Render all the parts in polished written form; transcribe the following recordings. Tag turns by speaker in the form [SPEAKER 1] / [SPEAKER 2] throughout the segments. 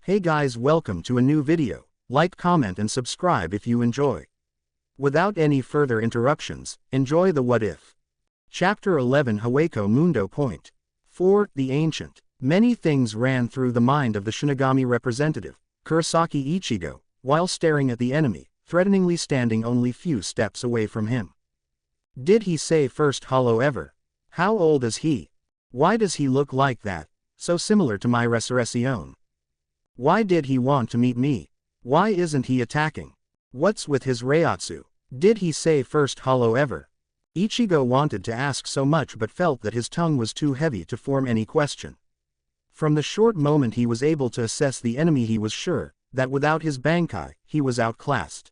[SPEAKER 1] Hey guys, welcome to a new video. Like, comment and subscribe if you enjoy. Without any further interruptions, enjoy the What If. Chapter 11 Hueco Mundo Point. 4. The Ancient. Many things ran through the mind of the Shinigami representative, Kurosaki Ichigo, while staring at the enemy, threateningly standing only few steps away from him. Did he say first hollow ever? How old is he? Why does he look like that, so similar to my Resurrection? Why did he want to meet me? Why isn't he attacking? What's with his Reiatsu? Did he say first hollow ever? Ichigo wanted to ask so much but felt that his tongue was too heavy to form any question. From the short moment he was able to assess the enemy, he was sure that without his Bankai, he was outclassed.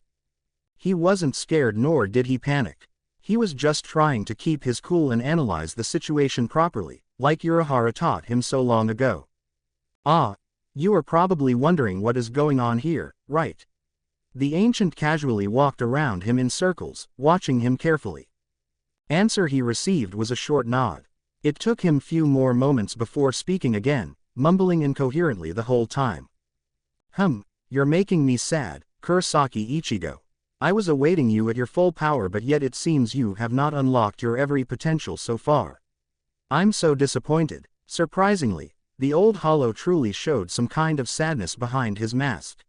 [SPEAKER 1] He wasn't scared nor did he panic. He was just trying to keep his cool and analyze the situation properly, like Urahara taught him so long ago. Ah, you are probably wondering what is going on here, right? The ancient casually walked around him in circles, watching him carefully. Answer he received was a short nod. It took him few more moments before speaking again, mumbling incoherently the whole time. You're making me sad, Kurosaki Ichigo. I was awaiting you at your full power, but yet it seems you have not unlocked your every potential so far. I'm so disappointed. Surprisingly, the old hollow truly showed some kind of sadness behind his mask.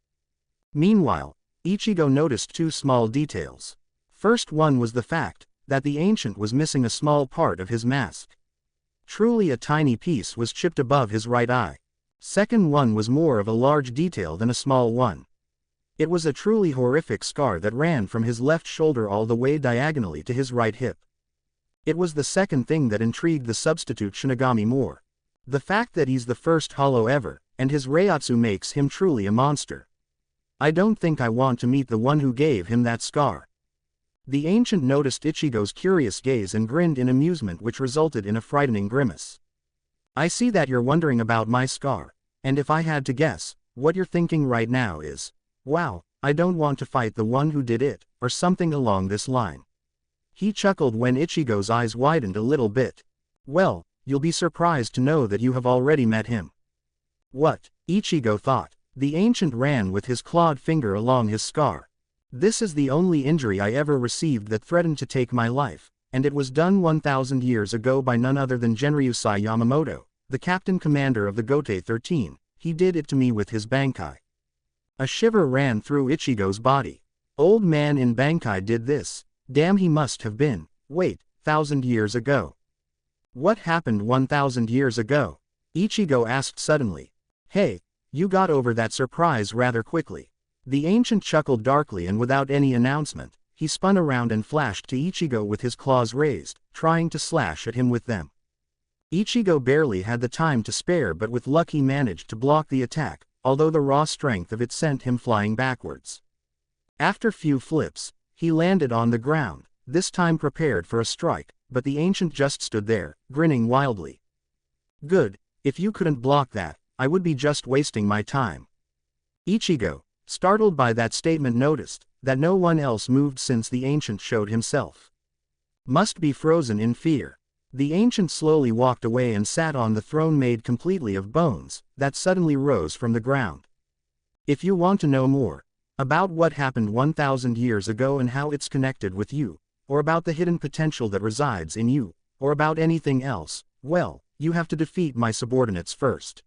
[SPEAKER 1] Meanwhile, Ichigo noticed two small details. First one was the fact that the ancient was missing a small part of his mask. Truly a tiny piece was chipped above his right eye. Second one was more of a large detail than a small one. It was a truly horrific scar that ran from his left shoulder all the way diagonally to his right hip. It was the second thing that intrigued the substitute Shinigami more. The fact that he's the first hollow ever, and his Reiatsu makes him truly a monster. I don't think I want to meet the one who gave him that scar. The ancient noticed Ichigo's curious gaze and grinned in amusement, which resulted in a frightening grimace. I see that you're wondering about my scar, and if I had to guess, what you're thinking right now is, wow, I don't want to fight the one who did it, or something along this line. He chuckled when Ichigo's eyes widened a little bit. Well, you'll be surprised to know that you have already met him. What? Ichigo thought. The ancient ran with his clawed finger along his scar. This is the only injury I ever received that threatened to take my life, and it was done 1,000 years ago by none other than Genryusai Yamamoto, the captain commander of the Gotei 13. He did it to me with his Bankai. A shiver ran through Ichigo's body. Old man in Bankai did this. Damn, he must have been. Wait, 1,000 years ago. What happened 1,000 years ago? Ichigo asked suddenly. Hey, you got over that surprise rather quickly. The ancient chuckled darkly, and without any announcement, he spun around and flashed to Ichigo with his claws raised, trying to slash at him with them. Ichigo barely had the time to spare, but with luck he managed to block the attack, although the raw strength of it sent him flying backwards. After few flips, he landed on the ground, this time prepared for a strike, but the ancient just stood there, grinning wildly. Good, if you couldn't block that, I would be just wasting my time. Ichigo, startled by that statement, noticed that no one else moved since the ancient showed himself. Must be frozen in fear. The ancient slowly walked away and sat on the throne made completely of bones that suddenly rose from the ground. If you want to know more about what happened 1,000 years ago and how it's connected with you, or about the hidden potential that resides in you, or about anything else, well, you have to defeat my subordinates first.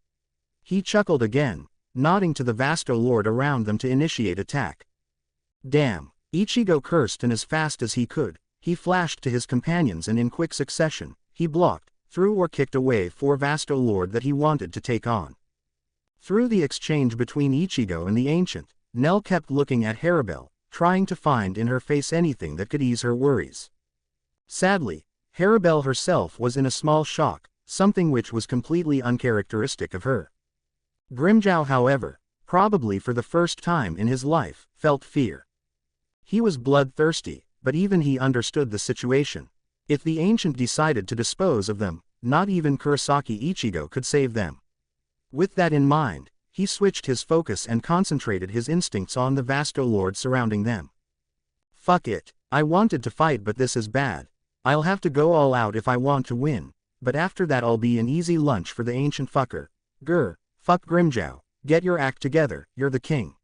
[SPEAKER 1] He chuckled again, nodding to the Vasto Lord around them to initiate attack. Damn! Ichigo cursed, and as fast as he could, he flashed to his companions, and in quick succession, he blocked, threw or kicked away 4 Vasto Lord that he wanted to take on. Through the exchange between Ichigo and the ancient, Nell kept looking at Haribel, trying to find in her face anything that could ease her worries. Sadly, Haribel herself was in a small shock, something which was completely uncharacteristic of her. Grimmjow, however, probably for the first time in his life, felt fear. He was bloodthirsty, but even he understood the situation. If the ancient decided to dispose of them, not even Kurosaki Ichigo could save them. With that in mind, he switched his focus and concentrated his instincts on the Vasto Lord surrounding them. Fuck it, I wanted to fight, but this is bad. I'll have to go all out if I want to win, but after that I'll be an easy lunch for the ancient fucker. Grr, fuck Grimmjow, Get your act together, you're the king.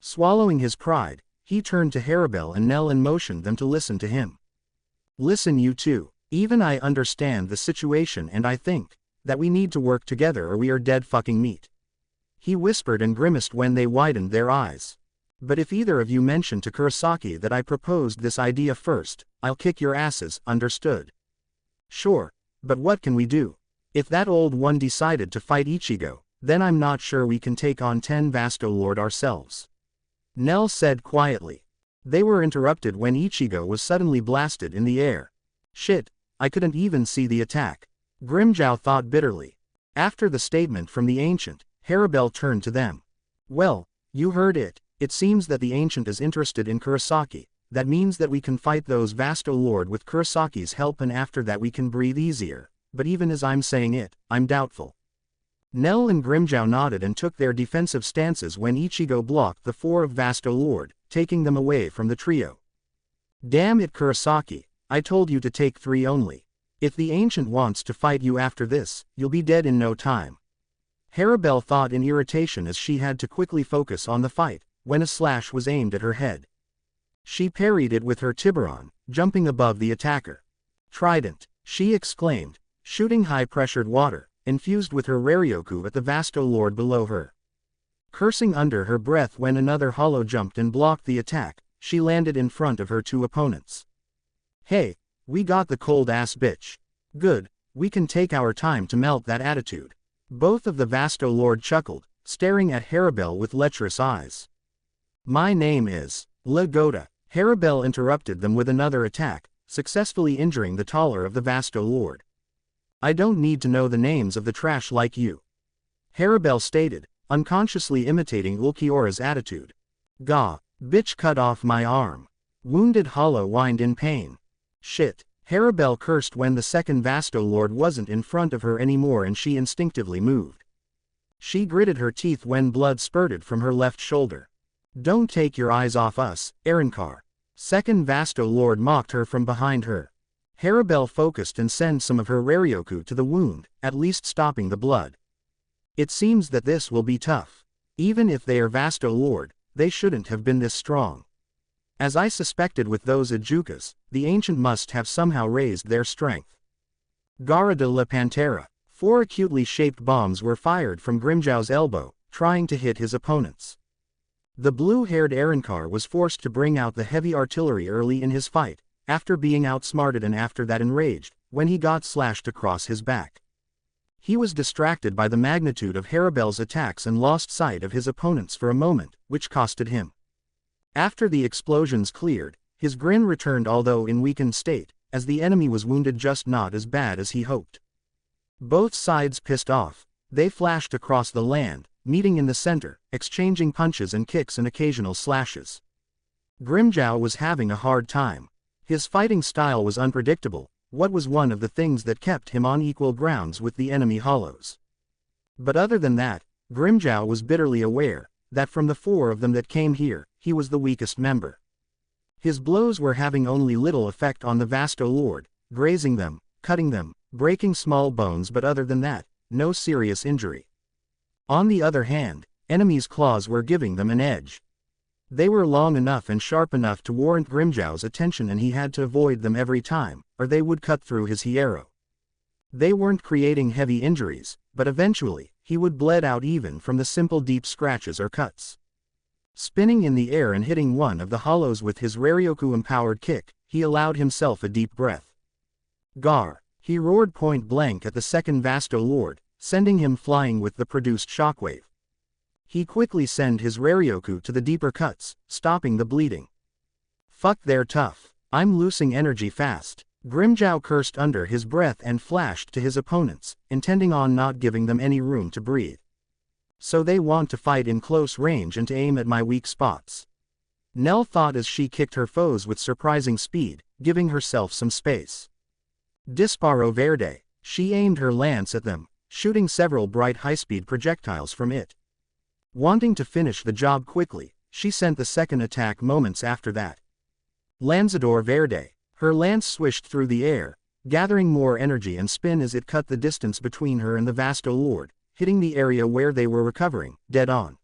[SPEAKER 1] Swallowing his pride, he turned to Haribel and Nell and motioned them to listen to him. Listen you two, even I understand the situation and I think that we need to work together or we are dead fucking meat. He whispered and grimaced when they widened their eyes. But if either of you mention to Kurosaki that I proposed this idea first, I'll kick your asses, understood? Sure, but what can we do? If that old one decided to fight Ichigo, then I'm not sure we can take on 10 Vastolord ourselves. Nell said quietly. They were interrupted when Ichigo was suddenly blasted in the air. Shit, I couldn't even see the attack. Grimmjow thought bitterly. After the statement from the ancient, Haribel turned to them. Well, you heard it. It seems that the ancient is interested in Kurosaki. That means that we can fight those Vastolord with Kurosaki's help and after that we can breathe easier. But even as I'm saying it, I'm doubtful. Nell and Grimmjow nodded and took their defensive stances when Ichigo blocked the 4 of Vastolord, taking them away from the trio. Damn it Kurosaki, I told you to take 3 only. If the ancient wants to fight you after this, you'll be dead in no time. Haribel thought in irritation as she had to quickly focus on the fight, when a slash was aimed at her head. She parried it with her Tiburon, jumping above the attacker. Trident, she exclaimed, shooting high-pressured water, infused with her Raryoku at the Vastolord below her. Cursing under her breath when another hollow jumped and blocked the attack, she landed in front of her 2 opponents. Hey, we got the cold-ass bitch. Good, we can take our time to melt that attitude. Both of the Vastolord chuckled, staring at Haribel with lecherous eyes. My name is Lagoda. Haribel interrupted them with another attack, successfully injuring the taller of the Vastolord. I don't need to know the names of the trash like you. Haribel stated, unconsciously imitating Ulquiorra's attitude. Gah, bitch cut off my arm. Wounded hollow whined in pain. Shit. Haribel cursed when the second Vastolord wasn't in front of her anymore and she instinctively moved. She gritted her teeth when blood spurted from her left shoulder. Don't take your eyes off us, Arrogance. Second Vastolord mocked her from behind her. Haribel focused and sent some of her Raryoku to the wound, at least stopping the blood. It seems that this will be tough. Even if they are Vastolord, they shouldn't have been this strong. As I suspected with those Ajukas, the ancient must have somehow raised their strength. Gara de la Pantera. 4 acutely shaped bombs were fired from Grimmjow's elbow, trying to hit his opponents. The blue-haired Arrogance was forced to bring out the heavy artillery early in his fight, after being outsmarted and after that enraged, when he got slashed across his back. He was distracted by the magnitude of Haribel's attacks and lost sight of his opponents for a moment, which costed him. After the explosions cleared, his grin returned although in weakened state, as the enemy was wounded just not as bad as he hoped. Both sides pissed off, they flashed across the land, meeting in the center, exchanging punches and kicks and occasional slashes. Grimmjow was having a hard time. His fighting style was unpredictable, what was one of the things that kept him on equal grounds with the enemy hollows. But other than that, Grimmjow was bitterly aware that from the 4 of them that came here, he was the weakest member. His blows were having only little effect on the Vastolord, grazing them, cutting them, breaking small bones, but other than that, no serious injury. On the other hand, enemies' claws were giving them an edge. They were long enough and sharp enough to warrant Grimmjow's attention and he had to avoid them every time, or they would cut through his hierro. They weren't creating heavy injuries, but eventually, he would bleed out even from the simple deep scratches or cuts. Spinning in the air and hitting one of the hollows with his Raryoku-empowered kick, he allowed himself a deep breath. Gar! He roared point blank at the second Vastolord, sending him flying with the produced shockwave. He quickly sent his Raryoku to the deeper cuts, stopping the bleeding. Fuck, they're tough. I'm losing energy fast. Grimmjow cursed under his breath and flashed to his opponents, intending on not giving them any room to breathe. So they want to fight in close range and to aim at my weak spots. Nell thought as she kicked her foes with surprising speed, giving herself some space. Disparo Verde. She aimed her lance at them, shooting several bright high-speed projectiles from it. Wanting to finish the job quickly, she sent the second attack moments after that. Lanzador Verde. Her lance swished through the air, gathering more energy and spin as it cut the distance between her and the Vastolord, hitting the area where they were recovering, dead on.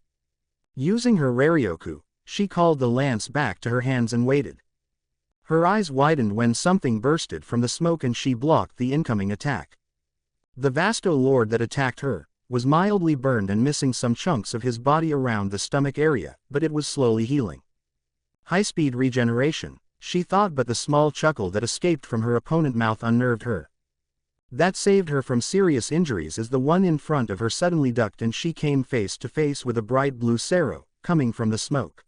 [SPEAKER 1] Using her Raryoku, she called the lance back to her hands and waited. Her eyes widened when something bursted from the smoke and she blocked the incoming attack. The Vasto Lord that attacked her was mildly burned and missing some chunks of his body around the stomach area, but it was slowly healing. High-speed regeneration, she thought, but the small chuckle that escaped from her opponent's mouth unnerved her. That saved her from serious injuries as the one in front of her suddenly ducked and she came face to face with a bright blue Sero, coming from the smoke.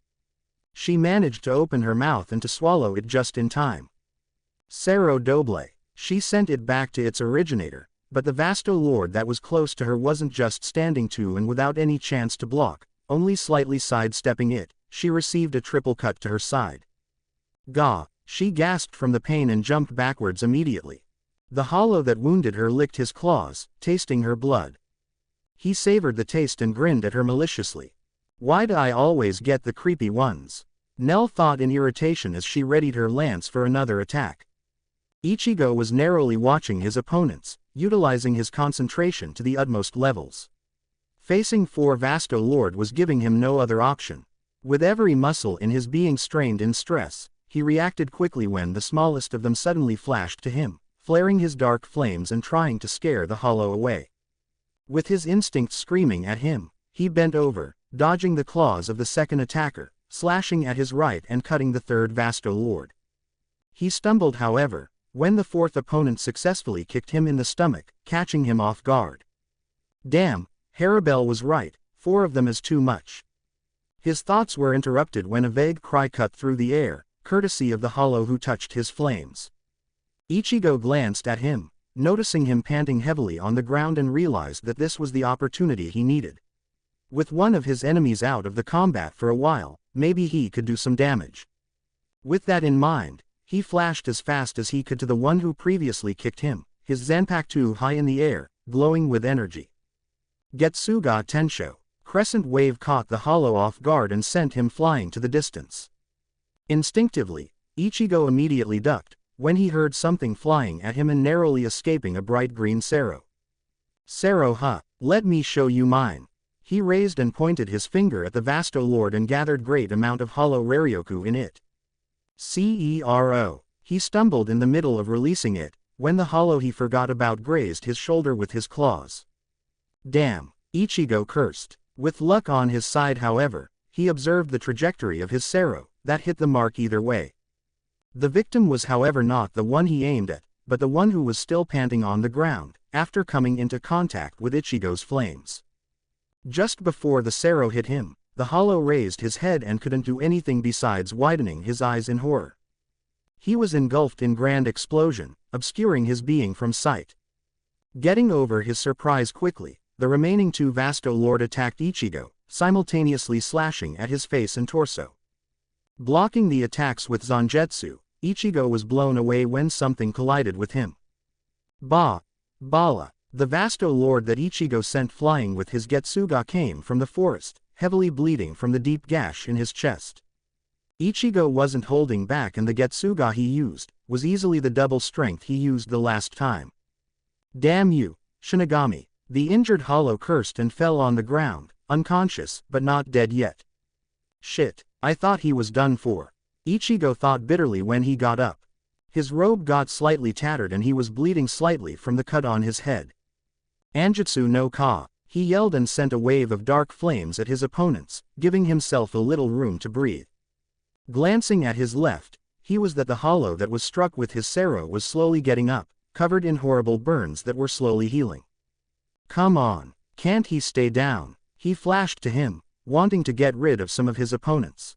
[SPEAKER 1] She managed to open her mouth and to swallow it just in time. Sero Doble. She sent it back to its originator, but the Vasto Lord that was close to her wasn't just standing to and without any chance to block, only slightly sidestepping it. She received a triple cut to her side. Gah! She gasped from the pain and jumped backwards immediately. The hollow that wounded her licked his claws, tasting her blood. He savored the taste and grinned at her maliciously. Why do I always get the creepy ones? Nell thought in irritation as she readied her lance for another attack. Ichigo was narrowly watching his opponents, utilizing his concentration to the utmost levels. Facing 4 Vasto Lord was giving him no other option. With every muscle in his being strained in stress, he reacted quickly when the smallest of them suddenly flashed to him, flaring his dark flames and trying to scare the hollow away. With his instinct screaming at him, he bent over, dodging the claws of the second attacker, slashing at his right and cutting the third Vasto Lord. He stumbled, however, when the fourth opponent successfully kicked him in the stomach, catching him off guard. Damn, Harabel was right, 4 of them is too much. His thoughts were interrupted when a vague cry cut through the air, courtesy of the hollow who touched his flames. Ichigo glanced at him, noticing him panting heavily on the ground and realized that this was the opportunity he needed. With one of his enemies out of the combat for a while, maybe he could do some damage. With that in mind, he flashed as fast as he could to the one who previously kicked him, his Zanpakuto high in the air, glowing with energy. Getsuga Tensho. Crescent wave caught the hollow off guard and sent him flying to the distance. Instinctively, Ichigo immediately ducked, when he heard something flying at him and narrowly escaping a bright green Sero. Sero ha, let me show you mine. He raised and pointed his finger at the Vasto Lord and gathered great amount of hollow Raryoku in it. Cero. He stumbled in the middle of releasing it, when the hollow he forgot about grazed his shoulder with his claws. Damn, Ichigo cursed. With luck on his side, however, he observed the trajectory of his Sero, that hit the mark either way. The victim was, however, not the one he aimed at, but the one who was still panting on the ground, after coming into contact with Ichigo's flames. Just before the Sero hit him, the hollow raised his head and couldn't do anything besides widening his eyes in horror. He was engulfed in grand explosion, obscuring his being from sight. Getting over his surprise quickly, the remaining 2 Vasto Lord attacked Ichigo, simultaneously slashing at his face and torso. Blocking the attacks with Zangetsu, Ichigo was blown away when something collided with him. Bala. The Vasto Lord that Ichigo sent flying with his Getsuga came from the forest, heavily bleeding from the deep gash in his chest. Ichigo wasn't holding back and the Getsuga he used was easily the double strength he used the last time. Damn you, Shinigami. The injured hollow cursed and fell on the ground, unconscious, but not dead yet. Shit, I thought he was done for. Ichigo thought bitterly when he got up. His robe got slightly tattered and he was bleeding slightly from the cut on his head. Anjutsu no Ka, he yelled and sent a wave of dark flames at his opponents, giving himself a little room to breathe. Glancing at his left, he was that the hollow that was struck with his Sero was slowly getting up, covered in horrible burns that were slowly healing. Come on, can't he stay down? He flashed to him, wanting to get rid of some of his opponents.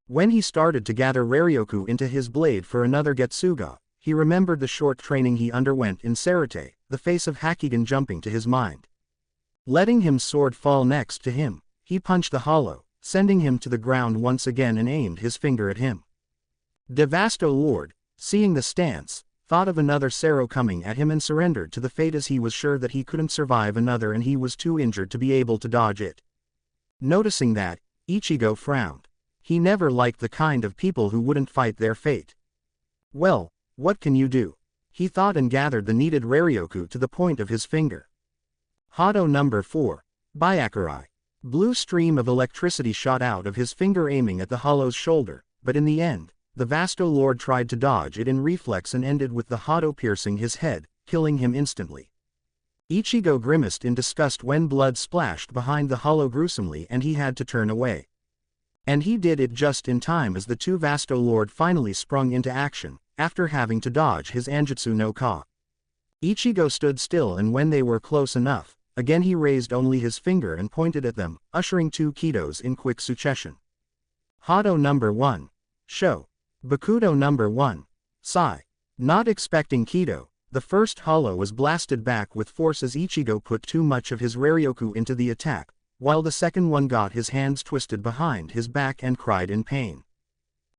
[SPEAKER 1] When he started to gather Raryoku into his blade for another Getsuga, he remembered the short training he underwent in Sarate, the face of Hakigen jumping to his mind. Letting his sword fall next to him, he punched the hollow, sending him to the ground once again and aimed his finger at him. Devasto Lord, seeing the stance, thought of another Sero coming at him and surrendered to the fate as he was sure that he couldn't survive another and he was too injured to be able to dodge it. Noticing that, Ichigo frowned. He never liked the kind of people who wouldn't fight their fate. Well, what can you do? He thought and gathered the needed Raryoku to the point of his finger. Hado number 4. Byakurai. Blue stream of electricity shot out of his finger aiming at the hollow's shoulder, but in the end, the Vasto Lord tried to dodge it in reflex and ended with the Hado piercing his head, killing him instantly. Ichigo grimaced in disgust when blood splashed behind the hollow gruesomely and he had to turn away. And he did it just in time as the two Vasto Lord finally sprung into action, after having to dodge his Anjutsu no Ka. Ichigo stood still and when they were close enough, again he raised only his finger and pointed at them, ushering two Kidos in quick succession. Hado number 1. Sho. Bakudo number 1. Sai. Not expecting Kido, the first hollow was blasted back with force as Ichigo put too much of his Raryoku into the attack, while the second one got his hands twisted behind his back and cried in pain.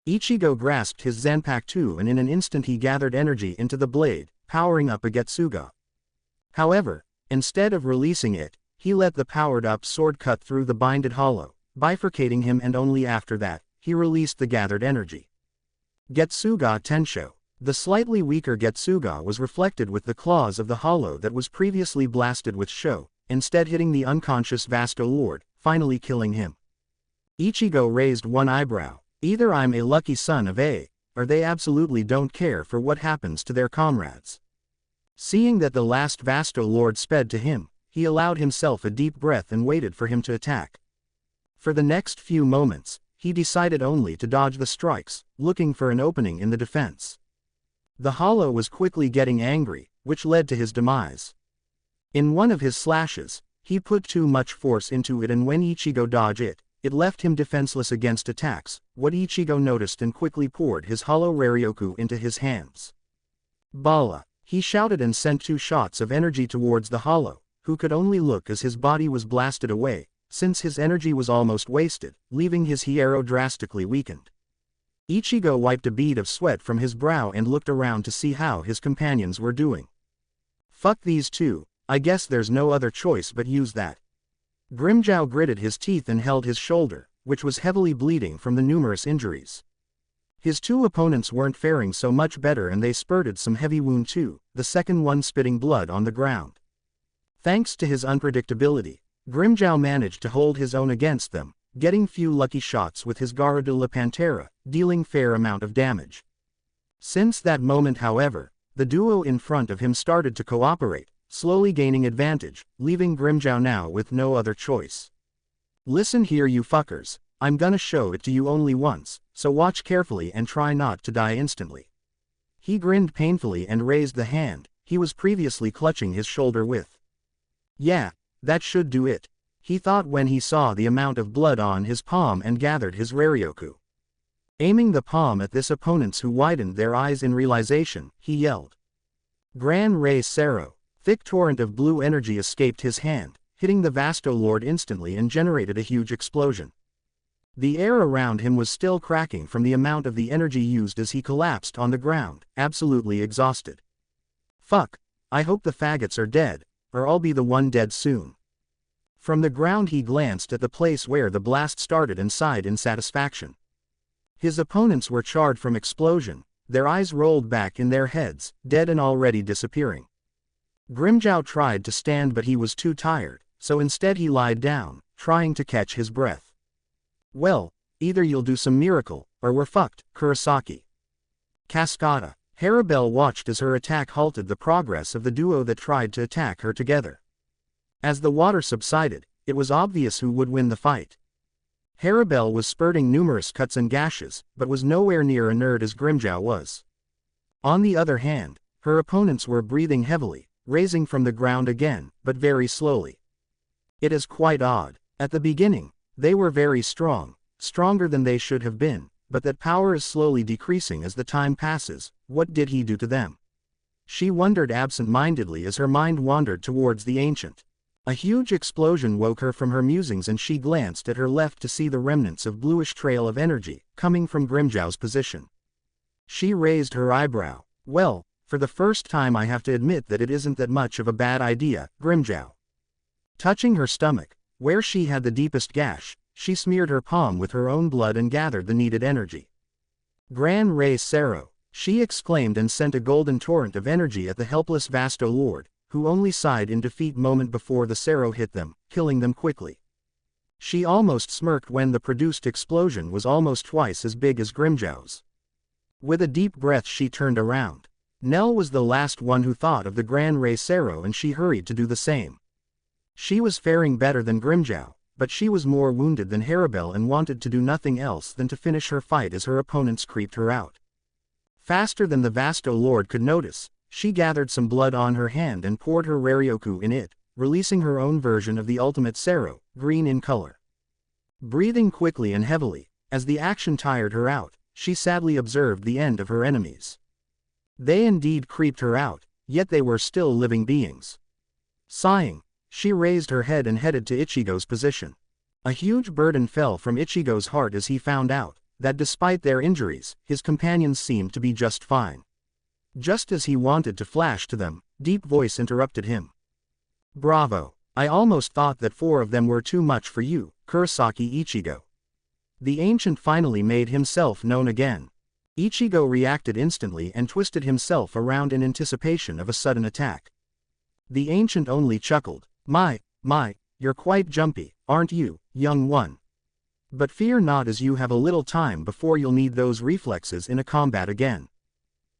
[SPEAKER 1] Ichigo grasped his Zanpakuto and in an instant he gathered energy into the blade, powering up a Getsuga. However, instead of releasing it, he let the powered-up sword cut through the binded hollow, bifurcating him and only after that, he released the gathered energy. Getsuga Tensho. The slightly weaker Getsuga was reflected with the claws of the hollow that was previously blasted with Sho, instead hitting the unconscious Vasto Lord, finally killing him. Ichigo raised one eyebrow. Either I'm a lucky son of A, or they absolutely don't care for what happens to their comrades. Seeing that the last Vasto Lord sped to him, he allowed himself a deep breath and waited for him to attack. For the next few moments, he decided only to dodge the strikes, looking for an opening in the defense. The hollow was quickly getting angry, which led to his demise. In one of his slashes, he put too much force into it and when Ichigo dodged it, it left him defenseless against attacks, what Ichigo noticed and quickly poured his hollow Raryoku into his hands. Bala! He shouted and sent two shots of energy towards the hollow, who could only look as his body was blasted away, since his energy was almost wasted, leaving his Hiero drastically weakened. Ichigo wiped a bead of sweat from his brow and looked around to see how his companions were doing. Fuck these two, I guess there's no other choice but use that. Grimmjow gritted his teeth and held his shoulder, which was heavily bleeding from the numerous injuries. His two opponents weren't faring so much better and they spurted some heavy wound too, the second one spitting blood on the ground. Thanks to his unpredictability, Grimmjow managed to hold his own against them, getting few lucky shots with his Garra de la Pantera, dealing fair amount of damage. Since that moment however, the duo in front of him started to cooperate, slowly gaining advantage, leaving Grimmjow now with no other choice. Listen here you fuckers, I'm gonna show it to you only once, so watch carefully and try not to die instantly. He grinned painfully and raised the hand he was previously clutching his shoulder with. Yeah, that should do it, he thought when he saw the amount of blood on his palm and gathered his Raryoku. Aiming the palm at this opponent's who widened their eyes in realization, he yelled. Gran Rey Sero. Thick torrent of blue energy escaped his hand, hitting the Vasto Lord instantly and generated a huge explosion. The air around him was still cracking from the amount of the energy used as he collapsed on the ground, absolutely exhausted. Fuck, I hope the faggots are dead, or I'll be the one dead soon. From the ground he glanced at the place where the blast started and sighed in satisfaction. His opponents were charred from explosion, their eyes rolled back in their heads, dead and already disappearing. Grimmjow tried to stand but he was too tired, so instead he lied down, trying to catch his breath. Well, either you'll do some miracle, or we're fucked, Kurosaki. Cascada. Harabelle watched as her attack halted the progress of the duo that tried to attack her together. As the water subsided, it was obvious who would win the fight. Harabelle was spurting numerous cuts and gashes, but was nowhere near inert as Grimmjow was. On the other hand, her opponents were breathing heavily, raising from the ground again, but very slowly. It is quite odd. At the beginning, they were very strong, stronger than they should have been, but that power is slowly decreasing as the time passes. What did he do to them? She wondered absent-mindedly as her mind wandered towards the ancient. A huge explosion woke her from her musings and she glanced at her left to see the remnants of bluish trail of energy, coming from Grimmjow's position. She raised her eyebrow. Well, for the first time I have to admit that it isn't that much of a bad idea, Grimmjow. Touching her stomach, where she had the deepest gash, she smeared her palm with her own blood and gathered the needed energy. Gran Rey Sero, she exclaimed and sent a golden torrent of energy at the helpless Vasto Lord, who only sighed in defeat moment before the Sero hit them, killing them quickly. She almost smirked when the produced explosion was almost twice as big as Grimjow's. With a deep breath she turned around. Nell was the last one who thought of the Gran Rey Sero, and she hurried to do the same. She was faring better than Grimjow, but she was more wounded than Haribel and wanted to do nothing else than to finish her fight as her opponents creeped her out. Faster than the Vasto Lord could notice, she gathered some blood on her hand and poured her Rarioku in it, releasing her own version of the ultimate Sero, green in color. Breathing quickly and heavily, as the action tired her out, she sadly observed the end of her enemies. They indeed creeped her out, yet they were still living beings. Sighing, she raised her head and headed to Ichigo's position. A huge burden fell from Ichigo's heart as he found out that despite their injuries, his companions seemed to be just fine. Just as he wanted to flash to them, deep voice interrupted him. "Bravo! I almost thought that 4 of them were too much for you, Kurosaki Ichigo." The ancient finally made himself known again. Ichigo reacted instantly and twisted himself around in anticipation of a sudden attack. The ancient only chuckled. My, you're quite jumpy, aren't you, young one? But fear not, as you have a little time before you'll need those reflexes in a combat again.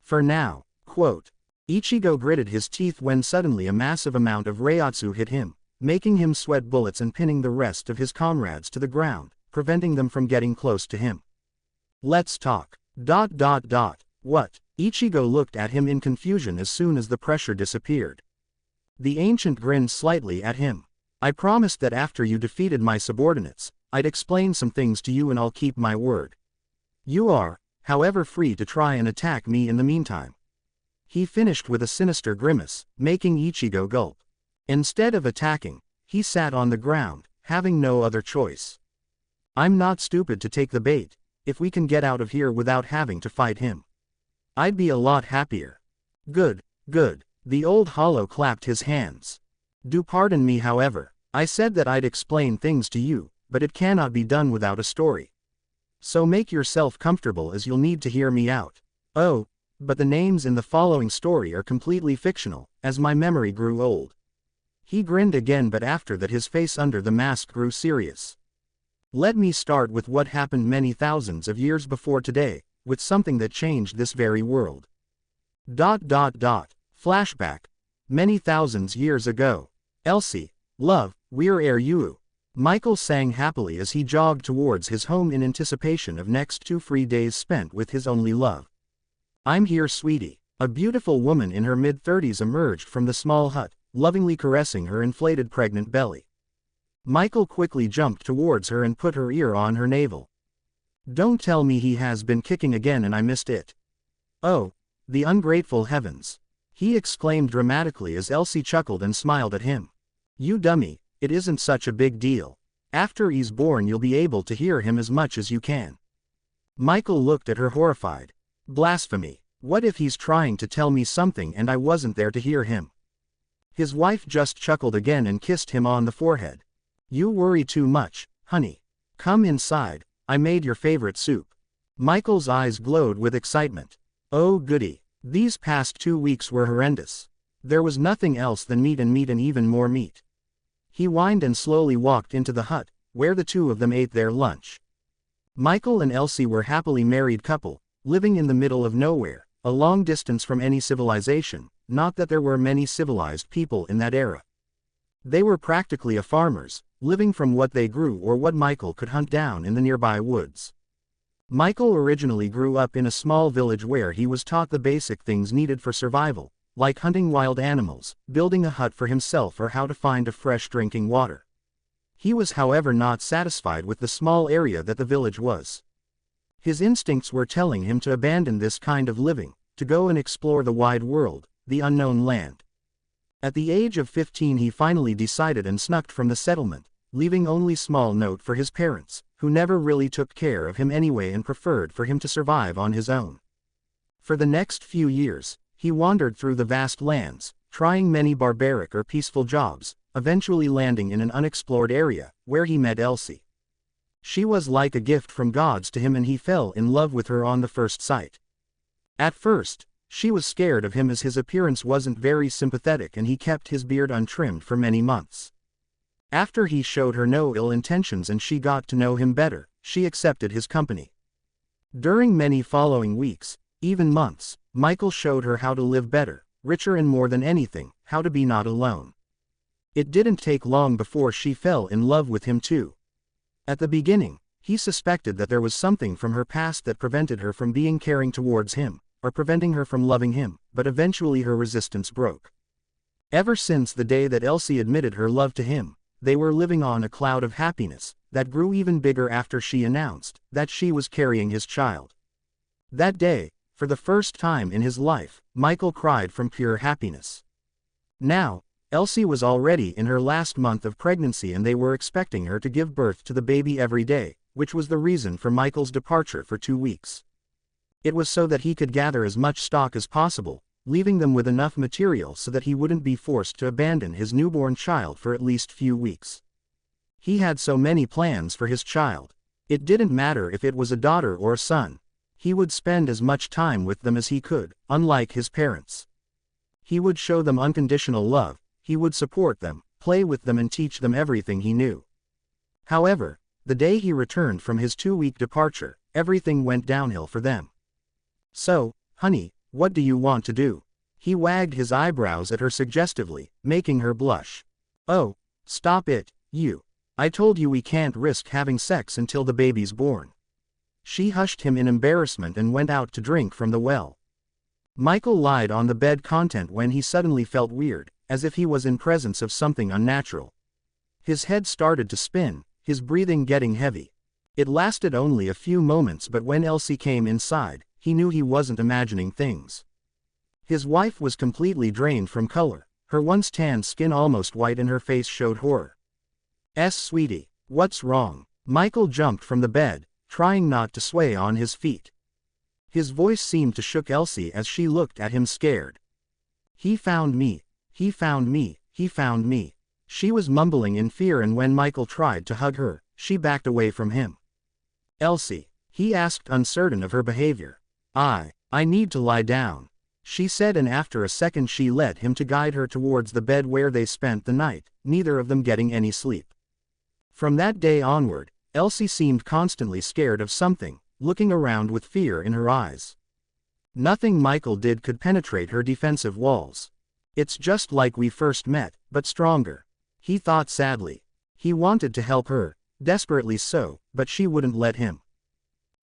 [SPEAKER 1] For now." Quote. Ichigo gritted his teeth when suddenly a massive amount of Reiatsu hit him, making him sweat bullets and pinning the rest of his comrades to the ground, preventing them from getting close to him. "Let's talk. ... What?" Ichigo looked at him in confusion as soon as the pressure disappeared. The ancient grinned slightly at him. "I promised that after you defeated my subordinates, I'd explain some things to you, and I'll keep my word. You are, however, free to try and attack me in the meantime." He finished with a sinister grimace, making Ichigo gulp. Instead of attacking, he sat on the ground, having no other choice. "I'm not stupid to take the bait. If we can get out of here without having to fight him, I'd be a lot happier." Good. The old hollow clapped his hands. "Do pardon me, however. I said that I'd explain things to you, but it cannot be done without a story. So make yourself comfortable, as you'll need to hear me out. Oh, but the names in the following story are completely fictional, as my memory grew old." He grinned again, but after that his face under the mask grew serious. "Let me start with what happened many thousands of years before today, with something that changed this very world. ... Flashback. Many thousands years ago. Elsie, love, we're you." Michael sang happily as he jogged towards his home in anticipation of next 2 free days spent with his only love. "I'm here, sweetie." A beautiful woman in her mid-30s emerged from the small hut, lovingly caressing her inflated pregnant belly. Michael quickly jumped towards her and put her ear on her navel. "Don't tell me he has been kicking again and I missed it." "Oh, the ungrateful heavens!" he exclaimed dramatically as Elsie chuckled and smiled at him. "You dummy, it isn't such a big deal. After he's born you'll be able to hear him as much as you can." Michael looked at her horrified. "Blasphemy! What if he's trying to tell me something and I wasn't there to hear him?" His wife just chuckled again and kissed him on the forehead. "You worry too much, honey. Come inside, I made your favorite soup." Michael's eyes glowed with excitement. Oh goody, these past 2 weeks were horrendous. There was nothing else than meat and even more meat. He whined and slowly walked into the hut, where the 2 of them ate their lunch. Michael and Elsie were happily married couple, living in the middle of nowhere, a long distance from any civilization, not that there were many civilized people in that era. They were practically farmers, living from what they grew or what Michael could hunt down in the nearby woods. Michael originally grew up in a small village where he was taught the basic things needed for survival, like hunting wild animals, building a hut for himself, or how to find a fresh drinking water. He was, however, not satisfied with the small area that the village was. His instincts were telling him to abandon this kind of living, to go and explore the wide world, the unknown land. At the age of 15 he finally decided and snuck from the settlement, leaving only small note for his parents, who never really took care of him anyway and preferred for him to survive on his own. For the next few years, he wandered through the vast lands, trying many barbaric or peaceful jobs, eventually landing in an unexplored area, where he met Elsie. She was like a gift from gods to him and he fell in love with her on the first sight. At first, She was scared of him as his appearance wasn't very sympathetic and he kept his beard untrimmed for many months. After he showed her no ill intentions and she got to know him better, she accepted his company. During many following weeks, even months, Michael showed her how to live better, richer and more than anything, how to be not alone. It didn't take long before she fell in love with him too. At the beginning, he suspected that there was something from her past that prevented her from being caring towards him, or preventing her from loving him, but eventually her resistance broke. Ever since the day that Elsie admitted her love to him, they were living on a cloud of happiness, that grew even bigger after she announced that she was carrying his child. That day, for the first time in his life, Michael cried from pure happiness. Now, Elsie was already in her last month of pregnancy and they were expecting her to give birth to the baby every day, which was the reason for Michael's departure for 2 weeks. It was so that he could gather as much stock as possible, leaving them with enough material so that he wouldn't be forced to abandon his newborn child for at least few weeks. He had so many plans for his child. It didn't matter if it was a daughter or a son. He would spend as much time with them as he could, unlike his parents. He would show them unconditional love, he would support them, play with them and teach them everything he knew. However, the day he returned from his 2-week departure, everything went downhill for them. "So, honey, what do you want to do?" He wagged his eyebrows at her suggestively, making her blush. "Oh, stop it, you. I told you we can't risk having sex until the baby's born." She hushed him in embarrassment and went out to drink from the well. Michael lied on the bed content when he suddenly felt weird, as if he was in presence of something unnatural. His head started to spin, his breathing getting heavy. It lasted only a few moments, but when Elsie came inside, he knew he wasn't imagining things. His wife was completely drained from color, her once tan skin almost white and her face showed horror. Sweetie, what's wrong?" Michael jumped from the bed, trying not to sway on his feet. His voice seemed to shook Elsie as she looked at him scared. He found me, he found me, he found me." She was mumbling in fear, and when Michael tried to hug her, she backed away from him. "Elsie," he asked, uncertain of her behavior. I need to lie down," she said, and after a second she led him to guide her towards the bed where they spent the night, neither of them getting any sleep. From that day onward, Elsie seemed constantly scared of something, looking around with fear in her eyes. Nothing Michael did could penetrate her defensive walls. "It's just like we first met, but stronger," he thought sadly. He wanted to help her, desperately so, but she wouldn't let him.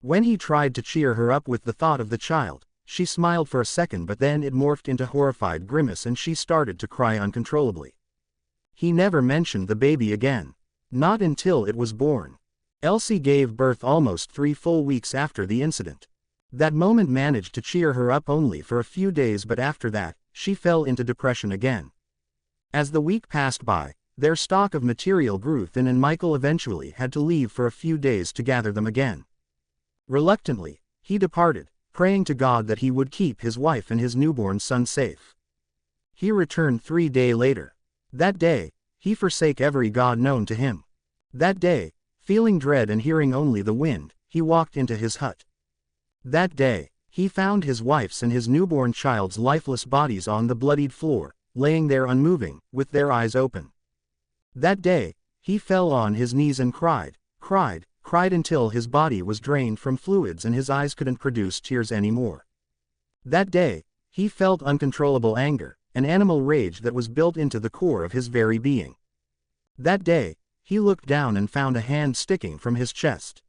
[SPEAKER 1] When he tried to cheer her up with the thought of the child, she smiled for a second, but then it morphed into horrified grimace and she started to cry uncontrollably. He never mentioned the baby again. Not until it was born. Elsie gave birth almost 3 full weeks after the incident. That moment managed to cheer her up only for a few days, but after that, she fell into depression again. As the week passed by, their stock of material grew thin and Michael eventually had to leave for a few days to gather them again. Reluctantly, he departed, praying to God that he would keep his wife and his newborn son safe. He returned 3 days later. That day, he forsake every god known to him. That day, feeling dread and hearing only the wind, he walked into his hut. That day, he found his wife's and his newborn child's lifeless bodies on the bloodied floor, laying there unmoving, with their eyes open. That day, he fell on his knees and cried until his body was drained from fluids and his eyes couldn't produce tears anymore. That day, he felt uncontrollable anger, an animal rage that was built into the core of his very being. That day, he looked down and found a hand sticking from his chest.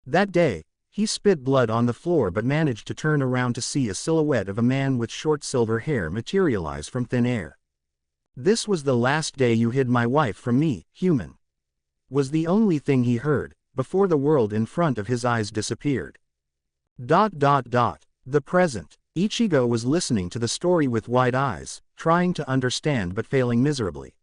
[SPEAKER 1] That day, he spit blood on the floor but managed to turn around to see a silhouette of a man with short silver hair materialize from thin air. "This was the last day you hid my wife from me, human," was the only thing he heard, before the world in front of his eyes disappeared. The present. Ichigo was listening to the story with wide eyes, trying to understand but failing miserably.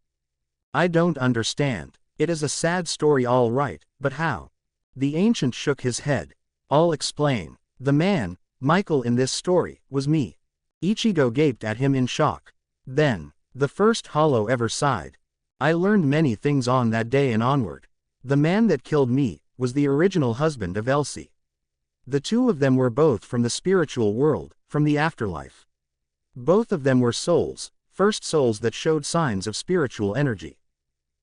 [SPEAKER 1] "I don't understand. It is a sad story all right, but how?" The ancient shook his head. "I'll explain. The man, Michael in this story, was me." Ichigo gaped at him in shock. Then, the first hollow ever sighed. "I learned many things on that day and onward. The man that killed me was the original husband of Elsie. The two of them were both from the spiritual world, from the afterlife. Both of them were souls, first souls that showed signs of spiritual energy.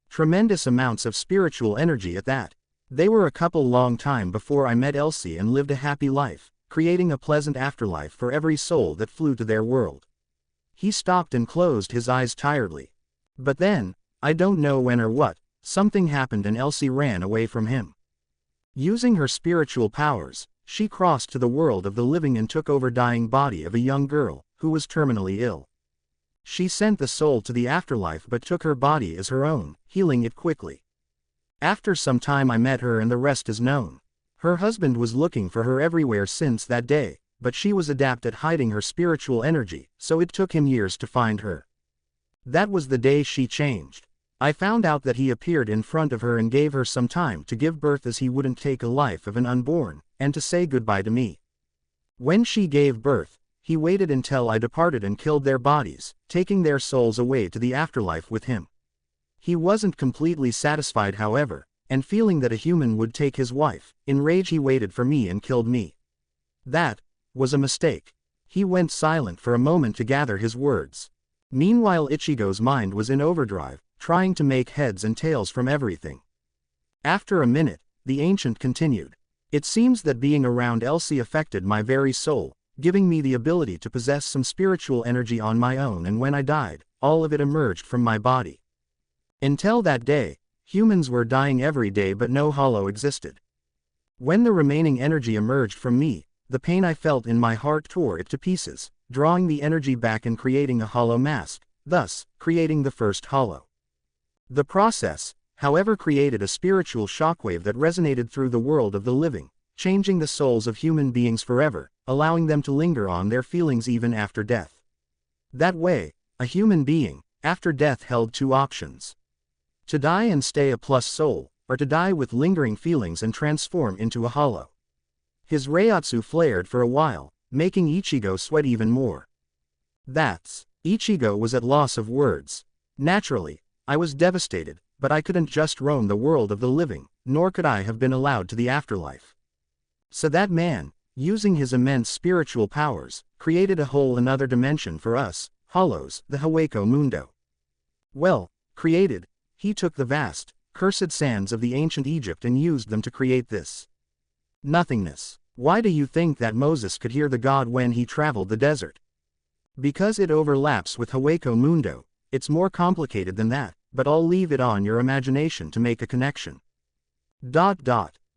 [SPEAKER 1] Tremendous amounts of spiritual energy at that. They were a couple long time before I met Elsie and lived a happy life, creating a pleasant afterlife for every soul that flew to their world. He stopped and closed his eyes tiredly. But then, I don't know when or what, something happened and Elsie ran away from him. Using her spiritual powers, she crossed to the world of the living and took over dying body of a young girl, who was terminally ill. She sent the soul to the afterlife but took her body as her own, healing it quickly. After some time I met her and the rest is known. Her husband was looking for her everywhere since that day, but she was adept at hiding her spiritual energy, so it took him years to find her. That was the day she changed. I found out that he appeared in front of her and gave her some time to give birth as he wouldn't take a life of an unborn, and to say goodbye to me. When she gave birth, he waited until I departed and killed their bodies, taking their souls away to the afterlife with him. He wasn't completely satisfied however, and feeling that a human would take his wife, in rage he waited for me and killed me. That was a mistake. He went silent for a moment to gather his words. Meanwhile Ichigo's mind was in overdrive, trying to make heads and tails from everything. After a minute, the ancient continued. It seems that being around Elsie affected my very soul, giving me the ability to possess some spiritual energy on my own, and when I died, all of it emerged from my body. Until that day, humans were dying every day but no hollow existed. When the remaining energy emerged from me, the pain I felt in my heart tore it to pieces, drawing the energy back and creating a hollow mask, thus, creating the first hollow. The process, however, created a spiritual shockwave that resonated through the world of the living, changing the souls of human beings forever, allowing them to linger on their feelings even after death. That way, a human being, after death held two options. To die and stay a plus soul, or to die with lingering feelings and transform into a hollow. His Reiatsu flared for a while, making Ichigo sweat even more. Ichigo was at loss of words. Naturally, I was devastated, but I couldn't just roam the world of the living, nor could I have been allowed to the afterlife. So that man, using his immense spiritual powers, created a whole another dimension for us, hollows, the Haweko Mundo. Well, created, he took the vast, cursed sands of the ancient Egypt and used them to create this nothingness. Why do you think that Moses could hear the God when he traveled the desert? Because it overlaps with Haweko Mundo. It's more complicated than that, but I'll leave it on your imagination to make a connection.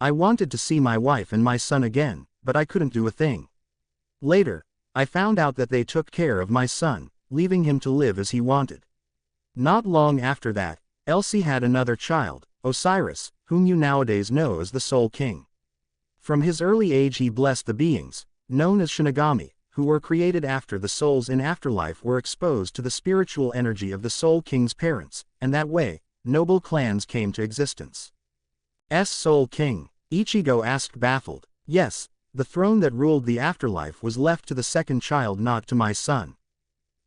[SPEAKER 1] I wanted to see my wife and my son again, but I couldn't do a thing. Later, I found out that they took care of my son, leaving him to live as he wanted. Not long after that, Elsie had another child, Osiris, whom you nowadays know as the Soul King. From his early age he blessed the beings, known as Shinigami, who were created after the souls in afterlife were exposed to the spiritual energy of the Soul King's parents, and that way, noble clans came to existence. Soul King? Ichigo asked baffled. Yes, the throne that ruled the afterlife was left to the second child, not to my son.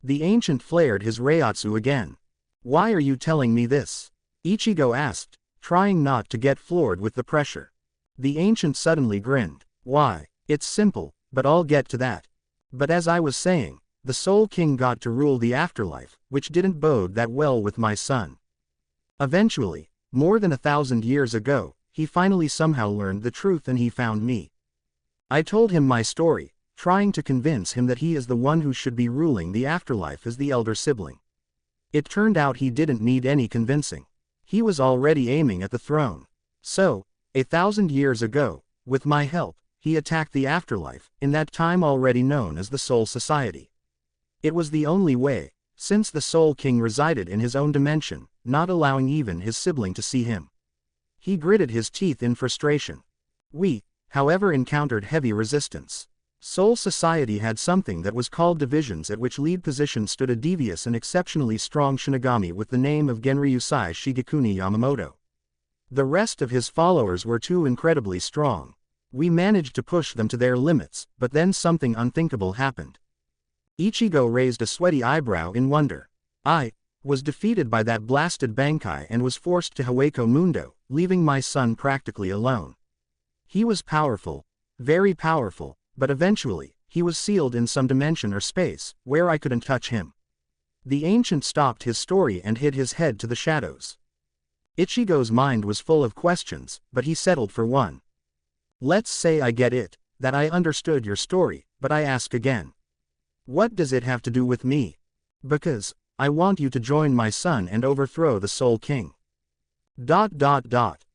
[SPEAKER 1] The ancient flared his Reiatsu again. Why are you telling me this? Ichigo asked, trying not to get floored with the pressure. The ancient suddenly grinned. Why? It's simple, but I'll get to that. But as I was saying, the Soul King got to rule the afterlife, which didn't bode that well with my son. Eventually, more than 1,000 years ago, he finally somehow learned the truth and he found me. I told him my story, trying to convince him that he is the one who should be ruling the afterlife as the elder sibling. It turned out he didn't need any convincing. He was already aiming at the throne. So, 1,000 years ago, with my help, he attacked the afterlife, in that time already known as the Soul Society. It was the only way, since the Soul King resided in his own dimension, not allowing even his sibling to see him. He gritted his teeth in frustration. We, however, encountered heavy resistance. Soul Society had something that was called divisions, at which lead position stood a devious and exceptionally strong Shinigami with the name of Genryusai Shigekuni Yamamoto. The rest of his followers were too incredibly strong. We managed to push them to their limits, but then something unthinkable happened. Ichigo raised a sweaty eyebrow in wonder. I was defeated by that blasted Bankai and was forced to Haweko Mundo, leaving my son practically alone. He was powerful, very powerful, but eventually, he was sealed in some dimension or space, where I couldn't touch him. The ancient stopped his story and hid his head to the shadows. Ichigo's mind was full of questions, but he settled for one. Let's say I get it, that I understood your story, but I ask again. What does it have to do with me? Because, I want you to join my son and overthrow the Soul King. ...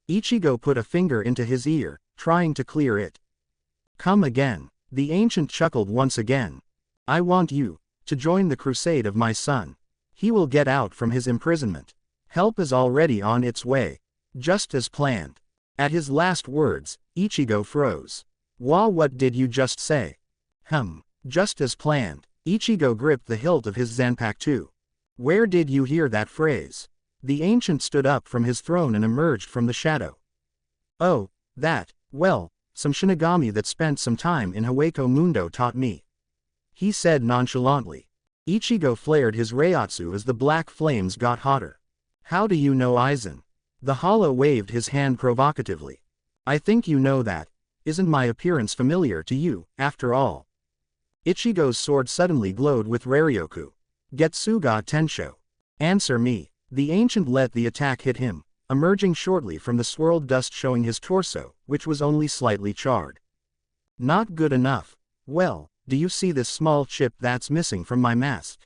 [SPEAKER 1] Ichigo put a finger into his ear, trying to clear it. Come again. The ancient chuckled once again. I want you to join the crusade of my son. He will get out from his imprisonment. Help is already on its way. Just as planned. At his last words, Ichigo froze. What did you just say? Just as planned. Ichigo gripped the hilt of his Zanpakuto. Where did you hear that phrase? The ancient stood up from his throne and emerged from the shadow. Oh, that, well, some Shinigami that spent some time in Haweko Mundo taught me. He said nonchalantly. Ichigo flared his Reiatsu as the black flames got hotter. How do you know Aizen? The hollow waved his hand provocatively. I think you know that. Isn't my appearance familiar to you, after all? Ichigo's sword suddenly glowed with Raryoku. Getsuga Tensho. Answer me. The ancient let the attack hit him, emerging shortly from the swirled dust showing his torso, which was only slightly charred. Not good enough. Well, do you see this small chip that's missing from my mask?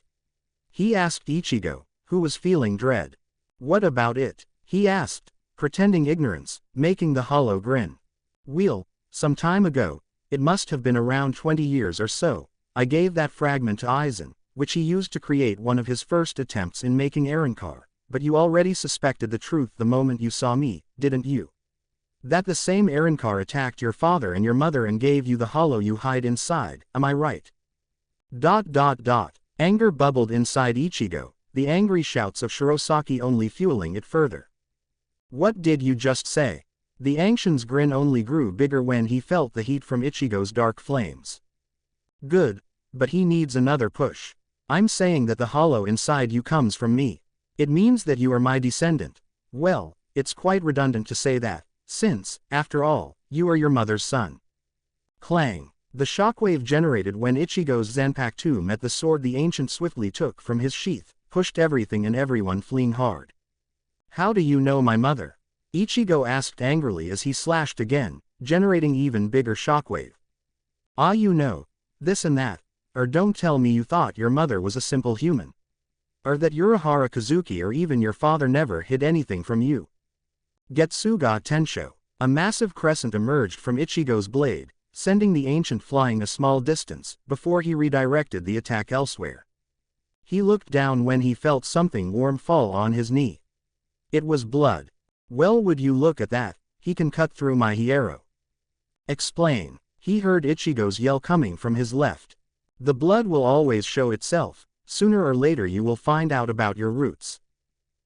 [SPEAKER 1] He asked Ichigo, who was feeling dread. What about it? He asked, pretending ignorance, making the hollow grin. Well, some time ago, it must have been around 20 years or so, I gave that fragment to Aizen, which he used to create one of his first attempts in making Arrogance. But you already suspected the truth the moment you saw me, didn't you? That the same Arrogance attacked your father and your mother and gave you the hollow you hide inside, am I right? ... Anger bubbled inside Ichigo, the angry shouts of Shirosaki only fueling it further. What did you just say? The ancient's grin only grew bigger when he felt the heat from Ichigo's dark flames. Good, but he needs another push. I'm saying that the hollow inside you comes from me. It means that you are my descendant. Well, it's quite redundant to say that, since, after all, you are your mother's son. Clang. The shockwave generated when Ichigo's Zanpakuto met the sword the ancient swiftly took from his sheath, pushed everything and everyone fleeing hard. How do you know my mother? Ichigo asked angrily as he slashed again, generating even bigger shockwave. You know, this and that, or don't tell me you thought your mother was a simple human. Or that Urahara Kazuki or even your father never hid anything from you. Getsuga Tensho. A massive crescent emerged from Ichigo's blade, sending the ancient flying a small distance, before he redirected the attack elsewhere. He looked down when he felt something warm fall on his knee. It was blood. Well, would you look at that, he can cut through my hierro. Explain. He heard Ichigo's yell coming from his left. The blood will always show itself. Sooner or later you will find out about your roots.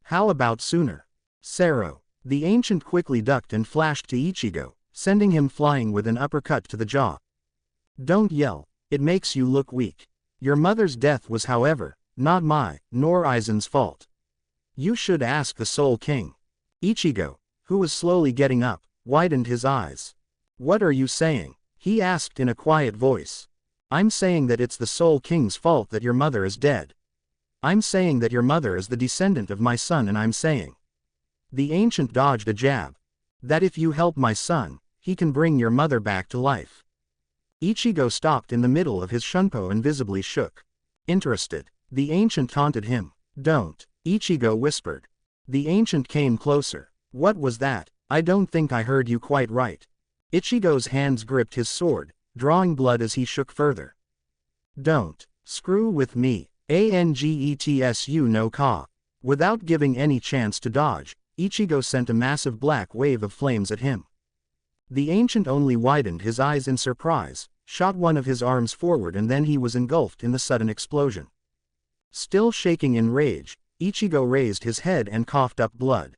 [SPEAKER 1] How about sooner? Sero. The ancient quickly ducked and flashed to Ichigo, sending him flying with an uppercut to the jaw. Don't yell, it makes you look weak. Your mother's death was, however, not my, nor Aizen's fault. You should ask the Soul King. Ichigo, who was slowly getting up, widened his eyes. What are you saying? He asked in a quiet voice. I'm saying that it's the Soul King's fault that your mother is dead. I'm saying that your mother is the descendant of my son, and I'm saying. The ancient dodged a jab. That if you help my son, he can bring your mother back to life. Ichigo stopped in the middle of his shunpo and visibly shook. Interested. The ancient taunted him. Don't. Ichigo whispered. The ancient came closer. What was that? I don't think I heard you quite right. Ichigo's hands gripped his sword, drawing blood as he shook further. Don't. Screw with me. Angetsu no ka. Without giving any chance to dodge, Ichigo sent a massive black wave of flames at him. The ancient only widened his eyes in surprise, shot one of his arms forward, and then he was engulfed in the sudden explosion. Still shaking in rage, Ichigo raised his head and coughed up blood.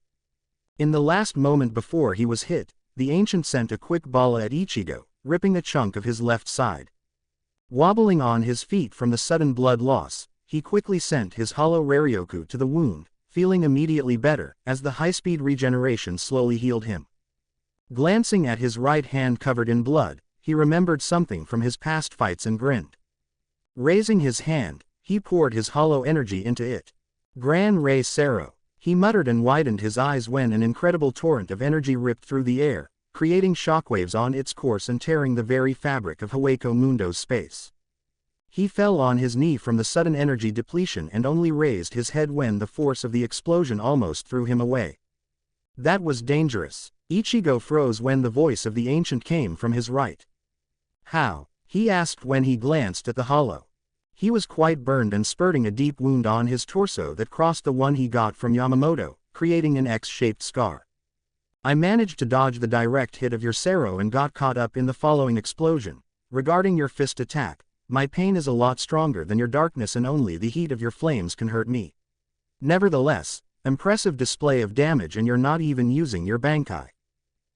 [SPEAKER 1] In the last moment before he was hit, the ancient sent a quick balla at Ichigo, ripping a chunk of his left side. Wobbling on his feet from the sudden blood loss, he quickly sent his hollow Raryoku to the wound, feeling immediately better, as the high-speed regeneration slowly healed him. Glancing at his right hand covered in blood, he remembered something from his past fights and grinned. Raising his hand, he poured his hollow energy into it. Gran Rey Cero, he muttered and widened his eyes when an incredible torrent of energy ripped through the air, creating shockwaves on its course and tearing the very fabric of Hueco Mundo's space. He fell on his knee from the sudden energy depletion and only raised his head when the force of the explosion almost threw him away. That was dangerous. Ichigo froze when the voice of the ancient came from his right. How? He asked when he glanced at the hollow. He was quite burned and spurting a deep wound on his torso that crossed the one he got from Yamamoto, creating an X-shaped scar. I managed to dodge the direct hit of your Cero and got caught up in the following explosion. Regarding your fist attack, my pain is a lot stronger than your darkness and only the heat of your flames can hurt me. Nevertheless, impressive display of damage and you're not even using your Bankai.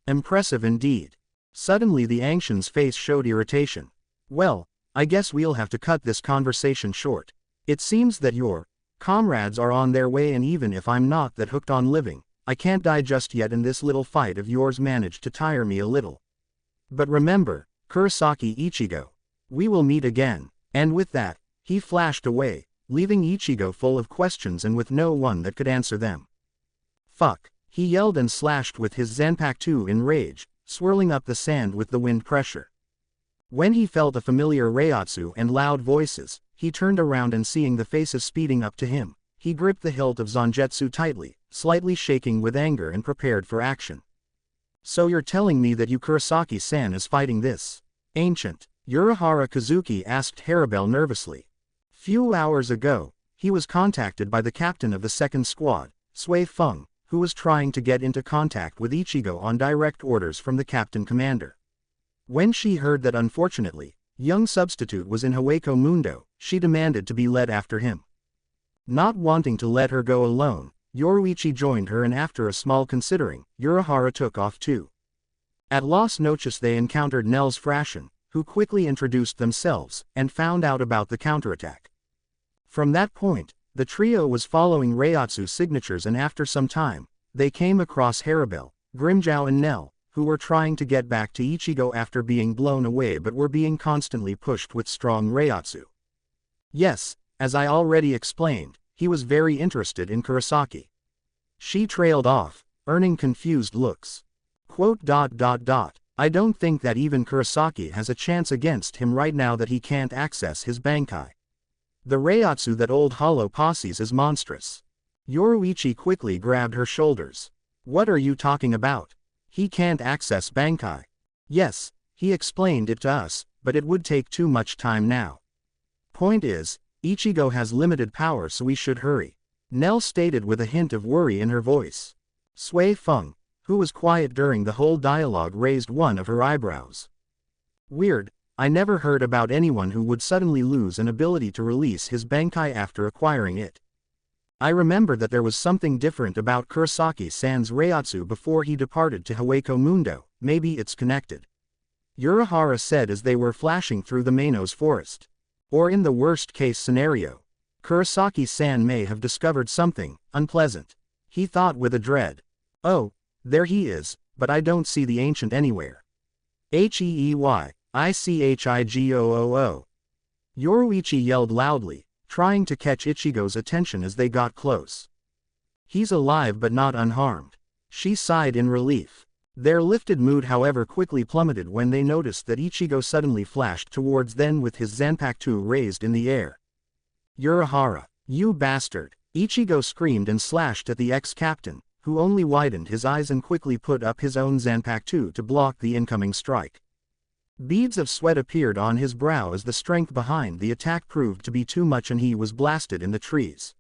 [SPEAKER 1] Impressive indeed. Suddenly the ancient's face showed irritation. Well, I guess we'll have to cut this conversation short. It seems that your comrades are on their way and even if I'm not that hooked on living, I can't die just yet and this little fight of yours managed to tire me a little. But remember, Kurosaki Ichigo. We will meet again. And with that, he flashed away, leaving Ichigo full of questions and with no one that could answer them. Fuck, he yelled and slashed with his Zanpakuto in rage, swirling up the sand with the wind pressure. When he felt a familiar reiatsu and loud voices, he turned around and seeing the faces speeding up to him, he gripped the hilt of Zangetsu tightly, slightly shaking with anger and prepared for action. So you're telling me that you Kurosaki-san is fighting this ancient? Urahara Kazuki asked Haribel nervously. Few hours ago, he was contacted by the captain of the second squad, Sui Feng, who was trying to get into contact with Ichigo on direct orders from the captain commander. When she heard that unfortunately, young substitute was in Hueco Mundo, she demanded to be led after him. Not wanting to let her go alone, Yoruichi joined her and after a small considering, Urahara took off too. At Las Noches they encountered Nels Frashen, who quickly introduced themselves, and found out about the counterattack. From that point, the trio was following Reiatsu's signatures and after some time, they came across Haribel, Grimjow and Nell, who were trying to get back to Ichigo after being blown away but were being constantly pushed with strong Reiatsu. Yes, as I already explained, he was very interested in Kurosaki. She trailed off, earning confused looks. I don't think that even Kurosaki has a chance against him right now that he can't access his Bankai. The Reiatsu that old Hollow posses is monstrous. Yoruichi quickly grabbed her shoulders. What are you talking about? He can't access Bankai. Yes, he explained it to us, but it would take too much time now. Point is, Ichigo has limited power so we should hurry. Nell stated with a hint of worry in her voice. Sui Feng, who was quiet during the whole dialogue, raised one of her eyebrows. Weird, I never heard about anyone who would suddenly lose an ability to release his Bankai after acquiring it. I remember that there was something different about Kurosaki-san's Reiatsu before he departed to Hueco Mundo, maybe it's connected. Urahara said as they were flashing through the Manos forest. Or in the worst case scenario, Kurosaki-san may have discovered something unpleasant. He thought with a dread. Oh, there he is, but I don't see the ancient anywhere. Heey, Ichigoo. Yoruichi yelled loudly, trying to catch Ichigo's attention as they got close. He's alive but not unharmed. She sighed in relief. Their lifted mood however quickly plummeted when they noticed that Ichigo suddenly flashed towards them with his Zanpakuto raised in the air. Urahara, you bastard! Ichigo screamed and slashed at the ex-captain, who only widened his eyes and quickly put up his own Zanpakuto to block the incoming strike. Beads of sweat appeared on his brow as the strength behind the attack proved to be too much and he was blasted in the trees.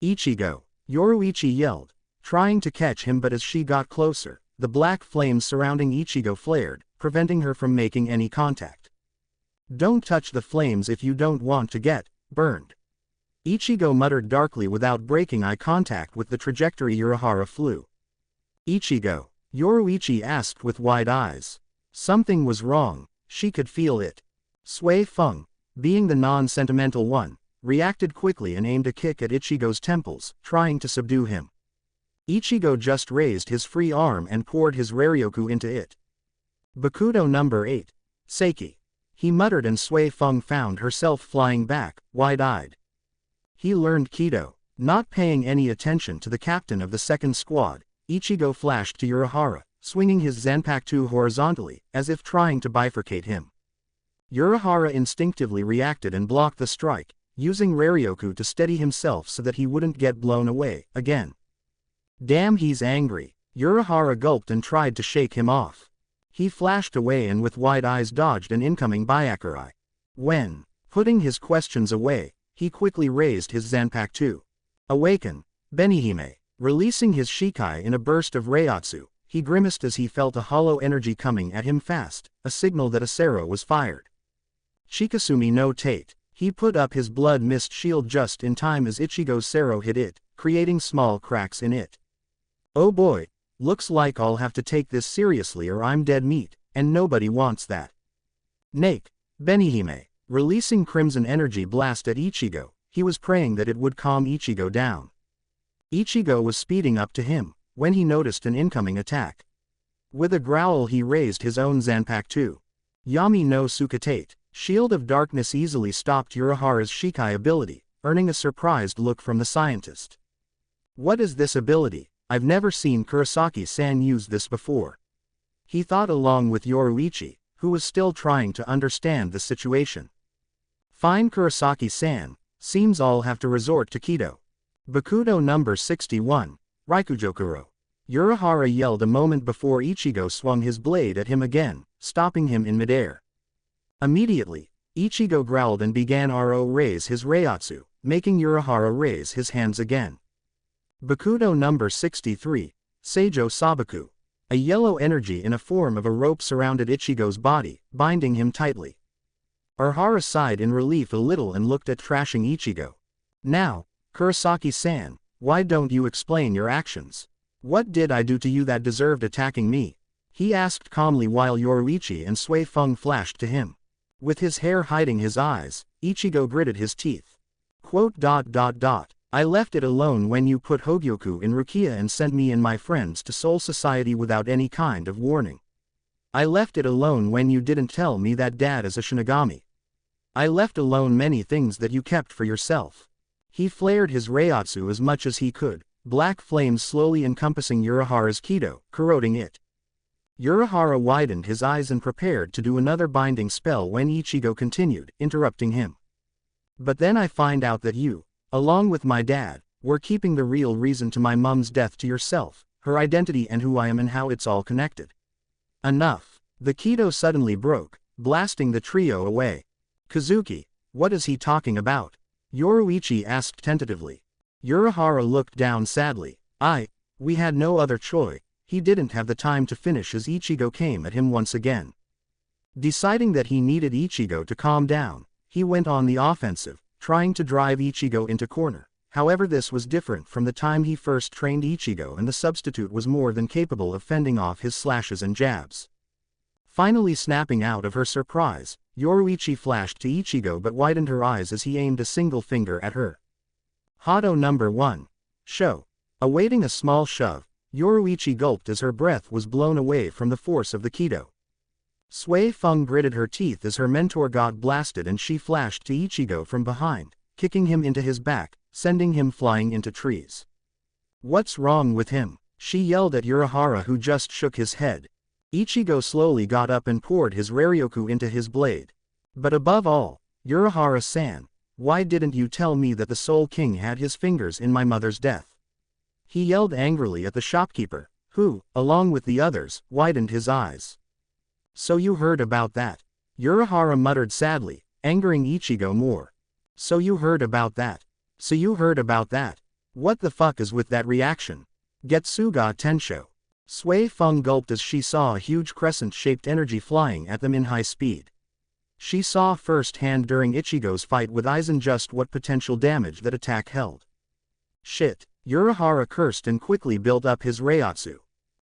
[SPEAKER 1] Ichigo, Yoruichi yelled, trying to catch him, but as she got closer, the black flames surrounding Ichigo flared, preventing her from making any contact. Don't touch the flames if you don't want to get burned. Ichigo muttered darkly without breaking eye contact with the trajectory Urahara flew. Ichigo, Yoruichi asked with wide eyes. Something was wrong, she could feel it. Sui Feng, being the non-sentimental one, reacted quickly and aimed a kick at Ichigo's temples, trying to subdue him. Ichigo just raised his free arm and poured his Raryoku into it. Bakudo number 8. Seiki. He muttered, and Sui Feng found herself flying back, wide-eyed. He learned Kido. Not paying any attention to the captain of the second squad, Ichigo flashed to Urahara, swinging his Zanpakuto horizontally, as if trying to bifurcate him. Urahara instinctively reacted and blocked the strike, using Raryoku to steady himself so that he wouldn't get blown away, again. Damn, he's angry. Urahara gulped and tried to shake him off. He flashed away and with wide eyes dodged an incoming Byakurai. When, putting his questions away, he quickly raised his Zanpakuto. Awaken, Benihime. Releasing his Shikai in a burst of Reiatsu, he grimaced as he felt a hollow energy coming at him fast, a signal that a Sero was fired. Chikasumi no Tate. He put up his blood mist shield just in time as Ichigo's Sero hit it, creating small cracks in it. Oh boy, looks like I'll have to take this seriously or I'm dead meat, and nobody wants that. Nake, Benihime. Releasing Crimson Energy Blast at Ichigo, he was praying that it would calm Ichigo down. Ichigo was speeding up to him, when he noticed an incoming attack. With a growl he raised his own Zanpakuto. Yami no Sukatate. Shield of Darkness easily stopped Urahara's Shikai ability, earning a surprised look from the scientist. What is this ability? I've never seen Kurosaki-san use this before. He thought along with Yoruichi, who was still trying to understand the situation. Fine, Kurosaki-san, seems I'll have to resort to Kido. Bakudo number 61, Raikujokuro. Urahara yelled a moment before Ichigo swung his blade at him again, stopping him in midair. Immediately, Ichigo growled and began to raise his Reiatsu, making Urahara raise his hands again. Bakudo number 63, Seijo Sabaku. A yellow energy in a form of a rope surrounded Ichigo's body, binding him tightly. Urahara sighed in relief a little and looked at trashing Ichigo. Now, Kurosaki-san, why don't you explain your actions? What did I do to you that deserved attacking me? He asked calmly while Yoruichi and Sui Feng flashed to him. With his hair hiding his eyes, Ichigo gritted his teeth. I left it alone when you put Hogyoku in Rukia and sent me and my friends to Soul Society without any kind of warning. I left it alone when you didn't tell me that Dad is a Shinigami. I left alone many things that you kept for yourself. He flared his Reiatsu as much as he could, black flames slowly encompassing Urahara's Kido, corroding it. Urahara widened his eyes and prepared to do another binding spell when Ichigo continued, interrupting him. But then I find out that you, along with my dad, were keeping the real reason to my mum's death to yourself, her identity and who I am and how it's all connected. Enough. The Kido suddenly broke, blasting the trio away. Kazuki, what is he talking about? Yoruichi asked tentatively. Urahara looked down sadly. We had no other choice. He didn't have the time to finish as Ichigo came at him once again. Deciding that he needed Ichigo to calm down, he went on the offensive, trying to drive Ichigo into corner. However, this was different from the time he first trained Ichigo, and the substitute was more than capable of fending off his slashes and jabs. Finally snapping out of her surprise, Yoruichi flashed to Ichigo but widened her eyes as he aimed a single finger at her. Hado number 1. Show. Awaiting a small shove, Yoruichi gulped as her breath was blown away from the force of the Kido. Sui Feng gritted her teeth as her mentor got blasted and she flashed to Ichigo from behind, kicking him into his back, sending him flying into trees. What's wrong with him? She yelled at Urahara, who just shook his head. Ichigo slowly got up and poured his Raryoku into his blade. But above all, Urahara-san, why didn't you tell me that the Soul King had his fingers in my mother's death? He yelled angrily at the shopkeeper, who, along with the others, widened his eyes. So you heard about that? Urahara muttered sadly, angering Ichigo more. So you heard about that? So you heard about that? What the fuck is with that reaction? Getsuga Tensho. Sui Feng gulped as she saw a huge crescent-shaped energy flying at them in high speed. She saw firsthand during Ichigo's fight with Aizen just what potential damage that attack held. Shit. Urahara cursed and quickly built up his Reiatsu.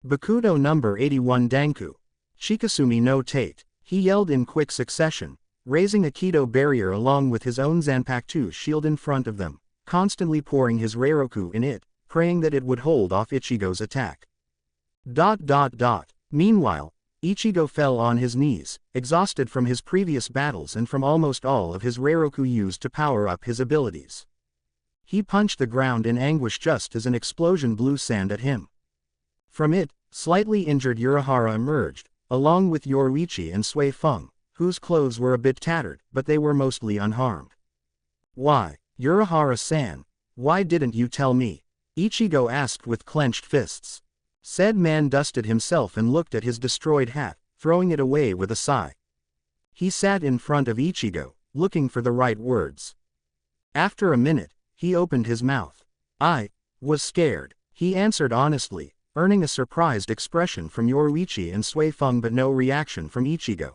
[SPEAKER 1] Bakudo number 81 Danku. Chikasumi no Tate. He yelled in quick succession, raising a Kido barrier along with his own Zanpakuto shield in front of them, constantly pouring his Raryoku in it, praying that it would hold off Ichigo's attack. Meanwhile, Ichigo fell on his knees, exhausted from his previous battles and from almost all of his Reiroku used to power up his abilities. He punched the ground in anguish just as an explosion blew sand at him. From it, slightly injured Urahara emerged, along with Yoruichi and Sui Feng, whose clothes were a bit tattered, but they were mostly unharmed. "Why, Urahara-san, why didn't you tell me?" Ichigo asked with clenched fists. Said man dusted himself and looked at his destroyed hat, throwing it away with a sigh. He sat in front of Ichigo, looking for the right words. After a minute, he opened his mouth. "I was scared," he answered honestly, earning a surprised expression from Yoruichi and Sui Feng but no reaction from Ichigo.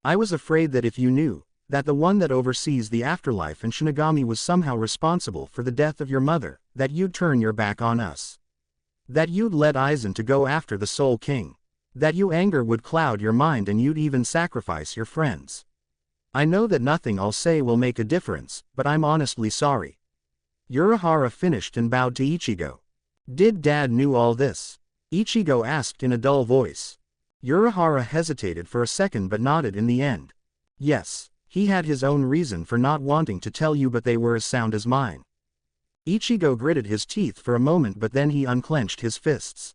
[SPEAKER 1] "I was afraid that if you knew that the one that oversees the afterlife and Shinigami was somehow responsible for the death of your mother, that you'd turn your back on us. That you'd let Aizen to go after the Soul King. That your anger would cloud your mind and you'd even sacrifice your friends. I know that nothing I'll say will make a difference, but I'm honestly sorry." Urahara finished and bowed to Ichigo. "Did Dad knew all this?" Ichigo asked in a dull voice. Urahara hesitated for a second but nodded in the end. "Yes, he had his own reason for not wanting to tell you but they were as sound as mine." Ichigo gritted his teeth for a moment but then he unclenched his fists.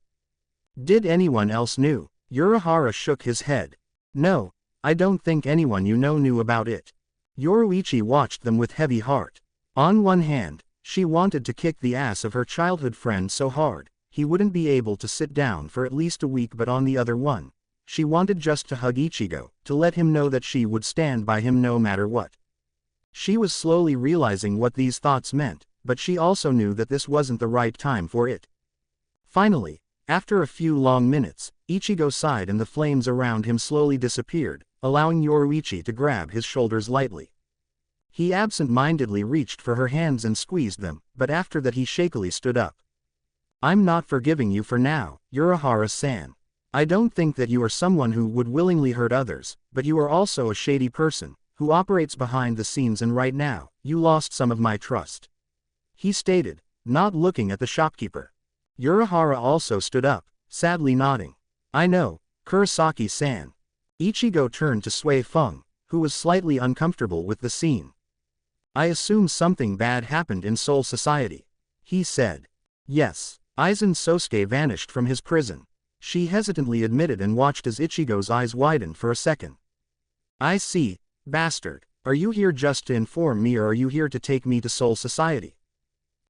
[SPEAKER 1] "Did anyone else knew?" Urahara shook his head. "No, I don't think anyone you know knew about it." Yoruichi watched them with heavy heart. On one hand, she wanted to kick the ass of her childhood friend so hard, he wouldn't be able to sit down for at least a week, but on the other one, she wanted just to hug Ichigo, to let him know that she would stand by him no matter what. She was slowly realizing what these thoughts meant, but she also knew that this wasn't the right time for it. Finally, after a few long minutes, Ichigo sighed and the flames around him slowly disappeared, allowing Yoruichi to grab his shoulders lightly. He absent-mindedly reached for her hands and squeezed them, but after that he shakily stood up. "I'm not forgiving you for now, Urahara-san. I don't think that you are someone who would willingly hurt others, but you are also a shady person, who operates behind the scenes, and right now, you lost some of my trust," he stated, not looking at the shopkeeper. Urahara also stood up, sadly nodding. "I know, Kurosaki-san." Ichigo turned to Sui Feng, who was slightly uncomfortable with the scene. "I assume something bad happened in Soul Society," he said. "Yes, Aizen Sosuke vanished from his prison," she hesitantly admitted and watched as Ichigo's eyes widened for a second. "I see, bastard. Are you here just to inform me or are you here to take me to Soul Society?"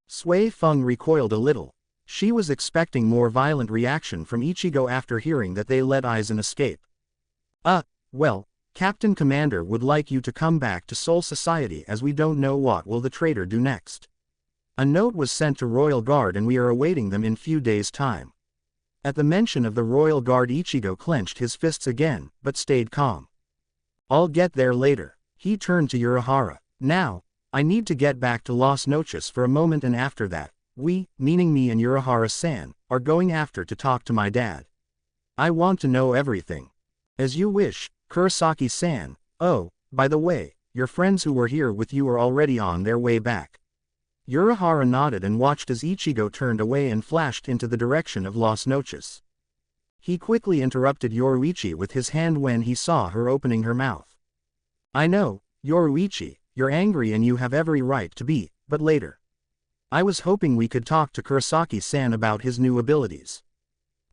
[SPEAKER 1] Sui Feng recoiled a little. She was expecting more violent reaction from Ichigo after hearing that they let Aizen escape. Well, Captain Commander would like you to come back to Soul Society as we don't know what will the traitor do next. A note was sent to Royal Guard and we are awaiting them in few days' time." At the mention of the Royal Guard, Ichigo clenched his fists again, but stayed calm. "I'll get there later." He turned to Urahara. "Now, I need to get back to Las Noches for a moment, and after that, we, meaning me and Urahara-san, are going after to talk to my dad. I want to know everything." "As you wish, Kurosaki-san. Oh, by the way, your friends who were here with you are already on their way back." Urahara nodded and watched as Ichigo turned away and flashed into the direction of Las Noches. He quickly interrupted Yoruichi with his hand when he saw her opening her mouth. "I know, Yoruichi, you're angry and you have every right to be, but later. I was hoping we could talk to Kurosaki-san about his new abilities.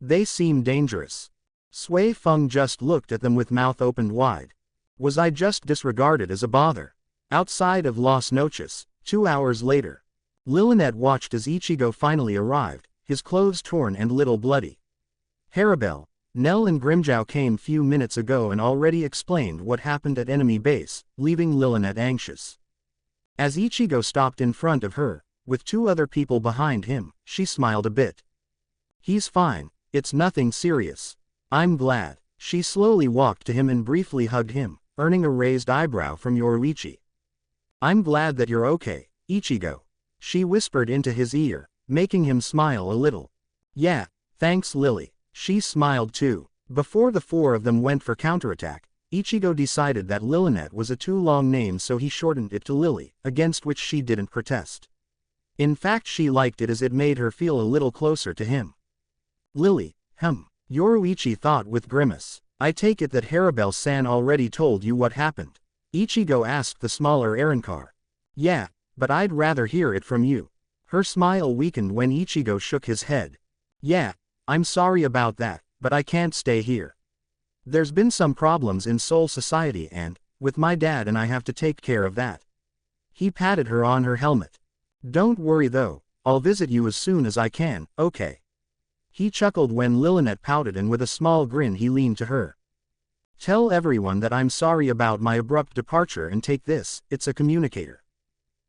[SPEAKER 1] They seem dangerous." Sui Feng just looked at them with mouth opened wide. Was I just disregarded as a bother? Outside of Las Noches, 2 hours later, Lillinette watched as Ichigo finally arrived, his clothes torn and little bloody. Haribel, Nell and Grimjow came few minutes ago and already explained what happened at enemy base, leaving Lillinette anxious. As Ichigo stopped in front of her, with 2 other people behind him, she smiled a bit. "He's fine, it's nothing serious. I'm glad." She slowly walked to him and briefly hugged him, earning a raised eyebrow from Yoruichi. "I'm glad that you're okay, Ichigo," she whispered into his ear, making him smile a little. "Yeah, thanks Lily." She smiled too. Before the 4 of them went for counterattack, Ichigo decided that Lillinette was a too long name, so he shortened it to Lily, against which she didn't protest. In fact, she liked it as it made her feel a little closer to him. "Lily, Yoruichi thought with grimace. I take it that Haribel-san already told you what happened. Ichigo asked the smaller Arankar. Yeah, but I'd rather hear it from you. Her smile weakened when Ichigo shook his head. Yeah, I'm sorry about that, but I can't stay here. There's been some problems in Soul Society and, with my dad and I have to take care of that. He patted her on her helmet. Don't worry though, I'll visit you as soon as I can, okay? He chuckled when Lilynette pouted and with a small grin he leaned to her. Tell everyone that I'm sorry about my abrupt departure and take this, it's a communicator.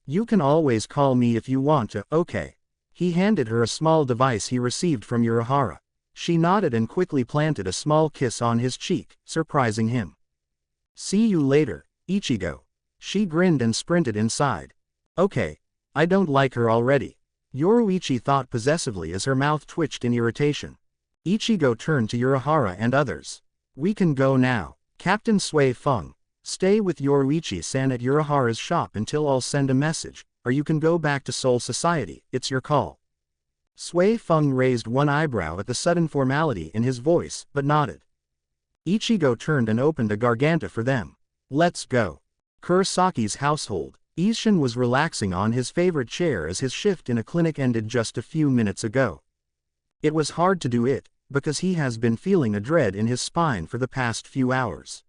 [SPEAKER 1] You can always call me if you want to, okay? He handed her a small device he received from Urahara. She nodded and quickly planted a small kiss on his cheek, surprising him. See you later, Ichigo. She grinned and sprinted inside. Okay, I don't like her already. Yoruichi thought possessively as her mouth twitched in irritation. Ichigo turned to Urahara and others. We can go now. Captain Sui Feng. Stay with Yoruichi-san at Urahara's shop until I'll send a message, or you can go back to Soul Society, it's your call. Sui Feng raised one eyebrow at the sudden formality in his voice, but nodded. Ichigo turned and opened a garganta for them. Let's go. Kurisaki's household. Isshin was relaxing on his favorite chair as his shift in a clinic ended just a few minutes ago. It was hard to do it, because he has been feeling a dread in his spine for the past few hours.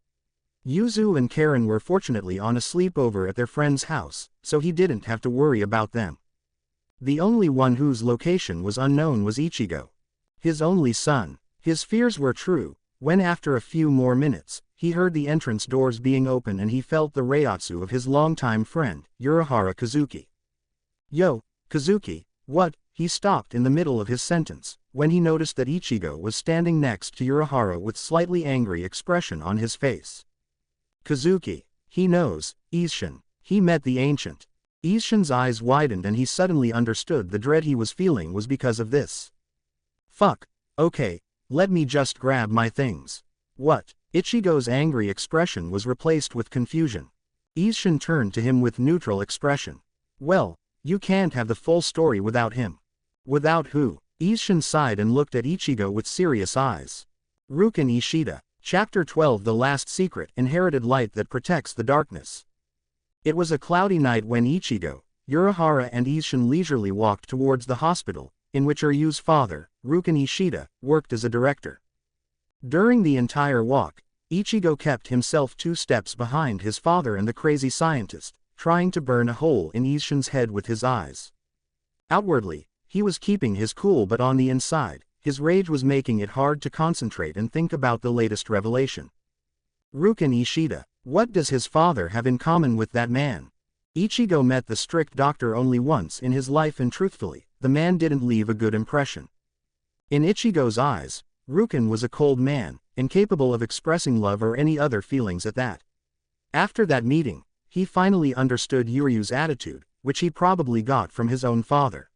[SPEAKER 1] Yuzu and Karen were fortunately on a sleepover at their friend's house, so he didn't have to worry about them. The only one whose location was unknown was Ichigo. His only son. His fears were true, when after a few more minutes, he heard the entrance doors being open and he felt the reiatsu of his longtime friend, Urahara Kazuki. Yo, Kazuki, what? He stopped in the middle of his sentence, when he noticed that Ichigo was standing next to Urahara with slightly angry expression on his face. Kazuki. He knows, Isshin. He met the ancient. Isshin's eyes widened and he suddenly understood the dread he was feeling was because of this. Fuck, okay, let me just grab my things. What? Ichigo's angry expression was replaced with confusion. Isshin turned to him with neutral expression. Well, you can't have the full story without him. Without who? Isshin sighed and looked at Ichigo with serious eyes. Ruken Ishida. Chapter 12 The Last Secret Inherited Light That Protects the Darkness. It was a cloudy night when Ichigo, Urahara and Isshin leisurely walked towards the hospital, in which Ryu's father, Ruken Ishida, worked as a director. During the entire walk, Ichigo kept himself 2 steps behind his father and the crazy scientist, trying to burn a hole in Isshin's head with his eyes. Outwardly, he was keeping his cool, but on the inside, his rage was making it hard to concentrate and think about the latest revelation. Ruken Ishida. What does his father have in common with that man? Ichigo met the strict doctor only once in his life and truthfully, the man didn't leave a good impression. In Ichigo's eyes, Ruken was a cold man, incapable of expressing love or any other feelings at that. After that meeting, he finally understood Yuryu's attitude, which he probably got from his own father.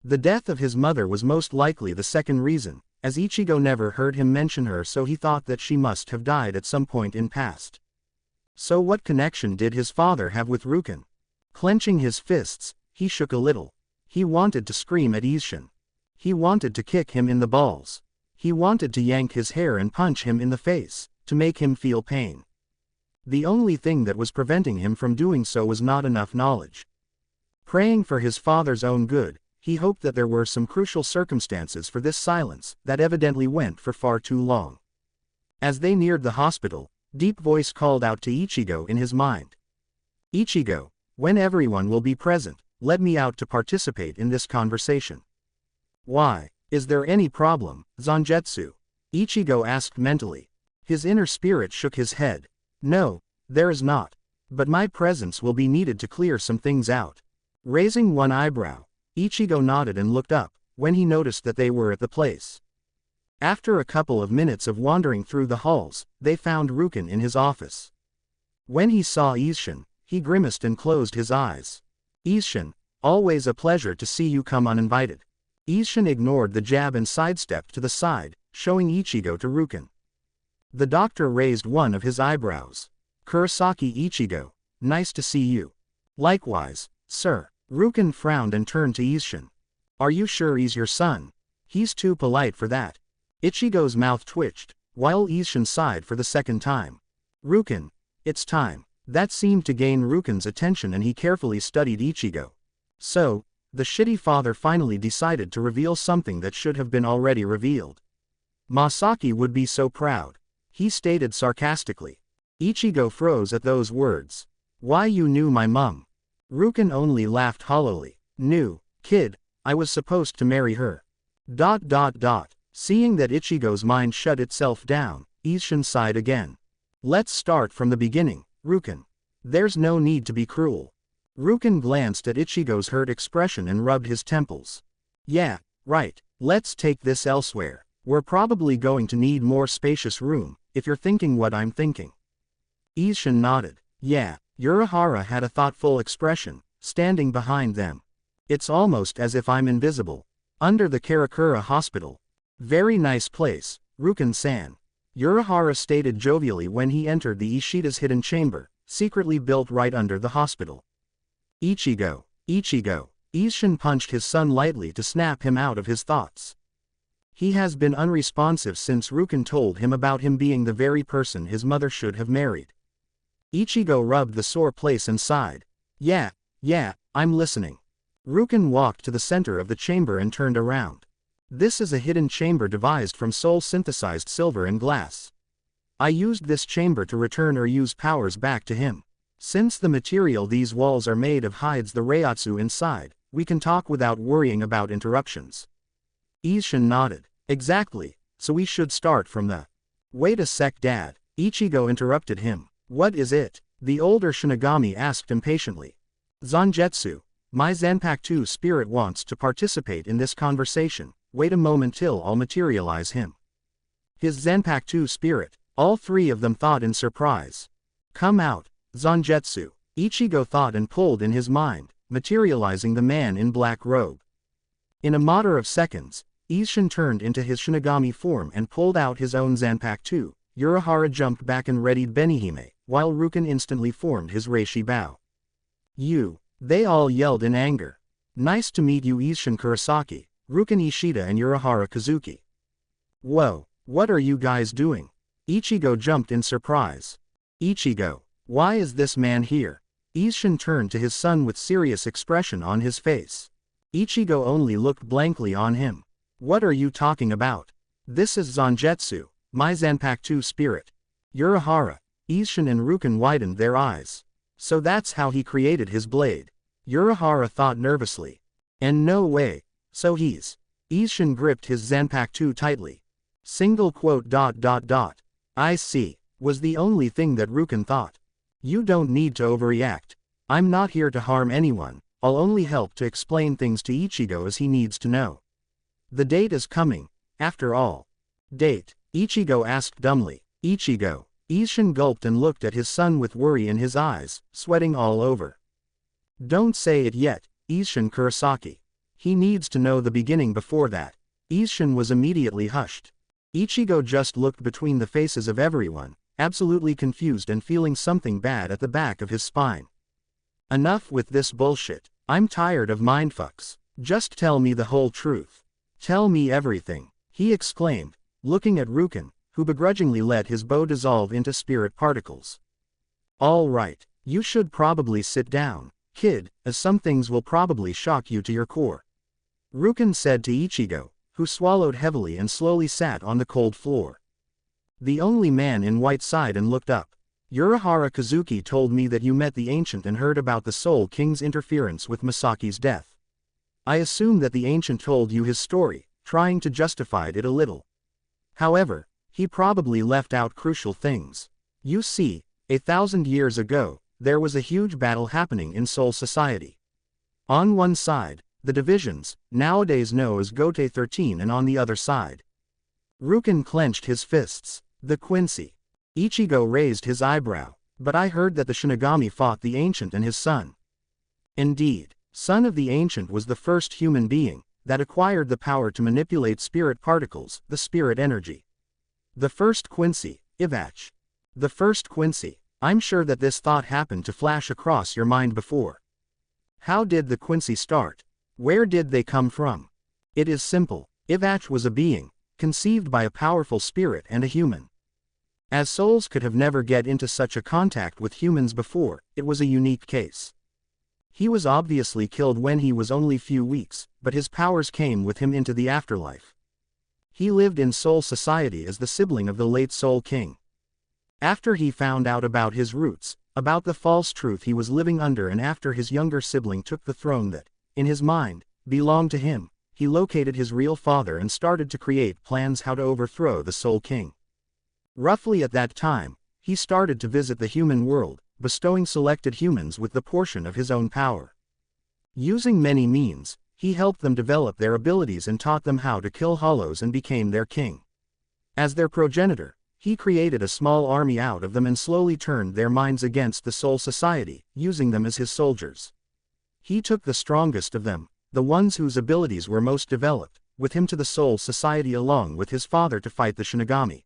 [SPEAKER 1] The death of his mother was most likely the second reason, as Ichigo never heard him mention her, so he thought that she must have died at some point in past. So what connection did his father have with Ruken? Clenching his fists, he shook a little. He wanted to scream at Isshin. He wanted to kick him in the balls. He wanted to yank his hair and punch him in the face, to make him feel pain. The only thing that was preventing him from doing so was not enough knowledge. Praying for his father's own good, he hoped that there were some crucial circumstances for this silence, that evidently went for far too long. As they neared the hospital, deep voice called out to Ichigo in his mind. Ichigo, when everyone will be present, let me out to participate in this conversation. Why? Is there any problem, Zangetsu? Ichigo asked mentally. His inner spirit shook his head. No, there is not. But my presence will be needed to clear some things out. Raising one eyebrow, Ichigo nodded and looked up, when he noticed that they were at the place. After a couple of minutes of wandering through the halls, they found Ruken in his office. When he saw Isshin, he grimaced and closed his eyes. Isshin, always a pleasure to see you come uninvited. Isshin ignored the jab and sidestepped to the side, showing Ichigo to Ruken. The doctor raised one of his eyebrows. Kurosaki Ichigo, nice to see you. Likewise, sir. Ruken frowned and turned to Isshin. Are you sure he's your son? He's too polite for that. Ichigo's mouth twitched, while Isshin sighed for the second time. Ruken. It's time. That seemed to gain Ruken's attention and he carefully studied Ichigo. So, the shitty father finally decided to reveal something that should have been already revealed. Masaki would be so proud. He stated sarcastically. Ichigo froze at those words. Why, you knew my mum? Ruken only laughed hollowly. Knew, kid, I was supposed to marry her. Seeing that Ichigo's mind shut itself down, Isshin sighed again. Let's start from the beginning, Ruken. There's no need to be cruel. Ruken glanced at Ichigo's hurt expression and rubbed his temples. Yeah, right, let's take this elsewhere. We're probably going to need more spacious room, if you're thinking what I'm thinking. Isshin nodded. Yeah, Urahara had a thoughtful expression, standing behind them. It's almost as if I'm invisible. Under the Karakura hospital. Very nice place, Ruken-san. Urahara stated jovially when he entered the Ishida's hidden chamber, secretly built right under the hospital. Ichigo. Isshin punched his son lightly to snap him out of his thoughts. He has been unresponsive since Ruken told him about him being the very person his mother should have married. Ichigo rubbed the sore place and sighed. Yeah, I'm listening. Ruken walked to the center of the chamber and turned around. This is a hidden chamber devised from soul-synthesized silver and glass. I used this chamber to return or use powers back to him. Since the material these walls are made of hides the Reiatsu inside, we can talk without worrying about interruptions. Isshin nodded. Exactly, so we should start from the... Wait a sec, Dad. Ichigo interrupted him. What is it? The older Shinigami asked impatiently. Zangetsu. My Zanpakuto spirit wants to participate in this conversation. Wait a moment till I'll materialize him. His Zanpakuto spirit, all three of them thought in surprise. Come out, Zangetsu. Ichigo thought and pulled in his mind, materializing the man in black robe. In a matter of seconds, Isshin turned into his Shinigami form and pulled out his own Zanpakuto. Urahara jumped back and readied Benihime, while Ruken instantly formed his Reishi Bao. You! They all yelled in anger. Nice to meet you, Isshin Kurosaki, Ruken Ishida and Urahara Kazuki. Whoa, what are you guys doing? Ichigo jumped in surprise. Ichigo, why is this man here? Isshin turned to his son with serious expression on his face. Ichigo only looked blankly on him. What are you talking about? This is Zangetsu, my Zanpakuto spirit. Urahara, Isshin and Ruken widened their eyes. So that's how he created his blade. Urahara thought nervously. And no way. So he's... Isshin gripped his Zanpakuto tightly. I see, was the only thing that Ruken thought. You don't need to overreact. I'm not here to harm anyone, I'll only help to explain things to Ichigo as he needs to know. The date is coming, after all. Date? Ichigo asked dumbly. Ichigo. Isshin gulped and looked at his son with worry in his eyes, sweating all over. Don't say it yet, Isshin Kurosaki. He needs to know the beginning before that. Isshin was immediately hushed. Ichigo just looked between the faces of everyone, absolutely confused and feeling something bad at the back of his spine. Enough with this bullshit. I'm tired of mindfucks. Just tell me the whole truth. Tell me everything, he exclaimed, looking at Ruken, who begrudgingly let his bow dissolve into spirit particles. All right, you should probably sit down, kid, as some things will probably shock you to your core. Ruken said to Ichigo, who swallowed heavily and slowly sat on the cold floor. The only man in white sighed and looked up. Urahara Kazuki told me that you met the Ancient and heard about the Soul King's interference with Masaki's death. I assume that the Ancient told you his story, trying to justify it a little. However, he probably left out crucial things. You see, 1,000 years ago, there was a huge battle happening in Soul Society. On one side, the divisions, nowadays known as Gote 13, and on the other side. Ruken clenched his fists. The Quincy. Ichigo raised his eyebrow. But I heard that the Shinigami fought the Ancient and his son. Indeed, son of the Ancient was the first human being that acquired the power to manipulate spirit particles, the spirit energy. The first Quincy, Ivach. The first Quincy. I'm sure that this thought happened to flash across your mind before. How did the Quincy start? Where did they come from? It is simple. Ivach was a being, conceived by a powerful spirit and a human. As souls could have never get into such a contact with humans before, it was a unique case. He was obviously killed when he was only few weeks, but his powers came with him into the afterlife. He lived in Soul Society as the sibling of the late Soul King. After he found out about his roots, about the false truth he was living under, and after his younger sibling took the throne that, in his mind, belonged to him, he located his real father and started to create plans how to overthrow the Soul King. Roughly at that time, he started to visit the human world, bestowing selected humans with the portion of his own power. Using many means, he helped them develop their abilities and taught them how to kill hollows and became their king. As their progenitor, he created a small army out of them and slowly turned their minds against the Soul Society, using them as his soldiers. He took the strongest of them, the ones whose abilities were most developed, with him to the Soul Society along with his father to fight the Shinigami.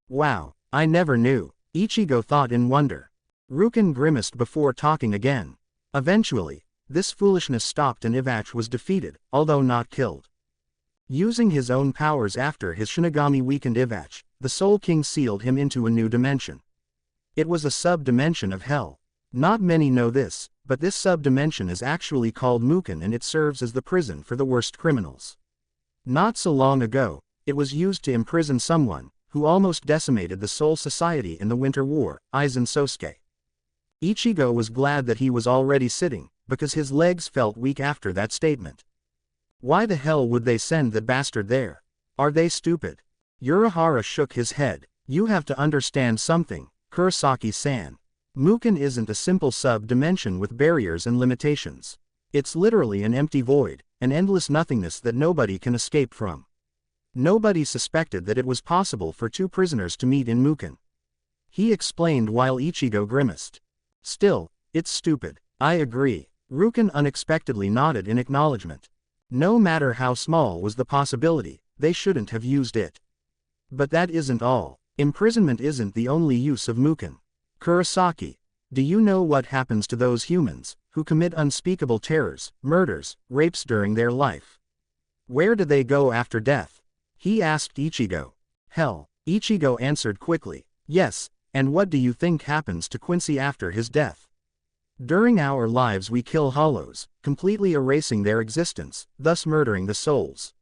[SPEAKER 1] Wow, I never knew, Ichigo thought in wonder. Ruken grimaced before talking again. Eventually, this foolishness stopped and Ivach was defeated, although not killed. Using his own powers after his Shinigami weakened Ivach, the Soul King sealed him into a new dimension. It was a sub-dimension of hell. Not many know this, but this sub-dimension is actually called Muken and it serves as the prison for the worst criminals. Not so long ago, it was used to imprison someone who almost decimated the Soul Society in the Winter War, Aizen Sosuke. Ichigo was glad that he was already sitting, because his legs felt weak after that statement. Why the hell would they send that bastard there? Are they stupid? Urahara shook his head. You have to understand something, Kurosaki-san. Muken isn't a simple sub-dimension with barriers and limitations. It's literally an empty void, an endless nothingness that nobody can escape from. Nobody suspected that it was possible for two prisoners to meet in Muken. He explained while Ichigo grimaced. Still, it's stupid. I agree. Ruken unexpectedly nodded in acknowledgement. No matter how small was the possibility, they shouldn't have used it. But that isn't all. Imprisonment isn't the only use of Muken. Kurosaki, do you know what happens to those humans who commit unspeakable terrors, murders, rapes during their life? Where do they go after death? He asked Ichigo. Hell, Ichigo answered quickly. Yes, and what do you think happens to Quincy after his death? During our lives we kill hollows, completely erasing their existence, thus murdering the souls.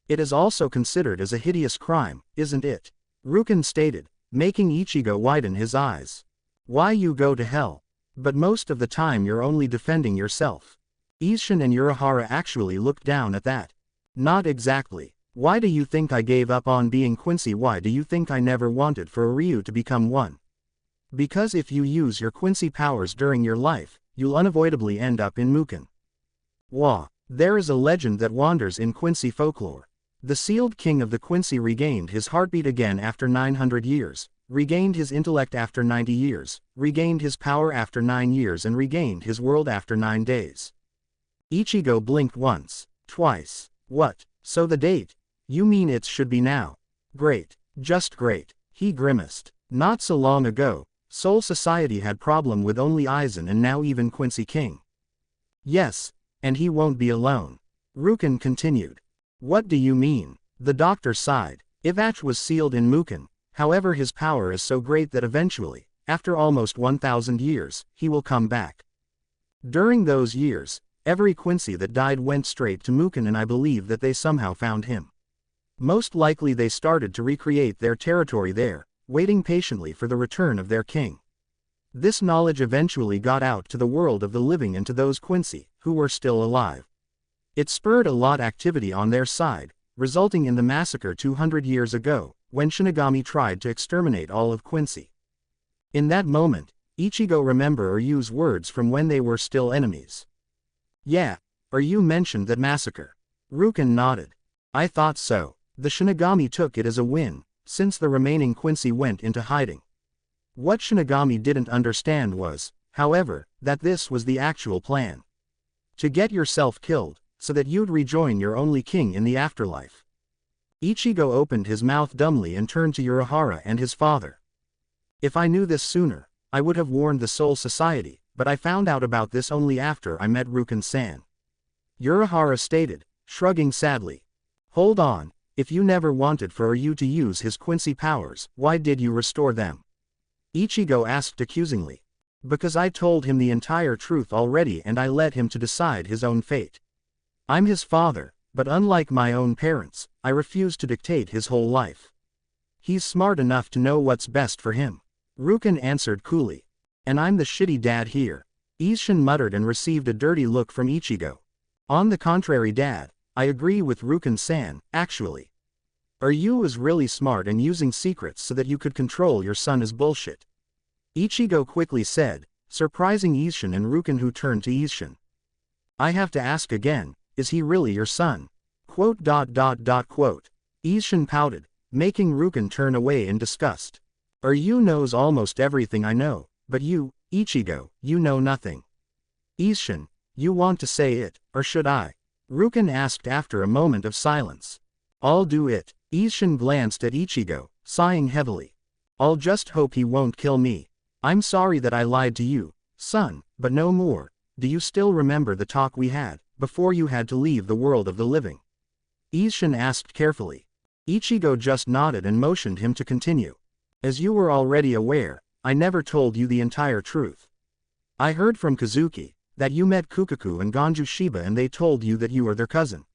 [SPEAKER 1] It is also considered as a hideous crime, isn't it? Ruken stated, making Ichigo widen his eyes. Why you go to hell? But most of the time you're only defending yourself. Isshin and Urahara actually looked down at that. Not exactly. Why do you think I gave up on being Quincy? Why do you think I never wanted for a Ryu to become one? Because if you use your Quincy powers during your life, you'll unavoidably end up in Muken. Wah! There is a legend that wanders in Quincy folklore. The sealed king of the Quincy regained his heartbeat again after 900 years, regained his intellect after 90 years, regained his power after 9 years and regained his world after 9 days. Ichigo blinked once, twice. What? So the date? You mean it should be now? Great. Just great. He grimaced. Not so long ago, Soul Society had problem with only Aizen and now even Quincy King. Yes, and he won't be alone. Ruken continued. What do you mean? The doctor sighed. Ivach was sealed in Muken, however his power is so great that eventually, after almost 1,000 years, he will come back. During those years, every Quincy that died went straight to Muken and I believe that they somehow found him. Most likely they started to recreate their territory there, waiting patiently for the return of their king. This knowledge eventually got out to the world of the living and to those Quincy, who were still alive. It spurred a lot activity on their side, resulting in the massacre 200 years ago, when Shinigami tried to exterminate all of Quincy. In that moment, Ichigo remember or use words from when they were still enemies. Yeah, or you mentioned that massacre. Ruken nodded. I thought so. The Shinigami took it as a win, since the remaining Quincy went into hiding. What Shinigami didn't understand was, however, that this was the actual plan. To get yourself killed, so that you'd rejoin your only king in the afterlife. Ichigo opened his mouth dumbly and turned to Urahara and his father. If I knew this sooner, I would have warned the Soul Society, but I found out about this only after I met Ruken-san. Urahara stated, shrugging sadly. Hold on, if you never wanted for you to use his Quincy powers, why did you restore them? Ichigo asked accusingly. Because I told him the entire truth already and I let him to decide his own fate. I'm his father, but unlike my own parents, I refuse to dictate his whole life. He's smart enough to know what's best for him. Ruken answered coolly. And I'm the shitty dad here. Isshin muttered and received a dirty look from Ichigo. On the contrary, Dad, I agree with Ruken-san, actually. You is really smart and using secrets so that you could control your son is bullshit. Ichigo quickly said, surprising Isshin and Ruken, who turned to Isshin. I have to ask again, is he really your son? Isshin pouted, making Ruken turn away in disgust. You knows almost everything I know, but you, Ichigo, you know nothing. Isshin, you want to say it, or should I? Ruken asked after a moment of silence. I'll do it. Isshin glanced at Ichigo, sighing heavily. I'll just hope he won't kill me. I'm sorry that I lied to you, son, but no more. Do you still remember the talk we had, before you had to leave the world of the living? Isshin asked carefully. Ichigo just nodded and motioned him to continue. As you were already aware, I never told you the entire truth. I heard from Kazuki, that you met Kukaku and Ganju Shiba and they told you that you are their cousin.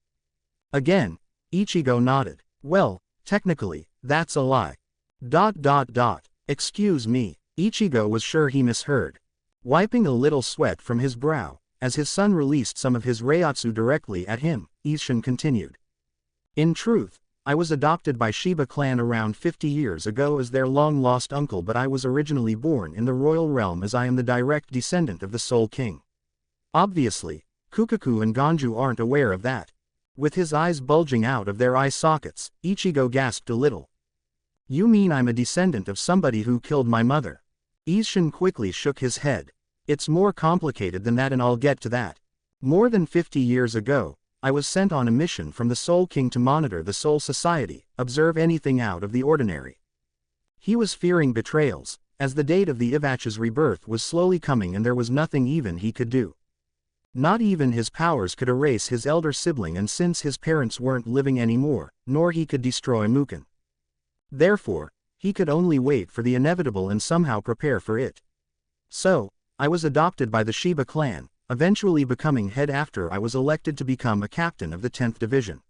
[SPEAKER 1] Again, Ichigo nodded. Well, technically, that's a lie. Excuse me, Ichigo was sure he misheard. Wiping a little sweat from his brow, as his son released some of his reiatsu directly at him, Isshin continued. In truth, I was adopted by Shiba clan around 50 years ago as their long-lost uncle, but I was originally born in the royal realm as I am the direct descendant of the Soul King. Obviously, Kukaku and Ganju aren't aware of that. With his eyes bulging out of their eye sockets, Ichigo gasped a little. You mean I'm a descendant of somebody who killed my mother? Isshin quickly shook his head. It's more complicated than that and I'll get to that. More than 50 years ago, I was sent on a mission from the Soul King to monitor the Soul Society, observe anything out of the ordinary. He was fearing betrayals, as the date of the Ivach's rebirth was slowly coming and there was nothing even he could do. Not even his powers could erase his elder sibling, and since his parents weren't living anymore, nor he could destroy Muken. Therefore, he could only wait for the inevitable and somehow prepare for it. So, I was adopted by the Shiba clan, eventually becoming head after I was elected to become a captain of the 10th Division.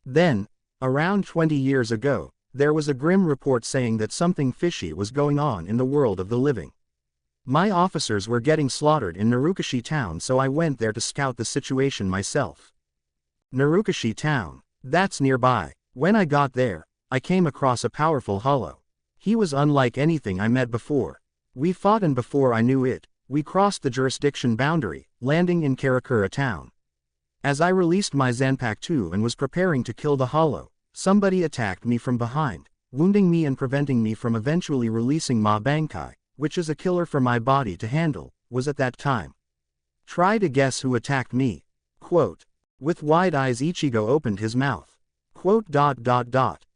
[SPEAKER 1] Then, around 20 years ago, there was a grim report saying that something fishy was going on in the world of the living. My officers were getting slaughtered in Narukashi town, so I went there to scout the situation myself. Narukashi town, that's nearby. When I got there, I came across a powerful hollow. He was unlike anything I met before. We fought and before I knew it, we crossed the jurisdiction boundary, landing in Karakura town. As I released my Zanpakuto and was preparing to kill the hollow, somebody attacked me from behind, wounding me and preventing me from eventually releasing Ma Bankai, which is a killer for my body to handle, was at that time. Try to guess who attacked me. Quote. With wide eyes Ichigo opened his mouth. Quote.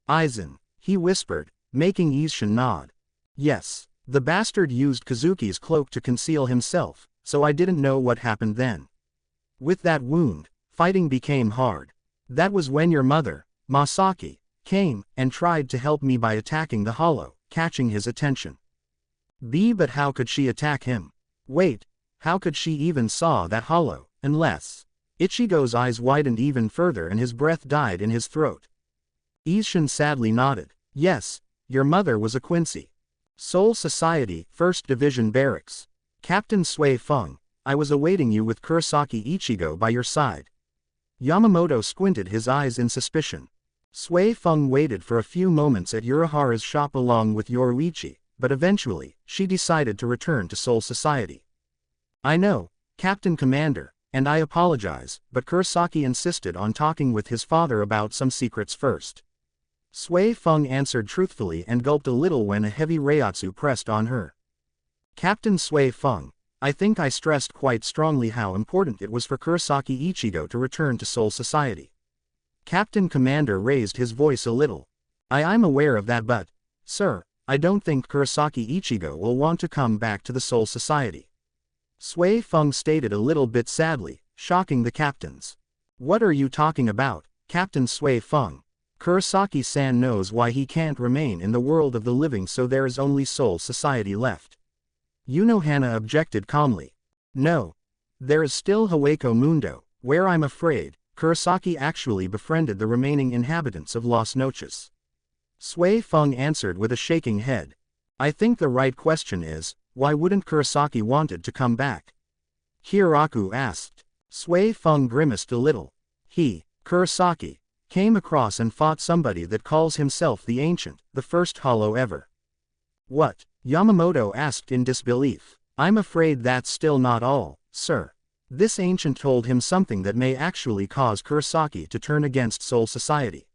[SPEAKER 1] Aizen, he whispered, making Isshin nod. Yes, the bastard used Kazuki's cloak to conceal himself, so I didn't know what happened then. With that wound, fighting became hard. That was when your mother, Masaki, came and tried to help me by attacking the hollow, catching his attention. But how could she attack him? Wait, how could she even saw that hollow, unless... Ichigo's eyes widened even further and his breath died in his throat. Isshin sadly nodded. Yes, your mother was a Quincy. Soul Society, 1st Division Barracks. Captain Sui Feng, I was awaiting you with Kurosaki Ichigo by your side. Yamamoto squinted his eyes in suspicion. Sui Feng waited for a few moments at Urahara's shop along with Yoruichi, but eventually, she decided to return to Soul Society. I know, Captain Commander, and I apologize, but Kurosaki insisted on talking with his father about some secrets first. Sui Feng answered truthfully and gulped a little when a heavy reiatsu pressed on her. Captain Sui Feng, I think I stressed quite strongly how important it was for Kurosaki Ichigo to return to Soul Society. Captain Commander raised his voice a little. I'm aware of that, but, sir, I don't think Kurosaki Ichigo will want to come back to the Soul Society. Sui Feng stated a little bit sadly, shocking the captains. What are you talking about, Captain Sui Feng? Kurosaki-san knows why he can't remain in the world of the living, so there is only Soul Society left. Hana objected calmly. No. There is still Hawako Mundo, where I'm afraid, Kurosaki actually befriended the remaining inhabitants of Las Noches. Sui Feng answered with a shaking head. I think the right question is, why wouldn't Kurosaki wanted to come back? Kiraku asked. Sui Feng grimaced a little. He, Kurosaki, came across and fought somebody that calls himself the Ancient, the first hollow ever. What? Yamamoto asked in disbelief. I'm afraid that's still not all, sir. This Ancient told him something that may actually cause Kurosaki to turn against Soul Society.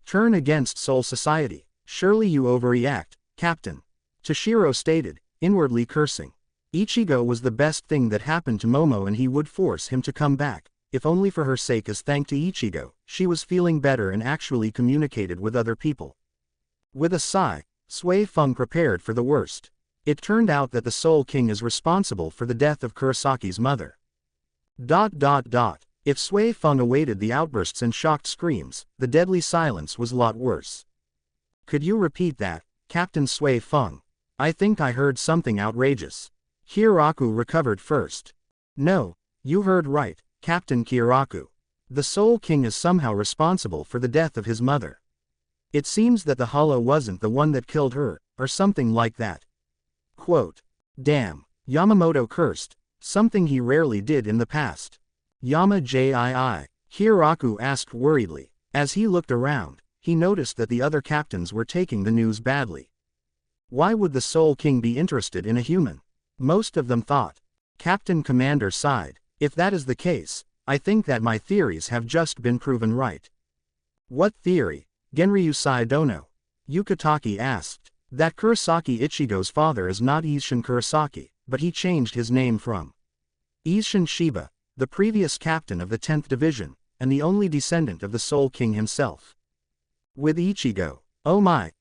[SPEAKER 1] Turn against Soul Society? Surely you overreact, Captain. Toshiro stated, inwardly cursing. Ichigo was the best thing that happened to Momo, and he would force him to come back, if only for her sake. As thanks to Ichigo, she was feeling better and actually communicated with other people. With a sigh, Sui Feng prepared for the worst. It turned out that the Soul King is responsible for the death of Kurosaki's mother. If Sui Feng awaited the outbursts and shocked screams, the deadly silence was a lot worse. Could you repeat that, Captain Sui Feng? I think I heard something outrageous. Kiraku recovered first. No, you heard right, Captain Kiraku. The Soul King is somehow responsible for the death of his mother. It seems that the Hollow wasn't the one that killed her, or something like that. Quote. Damn, Yamamoto cursed, something he rarely did in the past. Yama Jii, Kiraku asked worriedly. As he looked around, he noticed that the other captains were taking the news badly. Why would the Soul King be interested in a human? Most of them thought. Captain Commander sighed. If that is the case, I think that my theories have just been proven right. What theory? Genryu Saidono. Yukitaki asked. That Kurosaki Ichigo's father is not Isshin Kurosaki, but he changed his name from Isshin Shiba, the previous captain of the 10th Division, and the only descendant of the Soul King himself. With Ichigo. Oh my,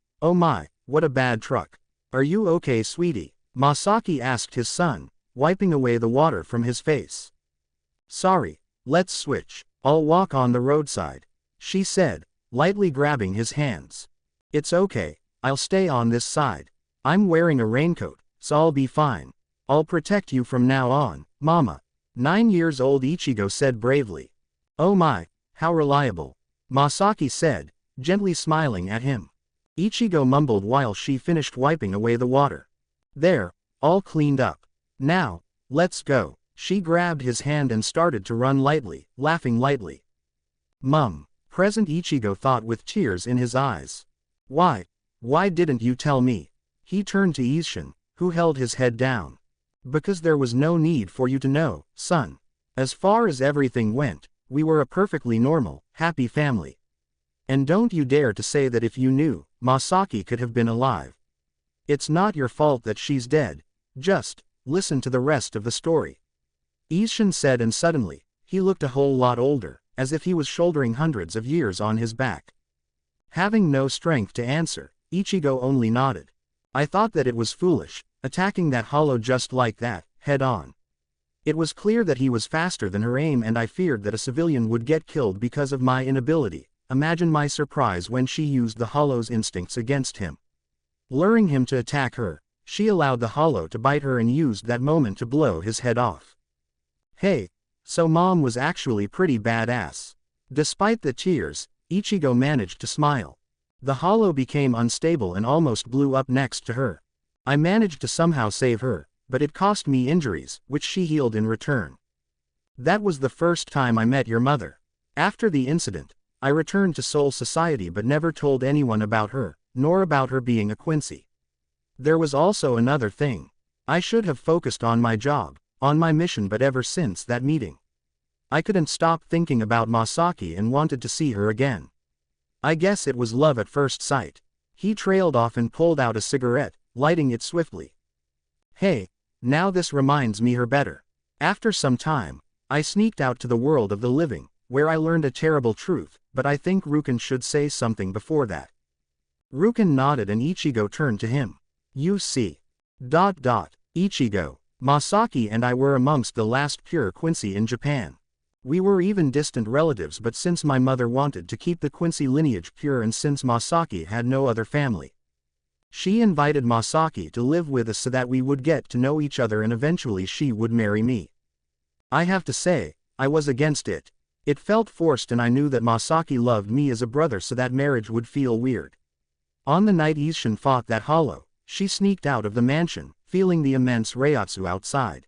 [SPEAKER 1] what a bad truck. Are you okay, sweetie? Masaki asked his son, wiping away the water from his face. Sorry, let's switch. I'll walk on the roadside, she said, lightly grabbing his hands. It's okay, I'll stay on this side. I'm wearing a raincoat, so I'll be fine. I'll protect you from now on, Mama. 9 years old Ichigo said bravely. Oh my, how reliable. Masaki said, gently smiling at him. Ichigo mumbled while she finished wiping away the water. There, all cleaned up. Now, let's go. She grabbed his hand and started to run lightly, laughing lightly. Mum, present Ichigo thought with tears in his eyes. Why didn't you tell me? He turned to Isshin, who held his head down. Because there was no need for you to know, son. As far as everything went, we were a perfectly normal, happy family. And don't you dare to say that if you knew, Masaki could have been alive. It's not your fault that she's dead. Just listen to the rest of the story. Isshin said, and suddenly, he looked a whole lot older, as if he was shouldering hundreds of years on his back. Having no strength to answer, Ichigo only nodded. I thought that it was foolish, attacking that hollow just like that, head on. It was clear that he was faster than her aim, and I feared that a civilian would get killed because of my inability. Imagine my surprise when she used the hollow's instincts against him. Luring him to attack her, she allowed the hollow to bite her and used that moment to blow his head off. Hey, so Mom was actually pretty badass. Despite the tears, Ichigo managed to smile. The hollow became unstable and almost blew up next to her. I managed to somehow save her, but it cost me injuries, which she healed in return. That was the first time I met your mother. After the incident, I returned to Soul Society but never told anyone about her, nor about her being a Quincy. There was also another thing. I should have focused on my job, on my mission, but ever since that meeting, I couldn't stop thinking about Masaki and wanted to see her again. I guess it was love at first sight. He trailed off and pulled out a cigarette, lighting it swiftly. Hey, now this reminds me her better. After some time, I sneaked out to the world of the living, where I learned a terrible truth, but I think Ruken should say something before that. Ruken nodded and Ichigo turned to him. You see. Ichigo, Masaki and I were amongst the last pure Quincy in Japan. We were even distant relatives, but since my mother wanted to keep the Quincy lineage pure and since Masaki had no other family, she invited Masaki to live with us so that we would get to know each other and eventually she would marry me. I have to say, I was against it. It felt forced and I knew that Masaki loved me as a brother so that marriage would feel weird. On the night Isshin fought that hollow, she sneaked out of the mansion, feeling the immense reiatsu outside.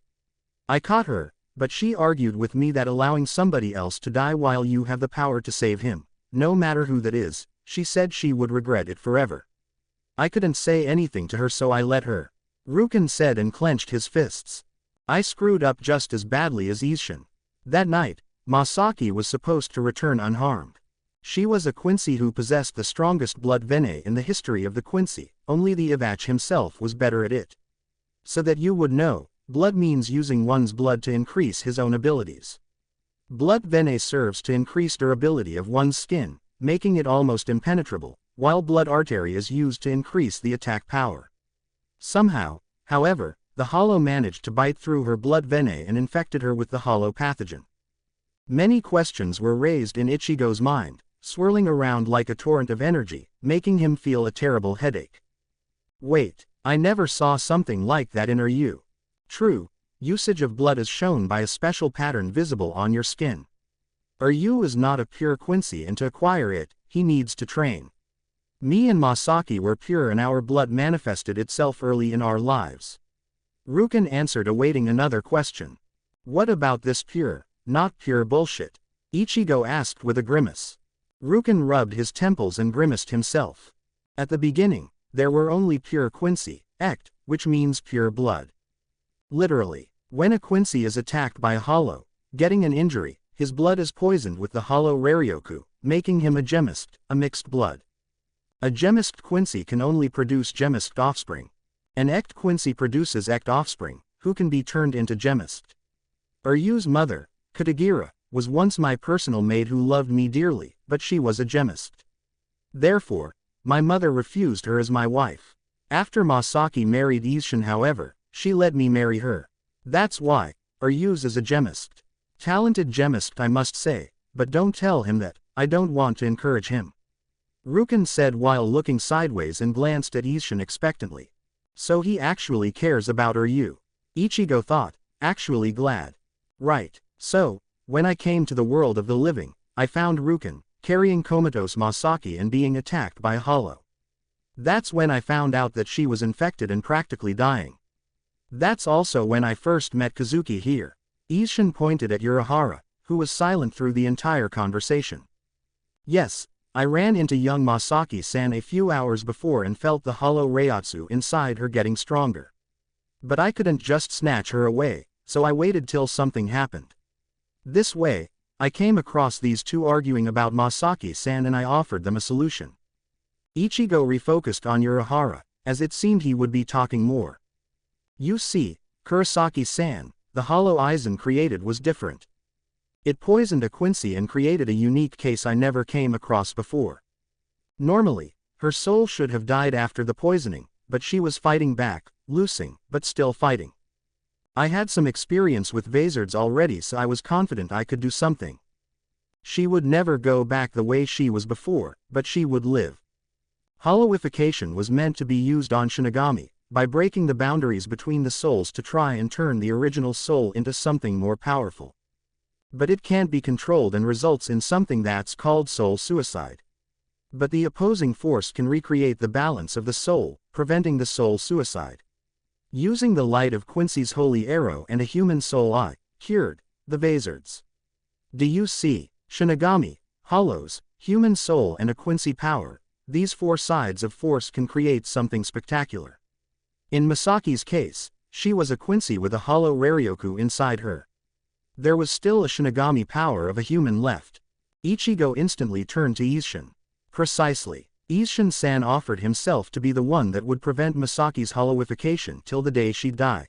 [SPEAKER 1] I caught her, but she argued with me that allowing somebody else to die while you have the power to save him, no matter who that is, she said she would regret it forever. I couldn't say anything to her so I let her. Ruken said and clenched his fists. I screwed up just as badly as Isshin. That night, Masaki was supposed to return unharmed. She was a Quincy who possessed the strongest blood veine in the history of the Quincy, only the Ivach himself was better at it. So that you would know, blood means using one's blood to increase his own abilities. Blood veine serves to increase durability of one's skin, making it almost impenetrable, while blood artery is used to increase the attack power. Somehow, however, the hollow managed to bite through her blood veine and infected her with the hollow pathogen. Many questions were raised in Ichigo's mind, swirling around like a torrent of energy, making him feel a terrible headache. Wait, I never saw something like that in Uryu. True, usage of blood is shown by a special pattern visible on your skin. Uryu is not a pure Quincy and to acquire it, he needs to train. Me and Masaki were pure and our blood manifested itself early in our lives. Ruken answered awaiting another question. What about this pure, not pure bullshit? Ichigo asked with a grimace. Ruken rubbed his temples and grimaced himself. At the beginning, there were only pure Quincy, ect, which means pure blood. Literally, when a Quincy is attacked by a hollow, getting an injury, his blood is poisoned with the hollow Raryoku, making him a gemist, a mixed blood. A gemist Quincy can only produce gemist offspring. An ect Quincy produces ect offspring, who can be turned into gemist. Uryu's mother, Katagira, was once my personal maid who loved me dearly, but she was a gemist. Therefore, my mother refused her as my wife. After Masaki married Isshin however, she let me marry her. That's why, Uryu's is a gemist. Talented gemist I must say, but don't tell him that, I don't want to encourage him. Ruken said while looking sideways and glanced at Isshin expectantly. So he actually cares about Uryu. Ichigo thought, actually glad. Right, so, when I came to the world of the living, I found Ruken, carrying comatose Masaki and being attacked by a hollow. That's when I found out that she was infected and practically dying. That's also when I first met Kazuki here. Isshin pointed at Urahara, who was silent through the entire conversation. Yes, I ran into young Masaki-san a few hours before and felt the hollow reiatsu inside her getting stronger. But I couldn't just snatch her away, so I waited till something happened. This way, I came across these two arguing about Masaki-san and I offered them a solution. Ichigo refocused on Urahara, as it seemed he would be talking more. You see, Kurosaki-san, the hollow Aizen created was different. It poisoned a Quincy and created a unique case I never came across before. Normally, her soul should have died after the poisoning, but she was fighting back, losing, but still fighting. I had some experience with Vazards already so I was confident I could do something. She would never go back the way she was before, but she would live. Hollowification was meant to be used on Shinigami, by breaking the boundaries between the souls to try and turn the original soul into something more powerful. But it can't be controlled and results in something that's called soul suicide. But the opposing force can recreate the balance of the soul, preventing the soul suicide. Using the light of Quincy's holy arrow and a human soul I cured the Vazards. Do you see? Shinigami, hollows, human soul and a Quincy power, these four sides of force can create something spectacular. In Masaki's case, she was a Quincy with a hollow Raryoku inside her. There was still a Shinigami power of a human left. Ichigo instantly turned to Isshin. Precisely. Isshin-san offered himself to be the one that would prevent Masaki's hollowification till the day she'd die.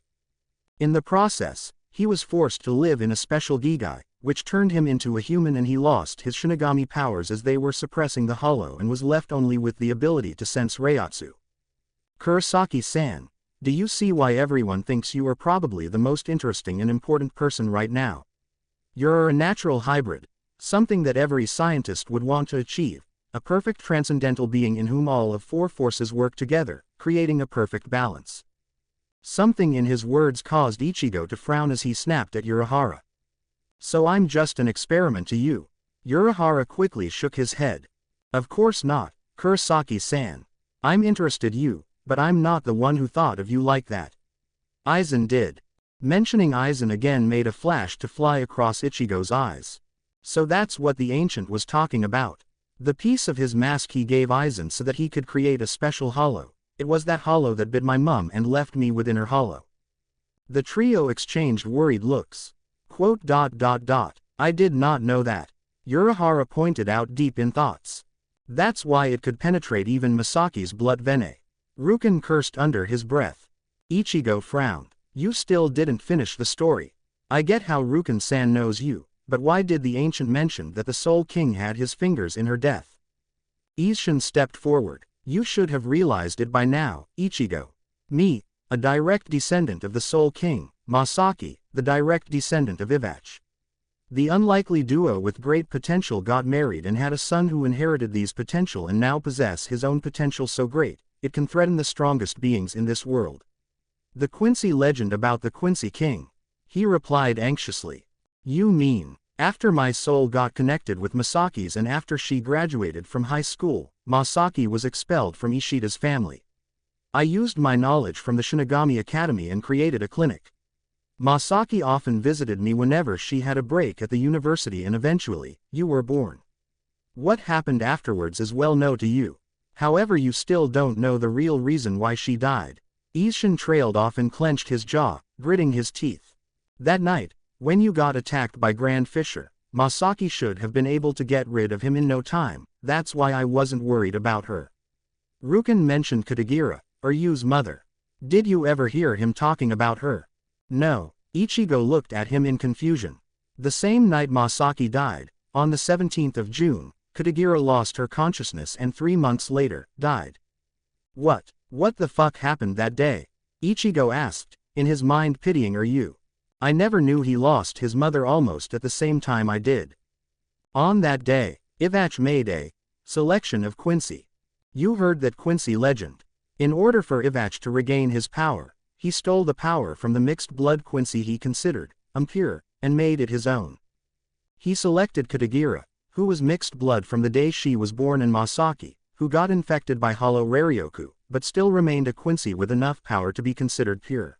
[SPEAKER 1] In the process, he was forced to live in a special Gigai, which turned him into a human and he lost his Shinigami powers as they were suppressing the hollow and was left only with the ability to sense Reiatsu. Kurosaki-san, do you see why everyone thinks you are probably the most interesting and important person right now? You're a natural hybrid, something that every scientist would want to achieve, a perfect transcendental being in whom all of four forces work together, creating a perfect balance. Something in his words caused Ichigo to frown as he snapped at Urahara. So I'm just an experiment to you? Urahara quickly shook his head. Of course not, Kurosaki-san. I'm interested you, but I'm not the one who thought of you like that. Aizen did. Mentioning Aizen again made a flash to fly across Ichigo's eyes. So that's what the ancient was talking about. The piece of his mask he gave Aizen so that he could create a special hollow. It was that hollow that bit my mum and left me within her hollow. The trio exchanged worried looks. I did not know that. Urahara pointed out deep in thoughts. That's why it could penetrate even Misaki's blood vein. Ruken cursed under his breath. Ichigo frowned. You still didn't finish the story. I get how Ruken-san knows you, but why did the ancient mention that the Soul King had his fingers in her death? Isshin stepped forward. You should have realized it by now, Ichigo. Me, a direct descendant of the Soul King, Masaki, the direct descendant of Ivach. The unlikely duo with great potential got married and had a son who inherited these potential and now possess his own potential so great, it can threaten the strongest beings in this world. The Quincy legend about the Quincy King. He replied anxiously. You mean, after my soul got connected with Masaki's and after she graduated from high school, Masaki was expelled from Ishida's family. I used my knowledge from the Shinigami Academy and created a clinic. Masaki often visited me whenever she had a break at the university and eventually, you were born. What happened afterwards is well known to you. However, you still don't know the real reason why she died. Isshin trailed off and clenched his jaw, gritting his teeth. That night, when you got attacked by Grand Fisher, Masaki should have been able to get rid of him in no time, that's why I wasn't worried about her. Ruken mentioned Katagira, or Yu's mother. Did you ever hear him talking about her? No. Ichigo looked at him in confusion. The same night Masaki died, on the 17th of June, Katagira lost her consciousness and 3 months later, died. What the fuck happened that day? Ichigo asked, in his mind pitying Yu. I never knew he lost his mother almost at the same time I did. On that day, Ivach made a selection of Quincy. You heard that Quincy legend. In order for Ivach to regain his power, he stole the power from the mixed blood Quincy he considered impure, and made it his own. He selected Katagira, who was mixed blood from the day she was born, and Masaki, who got infected by Hollow Raryoku, but still remained a Quincy with enough power to be considered pure.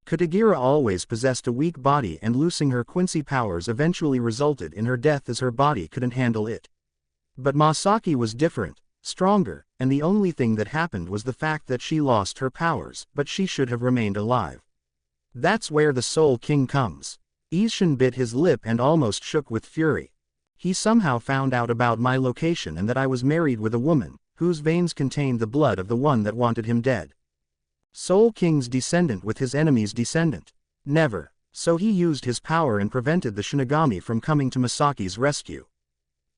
[SPEAKER 1] Katagira always possessed a weak body, and losing her Quincy powers eventually resulted in her death as her body couldn't handle it. But Masaki was different, stronger, and the only thing that happened was the fact that she lost her powers, but she should have remained alive. That's where the Soul King comes. Isshin bit his lip and almost shook with fury. He somehow found out about my location and that I was married with a woman, whose veins contained the blood of the one that wanted him dead. Soul King's descendant with his enemy's descendant. Never. So he used his power and prevented the Shinigami from coming to Masaki's rescue.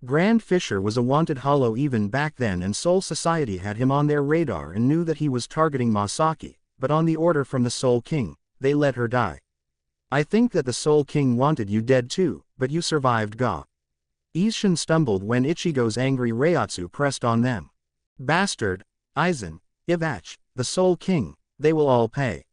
[SPEAKER 1] Grand Fisher was a wanted hollow even back then, and Soul Society had him on their radar and knew that he was targeting Masaki, but on the order from the Soul King, they let her die. I think that the Soul King wanted you dead too, but you survived. Ga. Isshin stumbled when Ichigo's angry Reiatsu pressed on them. Bastard, Aizen, Ivach, the Soul King, they will all pay.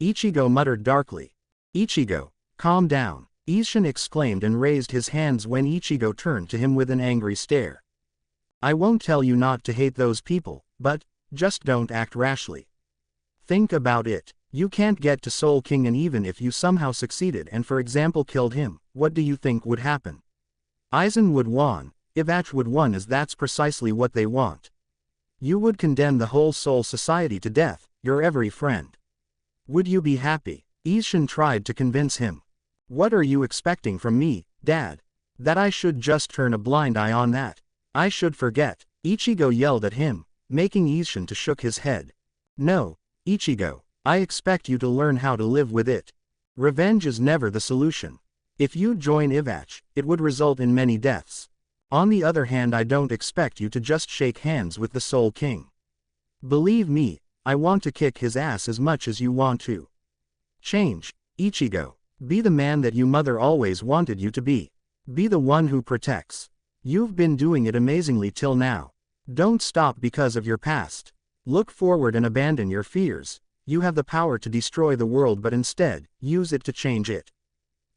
[SPEAKER 1] Ichigo muttered darkly. Ichigo, calm down, Isshin exclaimed and raised his hands when Ichigo turned to him with an angry stare. I won't tell you not to hate those people, but, just don't act rashly. Think about it, you can't get to Soul King, and even if you somehow succeeded and for example killed him, what do you think would happen? Aizen would won, Ivach would won, as that's precisely what they want. You would condemn the whole Soul Society to death, your every friend. Would you be happy? Isshin tried to convince him. What are you expecting from me, Dad? That I should just turn a blind eye on that? I should forget? Ichigo yelled at him, making Isshin to shook his head. No, Ichigo, I expect you to learn how to live with it. Revenge is never the solution. If you join Ivach, it would result in many deaths. On the other hand, I don't expect you to just shake hands with the Soul King. Believe me, I want to kick his ass as much as you want to. Change, Ichigo. Be the man that your mother always wanted you to be. Be the one who protects. You've been doing it amazingly till now. Don't stop because of your past. Look forward and abandon your fears. You have the power to destroy the world, but instead, use it to change it.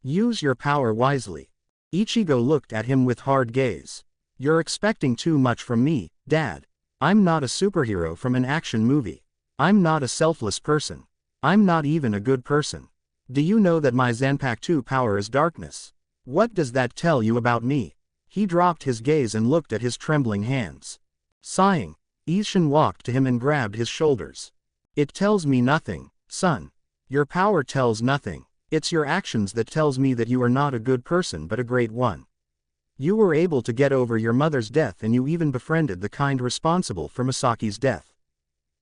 [SPEAKER 1] Use your power wisely. Ichigo looked at him with hard gaze. You're expecting too much from me, Dad. I'm not a superhero from an action movie. I'm not a selfless person. I'm not even a good person. Do you know that my Zanpakuto power is darkness? What does that tell you about me? He dropped his gaze and looked at his trembling hands. Sighing, Isshin walked to him and grabbed his shoulders. It tells me nothing, son. Your power tells nothing. It's your actions that tells me that you are not a good person but a great one. You were able to get over your mother's death, and you even befriended the kind responsible for Masaki's death.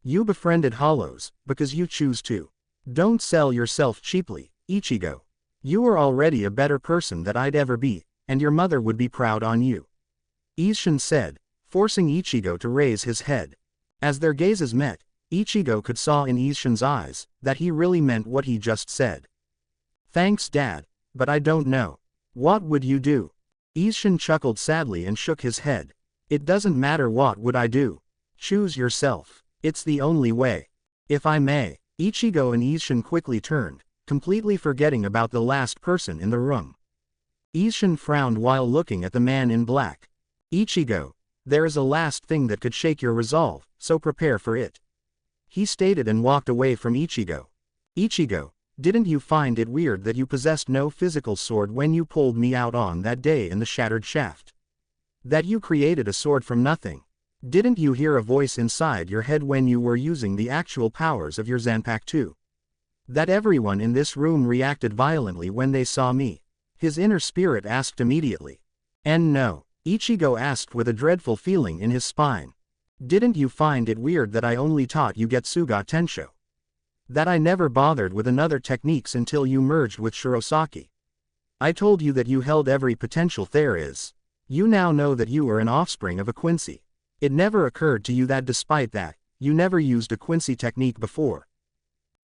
[SPEAKER 1] You befriended hollows, because you choose to. Don't sell yourself cheaply, Ichigo. You are already a better person than I'd ever be, and your mother would be proud on you. Isshin said, forcing Ichigo to raise his head. As their gazes met, Ichigo could saw in Isshin's eyes that he really meant what he just said. Thanks, Dad, but I don't know. What would you do? Isshin chuckled sadly and shook his head. It doesn't matter what would I do. Choose yourself. It's the only way. If I may. Ichigo and Isshin quickly turned, completely forgetting about the last person in the room. Isshin frowned while looking at the man in black. Ichigo, there is a last thing that could shake your resolve, so prepare for it. He stated and walked away from Ichigo. Ichigo, didn't you find it weird that you possessed no physical sword when you pulled me out on that day in the shattered shaft? That you created a sword from nothing? Didn't you hear a voice inside your head when you were using the actual powers of your Zanpakuto? That everyone in this room reacted violently when they saw me? His inner spirit asked immediately. And no, Ichigo asked with a dreadful feeling in his spine. Didn't you find it weird that I only taught you Getsuga Tensho? That I never bothered with another techniques until you merged with Shirosaki? I told you that you held every potential there is. You now know that you are an offspring of a Quincy. It never occurred to you that despite that, you never used a Quincy technique before.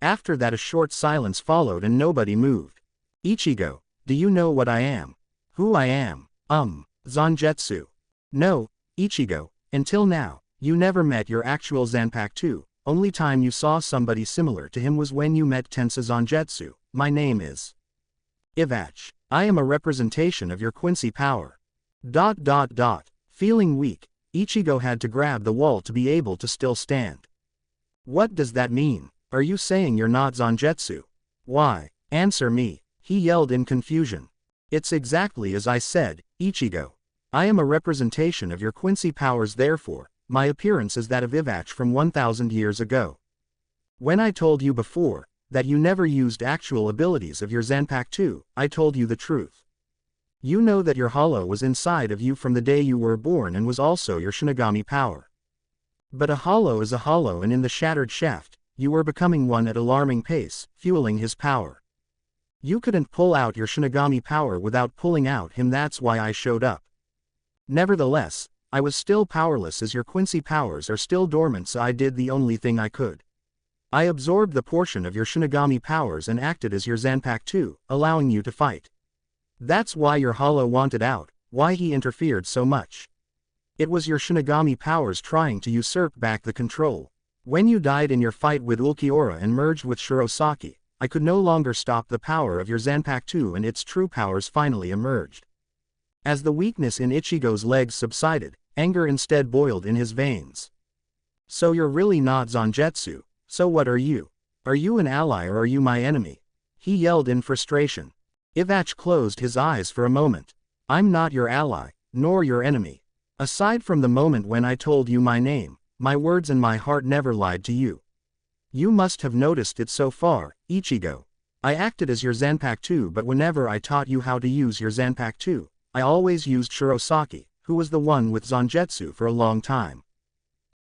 [SPEAKER 1] After that a short silence followed and nobody moved. Ichigo, do you know what I am? Who I am? Zangetsu. No, Ichigo, until now, you never met your actual Zanpakuto. Only time you saw somebody similar to him was when you met Tensa Zangetsu. My name is Ivach. I am a representation of your Quincy power. Feeling weak, Ichigo had to grab the wall to be able to still stand. What does that mean? Are you saying you're not Zangetsu? Why? Answer me, he yelled in confusion. It's exactly as I said, Ichigo. I am a representation of your Quincy powers, therefore, my appearance is that of Ivach from 1,000 years ago. When I told you before, that you never used actual abilities of your Zanpakuto, I told you the truth. You know that your hollow was inside of you from the day you were born and was also your Shinigami power. But a hollow is a hollow, and in the shattered shaft, you were becoming one at alarming pace, fueling his power. You couldn't pull out your Shinigami power without pulling out him, that's why I showed up. Nevertheless, I was still powerless as your Quincy powers are still dormant, so I did the only thing I could. I absorbed the portion of your Shinigami powers and acted as your Zanpakuto, allowing you to fight. That's why your hollow wanted out, why he interfered so much. It was your Shinigami powers trying to usurp back the control. When you died in your fight with Ulquiorra and merged with Shirosaki, I could no longer stop the power of your Zanpakuto, and its true powers finally emerged. As the weakness in Ichigo's legs subsided, anger instead boiled in his veins. So you're really not Zangetsu, so what are you? Are you an ally or are you my enemy? He yelled in frustration. Ivach closed his eyes for a moment. I'm not your ally, nor your enemy. Aside from the moment when I told you my name, my words and my heart never lied to you. You must have noticed it so far, Ichigo. I acted as your Zanpakuto, but whenever I taught you how to use your Zanpakuto, I always used Shirosaki, who was the one with Zangetsu for a long time.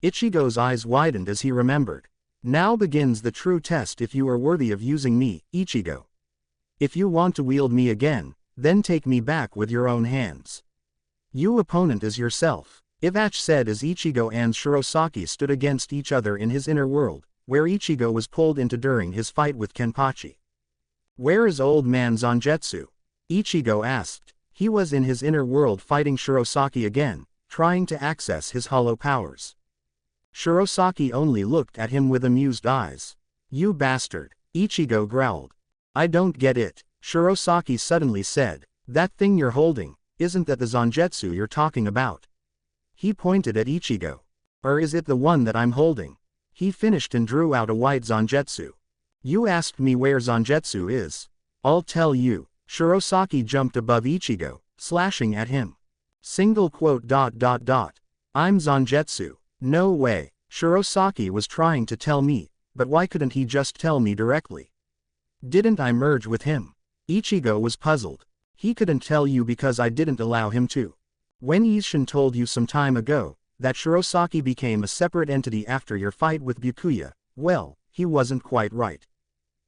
[SPEAKER 1] Ichigo's eyes widened as he remembered. Now begins the true test if you are worthy of using me, Ichigo. If you want to wield me again, then take me back with your own hands. You opponent is yourself, Ivach said as Ichigo and Shirosaki stood against each other in his inner world, where Ichigo was pulled into during his fight with Kenpachi. Where is old man Zangetsu? Ichigo asked. He was in his inner world fighting Shirosaki again, trying to access his hollow powers. Shirosaki only looked at him with amused eyes. You bastard, Ichigo growled. I don't get it, Shirosaki suddenly said. That thing you're holding, isn't that the Zangetsu you're talking about? He pointed at Ichigo. Or is it the one that I'm holding? He finished and drew out a white Zangetsu. You asked me where Zangetsu is. I'll tell you. Shirosaki jumped above Ichigo, slashing at him. Single quote ... I'm Zangetsu. No way. Shirosaki was trying to tell me, but why couldn't he just tell me directly? Didn't I merge with him? Ichigo was puzzled. He couldn't tell you because I didn't allow him to. When Isshin told you some time ago that Shirosaki became a separate entity after your fight with Byakuya, well, he wasn't quite right.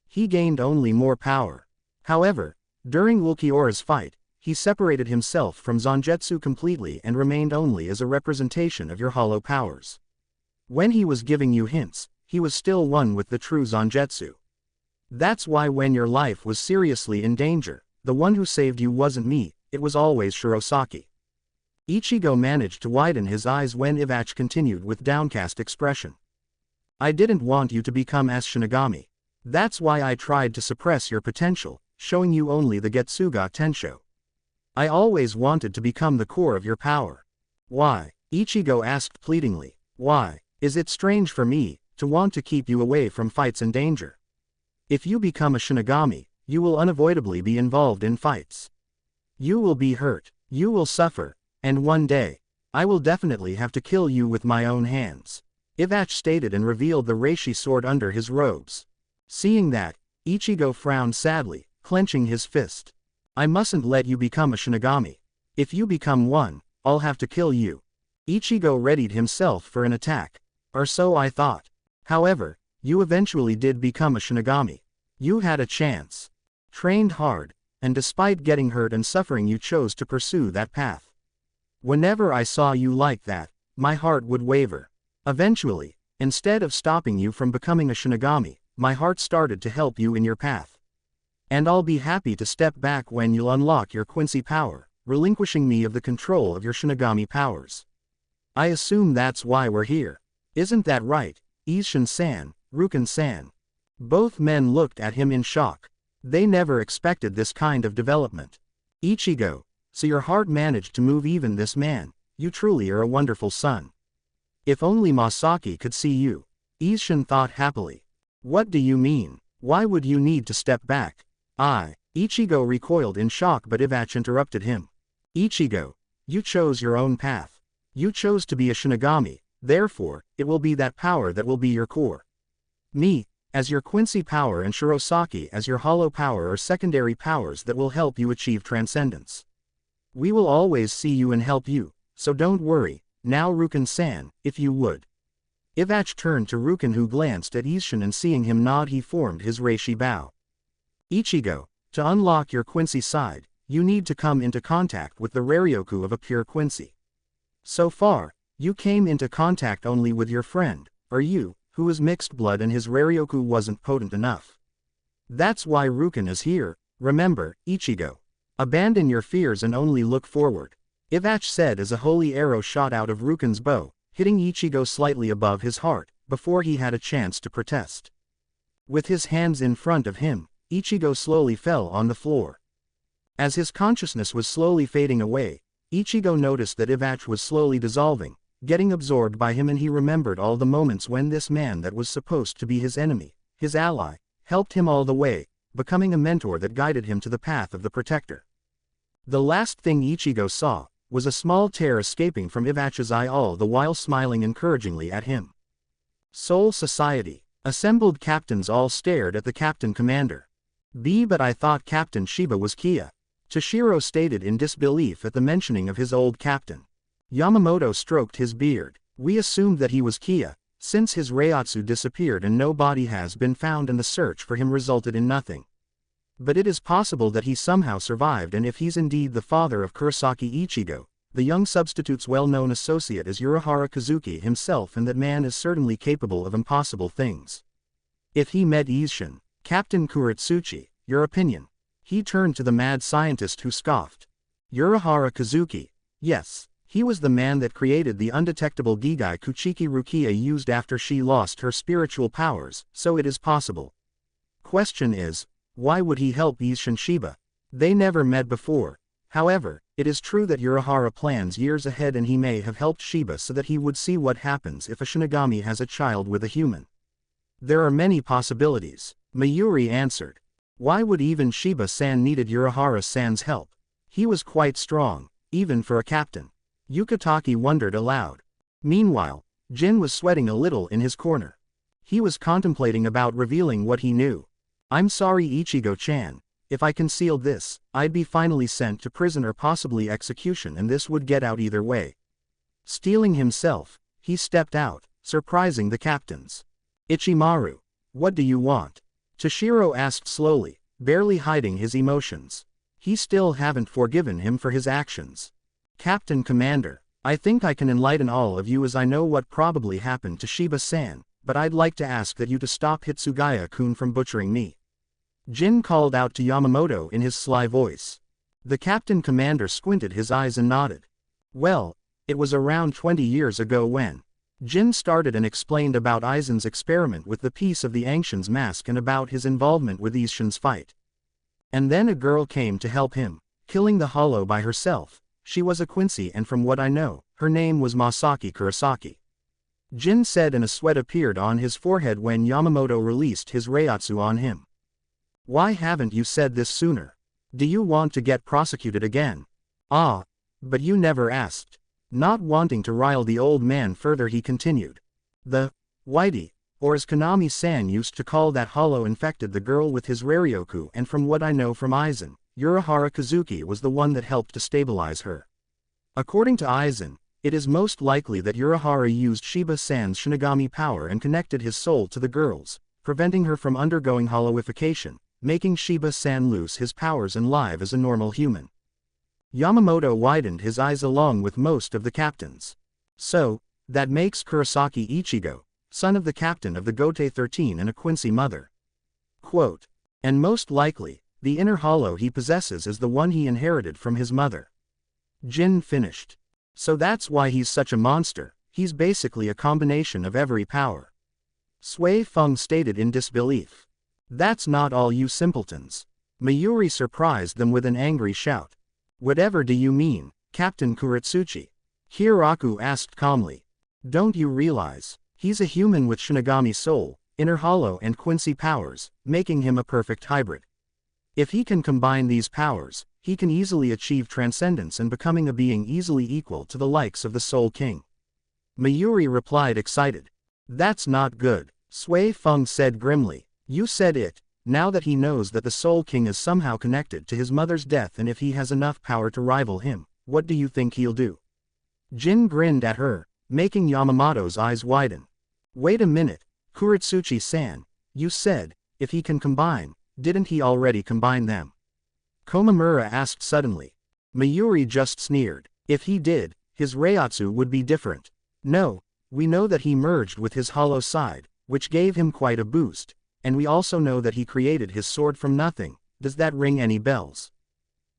[SPEAKER 1] He gained only more power. However, during Ulquiorra's fight, he separated himself from Zangetsu completely and remained only as a representation of your hollow powers. When he was giving you hints, he was still one with the true Zangetsu. That's why when your life was seriously in danger, the one who saved you wasn't me, it was always Shirosaki. Ichigo managed to widen his eyes when Ivach continued with downcast expression. I didn't want you to become as Shinigami. That's why I tried to suppress your potential, showing you only the Getsuga Tensho. I always wanted to become the core of your power. Why? Ichigo asked pleadingly. Why? Is it strange for me to want to keep you away from fights and danger? If you become a Shinigami, you will unavoidably be involved in fights. You will be hurt, you will suffer, and one day, I will definitely have to kill you with my own hands. Ivach stated and revealed the reishi sword under his robes. Seeing that, Ichigo frowned sadly, clenching his fist. I mustn't let you become a Shinigami. If you become one, I'll have to kill you. Ichigo readied himself for an attack. Or so I thought. However, you eventually did become a Shinigami. You had a chance. Trained hard, and despite getting hurt and suffering you chose to pursue that path. Whenever I saw you like that, my heart would waver. Eventually, instead of stopping you from becoming a Shinigami, my heart started to help you in your path. And I'll be happy to step back when you'll unlock your Quincy power, relinquishing me of the control of your Shinigami powers. I assume that's why we're here. Isn't that right, Isshin-san, Ruken-san? Both men looked at him in shock. They never expected this kind of development. Ichigo, so your heart managed to move even this man, you truly are a wonderful son. If only Masaki could see you. Isshin thought happily. What do you mean? Why would you need to step back? Ichigo recoiled in shock but Ivach interrupted him. Ichigo, you chose your own path. You chose to be a Shinigami, therefore, it will be that power that will be your core. Me, as your Quincy power and Shirosaki as your hollow power are secondary powers that will help you achieve transcendence. We will always see you and help you, so don't worry, now Ruken-san, if you would. Ivach turned to Ruken who glanced at Isshin and seeing him nod he formed his reishi bow. Ichigo, to unlock your Quincy side, you need to come into contact with the Raryoku of a pure Quincy. So far, you came into contact only with your friend, or you, who is mixed blood and his Raryoku wasn't potent enough. That's why Ruken is here, remember, Ichigo. Abandon your fears and only look forward. Ivach said as a holy arrow shot out of Ruken's bow, hitting Ichigo slightly above his heart, before he had a chance to protest. With his hands in front of him, Ichigo slowly fell on the floor. As his consciousness was slowly fading away, Ichigo noticed that Ivach was slowly dissolving, getting absorbed by him and he remembered all the moments when this man that was supposed to be his enemy, his ally, helped him all the way, becoming a mentor that guided him to the path of the protector. The last thing Ichigo saw was a small tear escaping from Ivach's eye all the while smiling encouragingly at him. Soul Society. Assembled captains all stared at the captain commander. But I thought Captain Shiba was Kia. Toshiro stated in disbelief at the mentioning of his old captain. Yamamoto stroked his beard. We assumed that he was Kia, since his Reiatsu disappeared and no body has been found and the search for him resulted in nothing. But it is possible that he somehow survived and if he's indeed the father of Kurosaki Ichigo, the young substitute's well-known associate is Urahara Kazuki himself and that man is certainly capable of impossible things. If he met Isshin, Captain Kuretsuchi, Your opinion? He turned to the mad scientist who scoffed. Urahara Kazuki. Yes, he was the man that created the undetectable Gigai Kuchiki Rukia used after she lost her spiritual powers, so it is possible. Question is, why would he help Isshin Shiba? They never met before. However, it is true that Urahara plans years ahead and he may have helped Shiba so that he would see what happens if a Shinigami has a child with a human. There are many possibilities, Mayuri answered. Why would even Shiba-san needed Urahara-san's help? He was quite strong, even for a captain. Yukitake wondered aloud. Meanwhile, Jin was sweating a little in his corner. He was contemplating about revealing what he knew. I'm sorry Ichigo-chan, if I concealed this, I'd be finally sent to prison or possibly execution and this would get out either way. Steeling himself, he stepped out, surprising the captains. Ichimaru, what do you want? Toshiro asked slowly, barely hiding his emotions. He still haven't forgiven him for his actions. Captain Commander, I think I can enlighten all of you as I know what probably happened to Shiba-san, but I'd like to ask that you to stop Hitsugaya-kun from butchering me. Jin called out to Yamamoto in his sly voice. The Captain Commander squinted his eyes and nodded. Well, it was around 20 years ago when Jin started and explained about Aizen's experiment with the piece of the Angshan's mask and about his involvement with Isshin's fight. And then a girl came to help him, killing the hollow by herself. She was a Quincy and from what I know, her name was Masaki Kurosaki. Jin said and a sweat appeared on his forehead when Yamamoto released his Reiatsu on him. Why haven't you said this sooner? Do you want to get prosecuted again? Ah, but you never asked. Not wanting to rile the old man further he continued. The Whitey, or as Konami-san used to call that hollow infected the girl with his Raryoku and from what I know from Aizen, Urahara Kazuki was the one that helped to stabilize her. According to Aizen, it is most likely that Urahara used Shiba-san's Shinigami power and connected his soul to the girl's, preventing her from undergoing hollowification, making Shiba-san lose his powers and live as a normal human. Yamamoto widened his eyes along with most of the captains. So, that makes Kurosaki Ichigo, son of the captain of the Gote 13 and a Quincy mother. Quote, and most likely, the inner hollow he possesses is the one he inherited from his mother. Jin finished. So that's why he's such a monster, he's basically a combination of every power. Sui Feng stated in disbelief. That's not all you simpletons. Mayuri surprised them with an angry shout. Whatever do you mean, Captain Kuretsuchi? Hiraku asked calmly. Don't you realize, he's a human with Shinigami soul, inner hollow and Quincy powers, making him a perfect hybrid. If he can combine these powers, he can easily achieve transcendence and becoming a being easily equal to the likes of the Soul King. Mayuri replied excited. That's not good, Sui Feng said grimly. You said it, now that he knows that the Soul King is somehow connected to his mother's death and if he has enough power to rival him, what do you think he'll do? Jin grinned at her, making Yamamoto's eyes widen. Wait a minute, Kuretsuchi-san, you said, if he can combine, didn't he already combine them? Komamura asked suddenly. Mayuri just sneered. If he did, his Reiatsu would be different. No, we know that he merged with his hollow side, which gave him quite a boost. And we also know that he created his sword from nothing. Does that ring any bells?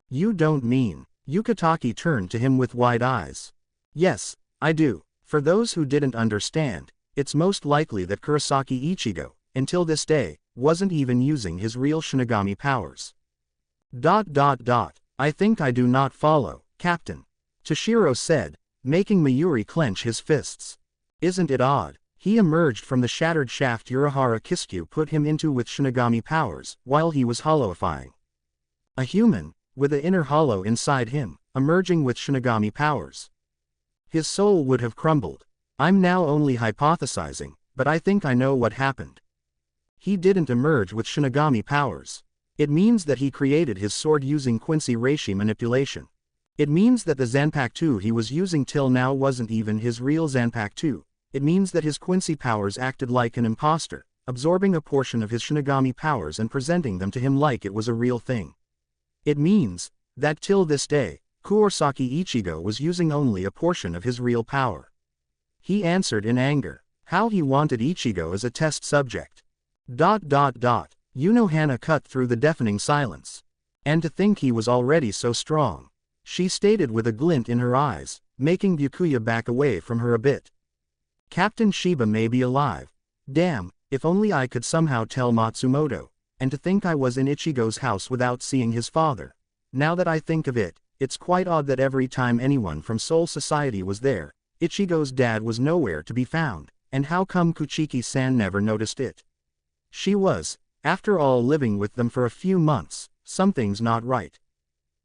[SPEAKER 1] You don't mean? Yukitake turned to him with wide eyes. Yes, I do. For those who didn't understand, it's most likely that Kurosaki Ichigo, until this day, wasn't even using his real Shinigami powers. I think I do not follow, Captain. Toshiro said, making Mayuri clench his fists. Isn't it odd? He emerged from the shattered shaft Urahara Kisku put him into with Shinigami powers, while he was hollowifying. A human, with an inner hollow inside him, emerging with Shinigami powers. His soul would have crumbled. I'm now only hypothesizing, but I think I know what happened. He didn't emerge with Shinigami powers. It means that he created his sword using Quincy Reishi manipulation. It means that the Zanpakuto he was using till now wasn't even his real Zanpakuto. It means that his Quincy powers acted like an imposter, absorbing a portion of his Shinigami powers and presenting them to him like it was a real thing. It means that till this day, Kurosaki Ichigo was using only a portion of his real power. He answered in anger. How he wanted Ichigo as a test subject. Hana cut through the deafening silence. And to think he was already so strong. She stated with a glint in her eyes, making Byakuya back away from her a bit. Captain Shiba may be alive. Damn, if only I could somehow tell Matsumoto. And to think I was in Ichigo's house without seeing his father. Now that I think of it, it's quite odd that every time anyone from Soul Society was there, Ichigo's dad was nowhere to be found, and how come Kuchiki-san never noticed it? She was, after all, living with them for a few months. Something's not right.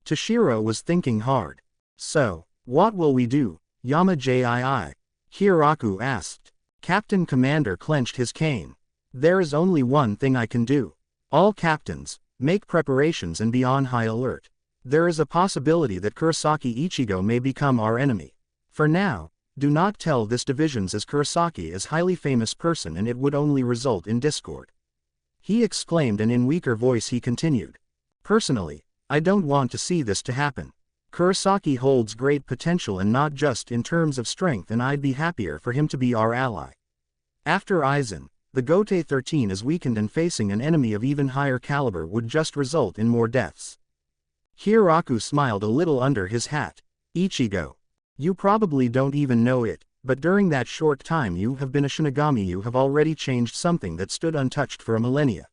[SPEAKER 1] Toshiro was thinking hard. So, what will we do, Yama-jii? Hiraku asked. Captain Commander clenched his cane. There is only one thing I can do. All captains, make preparations and be on high alert. There is a possibility that Kurosaki Ichigo may become our enemy. For now, do not tell this divisions as Kurosaki is highly famous person and it would only result in discord. He exclaimed, and in weaker voice he continued. Personally, I don't want to see this to happen. Kurosaki holds great potential and not just in terms of strength, and I'd be happier for him to be our ally. After Aizen, the Gote 13 is weakened and facing an enemy of even higher caliber would just result in more deaths. Hiraku smiled a little under his hat. Ichigo. You probably don't even know it, but during that short time you have been a Shinigami you have already changed something that stood untouched for a millennia.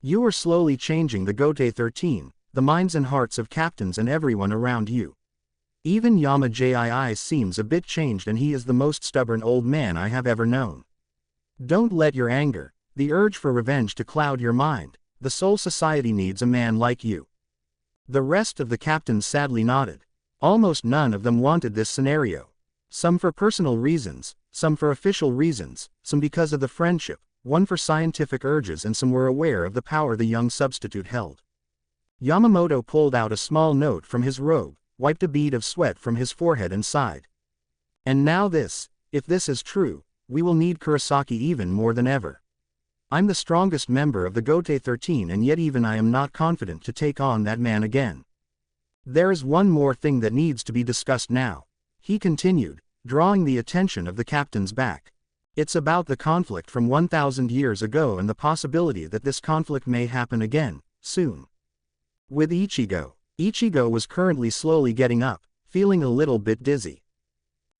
[SPEAKER 1] You are slowly changing the Gote 13, the minds and hearts of captains and everyone around you. Even Yama-jii seems a bit changed, and he is the most stubborn old man I have ever known. Don't let your anger, the urge for revenge to cloud your mind. The Soul Society needs a man like you. The rest of the captains sadly nodded. Almost none of them wanted this scenario. Some for personal reasons, some for official reasons, some because of the friendship, one for scientific urges, and some were aware of the power the young substitute held. Yamamoto pulled out a small note from his robe, wiped a bead of sweat from his forehead and sighed. And now this, if this is true, we will need Kurosaki even more than ever. I'm the strongest member of the Gote 13, and yet even I am not confident to take on that man again. There is one more thing that needs to be discussed now, he continued, drawing the attention of the captains back. It's about the conflict from 1,000 years ago and the possibility that this conflict may happen again, soon. With Ichigo. Ichigo was currently slowly getting up, feeling a little bit dizzy.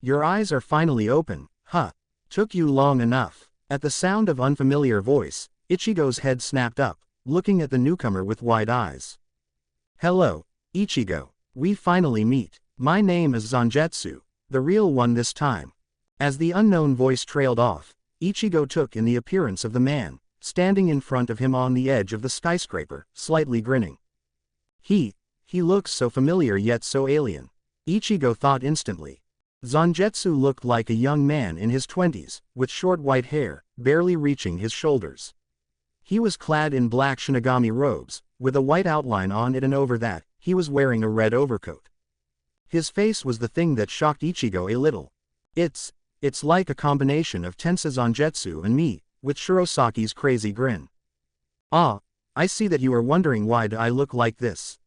[SPEAKER 1] Your eyes are finally open, huh? Took you long enough. At the sound of unfamiliar voice, Ichigo's head snapped up, looking at the newcomer with wide eyes. Hello, Ichigo. We finally meet. My name is Zangetsu, the real one this time. As the unknown voice trailed off, Ichigo took in the appearance of the man, standing in front of him on the edge of the skyscraper, slightly grinning. He looks so familiar yet so alien. Ichigo thought instantly. Zangetsu looked like a young man in his 20s, with short white hair, barely reaching his shoulders. He was clad in black Shinigami robes, with a white outline on it, and over that, he was wearing a red overcoat. His face was the thing that shocked Ichigo a little. It's like a combination of Tensa Zangetsu and me, with Shirosaki's crazy grin. Ah, I see that you are wondering why do I look like this.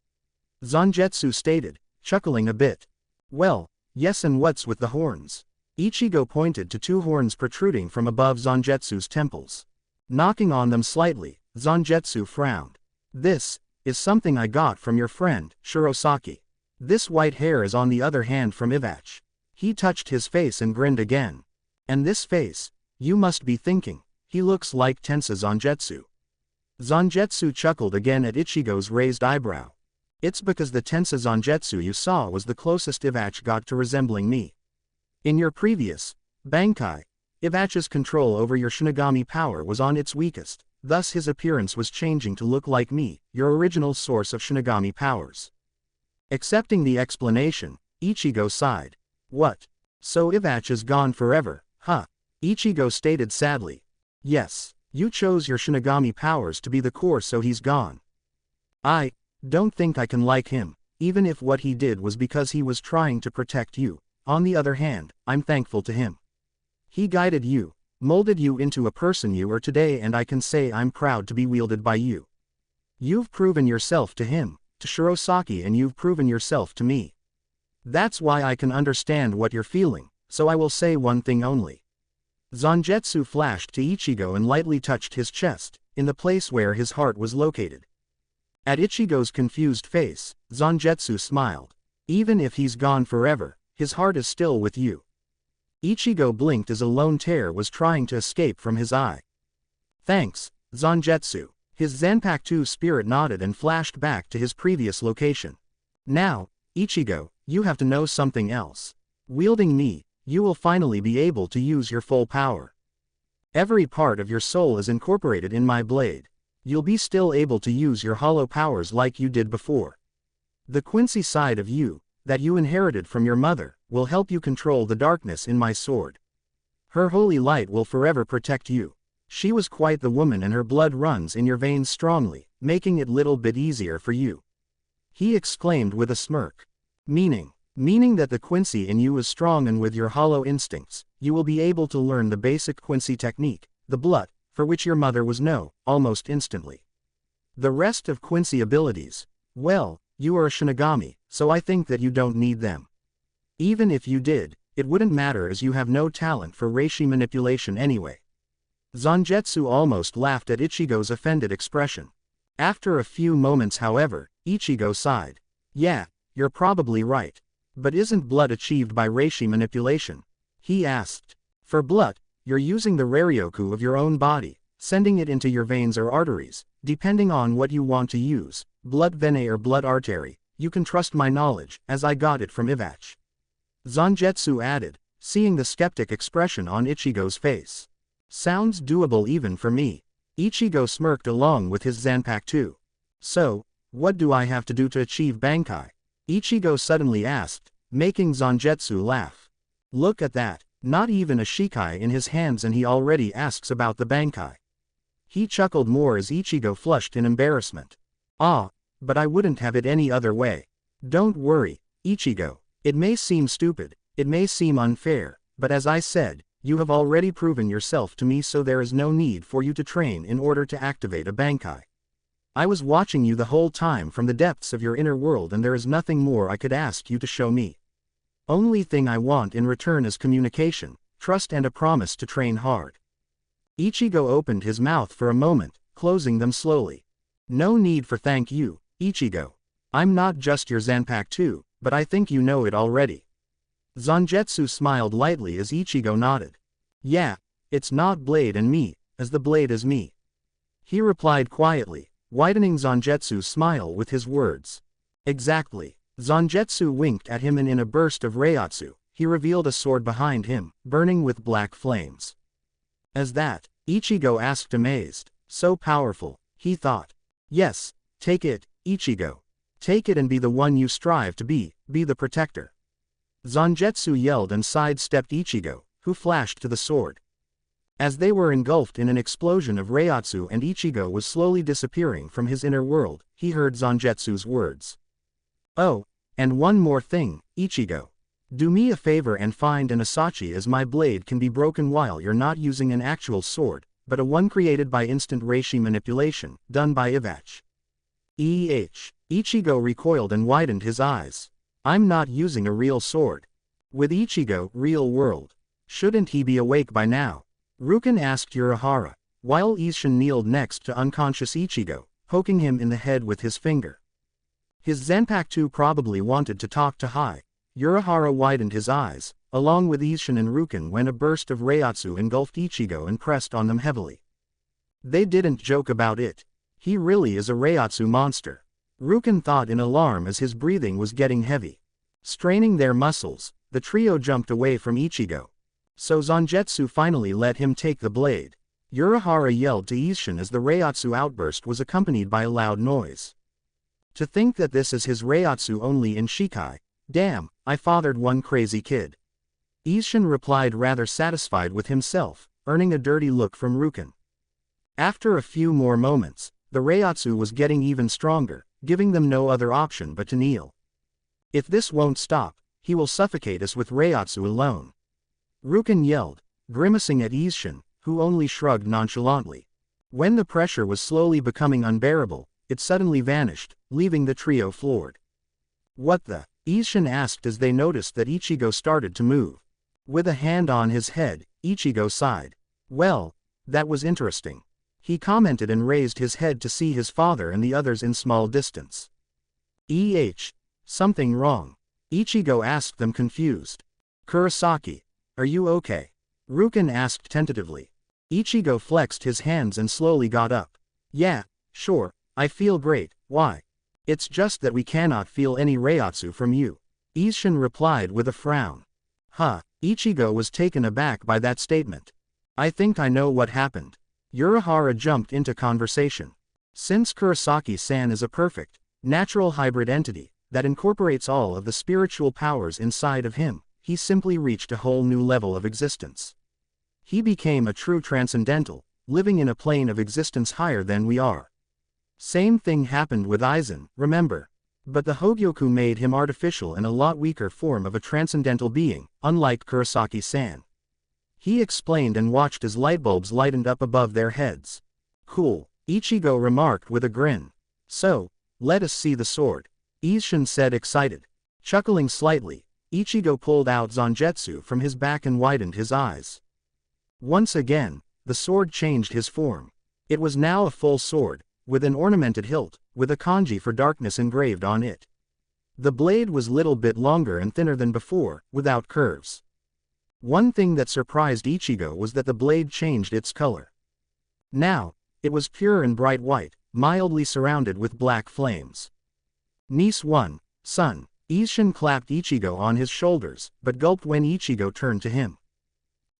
[SPEAKER 1] Zangetsu stated, chuckling a bit. Well, yes, and what's with the horns? Ichigo pointed to two horns protruding from above Zangetsu's temples. Knocking on them slightly, Zangetsu frowned. This is something I got from your friend, Shirosaki. This white hair is on the other hand from Ivach. He touched his face and grinned again. And this face, you must be thinking, he looks like Tensa Zangetsu. Zangetsu chuckled again at Ichigo's raised eyebrow. It's because the Tensa Zangetsu you saw was the closest Ivach got to resembling me. In your previous Bankai, Ivach's control over your Shinigami power was on its weakest, thus his appearance was changing to look like me, your original source of Shinigami powers. Accepting the explanation, Ichigo sighed. What? So Ivach is gone forever, huh? Ichigo stated sadly. Yes, you chose your Shinigami powers to be the core, so he's gone. I don't think I can like him, even if what he did was because he was trying to protect you. On the other hand, I'm thankful to him. He guided you, molded you into a person you are today, and I can say I'm proud to be wielded by you. You've proven yourself to him, to Shirosaki, and you've proven yourself to me. That's why I can understand what you're feeling, so I will say one thing only. Zangetsu flashed to Ichigo and lightly touched his chest, in the place where his heart was located. At Ichigo's confused face, Zangetsu smiled. Even if he's gone forever, his heart is still with you. Ichigo blinked as a lone tear was trying to escape from his eye. Thanks, Zangetsu. His Zanpakuto spirit nodded and flashed back to his previous location. Now, Ichigo, you have to know something else. Wielding me, you will finally be able to use your full power. Every part of your soul is incorporated in my blade. You'll be still able to use your hollow powers like you did before. The Quincy side of you, that you inherited from your mother, will help you control the darkness in my sword. Her holy light will forever protect you. She was quite the woman and her blood runs in your veins strongly, making it little bit easier for you. He exclaimed with a smirk. Meaning that the Quincy in you is strong, and with your hollow instincts, you will be able to learn the basic Quincy technique, the blood, for which your mother was almost instantly. The rest of Quincy abilities, well, you are a Shinigami, so I think that you don't need them. Even if you did, it wouldn't matter as you have no talent for reishi manipulation anyway. Zangetsu almost laughed at Ichigo's offended expression. After a few moments however, Ichigo sighed. Yeah, you're probably right. But isn't blood achieved by reishi manipulation? He asked. For blood, you're using the Raryoku of your own body, sending it into your veins or arteries, depending on what you want to use, blood vein or blood artery. You can trust my knowledge, as I got it from Ivach. Zangetsu added, seeing the skeptic expression on Ichigo's face. Sounds doable even for me. Ichigo smirked along with his Zanpakuto. So, what do I have to do to achieve Bankai? Ichigo suddenly asked, making Zangetsu laugh. Look at that, not even a Shikai in his hands and he already asks about the Bankai. He chuckled more as Ichigo flushed in embarrassment. Ah, but I wouldn't have it any other way. Don't worry, Ichigo. It may seem stupid, it may seem unfair, but as I said, you have already proven yourself to me, so there is no need for you to train in order to activate a Bankai. I was watching you the whole time from the depths of your inner world and there is nothing more I could ask you to show me. Only thing I want in return is communication, trust and a promise to train hard. Ichigo opened his mouth for a moment, closing them slowly. No need for thank you, Ichigo. I'm not just your Zanpakuto, but I think you know it already. Zangetsu smiled lightly as Ichigo nodded. Yeah, it's not blade and me, as the blade is me. He replied quietly, widening Zangetsu's smile with his words. Exactly. Zangetsu winked at him and in a burst of Reiatsu, he revealed a sword behind him, burning with black flames. As that, Ichigo asked amazed. So powerful, he thought. Yes, take it, Ichigo. Take it and be the one you strive to be the protector. Zangetsu yelled and sidestepped Ichigo, who flashed to the sword. As they were engulfed in an explosion of Reiatsu and Ichigo was slowly disappearing from his inner world, he heard Zangetsu's words. Oh, and one more thing, Ichigo. Do me a favor and find an Asachi, as my blade can be broken while you're not using an actual sword, but a one created by instant reishi manipulation, done by Ivach. Ichigo recoiled and widened his eyes. I'm not using a real sword. With Ichigo, real world. Shouldn't he be awake by now? Ruken asked Urahara, while Isshin kneeled next to unconscious Ichigo, poking him in the head with his finger. His Zanpakuto probably wanted to talk to Hai. Urahara widened his eyes, along with Isshin and Ruken, when a burst of Reiatsu engulfed Ichigo and pressed on them heavily. They didn't joke about it. He really is a Reiatsu monster. Ruken thought in alarm as his breathing was getting heavy. Straining their muscles, the trio jumped away from Ichigo. So Zangetsu finally let him take the blade. Urahara yelled to Isshin as the Reiatsu outburst was accompanied by a loud noise. To think that this is his Reiatsu only in Shikai. Damn, I fathered one crazy kid. Isshin replied, rather satisfied with himself, earning a dirty look from Ruken. After a few more moments, the Reiatsu was getting even stronger, giving them no other option but to kneel. If this won't stop, he will suffocate us with Reiatsu alone. Ruken yelled, grimacing at Isshin, who only shrugged nonchalantly. When the pressure was slowly becoming unbearable, it suddenly vanished, leaving the trio floored. What the? Isshin asked as they noticed that Ichigo started to move. With a hand on his head, Ichigo sighed. Well, that was interesting. He commented and raised his head to see his father and the others in small distance. Something wrong? Ichigo asked them confused. Kurosaki, are you okay? Ruken asked tentatively. Ichigo flexed his hands and slowly got up. Yeah, sure, I feel great, why? It's just that we cannot feel any reiatsu from you. Isshin replied with a frown. Ichigo was taken aback by that statement. I think I know what happened. Urahara jumped into conversation. Since Kurosaki-san is a perfect, natural hybrid entity that incorporates all of the spiritual powers inside of him, he simply reached a whole new level of existence. He became a true transcendental, living in a plane of existence higher than we are. Same thing happened with Aizen, remember? But the Hogyoku made him artificial and a lot weaker form of a transcendental being, unlike Kurosaki-san. He explained and watched as lightbulbs lightened up above their heads. Cool, Ichigo remarked with a grin. So, let us see the sword. Isshin said excited. Chuckling slightly, Ichigo pulled out Zangetsu from his back and widened his eyes. Once again, the sword changed his form. It was now a full sword, with an ornamented hilt, with a kanji for darkness engraved on it. The blade was little bit longer and thinner than before, without curves. One thing that surprised Ichigo was that the blade changed its color. Now, it was pure and bright white, mildly surrounded with black flames. Niece 1, son. Isshin clapped Ichigo on his shoulders, but gulped when Ichigo turned to him.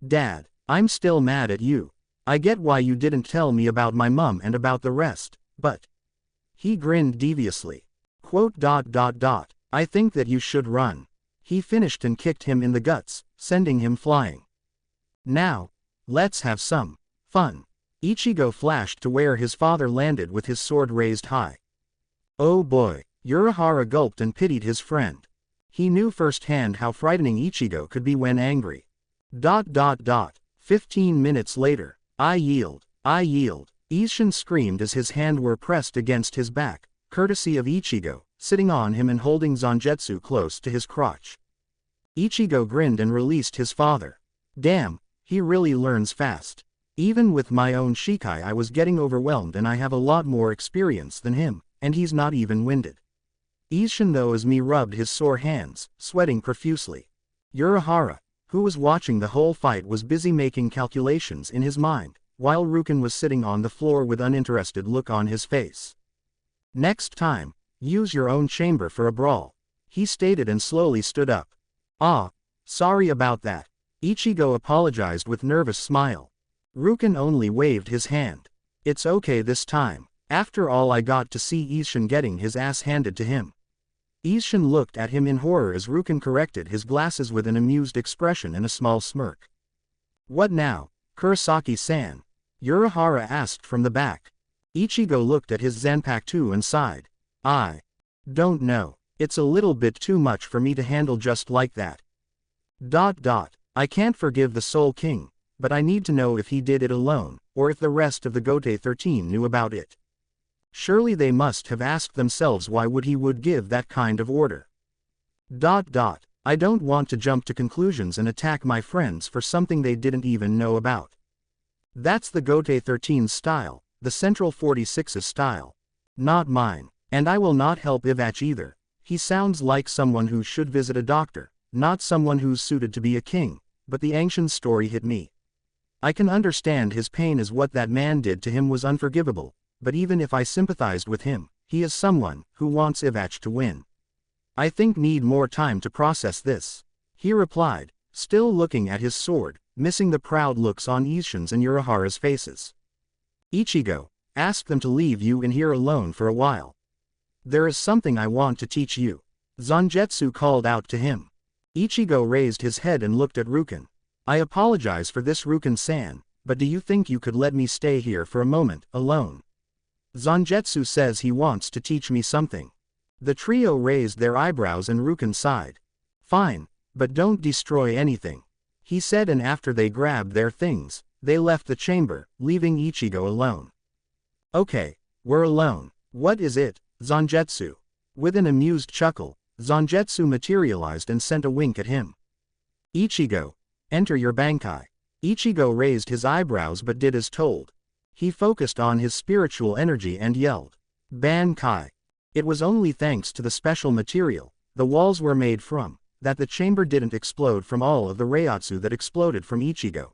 [SPEAKER 1] Dad, I'm still mad at you. I get why you didn't tell me about my mum and about the rest, but... He grinned deviously. I think that you should run. He finished and kicked him in the guts, sending him flying. Now, let's have some fun. Ichigo flashed to where his father landed with his sword raised high. Oh boy, Urahara gulped and pitied his friend. He knew firsthand how frightening Ichigo could be when angry. 15 minutes later. I yield. Isshin screamed as his hand were pressed against his back, courtesy of Ichigo, sitting on him and holding Zangetsu close to his crotch. Ichigo grinned and released his father. Damn, he really learns fast. Even with my own Shikai I was getting overwhelmed and I have a lot more experience than him, and he's not even winded. Isshin though as me rubbed his sore hands, sweating profusely. Urahara, who was watching the whole fight was busy making calculations in his mind, while Ruken was sitting on the floor with uninterested look on his face. Next time, use your own chamber for a brawl. He stated and slowly stood up. Sorry about that. Ichigo apologized with nervous smile. Ruken only waved his hand. It's okay this time. After all I got to see Isshin getting his ass handed to him. Isshin looked at him in horror as Ruken corrected his glasses with an amused expression and a small smirk. What now, Kurosaki-san? Urahara asked from the back. Ichigo looked at his Zanpakuto and sighed. I don't know. It's a little bit too much for me to handle just like that. I can't forgive the Soul King, but I need to know if he did it alone, or if the rest of the Gote 13 knew about it. Surely they must have asked themselves why he would give that kind of order. I don't want to jump to conclusions and attack my friends for something they didn't even know about. That's the Gote 13's style, the Central 46's style. Not mine, and I will not help Ivach either. He sounds like someone who should visit a doctor, not someone who's suited to be a king, but the ancient story hit me. I can understand his pain as what that man did to him was unforgivable, but even if I sympathized with him, he is someone who wants Ivach to win. I think need more time to process this. He replied, still looking at his sword, missing the proud looks on Isshin's and Urahara's faces. Ichigo, ask them to leave you in here alone for a while. There is something I want to teach you. Zangetsu called out to him. Ichigo raised his head and looked at Ruken. I apologize for this Ruken-san, but do you think you could let me stay here for a moment, alone? Zangetsu says he wants to teach me something. The trio raised their eyebrows and Ruken sighed. Fine, but don't destroy anything. He said, and after they grabbed their things, they left the chamber, leaving Ichigo alone. Okay, we're alone. What is it, Zangetsu? With an amused chuckle, Zangetsu materialized and sent a wink at him. Ichigo, enter your Bankai. Ichigo raised his eyebrows but did as told. He focused on his spiritual energy and yelled, "Bankai!" It was only thanks to the special material the walls were made from, that the chamber didn't explode from all of the Reiatsu that exploded from Ichigo.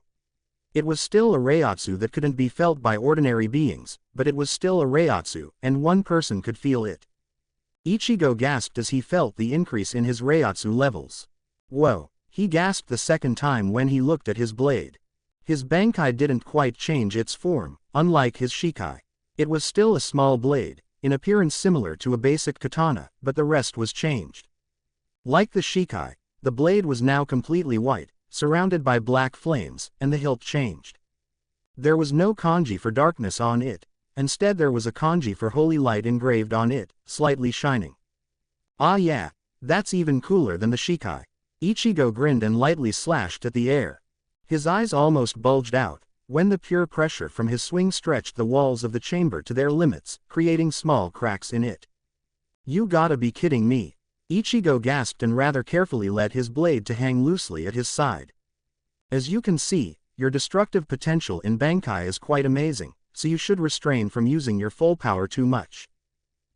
[SPEAKER 1] It was still a Reiatsu that couldn't be felt by ordinary beings, but it was still a Reiatsu, and one person could feel it. Ichigo gasped as he felt the increase in his Reiatsu levels. Whoa, he gasped the second time when he looked at his blade. His Bankai didn't quite change its form, unlike his Shikai. It was still a small blade, in appearance similar to a basic katana, but the rest was changed. Like the Shikai, the blade was now completely white, surrounded by black flames, and the hilt changed. There was no kanji for darkness on it. Instead there was a kanji for holy light engraved on it, slightly shining. Ah yeah, that's even cooler than the Shikai. Ichigo grinned and lightly slashed at the air. His eyes almost bulged out, when the pure pressure from his swing stretched the walls of the chamber to their limits, creating small cracks in it. You gotta be kidding me. Ichigo gasped and rather carefully let his blade to hang loosely at his side. As you can see, your destructive potential in Bankai is quite amazing, so you should restrain from using your full power too much.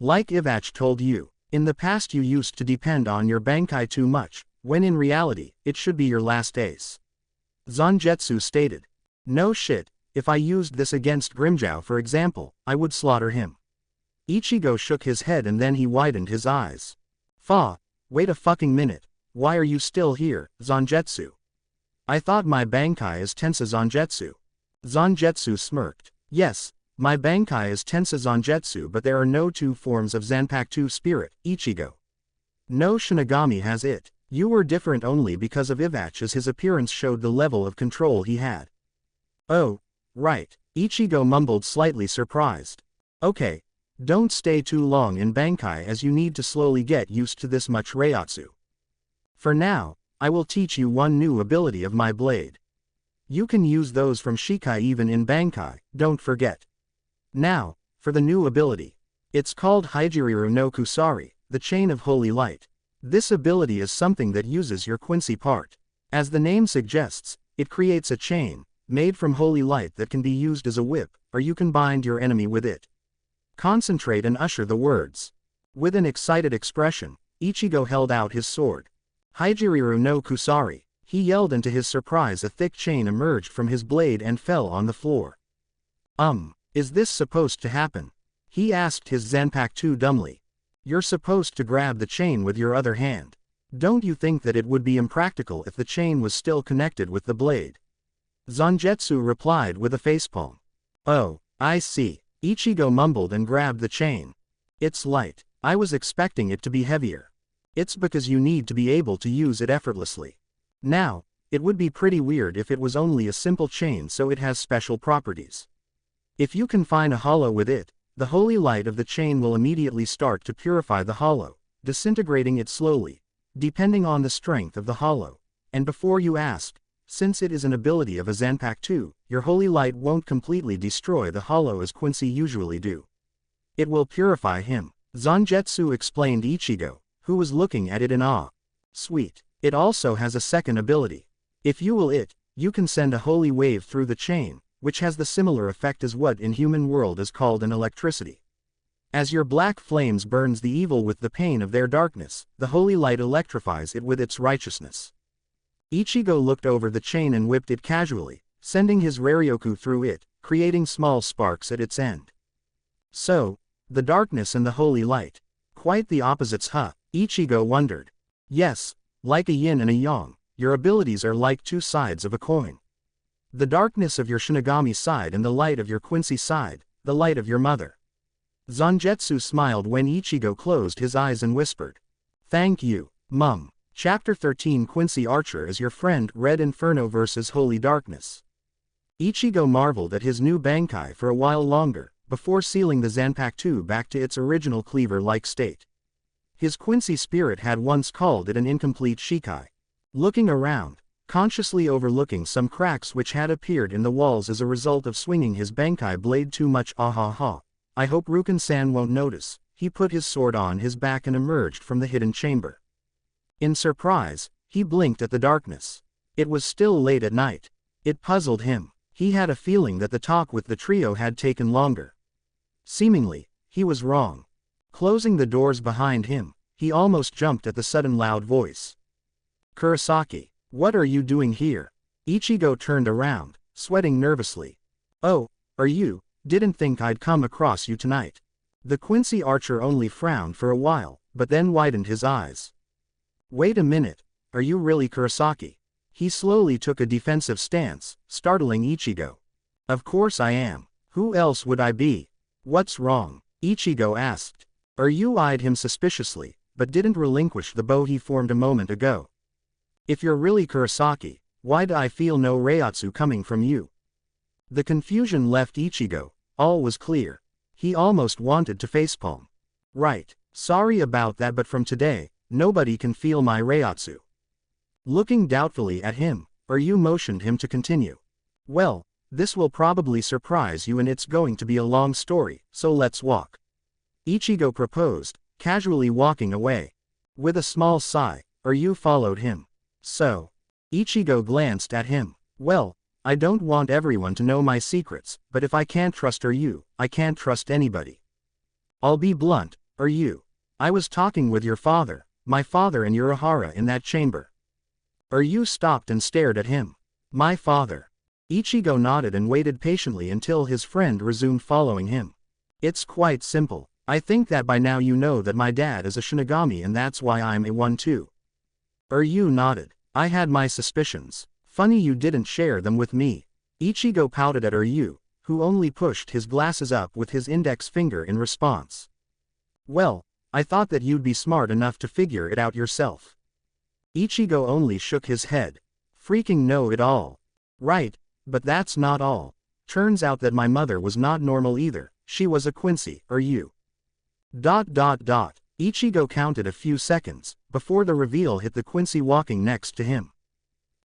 [SPEAKER 1] Like Ivach told you, in the past you used to depend on your Bankai too much, when in reality, it should be your last ace. Zangetsu stated. No shit, if I used this against Grimmjow for example, I would slaughter him. Ichigo shook his head and then he widened his eyes. Fa, wait a fucking minute, why are you still here, Zangetsu? I thought my Bankai is Tensa Zangetsu. Zangetsu smirked. Yes, my Bankai is Tensa Zangetsu, but there are no two forms of Zanpakuto spirit, Ichigo. No Shinigami has it. You were different only because of Ivach, as his appearance showed the level of control he had. Oh, right, Ichigo mumbled, slightly surprised. Okay, don't stay too long in Bankai as you need to slowly get used to this much Reiatsu. For now, I will teach you one new ability of my blade. You can use those from Shikai even in Bankai, don't forget. Now, for the new ability. It's called Hijiriru no Kusari, the Chain of Holy Light. This ability is something that uses your Quincy part. As the name suggests, it creates a chain, made from holy light that can be used as a whip, or you can bind your enemy with it. Concentrate and usher the words. With an excited expression, Ichigo held out his sword. Hijiriru no Kusari, he yelled, and to his surprise a thick chain emerged from his blade and fell on the floor. Is this supposed to happen? He asked his Zanpakuto dumbly. You're supposed to grab the chain with your other hand. Don't you think that it would be impractical if the chain was still connected with the blade? Zangetsu replied with a facepalm. Oh, I see. Ichigo mumbled and grabbed the chain. It's light. I was expecting it to be heavier. It's because you need to be able to use it effortlessly. Now, it would be pretty weird if it was only a simple chain, so it has special properties. If you confine a hollow with it, the holy light of the chain will immediately start to purify the hollow, disintegrating it slowly, depending on the strength of the hollow. And before you ask, since it is an ability of a Zanpakuto, your holy light won't completely destroy the hollow as Quincy usually do. It will purify him, Zangetsu explained Ichigo, who was looking at it in awe. Sweet. It also has a second ability. If you will it, you can send a holy wave through the chain, which has the similar effect as what in human world is called an electricity. As your black flames burns the evil with the pain of their darkness, the holy light electrifies it with its righteousness. Ichigo looked over the chain and whipped it casually, sending his Raryoku through it, creating small sparks at its end. So, the darkness and the holy light. Quite the opposites, huh? Ichigo wondered. Yes, like a yin and a yang, your abilities are like two sides of a coin. The darkness of your Shinigami side and the light of your Quincy side, the light of your mother. Zangetsu smiled when Ichigo closed his eyes and whispered. Thank you, Mum. Chapter 13 Quincy Archer is your friend. Red Inferno vs. Holy Darkness. Ichigo marveled at his new Bankai for a while longer, before sealing the Zanpakuto back to its original cleaver-like state. His Quincy spirit had once called it an incomplete Shikai. Looking around, consciously overlooking some cracks which had appeared in the walls as a result of swinging his Bankai blade too much. I hope Ruken-san won't notice. He put his sword on his back and emerged from the hidden chamber. In surprise, he blinked at the darkness. It was still late at night. It puzzled him. He had a feeling that the talk with the trio had taken longer. Seemingly, he was wrong. Closing the doors behind him, he almost jumped at the sudden loud voice. Kurosaki, what are you doing here? Ichigo turned around, sweating nervously. Oh, are you? Didn't think I'd come across you tonight. The Quincy archer only frowned for a while, but then widened his eyes. Wait a minute, are you really Kurosaki? He slowly took a defensive stance, startling Ichigo. Of course I am. Who else would I be? What's wrong? Ichigo asked. Ryu eyed him suspiciously, but didn't relinquish the bow he formed a moment ago. If you're really Kurosaki, why do I feel no reiatsu coming from you? The confusion left Ichigo. All was clear. He almost wanted to facepalm. Right, sorry about that, but from today, nobody can feel my reiatsu. Looking doubtfully at him, Ryu motioned him to continue. Well, this will probably surprise you and it's going to be a long story, so let's walk. Ichigo proposed, casually walking away. With a small sigh, Ryu followed him. So. Ichigo glanced at him. Well, I don't want everyone to know my secrets, but if I can't trust Ryu, I can't trust anybody. I'll be blunt, Ryu. I was talking with your father, my father and Urahara in that chamber. Ryu stopped and stared at him. My father. Ichigo nodded and waited patiently until his friend resumed following him. It's quite simple. I think that by now you know that my dad is a Shinigami and that's why I'm a one too. Ryu nodded. I had my suspicions. Funny you didn't share them with me. Ichigo pouted at Ryu, who only pushed his glasses up with his index finger in response. Well, I thought that you'd be smart enough to figure it out yourself. Ichigo only shook his head. Freaking know it all. Right, but that's not all. Turns out that my mother was not normal either, she was a Quincy, Ryu. ... Ichigo counted a few seconds, before the reveal hit the Quincy walking next to him.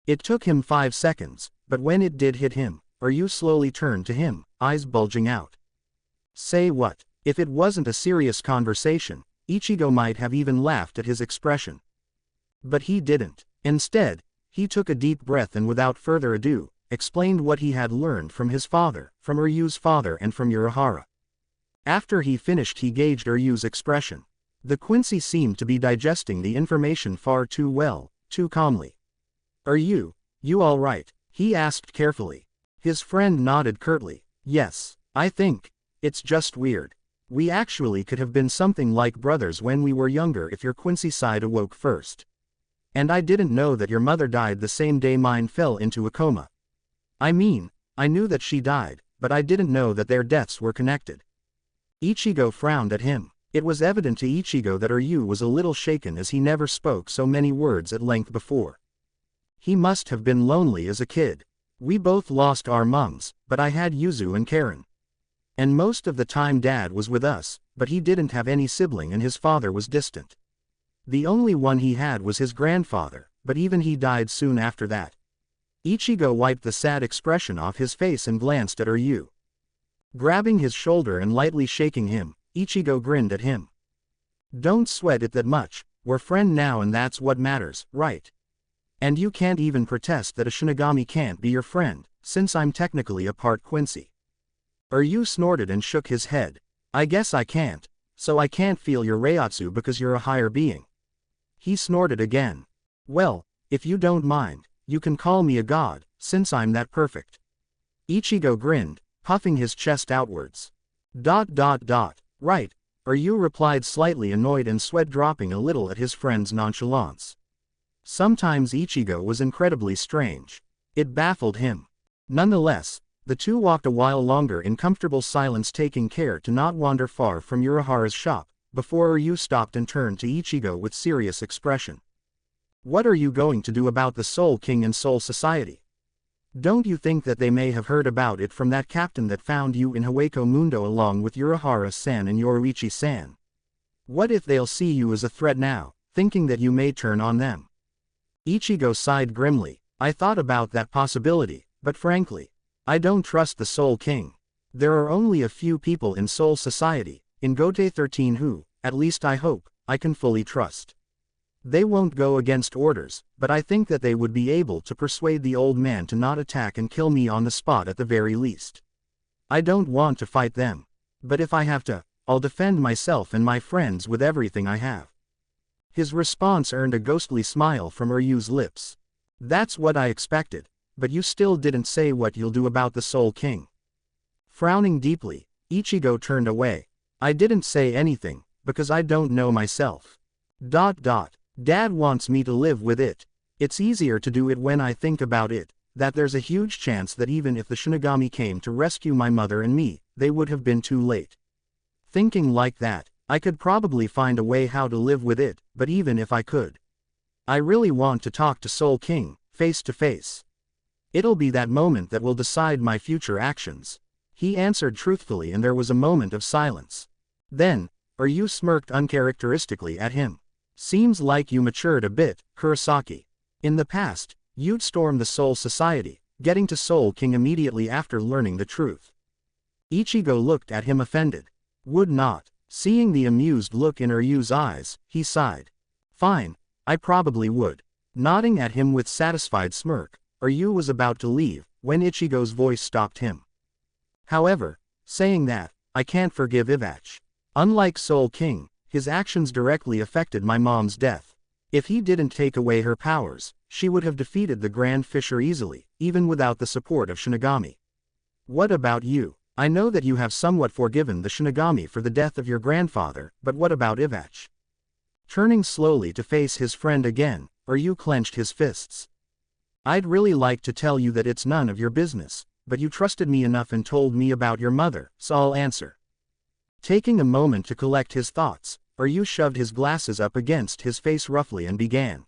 [SPEAKER 1] It took him 5 seconds, but when it did hit him, Ryu slowly turned to him, eyes bulging out. Say what? If it wasn't a serious conversation, Ichigo might have even laughed at his expression. But he didn't. Instead, he took a deep breath and without further ado, explained what he had learned from his father, from Ryu's father and from Urahara. After he finished he gauged Ryu's expression. The Quincy seemed to be digesting the information far too well, too calmly. You all right? He asked carefully. His friend nodded curtly. Yes, I think. It's just weird. We actually could have been something like brothers when we were younger if your Quincy side awoke first. And I didn't know that your mother died the same day mine fell into a coma. I mean, I knew that she died, but I didn't know that their deaths were connected. Ichigo frowned at him. It was evident to Ichigo that Ryu was a little shaken as he never spoke so many words at length before. He must have been lonely as a kid. We both lost our mums, but I had Yuzu and Karen. And most of the time Dad was with us, but he didn't have any sibling and his father was distant. The only one he had was his grandfather, but even he died soon after that. Ichigo wiped the sad expression off his face and glanced at Ryu. Grabbing his shoulder and lightly shaking him, Ichigo grinned at him. Don't sweat it that much, we're friends now and that's what matters, right? And you can't even protest that a Shinigami can't be your friend, since I'm technically a part Quincy. Ryu snorted and shook his head. I guess I can't, so I can't feel your reiatsu because you're a higher being. He snorted again. Well, if you don't mind, you can call me a god, since I'm that perfect. Ichigo grinned, puffing his chest outwards. Right, Ryu replied slightly annoyed and sweat dropping a little at his friend's nonchalance. Sometimes Ichigo was incredibly strange. It baffled him. Nonetheless, the two walked a while longer in comfortable silence taking care to not wander far from Urahara's shop, before Ryu stopped and turned to Ichigo with serious expression. What are you going to do about the Soul King and Soul Society? Don't you think that they may have heard about it from that captain that found you in Hawako Mundo along with Urahara-san and Yoruichi-san? What if they'll see you as a threat now, thinking that you may turn on them? Ichigo sighed grimly. I thought about that possibility, but frankly, I don't trust the Soul King. There are only a few people in Soul Society, in Gote 13 who, at least I hope, I can fully trust. They won't go against orders, but I think that they would be able to persuade the old man to not attack and kill me on the spot at the very least. I don't want to fight them. But if I have to, I'll defend myself and my friends with everything I have. His response earned a ghostly smile from Ryu's lips. That's what I expected, but you still didn't say what you'll do about the Soul King. Frowning deeply, Ichigo turned away. I didn't say anything, because I don't know myself. Dad wants me to live with it. It's easier to do it when I think about it, that there's a huge chance that even if the Shinigami came to rescue my mother and me, they would have been too late. Thinking like that, I could probably find a way how to live with it, but even if I could, I really want to talk to Soul King, face to face. It'll be that moment that will decide my future actions. He answered truthfully, and there was a moment of silence. Then, Ryu smirked uncharacteristically at him. Seems like you matured a bit, Kurosaki. In the past, you'd storm the Soul Society, getting to Soul King immediately after learning the truth. Ichigo looked at him offended. Would not. Seeing the amused look in Ryu's eyes, he sighed. Fine, I probably would. Nodding at him with satisfied smirk, Ryu was about to leave, when Ichigo's voice stopped him. However, saying that, I can't forgive Ivach. Unlike Soul King, his actions directly affected my mom's death. If he didn't take away her powers, she would have defeated the Grand Fisher easily, even without the support of Shinigami. What about you? I know that you have somewhat forgiven the Shinigami for the death of your grandfather, but what about Ivach? Turning slowly to face his friend again, Ryu clenched his fists. I'd really like to tell you that it's none of your business, but you trusted me enough and told me about your mother, so I'll answer. Taking a moment to collect his thoughts, Ryu shoved his glasses up against his face roughly and began.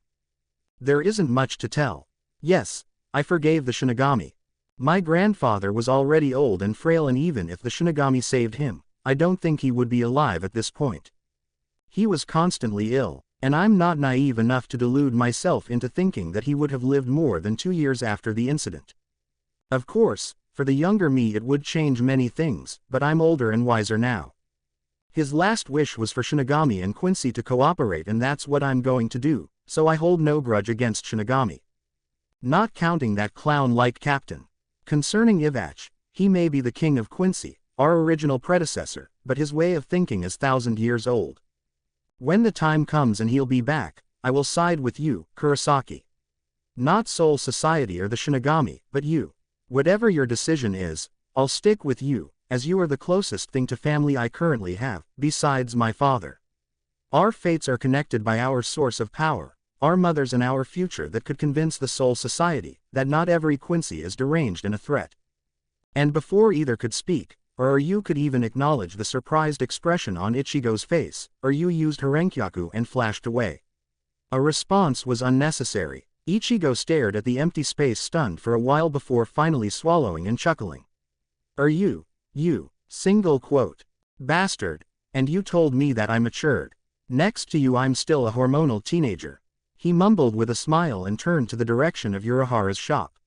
[SPEAKER 1] There isn't much to tell. Yes, I forgave the Shinigami. My grandfather was already old and frail, and even if the Shinigami saved him, I don't think he would be alive at this point. He was constantly ill, and I'm not naive enough to delude myself into thinking that he would have lived more than 2 years after the incident. Of course, for the younger me it would change many things, but I'm older and wiser now. His last wish was for Shinigami and Quincy to cooperate, and that's what I'm going to do, so I hold no grudge against Shinigami. Not counting that clown-like captain. Concerning Ivach, he may be the king of Quincy, our original predecessor, but his way of thinking is 1,000 years old. When the time comes and he'll be back, I will side with you, Kurosaki. Not Soul Society or the Shinigami, but you. Whatever your decision is, I'll stick with you, as you are the closest thing to family I currently have, besides my father. Our fates are connected by our source of power, our mothers and our future that could convince the Soul Society that not every Quincy is deranged and a threat. And before either could speak, or you could even acknowledge the surprised expression on Ichigo's face, Ryu used Harenkyaku and flashed away. A response was unnecessary. Ichigo stared at the empty space stunned for a while before finally swallowing and chuckling. You, single quote. Bastard, and you told me that I matured. Next to you I'm still a hormonal teenager. He mumbled with a smile and turned to the direction of Urahara's shop.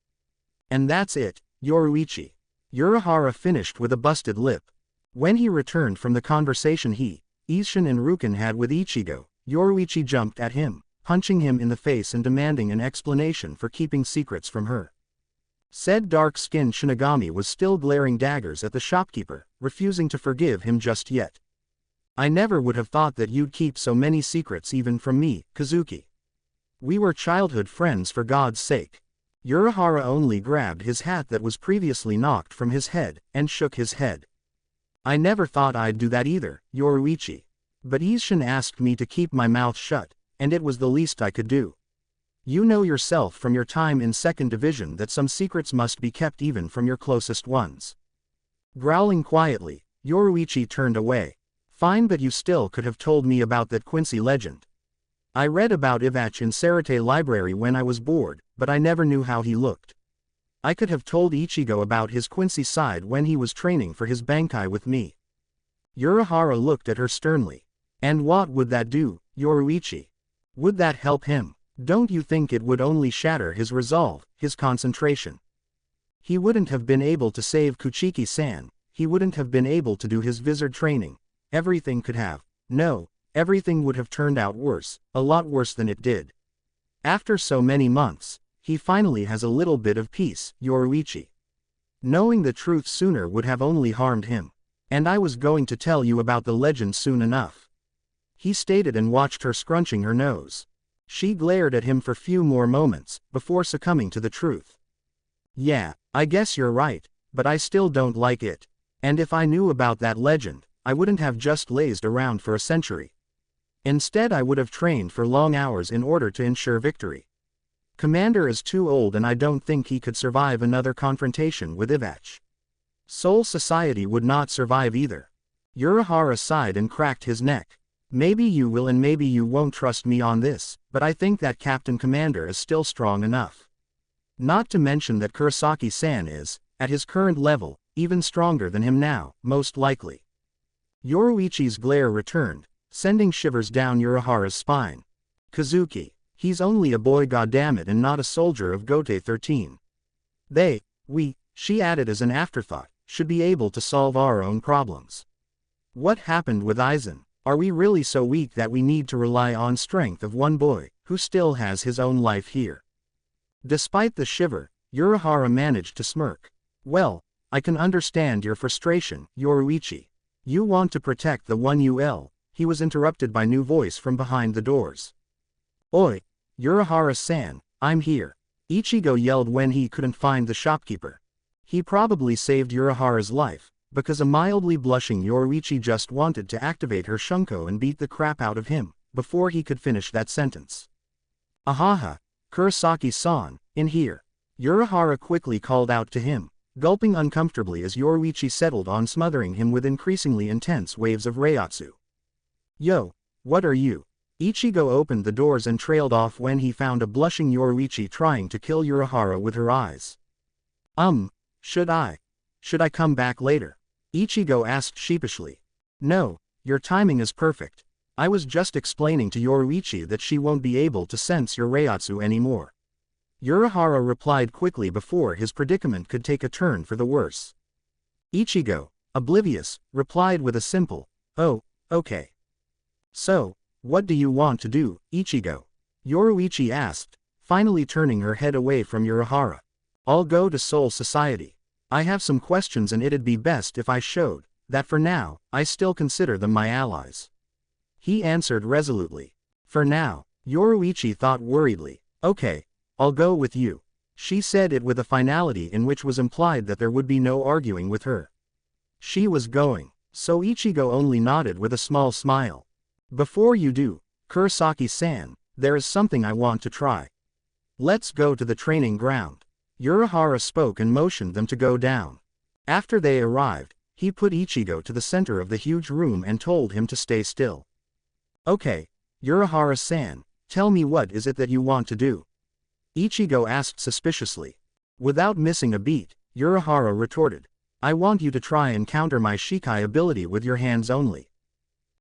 [SPEAKER 1] And that's it, Yoruichi. Urahara finished with a busted lip. When he returned from the conversation Isshin and Ruken had with Ichigo, Yoruichi jumped at him, punching him in the face and demanding an explanation for keeping secrets from her. Said dark-skinned Shinigami was still glaring daggers at the shopkeeper, refusing to forgive him just yet. I never would have thought that you'd keep so many secrets even from me, Kazuki. We were childhood friends, for God's sake. Urahara only grabbed his hat that was previously knocked from his head, and shook his head. I never thought I'd do that either, Yoruichi. But Isshin asked me to keep my mouth shut, and it was the least I could do. You know yourself from your time in 2nd Division that some secrets must be kept even from your closest ones. Growling quietly, Yoruichi turned away. Fine, but you still could have told me about that Quincy legend. I read about Ivach in Sarate Library when I was bored, but I never knew how he looked. I could have told Ichigo about his Quincy side when he was training for his Bankai with me. Urahara looked at her sternly. And what would that do, Yoruichi? Would that help him? Don't you think it would only shatter his resolve, his concentration? He wouldn't have been able to save Kuchiki-san, he wouldn't have been able to do his Vizard training. Everything could have. No, everything would have turned out worse, a lot worse than it did. After so many months, he finally has a little bit of peace, Yoruichi. Knowing the truth sooner would have only harmed him. And I was going to tell you about the legend soon enough. He stated and watched her scrunching her nose. She glared at him for few more moments, before succumbing to the truth. Yeah, I guess you're right, but I still don't like it. And if I knew about that legend, I wouldn't have just lazed around for a century. Instead I would have trained for long hours in order to ensure victory. Commander is too old and I don't think he could survive another confrontation with Ivach. Soul Society would not survive either. Urahara sighed and cracked his neck. Maybe you will and maybe you won't trust me on this, but I think that Captain Commander is still strong enough. Not to mention that Kurosaki-san is, at his current level, even stronger than him now, most likely. Yoruichi's glare returned, sending shivers down Urahara's spine. Kazuki, he's only a boy goddammit and not a soldier of Gote 13. She added as an afterthought, should be able to solve our own problems. What happened with Aizen? Are we really so weak that we need to rely on strength of one boy, who still has his own life here? Despite the shiver, Urahara managed to smirk. Well, I can understand your frustration, Yoruichi. You want to protect the one UL. He was interrupted by new voice from behind the doors. Oi, Urahara-san, I'm here. Ichigo yelled when he couldn't find the shopkeeper. He probably saved Urahara's life, because a mildly blushing Yoruichi just wanted to activate her shunko and beat the crap out of him, before he could finish that sentence. Ahaha, Kurosaki-san, in here. Urahara quickly called out to him, gulping uncomfortably as Yoruichi settled on smothering him with increasingly intense waves of reiatsu. Yo, what are you? Ichigo opened the doors and trailed off when he found a blushing Yoruichi trying to kill Urahara with her eyes. Should I come back later? Ichigo asked sheepishly. No, your timing is perfect. I was just explaining to Yoruichi that she won't be able to sense your reiatsu anymore. Urahara replied quickly before his predicament could take a turn for the worse. Ichigo, oblivious, replied with a simple, oh, okay. So, what do you want to do, Ichigo? Yoruichi asked, finally turning her head away from Urahara. I'll go to Soul Society. I have some questions and it'd be best if I showed that for now, I still consider them my allies. He answered resolutely. For now, Yoruichi thought worriedly. Okay, I'll go with you. She said it with a finality in which was implied that there would be no arguing with her. She was going, so Ichigo only nodded with a small smile. Before you do, Kurosaki-san, there is something I want to try. Let's go to the training ground. Urahara spoke and motioned them to go down. After they arrived, he put Ichigo to the center of the huge room and told him to stay still. Okay, Urahara-san, tell me what is it that you want to do? Ichigo asked suspiciously. Without missing a beat, Urahara retorted. I want you to try and counter my Shikai ability with your hands only.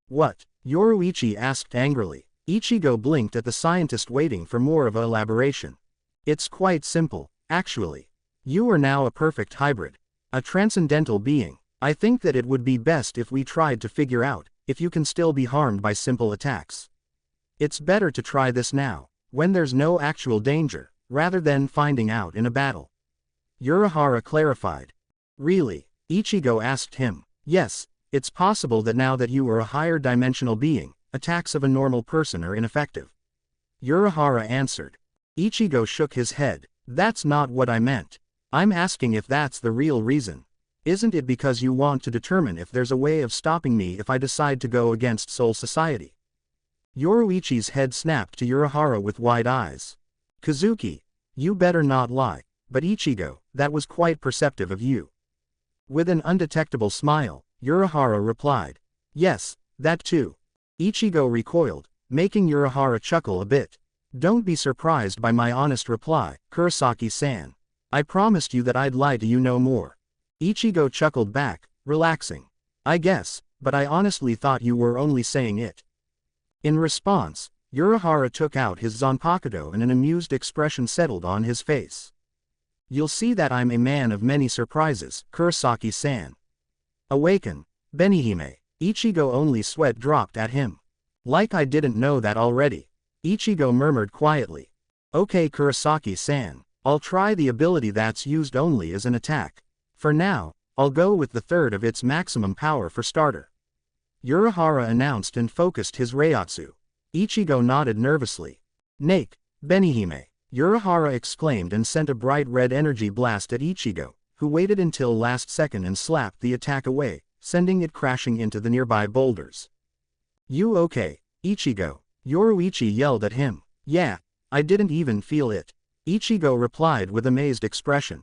[SPEAKER 1] What? Yoruichi asked angrily. Ichigo blinked at the scientist waiting for more of an elaboration. It's quite simple. Actually, you are now a perfect hybrid. A transcendental being. I think that it would be best if we tried to figure out if you can still be harmed by simple attacks. It's better to try this now, when there's no actual danger, rather than finding out in a battle. Urahara clarified. Really? Ichigo asked him. Yes, it's possible that now that you are a higher dimensional being, attacks of a normal person are ineffective. Urahara answered. Ichigo shook his head. That's not what I meant. I'm asking if that's the real reason. Isn't it because you want to determine if there's a way of stopping me if I decide to go against Soul Society? Yoruichi's head snapped to Urahara with wide eyes. Kazuki, you better not lie, but Ichigo, that was quite perceptive of you. With an undetectable smile, Urahara replied. Yes, that too. Ichigo recoiled, making Urahara chuckle a bit. Don't be surprised by my honest reply, Kurosaki-san. I promised you that I'd lie to you no more. Ichigo chuckled back, relaxing. I guess, but I honestly thought you were only saying it. In response, Urahara took out his Zanpakuto and an amused expression settled on his face. You'll see that I'm a man of many surprises, Kurosaki-san. Awaken, Benihime. Ichigo only sweat dropped at him. Like I didn't know that already. Ichigo murmured quietly. Okay Kurosaki-san, I'll try the ability that's used only as an attack. For now, I'll go with the third of its maximum power for starter. Urahara announced and focused his Reiatsu. Ichigo nodded nervously. Nake, Benihime, Urahara exclaimed and sent a bright red energy blast at Ichigo, who waited until last second and slapped the attack away, sending it crashing into the nearby boulders. You okay, Ichigo? Yoruichi yelled at him. Yeah, I didn't even feel it. Ichigo replied with amazed expression.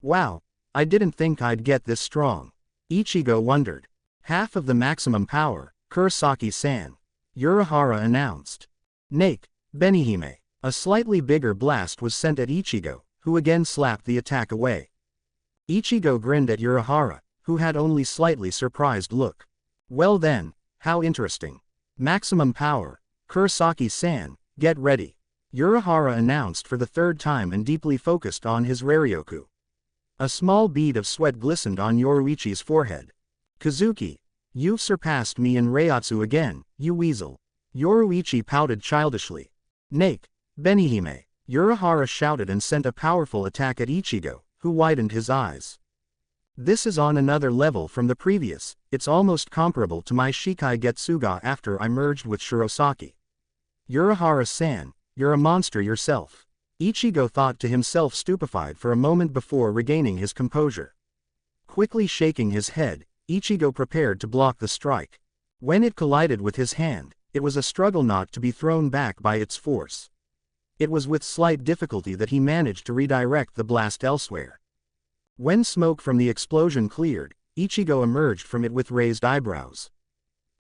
[SPEAKER 1] Wow, I didn't think I'd get this strong. Ichigo wondered. Half of the maximum power, Kurosaki-san, Urahara announced. Nake, Benihime. A slightly bigger blast was sent at Ichigo, who again slapped the attack away. Ichigo grinned at Urahara, who had only slightly surprised look. Well then, how interesting. Maximum power, Kurosaki-san, get ready. Urahara announced for the third time and deeply focused on his Raryoku. A small bead of sweat glistened on Yoruichi's forehead. Kazuki, you've surpassed me in Reiatsu again, you weasel. Yoruichi pouted childishly. Nake, Benihime, Urahara shouted and sent a powerful attack at Ichigo, who widened his eyes. This is on another level from the previous, it's almost comparable to my Shikai Getsuga after I merged with Shirosaki. Urahara-san, you're a monster yourself. Ichigo thought to himself stupefied for a moment before regaining his composure. Quickly shaking his head, Ichigo prepared to block the strike. When it collided with his hand, it was a struggle not to be thrown back by its force. It was with slight difficulty that he managed to redirect the blast elsewhere. When smoke from the explosion cleared, Ichigo emerged from it with raised eyebrows.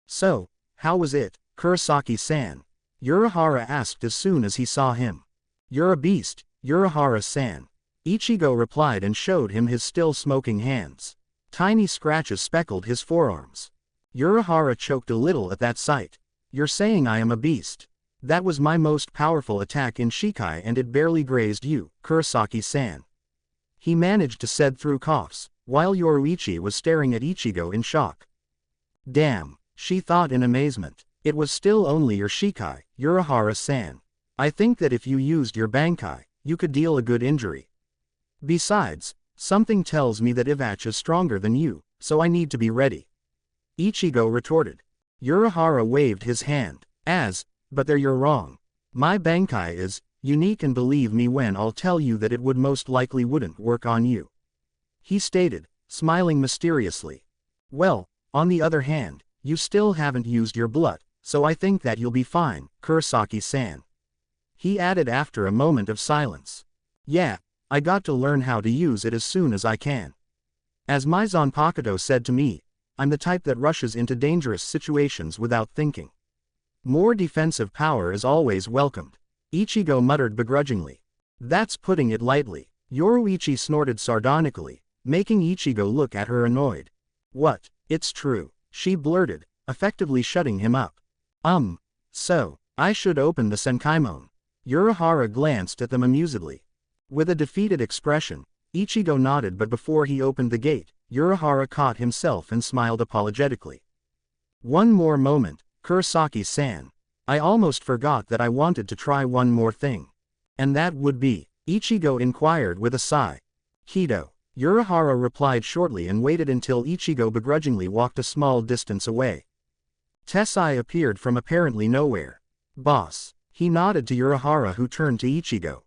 [SPEAKER 1] So, how was it, Kurosaki-san? Urahara asked as soon as he saw him. You're a beast, Urahara-san. Ichigo replied and showed him his still smoking hands. Tiny scratches speckled his forearms. Urahara choked a little at that sight. You're saying I am a beast? That was my most powerful attack in Shikai and it barely grazed you, Kurosaki-san. He managed to said through coughs, while Yoruichi was staring at Ichigo in shock. Damn, she thought in amazement. It was still only your Shikai, Urahara-san. I think that if you used your Bankai, you could deal a good injury. Besides, something tells me that Ivach is stronger than you, so I need to be ready. Ichigo retorted. Urahara waved his hand. But there you're wrong. My Bankai is unique and believe me when I'll tell you that it would most likely wouldn't work on you. He stated, smiling mysteriously. Well, on the other hand, you still haven't used your blood, so I think that you'll be fine, Kurosaki-san. He added after a moment of silence. Yeah, I got to learn how to use it as soon as I can. As my Zanpakuto said to me, I'm the type that rushes into dangerous situations without thinking. More defensive power is always welcomed. Ichigo muttered begrudgingly. That's putting it lightly. Yoruichi snorted sardonically, making Ichigo look at her annoyed. What? It's true, she blurted, effectively shutting him up. So, I should open the Senkaimon. Urahara glanced at them amusedly. With a defeated expression, Ichigo nodded but before he opened the gate, Urahara caught himself and smiled apologetically. One more moment, Kurosaki-san. I almost forgot that I wanted to try one more thing. And that would be? Ichigo inquired with a sigh. Kido. Urahara replied shortly and waited until Ichigo begrudgingly walked a small distance away. Tessai appeared from apparently nowhere. Boss. He nodded to Urahara who turned to Ichigo.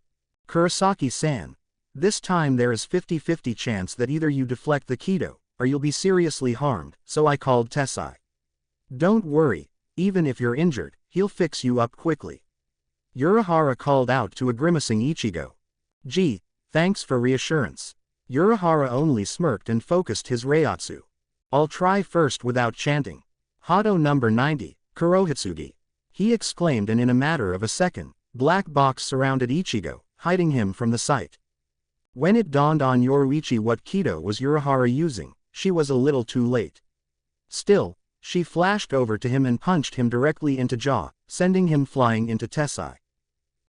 [SPEAKER 1] Kurosaki-san. This time there is 50-50 chance that either you deflect the Kido, or you'll be seriously harmed, so I called Tessai. Don't worry, even if you're injured, he'll fix you up quickly. Urahara called out to a grimacing Ichigo. Gee, thanks for reassurance. Urahara only smirked and focused his Reiatsu. I'll try first without chanting. Hado number 90, Kurohitsugi. He exclaimed and in a matter of a second, black box surrounded Ichigo, hiding him from the sight. When it dawned on Yoruichi what Kido was Urahara using, she was a little too late. Still, she flashed over to him and punched him directly into jaw, sending him flying into Tessai.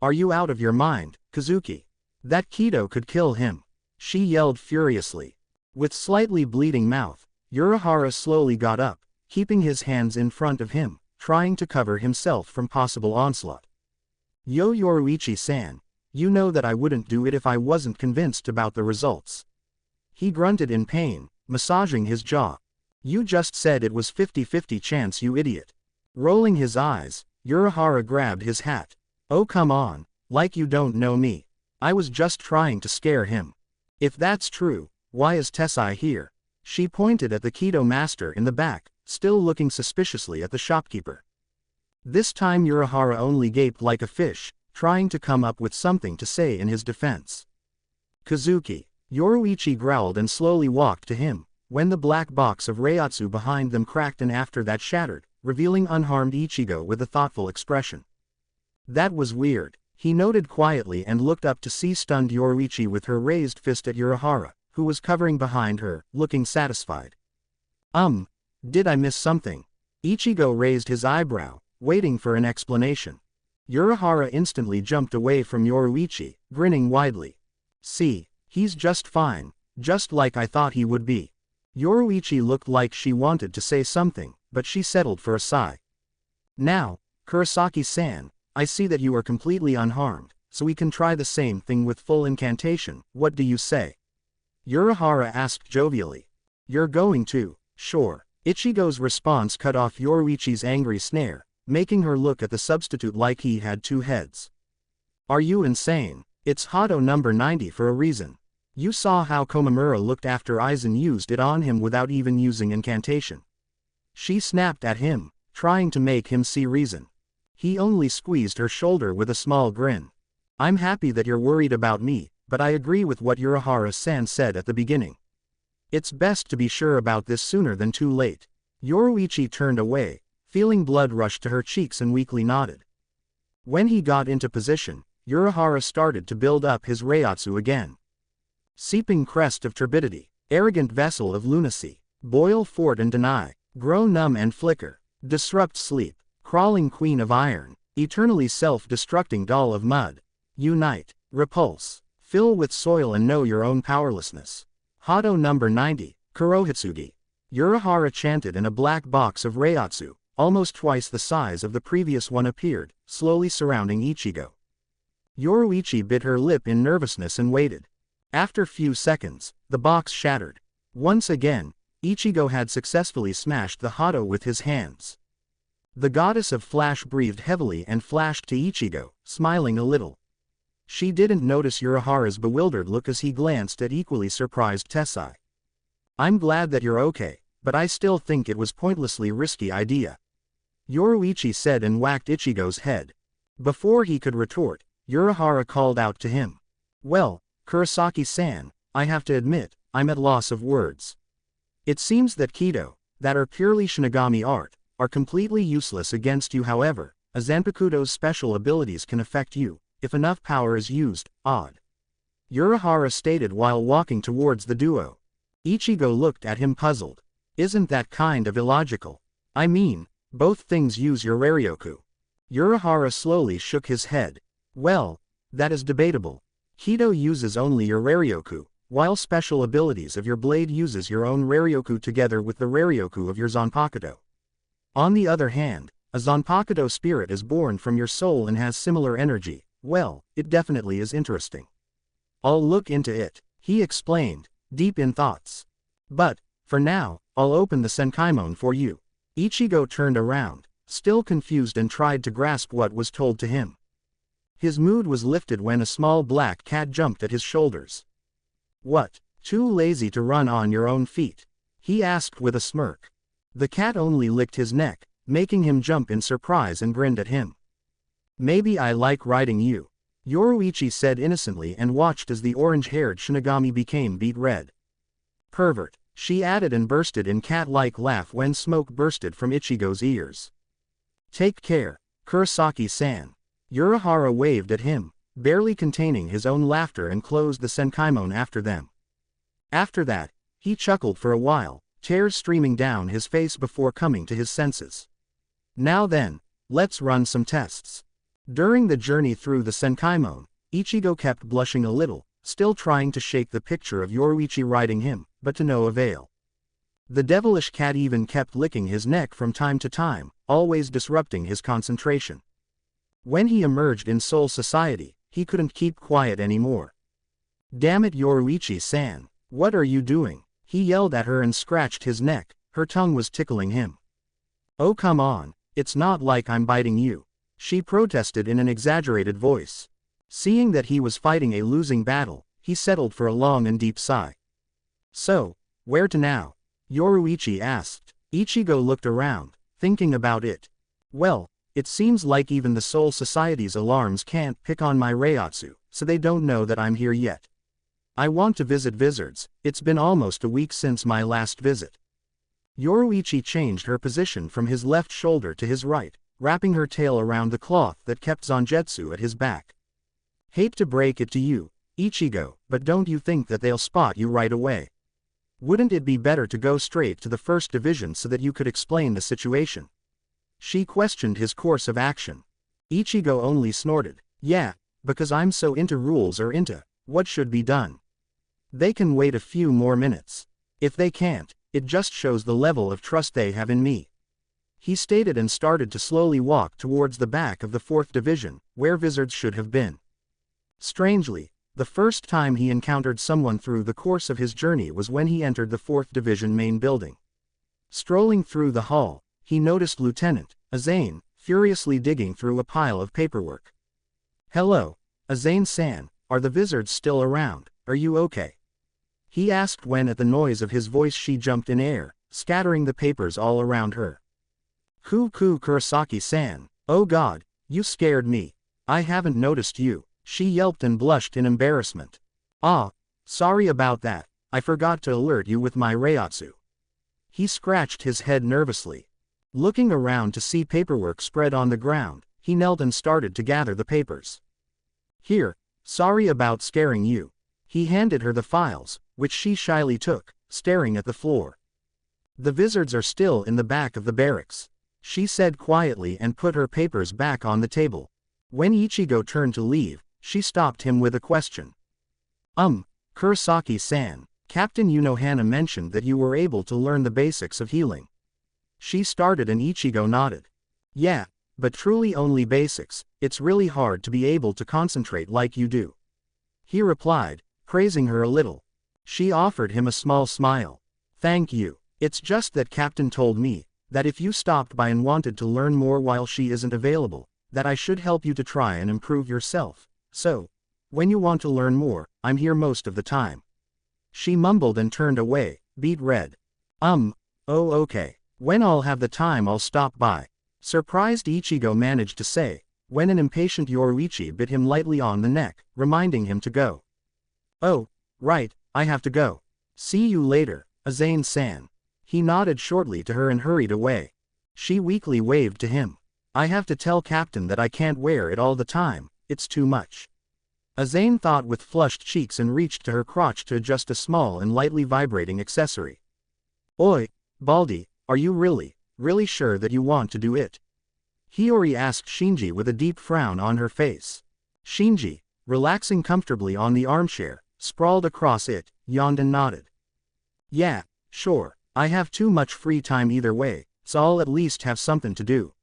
[SPEAKER 1] Are you out of your mind, Kazuki? That Kido could kill him. She yelled furiously. With slightly bleeding mouth, Urahara slowly got up, keeping his hands in front of him, trying to cover himself from possible onslaught. Yo Yoruichi-san, you know that I wouldn't do it if I wasn't convinced about the results. He grunted in pain, massaging his jaw. You just said it was 50-50 chance, you idiot. Rolling his eyes, Urahara grabbed his hat. Oh come on, like you don't know me. I was just trying to scare him. If that's true, why is Tessai here? She pointed at the Kido master in the back, still looking suspiciously at the shopkeeper. This time Urahara only gaped like a fish, trying to come up with something to say in his defense. Kazuki. Yoruichi growled and slowly walked to him, when the black box of Reiatsu behind them cracked and after that shattered, revealing unharmed Ichigo with a thoughtful expression. That was weird, he noted quietly and looked up to see stunned Yoruichi with her raised fist at Urahara, who was covering behind her, looking satisfied. Did I miss something? Ichigo raised his eyebrow, waiting for an explanation. Urahara instantly jumped away from Yoruichi, grinning widely. See, he's just fine, just like I thought he would be. Yoruichi looked like she wanted to say something, but she settled for a sigh. Now, Kurosaki-san, I see that you are completely unharmed, so we can try the same thing with full incantation, what do you say? Urahara asked jovially. You're going to, sure. Ichigo's response cut off Yoruichi's angry snare, making her look at the substitute like he had two heads. Are you insane? It's Hado number 90 for a reason. You saw how Komamura looked after Aizen used it on him without even using incantation. She snapped at him, trying to make him see reason. He only squeezed her shoulder with a small grin. I'm happy that you're worried about me, but I agree with what Urahara-san said at the beginning. It's best to be sure about this sooner than too late. Yoruichi turned away, feeling blood rush to her cheeks and weakly nodded. When he got into position, Urahara started to build up his Reiatsu again. Seeping crest of turbidity, arrogant vessel of lunacy, boil fort and deny, grow numb and flicker, disrupt sleep, crawling queen of iron, eternally self-destructing doll of mud, unite, repulse, fill with soil and know your own powerlessness. Hado number 90, Kurohitsugi. Urahara chanted and a black box of Reiatsu, almost twice the size of the previous one appeared, slowly surrounding Ichigo. Yoruichi bit her lip in nervousness and waited. After few seconds, the box shattered. Once again, Ichigo had successfully smashed the Hado with his hands. The goddess of flash breathed heavily and flashed to Ichigo, smiling a little. She didn't notice Urahara's bewildered look as he glanced at equally surprised Tessai. I'm glad that you're okay, but I still think it was pointlessly risky idea. Yoruichi said and whacked Ichigo's head. Before he could retort, Urahara called out to him. Well, Kurosaki-san, I have to admit, I'm at loss of words. It seems that Kido, that are purely Shinigami art, are completely useless against you. However, a Zanpakuto's special abilities can affect you, if enough power is used. Odd. Urahara stated while walking towards the duo. Ichigo looked at him puzzled. Isn't that kind of illogical? I mean, both things use your Raryoku. Urahara slowly shook his head. Well, that is debatable. Kido uses only your Raryoku, while special abilities of your blade uses your own Raryoku together with the Raryoku of your Zanpakuto. On the other hand, a Zanpakuto spirit is born from your soul and has similar energy. Well, it definitely is interesting. I'll look into it, he explained, deep in thoughts. But, for now, I'll open the Senkaimon for you. Ichigo turned around, still confused, and tried to grasp what was told to him. His mood was lifted when a small black cat jumped at his shoulders. What, too lazy to run on your own feet? He asked with a smirk. The cat only licked his neck, making him jump in surprise, and grinned at him. Maybe I like riding you, Yoruichi said innocently and watched as the orange-haired Shinigami became beet red. Pervert, she added and bursted in cat-like laugh when smoke bursted from Ichigo's ears. Take care, Kurosaki-san. Urahara waved at him, barely containing his own laughter, and closed the Senkaimon after them. After that, he chuckled for a while, tears streaming down his face before coming to his senses. Now then, let's run some tests. During the journey through the Senkaimon, Ichigo kept blushing a little, still trying to shake the picture of Yoruichi riding him, but to no avail. The devilish cat even kept licking his neck from time to time, always disrupting his concentration. When he emerged in Soul Society, he couldn't keep quiet anymore. "Damn it, Yoruichi-san, what are you doing?" he yelled at her and scratched his neck. Her tongue was tickling him. "Oh come on, it's not like I'm biting you," she protested in an exaggerated voice. Seeing that he was fighting a losing battle, he settled for a long and deep sigh. "So, where to now?" Yoruichi asked. Ichigo looked around, thinking about it. "Well, it seems like even the Soul Society's alarms can't pick on my Reiatsu, so they don't know that I'm here yet. I want to visit Wizards. It's been almost a week since my last visit." Yoruichi changed her position from his left shoulder to his right, wrapping her tail around the cloth that kept Zangetsu at his back. "Hate to break it to you, Ichigo, but don't you think that they'll spot you right away? Wouldn't it be better to go straight to the First Division so that you could explain the situation?" She questioned his course of action. Ichigo only snorted. "Yeah, because I'm so into rules or into what should be done. They can wait a few more minutes. If they can't, it just shows the level of trust they have in me," he stated and started to slowly walk towards the back of the 4th Division, where Wizards should have been. Strangely, the first time he encountered someone through the course of his journey was when he entered the 4th Division main building. Strolling through the hall, he noticed Lieutenant Azane furiously digging through a pile of paperwork. "Hello, Azane-san, are the Wizards still around? Are you okay?" he asked when at the noise of his voice she jumped in air, scattering the papers all around her. "Kurosaki-san, oh god, you scared me. I haven't noticed you," she yelped and blushed in embarrassment. "Ah, sorry about that, I forgot to alert you with my Reiatsu." He scratched his head nervously. Looking around to see paperwork spread on the ground, he knelt and started to gather the papers. "Here, sorry about scaring you." He handed her the files, which she shyly took, staring at the floor. "The Wizards are still in the back of the barracks," she said quietly and put her papers back on the table. When Ichigo turned to leave, she stopped him with a question. Kurosaki-san, Captain Unohana mentioned that you were able to learn the basics of healing." She started and Ichigo nodded. "Yeah, but truly only basics. It's really hard to be able to concentrate like you do," he replied, praising her a little. She offered him a small smile. "Thank you. It's just that Captain told me that if you stopped by and wanted to learn more while she isn't available, that I should help you to try and improve yourself. So, when you want to learn more, I'm here most of the time." She mumbled and turned away, beet red. Oh okay. When I'll have the time I'll stop by," surprised Ichigo managed to say, when an impatient Yoruichi bit him lightly on the neck, reminding him to go. "Oh, right, I have to go. See you later, Azane-san." He nodded shortly to her and hurried away. She weakly waved to him. "I have to tell Captain that I can't wear it all the time, it's too much." Azane thought with flushed cheeks and reached to her crotch to adjust a small and lightly vibrating accessory. "Oi, Baldy, are you really sure that you want to do it?" Hiyori asked Shinji with a deep frown on her face. Shinji, relaxing comfortably on the armchair, sprawled across it, yawned and nodded. "Yeah, sure, I have too much free time either way, so I'll at least have something to do.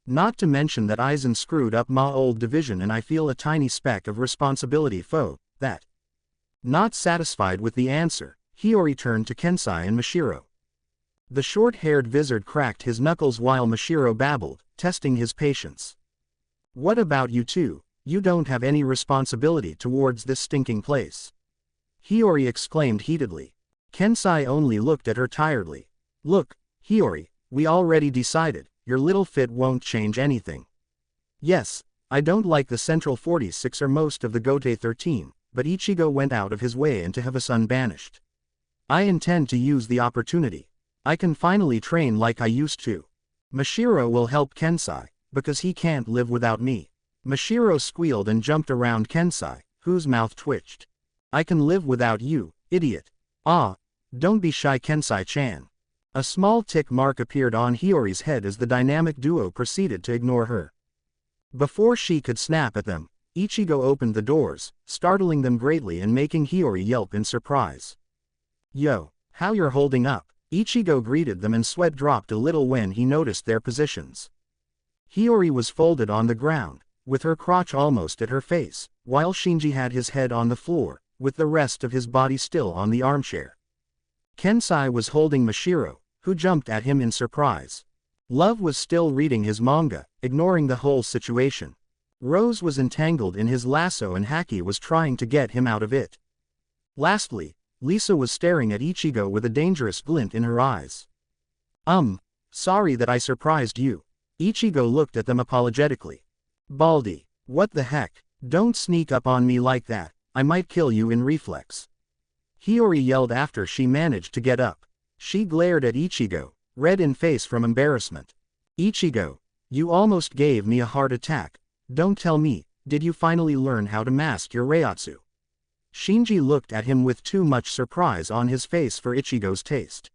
[SPEAKER 1] Not to mention that Aizen screwed up my old division and I feel a tiny speck of responsibility for that." Not satisfied with the answer, Hiyori turned to Kensai and Mashiro. The short-haired wizard cracked his knuckles while Mashiro babbled, testing his patience. "What about you two? You don't have any responsibility towards this stinking place?" Hiyori exclaimed heatedly. Kensai only looked at her tiredly. "Look, Hiyori, we already decided, your little fit won't change anything. Yes, I don't like the Central 46 or most of the Gote 13, but Ichigo went out of his way and to have us unbanished. I intend to use the opportunity. I can finally train like I used to. Mashiro will help Kensai, because he can't live without me." Mashiro squealed and jumped around Kensai, whose mouth twitched. "I can live without you, idiot." "Ah, don't be shy, Kensai-chan." A small tick mark appeared on Hiyori's head as the dynamic duo proceeded to ignore her. Before she could snap at them, Ichigo opened the doors, startling them greatly and making Hiyori yelp in surprise. "Yo, how you're holding up?" Ichigo greeted them and sweat dropped a little when he noticed their positions. Hiyori was folded on the ground, with her crotch almost at her face, while Shinji had his head on the floor, with the rest of his body still on the armchair. Kensai was holding Mashiro, who jumped at him in surprise. Love was still reading his manga, ignoring the whole situation. Rose was entangled in his lasso and Haki was trying to get him out of it. Lastly, Lisa was staring at Ichigo with a dangerous glint in her eyes. Sorry that I surprised you. Ichigo looked at them apologetically. Baldy, what the heck, don't sneak up on me like that, I might kill you in reflex. Hiyori yelled after she managed to get up. She glared at Ichigo, red in face from embarrassment. Ichigo, you almost gave me a heart attack. Don't tell me, did you finally learn how to mask your Reiatsu? Shinji looked at him with too much surprise on his face for Ichigo's taste.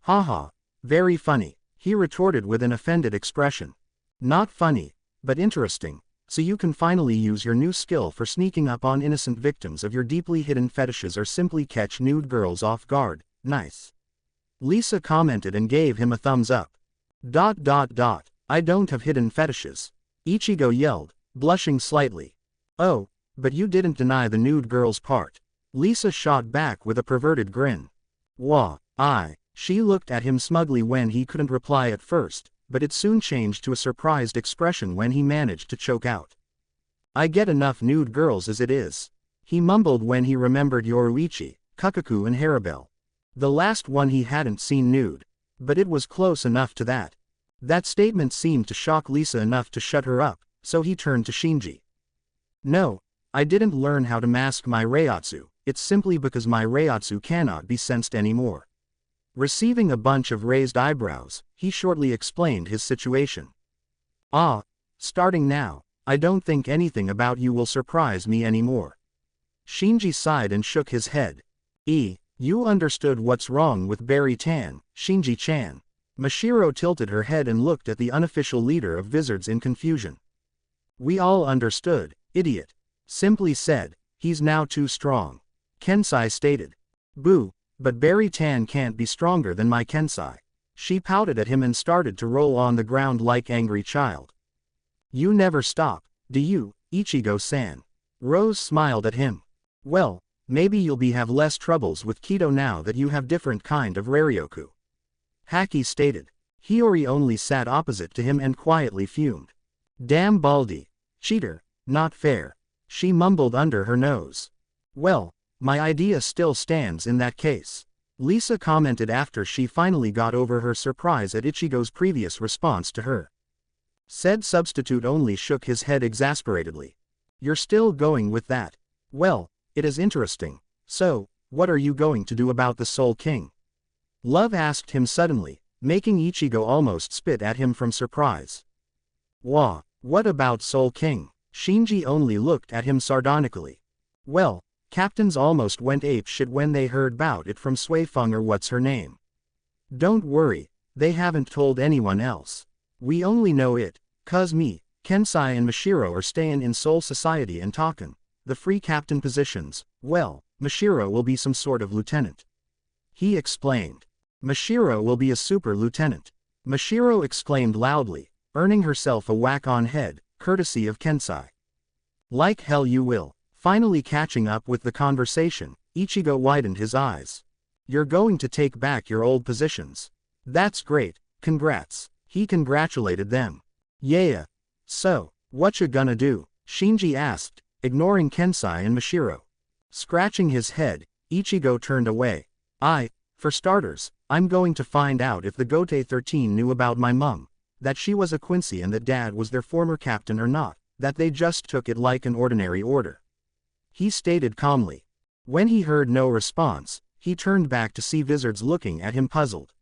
[SPEAKER 1] Haha, very funny, he retorted with an offended expression. Not funny, but interesting, so you can finally use your new skill for sneaking up on innocent victims of your deeply hidden fetishes or simply catch nude girls off guard, nice. Lisa commented and gave him a thumbs up. I don't have hidden fetishes. Ichigo yelled, blushing slightly. Oh, but you didn't deny the nude girl's part. Lisa shot back with a perverted grin. Wah, she looked at him smugly when he couldn't reply at first, but it soon changed to a surprised expression when he managed to choke out. I get enough nude girls as it is. He mumbled when he remembered Yoruichi, Kukaku and Harabel. The last one he hadn't seen nude, but it was close enough to that. That statement seemed to shock Lisa enough to shut her up, so he turned to Shinji. No, I didn't learn how to mask my Reiatsu, it's simply because my Reiatsu cannot be sensed anymore. Receiving a bunch of raised eyebrows, he shortly explained his situation. Starting now, I don't think anything about you will surprise me anymore. Shinji sighed and shook his head. You understood what's wrong with Berry-tan, Shinji-chan. Mashiro tilted her head and looked at the unofficial leader of Vizards in confusion. We all understood, idiot. Simply said, he's now too strong. Kensai stated. Boo, but Berry-tan can't be stronger than my Kensai. She pouted at him and started to roll on the ground like angry child. You never stop, do you, Ichigo-san? Rose smiled at him. Well, maybe you'll have less troubles with Kido now that you have different kind of Raryoku. Haki stated. Hiyori only sat opposite to him and quietly fumed. Damn Baldy. Cheater, not fair. She mumbled under her nose. Well, my idea still stands in that case. Lisa commented after she finally got over her surprise at Ichigo's previous response to her. Said substitute only shook his head exasperatedly. You're still going with that? Well, it is interesting. So, what are you going to do about the Soul King? Love asked him suddenly, making Ichigo almost spit at him from surprise. Wah, what about Soul King? Shinji only looked at him sardonically. Well, captains almost went apeshit when they heard about it from Suifeng or what's her name. Don't worry, they haven't told anyone else. We only know it, 'cause me, Kensai and Mashiro are staying in Soul Society and talkin'. The free captain positions, well, Mashiro will be some sort of lieutenant. He explained. Mashiro will be a super lieutenant. Mashiro exclaimed loudly, earning herself a whack on head, courtesy of Kensai. Like hell you will. Finally catching up with the conversation, Ichigo widened his eyes. You're going to take back your old positions. That's great, congrats. He congratulated them. Yeah. So, what you gonna do? Shinji asked, ignoring Kensai and Mashiro. Scratching his head, Ichigo turned away. For starters, I'm going to find out if the Gote 13 knew about my mum, that she was a Quincy and that dad was their former captain or not, that they just took it like an ordinary order. He stated calmly. When he heard no response, he turned back to see Vizards looking at him puzzled.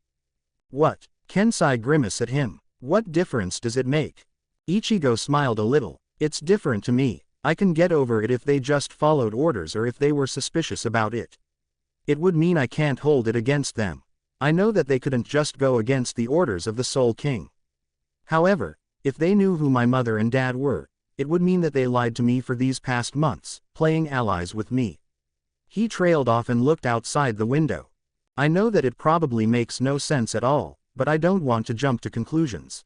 [SPEAKER 1] What? Kensai grimaced at him. What difference does it make? Ichigo smiled a little. It's different to me. I can get over it if they just followed orders or if they were suspicious about it. It would mean I can't hold it against them. I know that they couldn't just go against the orders of the Soul King. However, if they knew who my mother and dad were, it would mean that they lied to me for these past months, playing allies with me. He trailed off and looked outside the window. I know that it probably makes no sense at all, but I don't want to jump to conclusions.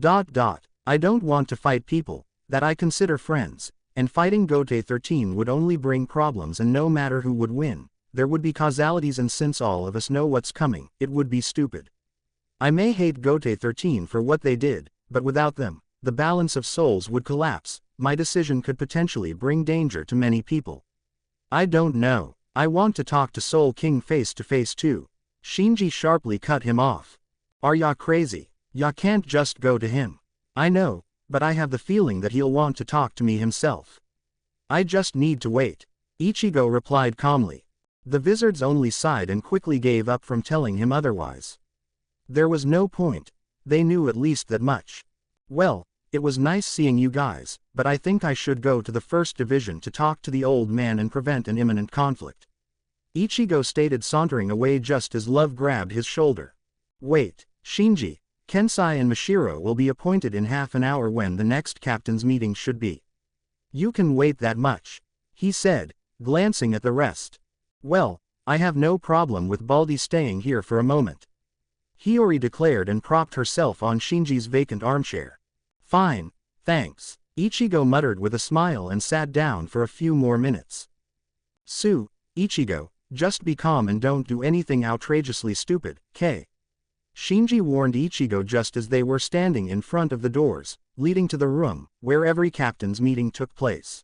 [SPEAKER 1] I don't want to fight people that I consider friends, and fighting Gote 13 would only bring problems, and no matter who would win, there would be causalities, and since all of us know what's coming, it would be stupid. I may hate Gote 13 for what they did, but without them, the balance of souls would collapse. My decision could potentially bring danger to many people. I don't know. I want to talk to Soul King face to face too. Shinji sharply cut him off. Are ya crazy? Ya can't just go to him. I know, but I have the feeling that he'll want to talk to me himself. I just need to wait. Ichigo replied calmly. The wizards only sighed and quickly gave up from telling him otherwise. There was no point. They knew at least that much. Well, it was nice seeing you guys, but I think I should go to the first division to talk to the old man and prevent an imminent conflict. Ichigo stated, sauntering away just as Love grabbed his shoulder. Wait, Shinji, Kensai and Mashiro will be appointed in half an hour when the next captain's meeting should be. You can wait that much, he said, glancing at the rest. Well, I have no problem with Baldy staying here for a moment, Hiyori declared and propped herself on Shinji's vacant armchair. Fine, thanks, Ichigo muttered with a smile and sat down for a few more minutes. Ichigo, just be calm and don't do anything outrageously stupid, Shinji warned Ichigo just as they were standing in front of the doors, leading to the room where every captain's meeting took place.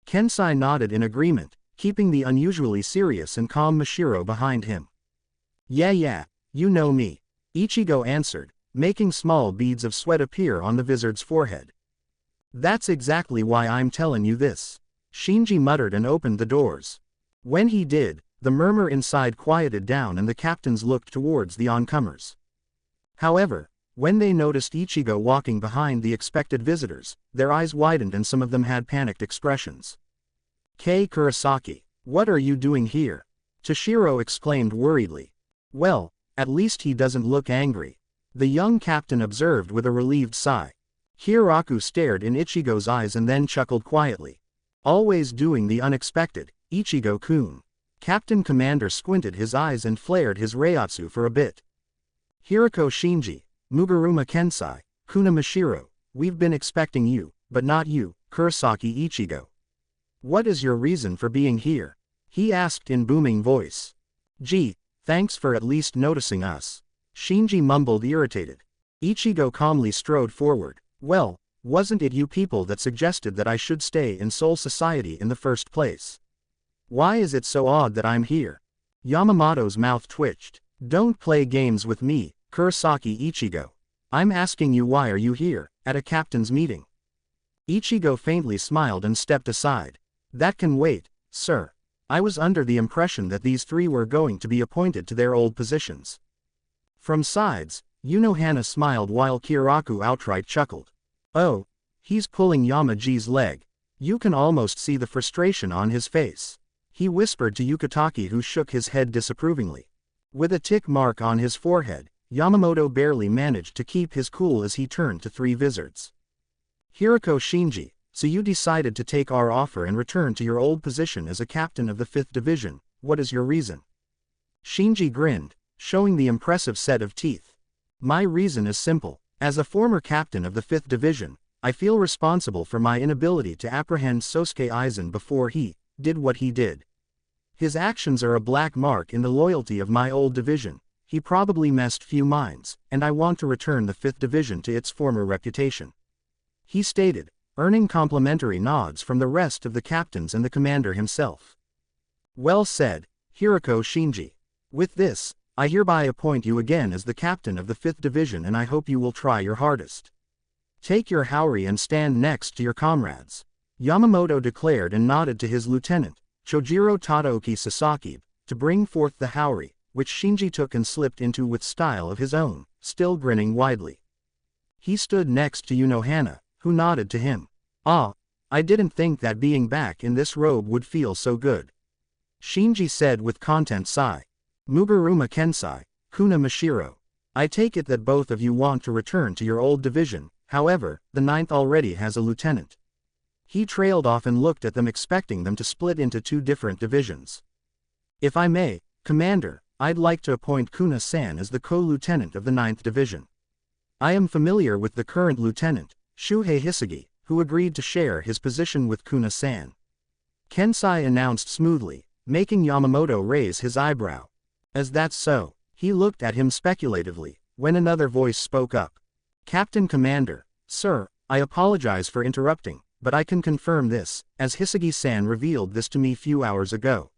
[SPEAKER 1] Kensai nodded in agreement, keeping the unusually serious and calm Mashiro behind him. Yeah, you know me, Ichigo answered, making small beads of sweat appear on the wizard's forehead. That's exactly why I'm telling you this, Shinji muttered and opened the doors. When he did, the murmur inside quieted down and the captains looked towards the oncomers. However, when they noticed Ichigo walking behind the expected visitors, their eyes widened and some of them had panicked expressions. Kurosaki, what are you doing here? Toshiro exclaimed worriedly. Well, at least he doesn't look angry, the young captain observed with a relieved sigh. Hiraku stared in Ichigo's eyes and then chuckled quietly. Always doing the unexpected, Ichigo-kun. Captain Commander squinted his eyes and flared his Reiatsu for a bit. Hirako Shinji, Mugaruma Kensai, Kuna Mashiro, we've been expecting you, but not you, Kurosaki Ichigo. What is your reason for being here? He asked in booming voice. Gee, thanks for at least noticing us, Shinji mumbled, irritated. Ichigo calmly strode forward. Well, wasn't it you people that suggested that I should stay in Soul Society in the first place? Why is it so odd that I'm here? Yamamoto's mouth twitched. Don't play games with me, Kurosaki Ichigo. I'm asking you, why are you here, at a captain's meeting? Ichigo faintly smiled and stepped aside. That can wait, sir. I was under the impression that these three were going to be appointed to their old positions. From sides, Unohana smiled while Kiraku outright chuckled. Oh, he's pulling Yamaji's leg. You can almost see the frustration on his face. He whispered to Yukitaki, who shook his head disapprovingly. With a tick mark on his forehead, Yamamoto barely managed to keep his cool as he turned to three wizards. Hirako Shinji, so you decided to take our offer and return to your old position as a captain of the 5th Division, what is your reason? Shinji grinned, showing the impressive set of teeth. My reason is simple. As a former captain of the 5th Division, I feel responsible for my inability to apprehend Sosuke Aizen before he did what he did. His actions are a black mark in the loyalty of my old division. He probably messed few minds, and I want to return the 5th Division to its former reputation, he stated, earning complimentary nods from the rest of the captains and the commander himself. Well said, Hirako Shinji. With this, I hereby appoint you again as the captain of the 5th Division, and I hope you will try your hardest. Take your Haori and stand next to your comrades, Yamamoto declared and nodded to his lieutenant, Chojiro Tadaoki Sasaki, to bring forth the Haori, which Shinji took and slipped into with style of his own, still grinning widely. He stood next to Unohana, who nodded to him. Ah, I didn't think that being back in this robe would feel so good, Shinji said with content sigh. Mugaruma Kensai, Kuna Mashiro. I take it that both of you want to return to your old division, however, the 9th already has a lieutenant. He trailed off and looked at them, expecting them to split into two different divisions. If I may, Commander, I'd like to appoint Kuna-san as the co-lieutenant of the 9th Division. I am familiar with the current lieutenant, Shuhei Hisagi, who agreed to share his position with Kuna-san. Kensai announced smoothly, making Yamamoto raise his eyebrow. As that's so, he looked at him speculatively, when another voice spoke up. Captain Commander, sir, I apologize for interrupting, but I can confirm this, as Hisagi-san revealed this to me few hours ago.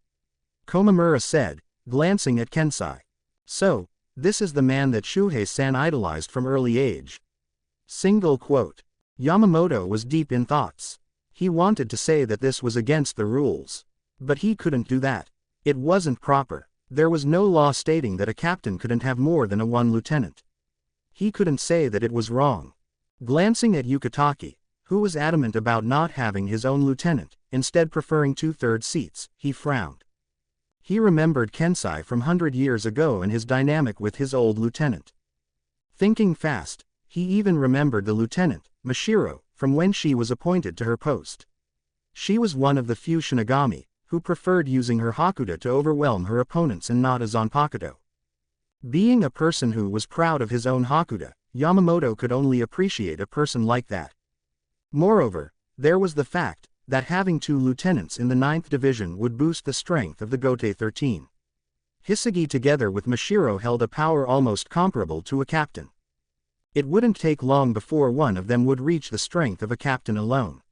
[SPEAKER 1] Komamura said, glancing at Kensai. So, this is the man that Shuhei-san idolized from early age. Single quote. Yamamoto was deep in thoughts. He wanted to say that this was against the rules. But he couldn't do that. It wasn't proper. There was no law stating that a captain couldn't have more than one lieutenant. He couldn't say that it was wrong. Glancing at Yukitake, who was adamant about not having his own lieutenant, instead preferring 2/3 seats, he frowned. He remembered Kensai from 100 years ago and his dynamic with his old lieutenant. Thinking fast, he even remembered the lieutenant, Mashiro, from when she was appointed to her post. She was one of the few Shinigami who preferred using her Hakuda to overwhelm her opponents and not a Zanpakuto. Being a person who was proud of his own Hakuda, Yamamoto could only appreciate a person like that. Moreover, there was the fact that having 2 lieutenants in the 9th Division would boost the strength of the Gote 13. Hisagi together with Mashiro held a power almost comparable to a captain. It wouldn't take long before one of them would reach the strength of a captain alone.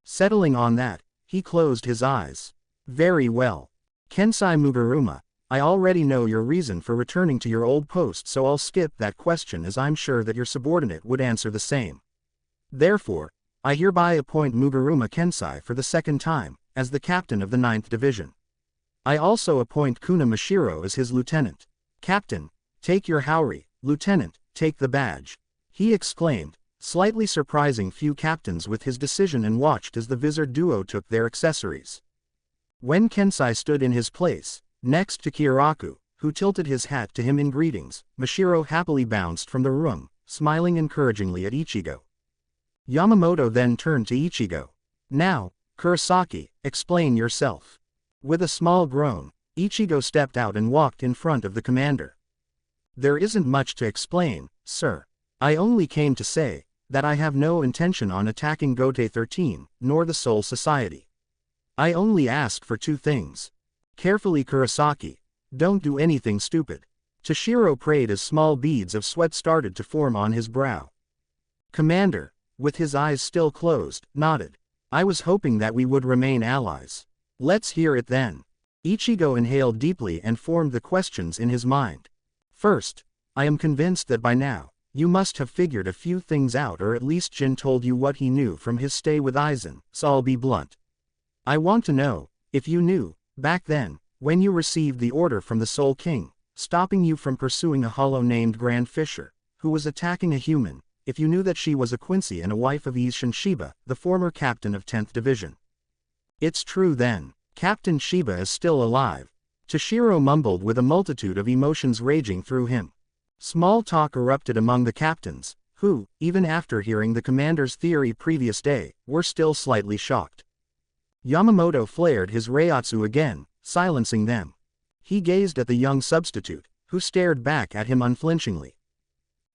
[SPEAKER 1] Settling on that, he closed his eyes. Very well. Kensai Mugaruma, I already know your reason for returning to your old post, so I'll skip that question as I'm sure that your subordinate would answer the same. Therefore, I hereby appoint Mugaruma Kensai for the 2nd time, as the captain of the 9th Division. I also appoint Kuna Mashiro as his lieutenant. Captain, take your Haori, lieutenant, take the badge. He exclaimed, slightly surprising few captains with his decision, and watched as the Vizard duo took their accessories. When Kensai stood in his place, next to Kyoraku, who tilted his hat to him in greetings, Mashiro happily bounced from the room, smiling encouragingly at Ichigo. Yamamoto then turned to Ichigo. Now, Kurosaki, explain yourself. With a small groan, Ichigo stepped out and walked in front of the commander. There isn't much to explain, sir. I only came to say that I have no intention on attacking Gote 13, nor the Soul Society. I only ask for 2 things. Carefully, Kurosaki. Don't do anything stupid. Toshiro prayed as small beads of sweat started to form on his brow. Commander, with his eyes still closed, nodded. I was hoping that we would remain allies. Let's hear it then. Ichigo inhaled deeply and formed the questions in his mind. First, I am convinced that by now, you must have figured a few things out, or at least Jin told you what he knew from his stay with Aizen, so I'll be blunt. I want to know if you knew, back then, when you received the order from the Soul King, stopping you from pursuing a hollow named Grand Fisher, who was attacking a human, if you knew that she was a Quincy and a wife of Isshin Shiba, the former captain of 10th Division. It's true then. Captain Shiba is still alive. Toshiro mumbled with a multitude of emotions raging through him. Small talk erupted among the captains, who, even after hearing the commander's theory previous day, were still slightly shocked. Yamamoto flared his Reiatsu again, silencing them. He gazed at the young substitute, who stared back at him unflinchingly.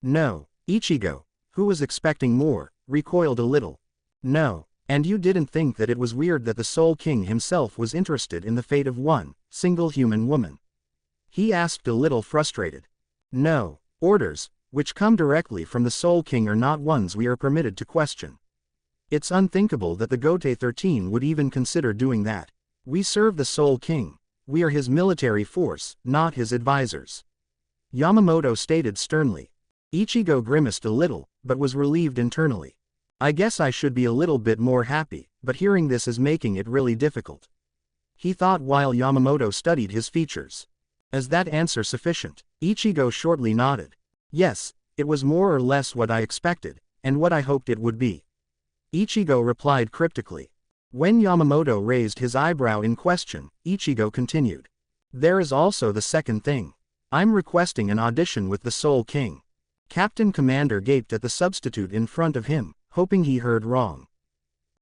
[SPEAKER 1] No, Ichigo, who was expecting more, recoiled a little. No, and you didn't think that it was weird that the Soul King himself was interested in the fate of one single human woman? He asked, a little frustrated. No, orders, which come directly from the Soul King, are not ones we are permitted to question. It's unthinkable that the Gote 13 would even consider doing that. We serve the Soul King. We are his military force, not his advisors. Yamamoto stated sternly. Ichigo grimaced a little, but was relieved internally. I guess I should be a little bit more happy, but hearing this is making it really difficult. He thought while Yamamoto studied his features. Is that answer sufficient? Ichigo shortly nodded. Yes, it was more or less what I expected, and what I hoped it would be. Ichigo replied cryptically. When Yamamoto raised his eyebrow in question, Ichigo continued. There is also the second thing. I'm requesting an audition with the Soul King. Captain Commander gaped at the substitute in front of him, hoping he heard wrong.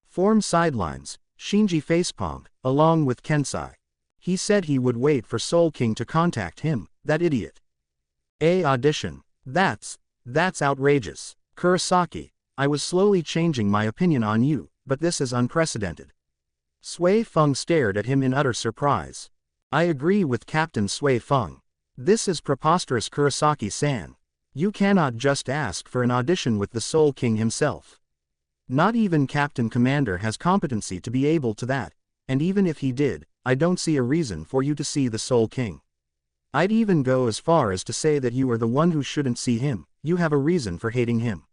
[SPEAKER 1] Form sidelines, Shinji facepalmed, along with Kensai. He said he would wait for Soul King to contact him, that idiot. A audition. That's outrageous. Kurosaki, I was slowly changing my opinion on you, but this is unprecedented. Sui Feng stared at him in utter surprise. I agree with Captain Sui Feng. This is preposterous, Kurosaki-san. You cannot just ask for an audition with the Soul King himself. Not even Captain Commander has competency to be able to that, and even if he did, I don't see a reason for you to see the Soul King. I'd even go as far as to say that you are the one who shouldn't see him. You have a reason for hating him.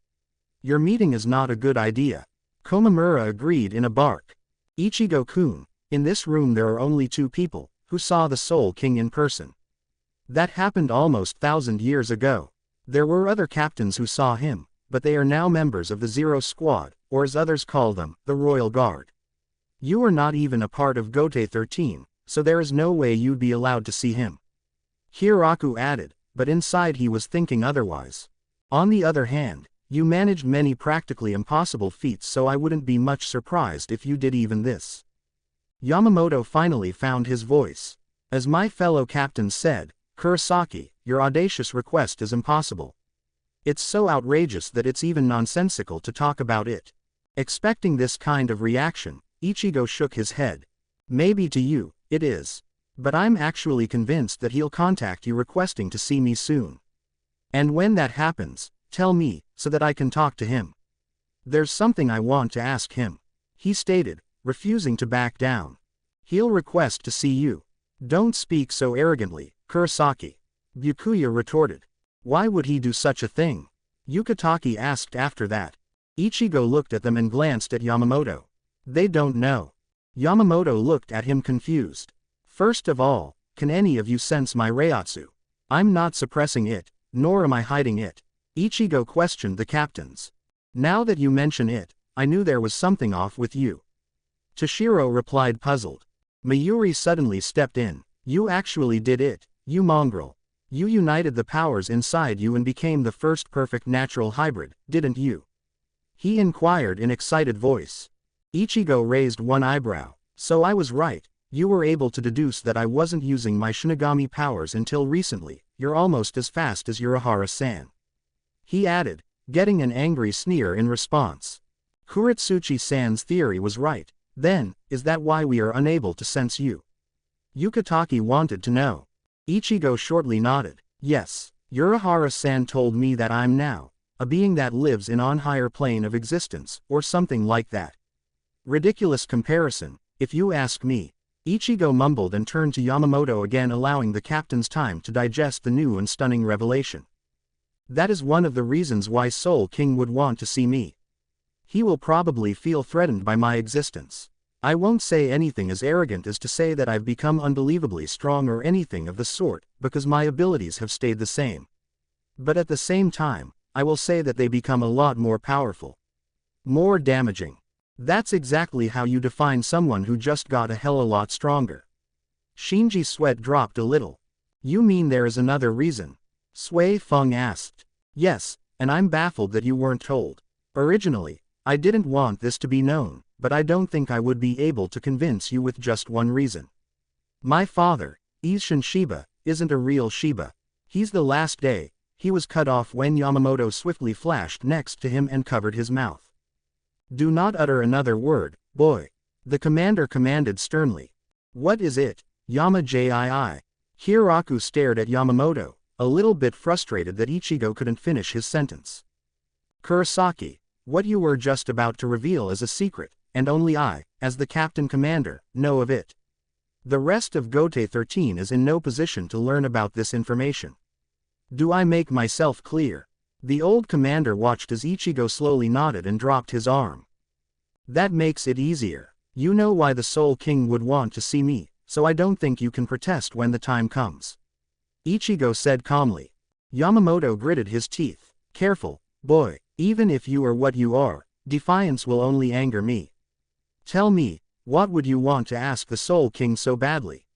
[SPEAKER 1] Your meeting is not a good idea. Komamura agreed in a bark. Ichigo-kun, in this room there are only 2 people who saw the Soul King in person. That happened almost 1,000 years ago. There were other captains who saw him, but they are now members of the Zero Squad, or as others call them, the Royal Guard. You are not even a part of Gote 13, so there is no way you'd be allowed to see him. Hiraku added, but inside he was thinking otherwise. On the other hand, you managed many practically impossible feats, so I wouldn't be much surprised if you did even this. Yamamoto finally found his voice. As my fellow captain said, Kurosaki, your audacious request is impossible. It's so outrageous that it's even nonsensical to talk about it. Expecting this kind of reaction, Ichigo shook his head. Maybe to you, it is. But I'm actually convinced that he'll contact you requesting to see me soon. And when that happens, tell me, so that I can talk to him. There's something I want to ask him, he stated, refusing to back down. He'll request to see you. Don't speak so arrogantly, Kurosaki. Byakuya retorted. Why would he do such a thing? Yukatake asked after that. Ichigo looked at them and glanced at Yamamoto. They don't know. Yamamoto looked at him confused. First of all, can any of you sense my reiatsu? I'm not suppressing it, nor am I hiding it. Ichigo questioned the captains. Now that you mention it, I knew there was something off with you. Toshiro replied puzzled. Mayuri suddenly stepped in. You actually did it, you mongrel. You united the powers inside you and became the first perfect natural hybrid, didn't you? He inquired in excited voice. Ichigo raised one eyebrow. So I was right. You were able to deduce that I wasn't using my Shinigami powers until recently. You're almost as fast as Urahara-san. He added, getting an angry sneer in response. Kuretsuchi-san's theory was right. Then, is that why we are unable to sense you? Yukatake wanted to know. Ichigo shortly nodded. Yes, Urahara-san told me that I'm now a being that lives in on higher plane of existence, or something like that. Ridiculous comparison, if you ask me. Ichigo mumbled and turned to Yamamoto again, allowing the captains time to digest the new and stunning revelation. That is one of the reasons why Soul King would want to see me. He will probably feel threatened by my existence. I won't say anything as arrogant as to say that I've become unbelievably strong or anything of the sort, because my abilities have stayed the same. But at the same time, I will say that they become a lot more powerful. More damaging. That's exactly how you define someone who just got a hell a lot stronger. Shinji's sweat dropped a little. You mean there is another reason? Sui Feng asked. Yes, and I'm baffled that you weren't told. Originally, I didn't want this to be known, but I don't think I would be able to convince you with just one reason. My father, Isshin Shiba, isn't a real Shiba. He's the last day. He was cut off when Yamamoto swiftly flashed next to him and covered his mouth. Do not utter another word, boy. The commander commanded sternly. What is it, Yama-jii? Hiraku stared at Yamamoto, a little bit frustrated that Ichigo couldn't finish his sentence. Kurosaki, what you were just about to reveal is a secret, and only I, as the captain commander, know of it. The rest of Gote 13 is in no position to learn about this information. Do I make myself clear? The old commander watched as Ichigo slowly nodded and dropped his arm. That makes it easier. You know why the Soul King would want to see me, so I don't think you can protest when the time comes. Ichigo said calmly. Yamamoto gritted his teeth. Careful, boy, even if you are what you are, defiance will only anger me. Tell me, what would you want to ask the Soul King so badly?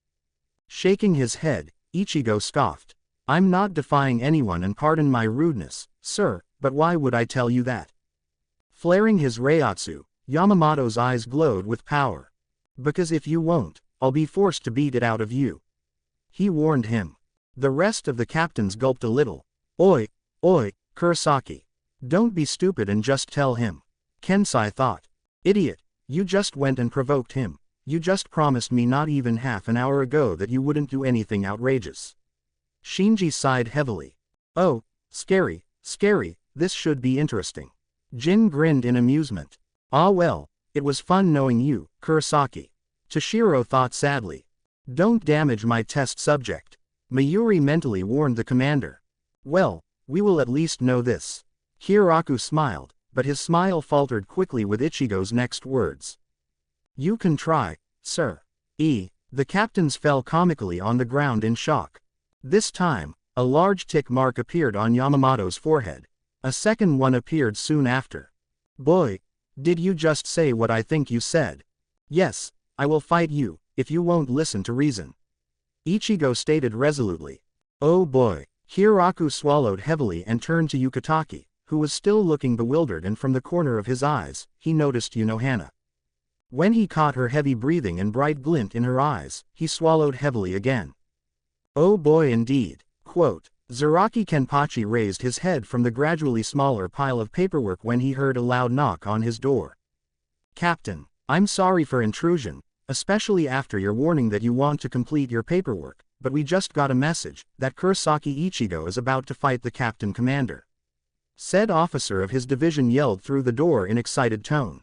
[SPEAKER 1] Shaking his head, Ichigo scoffed. I'm not defying anyone, and pardon my rudeness, sir, but why would I tell you that? Flaring his reiatsu, Yamamoto's eyes glowed with power. Because if you won't, I'll be forced to beat it out of you," he warned him. The rest of the captains gulped a little. Oi, Kurosaki. Don't be stupid and just tell him. Kensai thought. Idiot, you just went and provoked him. You just promised me not even half an hour ago that you wouldn't do anything outrageous. Shinji sighed heavily. Oh, scary, this should be interesting. Jin grinned in amusement. Ah well, it was fun knowing you, Kurosaki. Toshiro thought sadly. Don't damage my test subject. Mayuri mentally warned the commander. Well, we will at least know this. Kiraku smiled, but his smile faltered quickly with Ichigo's next words. You can try, sir. The captains fell comically on the ground in shock. This time, a large tick mark appeared on Yamamoto's forehead. A second one appeared soon after. Boy, did you just say what I think you said? Yes, I will fight you, if you won't listen to reason. Ichigo stated resolutely. Oh boy. Kiraku swallowed heavily and turned to Yukitake, who was still looking bewildered, and from the corner of his eyes, he noticed Unohana. When he caught her heavy breathing and bright glint in her eyes, he swallowed heavily again. Oh boy indeed. Quote, Zaraki Kenpachi raised his head from the gradually smaller pile of paperwork when he heard a loud knock on his door. Captain, I'm sorry for intrusion, especially after your warning that you want to complete your paperwork, but we just got a message that Kurosaki Ichigo is about to fight the captain commander. Said officer of his division yelled through the door in excited tone.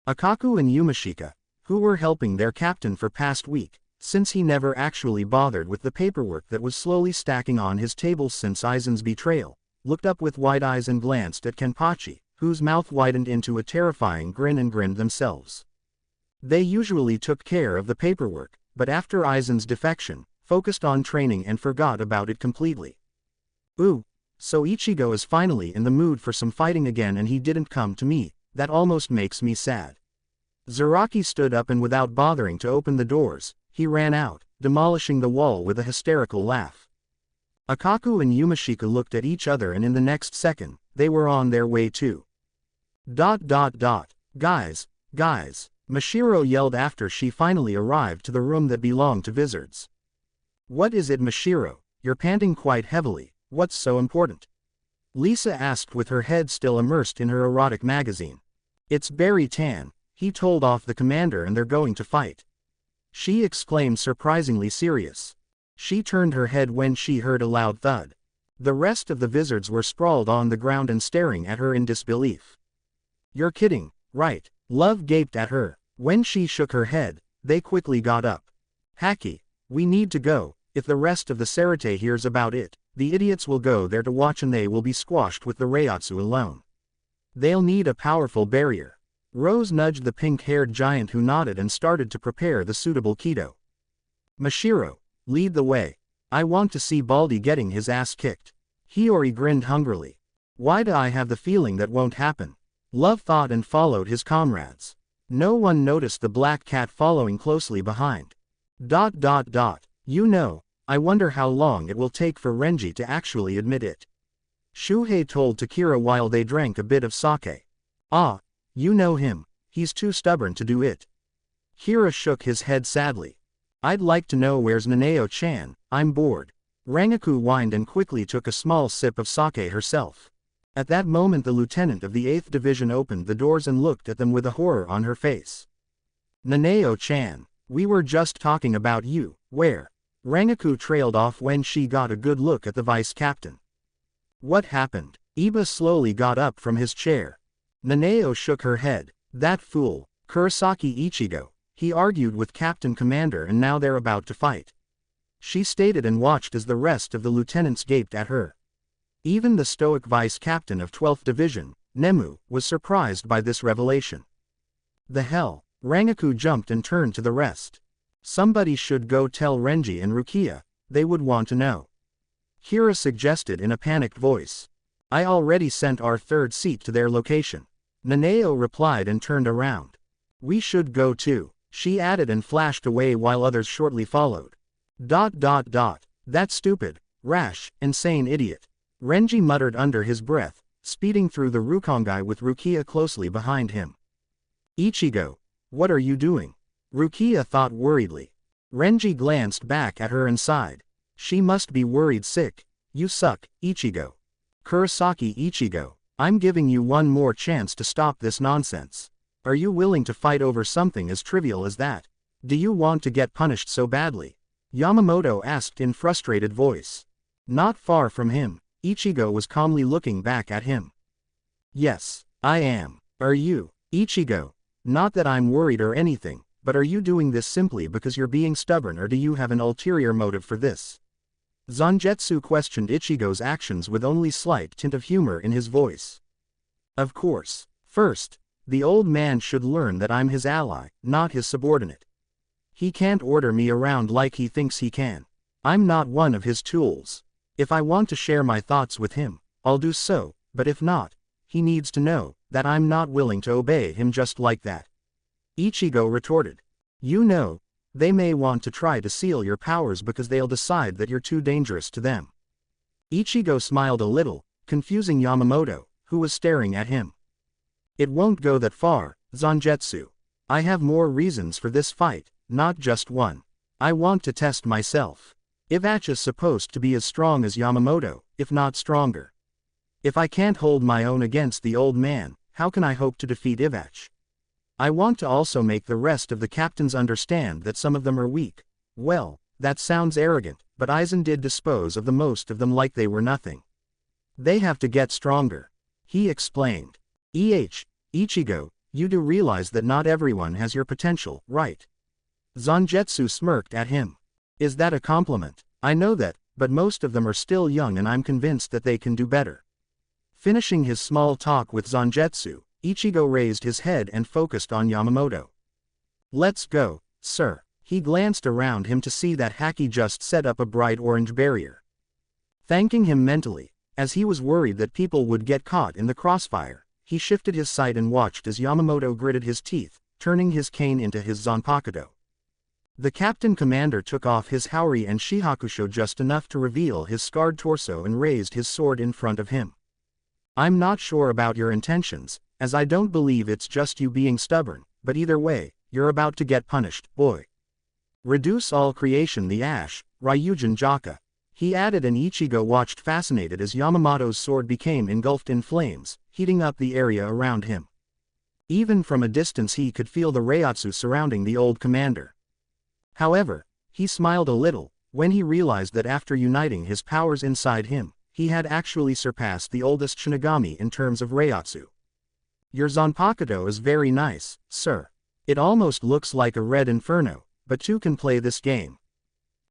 [SPEAKER 1] Akaku and Yumashika, who were helping their captain for past week, since he never actually bothered with the paperwork that was slowly stacking on his table since Aizen's betrayal, looked up with wide eyes and glanced at Kenpachi, whose mouth widened into a terrifying grin and grinned themselves. They usually took care of the paperwork, but after Aizen's defection, focused on training and forgot about it completely. Ooh, so Ichigo is finally in the mood for some fighting again and he didn't come to me, that almost makes me sad. Zaraki stood up and without bothering to open the doors, he ran out, demolishing the wall with a hysterical laugh. Akaku and Yumashika looked at each other and in the next second, they were on their way too. Guys, Mashiro yelled after she finally arrived to the room that belonged to Vizards. What is it, Mashiro? You're panting quite heavily, what's so important? Lisa asked with her head still immersed in her erotic magazine. It's Barry Tan, he told off the commander and they're going to fight. She exclaimed, surprisingly serious. She turned her head when she heard a loud thud. The rest of the Vizards were sprawled on the ground and staring at her in disbelief. You're kidding, right? Love gaped at her. When she shook her head, they quickly got up. Haki, we need to go. If the rest of the Serite hears about it, the idiots will go there to watch and they will be squashed with the Reiatsu alone. They'll need a powerful barrier. Rose nudged the pink-haired giant who nodded and started to prepare the suitable Kido. Mashiro, lead the way. I want to see Baldy getting his ass kicked. Hiyori grinned hungrily. Why do I have the feeling that won't happen? Love thought and followed his comrades. No one noticed the black cat following closely behind. You know, I wonder how long it will take for Renji to actually admit it. Shuhei told Takira while they drank a bit of sake. Ah, you know him, he's too stubborn to do it. Kira shook his head sadly. I'd like to know where's Nanao-chan, I'm bored. Rangaku whined and quickly took a small sip of sake herself. At that moment the lieutenant of the 8th Division opened the doors and looked at them with a horror on her face. Nanao-chan, we were just talking about you, where? Rangaku trailed off when she got a good look at the vice captain. What happened? Iba slowly got up from his chair. Nanao shook her head. That fool, Kurosaki Ichigo, he argued with Captain Commander and now they're about to fight. She stated and watched as the rest of the lieutenants gaped at her. Even the stoic vice captain of 12th Division, Nemu, was surprised by this revelation. The hell? Rangaku jumped and turned to the rest. Somebody should go tell Renji and Rukia, they would want to know. Kira suggested in a panicked voice. I already sent our third seat to their location. Nanao replied and turned around. We should go too, she added and flashed away while others shortly followed. That stupid, rash, insane idiot. Renji muttered under his breath, speeding through the Rukongai with Rukia closely behind him. Ichigo, what are you doing? Rukia thought worriedly. Renji glanced back at her and sighed. She must be worried sick. You suck, Ichigo. Kurosaki Ichigo, I'm giving you one more chance to stop this nonsense. Are you willing to fight over something as trivial as that? Do you want to get punished so badly? Yamamoto asked in frustrated voice. Not far from him, Ichigo was calmly looking back at him. Yes, I am. Are you, Ichigo? Not that I'm worried or anything, but are you doing this simply because you're being stubborn, or do you have an ulterior motive for this? Zangetsu questioned Ichigo's actions with only slight tint of humor in his voice. Of course. First, the old man should learn that I'm his ally, not his subordinate. He can't order me around like he thinks he can. I'm not one of his tools. If I want to share my thoughts with him, I'll do so, but if not, he needs to know that I'm not willing to obey him just like that. Ichigo retorted. You know, they may want to try to seal your powers because they'll decide that you're too dangerous to them. Ichigo smiled a little, confusing Yamamoto, who was staring at him. It won't go that far, Zangetsu. I have more reasons for this fight, not just one. I want to test myself. Iwatch is supposed to be as strong as Yamamoto, if not stronger. If I can't hold my own against the old man, how can I hope to defeat Iwatch? I want to also make the rest of the captains understand that some of them are weak. Well, that sounds arrogant, but Aizen did dispose of the most of them like they were nothing. They have to get stronger. He explained. Ichigo, you do realize that not everyone has your potential, right? Zangetsu smirked at him. Is that a compliment? I know that, but most of them are still young and I'm convinced that they can do better. Finishing his small talk with Zangetsu, Ichigo raised his head and focused on Yamamoto. Let's go, sir. He glanced around him to see that Haki just set up a bright orange barrier. Thanking him mentally, as he was worried that people would get caught in the crossfire, he shifted his sight and watched as Yamamoto gritted his teeth, turning his cane into his Zanpakuto. The captain commander took off his haori and shihakusho just enough to reveal his scarred torso and raised his sword in front of him. I'm not sure about your intentions, as I don't believe it's just you being stubborn, but either way, you're about to get punished, boy. Reduce all creation the ash, Ryujin Jaka. He added, and Ichigo watched fascinated as Yamamoto's sword became engulfed in flames, heating up the area around him. Even from a distance he could feel the reiatsu surrounding the old commander. However, he smiled a little, when he realized that after uniting his powers inside him, he had actually surpassed the oldest Shinigami in terms of reiatsu. Your Zanpakuto is very nice, sir. It almost looks like a red inferno, but two can play this game.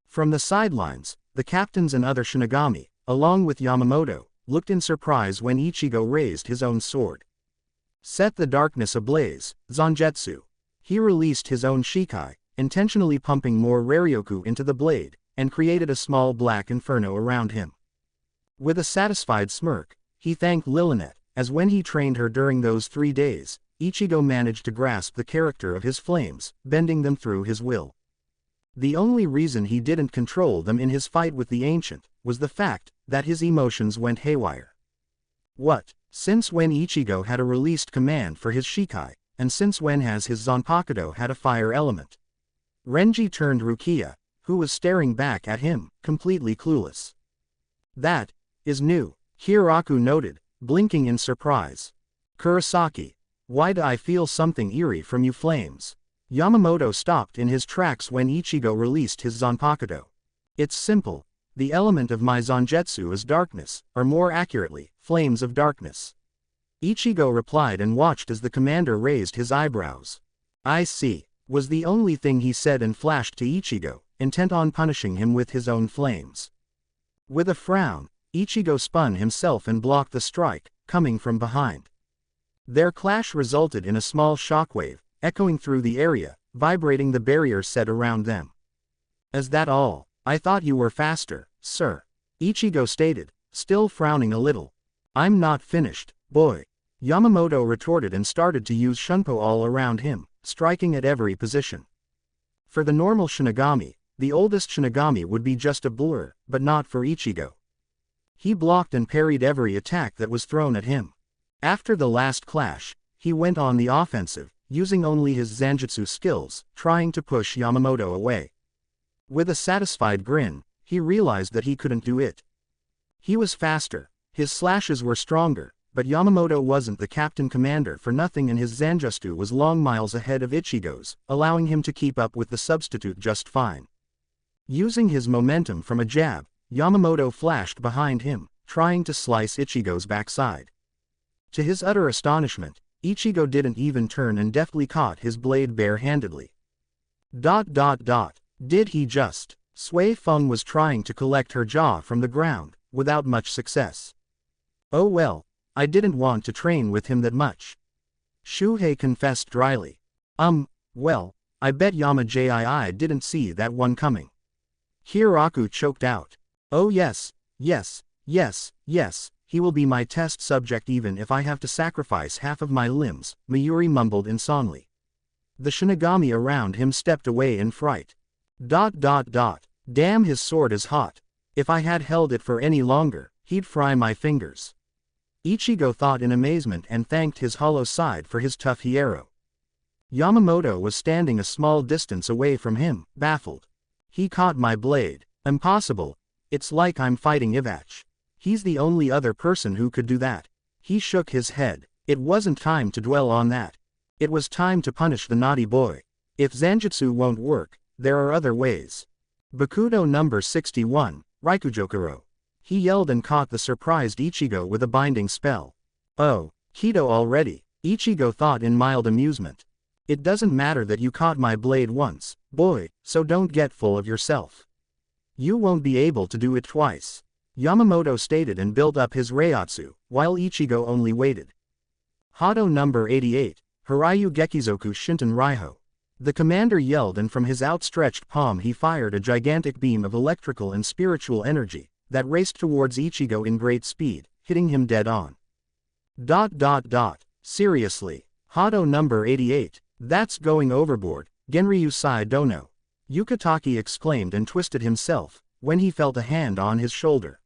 [SPEAKER 1] From the sidelines, the captains and other Shinigami, along with Yamamoto, looked in surprise when Ichigo raised his own sword. Set the darkness ablaze, Zangetsu. He released his own Shikai, intentionally pumping more Raryoku into the blade, and created a small black inferno around him. With a satisfied smirk, he thanked Lilith, as when he trained her during those 3 days, Ichigo managed to grasp the character of his flames, bending them through his will. The only reason he didn't control them in his fight with the ancient, was the fact that his emotions went haywire. What? Since when Ichigo had a released command for his Shikai, and since when has his Zanpakuto had a fire element? Renji turned Rukia, who was staring back at him, completely clueless. That is new, Hiraku noted, blinking in surprise. Kurosaki, why do I feel something eerie from you flames? Yamamoto stopped in his tracks when Ichigo released his Zanpakuto. It's simple, the element of my Zangetsu is darkness, or more accurately, flames of darkness. Ichigo replied and watched as the commander raised his eyebrows. I see, was the only thing he said and flashed to Ichigo, intent on punishing him with his own flames. With a frown, Ichigo spun himself and blocked the strike, coming from behind. Their clash resulted in a small shockwave, echoing through the area, vibrating the barrier set around them. Is that all? I thought you were faster, sir. Ichigo stated, still frowning a little. I'm not finished, boy. Yamamoto retorted and started to use Shunpo all around him, striking at every position. For the normal Shinigami, the oldest Shinigami would be just a blur, but not for Ichigo. He blocked and parried every attack that was thrown at him. After the last clash, he went on the offensive, using only his Zangetsu skills, trying to push Yamamoto away. With a satisfied grin, he realized that he couldn't do it. He was faster, his slashes were stronger, but Yamamoto wasn't the captain commander for nothing, and his Zangetsu was long miles ahead of Ichigo's, allowing him to keep up with the substitute just fine. Using his momentum from a jab, Yamamoto flashed behind him, trying to slice Ichigo's backside. To his utter astonishment, Ichigo didn't even turn and deftly caught his blade bare-handedly. Did he just? Sui Feng was trying to collect her jaw from the ground, without much success. Oh well, I didn't want to train with him that much. Shuhei confessed dryly. Well, I bet Yama-jii didn't see that one coming. Hiraku choked out. Oh yes, he will be my test subject even if I have to sacrifice half of my limbs, Mayuri mumbled insomnely. The Shinigami around him stepped away in fright. Damn, his sword is hot. If I had held it for any longer, he'd fry my fingers. Ichigo thought in amazement and thanked his hollow side for his tough hierro. Yamamoto was standing a small distance away from him, baffled. He caught my blade. Impossible. It's like I'm fighting Ivach. He's the only other person who could do that. He shook his head. It wasn't time to dwell on that. It was time to punish the naughty boy. If Zangetsu won't work, there are other ways. Bakudo number 61, Raikujokuro. He yelled and caught the surprised Ichigo with a binding spell. Oh, Kido already, Ichigo thought in mild amusement. It doesn't matter that you caught my blade once, boy, so don't get full of yourself. You won't be able to do it twice. Yamamoto stated and built up his Reiatsu, while Ichigo only waited. Hado number 88, Harayu Gekizoku Shinten Raiho. The commander yelled, and from his outstretched palm he fired a gigantic beam of electrical and spiritual energy that raced towards Ichigo in great speed, hitting him dead on. Seriously, Hado number 88, that's going overboard, Genryu Sai Dono. Yukataki exclaimed and twisted himself, when he felt a hand on his shoulder.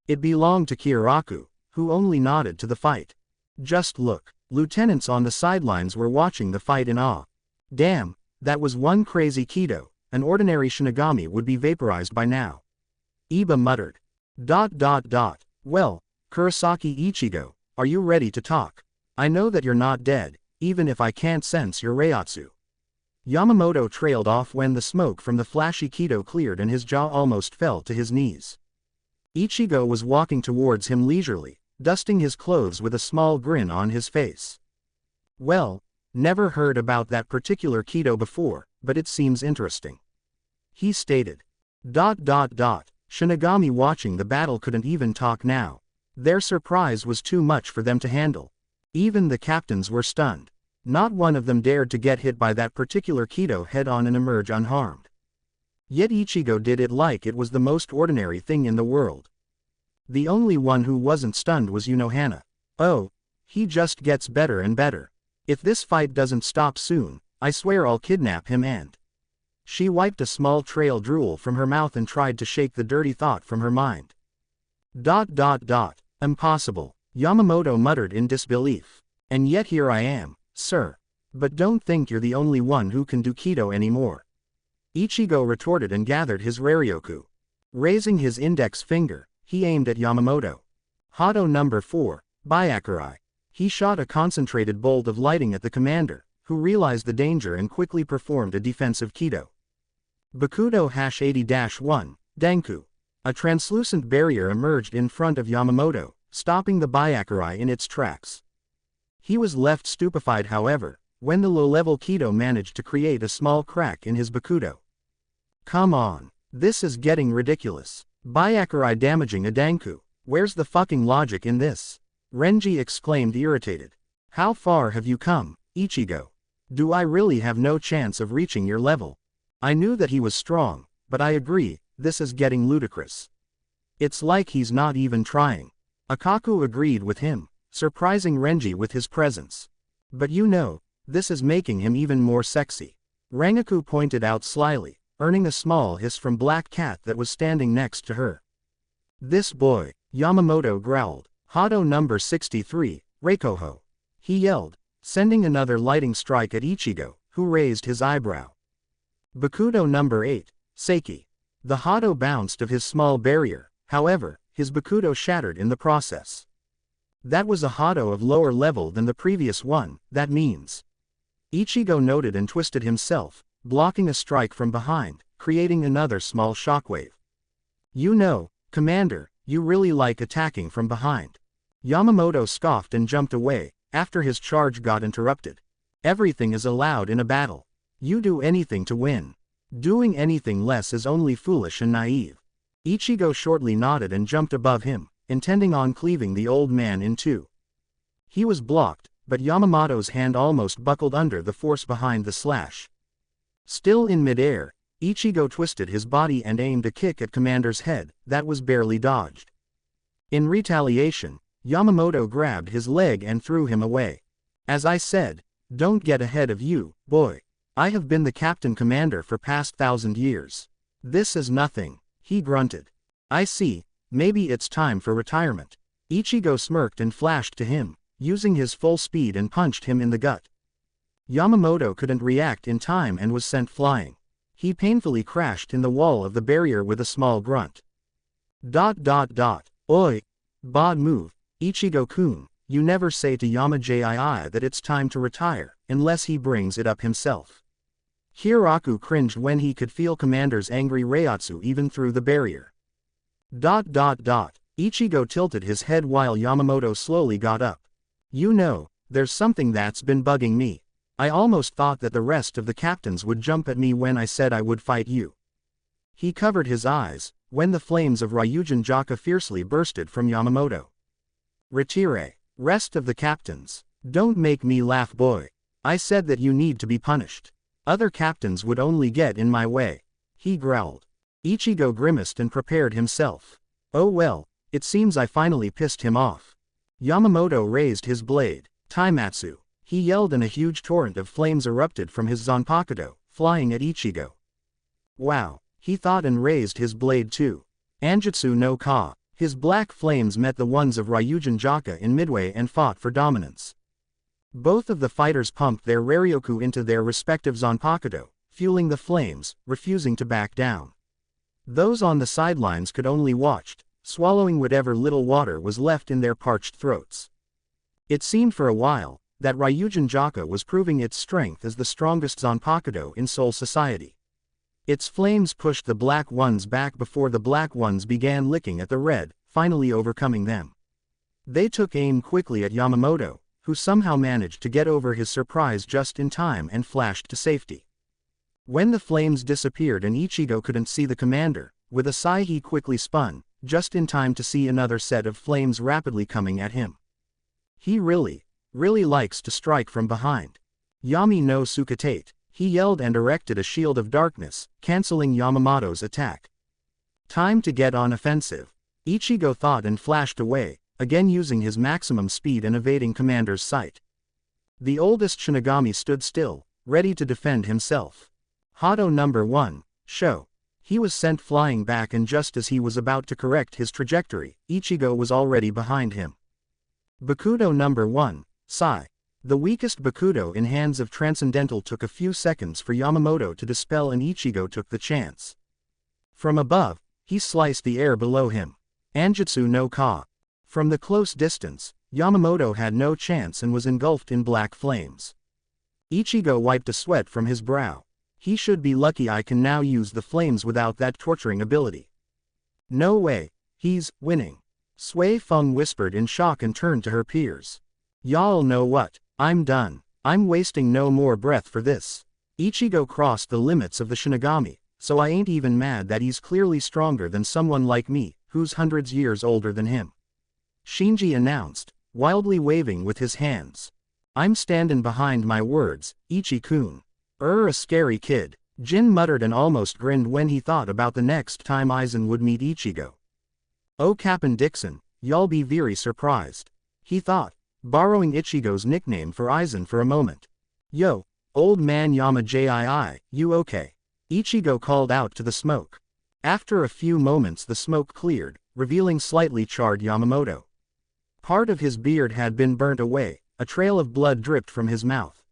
[SPEAKER 1] It belonged to Kiraku, who only nodded to the fight. Just look, lieutenants on the sidelines were watching the fight in awe. Damn, that was one crazy Kido, an ordinary Shinigami would be vaporized by now. Iba muttered. Well, Kurosaki Ichigo, are you ready to talk? I know that you're not dead, even if I can't sense your Reiatsu. Yamamoto trailed off when the smoke from the flashy Kido cleared and his jaw almost fell to his knees. Ichigo was walking towards him leisurely, dusting his clothes with a small grin on his face. Well, never heard about that particular Kido before, but it seems interesting. He stated. Shinigami watching the battle couldn't even talk now. Their surprise was too much for them to handle. Even the captains were stunned. Not one of them dared to get hit by that particular Kido head-on and emerge unharmed. Yet Ichigo did it like it was the most ordinary thing in the world. The only one who wasn't stunned was Unohana. Oh, he just gets better and better. If this fight doesn't stop soon, I swear I'll kidnap him and... She wiped a small trail drool from her mouth and tried to shake the dirty thought from her mind. Impossible, Yamamoto muttered in disbelief. And yet here I am, sir. But don't think you're the only one who can do Kido anymore. Ichigo retorted and gathered his Raryoku. Raising his index finger, he aimed at Yamamoto. Hado number 4, Byakurai. He shot a concentrated bolt of lighting at the commander, who realized the danger and quickly performed a defensive Kido. Bakudo #80-1, Danku. A translucent barrier emerged in front of Yamamoto, stopping the Byakurai in its tracks. He was left stupefied, however, when the low-level Kido managed to create a small crack in his Bakudo. Come on, this is getting ridiculous. Byakurai damaging a Danku. Where's the fucking logic in this? Renji exclaimed, irritated. How far have you come, Ichigo? Do I really have no chance of reaching your level? I knew that he was strong, but I agree, this is getting ludicrous. It's like he's not even trying. Akaku agreed with him, surprising Renji with his presence. But you know, this is making him even more sexy. Rangaku pointed out slyly, earning a small hiss from Black Cat that was standing next to her. This boy, Yamamoto growled. Hado number 63, Reikoho. He yelled, sending another lighting strike at Ichigo, who raised his eyebrow. Bakudo number 8, Seiki. The Hado bounced of his small barrier, however, his Bakudo shattered in the process. That was a Hado of lower level than the previous one, that means. Ichigo noted and twisted himself, blocking a strike from behind, creating another small shockwave. You know, Commander, you really like attacking from behind. Yamamoto scoffed and jumped away, after his charge got interrupted. Everything is allowed in a battle. You do anything to win. Doing anything less is only foolish and naive. Ichigo shortly nodded and jumped above him, intending on cleaving the old man in two. He was blocked, but Yamamoto's hand almost buckled under the force behind the slash. Still in midair, Ichigo twisted his body and aimed a kick at Commander's head that was barely dodged. In retaliation, Yamamoto grabbed his leg and threw him away. As I said, don't get ahead of you, boy. I have been the captain commander for past 1,000 years. This is nothing, he grunted. I see, maybe it's time for retirement. Ichigo smirked and flashed to him, using his full speed and punched him in the gut. Yamamoto couldn't react in time and was sent flying. He painfully crashed in the wall of the barrier with a small grunt. Oi! Bad move, Ichigo-kun, you never say to Yama-jii that it's time to retire, unless he brings it up himself. Hiraku cringed when he could feel Commander's angry reiatsu even through the barrier. Ichigo tilted his head while Yamamoto slowly got up. You know, there's something that's been bugging me. I almost thought that the rest of the captains would jump at me when I said I would fight you. He covered his eyes, when the flames of Ryujin Jaka fiercely bursted from Yamamoto. Retire. Rest of the captains. Don't make me laugh, boy. I said that you need to be punished. Other captains would only get in my way. He growled. Ichigo grimaced and prepared himself. Oh well, it seems I finally pissed him off. Yamamoto raised his blade. Taimatsu. He yelled and a huge torrent of flames erupted from his Zanpakuto, flying at Ichigo. Wow, he thought and raised his blade too. Anjutsu no Ka. His black flames met the ones of Ryujin Jaka in midway and fought for dominance. Both of the fighters pumped their Raryoku into their respective Zanpakuto, fueling the flames, refusing to back down. Those on the sidelines could only watch, swallowing whatever little water was left in their parched throats. It seemed for a while that Ryujin Jaka was proving its strength as the strongest Zanpakuto in Soul Society. Its flames pushed the black ones back before the black ones began licking at the red, finally overcoming them. They took aim quickly at Yamamoto, who somehow managed to get over his surprise just in time and flashed to safety. When the flames disappeared and Ichigo couldn't see the commander, with a sigh he quickly spun, just in time to see another set of flames rapidly coming at him. He really likes to strike from behind. Yami no Sukatate, he yelled and erected a shield of darkness, canceling Yamamoto's attack. Time to get on offensive. Ichigo thought and flashed away, again using his maximum speed and evading Commander's sight. The oldest Shinigami stood still, ready to defend himself. Hado number 1, Sho. He was sent flying back and just as he was about to correct his trajectory, Ichigo was already behind him. Bakudo number 1, Sai. The weakest Bakudo in hands of Transcendental took a few seconds for Yamamoto to dispel and Ichigo took the chance. From above, he sliced the air below him. Anjutsu no Ka. From the close distance, Yamamoto had no chance and was engulfed in black flames. Ichigo wiped a sweat from his brow. He should be lucky I can now use the flames without that torturing ability. No way, he's winning. Sui Feng whispered in shock and turned to her peers. Y'all know what? I'm done. I'm wasting no more breath for this. Ichigo crossed the limits of the Shinigami, so I ain't even mad that he's clearly stronger than someone like me, who's hundreds years older than him. Shinji announced, wildly waving with his hands. I'm standin' behind my words, Ichi-kun. A scary kid, Jin muttered and almost grinned when he thought about the next time Aizen would meet Ichigo. Oh Cap'n Dixon, y'all be very surprised. He thought, borrowing Ichigo's nickname for Aizen for a moment. Yo, old man Yama-jii, you okay? Ichigo called out to the smoke. After a few moments the smoke cleared, revealing slightly charred Yamamoto. Part of his beard had been burnt away, a trail of blood dripped from his mouth.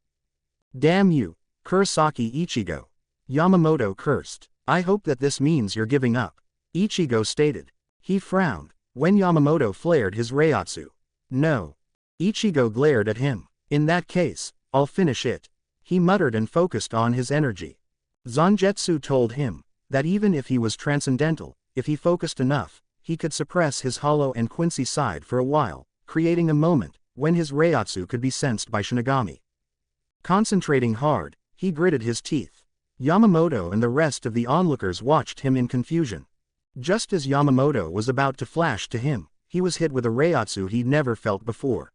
[SPEAKER 1] Damn you, Kurosaki Ichigo. Yamamoto cursed. I hope that this means you're giving up. Ichigo stated. He frowned when Yamamoto flared his Reiatsu. No. Ichigo glared at him. In that case, I'll finish it. He muttered and focused on his energy. Zangetsu told him that even if he was transcendental, if he focused enough, he could suppress his hollow and Quincy side for a while, creating a moment when his Reiatsu could be sensed by Shinigami. Concentrating hard, he gritted his teeth. Yamamoto and the rest of the onlookers watched him in confusion. Just as Yamamoto was about to flash to him, he was hit with a Reiatsu he'd never felt before.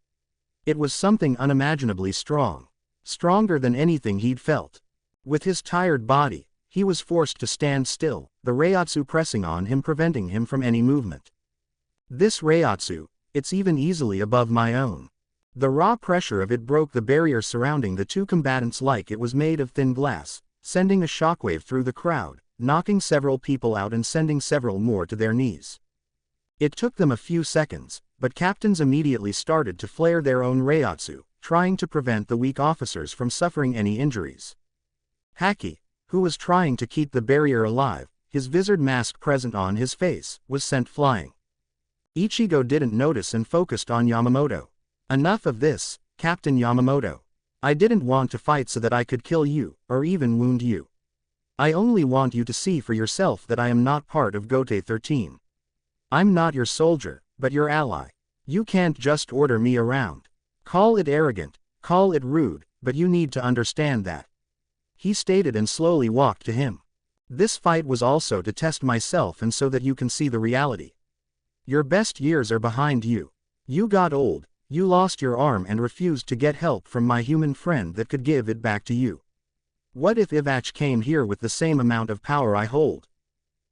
[SPEAKER 1] It was something unimaginably strong. Stronger than anything he'd felt. With his tired body, he was forced to stand still, the Reiatsu pressing on him, preventing him from any movement. This Reiatsu, it's even easily above my own. The raw pressure of it broke the barrier surrounding the two combatants like it was made of thin glass, sending a shockwave through the crowd, knocking several people out and sending several more to their knees. It took them a few seconds, but captains immediately started to flare their own Reiatsu, trying to prevent the weak officers from suffering any injuries. Haki, who was trying to keep the barrier alive, his vizard mask present on his face, was sent flying. Ichigo didn't notice and focused on Yamamoto. Enough of this, Captain Yamamoto. I didn't want to fight so that I could kill you, or even wound you. I only want you to see for yourself that I am not part of Gote 13. I'm not your soldier, but your ally. You can't just order me around. Call it arrogant, call it rude, but you need to understand that. He stated and slowly walked to him. This fight was also to test myself and so that you can see the reality. Your best years are behind you. You got old, you lost your arm and refused to get help from my human friend that could give it back to you. What if Ivach came here with the same amount of power I hold?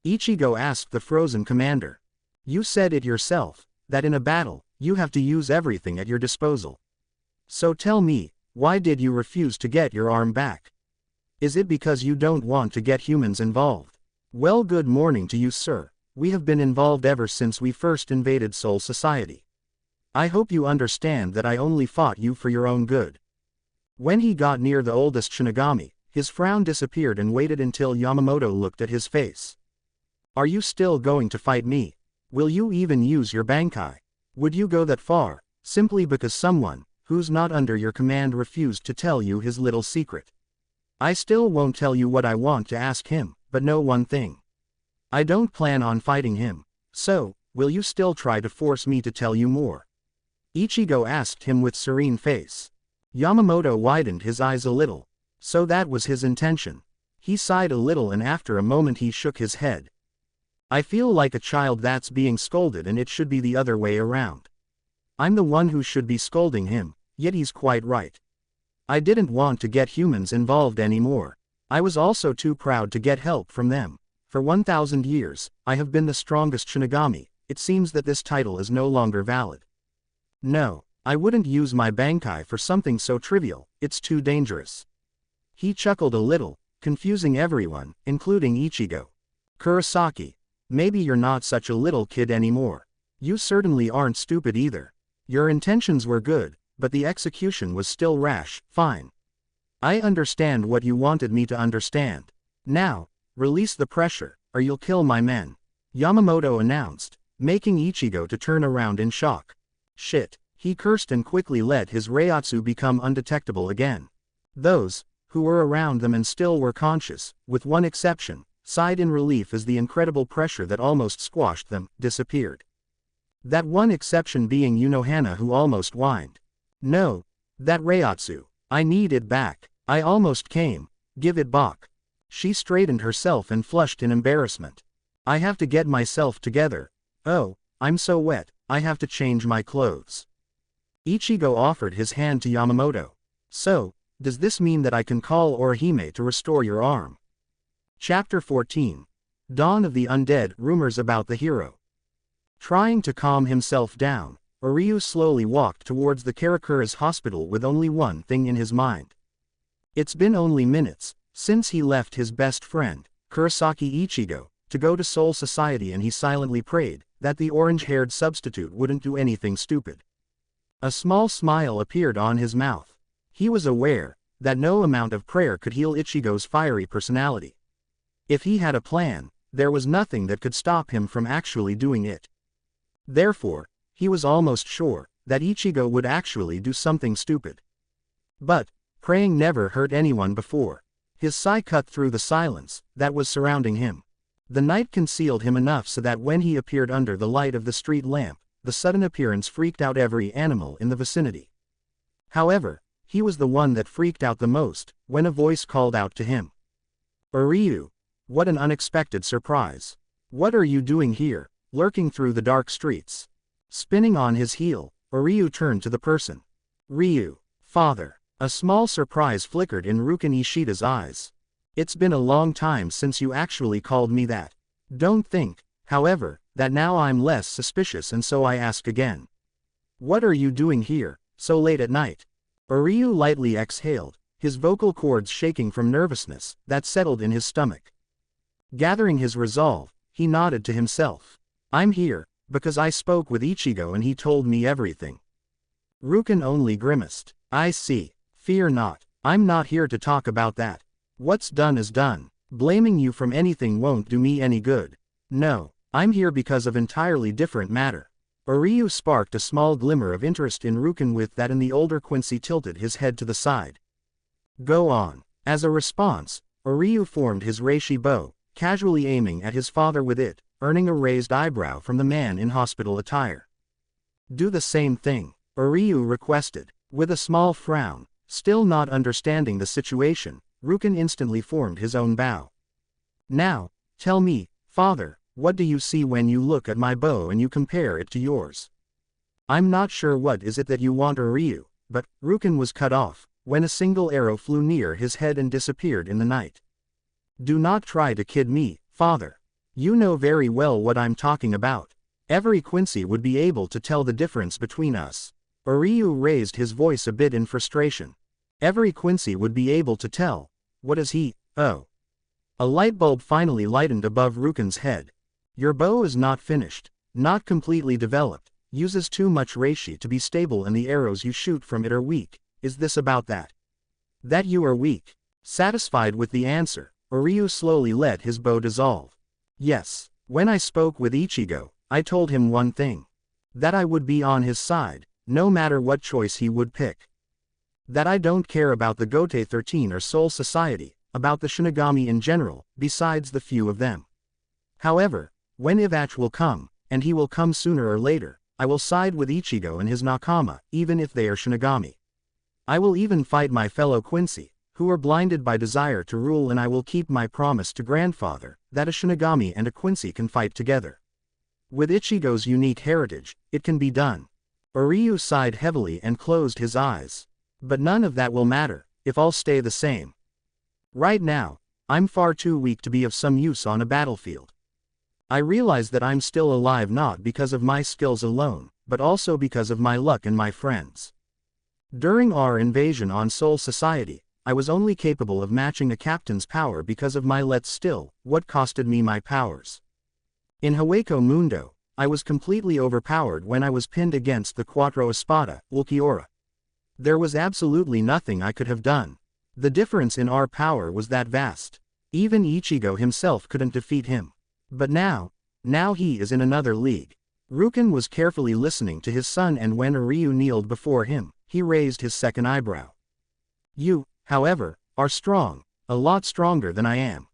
[SPEAKER 1] Ichigo asked the frozen commander. You said it yourself, that in a battle, you have to use everything at your disposal. So tell me, why did you refuse to get your arm back? Is it because you don't want to get humans involved? Well, good morning to you, sir. We have been involved ever since we first invaded Soul Society. I hope you understand that I only fought you for your own good. When he got near the oldest Shinigami, his frown disappeared and waited until Yamamoto looked at his face. Are you still going to fight me? Will you even use your Bankai? Would you go that far, simply because someone, who's not under your command, refused to tell you his little secret? I still won't tell you what I want to ask him, but know one thing. I don't plan on fighting him. So, will you still try to force me to tell you more? Ichigo asked him with serene face. Yamamoto widened his eyes a little. So that was his intention. He sighed a little and after a moment he shook his head. I feel like a child that's being scolded and it should be the other way around. I'm the one who should be scolding him, yet he's quite right. I didn't want to get humans involved anymore. I was also too proud to get help from them. For 1,000 years, I have been the strongest Shinigami. It seems that this title is no longer valid. No, I wouldn't use my Bankai for something so trivial, it's too dangerous. He chuckled a little, confusing everyone, including Ichigo. Kurosaki, maybe you're not such a little kid anymore. You certainly aren't stupid either. Your intentions were good, but the execution was still rash. Fine. I understand what you wanted me to understand. Now, release the pressure, or you'll kill my men. Yamamoto announced, making Ichigo to turn around in shock. Shit, he cursed and quickly let his Reiatsu become undetectable again. Those, who were around them and still were conscious, with one exception, sighed in relief as the incredible pressure that almost squashed them, disappeared. That one exception being Unohana, who almost whined. No, that Reiatsu, I need it back. I almost came, give it back. She straightened herself and flushed in embarrassment. I have to get myself together. Oh, I'm so wet, I have to change my clothes. Ichigo offered his hand to Yamamoto. So, does this mean that I can call Orihime to restore your arm? Chapter 14. Dawn of the Undead. Rumors about the hero. Trying to calm himself down, Oryu slowly walked towards the Karakura's hospital with only one thing in his mind. It's been only minutes since he left his best friend, Kurosaki Ichigo, to go to Soul Society, and he silently prayed that the orange-haired substitute wouldn't do anything stupid. A small smile appeared on his mouth. He was aware that no amount of prayer could heal Ichigo's fiery personality. If he had a plan, there was nothing that could stop him from actually doing it. Therefore, he was almost sure that Ichigo would actually do something stupid. But praying never hurt anyone before. His sigh cut through the silence that was surrounding him. The night concealed him enough so that when he appeared under the light of the street lamp, the sudden appearance freaked out every animal in the vicinity. However, he was the one that freaked out the most when a voice called out to him. "Uryu, what an unexpected surprise. What are you doing here, lurking through the dark streets?" Spinning on his heel, Uryu turned to the person. "Ryu, father." A small surprise flickered in Ruken Ishida's eyes. "It's been a long time since you actually called me that. Don't think, however, that now I'm less suspicious and so I ask again. What are you doing here, so late at night?" Uryu lightly exhaled, his vocal cords shaking from nervousness that settled in his stomach. Gathering his resolve, he nodded to himself. "I'm here because I spoke with Ichigo and he told me everything." Ruken only grimaced. "I see. Fear not, I'm not here to talk about that. What's done is done. Blaming you from anything won't do me any good. No, I'm here because of entirely different matter." Uryu sparked a small glimmer of interest in Ruken with that, and the older Quincy tilted his head to the side. "Go on." As a response, Uryu formed his reishi bow, casually aiming at his father with it, earning a raised eyebrow from the man in hospital attire. "Do the same thing," Uryu requested. With a small frown, still not understanding the situation, Ruken instantly formed his own bow. "Now, tell me, father, what do you see when you look at my bow and you compare it to yours?" "I'm not sure what is it that you want, Uryu," but Ruken was cut off when a single arrow flew near his head and disappeared in the night. "Do not try to kid me, father. You know very well what I'm talking about. Every Quincy would be able to tell the difference between us." Uryu raised his voice a bit in frustration. "Every Quincy would be able to tell. What is he? Oh." A light bulb finally lightened above Ruken's head. "Your bow is not finished, not completely developed, uses too much reishi to be stable and the arrows you shoot from it are weak. Is this about that? That you are weak?" Satisfied with the answer, Uryu slowly let his bow dissolve. "Yes, when I spoke with Ichigo, I told him one thing. That I would be on his side, no matter what choice he would pick. That I don't care about the Gote 13 or Soul Society, about the Shinigami in general, besides the few of them. However, when Ivach will come, and he will come sooner or later, I will side with Ichigo and his Nakama, even if they are Shinigami. I will even fight my fellow Quincy, who are blinded by desire to rule, and I will keep my promise to grandfather, that a Shinigami and a Quincy can fight together. With Ichigo's unique heritage, it can be done." Uryu sighed heavily and closed his eyes. "But none of that will matter, if all stay the same. Right now, I'm far too weak to be of some use on a battlefield. I realize that I'm still alive not because of my skills alone, but also because of my luck and my friends. During our invasion on Soul Society, I was only capable of matching a captain's power because of my let's still, what costed me my powers. In Hueco Mundo, I was completely overpowered when I was pinned against the Quattro Espada, Ulquiorra. There was absolutely nothing I could have done. The difference in our power was that vast. Even Ichigo himself couldn't defeat him. But now he is in another league." Ruken was carefully listening to his son, and when Uryu kneeled before him, he raised his second eyebrow. "You, however, are strong, a lot stronger than I am.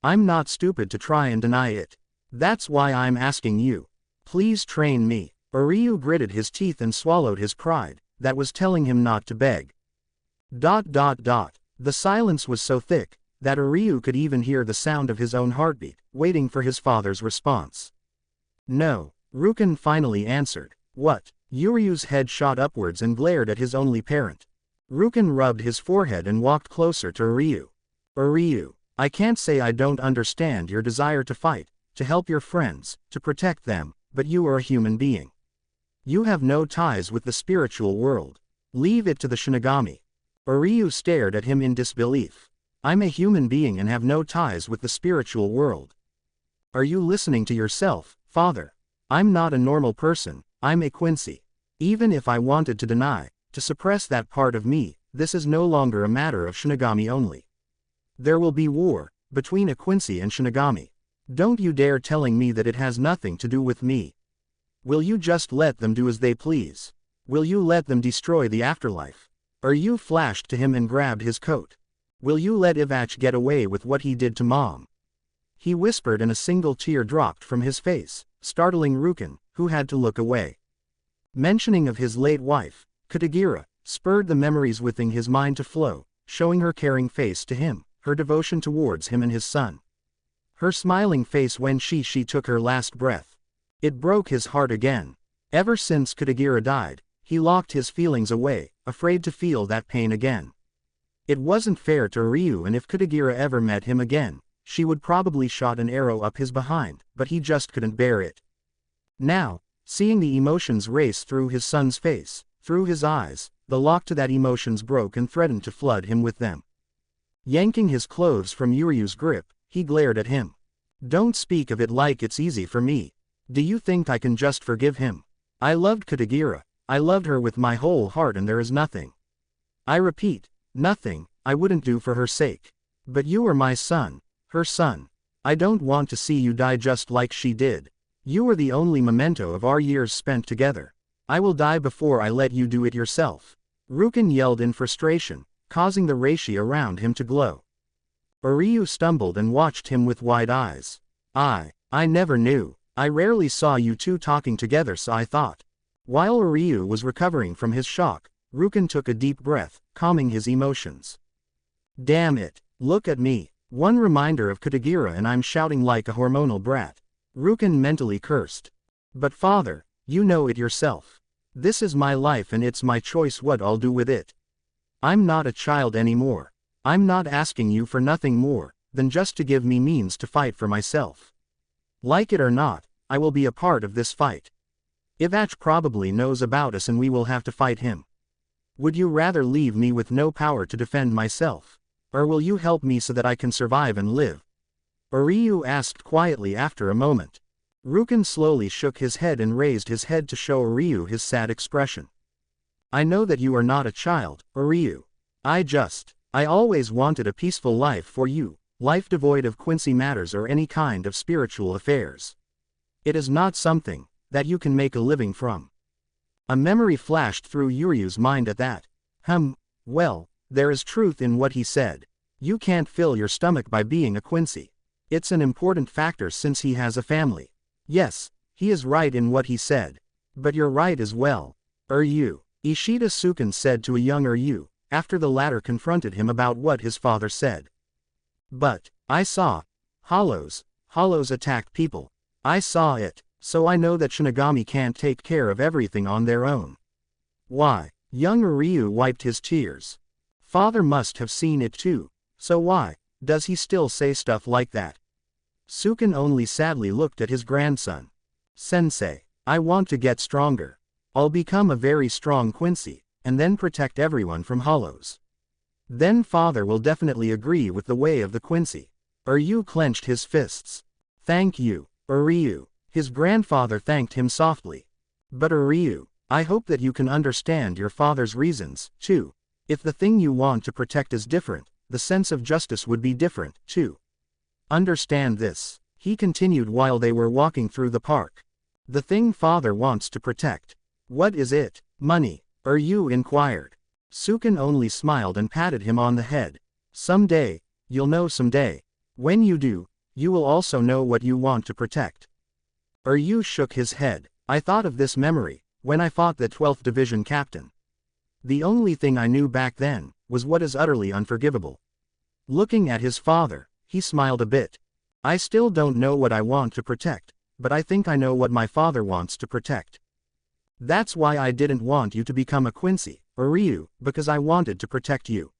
[SPEAKER 1] I'm not stupid to try and deny it. That's why I'm asking you. Please train me." Uryu gritted his teeth and swallowed his pride, that was telling him not to beg. ... The silence was so thick that Uryu could even hear the sound of his own heartbeat, waiting for his father's response. "No," Ruken finally answered. "What?" Uryu's head shot upwards and glared at his only parent. Ruken rubbed his forehead and walked closer to Uryu. "Uryu, I can't say I don't understand your desire to fight, to help your friends, to protect them, but you are a human being. You have no ties with the spiritual world. Leave it to the Shinigami." Uryu stared at him in disbelief. "I'm a human being and have no ties with the spiritual world. Are you listening to yourself, father? I'm not a normal person, I'm a Quincy." Even if I wanted to deny, to suppress that part of me, this is no longer a matter of Shinigami only. There will be war, between a Quincy and Shinigami. Don't you dare telling me that it has nothing to do with me. Will you just let them do as they please? Will you let them destroy the afterlife? You flashed to him and grabbed his coat. Will you let Ivach get away with what he did to Mom? He whispered, and a single tear dropped from his face, startling Ruken, who had to look away. Mentioning of his late wife, Katagira, spurred the memories within his mind to flow, showing her caring face to him, her devotion towards him and his son. Her smiling face when she took her last breath. It broke his heart again. Ever since Katagira died, he locked his feelings away, afraid to feel that pain again. It wasn't fair to Ryu, and if Katagira ever met him again, she would probably shot an arrow up his behind, but he just couldn't bear it. Now, seeing the emotions race through his son's face, through his eyes, the lock to that emotions broke and threatened to flood him with them. Yanking his clothes from Yuryu's grip, he glared at him. Don't speak of it like it's easy for me. Do you think I can just forgive him? I loved Katagira. I loved her with my whole heart, and there is nothing. I repeat, nothing I wouldn't do for her sake. But you are my son, her son. I don't want to see you die just like she did. You are the only memento of our years spent together. I will die before I let you do it yourself. Ruken yelled in frustration, causing the reishi around him to glow. Ryu stumbled and watched him with wide eyes. I never knew. I rarely saw you two talking together, so I thought. While Ryu was recovering from his shock, Ruken took a deep breath, calming his emotions. Damn it, look at me. One reminder of Katagira and I'm shouting like a hormonal brat. Ruken mentally cursed. But father, you know it yourself. This is my life and it's my choice what I'll do with it. I'm not a child anymore. I'm not asking you for nothing more than just to give me means to fight for myself. Like it or not, I will be a part of this fight. Ivach probably knows about us and we will have to fight him. Would you rather leave me with no power to defend myself? Or will you help me so that I can survive and live? Ryu asked quietly after a moment. Ruken slowly shook his head and raised his head to show Ryu his sad expression. I know that you are not a child, Ryu. I always wanted a peaceful life for you, life devoid of Quincy matters or any kind of spiritual affairs. It is not something that you can make a living from. A memory flashed through Yuryu's mind at that. Well, there is truth in what he said. You can't fill your stomach by being a Quincy. It's an important factor since he has a family. Yes, he is right in what he said. But you're right as well. Ryu, Ishida Suken said to a young Ryu, after the latter confronted him about what his father said. But, I saw. Hollows attack people. I saw it, so I know that Shinigami can't take care of everything on their own. Why? Young Ryu wiped his tears. Father must have seen it too, so why does he still say stuff like that? Suken only sadly looked at his grandson. Sensei, I want to get stronger. I'll become a very strong Quincy, and then protect everyone from hollows. Then father will definitely agree with the way of the Quincy. Ryu clenched his fists. Thank you, Ryu. His grandfather thanked him softly. But Ryu, I hope that you can understand your father's reasons, too. If the thing you want to protect is different, the sense of justice would be different, too. Understand this, he continued while they were walking through the park. The thing father wants to protect. What is it? Money? Ryu inquired. Suken only smiled and patted him on the head. Someday, you'll know someday. When you do, you will also know what you want to protect. Ryu shook his head. I thought of this memory, when I fought the 12th Division captain. The only thing I knew back then, was what is utterly unforgivable. Looking at his father, he smiled a bit. I still don't know what I want to protect, but I think I know what my father wants to protect. That's why I didn't want you to become a Quincy, Ryu, because I wanted to protect you.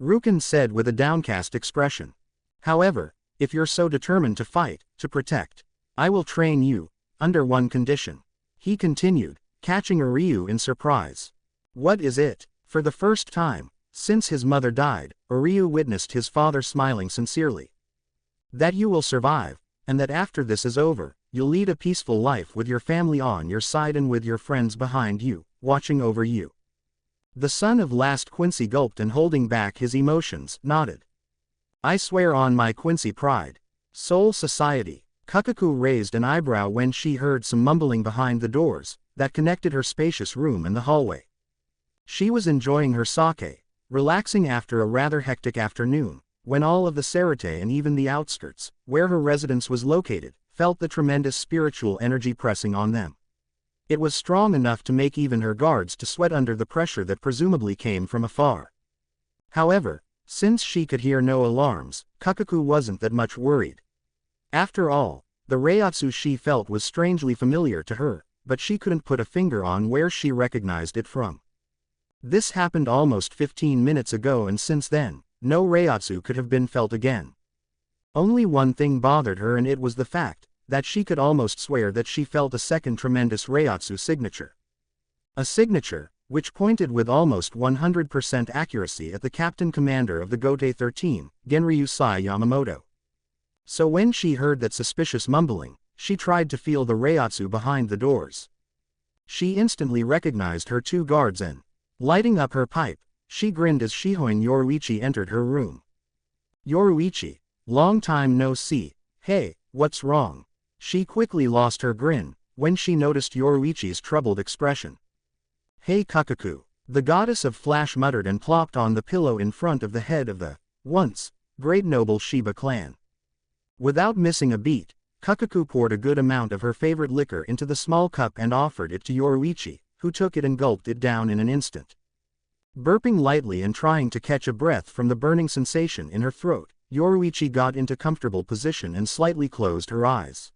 [SPEAKER 1] Ruken said with a downcast expression. However, if you're so determined to fight, to protect, I will train you, under one condition. He continued, catching Ryu in surprise. What is it? For the first time, since his mother died, Ryu witnessed his father smiling sincerely. That you will survive, and that after this is over, you'll lead a peaceful life with your family on your side and with your friends behind you, watching over you. The son of last Quincy gulped and holding back his emotions, nodded. I swear on my Quincy pride. Soul Society. Kakuku raised an eyebrow when she heard some mumbling behind the doors that connected her spacious room and the hallway. She was enjoying her sake, relaxing after a rather hectic afternoon, when all of the Serite and even the outskirts, where her residence was located, felt the tremendous spiritual energy pressing on them. It was strong enough to make even her guards to sweat under the pressure that presumably came from afar. However, since she could hear no alarms, Kakuku wasn't that much worried. After all, the Reiatsu she felt was strangely familiar to her, but she couldn't put a finger on where she recognized it from. This happened almost 15 minutes ago, and since then, no Reiatsu could have been felt again. Only one thing bothered her, and it was the fact that she could almost swear that she felt a second tremendous Reiatsu signature. A signature which pointed with almost 100% accuracy at the captain commander of the Gote 13, Genryusai Yamamoto. So when she heard that suspicious mumbling, she tried to feel the Reiatsu behind the doors. She instantly recognized her two guards and, lighting up her pipe, she grinned as Shihoin Yoruichi entered her room. Yoruichi, long time no see, hey, what's wrong? She quickly lost her grin when she noticed Yoruichi's troubled expression. Hey Kakuku, the goddess of flash muttered and plopped on the pillow in front of the head of the, once, great noble Shiba clan. Without missing a beat, Kakuku poured a good amount of her favorite liquor into the small cup and offered it to Yoruichi, who took it and gulped it down in an instant. Burping lightly and trying to catch a breath from the burning sensation in her throat, Yoruichi got into comfortable position and slightly closed her eyes.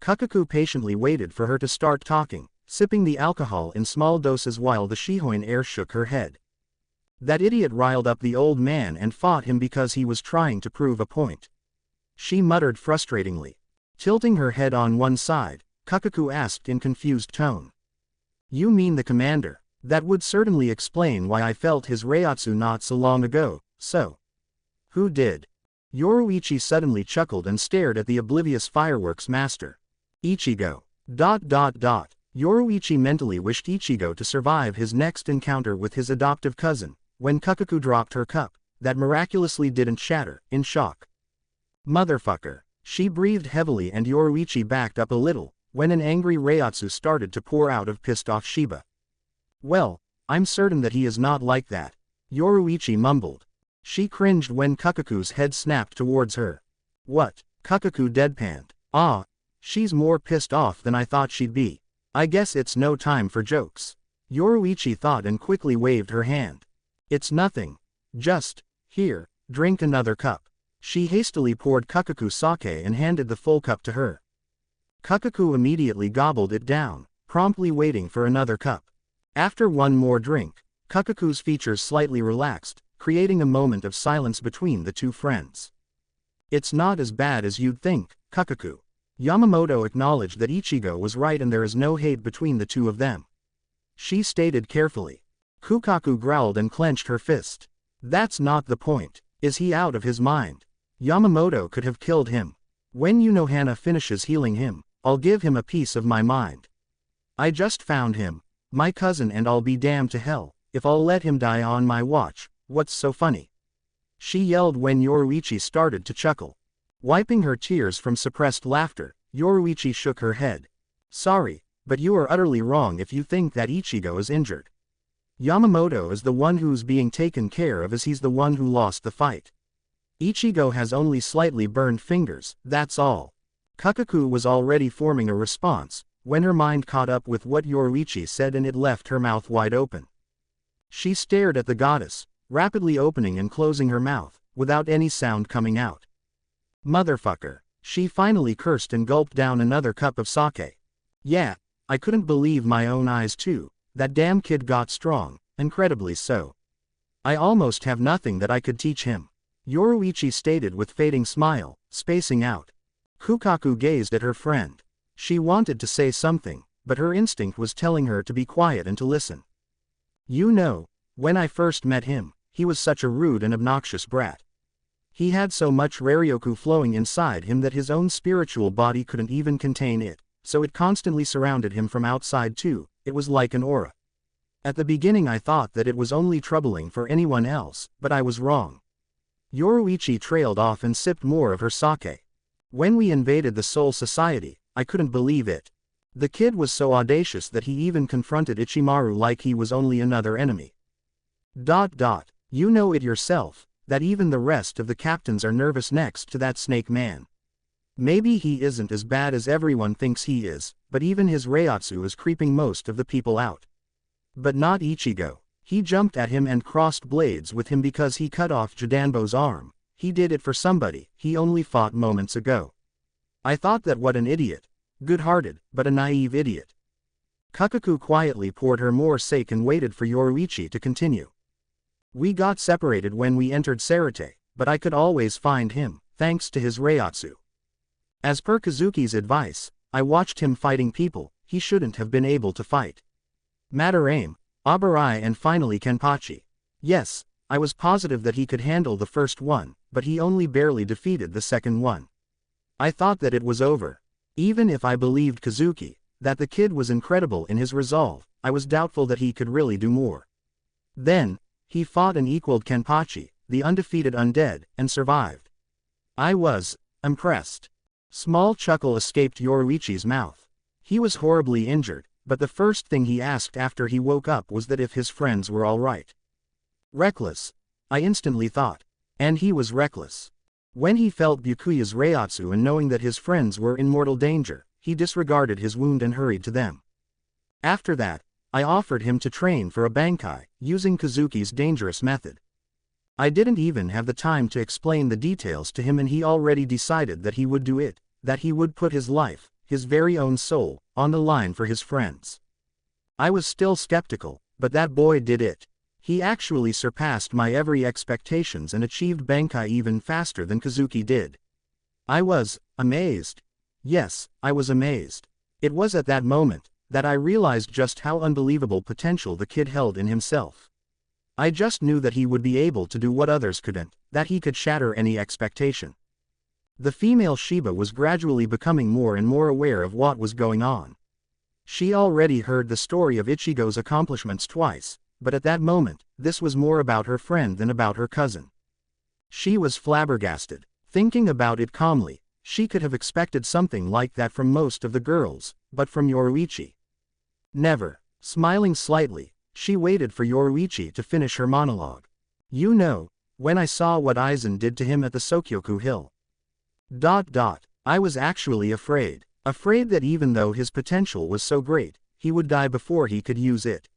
[SPEAKER 1] Kakuku patiently waited for her to start talking, sipping the alcohol in small doses while the Shihoin heir shook her head. That idiot riled up the old man and fought him because he was trying to prove a point. She muttered frustratingly. Tilting her head on one side, Kakuku asked in confused tone. You mean the commander? That would certainly explain why I felt his Reiatsu not so long ago, so. Who did? Yoruichi suddenly chuckled and stared at the oblivious fireworks master. Ichigo. Yoruichi mentally wished Ichigo to survive his next encounter with his adoptive cousin, when Kakuku dropped her cup, that miraculously didn't shatter, in shock. Motherfucker. She breathed heavily and Yoruichi backed up a little, when an angry Reiatsu started to pour out of pissed-off Shiba. Well, I'm certain that he is not like that, Yoruichi mumbled. She cringed when Kakuku's head snapped towards her. What? Kakuku deadpanned. Ah, she's more pissed off than I thought she'd be. I guess it's no time for jokes. Yoruichi thought and quickly waved her hand. It's nothing. Just, here, drink another cup. She hastily poured Kakuku sake and handed the full cup to her. Kakuku immediately gobbled it down, promptly waiting for another cup. After one more drink, Kakuku's features slightly relaxed, creating a moment of silence between the two friends. It's not as bad as you'd think, Kakuku. Yamamoto acknowledged that Ichigo was right and there is no hate between the two of them. She stated carefully. Kukaku growled and clenched her fist. That's not the point. Is he out of his mind? Yamamoto could have killed him. When Unohana finishes healing him, I'll give him a piece of my mind. I just found him, my cousin, and I'll be damned to hell if I'll let him die on my watch. What's so funny? She yelled when Yoruichi started to chuckle. Wiping her tears from suppressed laughter, Yoruichi shook her head. Sorry, but you are utterly wrong if you think that Ichigo is injured. Yamamoto is the one who's being taken care of as he's the one who lost the fight. Ichigo has only slightly burned fingers, that's all. Kakuku was already forming a response, when her mind caught up with what Yoruichi said and it left her mouth wide open. She stared at the goddess, rapidly opening and closing her mouth, without any sound coming out. Motherfucker. She finally cursed and gulped down another cup of sake. Yeah, I couldn't believe my own eyes too, that damn kid got strong, incredibly so. I almost have nothing that I could teach him. Yoruichi stated with fading smile, spacing out. Kukaku gazed at her friend. She wanted to say something, but her instinct was telling her to be quiet and to listen. You know, when I first met him, he was such a rude and obnoxious brat. He had so much Raryoku flowing inside him that his own spiritual body couldn't even contain it, so it constantly surrounded him from outside too. It was like an aura. At the beginning I thought that it was only troubling for anyone else, but I was wrong. Yoruichi trailed off and sipped more of her sake. When we invaded the Soul Society, I couldn't believe it. The kid was so audacious that he even confronted Ichimaru like he was only another enemy. You know it yourself, that even the rest of the captains are nervous next to that snake man. Maybe he isn't as bad as everyone thinks he is, but even his Reiatsu is creeping most of the people out. But not Ichigo. He jumped at him and crossed blades with him because he cut off Jidanbo's arm. He did it for somebody he only fought moments ago. I thought that what an idiot. Good-hearted, but a naive idiot. Kakuku quietly poured her more sake and waited for Yoruichi to continue. We got separated when we entered Sarate, but I could always find him, thanks to his Reiatsu. As per Kazuki's advice, I watched him fighting people he shouldn't have been able to fight. Madarame, Abarai and finally Kenpachi. Yes, I was positive that he could handle the first one, but he only barely defeated the second one. I thought that it was over. Even if I believed Kazuki, that the kid was incredible in his resolve, I was doubtful that he could really do more. Then, he fought and equaled Kenpachi, the undefeated undead, and survived. I was impressed. Small chuckle escaped Yoruichi's mouth. He was horribly injured, but the first thing he asked after he woke up was that if his friends were all right. Reckless, I instantly thought. And he was reckless. When he felt Byakuya's Reiatsu and knowing that his friends were in mortal danger, he disregarded his wound and hurried to them. After that, I offered him to train for a Bankai, using Kazuki's dangerous method. I didn't even have the time to explain the details to him and he already decided that he would do it, that he would put his life, his very own soul, on the line for his friends. I was still skeptical, but that boy did it. He actually surpassed my every expectations and achieved Bankai even faster than Kazuki did. I was amazed. Yes, I was amazed. It was at that moment that I realized just how unbelievable potential the kid held in himself. I just knew that he would be able to do what others couldn't, that he could shatter any expectation. The female Shiba was gradually becoming more and more aware of what was going on. She already heard the story of Ichigo's accomplishments twice, but at that moment, this was more about her friend than about her cousin. She was flabbergasted. Thinking about it calmly, she could have expected something like that from most of the girls, but from Yoruichi. Never. Smiling slightly, she waited for Yoruichi to finish her monologue. You know, when I saw what Aizen did to him at the Sokyoku Hill. I was actually afraid. Afraid that even though his potential was so great, he would die before he could use it.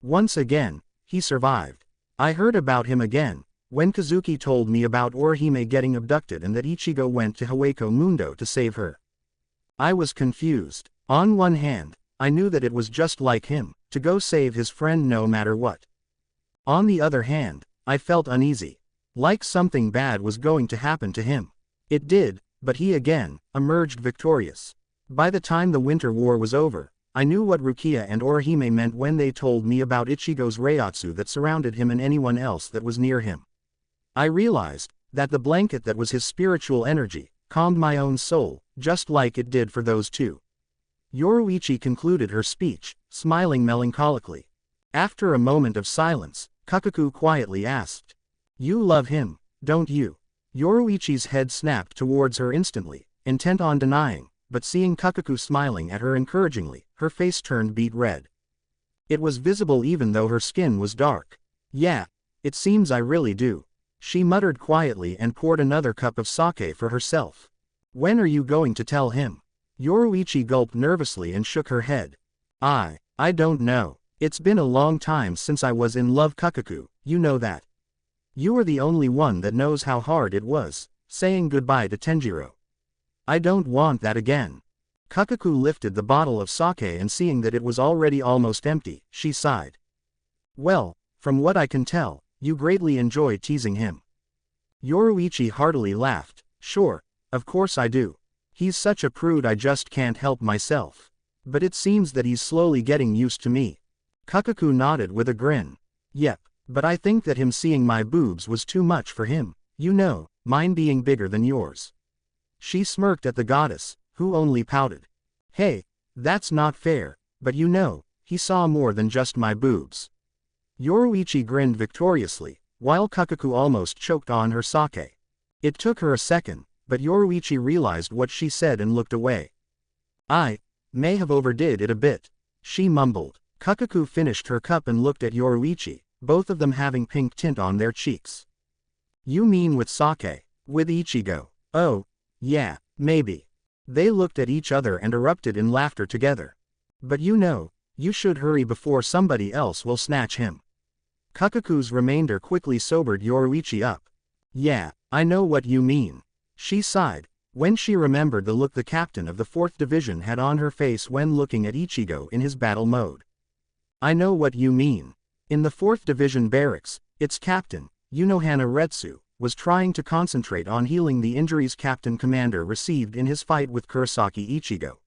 [SPEAKER 1] Once again, he survived. I heard about him again, when Kazuki told me about Orihime getting abducted and that Ichigo went to Haweko Mundo to save her. I was confused. On one hand, I knew that it was just like him, to go save his friend no matter what. On the other hand, I felt uneasy. Like something bad was going to happen to him. It did, but he again emerged victorious. By the time the Winter War was over, I knew what Rukia and Orihime meant when they told me about Ichigo's Reiatsu that surrounded him and anyone else that was near him. I realized that the blanket that was his spiritual energy calmed my own soul, just like it did for those two. Yoruichi concluded her speech, smiling melancholically. After a moment of silence, Kakuku quietly asked, "You love him, don't you?" Yoruichi's head snapped towards her instantly, intent on denying, but seeing Kakuku smiling at her encouragingly, her face turned beet red. It was visible even though her skin was dark. "Yeah, it seems I really do," she muttered quietly and poured another cup of sake for herself. "When are you going to tell him?" Yoruichi gulped nervously and shook her head. I don't know. It's been a long time since I was in love, Kakuku, you know that. You are the only one that knows how hard it was, saying goodbye to Tenjiro. I don't want that again." Kakuku lifted the bottle of sake and seeing that it was already almost empty, she sighed. "Well, from what I can tell, you greatly enjoy teasing him." Yoruichi heartily laughed. "Sure, of course I do. He's such a prude I just can't help myself. But it seems that he's slowly getting used to me." Kakuku nodded with a grin. "Yep, but I think that him seeing my boobs was too much for him, you know, mine being bigger than yours. She smirked at the goddess, who only pouted. Hey, that's not fair, but you know, he saw more than just my boobs. Yoruichi grinned victoriously, while Kakuku almost choked on her sake. It took her a second, but Yoruichi realized what she said and looked away. I may have overdid it a bit, she mumbled. Kakuku finished her cup and looked at Yoruichi, both of them having pink tint on their cheeks. You mean with sake? With Ichigo? Oh, yeah, maybe. They looked at each other and erupted in laughter together. But you know, you should hurry before somebody else will snatch him. Kakuku's remainder quickly sobered Yoruichi up. Yeah, I know what you mean. She sighed, when she remembered the look the captain of the 4th Division had on her face when looking at Ichigo in his battle mode. I know what you mean. In the 4th Division barracks, its captain, Unohana Retsu, was trying to concentrate on healing the injuries Captain Commander received in his fight with Kurosaki Ichigo.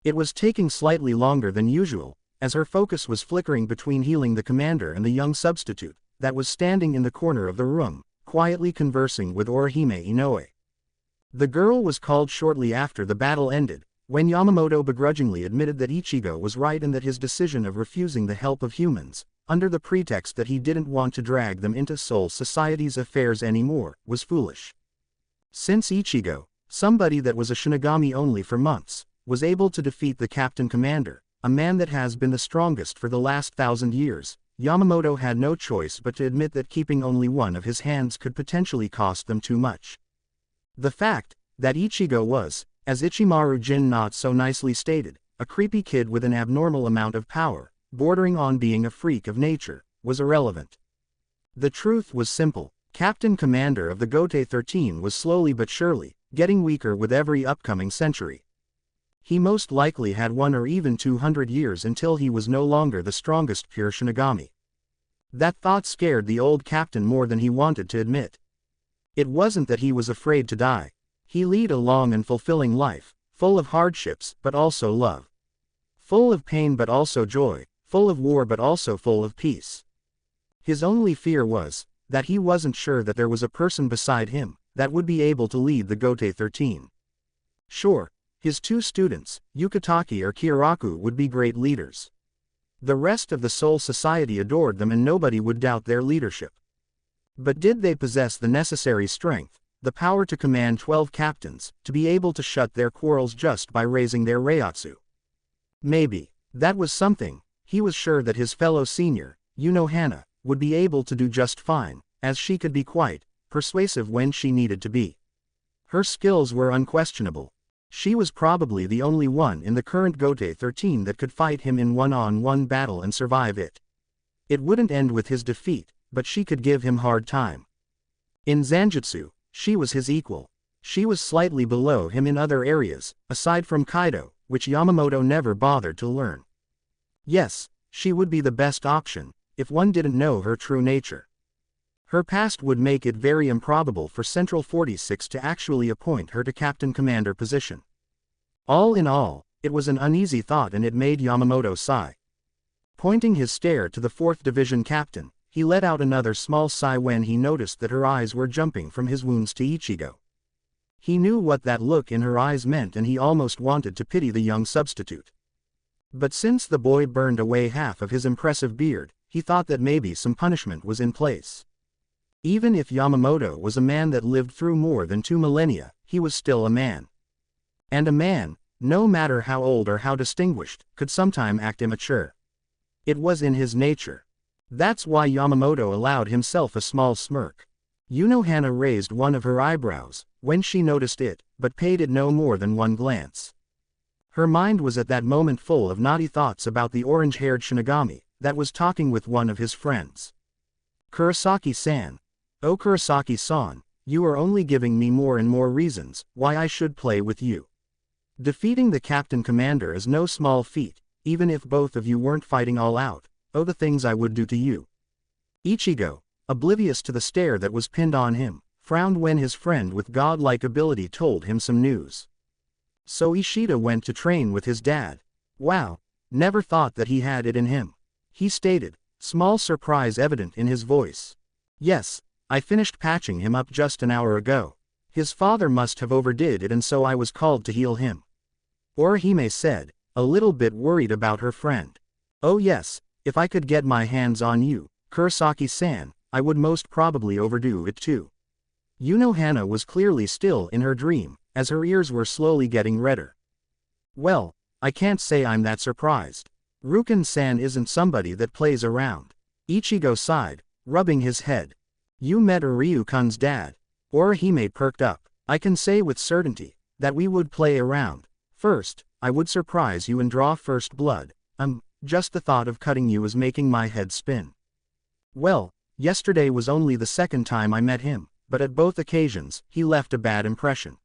[SPEAKER 1] It was taking slightly longer than usual, as her focus was flickering between healing the commander and the young substitute, that was standing in the corner of the room, quietly conversing with Orihime Inoue. The girl was called shortly after the battle ended, when Yamamoto begrudgingly admitted that Ichigo was right and that his decision of refusing the help of humans, under the pretext that he didn't want to drag them into Soul Society's affairs anymore, was foolish. Since Ichigo, somebody that was a Shinigami only for months, was able to defeat the Captain Commander, a man that has been the strongest for the last 1,000 years, Yamamoto had no choice but to admit that keeping only one of his hands could potentially cost them too much. The fact that Ichigo was, as Ichimaru Jin not so nicely stated, a creepy kid with an abnormal amount of power, bordering on being a freak of nature, was irrelevant. The truth was simple. Captain Commander of the Gote 13 was slowly but surely getting weaker with every upcoming century. He most likely had 1 or even 200 years until he was no longer the strongest pure Shinigami. That thought scared the old captain more than he wanted to admit. It wasn't that he was afraid to die. He led a long and fulfilling life, full of hardships but also love. Full of pain but also joy, full of war but also full of peace. His only fear was that he wasn't sure that there was a person beside him that would be able to lead the Gote 13. Sure, his 2 students, Yukitake or Kyoraku, would be great leaders. The rest of the Soul Society adored them and nobody would doubt their leadership. But did they possess the necessary strength, the power to command 12 captains, to be able to shut their quarrels just by raising their Reiatsu? Maybe. That was something. He was sure that his fellow senior, Unohana, would be able to do just fine, as she could be quite persuasive when she needed to be. Her skills were unquestionable. She was probably the only one in the current Gote 13 that could fight him in one-on-one battle and survive it. It wouldn't end with his defeat, but she could give him hard time. In Zangetsu, she was his equal. She was slightly below him in other areas, aside from Kaido, which Yamamoto never bothered to learn. Yes, she would be the best option, if one didn't know her true nature. Her past would make it very improbable for Central 46 to actually appoint her to Captain Commander position. All in all, it was an uneasy thought and it made Yamamoto sigh. Pointing his stare to the 4th Division captain, he let out another small sigh when he noticed that her eyes were jumping from his wounds to Ichigo. He knew what that look in her eyes meant and he almost wanted to pity the young substitute. But since the boy burned away half of his impressive beard, he thought that maybe some punishment was in place. Even if Yamamoto was a man that lived through more than 2 millennia, he was still a man. And a man, no matter how old or how distinguished, could sometime act immature. It was in his nature. That's why Yamamoto allowed himself a small smirk. Unohana raised one of her eyebrows when she noticed it, but paid it no more than one glance. Her mind was at that moment full of naughty thoughts about the orange-haired Shinigami that was talking with one of his friends. Kurosaki-san. Oh Kurosaki-san, you are only giving me more and more reasons why I should play with you. Defeating the Captain Commander is no small feat, even if both of you weren't fighting all out. Oh, the things I would do to you. Ichigo, oblivious to the stare that was pinned on him, frowned when his friend with godlike ability told him some news. So Ishida went to train with his dad. Wow, never thought that he had it in him. He stated, small surprise evident in his voice. Yes, I finished patching him up just an hour ago. His father must have overdid it and so I was called to heal him. Orihime said, a little bit worried about her friend. Oh yes, if I could get my hands on you, Kurosaki-san, I would most probably overdo it too. Hana was clearly still in her dream, as her ears were slowly getting redder. Well, I can't say I'm that surprised. Ruken-san isn't somebody that plays around. Ichigo sighed, rubbing his head. You met Uryu-kun's dad. Orihime perked up. I can say with certainty that we would play around. First, I would surprise you and draw first blood. Just the thought of cutting you is making my head spin. Well, yesterday was only the second time I met him, but at both occasions, he left a bad impression.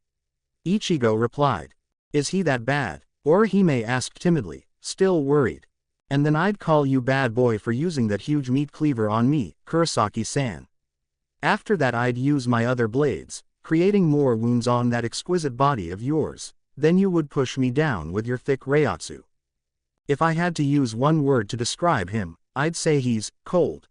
[SPEAKER 1] Ichigo replied. Is he that bad? Orihime asked timidly, still worried. And then I'd call you bad boy for using that huge meat cleaver on me, Kurosaki-san. After that I'd use my other blades, creating more wounds on that exquisite body of yours. Then you would push me down with your thick reiatsu. If I had to use one word to describe him, I'd say he's cold.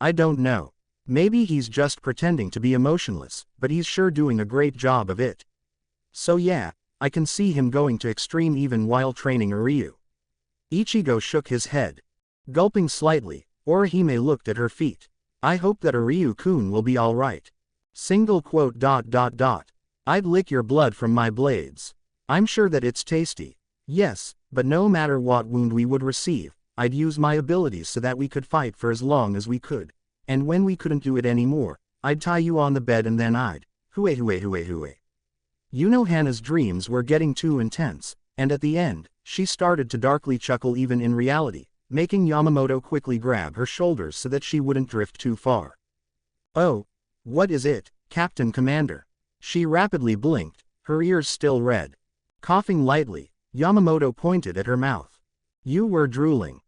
[SPEAKER 1] I don't know. Maybe he's just pretending to be emotionless, but he's sure doing a great job of it. So yeah, I can see him going to extreme even while training Uryu. Ichigo shook his head. Gulping slightly, Orihime looked at her feet. I hope that Uryu-kun will be alright. I'd lick your blood from my blades. I'm sure that it's tasty. Yes, but no matter what wound we would receive, I'd use my abilities so that we could fight for as long as we could. And when we couldn't do it anymore, I'd tie you on the bed and then I'd hue. Hana's dreams were getting too intense, and at the end, she started to darkly chuckle even in reality, making Yamamoto quickly grab her shoulders so that she wouldn't drift too far. Oh, what is it, Captain Commander? She rapidly blinked, her ears still red. Coughing lightly, Yamamoto pointed at her mouth. You were drooling.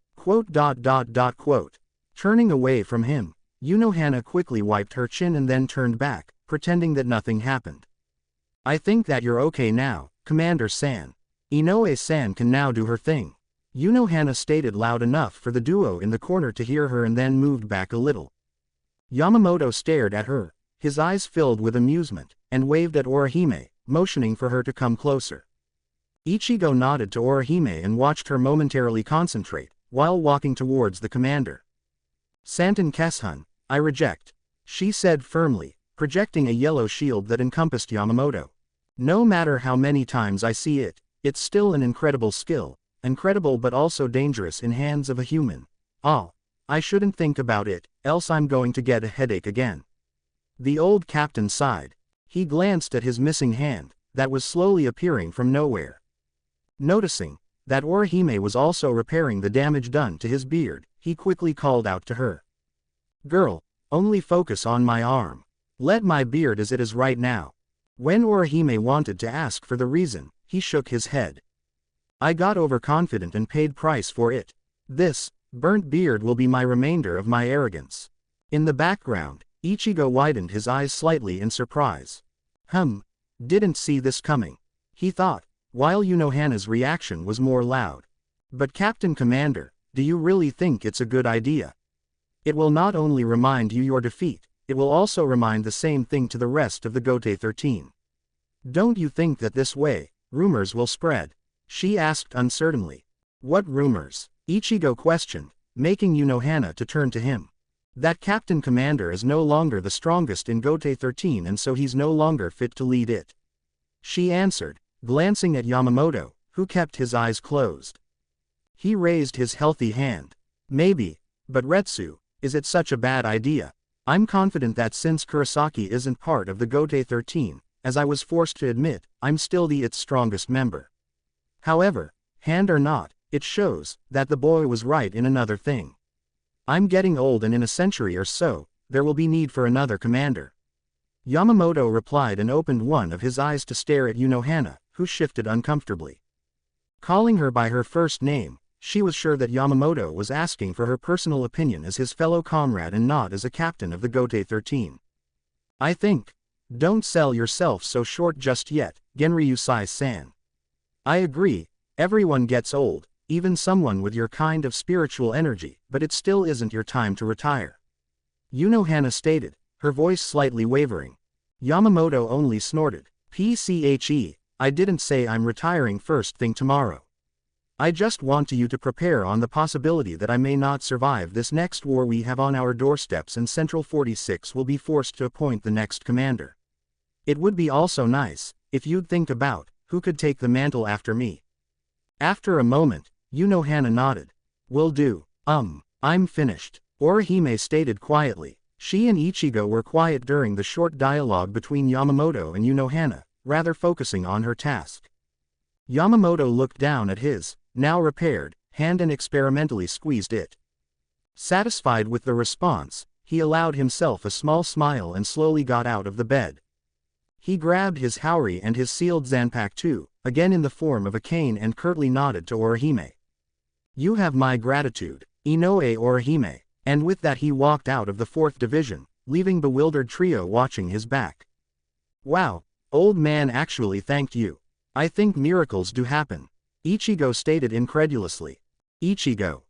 [SPEAKER 1] Turning away from him, Hana quickly wiped her chin and then turned back, pretending that nothing happened. I think that you're okay now, Commander-san. Inoue-san can now do her thing. Hana stated loud enough for the duo in the corner to hear her and then moved back a little. Yamamoto stared at her, his eyes filled with amusement, and waved at Orihime, motioning for her to come closer. Ichigo nodded to Orihime and watched her momentarily concentrate, while walking towards the commander. Santon Keshun, I reject, she said firmly, projecting a yellow shield that encompassed Yamamoto. No matter how many times I see it, it's still an incredible skill, incredible but also dangerous in hands of a human. I shouldn't think about it, else I'm going to get a headache again. The old captain sighed. He glanced at his missing hand, that was slowly appearing from nowhere. Noticing that Orihime was also repairing the damage done to his beard, he quickly called out to her. Girl, only focus on my arm. Let my beard as it is right now. When Orihime wanted to ask for the reason, he shook his head. I got overconfident and paid price for it. This burnt beard will be my remainder of my arrogance. In the background, Ichigo widened his eyes slightly in surprise. Didn't see this coming, he thought, while Hana's reaction was more loud. But Captain Commander, do you really think it's a good idea? It will not only remind you your defeat, it will also remind the same thing to the rest of the Gote 13. Don't you think that this way, rumors will spread? She asked uncertainly. What rumors? Ichigo questioned, making Hana to turn to him. That Captain Commander is no longer the strongest in Gote 13 and so he's no longer fit to lead it. She answered, glancing at Yamamoto, who kept his eyes closed. He raised his healthy hand. Maybe, but Retsu, is it such a bad idea? I'm confident that since Kurosaki isn't part of the Gote 13, as I was forced to admit, I'm still its strongest member. However, hand or not, it shows that the boy was right in another thing. I'm getting old and in a century or so, there will be need for another commander. Yamamoto replied and opened one of his eyes to stare at Hana, who shifted uncomfortably. Calling her by her first name, she was sure that Yamamoto was asking for her personal opinion as his fellow comrade and not as a captain of the Gote 13. I think. Don't sell yourself so short just yet, Genryusai-san. I agree, everyone gets old, even someone with your kind of spiritual energy, but it still isn't your time to retire. Hana stated, her voice slightly wavering. Yamamoto only snorted. PCHE, I didn't say I'm retiring first thing tomorrow. I just want you to prepare on the possibility that I may not survive this next war we have on our doorsteps and Central 46 will be forced to appoint the next commander. It would be also nice, if you'd think about, who could take the mantle after me. After a moment, Hana nodded. Will do. I'm finished. Orihime stated quietly. She and Ichigo were quiet during the short dialogue between Yamamoto and Hana, rather focusing on her task. Yamamoto looked down at his, now repaired, hand and experimentally squeezed it. Satisfied with the response, he allowed himself a small smile and slowly got out of the bed. He grabbed his haori and his sealed Zanpakuto too, again in the form of a cane and curtly nodded to Orihime. You have my gratitude, Inoue Orihime, and with that he walked out of the 4th Division, leaving bewildered trio watching his back. Wow, old man actually thanked you. I think miracles do happen. Ichigo stated incredulously. Ichigo.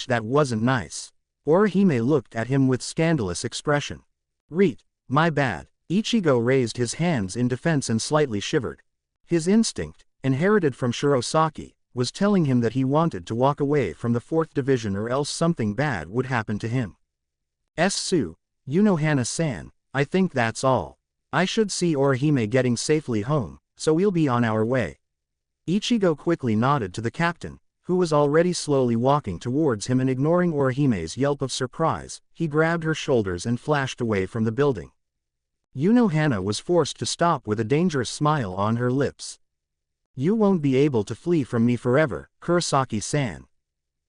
[SPEAKER 1] That wasn't nice. Orihime looked at him with scandalous expression. Reet, my bad. Ichigo raised his hands in defense and slightly shivered. His instinct, inherited from Shirosaki, was telling him that he wanted to walk away from the 4th Division or else something bad would happen to him. Su, Hana-san, I think that's all. I should see Orihime getting safely home, so we'll be on our way. Ichigo quickly nodded to the captain, who was already slowly walking towards him and ignoring Orihime's yelp of surprise, he grabbed her shoulders and flashed away from the building. Hana was forced to stop with a dangerous smile on her lips. You won't be able to flee from me forever, Kurosaki-san.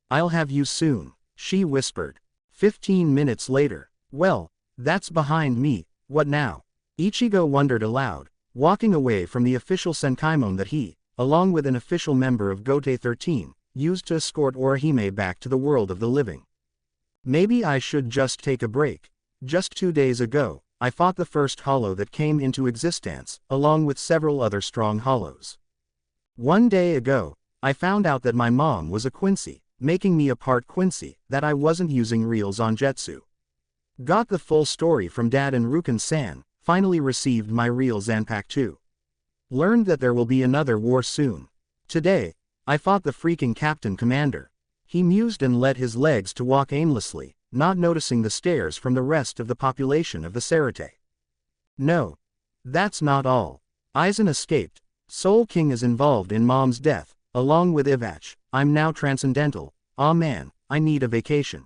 [SPEAKER 1] I'll have you soon, she whispered. 15 minutes later. Well, that's behind me, what now? Ichigo wondered aloud, walking away from the official Senkaimon that he, along with an official member of Gote 13, used to escort Orihime back to the world of the living. Maybe I should just take a break. Just 2 days ago, I fought the first hollow that came into existence, along with several other strong hollows. 1 day ago, I found out that my mom was a Quincy, making me a part Quincy, that I wasn't using real Zangetsu. Got the full story from Dad and Ruken-san, finally received my real Zanpakuto too. Learned that there will be another war soon. Today, I fought the freaking Captain Commander. He mused and let his legs to walk aimlessly, not noticing the stares from the rest of the population of the Sarate. No. That's not all. Aizen escaped. Soul King is involved in Mom's death, along with Ivach. I'm now transcendental. Aw man, I need a vacation.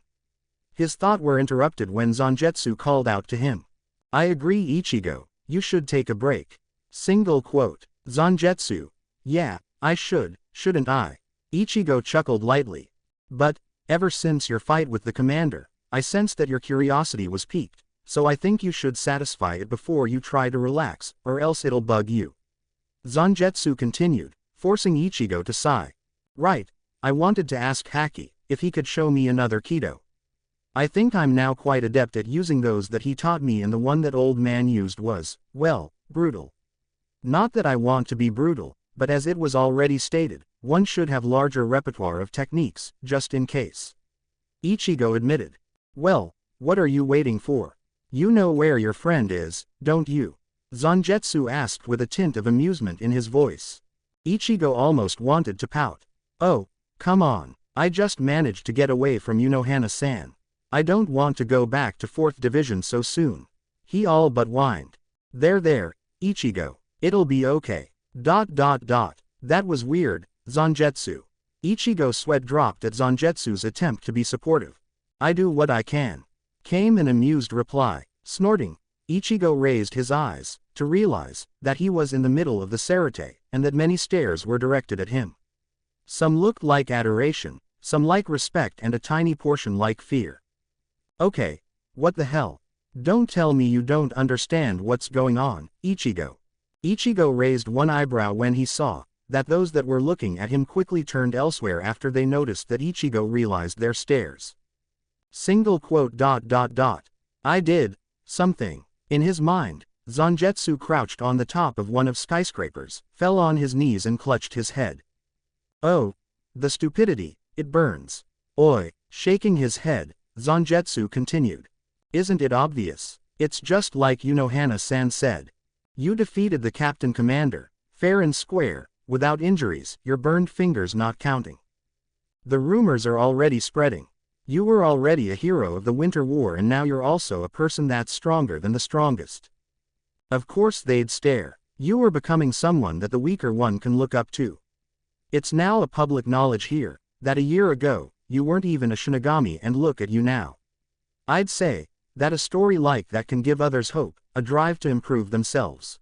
[SPEAKER 1] His thoughts were interrupted when Zangetsu called out to him. I agree Ichigo, you should take a break. Single quote. Zangetsu. Yeah, I should, shouldn't I? Ichigo chuckled lightly. But, ever since your fight with the commander, I sensed that your curiosity was piqued, so I think you should satisfy it before you try to relax, or else it'll bug you. Zangetsu continued, forcing Ichigo to sigh. Right, I wanted to ask Haki, if he could show me another Kido. I think I'm now quite adept at using those that he taught me and the one that old man used was, well, brutal. Not that I want to be brutal, but as it was already stated, one should have larger repertoire of techniques, just in case. Ichigo admitted. Well, what are you waiting for? You know where your friend is, don't you? Zangetsu asked with a tint of amusement in his voice. Ichigo almost wanted to pout. Oh, come on, I just managed to get away from Hana-san. I don't want to go back to 4th Division so soon. He all but whined. There, Ichigo. It'll be okay. ... That was weird, Zangetsu. Ichigo's sweat dropped at Zangetsu's attempt to be supportive. I do what I can. Came an amused reply. Snorting, Ichigo raised his eyes, to realize that he was in the middle of the Sarate, and that many stares were directed at him. Some looked like adoration, some like respect and a tiny portion like fear. Okay, what the hell? Don't tell me you don't understand what's going on, Ichigo. Ichigo raised one eyebrow when he saw that those that were looking at him quickly turned elsewhere after they noticed that Ichigo realized their stares. Single quote ... I did something. In his mind, Zangetsu crouched on the top of one of skyscrapers, fell on his knees and clutched his head. Oh, the stupidity, it burns. Oi, shaking his head, Zangetsu continued. Isn't it obvious? It's just like Unohana-san said. You defeated the Captain Commander, fair and square, without injuries, your burned fingers not counting. The rumors are already spreading. You were already a hero of the Winter War and now you're also a person that's stronger than the strongest. Of course they'd stare. You were becoming someone that the weaker one can look up to. It's now a public knowledge here, that a year ago, you weren't even a Shinigami and look at you now. I'd say, that a story like that can give others hope, a drive to improve themselves.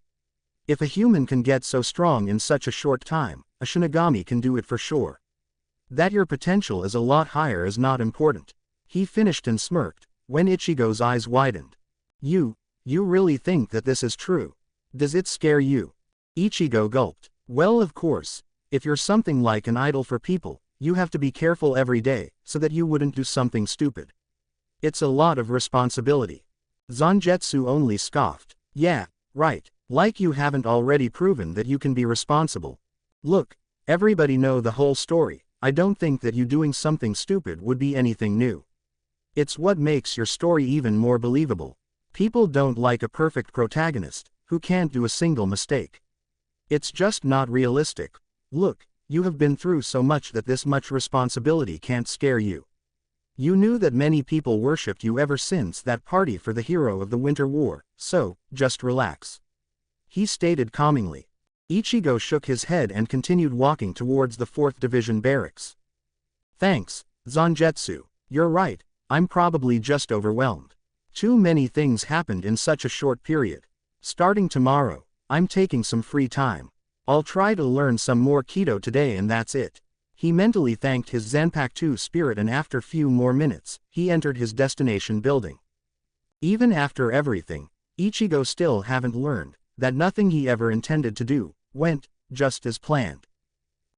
[SPEAKER 1] If a human can get so strong in such a short time, a Shinigami can do it for sure. That your potential is a lot higher is not important. He finished and smirked, when Ichigo's eyes widened. You really think that this is true? Does it scare you? Ichigo gulped. Well, of course, if you're something like an idol for people, you have to be careful every day, so that you wouldn't do something stupid. It's a lot of responsibility. Zangetsu only scoffed. Yeah, right, like you haven't already proven that you can be responsible. Look, everybody know the whole story. I don't think that you doing something stupid would be anything new. It's what makes your story even more believable. People don't like a perfect protagonist, who can't do a single mistake. It's just not realistic. Look, you have been through so much that this much responsibility can't scare you. You knew that many people worshipped you ever since that party for the hero of the Winter War, so, just relax. He stated calmingly. Ichigo shook his head and continued walking towards the 4th Division barracks. Thanks, Zangetsu. You're right, I'm probably just overwhelmed. Too many things happened in such a short period. Starting tomorrow, I'm taking some free time. I'll try to learn some more Kido today and that's it. He mentally thanked his Zanpakuto spirit and after few more minutes, he entered his destination building. Even after everything, Ichigo still haven't learned that nothing he ever intended to do went just as planned.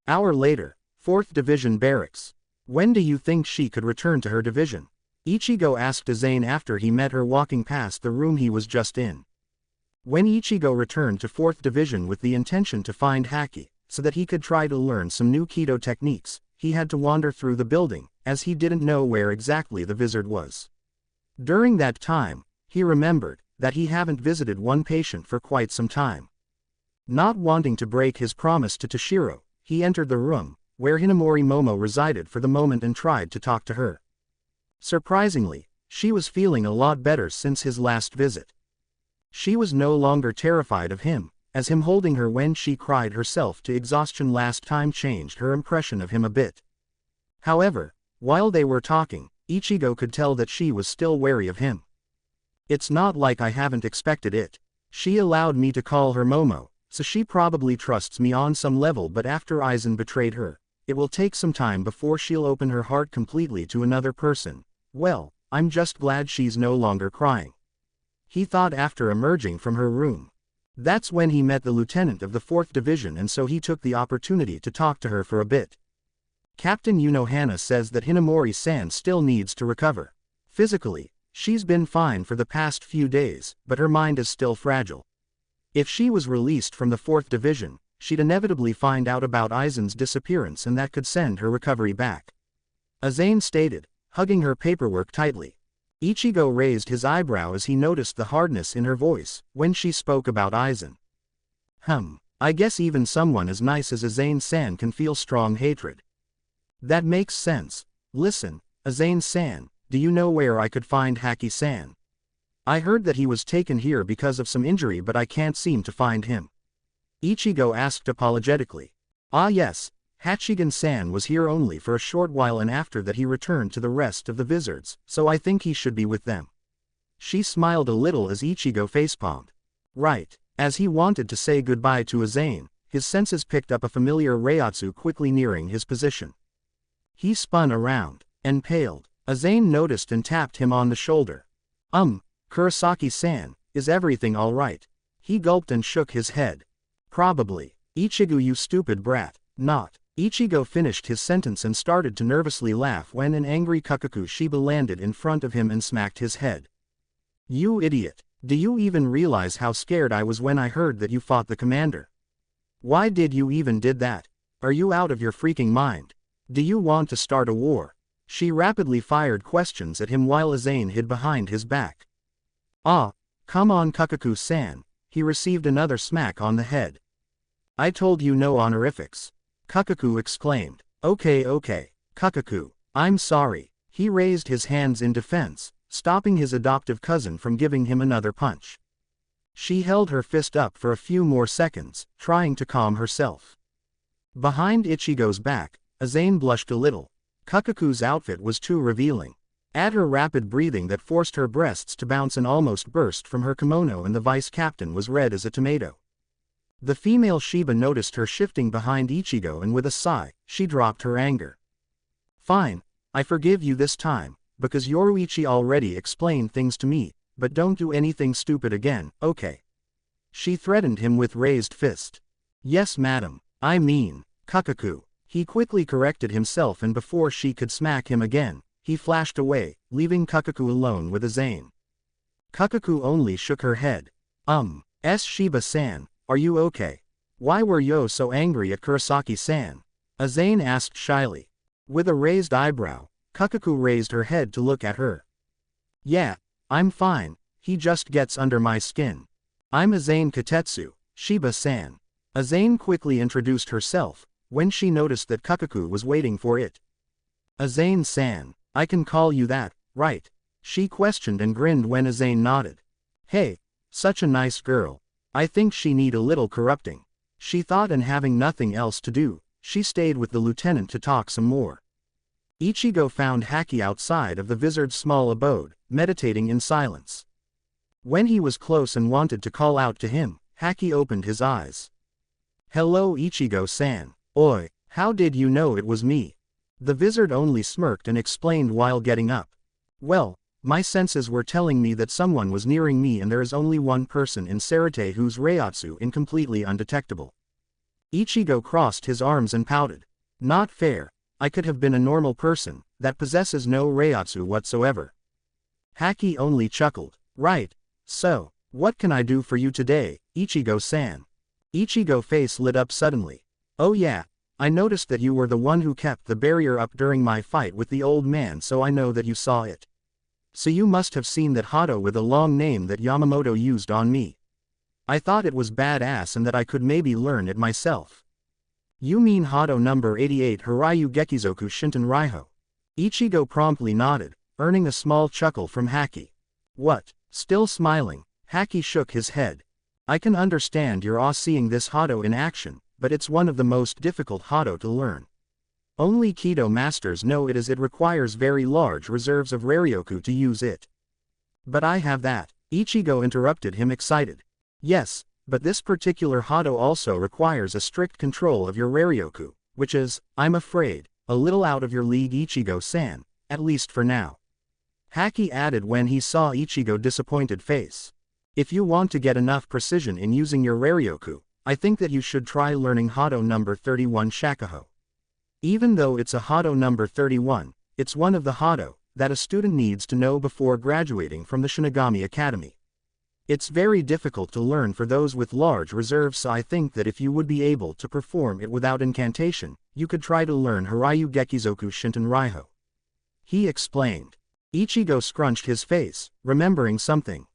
[SPEAKER 1] Hour later, 4th Division barracks. When do you think she could return to her division? Ichigo asked Azane after he met her walking past the room he was just in. When Ichigo returned to 4th Division with the intention to find Haki, so that he could try to learn some new Kido techniques, he had to wander through the building, as he didn't know where exactly the wizard was. During that time, he remembered that he haven't visited one patient for quite some time. Not wanting to break his promise to Toshiro, he entered the room, where Hinamori Momo resided for the moment and tried to talk to her. Surprisingly, she was feeling a lot better since his last visit. She was no longer terrified of him, as him holding her when she cried herself to exhaustion last time changed her impression of him a bit. However, while they were talking, Ichigo could tell that she was still wary of him. It's not like I haven't expected it. She allowed me to call her Momo, so she probably trusts me on some level, but after Aizen betrayed her, it will take some time before she'll open her heart completely to another person. Well, I'm just glad she's no longer crying. He thought after emerging from her room. That's when he met the lieutenant of the 4th Division and so he took the opportunity to talk to her for a bit. Captain Unohana says that Hinamori-san still needs to recover. Physically, she's been fine for the past few days, but her mind is still fragile. If she was released from the 4th Division, she'd inevitably find out about Aizen's disappearance and that could send her recovery back. Azane stated, hugging her paperwork tightly. Ichigo raised his eyebrow as he noticed the hardness in her voice when she spoke about Aizen. I guess even someone as nice as Azane-san can feel strong hatred. That makes sense. Listen, Azane-san, do you know where I could find Haki-san? I heard that he was taken here because of some injury but I can't seem to find him. Ichigo asked apologetically. Ah yes, Hachigan-san was here only for a short while and after that he returned to the rest of the wizards, so I think he should be with them. She smiled a little as Ichigo facepalmed. Right, as he wanted to say goodbye to Azane, his senses picked up a familiar Reiatsu quickly nearing his position. He spun around, and paled. Azane noticed and tapped him on the shoulder. Kurosaki-san, is everything alright? He gulped and shook his head. Probably. Ichigo, you stupid brat. Not. Ichigo finished his sentence and started to nervously laugh when an angry Kukaku Shiba landed in front of him and smacked his head. You idiot. Do you even realize how scared I was when I heard that you fought the commander? Why did you even did that? Are you out of your freaking mind? Do you want to start a war? She rapidly fired questions at him while Azane hid behind his back. Ah, come on Kukaku-san, he received another smack on the head. I told you no honorifics. Kukaku exclaimed. Okay, Kukaku, I'm sorry. He raised his hands in defense, stopping his adoptive cousin from giving him another punch. She held her fist up for a few more seconds, trying to calm herself. Behind Ichigo's back, Azane blushed a little. Kukaku's outfit was too revealing. Add her rapid breathing that forced her breasts to bounce and almost burst from her kimono, and the vice captain was red as a tomato. The female Shiba noticed her shifting behind Ichigo, and with a sigh, she dropped her anger. Fine, I forgive you this time, because Yoruichi already explained things to me, but don't do anything stupid again, okay? She threatened him with raised fist. Yes madam, I mean, Kukaku. He quickly corrected himself, and before she could smack him again, he flashed away, leaving Kukaku alone with Azane. Kukaku only shook her head. Shiba-san, are you okay? Why were you so angry at Kurosaki-san? Azane asked shyly. With a raised eyebrow, Kukaku raised her head to look at her. Yeah, I'm fine, he just gets under my skin. I'm Azane Katetsu, Shiba-san. Azane quickly introduced herself, when she noticed that Kukaku was waiting for it. Azane-san, I can call you that, right? She questioned and grinned when Azane nodded. Hey, such a nice girl. I think she need a little corrupting. She thought, and having nothing else to do, she stayed with the lieutenant to talk some more. Ichigo found Haki outside of the wizard's small abode, meditating in silence. When he was close and wanted to call out to him, Haki opened his eyes. Hello Ichigo-san. Oi, how did you know it was me? The wizard only smirked and explained while getting up. Well, my senses were telling me that someone was nearing me, and there is only one person in Sarate whose Reiatsu is completely undetectable. Ichigo crossed his arms and pouted. Not fair, I could have been a normal person, that possesses no Reiatsu whatsoever. Haki only chuckled. Right, so, what can I do for you today, Ichigo-san? Ichigo's face lit up suddenly. Oh yeah, I noticed that you were the one who kept the barrier up during my fight with the old man, so I know that you saw it. So you must have seen that Hado with a long name that Yamamoto used on me. I thought it was badass and that I could maybe learn it myself. You mean Hado number 88 Hiryu Gekizoku Shinten Raiho? Ichigo promptly nodded, earning a small chuckle from Haki. What? Still smiling, Haki shook his head. I can understand you're seeing this Hado in action, but it's one of the most difficult Hado to learn. Only Kido masters know it, as it requires very large reserves of Raryoku to use it. But I have that, Ichigo interrupted him excited. Yes, but this particular Hado also requires a strict control of your Raryoku, which is, I'm afraid, a little out of your league Ichigo-san, at least for now. Haki added when he saw Ichigo's disappointed face. If you want to get enough precision in using your Raryoku, I think that you should try learning Hado number 31 Shakuho. Even though it's a Hado number 31, it's one of the Hado that a student needs to know before graduating from the Shinigami Academy. It's very difficult to learn for those with large reserves, so I think that if you would be able to perform it without incantation, you could try to learn Hiryu Gekizoku Shinten Raiho. He explained. Ichigo scrunched his face, remembering something.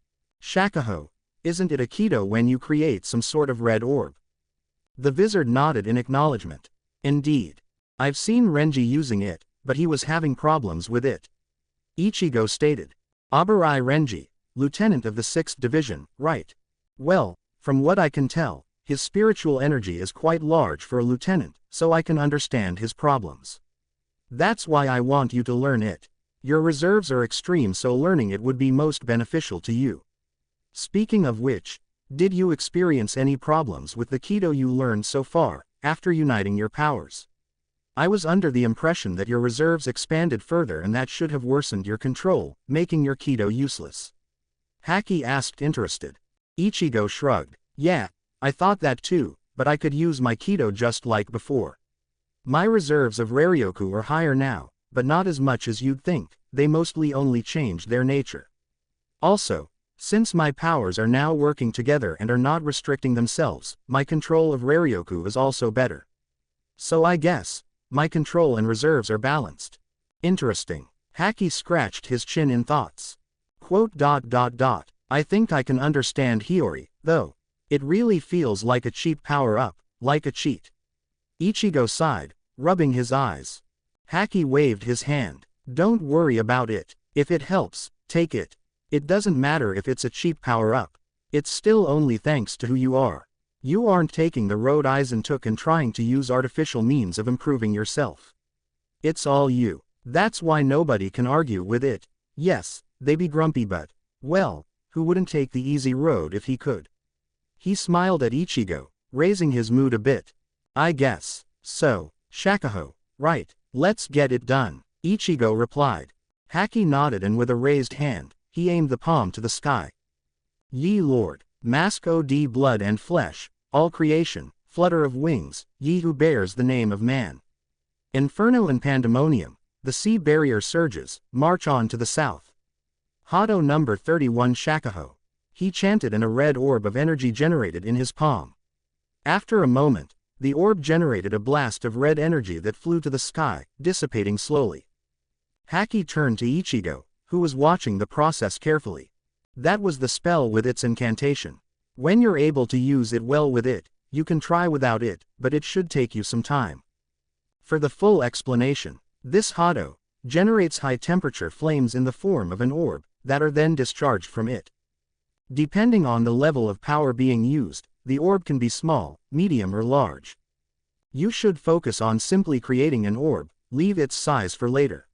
[SPEAKER 1] Shakuho, isn't it a Kido when you create some sort of red orb? The wizard nodded in acknowledgement. Indeed. I've seen Renji using it, but he was having problems with it. Ichigo stated. Abarai Renji, lieutenant of the 6th Division, right? Well, from what I can tell, his spiritual energy is quite large for a lieutenant, so I can understand his problems. That's why I want you to learn it. Your reserves are extreme, so learning it would be most beneficial to you. Speaking of which, did you experience any problems with the Kido you learned so far, after uniting your powers? I was under the impression that your reserves expanded further, and that should have worsened your control, making your Kido useless. Haki asked, interested. Ichigo shrugged. Yeah, I thought that too, but I could use my Kido just like before. My reserves of Raryoku are higher now, but not as much as you'd think, they mostly only changed their nature. Also, since my powers are now working together and are not restricting themselves, my control of Raryoku is also better. So I guess, my control and reserves are balanced. Interesting. Haki scratched his chin in thoughts. Quote. I think I can understand Hiyori, though. It really feels like a cheap power-up, like a cheat. Ichigo sighed, rubbing his eyes. Haki waved his hand. Don't worry about it. If it helps, take it. It doesn't matter if it's a cheap power-up. It's still only thanks to who you are. You aren't taking the road Aizen took and trying to use artificial means of improving yourself. It's all you. That's why nobody can argue with it. Yes, they be grumpy but, well, who wouldn't take the easy road if he could? He smiled at Ichigo, raising his mood a bit. I guess. So, Shakuho, right, let's get it done, Ichigo replied. Haki nodded and with a raised hand, he aimed the palm to the sky. Ye Lord, mask od blood and flesh, all creation, flutter of wings, ye who bears the name of man. Inferno and pandemonium, the sea barrier surges, march on to the south. Hado number 31 Shakuho. He chanted and a red orb of energy generated in his palm. After a moment, the orb generated a blast of red energy that flew to the sky, dissipating slowly. Haki turned to Ichigo, who was watching the process carefully. That was the spell with its incantation. When you're able to use it well with it, you can try without it, but it should take you some time. For the full explanation, this Hado generates high-temperature flames in the form of an orb, that are then discharged from it. Depending on the level of power being used, the orb can be small, medium or large. You should focus on simply creating an orb, leave its size for later.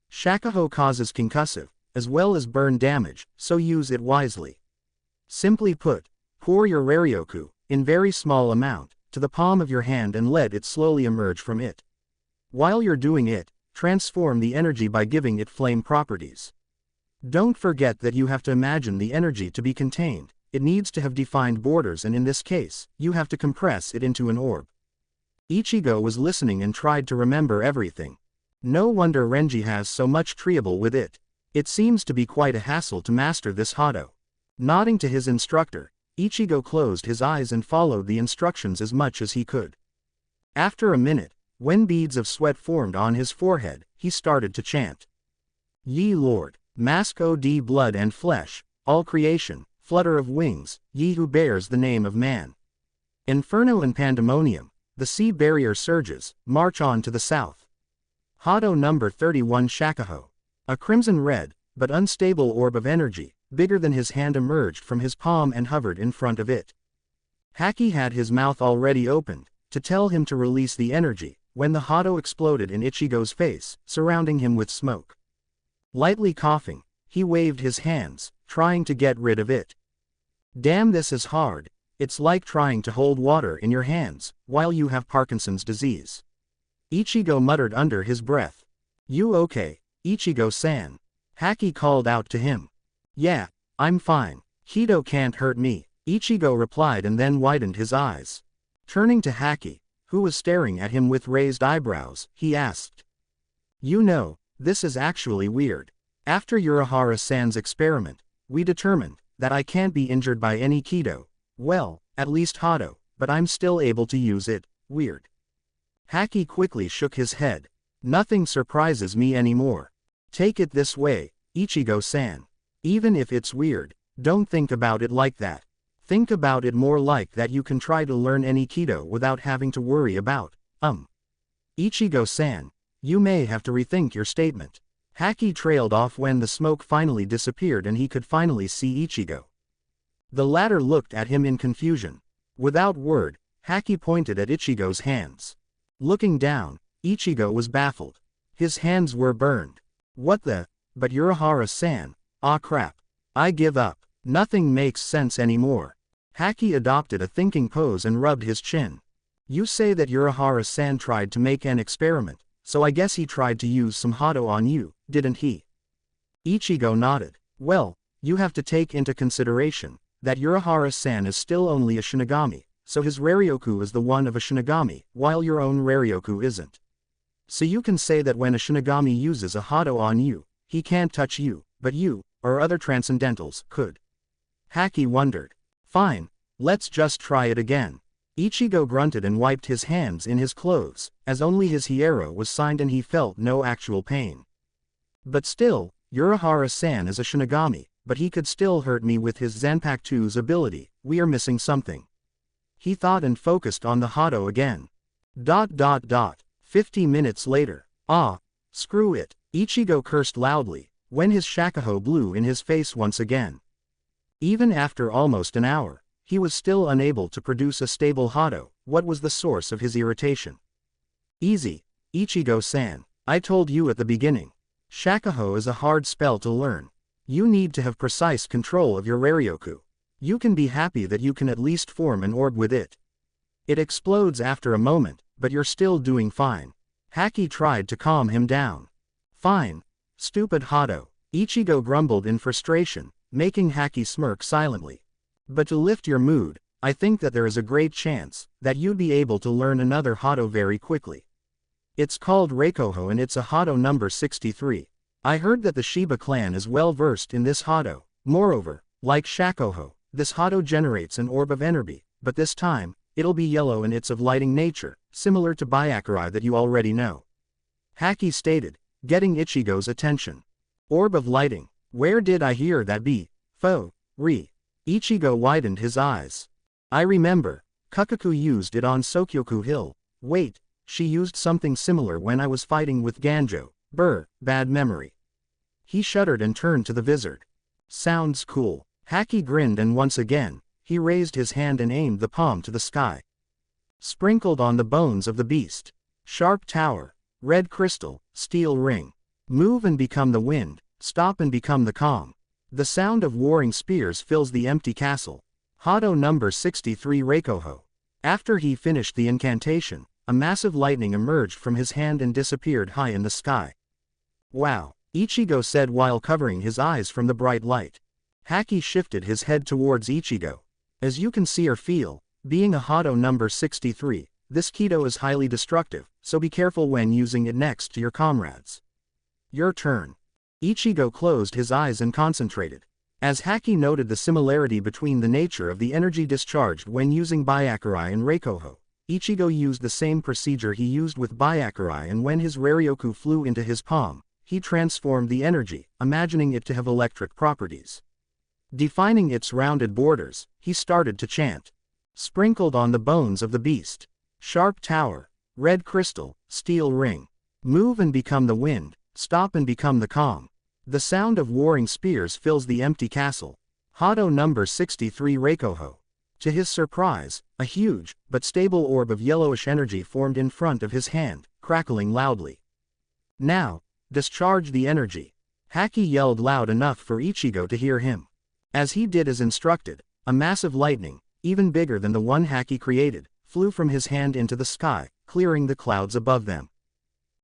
[SPEAKER 1] Shakuho causes concussive, as well as burn damage, so use it wisely. Simply put, pour your Raryoku, in very small amount, to the palm of your hand and let it slowly emerge from it. While you're doing it, transform the energy by giving it flame properties. Don't forget that you have to imagine the energy to be contained, it needs to have defined borders and in this case, you have to compress it into an orb. Ichigo was listening and tried to remember everything. No wonder Renji has so much trouble with it. It seems to be quite a hassle to master this Hado. Nodding to his instructor, Ichigo closed his eyes and followed the instructions as much as he could. After a minute, when beads of sweat formed on his forehead, he started to chant. Ye Lord, mask od blood and flesh, all creation, flutter of wings, ye who bears the name of man. Inferno and pandemonium, the sea barrier surges, march on to the south. Hado number 31 Shakuho. A crimson red, but unstable orb of energy, bigger than his hand emerged from his palm and hovered in front of it. Haki had his mouth already opened, to tell him to release the energy, when the Hado exploded in Ichigo's face, surrounding him with smoke. Lightly coughing, he waved his hands, trying to get rid of it. Damn, this is hard. It's like trying to hold water in your hands, while you have Parkinson's disease. Ichigo muttered under his breath. You okay, Ichigo-san? Haki called out to him. Yeah, I'm fine. Hito can't hurt me, Ichigo replied and then widened his eyes. Turning to Haki, who was staring at him with raised eyebrows, he asked. You know, this is actually weird. After Urahara-san's experiment, we determined that I can't be injured by any Kido, well, at least Hado, but I'm still able to use it, weird. Haki quickly shook his head. Nothing surprises me anymore. Take it this way, Ichigo-san. Even if it's weird, don't think about it like that. Think about it more like that you can try to learn any Kido without having to worry about, Ichigo-san, you may have to rethink your statement. Haki trailed off when the smoke finally disappeared and he could finally see Ichigo. The latter looked at him in confusion. Without word, Haki pointed at Ichigo's hands. Looking down, Ichigo was baffled. His hands were burned. What the? But Urahara-san, ah crap. I give up. Nothing makes sense anymore. Haki adopted a thinking pose and rubbed his chin. You say that Urahara-san tried to make an experiment, so I guess he tried to use some Hado on you, didn't he? Ichigo nodded. Well, you have to take into consideration that Urahara-san is still only a Shinigami, so his Raryoku is the one of a Shinigami, while your own Raryoku isn't. So you can say that when a Shinigami uses a Hado on you, he can't touch you, but you, or other Transcendentals, could. Haki wondered. Fine, let's just try it again. Ichigo grunted and wiped his hands in his clothes, as only his hiero was signed and he felt no actual pain. But still, Urahara-san is a Shinigami, but he could still hurt me with his Zanpakuto's ability. We are missing something. He thought and focused on the Hado again. 50 minutes later. Ah, screw it. Ichigo cursed loudly, when his shakuho blew in his face once again. Even after almost an hour, he was still unable to produce a stable Hado. What was the source of his irritation? Easy, Ichigo-san. I told you at the beginning. Shakuho is a hard spell to learn. You need to have precise control of your Raryoku. You can be happy that you can at least form an orb with it. It explodes after a moment, but you're still doing fine. Haki tried to calm him down. Fine. Stupid Hado. Ichigo grumbled in frustration, making Haki smirk silently. But to lift your mood, I think that there is a great chance that you'd be able to learn another Hado very quickly. It's called Reikoho and it's a Hado number 63. I heard that the Shiba clan is well versed in this Hado. Moreover, like Shakuho, this Hado generates an orb of energy, but this time, it'll be yellow and it's of lighting nature, similar to Byakurai that you already know. Haki stated, getting Ichigo's attention. Orb of lighting. Where did I hear that be? Ichigo widened his eyes. I remember. Kukaku used it on Sokyoku Hill. Wait, she used something similar when I was fighting with Ganjo. Bad memory. He shuddered and turned to the wizard. Sounds cool. Haki grinned and once again, he raised his hand and aimed the palm to the sky. Sprinkled on the bones of the beast. Sharp tower. Red crystal, steel ring. Move and become the wind, stop and become the calm. The sound of warring spears fills the empty castle. Hado number 63 Reikoho. After he finished the incantation, a massive lightning emerged from his hand and disappeared high in the sky. Wow, Ichigo said while covering his eyes from the bright light. Haki shifted his head towards Ichigo. As you can see or feel, being a Hado number 63, this Kido is highly destructive, so be careful when using it next to your comrades. Your turn. Ichigo closed his eyes and concentrated. As Haki noted the similarity between the nature of the energy discharged when using Byakurai and Reikoho, Ichigo used the same procedure he used with Byakurai, and when his Raryoku flew into his palm, he transformed the energy, imagining it to have electric properties. Defining its rounded borders, he started to chant. Sprinkled on the bones of the beast. Sharp tower. Red crystal, steel ring. Move and become the wind, stop and become the calm. The sound of warring spears fills the empty castle. Hado number 63 Reikoho. To his surprise, a huge, but stable orb of yellowish energy formed in front of his hand, crackling loudly. Now, discharge the energy. Haki yelled loud enough for Ichigo to hear him. As he did as instructed, a massive lightning, even bigger than the one Haki created, flew from his hand into the sky, clearing the clouds above them.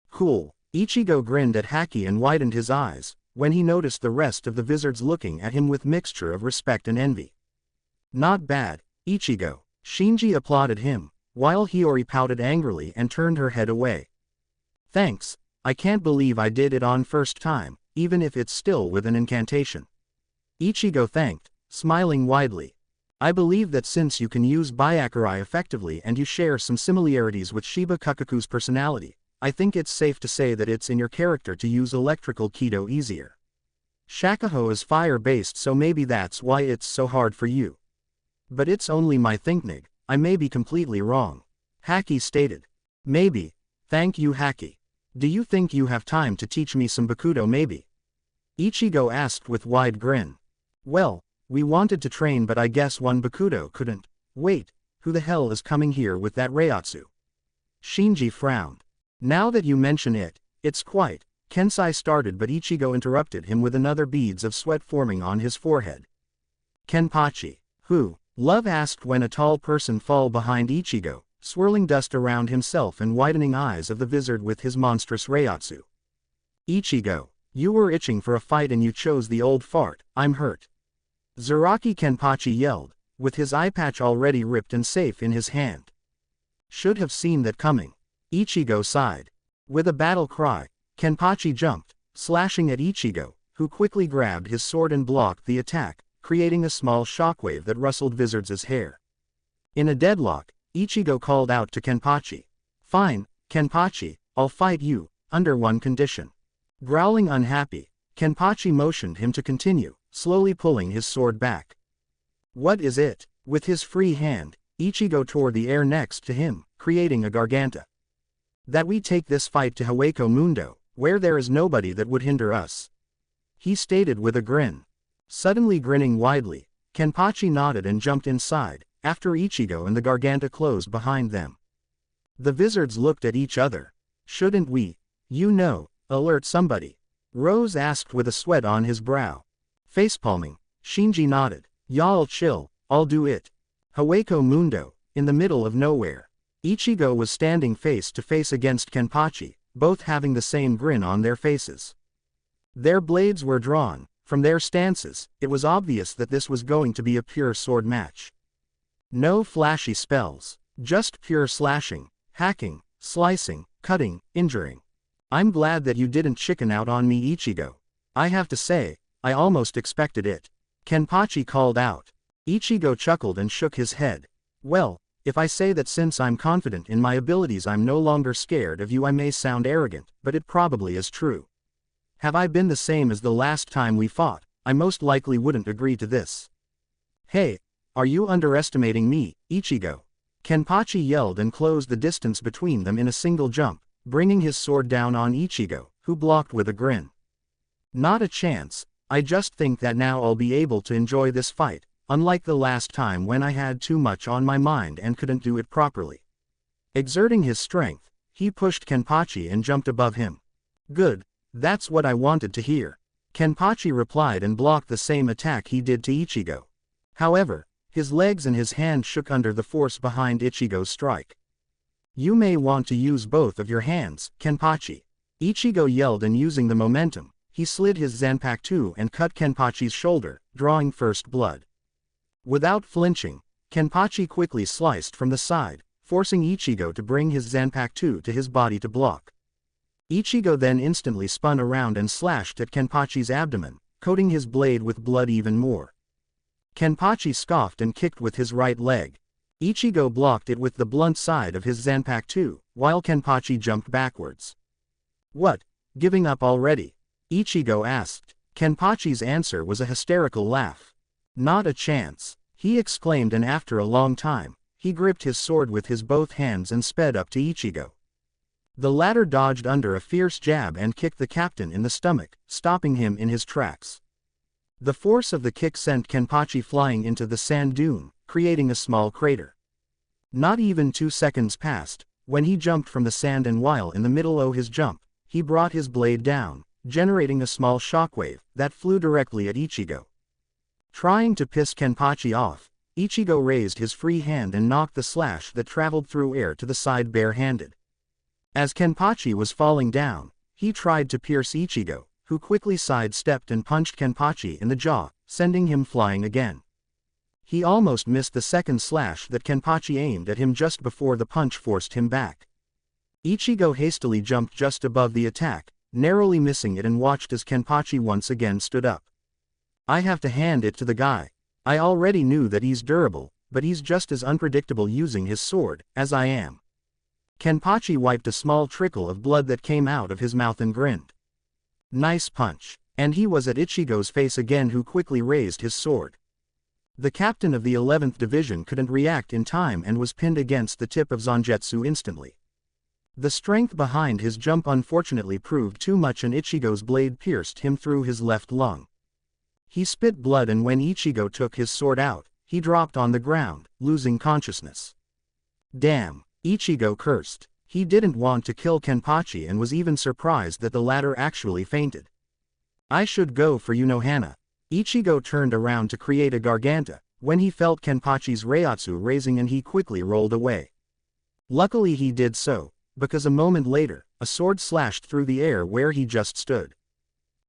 [SPEAKER 1] Cool. Ichigo grinned at Haki and widened his eyes, when he noticed the rest of the wizards looking at him with mixture of respect and envy. Not bad, Ichigo. Shinji applauded him, while Hiyori pouted angrily and turned her head away. Thanks, I can't believe I did it on first time, even if it's still with an incantation. Ichigo thanked, smiling widely. I believe that since you can use Byakurai effectively and you share some similarities with Shiba Kukaku's personality, I think it's safe to say that it's in your character to use electrical Kido easier. Shakuho is fire-based, so maybe that's why it's so hard for you. But it's only my thinking, I may be completely wrong. Haki stated. Maybe. Thank you, Haki. Do you think you have time to teach me some Bakudo maybe? Ichigo asked with wide grin. Well, we wanted to train but I guess one Bakudo couldn't. Wait, who the hell is coming here with that Reiatsu? Shinji frowned. Now that you mention it, it's quite. Kensai started but Ichigo interrupted him with another beads of sweat forming on his forehead. Kenpachi. Who? Love asked when a tall person fall behind Ichigo, swirling dust around himself and widening eyes of the wizard with his monstrous Reiatsu. Ichigo, you were itching for a fight and you chose the old fart, I'm hurt. Zaraki Kenpachi yelled, with his eye patch already ripped and safe in his hand. Should have seen that coming. Ichigo sighed. With a battle cry, Kenpachi jumped, slashing at Ichigo, who quickly grabbed his sword and blocked the attack, creating a small shockwave that rustled Wizard's hair. In a deadlock, Ichigo called out to Kenpachi. Fine, Kenpachi, I'll fight you, under one condition. Growling unhappy, Kenpachi motioned him to continue, slowly pulling his sword back. What is it? With his free hand, Ichigo tore the air next to him, creating a garganta. That we take this fight to Haweko Mundo, where there is nobody that would hinder us. He stated with a grin. Suddenly grinning widely, Kenpachi nodded and jumped inside, after Ichigo and the garganta closed behind them. The wizards looked at each other. Shouldn't we, alert somebody? Rose asked with a sweat on his brow. Facepalming, Shinji nodded. Y'all chill, I'll do it. Haweko Mundo, in the middle of nowhere. Ichigo was standing face to face against Kenpachi, both having the same grin on their faces. Their blades were drawn. From their stances, it was obvious that this was going to be a pure sword match. No flashy spells, just pure slashing, hacking, slicing, cutting, injuring. I'm glad that you didn't chicken out on me, Ichigo. I have to say, I almost expected it. Kenpachi called out. Ichigo chuckled and shook his head. Well, if I say that since I'm confident in my abilities I'm no longer scared of you, I may sound arrogant, but it probably is true. Have I been the same as the last time we fought, I most likely wouldn't agree to this. Hey, are you underestimating me, Ichigo? Kenpachi yelled and closed the distance between them in a single jump, bringing his sword down on Ichigo, who blocked with a grin. Not a chance, I just think that now I'll be able to enjoy this fight, unlike the last time when I had too much on my mind and couldn't do it properly. Exerting his strength, he pushed Kenpachi and jumped above him. Good, that's what I wanted to hear. Kenpachi replied and blocked the same attack he did to Ichigo. However, his legs and his hand shook under the force behind Ichigo's strike. You may want to use both of your hands, Kenpachi. Ichigo yelled, and using the momentum, he slid his Zanpakuto and cut Kenpachi's shoulder, drawing first blood. Without flinching, Kenpachi quickly sliced from the side, forcing Ichigo to bring his Zanpakuto to his body to block. Ichigo then instantly spun around and slashed at Kenpachi's abdomen, coating his blade with blood even more. Kenpachi scoffed and kicked with his right leg. Ichigo blocked it with the blunt side of his Zanpakuto, while Kenpachi jumped backwards. What, giving up already? Ichigo asked. Kenpachi's answer was a hysterical laugh. Not a chance, he exclaimed, and after a long time, he gripped his sword with his both hands and sped up to Ichigo. The latter dodged under a fierce jab and kicked the captain in the stomach, stopping him in his tracks. The force of the kick sent Kenpachi flying into the sand dune, creating a small crater. Not even 2 seconds passed, when he jumped from the sand, and while in the middle of his jump, he brought his blade down, generating a small shockwave that flew directly at Ichigo. Trying to piss Kenpachi off, Ichigo raised his free hand and knocked the slash that traveled through air to the side bare-handed. As Kenpachi was falling down, he tried to pierce Ichigo, who quickly sidestepped and punched Kenpachi in the jaw, sending him flying again. He almost missed the second slash that Kenpachi aimed at him just before the punch forced him back. Ichigo hastily jumped just above the attack, narrowly missing it, and watched as Kenpachi once again stood up. I have to hand it to the guy. I already knew that he's durable, but he's just as unpredictable using his sword as I am. Kenpachi wiped a small trickle of blood that came out of his mouth and grinned. Nice punch. And he was at Ichigo's face again, who quickly raised his sword. The captain of the 11th Division couldn't react in time and was pinned against the tip of Zangetsu instantly. The strength behind his jump unfortunately proved too much, and Ichigo's blade pierced him through his left lung. He spit blood, and when Ichigo took his sword out, he dropped on the ground, losing consciousness. Damn, Ichigo cursed. He didn't want to kill Kenpachi and was even surprised that the latter actually fainted. I should go for Hana. Ichigo turned around to create a garganta, when he felt Kenpachi's Reiatsu raising, and he quickly rolled away. Luckily he did so, because a moment later, a sword slashed through the air where he just stood.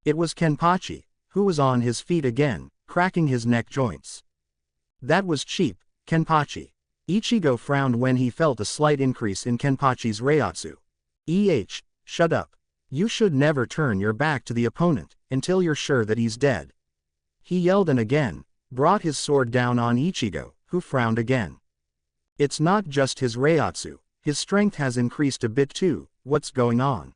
[SPEAKER 1] It was Kenpachi, who was on his feet again, cracking his neck joints. That was cheap, Kenpachi. Ichigo frowned when he felt a slight increase in Kenpachi's Reiatsu. Shut up. You should never turn your back to the opponent, until you're sure that he's dead. He yelled and again, brought his sword down on Ichigo, who frowned again. It's not just his Reiatsu, his strength has increased a bit too, what's going on?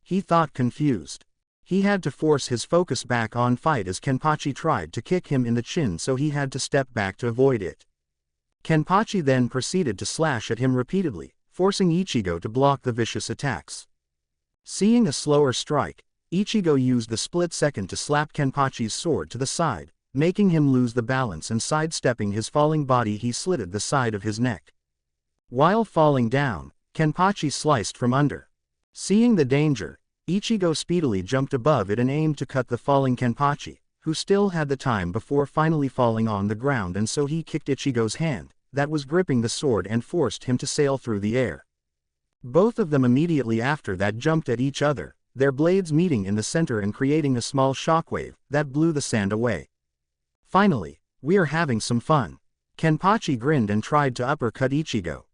[SPEAKER 1] He thought, confused. He had to force his focus back on fight as Kenpachi tried to kick him in the chin, so he had to step back to avoid it. Kenpachi then proceeded to slash at him repeatedly, forcing Ichigo to block the vicious attacks. Seeing a slower strike, Ichigo used the split second to slap Kenpachi's sword to the side, making him lose the balance, and sidestepping his falling body he slitted the side of his neck. While falling down, Kenpachi sliced from under. Seeing the danger, Ichigo speedily jumped above it and aimed to cut the falling Kenpachi, who still had the time before finally falling on the ground, and so he kicked Ichigo's hand, that was gripping the sword, and forced him to sail through the air. Both of them immediately after that jumped at each other, their blades meeting in the center and creating a small shockwave that blew the sand away. Finally, we're having some fun. Kenpachi grinned and tried to uppercut Ichigo.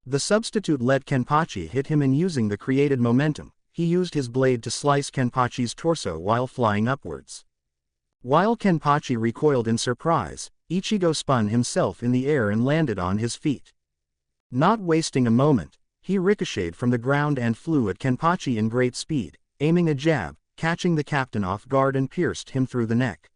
[SPEAKER 1] The substitute let Kenpachi hit him, and using the created momentum, he used his blade to slice Kenpachi's torso while flying upwards. While Kenpachi recoiled in surprise, Ichigo spun himself in the air and landed on his feet. Not wasting a moment, he ricocheted from the ground and flew at Kenpachi in great speed, aiming a jab, catching the captain off guard and pierced him through the neck.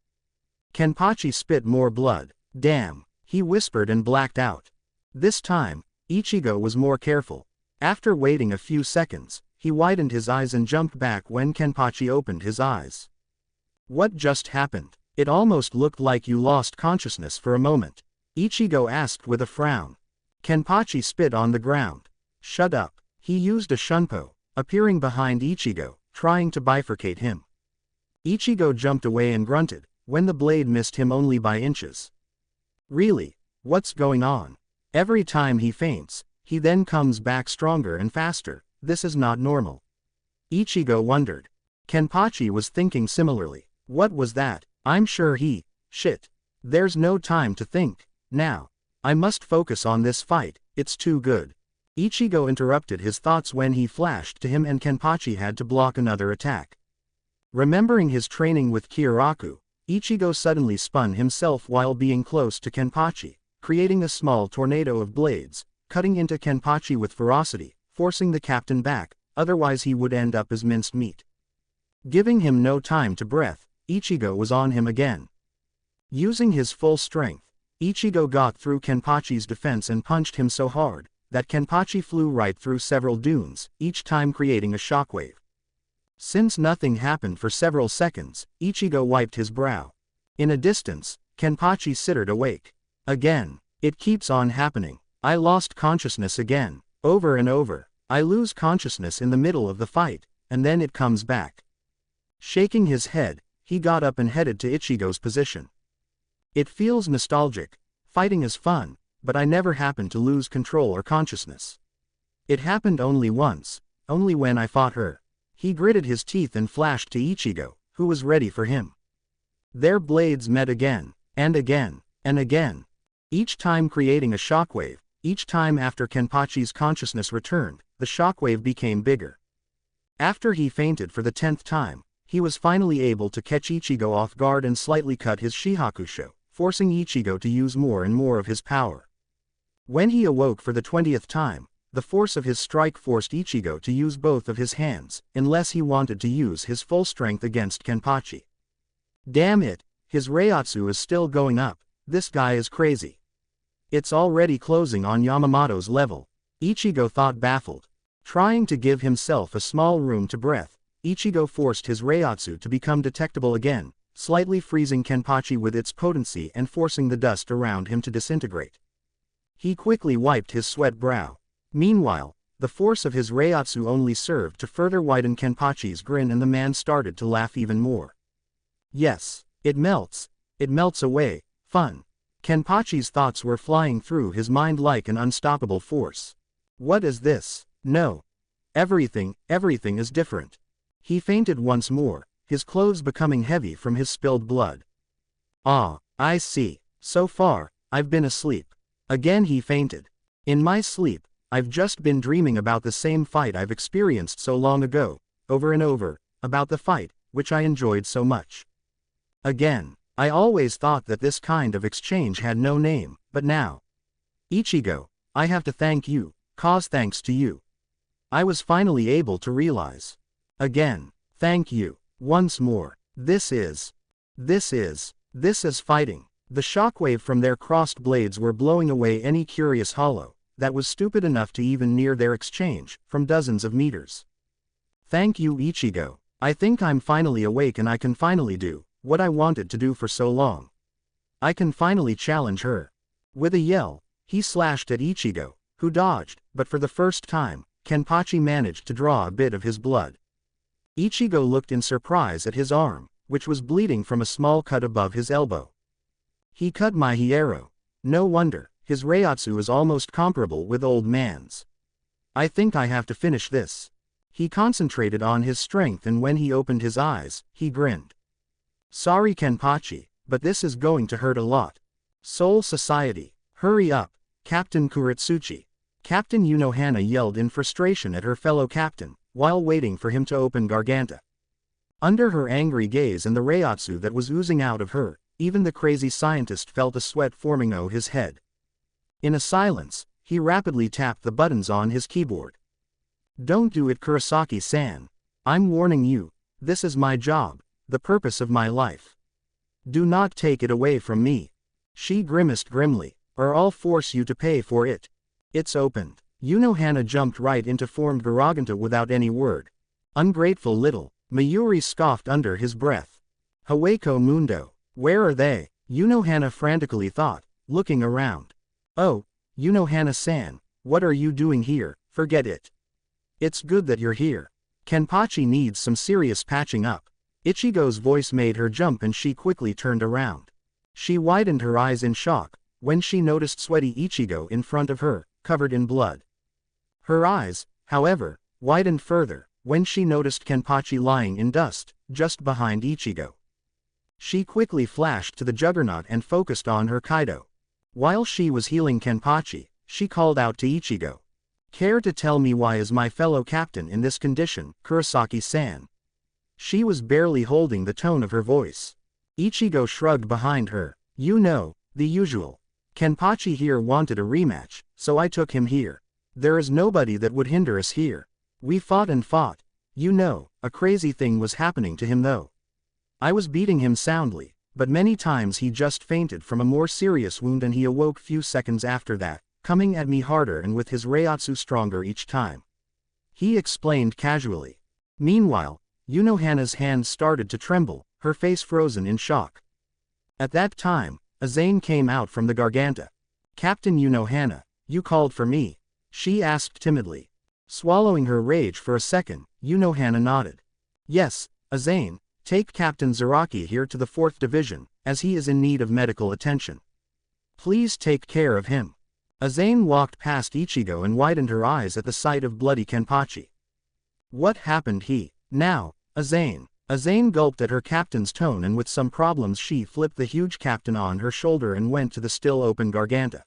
[SPEAKER 1] Kenpachi spit more blood. Damn, he whispered and blacked out. This time, Ichigo was more careful. After waiting a few seconds, he widened his eyes and jumped back when Kenpachi opened his eyes. What just happened? It almost looked like you lost consciousness for a moment, Ichigo asked with a frown. Kenpachi spit on the ground. Shut up. He used a shunpo, appearing behind Ichigo, trying to bifurcate him. Ichigo jumped away and grunted, when the blade missed him only by inches. Really? What's going on? Every time he faints, he then comes back stronger and faster. This is not normal. Ichigo wondered. Kenpachi was thinking similarly. What was that? I'm sure he... Shit. There's no time to think. Now. I must focus on this fight, it's too good. Ichigo interrupted his thoughts when he flashed to him and Kenpachi had to block another attack. Remembering his training with Kyoraku, Ichigo suddenly spun himself while being close to Kenpachi, creating a small tornado of blades, cutting into Kenpachi with ferocity, forcing the captain back, otherwise he would end up as minced meat. Giving him no time to breath, Ichigo was on him again. Using his full strength, Ichigo got through Kenpachi's defense and punched him so hard that Kenpachi flew right through several dunes, each time creating a shockwave. Since nothing happened for several seconds, Ichigo wiped his brow. In a distance, Kenpachi sittered awake. Again. It keeps on happening. I lost consciousness again. Over and over. I lose consciousness in the middle of the fight, and then it comes back. Shaking his head, he got up and headed to Ichigo's position. It feels nostalgic. Fighting is fun, but I never happened to lose control or consciousness. It happened only once, only when I fought her. He gritted his teeth and flashed to Ichigo, who was ready for him. Their blades met again, and again, and again. Each time creating a shockwave, each time after Kenpachi's consciousness returned, the shockwave became bigger. After he fainted for the 10th time, he was finally able to catch Ichigo off guard and slightly cut his Shihakusho, forcing Ichigo to use more and more of his power. When he awoke for the 20th time, the force of his strike forced Ichigo to use both of his hands, unless he wanted to use his full strength against Kenpachi. Damn it, his Reiatsu is still going up, this guy is crazy. It's already closing on Yamamoto's level, Ichigo thought, baffled. Trying to give himself a small room to breath, Ichigo forced his Reiatsu to become detectable again, slightly freezing Kenpachi with its potency and forcing the dust around him to disintegrate. He quickly wiped his sweat brow. Meanwhile, the force of his Reiatsu only served to further widen Kenpachi's grin, and the man started to laugh even more. Yes, it melts away, fun. Kenpachi's thoughts were flying through his mind like an unstoppable force. What is this? No. Everything is different. He fainted once more, his clothes becoming heavy from his spilled blood. Ah, I see. So far, I've been asleep. Again he fainted. In my sleep, I've just been dreaming about the same fight I've experienced so long ago, over and over, about the fight, which I enjoyed so much. Again. I always thought that this kind of exchange had no name, but now. Ichigo, I have to thank you, cause thanks to you. I was finally able to realize. Again, thank you, once more. This is fighting. The shockwave from their crossed blades were blowing away any curious hollow that was stupid enough to even near their exchange, from dozens of meters. Thank you, Ichigo. I think I'm finally awake and I can finally do what I wanted to do for so long. I can finally challenge her. With a yell, he slashed at Ichigo, who dodged, but for the first time, Kenpachi managed to draw a bit of his blood. Ichigo looked in surprise at his arm, which was bleeding from a small cut above his elbow. He cut my hierro. No wonder, his Reiatsu is almost comparable with old man's. I think I have to finish this. He concentrated on his strength and when he opened his eyes, he grinned. Sorry Kenpachi, but this is going to hurt a lot. Soul Society, hurry up, Captain Kuretsuchi. Captain Unohana yelled in frustration at her fellow captain, while waiting for him to open Garganta. Under her angry gaze and the Reiatsu that was oozing out of her, even the crazy scientist felt a sweat forming on his head. In a silence, he rapidly tapped the buttons on his keyboard. Don't do it, Kurosaki-san. I'm warning you, this is my job, the purpose of my life. Do not take it away from me. She grimaced grimly, or I'll force you to pay for it. It's opened. Unohana jumped right into formed Garaganta without any word. Ungrateful little, Mayuri scoffed under his breath. Haweko Mundo, where are they? Unohana frantically thought, looking around. Oh, Unohana-san, what are you doing here? Forget it. It's good that you're here. Kenpachi needs some serious patching up. Ichigo's voice made her jump and she quickly turned around. She widened her eyes in shock when she noticed sweaty Ichigo in front of her, covered in blood. Her eyes, however, widened further when she noticed Kenpachi lying in dust, just behind Ichigo. She quickly flashed to the juggernaut and focused on her Kaido. While she was healing Kenpachi, she called out to Ichigo. Care to tell me why is my fellow captain in this condition, Kurosaki-san? She was barely holding the tone of her voice. Ichigo shrugged behind her. You know, the usual. Kenpachi here wanted a rematch, so I took him here. There is nobody that would hinder us here. We fought and fought. You know, a crazy thing was happening to him though. I was beating him soundly, but many times he just fainted from a more serious wound and he awoke few seconds after that, coming at me harder and with his Reiatsu stronger each time. He explained casually. Meanwhile, Unohana's hands started to tremble, her face frozen in shock. At that time, Azane came out from the Garganta. Captain Unohana, you called for me? She asked timidly. Swallowing her rage for a second, Unohana nodded. Yes, Azane, take Captain Zaraki here to the 4th Division, as he is in need of medical attention. Please take care of him. Azane walked past Ichigo and widened her eyes at the sight of bloody Kenpachi. What happened Now, Azane. Azane gulped at her captain's tone and with some problems she flipped the huge captain on her shoulder and went to the still open Garganta.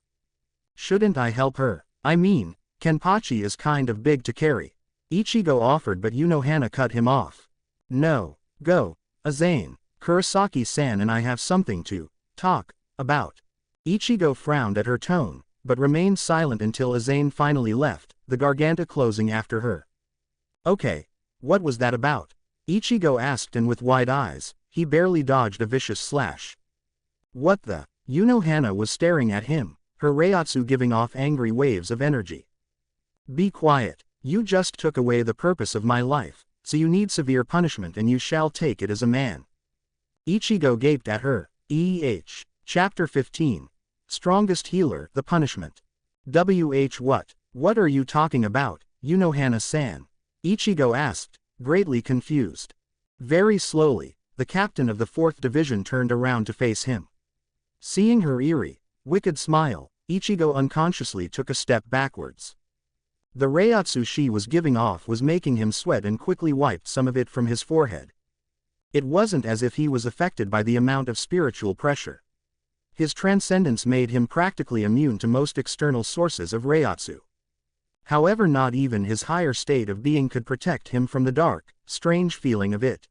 [SPEAKER 1] Shouldn't I help her? I mean, Kenpachi is kind of big to carry. Ichigo offered but Unohana cut him off. No, go, Azane. Kurosaki-san and I have something to talk about. Ichigo frowned at her tone, but remained silent until Azane finally left, the Garganta closing after her. Okay, what was that about? Ichigo asked and with wide eyes, he barely dodged a vicious slash. What the? Unohana was staring at him, her Reiatsu giving off angry waves of energy. Be quiet, you just took away the purpose of my life, so you need severe punishment and you shall take it as a man. Ichigo gaped at her. Chapter 15. Strongest Healer, the Punishment. What are you talking about, Unohana-san? Ichigo asked, greatly confused. Very slowly, the captain of the 4th Division turned around to face him. Seeing her eerie, wicked smile, Ichigo unconsciously took a step backwards. The Reiatsu she was giving off was making him sweat and quickly wiped some of it from his forehead. It wasn't as if he was affected by the amount of spiritual pressure. His transcendence made him practically immune to most external sources of Reiatsu. However, not even his higher state of being could protect him from the dark, strange feeling of it.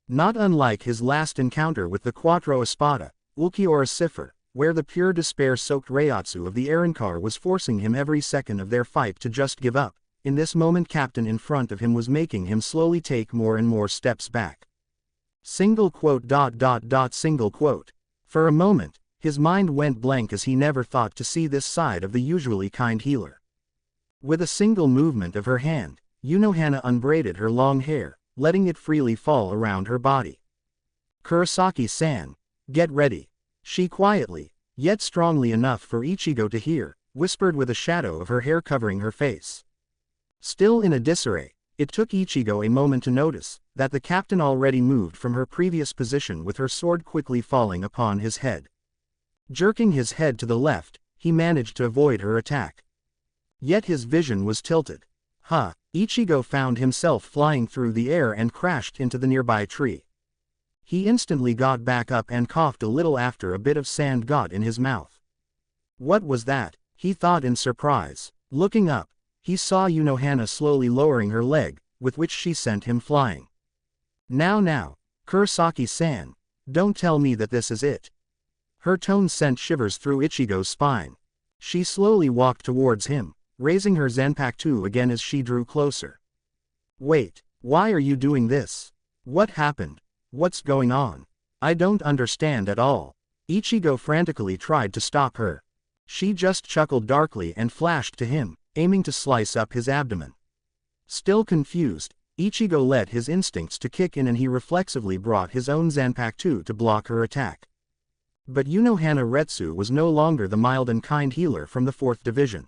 [SPEAKER 1] Not unlike his last encounter with the Quattro Espada, Ulquiorra Cipher, where the pure despair-soaked Reiatsu of the Arrancar was forcing him every second of their fight to just give up. In this moment Captain in front of him was making him slowly take more and more steps back. Single quote. Single quote. For a moment, his mind went blank as he never thought to see this side of the usually kind healer. With a single movement of her hand, Unohana unbraided her long hair, letting it freely fall around her body. "Kurosaki-san, get ready," she quietly, yet strongly enough for Ichigo to hear, whispered with a shadow of her hair covering her face. Still in a disarray, it took Ichigo a moment to notice that the captain already moved from her previous position with her sword quickly falling upon his head. Jerking his head to the left, he managed to avoid her attack. Yet his vision was tilted. Ichigo found himself flying through the air and crashed into the nearby tree. He instantly got back up and coughed a little after a bit of sand got in his mouth. What was that? He thought in surprise. Looking up, he saw Unohana slowly lowering her leg, with which she sent him flying. Now, Kurosaki-san, don't tell me that this is it." Her tone sent shivers through Ichigo's spine. She slowly walked towards him, raising her Zanpakuto again as she drew closer. "Wait, why are you doing this? What happened? What's going on? I don't understand at all." Ichigo frantically tried to stop her. She just chuckled darkly and flashed to him, aiming to slice up his abdomen. Still confused, Ichigo let his instincts to kick in and he reflexively brought his own Zanpakuto to block her attack. But Unohana Retsu was no longer the mild and kind healer from the 4th Division.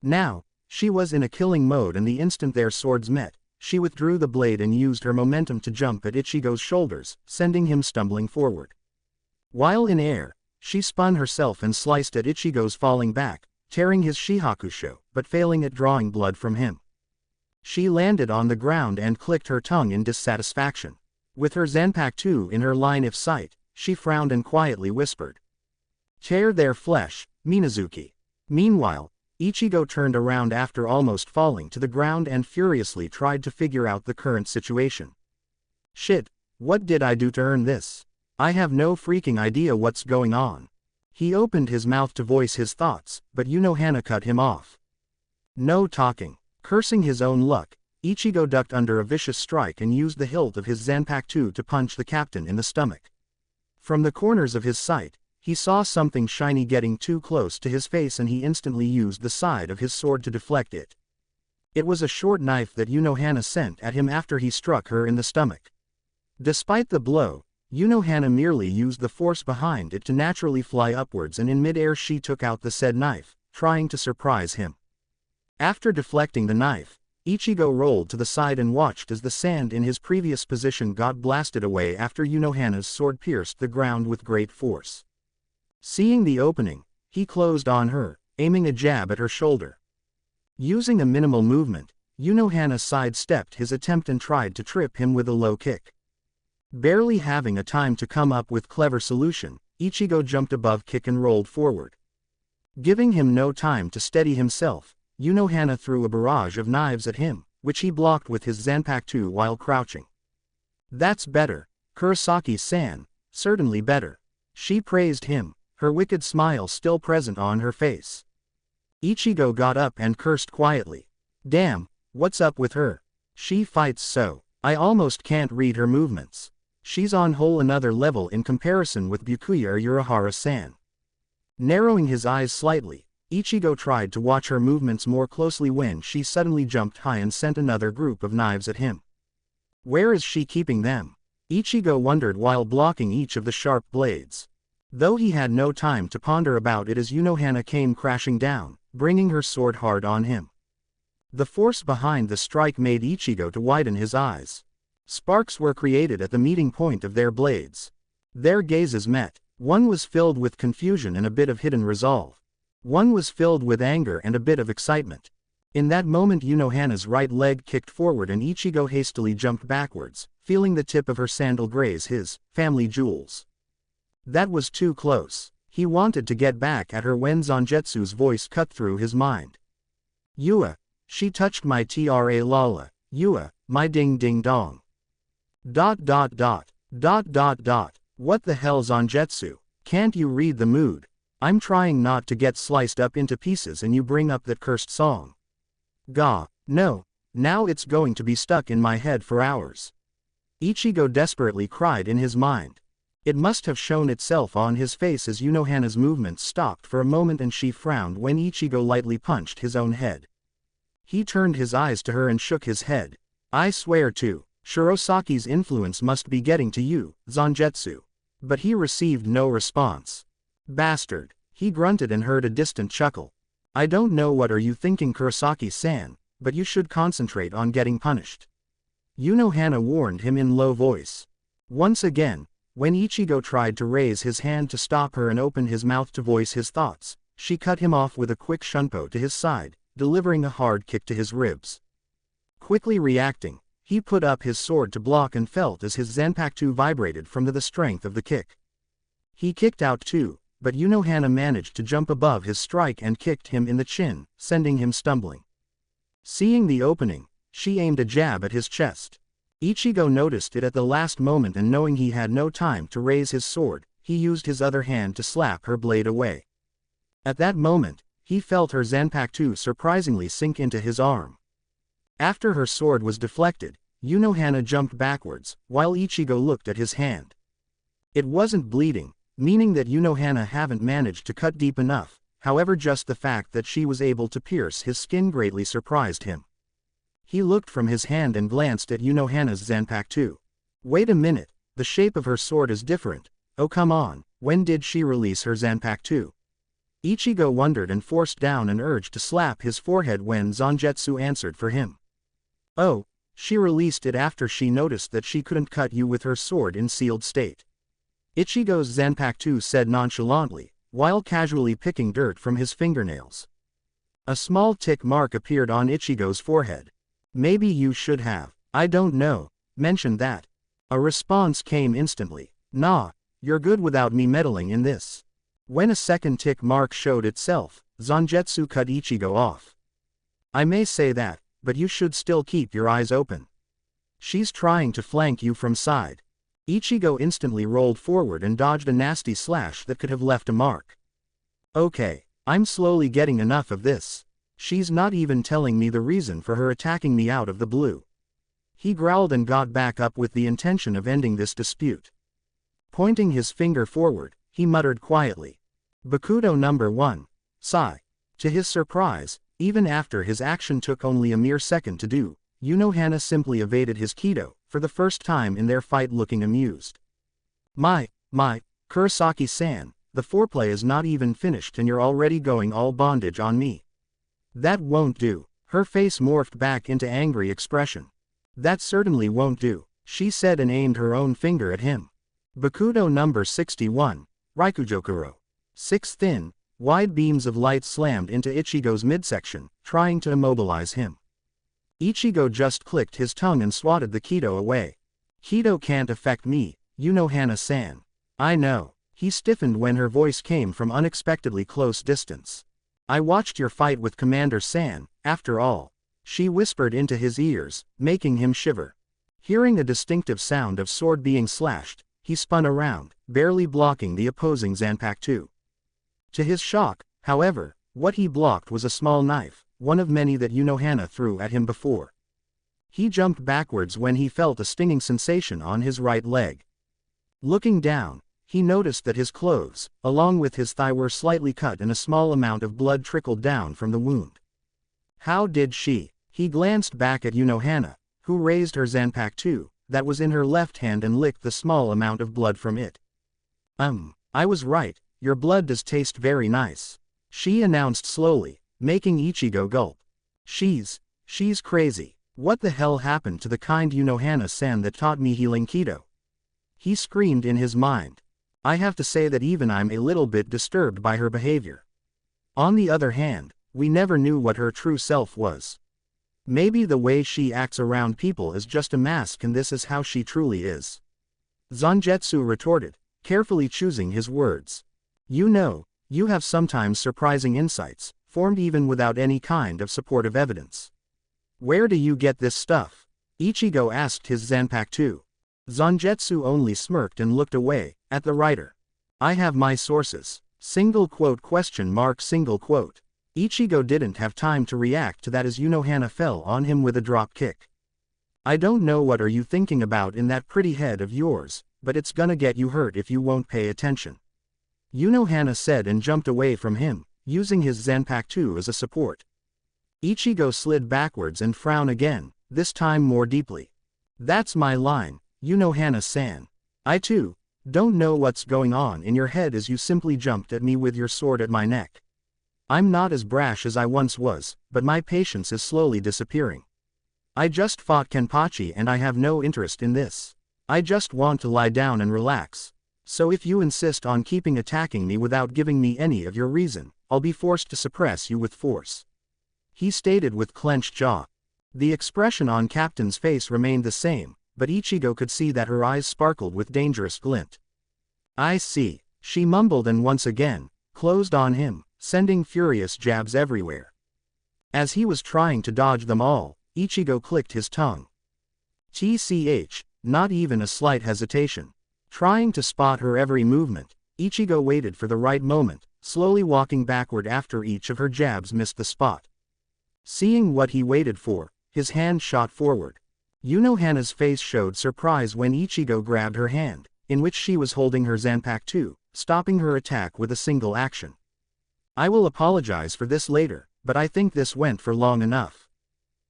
[SPEAKER 1] Now, she was in a killing mode, and the instant their swords met, she withdrew the blade and used her momentum to jump at Ichigo's shoulders, sending him stumbling forward. While in air, she spun herself and sliced at Ichigo's falling back, tearing his Shihakusho, but failing at drawing blood from him. She landed on the ground and clicked her tongue in dissatisfaction. With her Zanpakuto in her line of sight, she frowned and quietly whispered, "Tear their flesh, Minazuki." Meanwhile, Ichigo turned around after almost falling to the ground and furiously tried to figure out the current situation. "Shit, what did I do to earn this? I have no freaking idea what's going on." He opened his mouth to voice his thoughts, but Unohana cut him off. "No talking." Cursing his own luck, Ichigo ducked under a vicious strike and used the hilt of his Zanpakuto to punch the captain in the stomach. From the corners of his sight, he saw something shiny getting too close to his face and he instantly used the side of his sword to deflect it. It was a short knife that Unohana sent at him after he struck her in the stomach. Despite the blow, Unohana merely used the force behind it to naturally fly upwards, and in midair she took out the said knife, trying to surprise him. After deflecting the knife, Ichigo rolled to the side and watched as the sand in his previous position got blasted away after Unohana's sword pierced the ground with great force. Seeing the opening, he closed on her, aiming a jab at her shoulder. Using a minimal movement, Unohana sidestepped his attempt and tried to trip him with a low kick. Barely having a time to come up with clever solution, Ichigo jumped above kick and rolled forward. Giving him no time to steady himself, Unohana threw a barrage of knives at him, which he blocked with his Zanpakuto while crouching. "That's better, Kurosaki-san, certainly better." She praised him, her wicked smile still present on her face. Ichigo got up and cursed quietly. "Damn, what's up with her? She fights so. I almost can't read her movements. She's on whole another level in comparison with Byakuya or Urahara-san." Narrowing his eyes slightly, Ichigo tried to watch her movements more closely when she suddenly jumped high and sent another group of knives at him. Where is she keeping them? Ichigo wondered while blocking each of the sharp blades. Though he had no time to ponder about it as Unohana came crashing down, bringing her sword hard on him. The force behind the strike made Ichigo to widen his eyes. Sparks were created at the meeting point of their blades. Their gazes met. One was filled with confusion and a bit of hidden resolve. One was filled with anger and a bit of excitement. In that moment Unohana's right leg kicked forward and Ichigo hastily jumped backwards, feeling the tip of her sandal graze his family jewels. That was too close. He wanted to get back at her when Zangetsu's voice cut through his mind. "Yua, she touched my tra lala, Yua, my ding ding dong. ... What the hell Zangetsu, can't you read the mood? I'm trying not to get sliced up into pieces and you bring up that cursed song. Gah, no, now it's going to be stuck in my head for hours. Ichigo desperately cried in his mind. It must have shown itself on his face as Unohana's movements stopped for a moment and she frowned when Ichigo lightly punched his own head. He turned his eyes to her and shook his head. I swear to, Shirosaki's influence must be getting to you, Zangetsu. But he received no response. Bastard, he grunted and heard a distant chuckle. I don't know what are you thinking Kurosaki-san, but you should concentrate on getting punished. Unohana warned him in low voice. Once again, when Ichigo tried to raise his hand to stop her and open his mouth to voice his thoughts, she cut him off with a quick shunpo to his side, delivering a hard kick to his ribs. Quickly reacting, he put up his sword to block and felt as his Zanpakuto vibrated from the strength of the kick. He kicked out too, but Unohana managed to jump above his strike and kicked him in the chin, sending him stumbling. Seeing the opening, she aimed a jab at his chest. Ichigo noticed it at the last moment and knowing he had no time to raise his sword, he used his other hand to slap her blade away. At that moment, he felt her Zanpakuto surprisingly sink into his arm. After her sword was deflected, Unohana jumped backwards, while Ichigo looked at his hand. It wasn't bleeding, meaning that Unohana hadn't managed to cut deep enough, however just the fact that she was able to pierce his skin greatly surprised him. He looked from his hand and glanced at Unohana's Zanpakuto. Wait a minute, the shape of her sword is different, oh come on, when did she release her Zanpakuto? Ichigo wondered and forced down an urge to slap his forehead when Zangetsu answered for him. Oh, she released it after she noticed that she couldn't cut you with her sword in sealed state. Ichigo's Zanpakuto said nonchalantly, while casually picking dirt from his fingernails. A small tick mark appeared on Ichigo's forehead. Maybe you should have, I don't know, mentioned that. A response came instantly. Nah, you're good without me meddling in this. When a second tick mark showed itself, Zangetsu cut Ichigo off. I may say that, but you should still keep your eyes open. She's trying to flank you from side. Ichigo instantly rolled forward and dodged a nasty slash that could have left a mark. Okay, I'm slowly getting enough of this. She's not even telling me the reason for her attacking me out of the blue. He growled and got back up with the intention of ending this dispute. Pointing his finger forward, he muttered quietly. Bakudo number 1. Sigh. To his surprise, even after his action took only a mere second to do, Unohana simply evaded his Kido, for the first time in their fight looking amused. My, Kurosaki-san, the foreplay is not even finished and you're already going all bondage on me. That won't do. Her face morphed back into angry expression. That certainly won't do, she said and aimed her own finger at him. Bakudo number 61, Raikujokuro. 6 thin, wide beams of light slammed into Ichigo's midsection, trying to immobilize him. Ichigo just clicked his tongue and swatted the Kido away. Kido can't affect me, Unohana-san. I know. He stiffened when her voice came from unexpectedly close distance. I watched your fight with Commander San, after all. She whispered into his ears, making him shiver. Hearing a distinctive sound of sword being slashed, he spun around, barely blocking the opposing Zanpakuto. To his shock, however, what he blocked was a small knife, one of many that Unohana threw at him before. He jumped backwards when he felt a stinging sensation on his right leg. Looking down, he noticed that his clothes, along with his thigh, were slightly cut and a small amount of blood trickled down from the wound. How did she? He glanced back at Unohana, who raised her Zanpakuto, that was in her left hand, and licked the small amount of blood from it. I was right, your blood does taste very nice, she announced slowly, making Ichigo gulp. She's crazy. What the hell happened to the kind Unohana-san that taught me healing Kido? He screamed in his mind. I have to say that even I'm a little bit disturbed by her behavior. On the other hand, we never knew what her true self was. Maybe the way she acts around people is just a mask and this is how she truly is. Zangetsu retorted, carefully choosing his words. You know, you have sometimes surprising insights, formed even without any kind of supportive evidence. Where do you get this stuff? Ichigo asked his Zanpakuto. Zangetsu only smirked and looked away, at the writer. I have my sources. Single quote question mark single quote. Ichigo didn't have time to react to that as Unohana fell on him with a drop kick. I don't know what are you thinking about in that pretty head of yours, but it's gonna get you hurt if you won't pay attention. Unohana said and jumped away from him, using his Zanpakuto as a support. Ichigo slid backwards and frowned again, this time more deeply. That's my line, Unohana-san. I too don't know what's going on in your head as you simply jumped at me with your sword at my neck. I'm not as brash as I once was, but my patience is slowly disappearing. I just fought Kenpachi and I have no interest in this. I just want to lie down and relax. So if you insist on keeping attacking me without giving me any of your reason, I'll be forced to suppress you with force. He stated with clenched jaw. The expression on Captain's face remained the same, but Ichigo could see that her eyes sparkled with dangerous glint. I see, she mumbled and once again, closed on him, sending furious jabs everywhere. As he was trying to dodge them all, Ichigo clicked his tongue. TCH, not even a slight hesitation. Trying to spot her every movement, Ichigo waited for the right moment, slowly walking backward after each of her jabs missed the spot. Seeing what he waited for, his hand shot forward. Unohana's face showed surprise when Ichigo grabbed her hand, in which she was holding her Zanpakuto, stopping her attack with a single action. I will apologize for this later, but I think this went for long enough.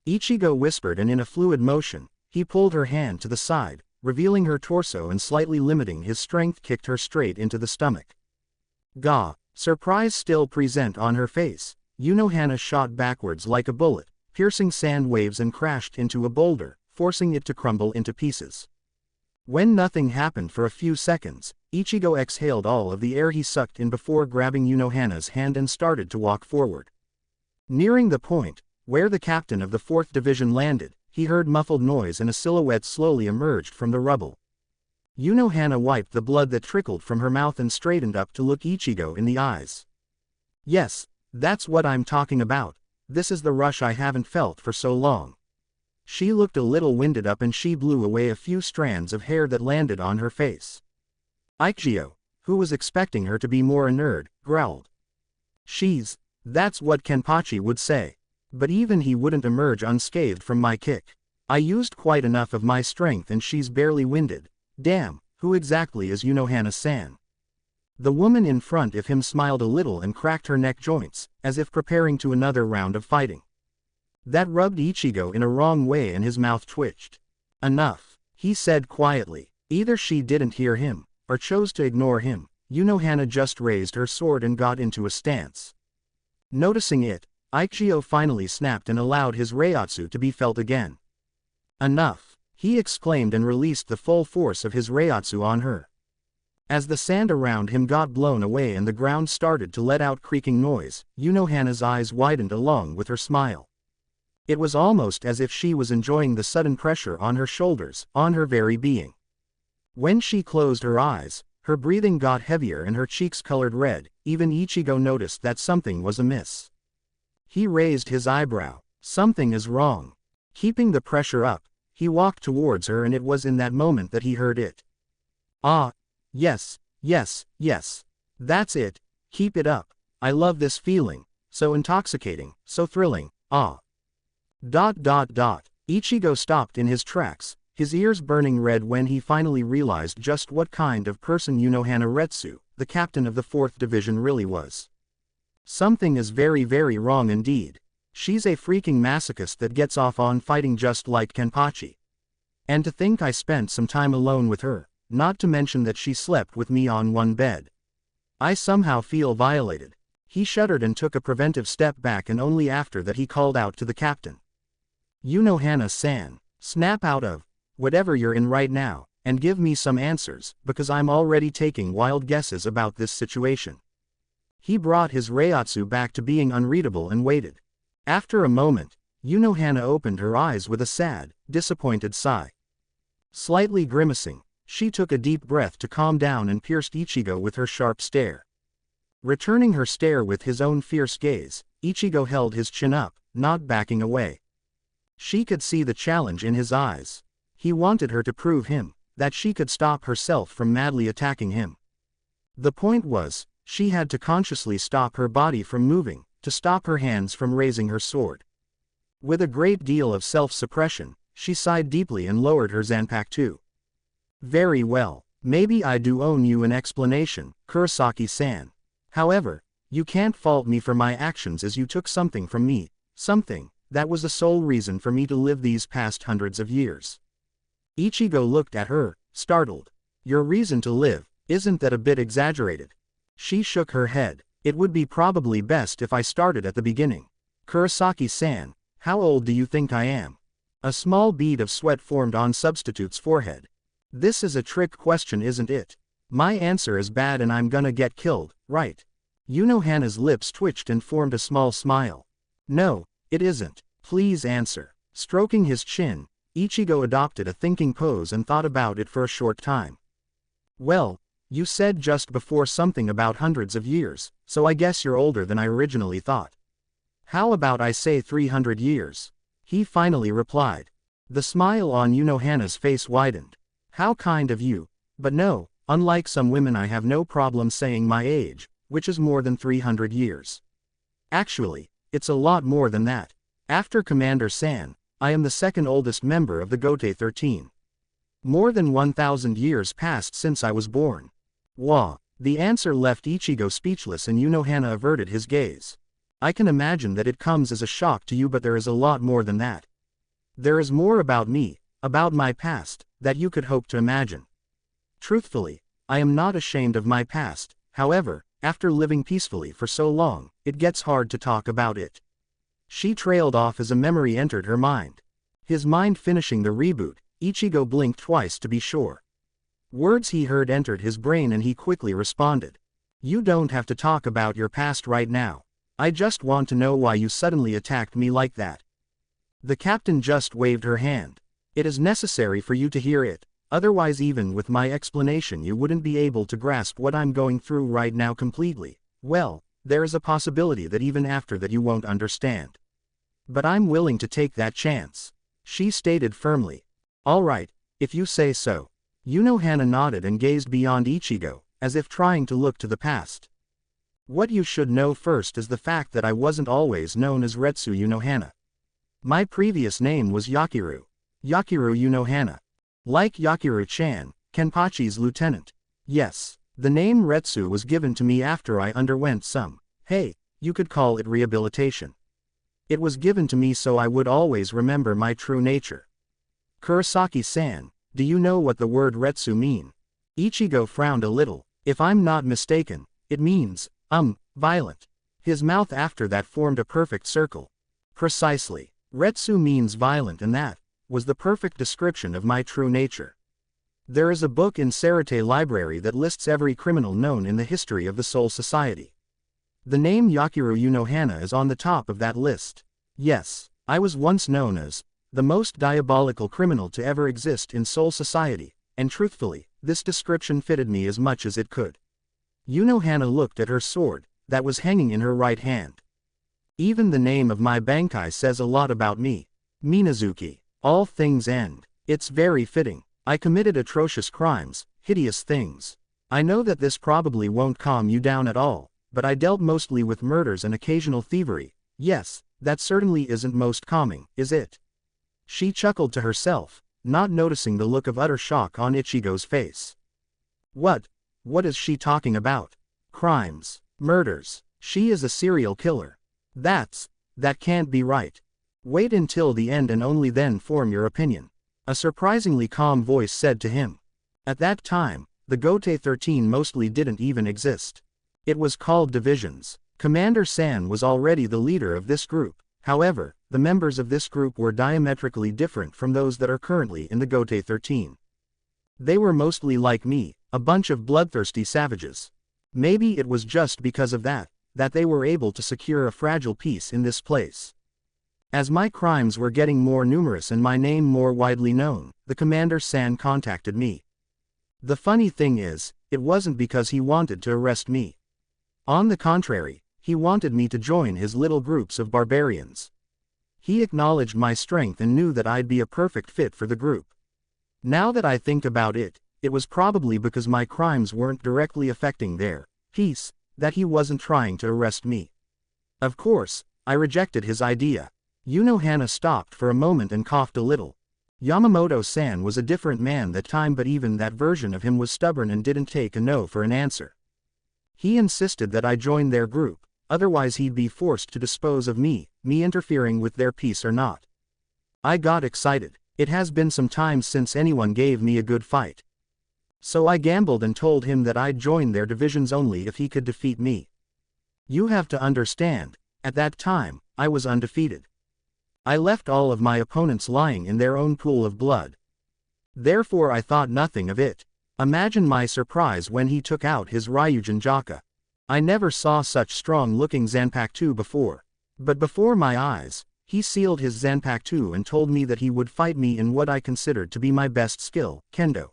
[SPEAKER 1] Ichigo whispered, and in a fluid motion, he pulled her hand to the side, revealing her torso and slightly limiting his strength, kicked her straight into the stomach. Gah! Surprise still present on her face, Unohana shot backwards like a bullet, piercing sand waves and crashed into a boulder, forcing it to crumble into pieces. When nothing happened for a few seconds, Ichigo exhaled all of the air he sucked in before grabbing Unohana's hand and started to walk forward. Nearing the point where the captain of the 4th Division landed, he heard muffled noise and a silhouette slowly emerged from the rubble. Unohana wiped the blood that trickled from her mouth and straightened up to look Ichigo in the eyes. Yes, that's what I'm talking about, this is the rush I haven't felt for so long. She looked a little winded up and she blew away a few strands of hair that landed on her face. Ichigo, who was expecting her to be more inert, growled. That's what Kenpachi would say. But even he wouldn't emerge unscathed from my kick. I used quite enough of my strength and she's barely winded. Damn, who exactly is Unohana-san? The woman in front of him smiled a little and cracked her neck joints, as if preparing to another round of fighting. That rubbed Ichigo in a wrong way and his mouth twitched. Enough, he said quietly. Either she didn't hear him, or chose to ignore him. Unohana just raised her sword and got into a stance. Noticing it, Ichigo finally snapped and allowed his Reiatsu to be felt again. Enough, he exclaimed and released the full force of his Reiatsu on her. As the sand around him got blown away and the ground started to let out creaking noise, Unohana's eyes widened along with her smile. It was almost as if she was enjoying the sudden pressure on her shoulders, on her very being. When she closed her eyes, her breathing got heavier and her cheeks colored red. Even Ichigo noticed that something was amiss. He raised his eyebrow. Something is wrong. Keeping the pressure up, he walked towards her and it was in that moment that he heard it. Ah, yes, yes, yes. That's it, keep it up. I love this feeling, so intoxicating, so thrilling, ah. Ichigo stopped in his tracks, his ears burning red when he finally realized just what kind of person Unohana Retsu, the captain of the 4th Division, really was. Something is very, very wrong indeed. She's a freaking masochist that gets off on fighting just like Kenpachi. And to think I spent some time alone with her, not to mention that she slept with me on one bed. I somehow feel violated. He shuddered and took a preventive step back, and only after that he called out to the captain. Unohana-san, snap out of whatever you're in right now, and give me some answers, because I'm already taking wild guesses about this situation. He brought his Reiatsu back to being unreadable and waited. After a moment, Unohana opened her eyes with a sad, disappointed sigh. Slightly grimacing, she took a deep breath to calm down and pierced Ichigo with her sharp stare. Returning her stare with his own fierce gaze, Ichigo held his chin up, not backing away. She could see the challenge in his eyes. He wanted her to prove him that she could stop herself from madly attacking him. The point was, She had to consciously stop her body from moving, to stop her hands from raising her sword. With a great deal of self-suppression, she sighed deeply and lowered her zanpakuto. Very well, maybe I do owe you an explanation, Kurosaki-san. However, you can't fault me for my actions as you took something from me, something that was the sole reason for me to live these past hundreds of years. Ichigo looked at her, startled. Your reason to live, isn't that a bit exaggerated? She shook her head. It would be probably best if I started at the beginning. Kurosaki-san, how old do you think I am? A small bead of sweat formed on Substitute's forehead. This is a trick question, isn't it? My answer is bad and I'm gonna get killed, right? Unohana's lips twitched and formed a small smile. No, it isn't. Please answer. Stroking his chin, Ichigo adopted a thinking pose and thought about it for a short time. Well, you said just before something about hundreds of years, so I guess you're older than I originally thought. How about I say 300 years? He finally replied. The smile on Unohana's face widened. How kind of you, but no, unlike some women I have no problem saying my age, which is more than 300 years. Actually, it's a lot more than that. After Commander San, I am the second oldest member of the Gotei 13. More than 1,000 years passed since I was born. Wah! The answer left Ichigo speechless and Unohana averted his gaze. I can imagine that it comes as a shock to you, but there is a lot more than that. There is more about me, about my past, that you could hope to imagine. Truthfully, I am not ashamed of my past, however, after living peacefully for so long, it gets hard to talk about it. She trailed off as a memory entered her mind. His mind finishing the reboot, Ichigo blinked twice to be sure. Words he heard entered his brain and he quickly responded. You don't have to talk about your past right now. I just want to know why you suddenly attacked me like that. The captain just waved her hand. It is necessary for you to hear it, otherwise even with my explanation you wouldn't be able to grasp what I'm going through right now completely. Well, there is a possibility that even after that you won't understand. But I'm willing to take that chance. She stated firmly. All right, if you say so. Unohana nodded and gazed beyond Ichigo, as if trying to look to the past. What you should know first is the fact that I wasn't always known as Retsu Unohana. My previous name was Yakiru. Yakiru Unohana. Like Yakiru-chan, Kenpachi's lieutenant. Yes, the name Retsu was given to me after I underwent some, you could call it rehabilitation. It was given to me so I would always remember my true nature. Kurosaki-san, do you know what the word Retsu mean? Ichigo frowned a little. If I'm not mistaken, it means, violent. His mouth after that formed a perfect circle. Precisely. Retsu means violent and that was the perfect description of my true nature. There is a book in Sarate Library that lists every criminal known in the history of the Soul Society. The name Yakiru Unohana is on the top of that list. Yes, I was once known as the most diabolical criminal to ever exist in Soul Society, and truthfully, this description fitted me as much as it could. Unohana looked at her sword, that was hanging in her right hand. Even the name of my bankai says a lot about me. Minazuki. All things end. It's very fitting. I committed atrocious crimes, hideous things. I know that this probably won't calm you down at all, but I dealt mostly with murders and occasional thievery. Yes, that certainly isn't most calming, is it? She chuckled to herself, not noticing the look of utter shock on Ichigo's face. What is she talking about? Crimes, murders. She is a serial killer. That can't be right. Wait until the end and only then form your opinion. A surprisingly calm voice said to him. At that time, the Gotei 13 mostly didn't even exist. It was called divisions. Commander San was already the leader of this group. However, the members of this group were diametrically different from those that are currently in the Gotei 13. They were mostly like me, a bunch of bloodthirsty savages. Maybe it was just because of that they were able to secure a fragile peace in this place. As my crimes were getting more numerous and my name more widely known, the Commander San contacted me. The funny thing is, it wasn't because he wanted to arrest me. On the contrary, he wanted me to join his little groups of barbarians. He acknowledged my strength and knew that I'd be a perfect fit for the group. Now that I think about it, it was probably because my crimes weren't directly affecting their peace, that he wasn't trying to arrest me. Of course, I rejected his idea. Hana stopped for a moment and coughed a little. Yamamoto-san was a different man that time, but even that version of him was stubborn and didn't take a no for an answer. He insisted that I join their group, otherwise he'd be forced to dispose of me interfering with their peace or not. I got excited. It has been some time since anyone gave me a good fight. So I gambled and told him that I'd join their divisions only if he could defeat me. You have to understand, at that time, I was undefeated. I left all of my opponents lying in their own pool of blood. Therefore I thought nothing of it. Imagine my surprise when he took out his Ryujin Jaka. I never saw such strong-looking Zanpakuto before. But before my eyes, he sealed his Zanpakuto and told me that he would fight me in what I considered to be my best skill, Kendo.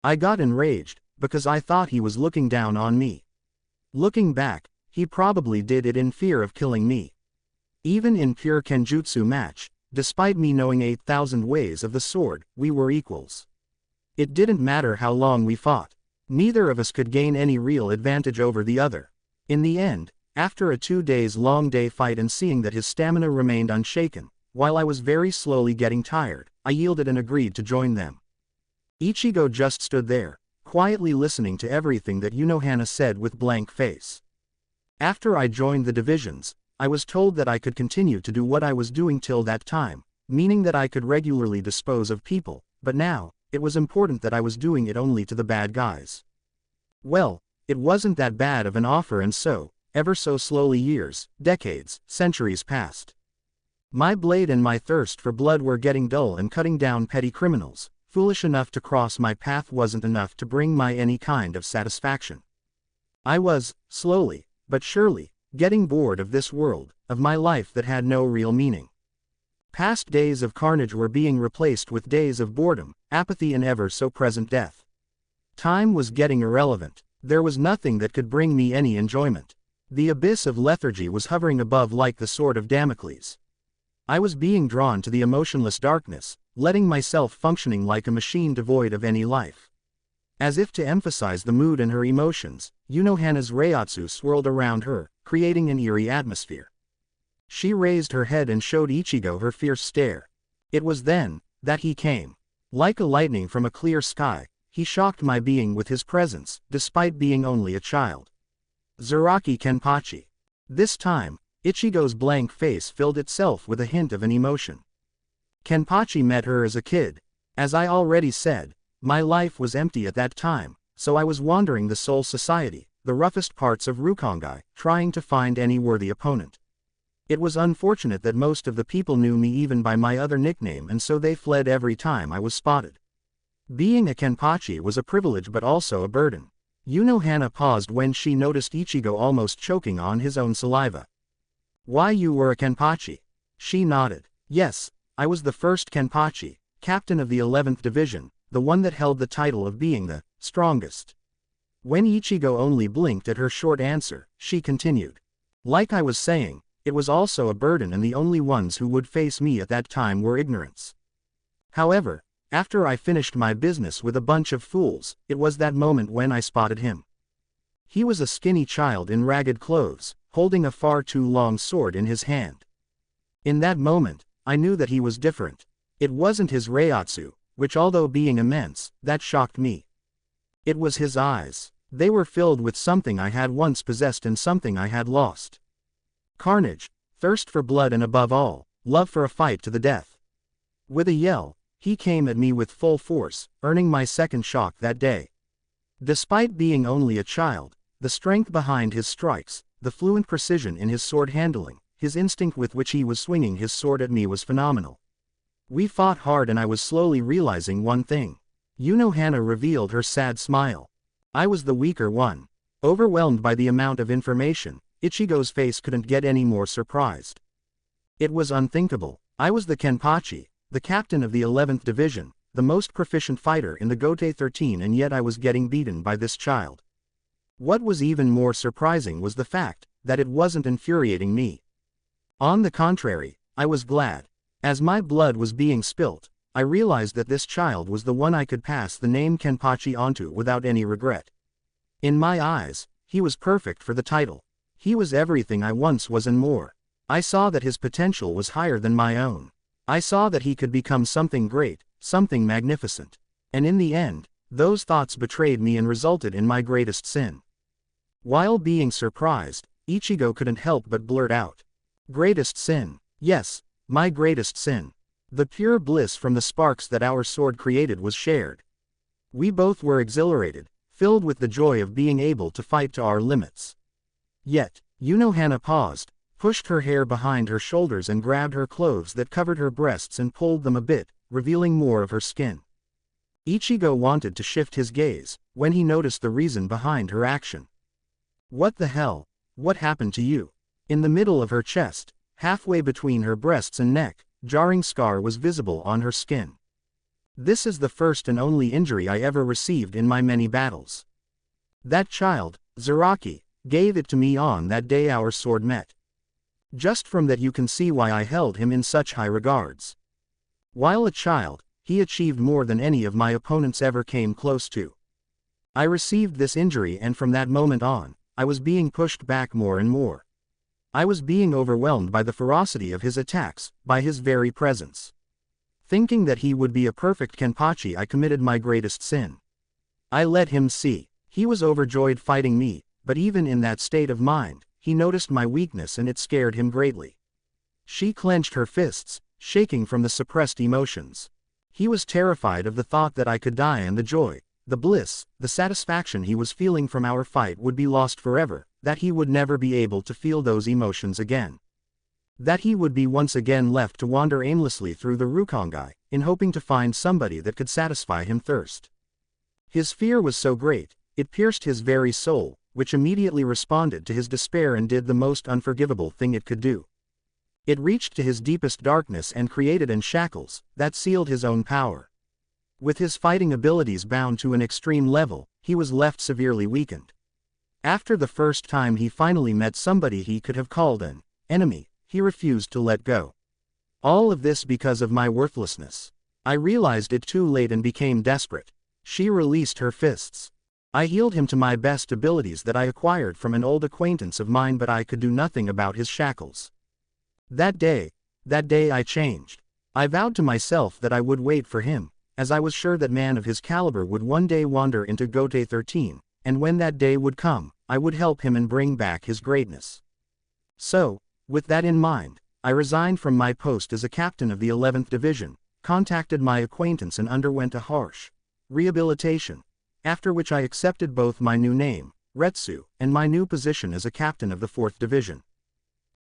[SPEAKER 1] I got enraged, because I thought he was looking down on me. Looking back, he probably did it in fear of killing me. Even in pure Kenjutsu match, despite me knowing 8,000 ways of the sword, we were equals. It didn't matter how long we fought. Neither of us could gain any real advantage over the other. In the end, after a 2 days long fight and seeing that his stamina remained unshaken, while I was very slowly getting tired, I yielded and agreed to join them. Ichigo just stood there, quietly listening to everything that Hana said with blank face. After I joined the divisions, I was told that I could continue to do what I was doing till that time, meaning that I could regularly dispose of people, but now, it was important that I was doing it only to the bad guys. Well, it wasn't that bad of an offer, and so, ever so slowly years, decades, centuries passed. My blade and my thirst for blood were getting dull, and cutting down petty criminals, foolish enough to cross my path, wasn't enough to bring me any kind of satisfaction. I was, slowly, but surely, getting bored of this world, of my life that had no real meaning. Past days of carnage were being replaced with days of boredom, apathy, and ever so present death. Time was getting irrelevant. There was nothing that could bring me any enjoyment. The abyss of lethargy was hovering above like the sword of Damocles. I was being drawn to the emotionless darkness, letting myself functioning like a machine devoid of any life. As if to emphasize the mood and her emotions, Hana's Reiatsu swirled around her, creating an eerie atmosphere. She raised her head and showed Ichigo her fierce stare. It was then that he came. Like a lightning from a clear sky, he shocked my being with his presence, despite being only a child. Zaraki Kenpachi. This time, Ichigo's blank face filled itself with a hint of an emotion. Kenpachi met her as a kid. As I already said, my life was empty at that time, so I was wandering the Soul Society, the roughest parts of Rukongai, trying to find any worthy opponent. It was unfortunate that most of the people knew me even by my other nickname, and so they fled every time I was spotted. Being a Kenpachi was a privilege but also a burden. Hana paused when she noticed Ichigo almost choking on his own saliva. Why, you were a Kenpachi? She nodded. Yes, I was the first Kenpachi, captain of the 11th division, the one that held the title of being the strongest. When Ichigo only blinked at her short answer, she continued. Like I was saying, it was also a burden, and the only ones who would face me at that time were ignorance. However, after I finished my business with a bunch of fools, it was that moment when I spotted him. He was a skinny child in ragged clothes, holding a far too long sword in his hand. In that moment, I knew that he was different. It wasn't his Reiatsu, which, although being immense, that shocked me. It was his eyes. They were filled with something I had once possessed and something I had lost. Carnage, thirst for blood, and above all, love for a fight to the death. With a yell, he came at me with full force, earning my second shock that day. Despite being only a child, the strength behind his strikes, the fluent precision in his sword handling, his instinct with which he was swinging his sword at me was phenomenal. We fought hard, and I was slowly realizing one thing. Hana revealed her sad smile. I was the weaker one. Overwhelmed by the amount of information, Ichigo's face couldn't get any more surprised. It was unthinkable. I was the Kenpachi, the captain of the 11th division, the most proficient fighter in the Gote 13, and yet I was getting beaten by this child. What was even more surprising was the fact that it wasn't infuriating me. On the contrary, I was glad. As my blood was being spilt, I realized that this child was the one I could pass the name Kenpachi onto without any regret. In my eyes, he was perfect for the title. He was everything I once was and more. I saw that his potential was higher than my own. I saw that he could become something great, something magnificent. And in the end, those thoughts betrayed me and resulted in my greatest sin. While being surprised, Ichigo couldn't help but blurt out. Greatest sin. Yes, my greatest sin. The pure bliss from the sparks that our sword created was shared. We both were exhilarated, filled with the joy of being able to fight to our limits. Yet, Unohana paused, pushed her hair behind her shoulders and grabbed her clothes that covered her breasts and pulled them a bit, revealing more of her skin. Ichigo wanted to shift his gaze, when he noticed the reason behind her action. What the hell? What happened to you? In the middle of her chest, halfway between her breasts and neck, jarring scar was visible on her skin. This is the first and only injury I ever received in my many battles. That child, Zaraki, gave it to me on that day our sword met. Just from that you can see why I held him in such high regards. While a child, he achieved more than any of my opponents ever came close to. I received this injury and from that moment on, I was being pushed back more and more. I was being overwhelmed by the ferocity of his attacks, by his very presence. Thinking that he would be a perfect Kenpachi, I committed my greatest sin. I let him see. He was overjoyed fighting me, but even in that state of mind, he noticed my weakness and it scared him greatly. She clenched her fists, shaking from the suppressed emotions. He was terrified of the thought that I could die and the joy, the bliss, the satisfaction he was feeling from our fight would be lost forever, that he would never be able to feel those emotions again. That he would be once again left to wander aimlessly through the Rukongai, in hoping to find somebody that could satisfy him thirst. His fear was so great, it pierced his very soul, which immediately responded to his despair and did the most unforgivable thing it could do. It reached to his deepest darkness and created in shackles, that sealed his own power. With his fighting abilities bound to an extreme level, he was left severely weakened. After the first time he finally met somebody he could have called an enemy, he refused to let go. All of this because of my worthlessness. I realized it too late and became desperate. She released her fists. I healed him to my best abilities that I acquired from an old acquaintance of mine, but I could do nothing about his shackles. That day I changed. I vowed to myself that I would wait for him, as I was sure that man of his caliber would one day wander into Gote 13, and when that day would come, I would help him and bring back his greatness. So, with that in mind, I resigned from my post as a captain of the 11th Division, contacted my acquaintance and underwent a harsh rehabilitation, after which I accepted both my new name, Retsu, and my new position as a captain of the 4th Division.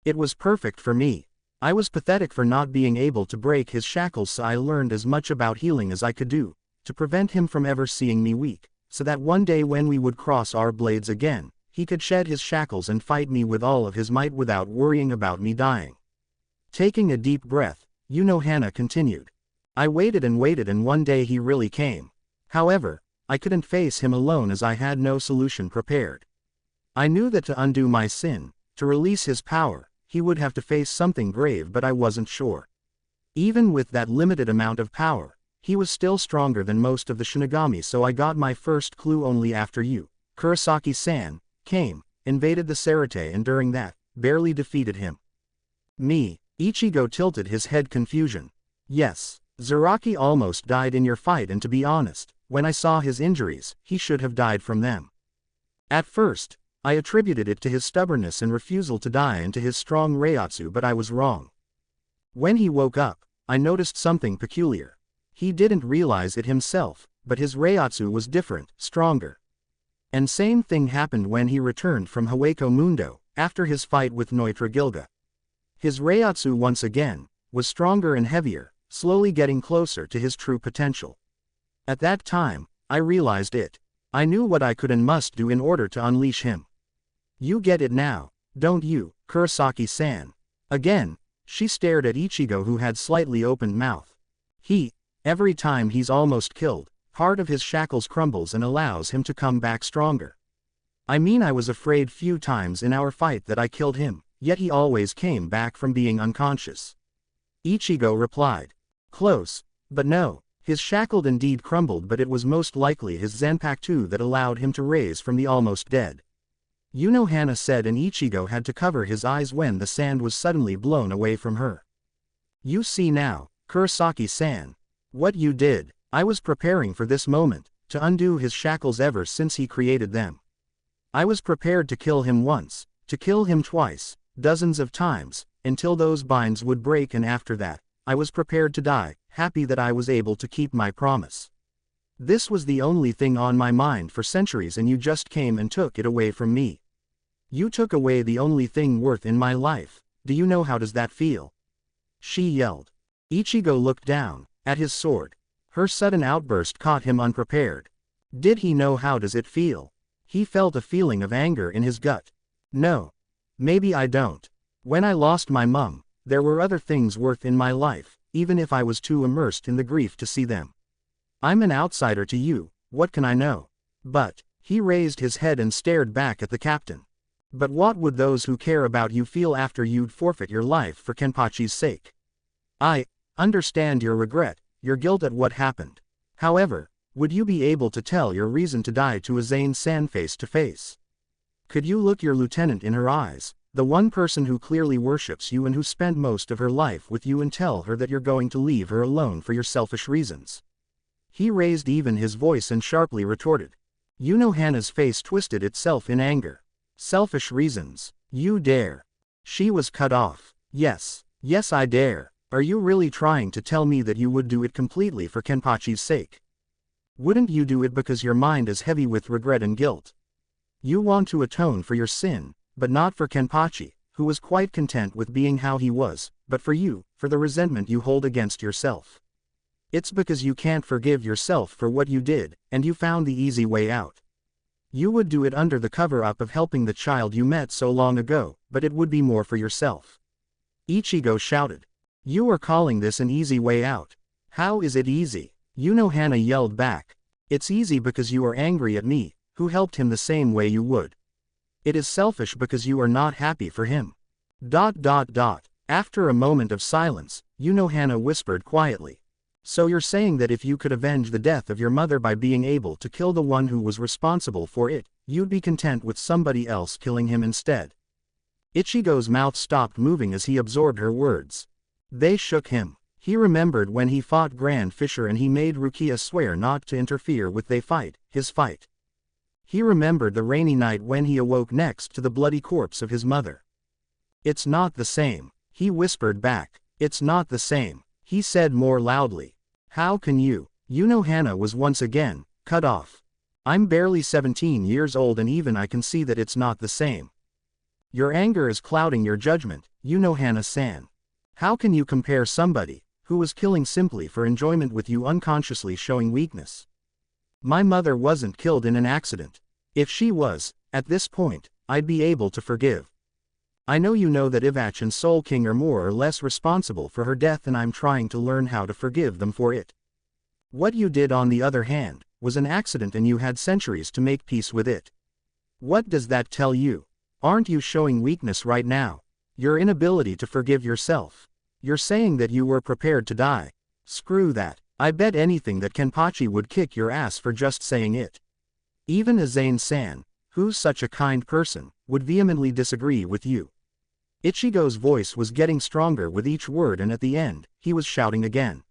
[SPEAKER 1] It was perfect for me. I was pathetic for not being able to break his shackles, so I learned as much about healing as I could do, to prevent him from ever seeing me weak, so that one day when we would cross our blades again, he could shed his shackles and fight me with all of his might without worrying about me dying. Taking a deep breath, Unohana continued. I waited and one day he really came. However, I couldn't face him alone as I had no solution prepared. I knew that to undo my sin, to release his power, he would have to face something grave, but I wasn't sure. Even with that limited amount of power, he was still stronger than most of the Shinigami, so I got my first clue only after you, Kurosaki-san, came, invaded the Sarate, and during that, barely defeated him. Me. Ichigo tilted his head confusion. Yes, Zaraki almost died in your fight, and to be honest, when I saw his injuries, he should have died from them. At first, I attributed it to his stubbornness and refusal to die and to his strong Reiatsu, but I was wrong. When he woke up, I noticed something peculiar. He didn't realize it himself, but his Reiatsu was different, stronger. And same thing happened when he returned from Haweko Mundo, after his fight with Neutra Gilga. His Reiatsu once again, was stronger and heavier, slowly getting closer to his true potential. At that time, I realized it. I knew what I could and must do in order to unleash him. You get it now, don't you, Kurosaki-san? Again, she stared at Ichigo, who had slightly opened mouth. Every time he's almost killed, part of his shackles crumbles and allows him to come back stronger. I mean, I was afraid few times in our fight that I killed him, yet he always came back from being unconscious. Ichigo replied. Close, but no, his shackled indeed crumbled, but it was most likely his Zanpaku that allowed him to raise from the almost dead. Hana said, and Ichigo had to cover his eyes when the sand was suddenly blown away from her. You see now, Kurosaki-san. What you did. I was preparing for this moment, to undo his shackles ever since he created them. I was prepared to kill him once, to kill him twice, dozens of times, until those binds would break, and after that, I was prepared to die, happy that I was able to keep my promise. This was the only thing on my mind for centuries, and you just came and took it away from me. You took away the only thing worth in my life. Do you know how does that feel? She yelled. Ichigo looked down, at his sword. Her sudden outburst caught him unprepared. Did he know how does it feel? He felt a feeling of anger in his gut. No. Maybe I don't. When I lost my mum, there were other things worth in my life, even if I was too immersed in the grief to see them. I'm an outsider to you, what can I know? But, he raised his head and stared back at the captain. But what would those who care about you feel after you'd forfeit your life for Kenpachi's sake? I understand your regret, your guilt at what happened. However, would you be able to tell your reason to die to Azane-san face to face? Could you look your lieutenant in her eyes, the one person who clearly worships you and who spent most of her life with you, and tell her that you're going to leave her alone for your selfish reasons? He raised even his voice and sharply retorted. Hana's face twisted itself in anger. Selfish reasons. You dare. She was cut off. Yes, I dare. Are you really trying to tell me that you would do it completely for Kenpachi's sake? Wouldn't you do it because your mind is heavy with regret and guilt? You want to atone for your sin, but not for Kenpachi, who was quite content with being how he was, but for you, for the resentment you hold against yourself. It's because you can't forgive yourself for what you did, and you found the easy way out. You would do it under the cover-up of helping the child you met so long ago, but it would be more for yourself. Ichigo shouted. You are calling this an easy way out. How is it easy? Hana yelled back. It's easy because you are angry at me, who helped him the same way you would. It is selfish because you are not happy for him. ... After a moment of silence, Hana whispered quietly. So you're saying that if you could avenge the death of your mother by being able to kill the one who was responsible for it, you'd be content with somebody else killing him instead? Ichigo's mouth stopped moving as he absorbed her words. They shook him. He remembered when he fought Grand Fisher and he made Rukia swear not to interfere with his fight. He remembered the rainy night when he awoke next to the bloody corpse of his mother. It's not the same, he whispered back. It's not the same, he said more loudly. How can you? Hana was once again cut off. I'm barely 17 years old and even I can see that it's not the same. Your anger is clouding your judgment, Hana-san. How can you compare somebody who was killing simply for enjoyment with you unconsciously showing weakness? My mother wasn't killed in an accident. If she was, at this point, I'd be able to forgive. I know you know that Ivach and Soul King are more or less responsible for her death, and I'm trying to learn how to forgive them for it. What you did, on the other hand, was an accident and you had centuries to make peace with it. What does that tell you? Aren't you showing weakness right now? Your inability to forgive yourself. You're saying that you were prepared to die. Screw that. I bet anything that Kenpachi would kick your ass for just saying it. Even Azane-san, who's such a kind person, would vehemently disagree with you. Ichigo's voice was getting stronger with each word, and at the end, he was shouting again.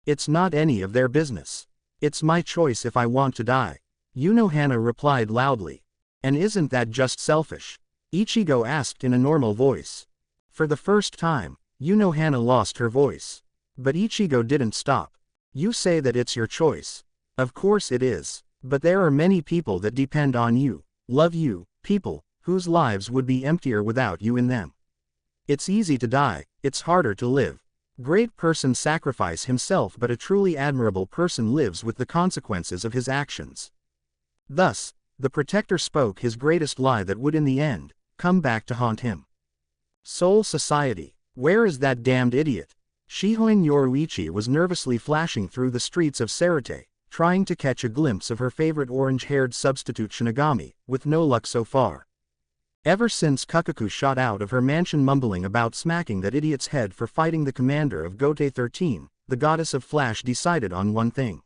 [SPEAKER 1] It's not any of their business. It's my choice if I want to die. Hana replied loudly. And isn't that just selfish? Ichigo asked in a normal voice. For the first time, Hana lost her voice. But Ichigo didn't stop. You say that it's your choice. Of course it is. But there are many people that depend on you, love you, people whose lives would be emptier without you in them. It's easy to die, it's harder to live. Great person sacrifice himself, but a truly admirable person lives with the consequences of his actions. Thus, the protector spoke his greatest lie that would in the end come back to haunt him. Soul Society. Where is that damned idiot? Shihoin Yoruichi was nervously flashing through the streets of Sarate, trying to catch a glimpse of her favorite orange-haired substitute Shinigami, with no luck so far. Ever since Kukaku shot out of her mansion mumbling about smacking that idiot's head for fighting the commander of Gote 13, the goddess of Flash decided on one thing.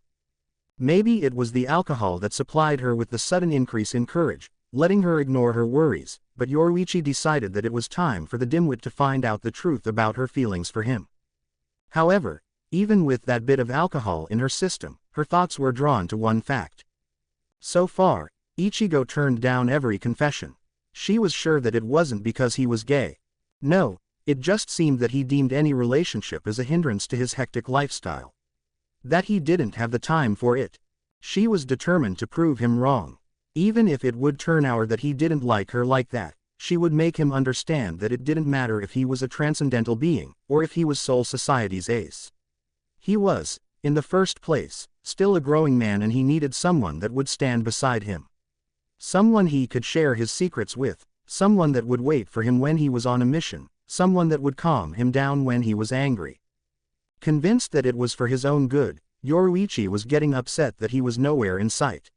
[SPEAKER 1] Maybe it was the alcohol that supplied her with the sudden increase in courage, letting her ignore her worries, but Yoruichi decided that it was time for the dimwit to find out the truth about her feelings for him. However, even with that bit of alcohol in her system, her thoughts were drawn to one fact. So far, Ichigo turned down every confession. She was sure that it wasn't because he was gay. No, it just seemed that he deemed any relationship as a hindrance to his hectic lifestyle. That he didn't have the time for it. She was determined to prove him wrong. Even if it would turn out that he didn't like her like that, she would make him understand that it didn't matter if he was a transcendental being, or if he was Soul Society's ace. He was, in the first place, still a growing man, and he needed someone that would stand beside him. Someone he could share his secrets with, someone that would wait for him when he was on a mission, someone that would calm him down when he was angry. Convinced that it was for his own good, Yoruichi was getting upset that he was nowhere in sight.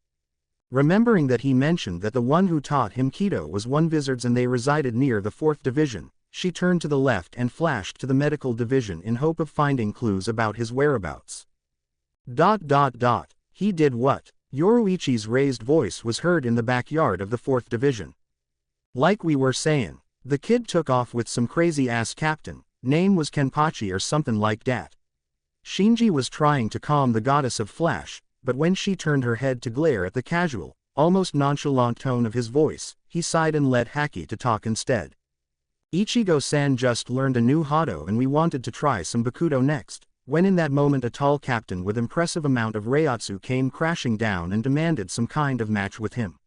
[SPEAKER 1] Remembering that he mentioned that the one who taught him Kido was one Wizards and they resided near the 4th Division, she turned to the left and flashed to the medical division in hope of finding clues about his whereabouts. He did what? Yoruichi's raised voice was heard in the backyard of the 4th Division. Like we were saying, the kid took off with some crazy-ass captain, name was Kenpachi or something like that. Shinji was trying to calm the goddess of Flash, but when she turned her head to glare at the casual, almost nonchalant tone of his voice, he sighed and let Haki to talk instead. Ichigo-san just learned a new Hado and we wanted to try some Bakudo next, when in that moment a tall captain with impressive amount of Reiatsu came crashing down and demanded some kind of match with him.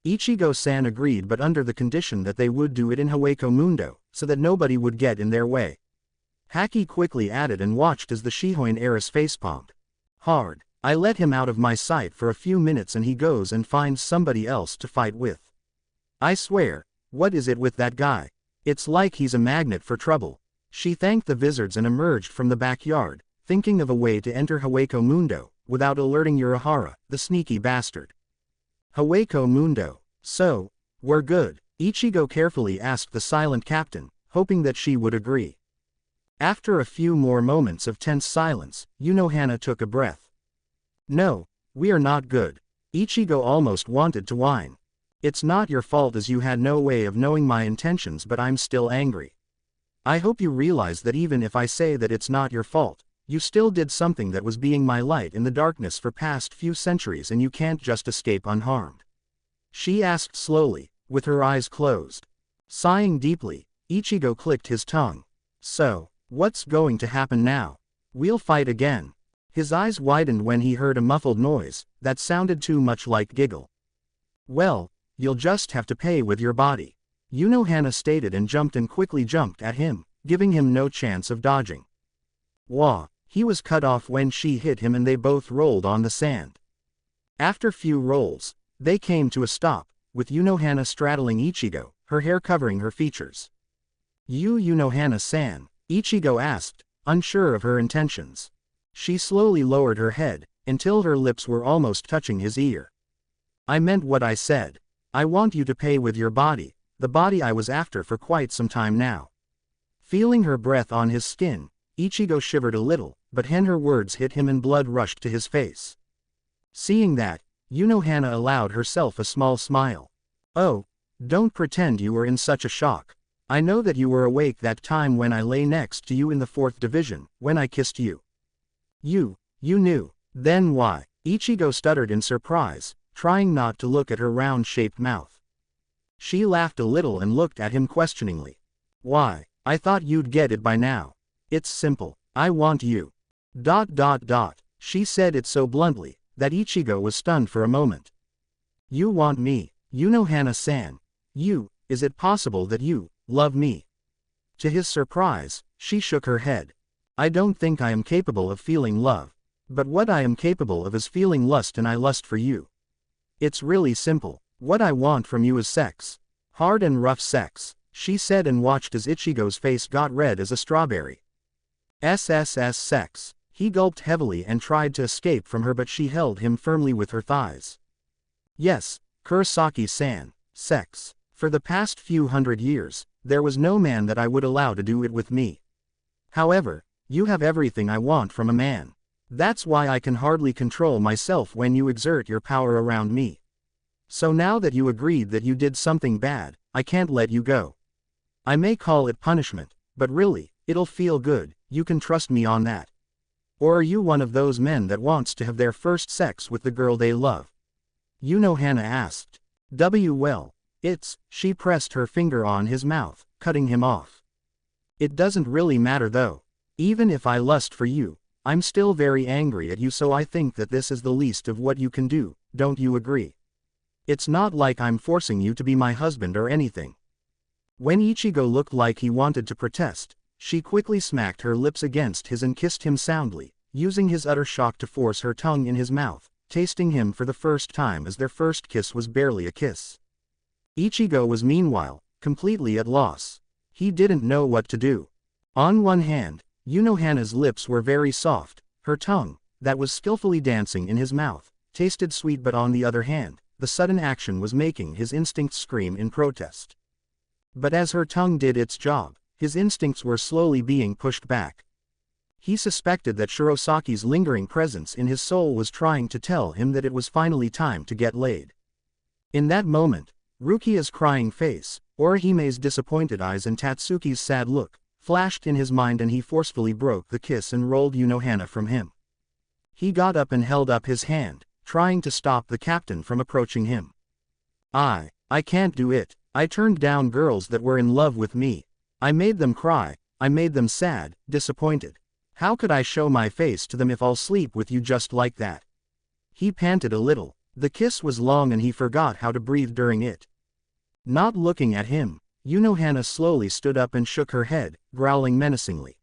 [SPEAKER 1] Ichigo-san agreed, but under the condition that they would do it in Hawako Mundo, so that nobody would get in their way. Haki quickly added and watched as the Shihoin heiress facepalmed. Hard. I let him out of my sight for a few minutes and he goes and finds somebody else to fight with. I swear, what is it with that guy? It's like he's a magnet for trouble. She thanked the Wizards and emerged from the backyard, thinking of a way to enter Hawako Mundo, without alerting Urahara, the sneaky bastard. Hawako Mundo. So, we're good? Ichigo carefully asked the silent captain, hoping that she would agree. After a few more moments of tense silence, Unohana took a breath. No, we are not good. Ichigo almost wanted to whine. It's not your fault as you had no way of knowing my intentions, but I'm still angry. I hope you realize that even if I say that it's not your fault, you still did something that was being my light in the darkness for past few centuries and you can't just escape unharmed. She asked slowly, with her eyes closed. Sighing deeply, Ichigo clicked his tongue. So, what's going to happen now? We'll fight again. His eyes widened when he heard a muffled noise, that sounded too much like giggle. Well, you'll just have to pay with your body. Unohana stated and quickly jumped at him, giving him no chance of dodging. Wah, he was cut off when she hit him and they both rolled on the sand. After few rolls, they came to a stop, with Unohana straddling Ichigo, her hair covering her features. Unohana-san? Ichigo asked, unsure of her intentions. She slowly lowered her head, until her lips were almost touching his ear. I meant what I said. I want you to pay with your body, the body I was after for quite some time now. Feeling her breath on his skin, Ichigo shivered a little, but when her words hit him and blood rushed to his face. Seeing that, Unohana allowed herself a small smile. Oh, don't pretend you were in such a shock. I know that you were awake that time when I lay next to you in the 4th Division, when I kissed you. You knew. Then why? Ichigo stuttered in surprise, trying not to look at her round-shaped mouth. She laughed a little and looked at him questioningly. Why? I thought you'd get it by now. It's simple. I want you. She said it so bluntly, that Ichigo was stunned for a moment. You want me, Unohana-san? Is it possible that you love me? To his surprise, she shook her head. I don't think I am capable of feeling love. But what I am capable of is feeling lust, and I lust for you. It's really simple. What I want from you is sex. Hard and rough sex, she said and watched as Ichigo's face got red as a strawberry. Sex. He gulped heavily and tried to escape from her, but she held him firmly with her thighs. Yes, Kurosaki-san, sex. For the past few hundred years, there was no man that I would allow to do it with me. However, you have everything I want from a man. That's why I can hardly control myself when you exert your power around me. So now that you agreed that you did something bad, I can't let you go. I may call it punishment, but really, it'll feel good, you can trust me on that. Or are you one of those men that wants to have their first sex with the girl they love? Hana asked. Well, she pressed her finger on his mouth, cutting him off. It doesn't really matter though. Even if I lust for you, I'm still very angry at you, so I think that this is the least of what you can do, don't you agree? It's not like I'm forcing you to be my husband or anything. When Ichigo looked like he wanted to protest, she quickly smacked her lips against his and kissed him soundly, using his utter shock to force her tongue in his mouth, tasting him for the first time as their first kiss was barely a kiss. Ichigo was meanwhile, completely at loss. He didn't know what to do. On one hand, Hana's lips were very soft, her tongue, that was skillfully dancing in his mouth, tasted sweet, but on the other hand, the sudden action was making his instincts scream in protest. But as her tongue did its job, his instincts were slowly being pushed back. He suspected that Shirosaki's lingering presence in his soul was trying to tell him that it was finally time to get laid. In that moment, Rukia's crying face, Orihime's disappointed eyes and Tatsuki's sad look, flashed in his mind, and he forcefully broke the kiss and rolled Hana from him. He got up and held up his hand, trying to stop the captain from approaching him. I can't do it. I turned down girls that were in love with me. I made them cry, I made them sad, disappointed. How could I show my face to them if I'll sleep with you just like that? He panted a little. The kiss was long and he forgot how to breathe during it. Not looking at him, Hana slowly stood up and shook her head, growling menacingly.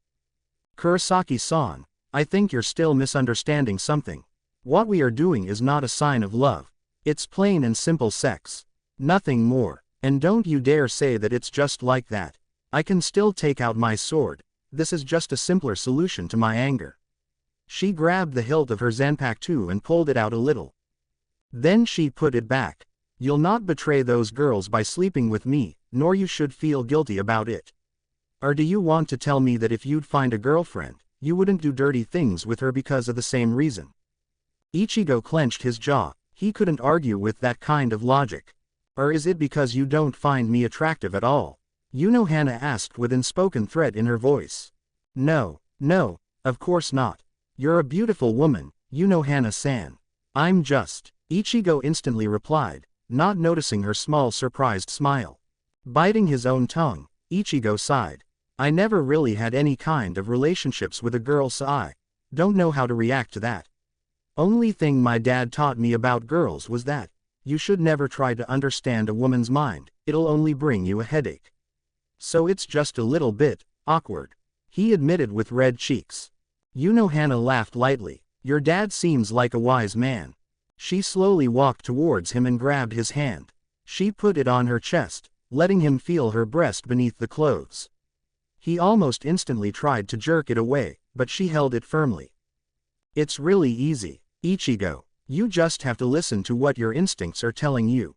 [SPEAKER 1] Kurosaki-san, I think you're still misunderstanding something. What we are doing is not a sign of love. It's plain and simple sex. Nothing more. And don't you dare say that it's just like that. I can still take out my sword. This is just a simpler solution to my anger. She grabbed the hilt of her Zanpakuto and pulled it out a little. Then she put it back. You'll not betray those girls by sleeping with me, nor you should feel guilty about it. Or do you want to tell me that if you'd find a girlfriend, you wouldn't do dirty things with her because of the same reason? Ichigo clenched his jaw. He couldn't argue with that kind of logic. Or is it because you don't find me attractive at all? Hana asked with unspoken threat in her voice. No, of course not. You're a beautiful woman, Hana-san. I'm just. Ichigo instantly replied, not noticing her small surprised smile. Biting his own tongue, Ichigo sighed. I never really had any kind of relationships with a girl, so I don't know how to react to that. Only thing my dad taught me about girls was that you should never try to understand a woman's mind, it'll only bring you a headache. So it's just a little bit awkward, he admitted with red cheeks. Hana laughed lightly. Your dad seems like a wise man. She slowly walked towards him and grabbed his hand. She put it on her chest, letting him feel her breast beneath the clothes. He almost instantly tried to jerk it away, but she held it firmly. It's really easy, Ichigo. You just have to listen to what your instincts are telling you.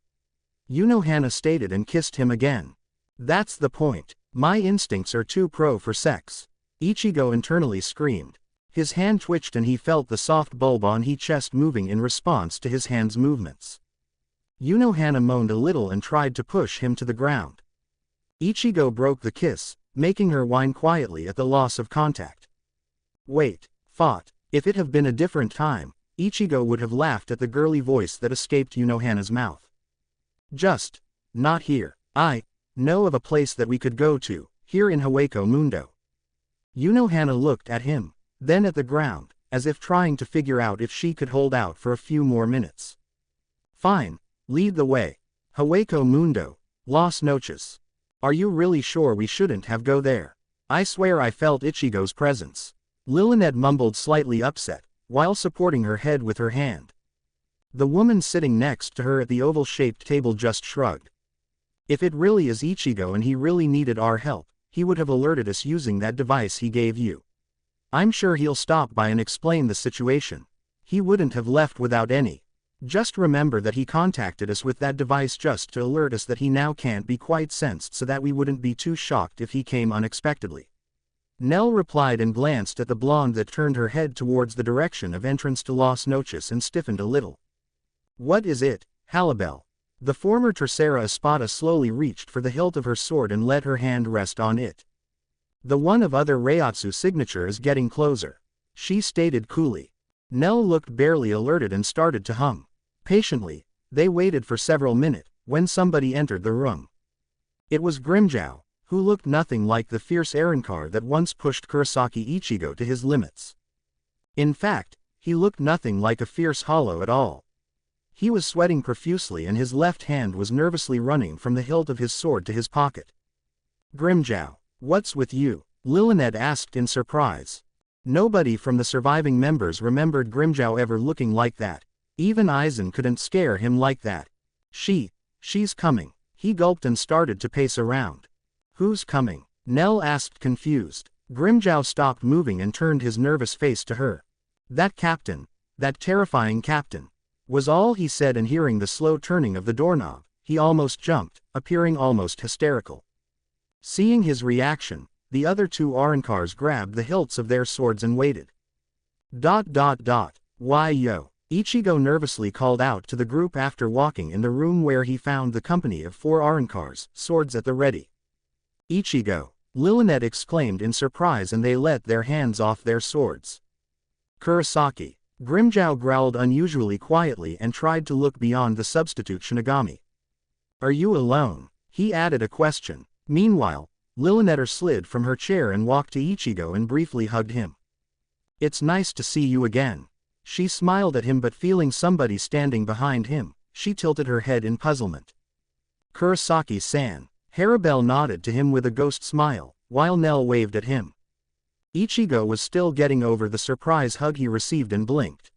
[SPEAKER 1] Hana stated and kissed him again. That's the point. My instincts are too pro for sex. Ichigo internally screamed. His hand twitched and he felt the soft bulb on his chest moving in response to his hand's movements. Hana moaned a little and tried to push him to the ground. Ichigo broke the kiss, making her whine quietly at the loss of contact. Wait, thought. If it had been a different time, Ichigo would have laughed at the girly voice that escaped Hana's mouth. Just not here. I know of a place that we could go to, here in Hawako Mundo. Hana looked at him, then at the ground, as if trying to figure out if she could hold out for a few more minutes. Fine, lead the way. Hawako Mundo, Las Noches. Are you really sure we shouldn't have go there? I swear I felt Ichigo's presence. Lilynette mumbled slightly upset, while supporting her head with her hand. The woman sitting next to her at the oval-shaped table just shrugged. If it really is Ichigo and he really needed our help, he would have alerted us using that device he gave you. I'm sure he'll stop by and explain the situation. He wouldn't have left without any. Just remember that he contacted us with that device just to alert us that he now can't be quite sensed, so that we wouldn't be too shocked if he came unexpectedly. Nell replied and glanced at the blonde that turned her head towards the direction of entrance to Las Noches and stiffened a little. What is it, Halibel? The former tercera espada slowly reached for the hilt of her sword and let her hand rest on it. The one of other Reiatsu signature is getting closer, she stated coolly. Nell looked barely alerted and started to hum. Patiently, they waited for several minutes, when somebody entered the room. It was Grimmjow, who looked nothing like the fierce Arrancar that once pushed Kurosaki Ichigo to his limits. In fact, he looked nothing like a fierce hollow at all. He was sweating profusely and his left hand was nervously running from the hilt of his sword to his pocket. Grimmjow, what's with you? Lillinet asked in surprise. Nobody from the surviving members remembered Grimmjow ever looking like that. Even Aizen couldn't scare him like that. She's coming. He gulped and started to pace around. Who's coming? Nell asked confused. Grimmjow stopped moving and turned his nervous face to her. That captain, that terrifying captain, was all he said, and hearing the slow turning of the doorknob, he almost jumped, appearing almost hysterical. Seeing his reaction, the other two Arrancars grabbed the hilts of their swords and waited. Why yo? Ichigo nervously called out to the group after walking in the room where he found the company of 4 Arrancars, swords at the ready. Ichigo, Lillinet exclaimed in surprise, and they let their hands off their swords. Kurosaki. Grimmjow growled unusually quietly and tried to look beyond the substitute Shinigami. Are you alone? He added a question. Meanwhile, Lillinetter slid from her chair and walked to Ichigo and briefly hugged him. It's nice to see you again. She smiled at him, but feeling somebody standing behind him, she tilted her head in puzzlement. Kurosaki-san. Harabel nodded to him with a ghost smile, while Nell waved at him. Ichigo was still getting over the surprise hug he received and blinked.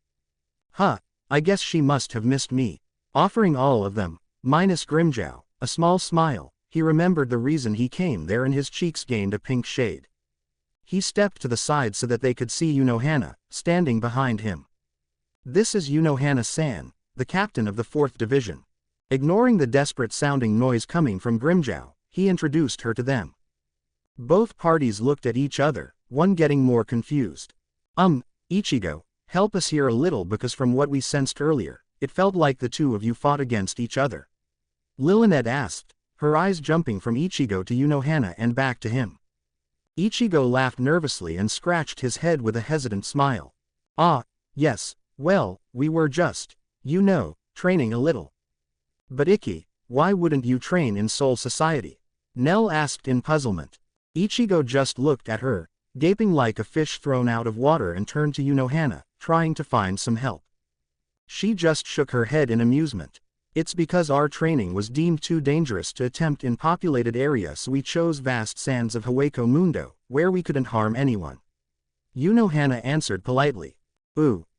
[SPEAKER 1] I guess she must have missed me. Offering all of them, minus Grimmjow, a small smile, he remembered the reason he came there and his cheeks gained a pink shade. He stepped to the side so that they could see Unohana, standing behind him. This is Unohana-san, the captain of the 4th Division. Ignoring the desperate-sounding noise coming from Grimmjow, he introduced her to them. Both parties looked at each other, one getting more confused. Ichigo, help us here a little, because from what we sensed earlier, it felt like the two of you fought against each other. Lillinet asked, her eyes jumping from Ichigo to Unohana and back to him. Ichigo laughed nervously and scratched his head with a hesitant smile. Yes, well, we were just, training a little. But Ikki, why wouldn't you train in Soul Society? Nell asked in puzzlement. Ichigo just looked at her, gaping like a fish thrown out of water, and turned to Unohana, trying to find some help. She just shook her head in amusement. It's because our training was deemed too dangerous to attempt in populated areas, so we chose vast sands of Hawako Mundo, where we couldn't harm anyone. Unohana answered politely.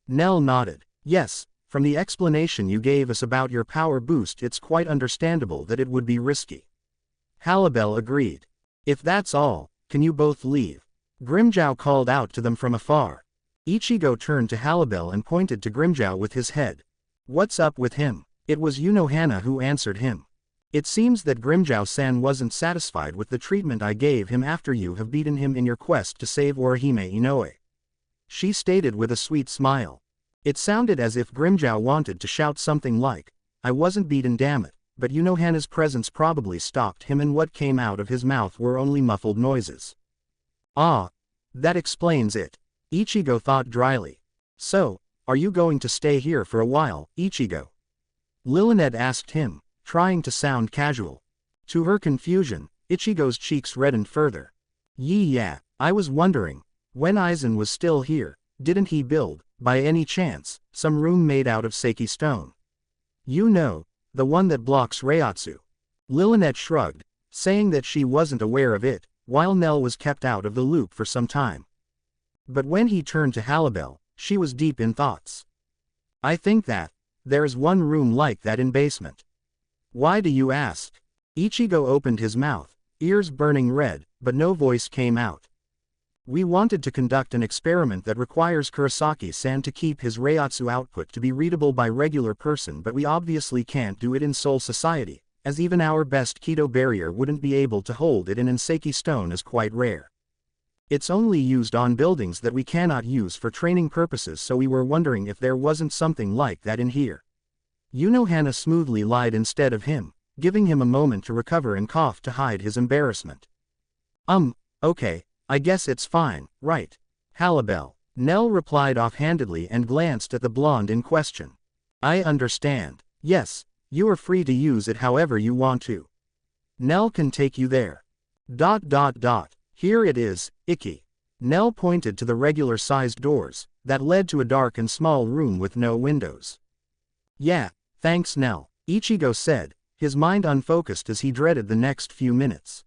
[SPEAKER 1] Nell nodded. Yes, from the explanation you gave us about your power boost, it's quite understandable that it would be risky. Harabel agreed. If that's all, can you both leave? Grimmjow called out to them from afar. Ichigo turned to Harabel and pointed to Grimmjow with his head. What's up with him? It was Unohana who answered him. It seems that Grimmjow-san wasn't satisfied with the treatment I gave him after you have beaten him in your quest to save Orihime Inoue. She stated with a sweet smile. It sounded as if Grimmjow wanted to shout something like, I wasn't beaten, damn it, but Unohana's presence probably stopped him, and what came out of his mouth were only muffled noises. That explains it. Ichigo thought dryly. So, are you going to stay here for a while, Ichigo? Lillinet asked him, trying to sound casual. To her confusion, Ichigo's cheeks reddened further. Yeah, I was wondering, when Aizen was still here, didn't he build, by any chance, some room made out of Seiki stone? The one that blocks Reiatsu. Lillinet shrugged, saying that she wasn't aware of it, while Nell was kept out of the loop for some time. But when he turned to Harabel, she was deep in thoughts. I think that there's one room like that in basement. Why do you ask? Ichigo opened his mouth, ears burning red, but no voice came out. We wanted to conduct an experiment that requires Kurosaki-san to keep his Reiatsu output to be readable by regular person, but we obviously can't do it in Soul Society, as even our best Keto barrier wouldn't be able to hold it, and Seiki stone is quite rare. It's only used on buildings that we cannot use for training purposes, so we were wondering if there wasn't something like that in here. Unohana smoothly lied instead of him, giving him a moment to recover and cough to hide his embarrassment. Okay, I guess it's fine, right? Halibel. Nell replied offhandedly and glanced at the blonde in question. I understand. Yes, you are free to use it however you want to. Nell can take you there. Here it is, Ikki. Nell pointed to the regular-sized doors that led to a dark and small room with no windows. Yeah, thanks Nell, Ichigo said, his mind unfocused as he dreaded the next few minutes.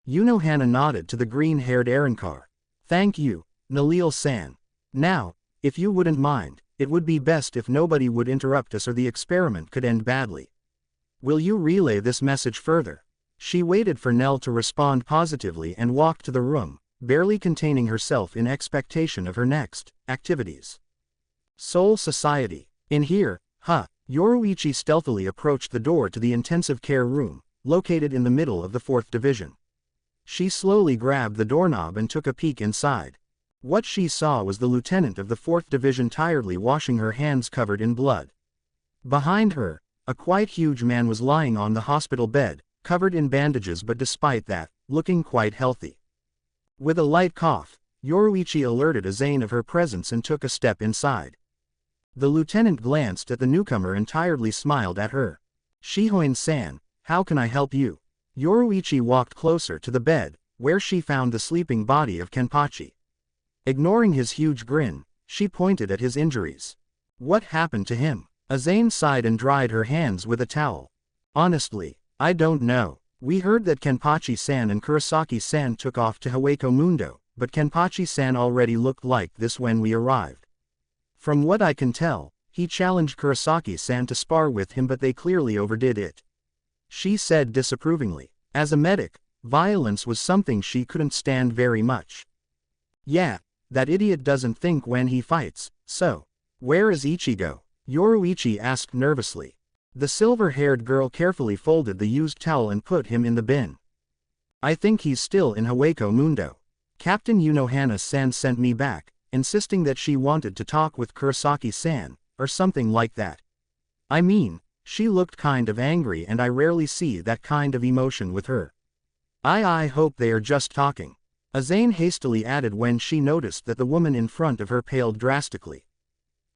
[SPEAKER 1] Unohana nodded to the green-haired Arrancar. Thank you, Nalil-san. Now, if you wouldn't mind, it would be best if nobody would interrupt us or the experiment could end badly. Will you relay this message further? She waited for Nell to respond positively and walked to the room, barely containing herself in expectation of her next activities. Soul Society. In here, Yoruichi stealthily approached the door to the intensive care room, located in the middle of the 4th Division. She slowly grabbed the doorknob and took a peek inside. What she saw was the lieutenant of the 4th Division tiredly washing her hands covered in blood. Behind her, a quite huge man was lying on the hospital bed, covered in bandages but despite that, looking quite healthy. With a light cough, Yoruichi alerted Azane of her presence and took a step inside. The lieutenant glanced at the newcomer and tiredly smiled at her. Shihoin-san, how can I help you? Yoruichi walked closer to the bed, where she found the sleeping body of Kenpachi. Ignoring his huge grin, she pointed at his injuries. What happened to him? Azane sighed and dried her hands with a towel. Honestly, I don't know. We heard that Kenpachi-san and Kurosaki-san took off to Hawako Mundo, but Kenpachi-san already looked like this when we arrived. From what I can tell, he challenged Kurosaki-san to spar with him but they clearly overdid it. She said disapprovingly. As a medic, violence was something she couldn't stand very much. Yeah, that idiot doesn't think when he fights, so. Where is Ichigo? Yoruichi asked nervously. The silver-haired girl carefully folded the used towel and put him in the bin. I think he's still in Hawako Mundo. Captain Unohana-san sent me back, insisting that she wanted to talk with Kurosaki-san, or something like that. I mean, she looked kind of angry and I rarely see that kind of emotion with her. I hope they are just talking. Azane hastily added when she noticed that the woman in front of her paled drastically.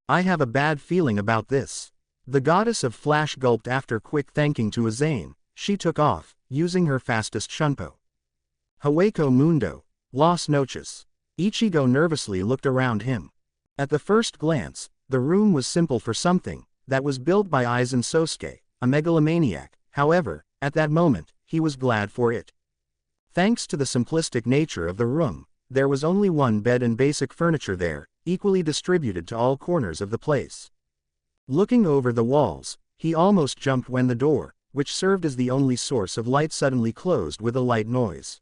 [SPEAKER 1] I have a bad feeling about this. The goddess of flash gulped after quick thanking to Azane. She took off, using her fastest shunpo. Hawako Mundo, Las Noches. Ichigo nervously looked around him. At the first glance, the room was simple for something that was built by Aizen Sosuke, a megalomaniac. However, at that moment, he was glad for it. Thanks to the simplistic nature of the room, there was only one bed and basic furniture there, equally distributed to all corners of the place. Looking over the walls, he almost jumped when the door, which served as the only source of light, suddenly closed with a light noise.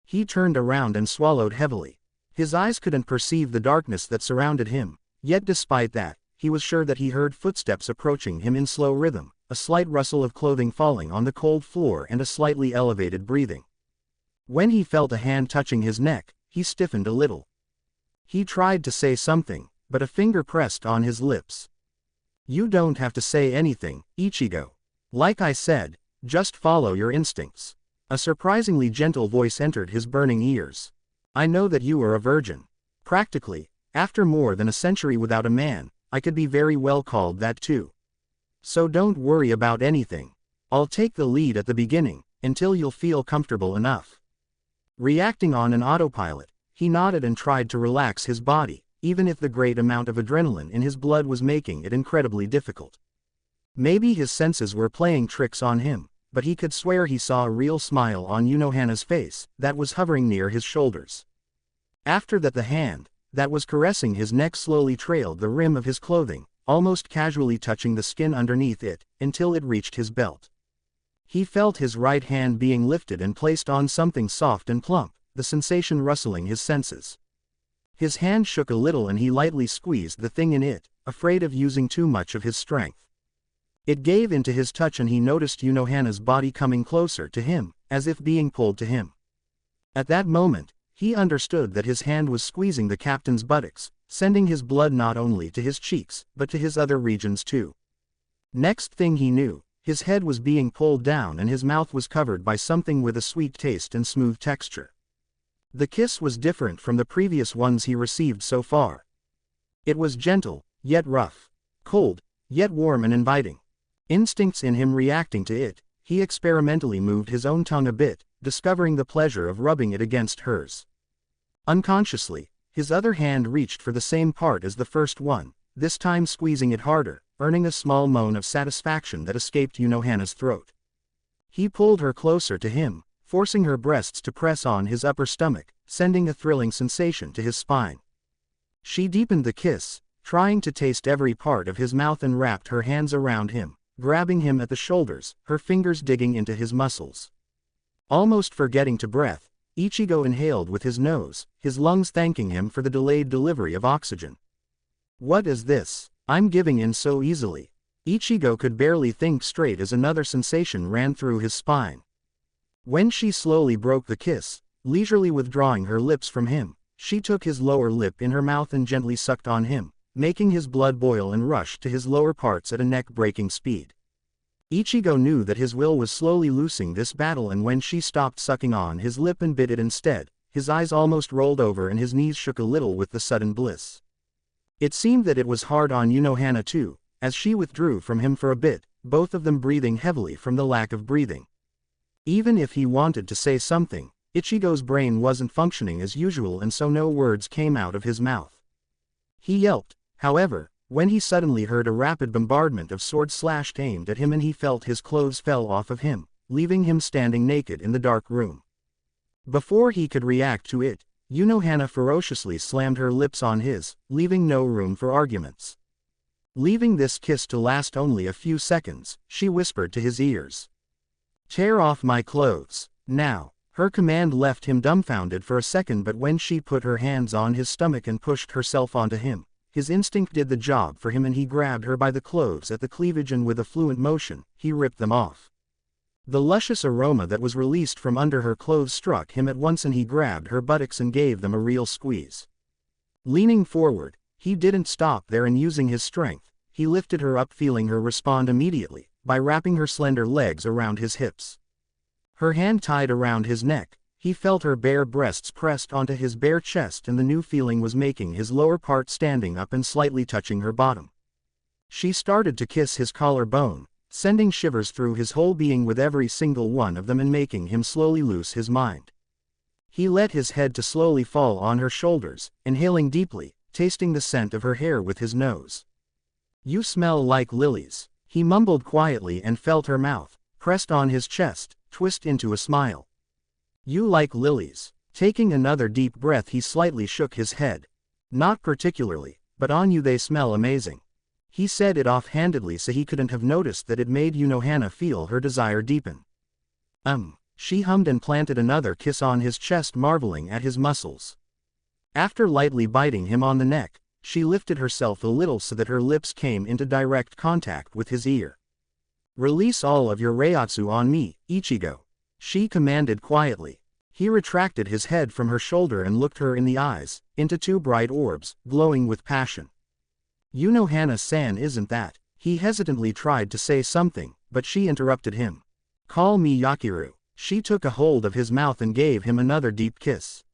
[SPEAKER 1] He turned around and swallowed heavily. His eyes couldn't perceive the darkness that surrounded him, yet despite that, he was sure that he heard footsteps approaching him in slow rhythm, a slight rustle of clothing falling on the cold floor and a slightly elevated breathing. When he felt a hand touching his neck, he stiffened a little. He tried to say something, but a finger pressed on his lips. You don't have to say anything, Ichigo. Like I said, just follow your instincts. A surprisingly gentle voice entered his burning ears. I know that you are a virgin. Practically, after more than a century without a man, I could be very well called that too. So don't worry about anything. I'll take the lead at the beginning, until you'll feel comfortable enough. Reacting on an autopilot, he nodded and tried to relax his body, even if the great amount of adrenaline in his blood was making it incredibly difficult. Maybe his senses were playing tricks on him, but he could swear he saw a real smile on Unohana's face that was hovering near his shoulders. After that, the hand that was caressing his neck slowly trailed the rim of his clothing, almost casually touching the skin underneath it, until it reached his belt. He felt his right hand being lifted and placed on something soft and plump, the sensation rustling his senses. His hand shook a little and he lightly squeezed the thing in it, afraid of using too much of his strength. It gave into his touch and he noticed Unohana's body coming closer to him, as if being pulled to him. At that moment, he understood that his hand was squeezing the captain's buttocks, sending his blood not only to his cheeks, but to his other regions too. Next thing he knew, his head was being pulled down and his mouth was covered by something with a sweet taste and smooth texture. The kiss was different from the previous ones he received so far. It was gentle, yet rough. Cold, yet warm and inviting. Instincts in him reacting to it, he experimentally moved his own tongue a bit, discovering the pleasure of rubbing it against hers. Unconsciously, his other hand reached for the same part as the first one, this time squeezing it harder, earning a small moan of satisfaction that escaped Unohana's throat. He pulled her closer to him, forcing her breasts to press on his upper stomach, sending a thrilling sensation to his spine. She deepened the kiss, trying to taste every part of his mouth, and wrapped her hands around him, grabbing him at the shoulders, her fingers digging into his muscles. Almost forgetting to breath, Ichigo inhaled with his nose, his lungs thanking him for the delayed delivery of oxygen. What is this? I'm giving in so easily. Ichigo could barely think straight as another sensation ran through his spine. When she slowly broke the kiss, leisurely withdrawing her lips from him, she took his lower lip in her mouth and gently sucked on him, making his blood boil and rush to his lower parts at a neck-breaking speed. Ichigo knew that his will was slowly losing this battle, and when she stopped sucking on his lip and bit it instead, his eyes almost rolled over and his knees shook a little with the sudden bliss. It seemed that it was hard on Unohana too, as she withdrew from him for a bit, both of them breathing heavily from the lack of breathing. Even if he wanted to say something, Ichigo's brain wasn't functioning as usual, and so no words came out of his mouth. He yelped, however, when he suddenly heard a rapid bombardment of swords slashed aimed at him, and he felt his clothes fell off of him, leaving him standing naked in the dark room. Before he could react to it, Unohana ferociously slammed her lips on his, leaving no room for arguments. Leaving this kiss to last only a few seconds, she whispered to his ears, "Tear off my clothes, now." Her command left him dumbfounded for a second, but when she put her hands on his stomach and pushed herself onto him, his instinct did the job for him, and he grabbed her by the clothes at the cleavage, and with a fluent motion, he ripped them off. The luscious aroma that was released from under her clothes struck him at once, and he grabbed her buttocks and gave them a real squeeze. Leaning forward, he didn't stop there, and using his strength, he lifted her up, feeling her respond immediately, by wrapping her slender legs around his hips. Her hand tied around his neck, he felt her bare breasts pressed onto his bare chest, and the new feeling was making his lower part standing up and slightly touching her bottom. She started to kiss his collarbone, sending shivers through his whole being with every single one of them, and making him slowly lose his mind. He let his head to slowly fall on her shoulders, inhaling deeply, tasting the scent of her hair with his nose. "You smell like lilies," he mumbled quietly, and felt her mouth, pressed on his chest, twist into a smile. "You like lilies." Taking another deep breath, he slightly shook his head. "Not particularly, but on you they smell amazing." He said it offhandedly, so he couldn't have noticed that it made Unohana feel her desire deepen. She hummed and planted another kiss on his chest, marveling at his muscles. After lightly biting him on the neck, she lifted herself a little so that her lips came into direct contact with his ear. "Release all of your reiatsu on me, Ichigo," she commanded quietly. He retracted his head from her shoulder and looked her in the eyes, into two bright orbs, glowing with passion. "Unohana-san, isn't that?" He hesitantly tried to say something, but she interrupted him. "Call me Yakiru." She took a hold of his mouth and gave him another deep kiss.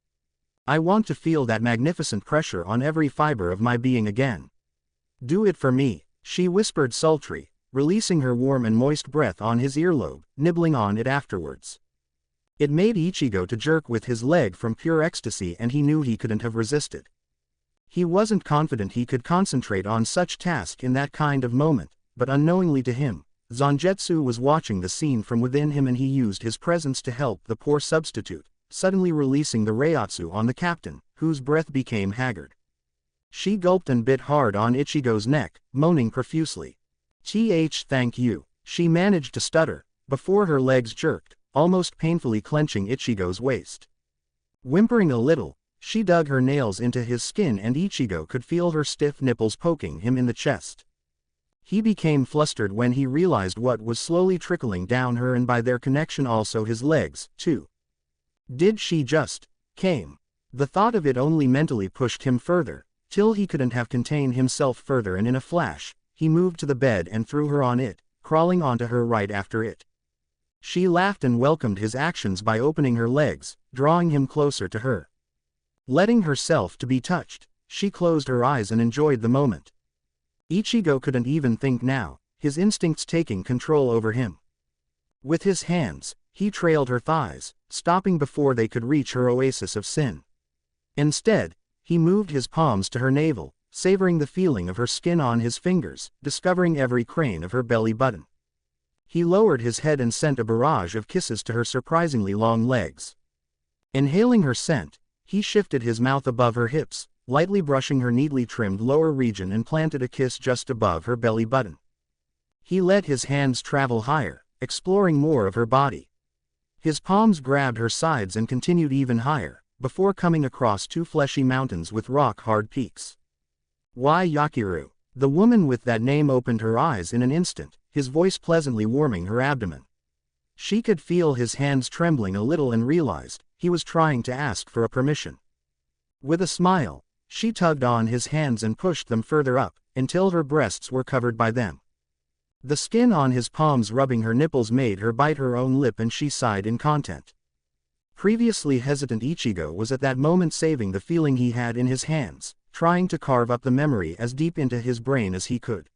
[SPEAKER 1] "I want to feel that magnificent pressure on every fiber of my being again. Do it for me," she whispered sultry, releasing her warm and moist breath on his earlobe, nibbling on it afterwards. It made Ichigo to jerk with his leg from pure ecstasy, and he knew he couldn't have resisted. He wasn't confident he could concentrate on such task in that kind of moment, but unknowingly to him, Zangetsu was watching the scene from within him, and he used his presence to help the poor substitute, suddenly releasing the reiatsu on the captain, whose breath became haggard. She gulped and bit hard on Ichigo's neck, moaning profusely. Thank you," she managed to stutter, before her legs jerked, almost painfully clenching Ichigo's waist. Whimpering a little, she dug her nails into his skin, and Ichigo could feel her stiff nipples poking him in the chest. He became flustered when he realized what was slowly trickling down her, and by their connection also his legs, too. Did she just came? The thought of it only mentally pushed him further, till he couldn't have contained himself further, and in a flash, he moved to the bed and threw her on it, crawling onto her right after it. She laughed and welcomed his actions by opening her legs, drawing him closer to her. Letting herself to be touched, she closed her eyes and enjoyed the moment. Ichigo couldn't even think now, his instincts taking control over him. With his hands, he trailed her thighs, stopping before they could reach her oasis of sin. Instead, he moved his palms to her navel, savoring the feeling of her skin on his fingers, discovering every crane of her belly button. He lowered his head and sent a barrage of kisses to her surprisingly long legs. Inhaling her scent, he shifted his mouth above her hips, lightly brushing her neatly trimmed lower region and planted a kiss just above her belly button. He let his hands travel higher, exploring more of her body. His palms grabbed her sides and continued even higher, before coming across two fleshy mountains with rock-hard peaks. Why Yakiru? The woman with that name opened her eyes in an instant, his voice pleasantly warming her abdomen. She could feel his hands trembling a little and realized he was trying to ask for a permission. With a smile, she tugged on his hands and pushed them further up, until her breasts were covered by them. The skin on his palms rubbing her nipples made her bite her own lip and she sighed in content. Previously hesitant Ichigo was at that moment saving the feeling he had in his hands, trying to carve up the memory as deep into his brain as he could.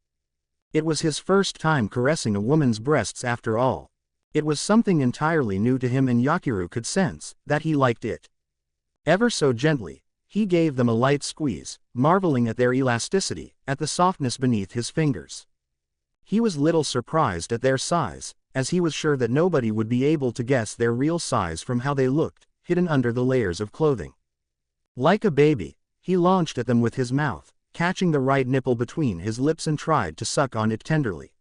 [SPEAKER 1] It was his first time caressing a woman's breasts after all. It was something entirely new to him and Yakiru could sense that he liked it. Ever so gently, he gave them a light squeeze, marveling at their elasticity, at the softness beneath his fingers. He was little surprised at their size, as he was sure that nobody would be able to guess their real size from how they looked, hidden under the layers of clothing. Like a baby, he launched at them with his mouth, catching the right nipple between his lips and tried to suck on it tenderly.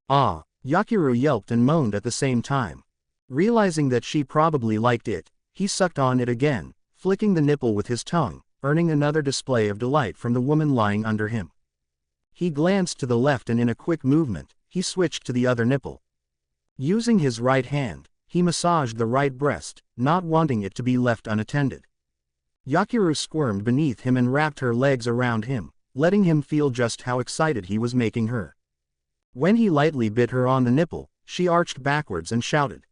[SPEAKER 1] Ah! Yakiru yelped and moaned at the same time. Realizing that she probably liked it, he sucked on it again, flicking the nipple with his tongue, earning another display of delight from the woman lying under him. He glanced to the left and in a quick movement, he switched to the other nipple. Using his right hand, he massaged the right breast, not wanting it to be left unattended. Yakiru squirmed beneath him and wrapped her legs around him, letting him feel just how excited he was making her. When he lightly bit her on the nipple, she arched backwards and shouted.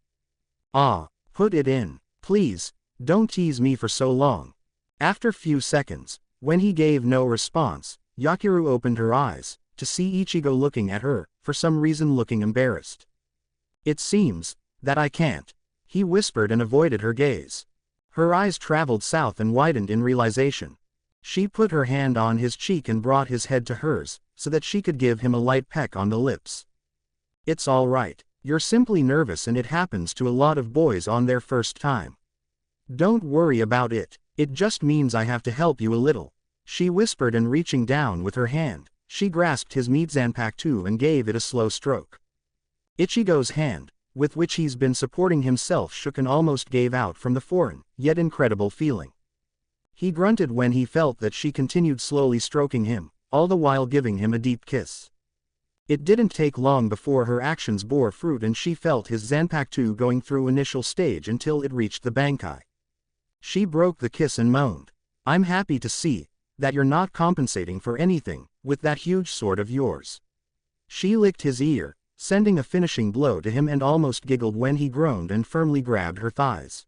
[SPEAKER 1] Ah, put it in, please, don't tease me for so long. After few seconds, when he gave no response, Yakiru opened her eyes, to see Ichigo looking at her, for some reason looking embarrassed. It seems that I can't, he whispered and avoided her gaze. Her eyes traveled south and widened in realization. She put her hand on his cheek and brought his head to hers, so that she could give him a light peck on the lips. It's all right, you're simply nervous and it happens to a lot of boys on their first time. Don't worry about it, it just means I have to help you a little, she whispered and reaching down with her hand, she grasped his Zanpaku and gave it a slow stroke. Ichigo's hand, with which he's been supporting himself, shook and almost gave out from the foreign, yet incredible feeling. He grunted when he felt that she continued slowly stroking him, all the while giving him a deep kiss. It didn't take long before her actions bore fruit and she felt his Zanpaku going through initial stage until it reached the Bankai. She broke the kiss and moaned. I'm happy to see that you're not compensating for anything with that huge sword of yours. She licked his ear, sending a finishing blow to him and almost giggled when he groaned and firmly grabbed her thighs.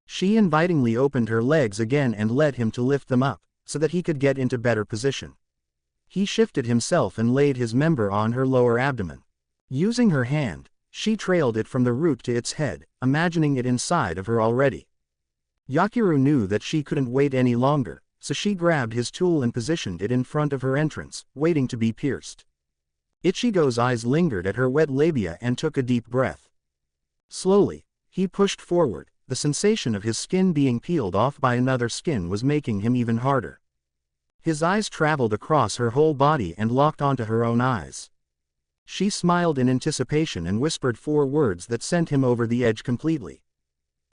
[SPEAKER 1] She invitingly opened her legs again and led him to lift them up, so that he could get into better position. He shifted himself and laid his member on her lower abdomen. Using her hand, she trailed it from the root to its head, imagining it inside of her already. Yakiru knew that she couldn't wait any longer, so she grabbed his tool and positioned it in front of her entrance, waiting to be pierced. Ichigo's eyes lingered at her wet labia and took a deep breath. Slowly, he pushed forward. The sensation of his skin being peeled off by another skin was making him even harder. His eyes traveled across her whole body and locked onto her own eyes. She smiled in anticipation and whispered 4 words that sent him over the edge completely.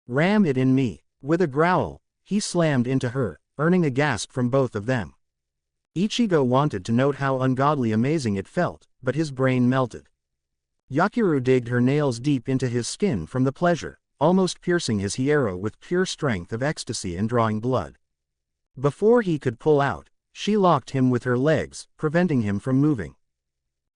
[SPEAKER 1] Ram it in me. With a growl, he slammed into her, earning a gasp from both of them. Ichigo wanted to note how ungodly amazing it felt, but his brain melted. Yakiru digged her nails deep into his skin from the pleasure, almost piercing his hierro with pure strength of ecstasy and drawing blood. Before he could pull out, she locked him with her legs, preventing him from moving.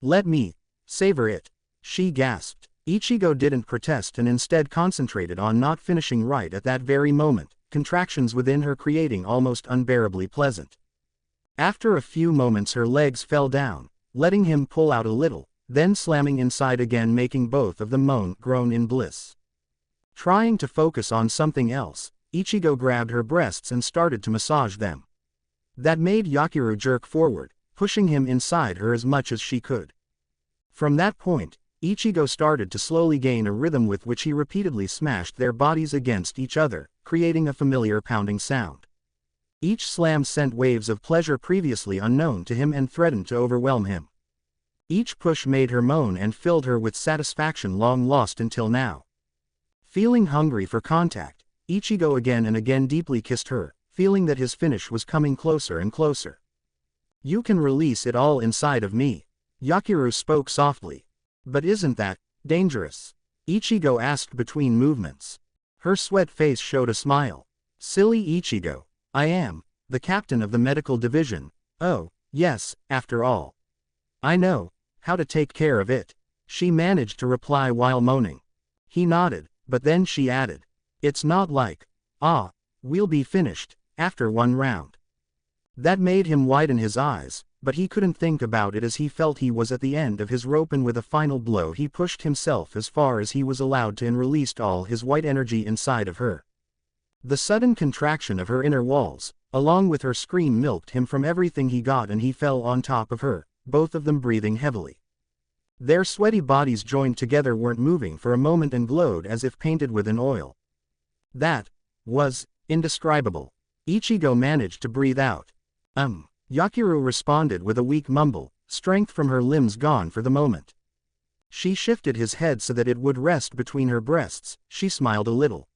[SPEAKER 1] Let me savor it, she gasped. Ichigo didn't protest and instead concentrated on not finishing right at that very moment, contractions within her creating almost unbearably pleasant. After a few moments her legs fell down, letting him pull out a little, then slamming inside again making both of them groan in bliss. Trying to focus on something else, Ichigo grabbed her breasts and started to massage them. That made Yakiru jerk forward, pushing him inside her as much as she could. From that point, Ichigo started to slowly gain a rhythm with which he repeatedly smashed their bodies against each other, creating a familiar pounding sound. Each slam sent waves of pleasure previously unknown to him and threatened to overwhelm him. Each push made her moan and filled her with satisfaction long lost until now. Feeling hungry for contact, Ichigo again and again deeply kissed her, feeling that his finish was coming closer and closer. You can release it all inside of me. Yakiru spoke softly. But isn't that dangerous? Ichigo asked between movements. Her sweat face showed a smile. Silly Ichigo. I am the captain of the medical division. Oh, yes, after all. I know how to take care of it. She managed to reply while moaning. He nodded, but then she added. It's not like, we'll be finished after one round. That made him widen his eyes, but he couldn't think about it as he felt he was at the end of his rope and with a final blow he pushed himself as far as he was allowed to and released all his white energy inside of her. The sudden contraction of her inner walls, along with her scream milked him from everything he got and he fell on top of her, both of them breathing heavily. Their sweaty bodies joined together weren't moving for a moment and glowed as if painted with an oil. That was indescribable. Ichigo managed to breathe out. Yakiru responded with a weak mumble, strength from her limbs gone for the moment. She shifted his head so that it would rest between her breasts, she smiled a little.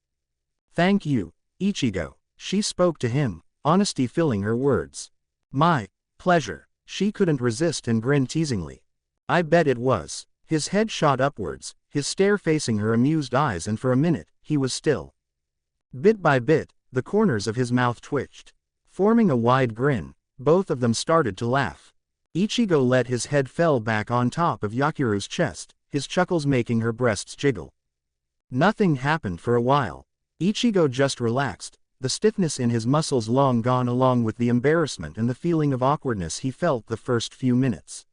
[SPEAKER 1] Thank you, Ichigo, she spoke to him, honesty filling her words. My pleasure, she couldn't resist and grinned teasingly. I bet it was. His head shot upwards, his stare facing her amused eyes and for a minute, he was still. Bit by bit, the corners of his mouth twitched. Forming a wide grin, both of them started to laugh. Ichigo let his head fell back on top of Yakiru's chest, his chuckles making her breasts jiggle. Nothing happened for a while. Ichigo just relaxed, the stiffness in his muscles long gone along with the embarrassment and the feeling of awkwardness he felt the first few minutes.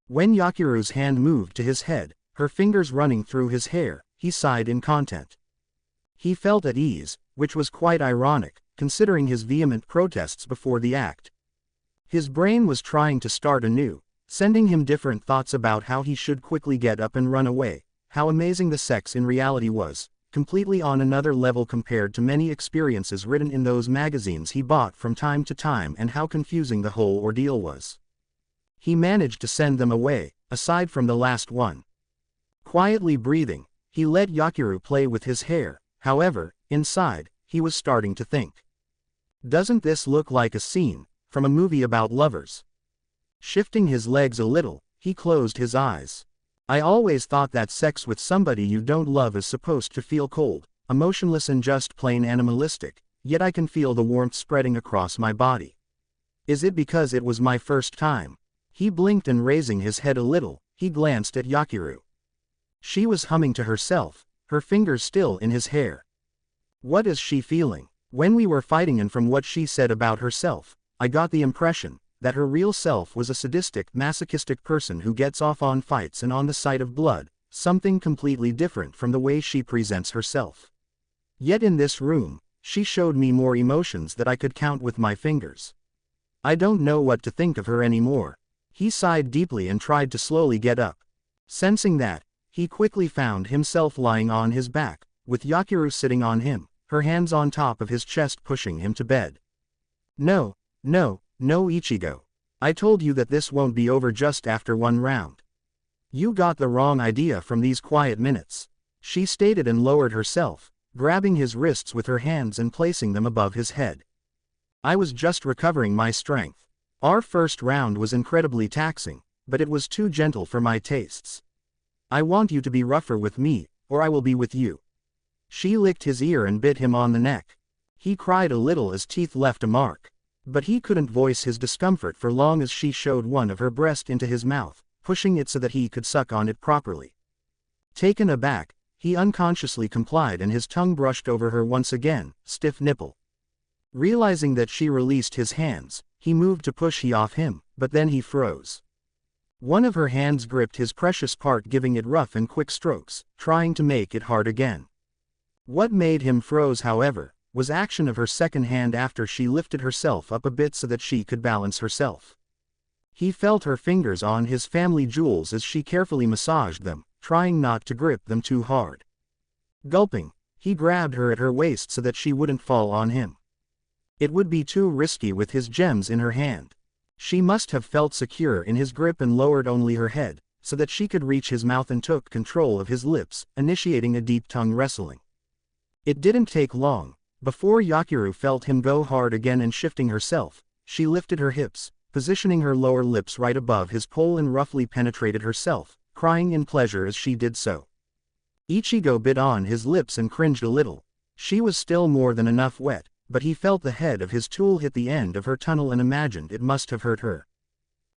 [SPEAKER 1] When Yakiru's hand moved to his head, her fingers running through his hair, he sighed in content. He felt at ease, which was quite ironic, considering his vehement protests before the act. His brain was trying to start anew, sending him different thoughts about how he should quickly get up and run away, how amazing the sex in reality was, completely on another level compared to many experiences written in those magazines he bought from time to time and how confusing the whole ordeal was. He managed to send them away, aside from the last one. Quietly breathing, he let Yakiru play with his hair, however, inside, he was starting to think. Doesn't this look like a scene from a movie about lovers? Shifting his legs a little, he closed his eyes. I always thought that sex with somebody you don't love is supposed to feel cold, emotionless and just plain animalistic, yet I can feel the warmth spreading across my body. Is it because it was my first time? He blinked and raising his head a little, he glanced at Yakiru. She was humming to herself, her fingers still in his hair. What is she feeling? When we were fighting and from what she said about herself, I got the impression that her real self was a sadistic, masochistic person who gets off on fights and on the sight of blood, something completely different from the way she presents herself. Yet in this room, she showed me more emotions that I could count with my fingers. I don't know what to think of her anymore. He sighed deeply and tried to slowly get up. Sensing that, he quickly found himself lying on his back, with Yakiru sitting on him, her hands on top of his chest pushing him to bed. No, Ichigo. I told you that this won't be over just after one round. You got the wrong idea from these quiet minutes, she stated and lowered herself, grabbing his wrists with her hands and placing them above his head. I was just recovering my strength. Our first round was incredibly taxing, but it was too gentle for my tastes. I want you to be rougher with me, or I will be with you. She licked his ear and bit him on the neck. He cried a little as teeth left a mark. But he couldn't voice his discomfort for long as she showed one of her breast into his mouth, pushing it so that he could suck on it properly. Taken aback, he unconsciously complied and his tongue brushed over her once again, stiff nipple. Realizing that she released his hands, he moved to push he off him, but then he froze. One of her hands gripped his precious part, giving it rough and quick strokes, trying to make it hard again. What made him froze, however, was action of her second hand after she lifted herself up a bit so that she could balance herself. He felt her fingers on his family jewels as she carefully massaged them, trying not to grip them too hard. Gulping, he grabbed her at her waist so that she wouldn't fall on him. It would be too risky with his gems in her hand. She must have felt secure in his grip and lowered only her head, so that she could reach his mouth and took control of his lips, initiating a deep tongue wrestling. It didn't take long. Before Yakiru felt him go hard again and shifting herself, she lifted her hips, positioning her lower lips right above his pole and roughly penetrated herself, crying in pleasure as she did so. Ichigo bit on his lips and cringed a little. She was still more than enough wet, but he felt the head of his tool hit the end of her tunnel and imagined it must have hurt her.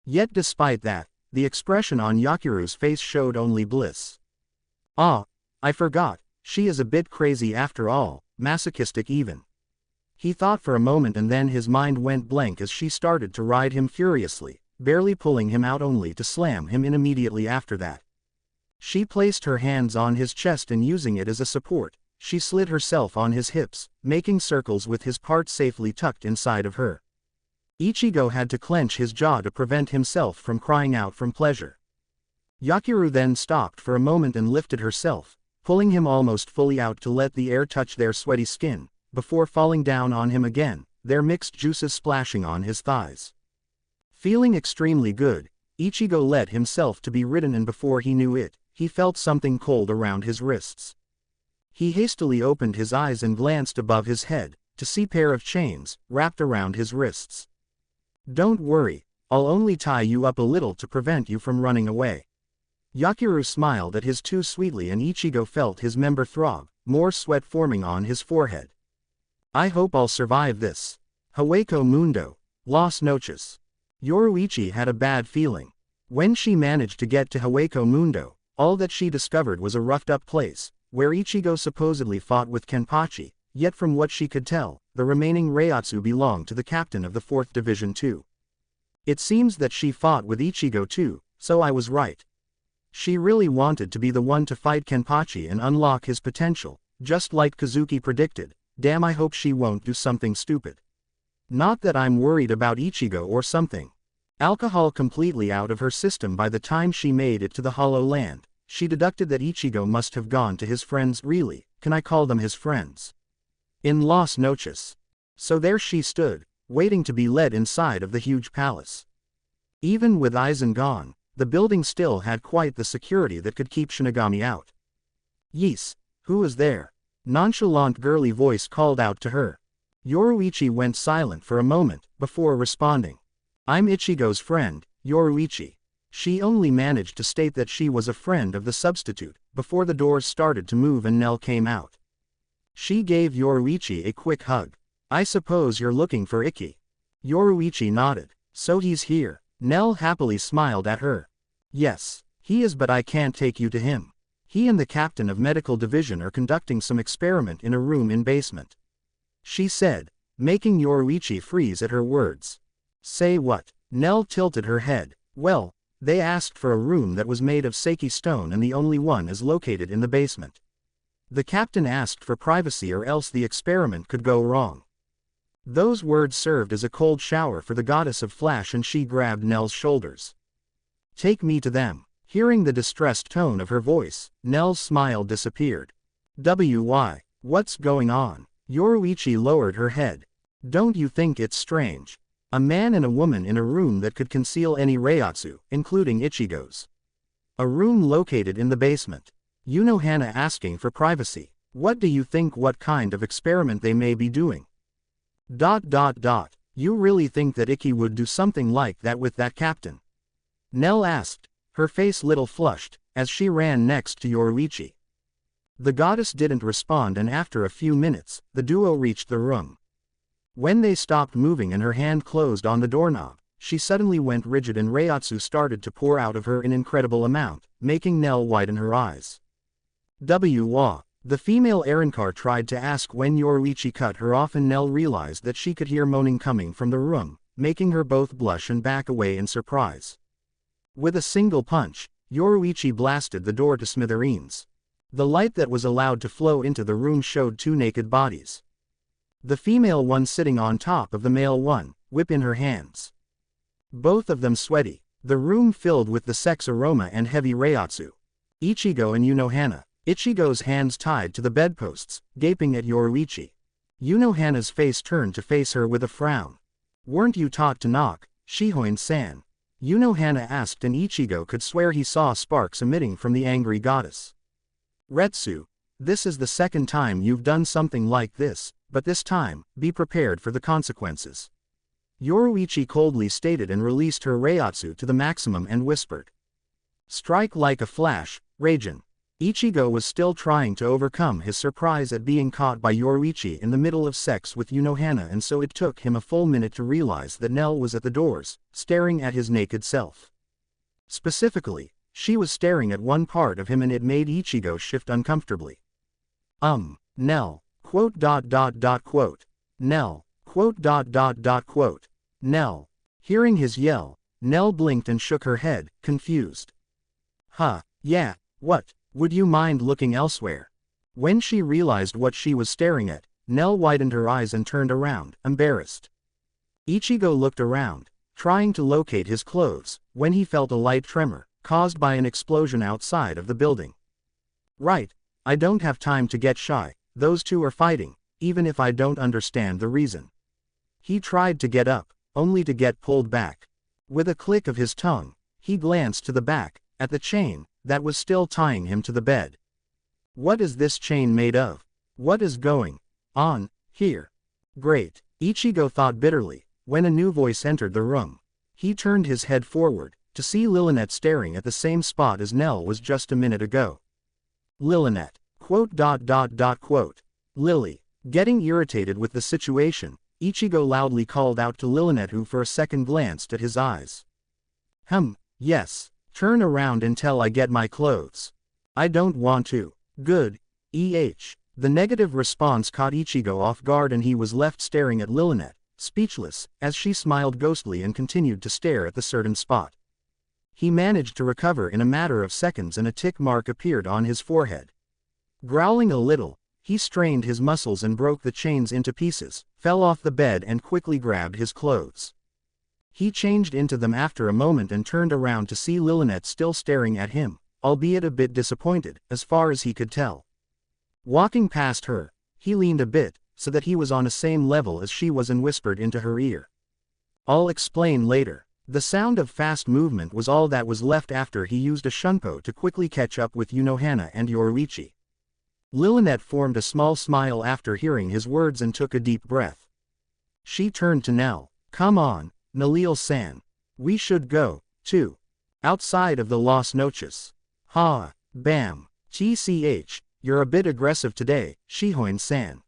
[SPEAKER 1] Yet despite that, the expression on Yakiru's face showed only bliss. Ah, I forgot, she is a bit crazy after all, masochistic even. He thought for a moment and then his mind went blank as she started to ride him furiously, barely pulling him out only to slam him in immediately after that. She placed her hands on his chest and using it as a support, she slid herself on his hips, making circles with his part safely tucked inside of her. Ichigo had to clench his jaw to prevent himself from crying out from pleasure. Yakiru then stopped for a moment and lifted herself, pulling him almost fully out to let the air touch their sweaty skin, before falling down on him again, their mixed juices splashing on his thighs. Feeling extremely good, Ichigo let himself to be ridden and before he knew it, he felt something cold around his wrists. He hastily opened his eyes and glanced above his head, to see a pair of chains, wrapped around his wrists. Don't worry, I'll only tie you up a little to prevent you from running away. Yakiru smiled at his too sweetly and Ichigo felt his member throb, more sweat forming on his forehead. I hope I'll survive this. Hawako Mundo, Las Noches. Yoruichi had a bad feeling. When she managed to get to Hawako Mundo, all that she discovered was a roughed-up place, where Ichigo supposedly fought with Kenpachi, yet from what she could tell, the remaining Reiatsu belonged to the captain of the 4th Division too. It seems that she fought with Ichigo too, so I was right. She really wanted to be the one to fight Kenpachi and unlock his potential, just like Kazuki predicted. Damn, I hope she won't do something stupid. Not that I'm worried about Ichigo or something. Alcohol completely out of her system by the time she made it to the Hollow Land, she deducted that Ichigo must have gone to his friends. Really, can I call them his friends? In Las Noches. So there she stood, waiting to be led inside of the huge palace. Even with Aizen gone, the building still had quite the security that could keep Shinigami out. Yes, who is there? Nonchalant girly voice called out to her. Yoruichi went silent for a moment, before responding. I'm Ichigo's friend, Yoruichi. She only managed to state that she was a friend of the substitute, before the doors started to move and Nell came out. She gave Yoruichi a quick hug. I suppose you're looking for Ikki. Yoruichi nodded. So he's here. Nell happily smiled at her. Yes, he is, but I can't take you to him. He and the captain of medical division are conducting some experiment in a room in basement. She said, making Yoruichi freeze at her words. Say what? Nell tilted her head. Well, they asked for a room that was made of Seiki stone and the only one is located in the basement. The captain asked for privacy or else the experiment could go wrong. Those words served as a cold shower for the goddess of flash and she grabbed Nell's shoulders. Take me to them. Hearing the distressed tone of her voice, Nell's smile disappeared. Why? What's going on? Yoruichi lowered her head. Don't you think it's strange? A man and a woman in a room that could conceal any Reiatsu, including Ichigo's. A room located in the basement. Hana asking for privacy. What do you think? What kind of experiment they may be doing? You really think that Ikki would do something like that with that captain? Nell asked, her face little flushed, as she ran next to Yoruichi. The goddess didn't respond and after a few minutes, the duo reached the room. When they stopped moving and her hand closed on the doorknob, she suddenly went rigid and Reiatsu started to pour out of her in incredible amount, making Nell widen her eyes. Wah. The female Arrancar tried to ask when Yoruichi cut her off and Nell realized that she could hear moaning coming from the room, making her both blush and back away in surprise. With a single punch, Yoruichi blasted the door to smithereens. The light that was allowed to flow into the room showed two naked bodies. The female one sitting on top of the male one, whip in her hands. Both of them sweaty, the room filled with the sex aroma and heavy Reiatsu. Ichigo and Unohana. Ichigo's hands tied to the bedposts, gaping at Yoruichi. Unohana's face turned to face her with a frown. "Weren't you taught to knock, Shihoin-san?" Unohana asked, and Ichigo could swear he saw sparks emitting from the angry goddess. "Retsu, this is the second time you've done something like this, but this time, be prepared for the consequences." Yoruichi coldly stated and released her Reiatsu to the maximum and whispered. "Strike like a flash, Raijin." Ichigo was still trying to overcome his surprise at being caught by Yoruichi in the middle of sex with Unohana, and so it took him a full minute to realize that Nell was at the doors, staring at his naked self. Specifically, she was staring at one part of him and it made Ichigo shift uncomfortably. Nell, quote. Nell, quote. Nell. Hearing his yell, Nell blinked and shook her head, confused. Yeah, what? Would you mind looking elsewhere?" When she realized what she was staring at, Nell widened her eyes and turned around, embarrassed. Ichigo looked around, trying to locate his clothes, when he felt a light tremor, caused by an explosion outside of the building. "Right, I don't have time to get shy, those two are fighting, even if I don't understand the reason." He tried to get up, only to get pulled back. With a click of his tongue, he glanced to the back, at the chain that was still tying him to the bed. "What is this chain made of? What is going on here?" "Great," Ichigo thought bitterly, when a new voice entered the room. He turned his head forward, to see Lilynette staring at the same spot as Nell was just a minute ago. Lilynette, quote. Lily. Getting irritated with the situation, Ichigo loudly called out to Lilynette, who for a second glanced at his eyes. Yes. Turn around until I get my clothes." "I don't want to." "Good. The negative response caught Ichigo off guard and he was left staring at Lilynette, speechless, as she smiled ghostly and continued to stare at the certain spot. He managed to recover in a matter of seconds and a tick mark appeared on his forehead. Growling a little, he strained his muscles and broke the chains into pieces, fell off the bed and quickly grabbed his clothes. He changed into them after a moment and turned around to see Lilynette still staring at him, albeit a bit disappointed, as far as he could tell. Walking past her, he leaned a bit, so that he was on the same level as she was, and whispered into her ear. "I'll explain later." The sound of fast movement was all that was left after he used a shunpo to quickly catch up with Unohana and Yoruichi. Lilynette formed a small smile after hearing his words and took a deep breath. She turned to Nell. "Come on, Nalil-san. We should go, too. Outside of the Las Noches." Bam. "TCH, you're a bit aggressive today, Shihoin-san."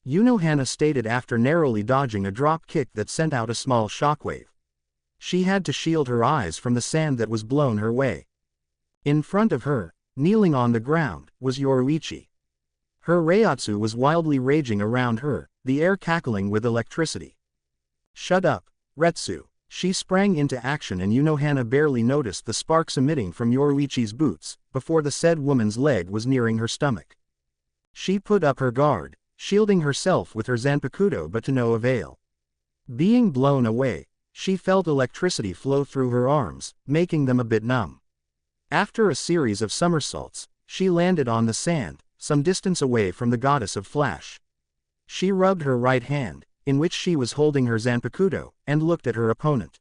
[SPEAKER 1] Unohana stated after narrowly dodging a drop kick that sent out a small shockwave. She had to shield her eyes from the sand that was blown her way. In front of her, kneeling on the ground, was Yoruichi. Her Reiatsu was wildly raging around her, the air cackling with electricity. "Shut up, Retsu." She sprang into action and Unohana barely noticed the sparks emitting from Yoruichi's boots, before the said woman's leg was nearing her stomach. She put up her guard, shielding herself with her Zanpakuto, but to no avail. Being blown away, she felt electricity flow through her arms, making them a bit numb. After a series of somersaults, she landed on the sand, some distance away from the goddess of Flash. She rubbed her right hand, in which she was holding her Zanpakuto, and looked at her opponent.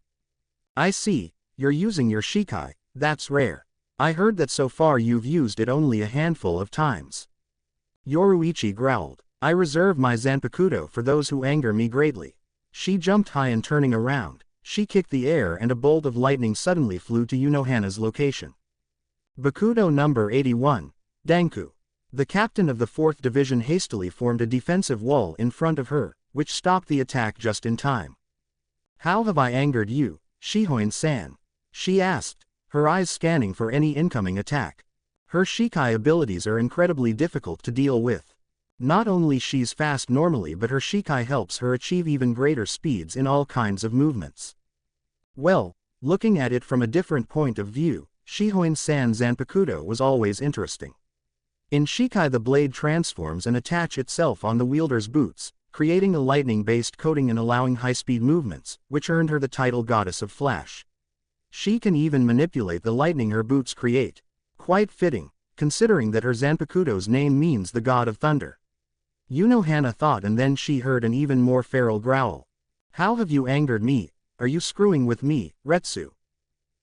[SPEAKER 1] "I see, you're using your Shikai, that's rare. I heard that so far you've used it only a handful of times." Yoruichi growled. "I reserve my Zanpakuto for those who anger me greatly." She jumped high and turning around, she kicked the air and a bolt of lightning suddenly flew to Unohana's location. Bakudo number 81, Danku. The captain of the 4th Division hastily formed a defensive wall in front of her, which stopped the attack just in time. How have I angered you, Shihoin-san? She asked, her eyes scanning for any incoming attack. Her Shikai abilities are incredibly difficult to deal with. Not only she's fast normally, but her Shikai helps her achieve even greater speeds in all kinds of movements. Well, looking at it from a different point of view, Shihoin-san's Zanpakuto was always interesting. In Shikai the blade transforms and attaches itself on the wielder's boots, creating a lightning-based coating and allowing high-speed movements, which earned her the title Goddess of Flash. She can even manipulate the lightning her boots create. Quite fitting, considering that her Zanpakuto's name means the God of Thunder. Hana thought, and then she heard an even more feral growl. How have you angered me? Are you screwing with me, Retsu?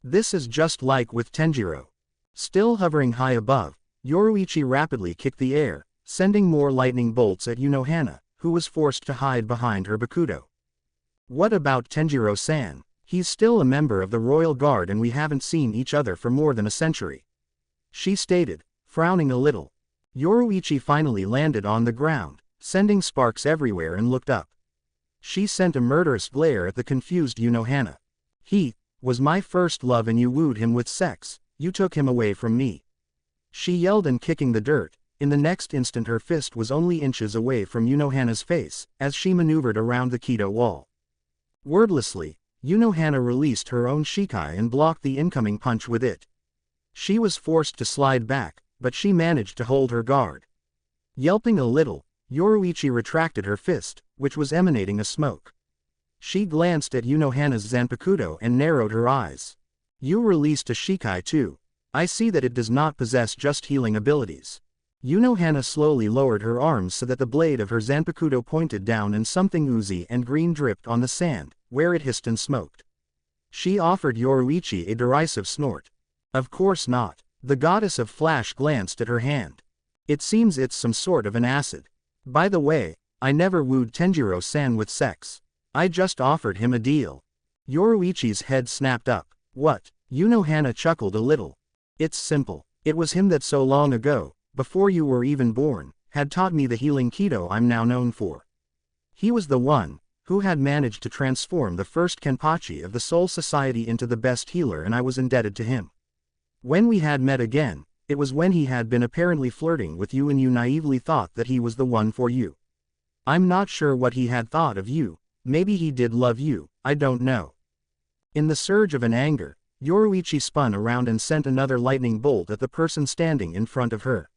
[SPEAKER 1] This is just like with Tenjiro. Still hovering high above, Yoruichi rapidly kicked the air, sending more lightning bolts at Hana, who was forced to hide behind her Bakuto. What about Tenjiro-san? He's still a member of the Royal Guard and we haven't seen each other for more than a century. She stated, frowning a little. Yoruichi finally landed on the ground, sending sparks everywhere, and looked up. She sent a murderous glare at the confused Hana. He was my first love and you wooed him with sex, you took him away from me. She yelled and kicking the dirt. In the next instant her fist was only inches away from Hana's face, as she maneuvered around the Kido wall. Wordlessly, Hana released her own Shikai and blocked the incoming punch with it. She was forced to slide back, but she managed to hold her guard. Yelping a little, Yoruichi retracted her fist, which was emanating a smoke. She glanced at Hana's Zanpakuto and narrowed her eyes. You released a Shikai too. I see that it does not possess just healing abilities. Hana slowly lowered her arms so that the blade of her Zanpakuto pointed down and something oozy and green dripped on the sand, where it hissed and smoked. She offered Yoruichi a derisive snort. Of course not. The Goddess of Flash glanced at her hand. It seems it's some sort of an acid. By the way, I never wooed Tenjiro-san with sex. I just offered him a deal. Yoruichi's head snapped up. What? Hana chuckled a little. It's simple. It was him that so long ago, before you were even born, had taught me the healing Kido I'm now known for. He was the one who had managed to transform the first Kenpachi of the Soul Society into the best healer, and I was indebted to him. When we had met again, it was when he had been apparently flirting with you and you naively thought that he was the one for you. I'm not sure what he had thought of you, maybe he did love you, I don't know. In the surge of an anger, Yoruichi spun around and sent another lightning bolt at the person standing in front of her.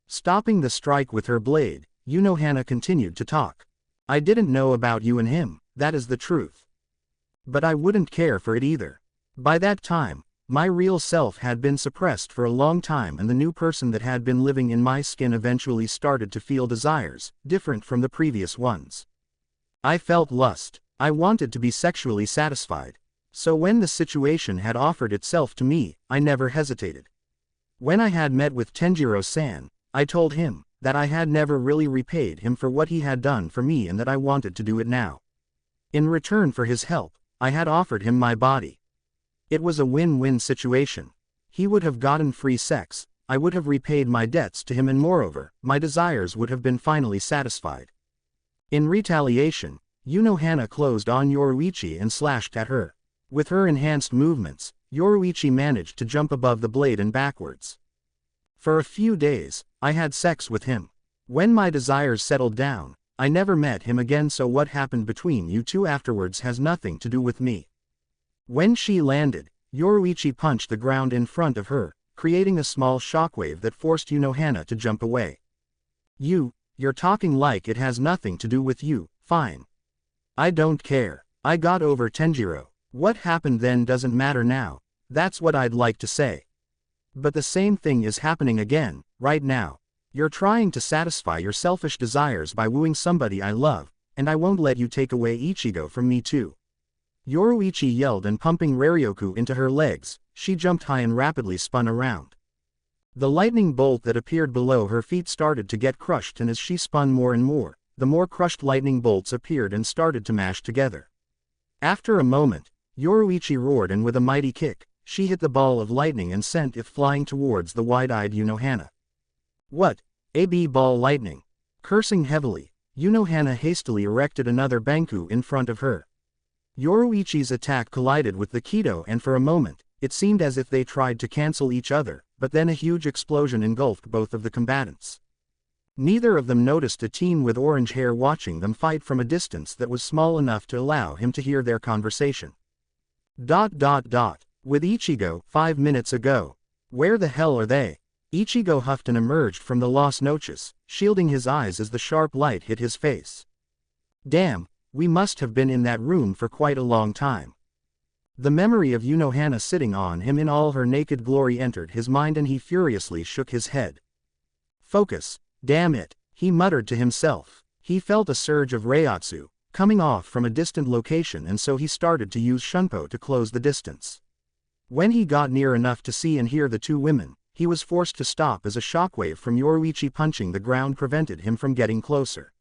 [SPEAKER 1] Stopping the strike with her blade, Hana continued to talk. I didn't know about you and him, that is the truth. But I wouldn't care for it either. By that time, my real self had been suppressed for a long time, and the new person that had been living in my skin eventually started to feel desires, different from the previous ones. I felt lust. I wanted to be sexually satisfied. So when the situation had offered itself to me, I never hesitated. When I had met with Tenjiro-san, I told him that I had never really repaid him for what he had done for me and that I wanted to do it now. In return for his help, I had offered him my body. It was a win-win situation. He would have gotten free sex, I would have repaid my debts to him, and moreover, my desires would have been finally satisfied. In retaliation, Hana closed on Yoruichi and slashed at her. With her enhanced movements, Yoruichi managed to jump above the blade and backwards. For a few days, I had sex with him. When my desires settled down, I never met him again, so what happened between you two afterwards has nothing to do with me. When she landed, Yoruichi punched the ground in front of her, creating a small shockwave that forced Hana to jump away. You're talking like it has nothing to do with you, fine. I don't care. I got over Tenjiro. What happened then doesn't matter now, that's what I'd like to say. But the same thing is happening again, right now. You're trying to satisfy your selfish desires by wooing somebody I love, and I won't let you take away Ichigo from me too. Yoruichi yelled, and pumping Raryoku into her legs, she jumped high and rapidly spun around. The lightning bolt that appeared below her feet started to get crushed, and as she spun more and more, the more crushed lightning bolts appeared and started to mash together. After a moment, Yoruichi roared, and with a mighty kick, she hit the ball of lightning and sent it flying towards the wide-eyed Hana. What? A ball lightning. Cursing heavily, Hana hastily erected another banku in front of her. Yoruichi's attack collided with the Kido and for a moment, it seemed as if they tried to cancel each other, but then a huge explosion engulfed both of the combatants. Neither of them noticed a teen with orange hair watching them fight from a distance that was small enough to allow him to hear their conversation. With Ichigo, 5 minutes ago. Where the hell are they? Ichigo huffed and emerged from the Las Noches, shielding his eyes as the sharp light hit his face. Damn, we must have been in that room for quite a long time. The memory of Unohana sitting on him in all her naked glory entered his mind and he furiously shook his head. Focus, damn it, he muttered to himself. He felt a surge of Reiatsu, coming off from a distant location and so he started to use Shunpo to close the distance. When he got near enough to see and hear the two women, he was forced to stop as a shockwave from Yoruichi punching the ground prevented him from getting closer.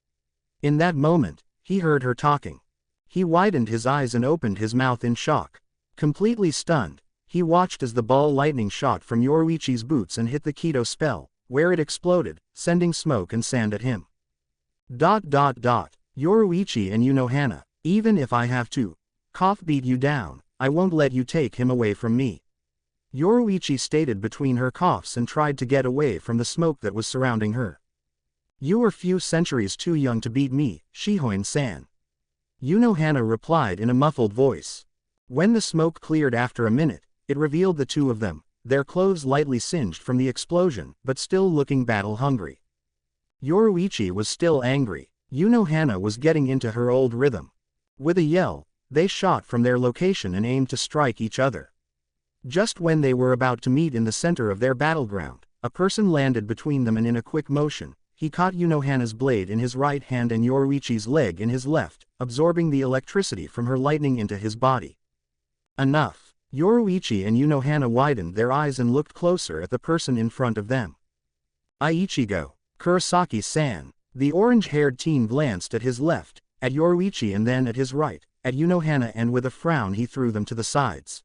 [SPEAKER 1] In that moment, he heard her talking. He widened his eyes and opened his mouth in shock. Completely stunned, he watched as the ball lightning shot from Yoruichi's boots and hit the Kido spell, where it exploded, sending smoke and sand at him. Yoruichi and Unohana, even if I have to beat you down, I won't let you take him away from me. Yoruichi stated between her coughs and tried to get away from the smoke that was surrounding her. You are few centuries too young to beat me, Shihoin-san. Unohana replied in a muffled voice. When the smoke cleared after a minute, it revealed the two of them, their clothes lightly singed from the explosion, but still looking battle-hungry. Yoruichi was still angry. Unohana was getting into her old rhythm. With a yell, they shot from their location and aimed to strike each other. Just when they were about to meet in the center of their battleground, a person landed between them and in a quick motion, he caught Unohana's blade in his right hand and Yoruichi's leg in his left, absorbing the electricity from her lightning into his body. Enough. Yoruichi and Unohana widened their eyes and looked closer at the person in front of them. Ichigo, Kurosaki-san. The orange-haired teen glanced at his left, at Yoruichi and then at his right, at Unohana and with a frown he threw them to the sides.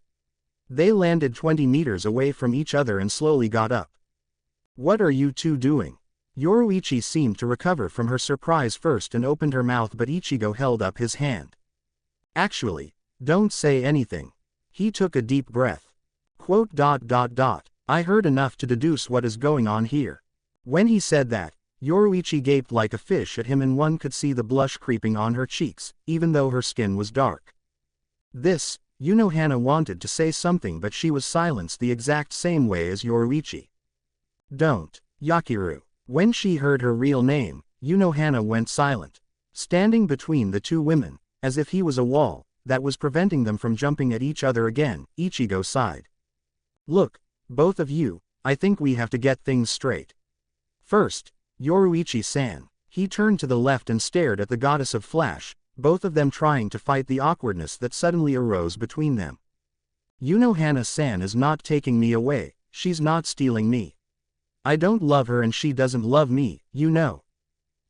[SPEAKER 1] They landed 20 meters away from each other and slowly got up. What are you two doing? Yoruichi seemed to recover from her surprise first and opened her mouth but Ichigo held up his hand. Actually, don't say anything. He took a deep breath. I heard enough to deduce what is going on here. When he said that, Yoruichi gaped like a fish at him and one could see the blush creeping on her cheeks, even though her skin was dark. Unohana wanted to say something but she was silenced the exact same way as Yoruichi. Don't, Yakiru. When she heard her real name, Unohana went silent. Standing between the two women, as if he was a wall, that was preventing them from jumping at each other again, Ichigo sighed. Look, both of you, I think we have to get things straight. First, Yoruichi-san. He turned to the left and stared at the goddess of Flash, both of them trying to fight the awkwardness that suddenly arose between them. Unohana-san is not taking me away, she's not stealing me. I don't love her and she doesn't love me, you know.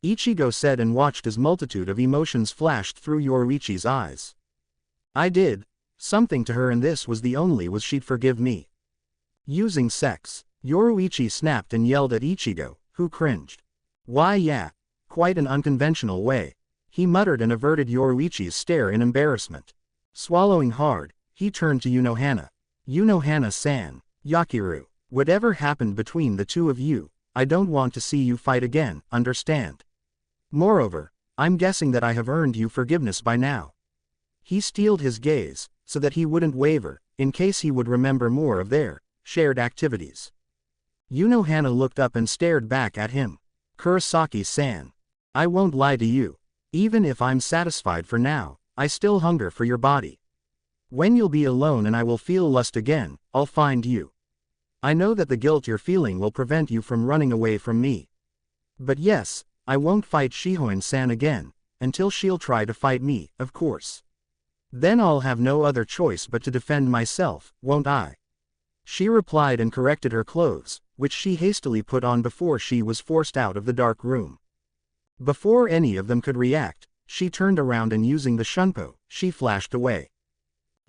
[SPEAKER 1] Ichigo said and watched as multitude of emotions flashed through Yoruichi's eyes. I did something to her and this was the only way she'd forgive me. Using sex. Yoruichi snapped and yelled at Ichigo, who cringed. Why yeah, quite an unconventional way. He muttered and averted Yoruichi's stare in embarrassment. Swallowing hard, he turned to Unohana. Unohana-san, Yakiru, whatever happened between the two of you, I don't want to see you fight again, understand? Moreover, I'm guessing that I have earned you forgiveness by now. He steeled his gaze, so that he wouldn't waver, in case he would remember more of their shared activities. Unohana looked up and stared back at him. Kurosaki-san. I won't lie to you. Even if I'm satisfied for now, I still hunger for your body. When you'll be alone and I will feel lust again, I'll find you. I know that the guilt you're feeling will prevent you from running away from me. But yes, I won't fight Shihoin-san again, until she'll try to fight me, of course. Then I'll have no other choice but to defend myself, won't I? She replied and corrected her clothes, which she hastily put on before she was forced out of the dark room. Before any of them could react, she turned around and using the shunpo, she flashed away.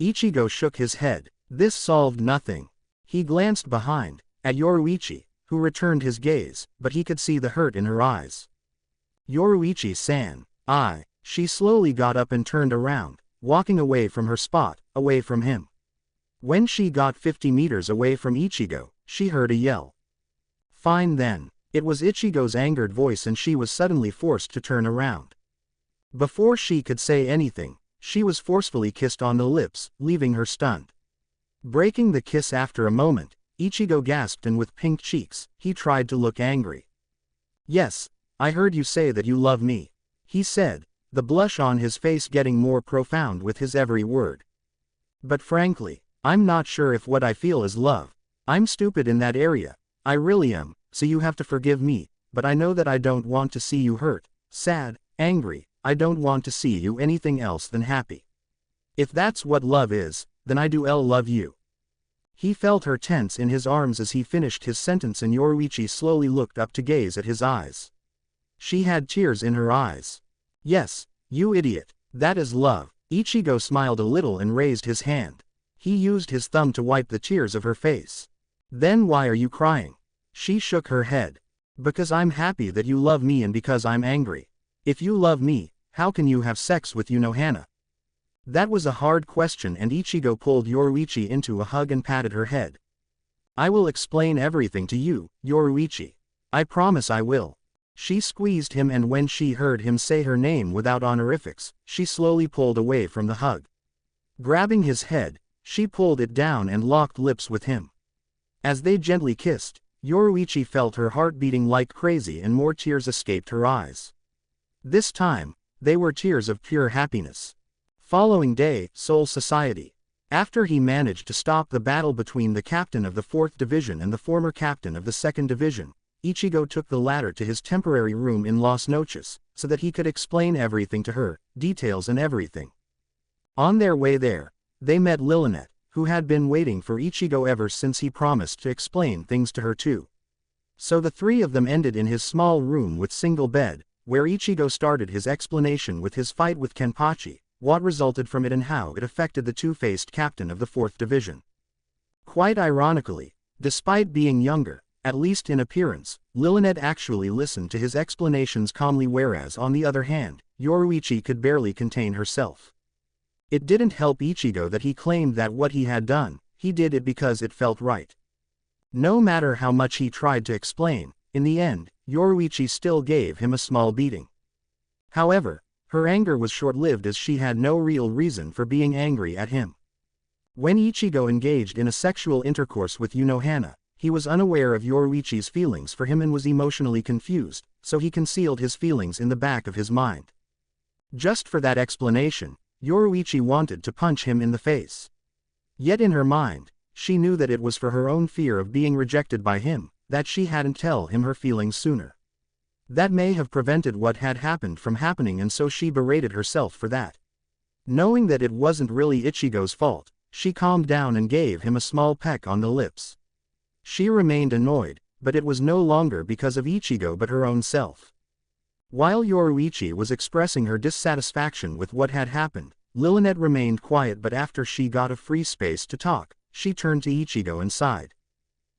[SPEAKER 1] Ichigo shook his head. This solved nothing. He glanced behind, at Yoruichi, who returned his gaze, but he could see the hurt in her eyes. Yoruichi-san. She slowly got up and turned around, walking away from her spot, away from him. When she got 50 meters away from Ichigo, she heard a yell. Fine then. It was Ichigo's angered voice and she was suddenly forced to turn around. Before she could say anything, she was forcefully kissed on the lips, leaving her stunned. Breaking the kiss after a moment, Ichigo gasped and with pink cheeks, he tried to look angry. Yes, I heard you say that you love me, he said, the blush on his face getting more profound with his every word. But frankly, I'm not sure if what I feel is love. I'm stupid in that area, I really am, so you have to forgive me, but I know that I don't want to see you hurt, sad, angry, I don't want to see you anything else than happy. If that's what love is, then I do love you. He felt her tense in his arms as he finished his sentence and Yoruichi slowly looked up to gaze at his eyes. She had tears in her eyes. Yes, you idiot, that is love. Ichigo smiled a little and raised his hand. He used his thumb to wipe the tears of her face. Then why are you crying? She shook her head. Because I'm happy that you love me and because I'm angry. If you love me, how can you have sex with Unohana? That was a hard question and Ichigo pulled Yoruichi into a hug and patted her head. I will explain everything to you, Yoruichi. I promise I will. She squeezed him and when she heard him say her name without honorifics, she slowly pulled away from the hug. Grabbing his head, she pulled it down and locked lips with him. As they gently kissed, Yoruichi felt her heart beating like crazy and more tears escaped her eyes. This time, they were tears of pure happiness. Following day, Seoul Society. After he managed to stop the battle between the captain of the 4th Division and the former captain of the 2nd Division, Ichigo took the latter to his temporary room in Las Noches, so that he could explain everything to her, details and everything. On their way there, they met Lilynette, who had been waiting for Ichigo ever since he promised to explain things to her too. So the three of them ended in his small room with single bed, where Ichigo started his explanation with his fight with Kenpachi, what resulted from it and how it affected the two-faced captain of the 4th Division. Quite ironically, despite being younger, at least in appearance, Lilynette actually listened to his explanations calmly whereas on the other hand, Yoruichi could barely contain herself. It didn't help Ichigo that he claimed that what he had done, he did it because it felt right. No matter how much he tried to explain, in the end, Yoruichi still gave him a small beating. However, her anger was short-lived as she had no real reason for being angry at him. When Ichigo engaged in a sexual intercourse with Unohana, he was unaware of Yoruichi's feelings for him and was emotionally confused, so he concealed his feelings in the back of his mind. Just for that explanation, Yoruichi wanted to punch him in the face. Yet in her mind, she knew that it was for her own fear of being rejected by him, that she hadn't told him her feelings sooner. That may have prevented what had happened from happening and so she berated herself for that. Knowing that it wasn't really Ichigo's fault, she calmed down and gave him a small peck on the lips. She remained annoyed, but it was no longer because of Ichigo but her own self. While Yoruichi was expressing her dissatisfaction with what had happened, Lilynette remained quiet but after she got a free space to talk, she turned to Ichigo and sighed.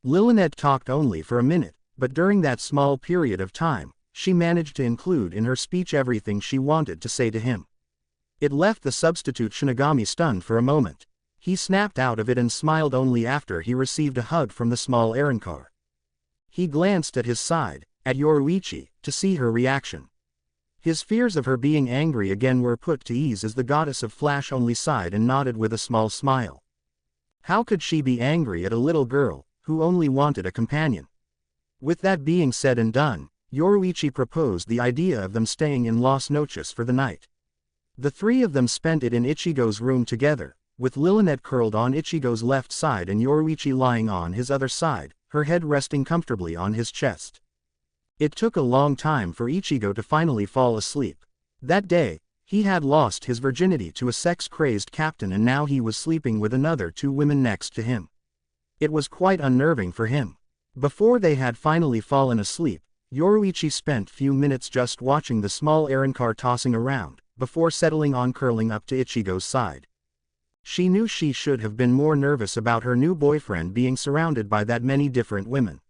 [SPEAKER 1] Lilynette talked only for a minute, but during that small period of time, she managed to include in her speech everything she wanted to say to him. It left the substitute Shinigami stunned for a moment. He snapped out of it and smiled only after he received a hug from the small Arrogance. He glanced at his side, at Yoruichi, to see her reaction. His fears of her being angry again were put to ease as the goddess of Flash only sighed and nodded with a small smile. How could she be angry at a little girl, who only wanted a companion? With that being said and done, Yoruichi proposed the idea of them staying in Las Noches for the night. The three of them spent it in Ichigo's room together, with Lilynette curled on Ichigo's left side and Yoruichi lying on his other side, her head resting comfortably on his chest. It took a long time for Ichigo to finally fall asleep. That day, he had lost his virginity to a sex-crazed captain and now he was sleeping with another two women next to him. It was quite unnerving for him. Before they had finally fallen asleep, Yoruichi spent few minutes just watching the small Arrogance tossing around, before settling on curling up to Ichigo's side. She knew she should have been more nervous about her new boyfriend being surrounded by that many different women.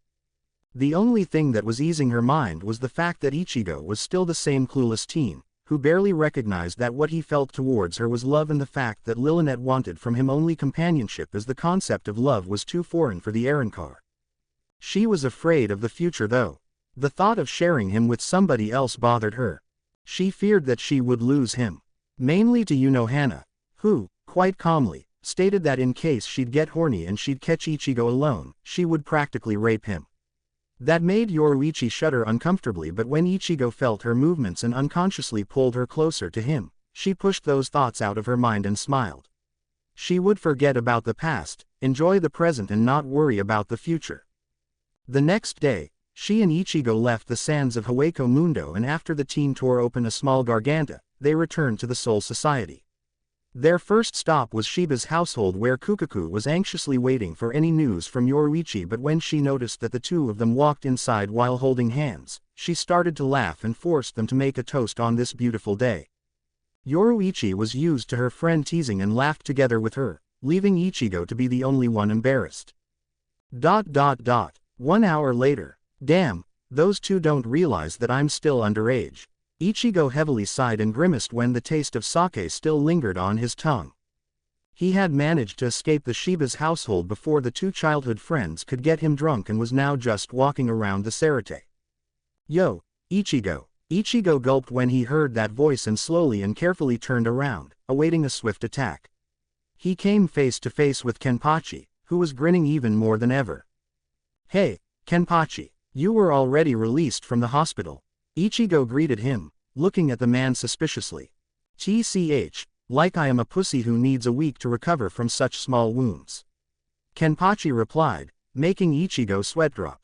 [SPEAKER 1] The only thing that was easing her mind was the fact that Ichigo was still the same clueless teen, who barely recognized that what he felt towards her was love and the fact that Lillinet wanted from him only companionship, as the concept of love was too foreign for the Arrogance. She was afraid of the future though. The thought of sharing him with somebody else bothered her. She feared that she would lose him. Mainly to Hana, who, quite calmly, stated that in case she'd get horny and she'd catch Ichigo alone, she would practically rape him. That made Yoruichi shudder uncomfortably, but when Ichigo felt her movements and unconsciously pulled her closer to him, she pushed those thoughts out of her mind and smiled. She would forget about the past, enjoy the present and not worry about the future. The next day, she and Ichigo left the sands of Haweko Mundo, and after the team tore open a small garganta, they returned to the Soul Society. Their first stop was Shiba's household, where Kukaku was anxiously waiting for any news from Yoruichi, but when she noticed that the two of them walked inside while holding hands, she started to laugh and forced them to make a toast on this beautiful day. Yoruichi was used to her friend teasing and laughed together with her, leaving Ichigo to be the only one embarrassed. 1 hour later. Damn, those two don't realize that I'm still underage. Ichigo heavily sighed and grimaced when the taste of sake still lingered on his tongue. He had managed to escape the Shiba's household before the two childhood friends could get him drunk and was now just walking around the Sarate. Yo, Ichigo. Ichigo gulped when he heard that voice and slowly and carefully turned around, awaiting a swift attack. He came face to face with Kenpachi, who was grinning even more than ever. Hey, Kenpachi, you were already released from the hospital. Ichigo greeted him, looking at the man suspiciously. TCH, like I am a pussy who needs a week to recover from such small wounds. Kenpachi replied, making Ichigo sweat drop.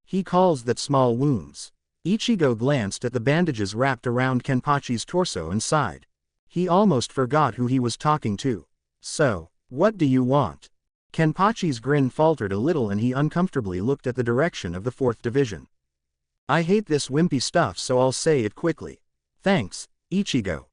[SPEAKER 1] He calls that small wounds. Ichigo glanced at the bandages wrapped around Kenpachi's torso and sighed. He almost forgot who he was talking to. So, what do you want? Kenpachi's grin faltered a little and he uncomfortably looked at the direction of the 4th Division. I hate this wimpy stuff, so I'll say it quickly. Thanks, Ichigo.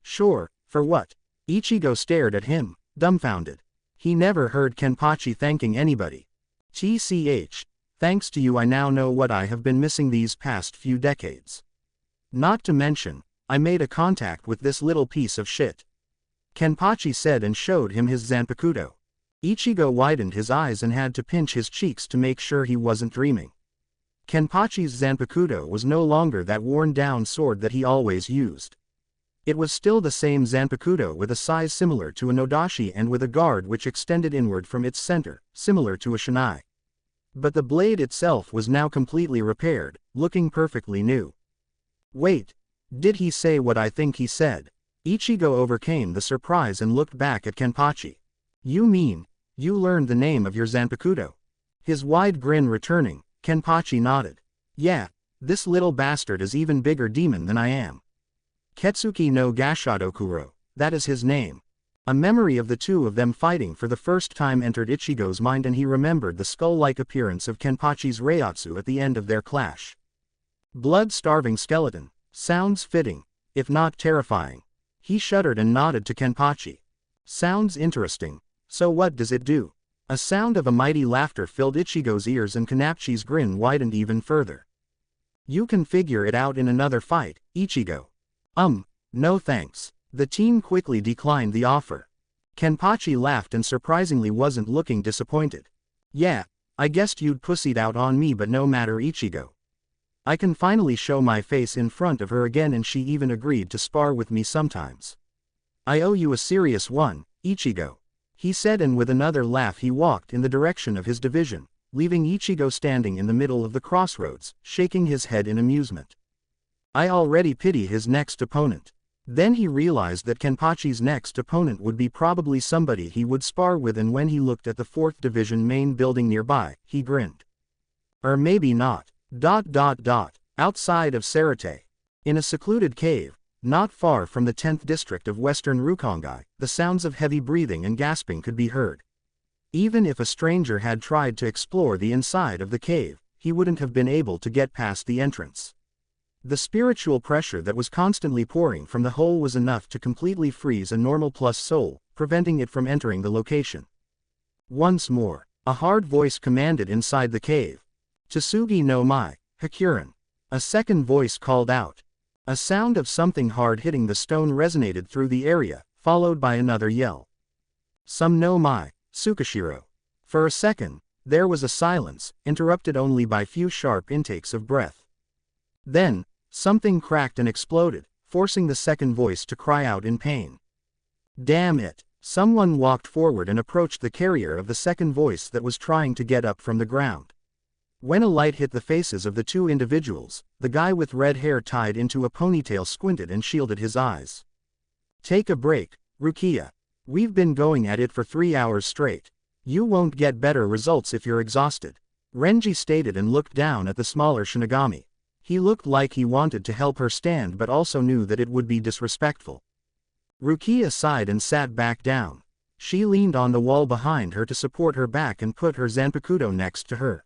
[SPEAKER 1] Sure, for what? Ichigo stared at him, dumbfounded. He never heard Kenpachi thanking anybody. TCH, thanks to you I now know what I have been missing these past few decades. Not to mention, I made a contact with this little piece of shit. Kenpachi said and showed him his Zanpakuto. Ichigo widened his eyes and had to pinch his cheeks to make sure he wasn't dreaming. Kenpachi's Zanpakuto was no longer that worn-down sword that he always used. It was still the same Zanpakuto with a size similar to a Nodashi and with a guard which extended inward from its center, similar to a shinai. But the blade itself was now completely repaired, looking perfectly new. Wait, did he say what I think he said? Ichigo overcame the surprise and looked back at Kenpachi. You mean, you learned the name of your Zanpakuto? His wide grin returning, Kenpachi nodded. Yeah, this little bastard is even bigger demon than I am. Ketsuki no Gashadokuro, that is his name. A memory of the two of them fighting for the first time entered Ichigo's mind and he remembered the skull-like appearance of Kenpachi's Reiatsu at the end of their clash. Blood-starving skeleton, sounds fitting, if not terrifying. He shuddered and nodded to Kenpachi. Sounds interesting, so what does it do? A sound of a mighty laughter filled Ichigo's ears and Kenpachi's grin widened even further. You can figure it out in another fight, Ichigo. No thanks. The team quickly declined the offer. Kenpachi laughed and surprisingly wasn't looking disappointed. Yeah, I guessed you'd pussied out on me, but no matter, Ichigo. I can finally show my face in front of her again, and she even agreed to spar with me sometimes. I owe you a serious one, Ichigo. He said, and with another laugh he walked in the direction of his division, leaving Ichigo standing in the middle of the crossroads, shaking his head in amusement. I already pity his next opponent. Then he realized that Kenpachi's next opponent would be probably somebody he would spar with, and when he looked at the 4th Division main building nearby, he grinned. Or maybe not. Outside of Sarate. In a secluded cave, not far from the 10th district of Western Rukongai, the sounds of heavy breathing and gasping could be heard. Even if a stranger had tried to explore the inside of the cave, he wouldn't have been able to get past the entrance. The spiritual pressure that was constantly pouring from the hole was enough to completely freeze a normal plus soul, preventing it from entering the location. Once more, a hard voice commanded inside the cave. Tsugi no Mai, Hakuren. A second voice called out. A sound of something hard hitting the stone resonated through the area, followed by another yell. Some no mai, Tsukishiro. For a second, there was a silence, interrupted only by few sharp intakes of breath. Then, something cracked and exploded, forcing the second voice to cry out in pain. Damn it! Someone walked forward and approached the carrier of the second voice that was trying to get up from the ground. When a light hit the faces of the two individuals, the guy with red hair tied into a ponytail squinted and shielded his eyes. Take a break, Rukia. We've been going at it for 3 hours straight. You won't get better results if you're exhausted, Renji stated and looked down at the smaller Shinigami. He looked like he wanted to help her stand but also knew that it would be disrespectful. Rukia sighed and sat back down. She leaned on the wall behind her to support her back and put her Zanpakuto next to her.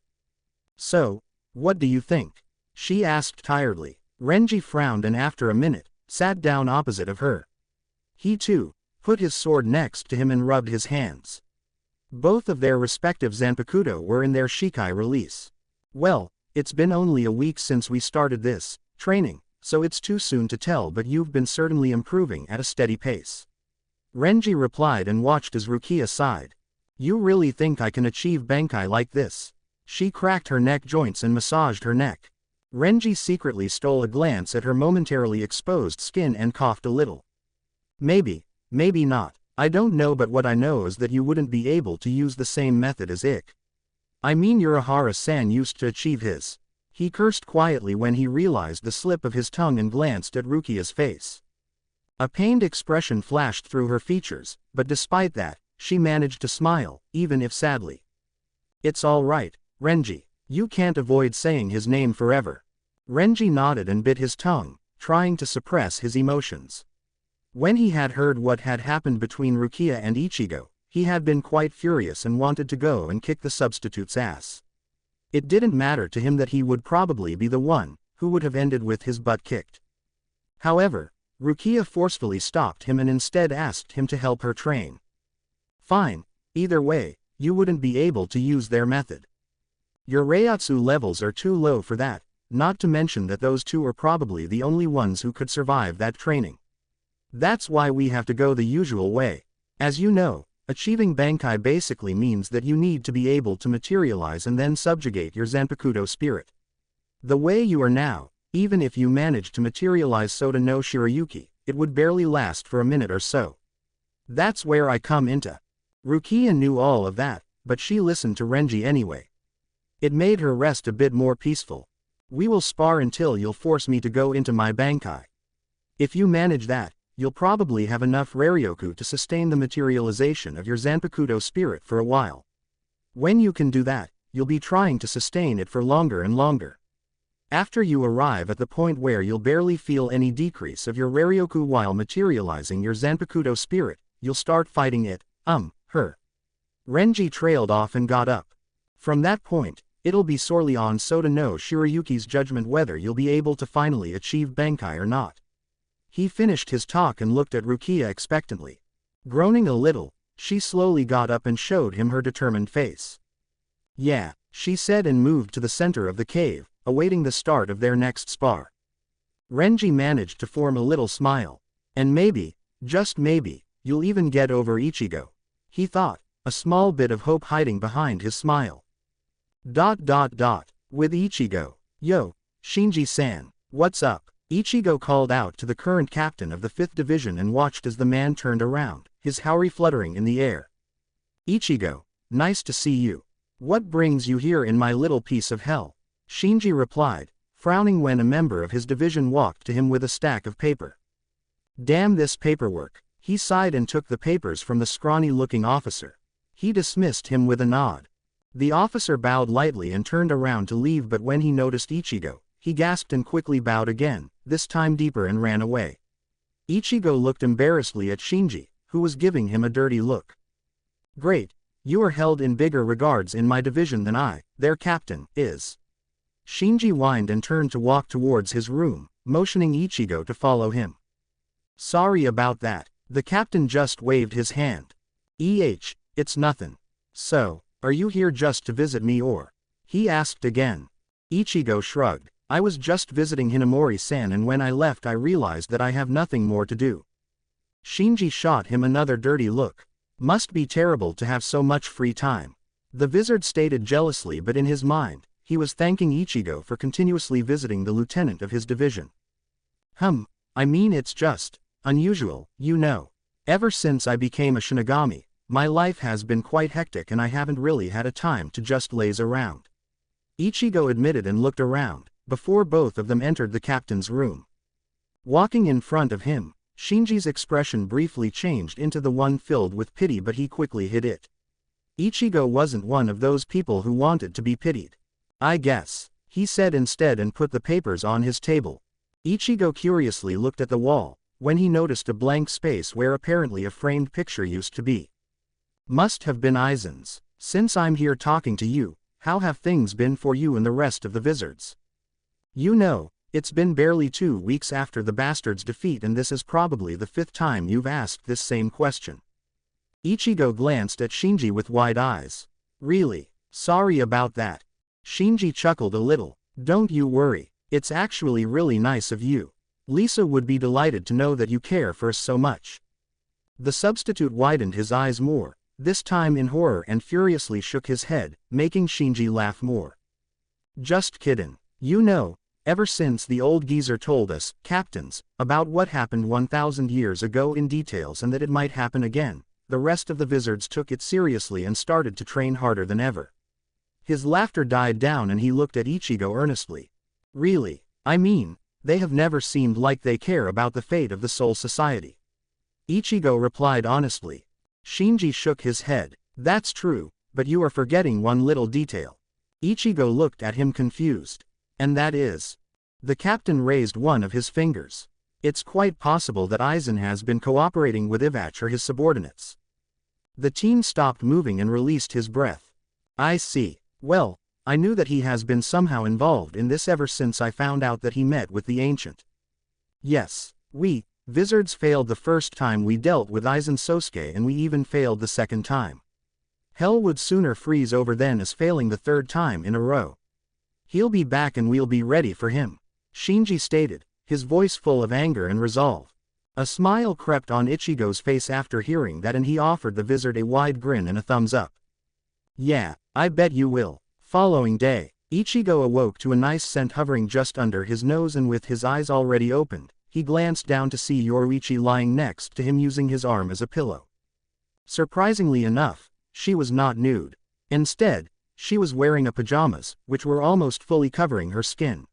[SPEAKER 1] So, what do you think? She asked tiredly. Renji frowned and after a minute, sat down opposite of her. He too, put his sword next to him and rubbed his hands. Both of their respective Zanpakuto were in their Shikai release. Well, it's been only a week since we started this training, so it's too soon to tell, but you've been certainly improving at a steady pace. Renji replied and watched as Rukia sighed. You really think I can achieve Bankai like this? She cracked her neck joints and massaged her neck. Renji secretly stole a glance at her momentarily exposed skin and coughed a little. Maybe, maybe not. I don't know, but what I know is that you wouldn't be able to use the same method as Ik. I mean Urahara-san used to achieve his. He cursed quietly when he realized the slip of his tongue and glanced at Rukia's face. A pained expression flashed through her features, but despite that, she managed to smile, even if sadly. It's all right, Renji. You can't avoid saying his name forever. Renji nodded and bit his tongue, trying to suppress his emotions. When he had heard what had happened between Rukia and Ichigo, he had been quite furious and wanted to go and kick the substitute's ass. It didn't matter to him that he would probably be the one who would have ended with his butt kicked. However, Rukia forcefully stopped him and instead asked him to help her train. Fine, either way, you wouldn't be able to use their method. Your Reiatsu levels are too low for that, not to mention that those two are probably the only ones who could survive that training. That's why we have to go the usual way. As you know, achieving Bankai basically means that you need to be able to materialize and then subjugate your Zanpakuto spirit. The way you are now, even if you manage to materialize Sota no Shirayuki, it would barely last for a minute or so. That's where I come into. Rukia knew all of that, but she listened to Renji anyway. It made her rest a bit more peaceful. We will spar until you'll force me to go into my Bankai. If you manage that, you'll probably have enough Raryoku to sustain the materialization of your Zanpakuto spirit for a while. When you can do that, you'll be trying to sustain it for longer and longer. After you arrive at the point where you'll barely feel any decrease of your Raryoku while materializing your Zanpakuto spirit, you'll start fighting it, her. Renji trailed off and got up. From that point, it'll be sorely on Sota no Shirayuki's judgment whether you'll be able to finally achieve Bankai or not. He finished his talk and looked at Rukia expectantly. Groaning a little, she slowly got up and showed him her determined face. Yeah, she said and moved to the center of the cave, awaiting the start of their next spar. Renji managed to form a little smile. And maybe, just maybe, you'll even get over Ichigo. He thought, a small bit of hope hiding behind his smile. With Ichigo. Yo, Shinji-san, what's up? Ichigo called out to the current captain of the 5th Division and watched as the man turned around, his haori fluttering in the air. Ichigo, nice to see you. What brings you here in my little piece of hell? Shinji replied, frowning when a member of his division walked to him with a stack of paper. Damn this paperwork. He sighed and took the papers from the scrawny-looking officer. He dismissed him with a nod. The officer bowed lightly and turned around to leave, but when he noticed Ichigo, he gasped and quickly bowed again, this time deeper, and ran away. Ichigo looked embarrassedly at Shinji, who was giving him a dirty look. Great, you are held in bigger regards in my division than I, their captain, is. Shinji whined and turned to walk towards his room, motioning Ichigo to follow him. Sorry about that, the captain just waved his hand. It's nothing. So, are you here just to visit me or? He asked again. Ichigo shrugged. I was just visiting Hinamori-san, and when I left I realized that I have nothing more to do. Shinji shot him another dirty look. Must be terrible to have so much free time. The wizard stated jealously, but in his mind, he was thanking Ichigo for continuously visiting the lieutenant of his division. I mean, it's just unusual, you know. Ever since I became a Shinigami, my life has been quite hectic and I haven't really had a time to just laze around. Ichigo admitted and looked around, before both of them entered the captain's room. Walking in front of him, Shinji's expression briefly changed into the one filled with pity, but he quickly hid it. Ichigo wasn't one of those people who wanted to be pitied. I guess, he said instead and put the papers on his table. Ichigo curiously looked at the wall, when he noticed a blank space where apparently a framed picture used to be. Must have been Aizen's. Since I'm here talking to you, how have things been for you and the rest of the wizards? You know, it's been barely 2 weeks after the bastard's defeat, and this is probably the 5th time you've asked this same question. Ichigo glanced at Shinji with wide eyes. Really? Sorry about that. Shinji chuckled a little. Don't you worry, it's actually really nice of you. Lisa would be delighted to know that you care for us so much. The substitute widened his eyes more, this time in horror, and furiously shook his head, making Shinji laugh more. Just kiddin'. You know, ever since the old geezer told us, captains, about what happened 1,000 years ago in details and that it might happen again, the rest of the wizards took it seriously and started to train harder than ever. His laughter died down and he looked at Ichigo earnestly. Really, I mean, they have never seemed like they care about the fate of the Soul Society. Ichigo replied honestly. Shinji shook his head. That's true, but you are forgetting one little detail. Ichigo looked at him confused. And that is? The captain raised one of his fingers. It's quite possible that Aizen has been cooperating with Ivach or his subordinates. The teen stopped moving and released his breath. I see. Well, I knew that he has been somehow involved in this ever since I found out that he met with the ancient. Yes, we, wizards, failed the first time we dealt with Aizen Sosuke, and we even failed the second time. Hell would sooner freeze over than us failing the 3rd time in a row. He'll be back and we'll be ready for him, Shinji stated, his voice full of anger and resolve. A smile crept on Ichigo's face after hearing that, and he offered the wizard a wide grin and a thumbs up. Yeah, I bet you will. Following day, Ichigo awoke to a nice scent hovering just under his nose, and with his eyes already opened, he glanced down to see Yoruichi lying next to him using his arm as a pillow. Surprisingly enough, she was not nude. Instead, she was wearing a pajamas, which were almost fully covering her skin.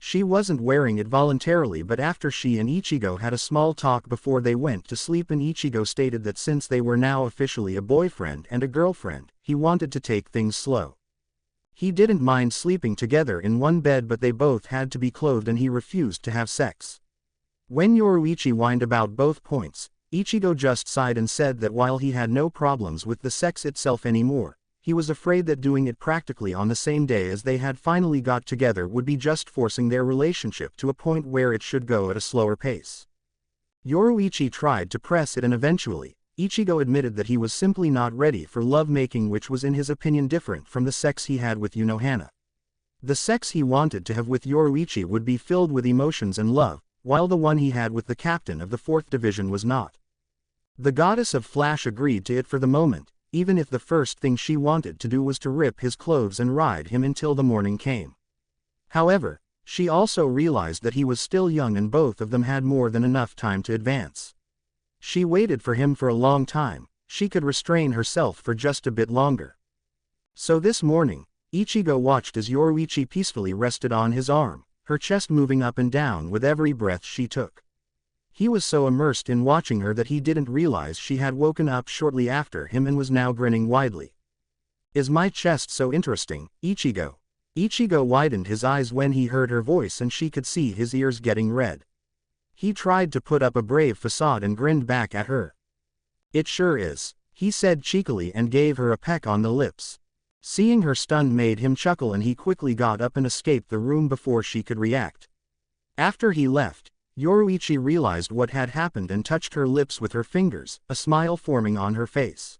[SPEAKER 1] She wasn't wearing it voluntarily, but after she and Ichigo had a small talk before they went to sleep, and Ichigo stated that since they were now officially a boyfriend and a girlfriend, he wanted to take things slow. He didn't mind sleeping together in one bed, but they both had to be clothed and he refused to have sex. When Yoruichi whined about both points, Ichigo just sighed and said that while he had no problems with the sex itself anymore, he was afraid that doing it practically on the same day as they had finally got together would be just forcing their relationship to a point where it should go at a slower pace. Yoruichi tried to press it, and eventually, Ichigo admitted that he was simply not ready for lovemaking, which was in his opinion different from the sex he had with Unohana. The sex he wanted to have with Yoruichi would be filled with emotions and love, while the one he had with the captain of the 4th Division was not. The goddess of Flash agreed to it for the moment, even if the first thing she wanted to do was to rip his clothes and ride him until the morning came. However, she also realized that he was still young and both of them had more than enough time to advance. She waited for him for a long time. She could restrain herself for just a bit longer. So this morning, Ichigo watched as Yoruichi peacefully rested on his arm, her chest moving up and down with every breath she took. He was so immersed in watching her that he didn't realize she had woken up shortly after him and was now grinning widely. Is my chest so interesting, Ichigo? Ichigo widened his eyes when he heard her voice, and she could see his ears getting red. He tried to put up a brave facade and grinned back at her. It sure is, he said cheekily and gave her a peck on the lips. Seeing her stunned made him chuckle, and he quickly got up and escaped the room before she could react. After he left, Yoruichi realized what had happened and touched her lips with her fingers, a smile forming on her face.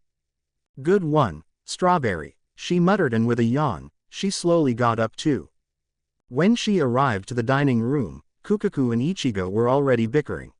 [SPEAKER 1] Good one, Strawberry, she muttered, and with a yawn, she slowly got up too. When she arrived to the dining room, Kukaku and Ichigo were already bickering.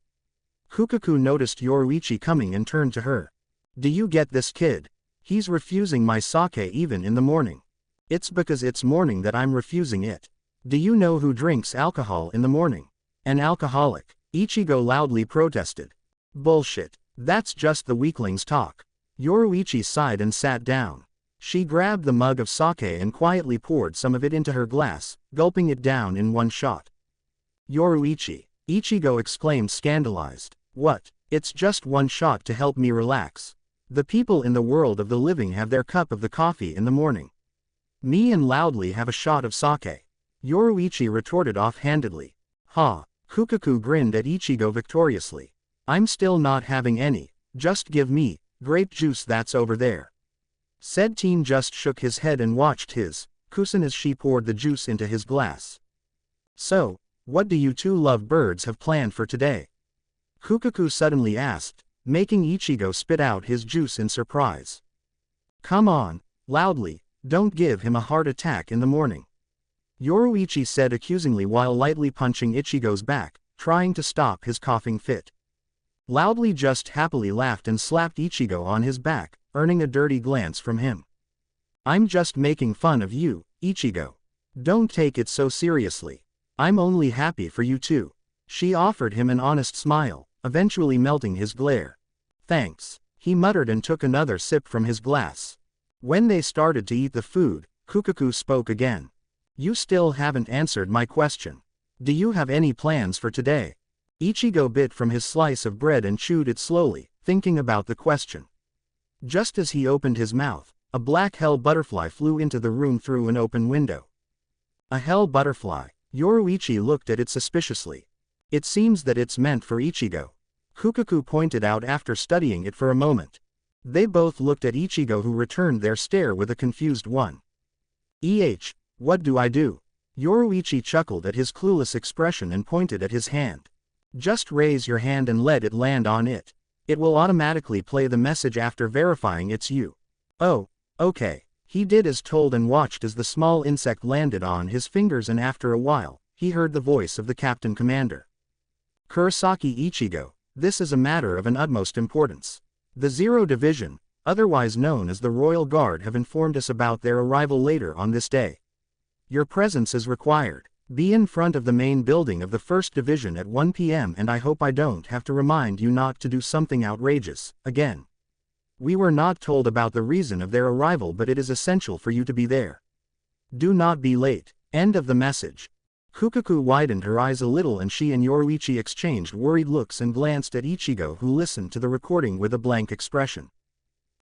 [SPEAKER 1] Kukaku noticed Yoruichi coming and turned to her. "Do you get this kid? He's refusing my sake even in the morning. It's because it's morning that I'm refusing it. Do you know who drinks alcohol in the morning? An alcoholic." Ichigo loudly protested. "Bullshit. That's just the weakling's talk." Yoruichi sighed and sat down. She grabbed the mug of sake and quietly poured some of it into her glass, gulping it down in one shot. "Yoruichi," Ichigo exclaimed scandalized. "What? It's just one shot to help me relax. The people in the world of the living have their cup of the coffee in the morning. Me and loudly have a shot of sake." Yoruichi retorted offhandedly. "Ha." Kukaku grinned at Ichigo victoriously. "I'm still not having any. Just give me grape juice that's over there." Said teen just shook his head and watched his cousin as she poured the juice into his glass. "So, what do you two lovebirds have planned for today?" Kukaku suddenly asked, making Ichigo spit out his juice in surprise. "Come on, loudly, don't give him a heart attack in the morning," Yoruichi said accusingly while lightly punching Ichigo's back, trying to stop his coughing fit. Loudly just happily laughed and slapped Ichigo on his back, earning a dirty glance from him. "I'm just making fun of you, Ichigo. Don't take it so seriously. I'm only happy for you too." She offered him an honest smile, eventually melting his glare. "Thanks," he muttered and took another sip from his glass. When they started to eat the food, Kukaku spoke again. "You still haven't answered my question. Do you have any plans for today?" Ichigo bit from his slice of bread and chewed it slowly, thinking about the question. Just as he opened his mouth, a black hell butterfly flew into the room through an open window. "A hell butterfly?" Yoruichi looked at it suspiciously. "It seems that it's meant for Ichigo," Kukaku pointed out after studying it for a moment. They both looked at Ichigo, who returned their stare with a confused one. What do I do?" Yoruichi chuckled at his clueless expression and pointed at his hand. "Just raise your hand and let it land on it. It will automatically play the message after verifying it's you." "Oh, okay." He did as told and watched as the small insect landed on his fingers, and after a while, he heard the voice of the captain commander. "Kurosaki Ichigo, this is a matter of an utmost importance. The Zero Division, otherwise known as the Royal Guard, have informed us about their arrival later on this day. Your presence is required. Be in front of the main building of the 1st Division at 1 p.m. and I hope I don't have to remind you not to do something outrageous, again. We were not told about the reason of their arrival, but it is essential for you to be there. Do not be late." End of the message. Kukaku widened her eyes a little and she and Yoruichi exchanged worried looks and glanced at Ichigo, who listened to the recording with a blank expression.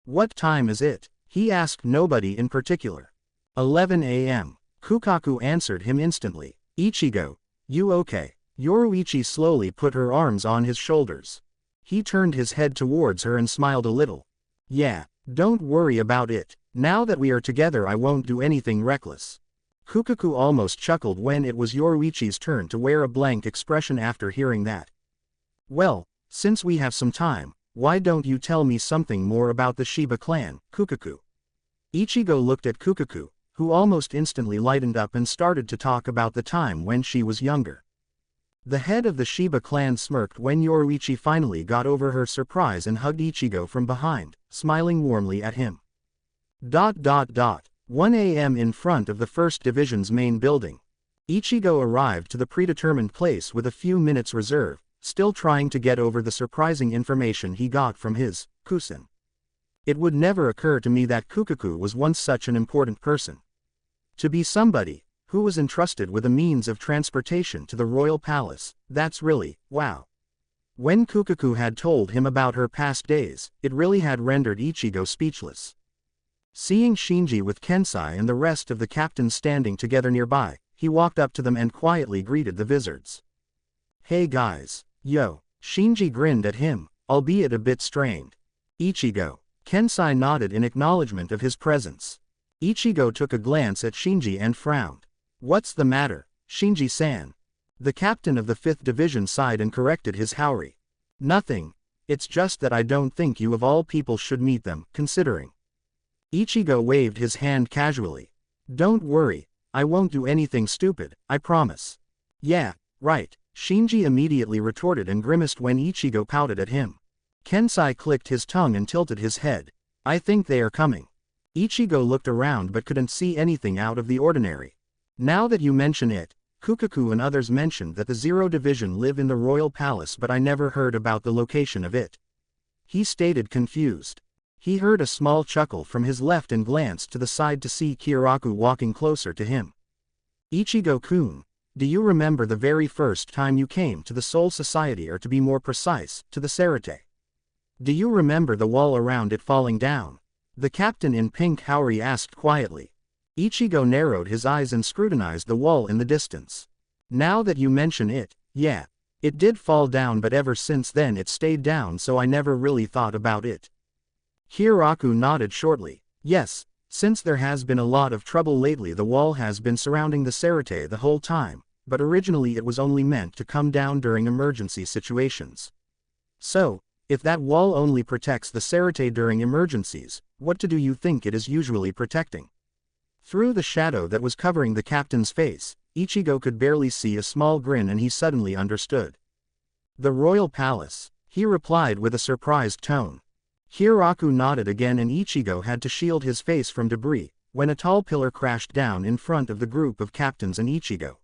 [SPEAKER 1] "What time is it?" he asked nobody in particular. 11 a.m. Kukaku answered him instantly. "Ichigo, you okay?" Yoruichi slowly put her arms on his shoulders. He turned his head towards her and smiled a little. "Yeah, don't worry about it. Now that we are together I won't do anything reckless." Kukaku almost chuckled when it was Yoruichi's turn to wear a blank expression after hearing that. "Well, since we have some time, why don't you tell me something more about the Shiba clan, Kukaku?" Ichigo looked at Kukaku, who almost instantly lightened up and started to talk about the time when she was younger. The head of the Shiba clan smirked when Yoruichi finally got over her surprise and hugged Ichigo from behind, smiling warmly at him. 1 a.m. in front of the 1st Division's main building. Ichigo arrived to the predetermined place with a few minutes reserve, still trying to get over the surprising information he got from his cousin. It would never occur to me that Kukaku was once such an important person. To be somebody who was entrusted with a means of transportation to the royal palace, that's really, wow. When Kukaku had told him about her past days, it really had rendered Ichigo speechless. Seeing Shinji with Kensai and the rest of the captains standing together nearby, he walked up to them and quietly greeted the wizards. "Hey guys." "Yo." Shinji grinned at him, albeit a bit strained. "Ichigo." Kensai nodded in acknowledgement of his presence. Ichigo took a glance at Shinji and frowned. "What's the matter, Shinji-san?" The captain of the 5th Division sighed and corrected his Haori. "Nothing. It's just that I don't think you of all people should meet them, considering." Ichigo waved his hand casually. "Don't worry, I won't do anything stupid, I promise. Yeah, right, Shinji immediately retorted and grimaced when Ichigo pouted at him. Kensai clicked his tongue and tilted his head. I think they are coming. Ichigo looked around but couldn't see anything out of the ordinary. Now that you mention it, Kukaku and others mentioned that the Zero Division live in the Royal Palace, but I never heard about the location of it. He stated, confused. He heard a small chuckle from his left and glanced to the side to see Kiraku walking closer to him. Ichigo-kun, do you remember the very first time you came to the Soul Society, or to be more precise, to the Sarate? Do you remember the wall around it falling down? The captain in pink Haori asked quietly. Ichigo narrowed his eyes and scrutinized the wall in the distance. Now that you mention it, yeah. It did fall down, but ever since then it stayed down, so I never really thought about it. Kiraku nodded shortly. Yes, since there has been a lot of trouble lately, the wall has been surrounding the Sarate the whole time, but originally it was only meant to come down during emergency situations. So, if that wall only protects the Sarate during emergencies, what do you think it is usually protecting? Through the shadow that was covering the captain's face, Ichigo could barely see a small grin, and he suddenly understood. The Royal Palace, he replied with a surprised tone. Kiraku nodded again, and Ichigo had to shield his face from debris, when a tall pillar crashed down in front of the group of captains and Ichigo.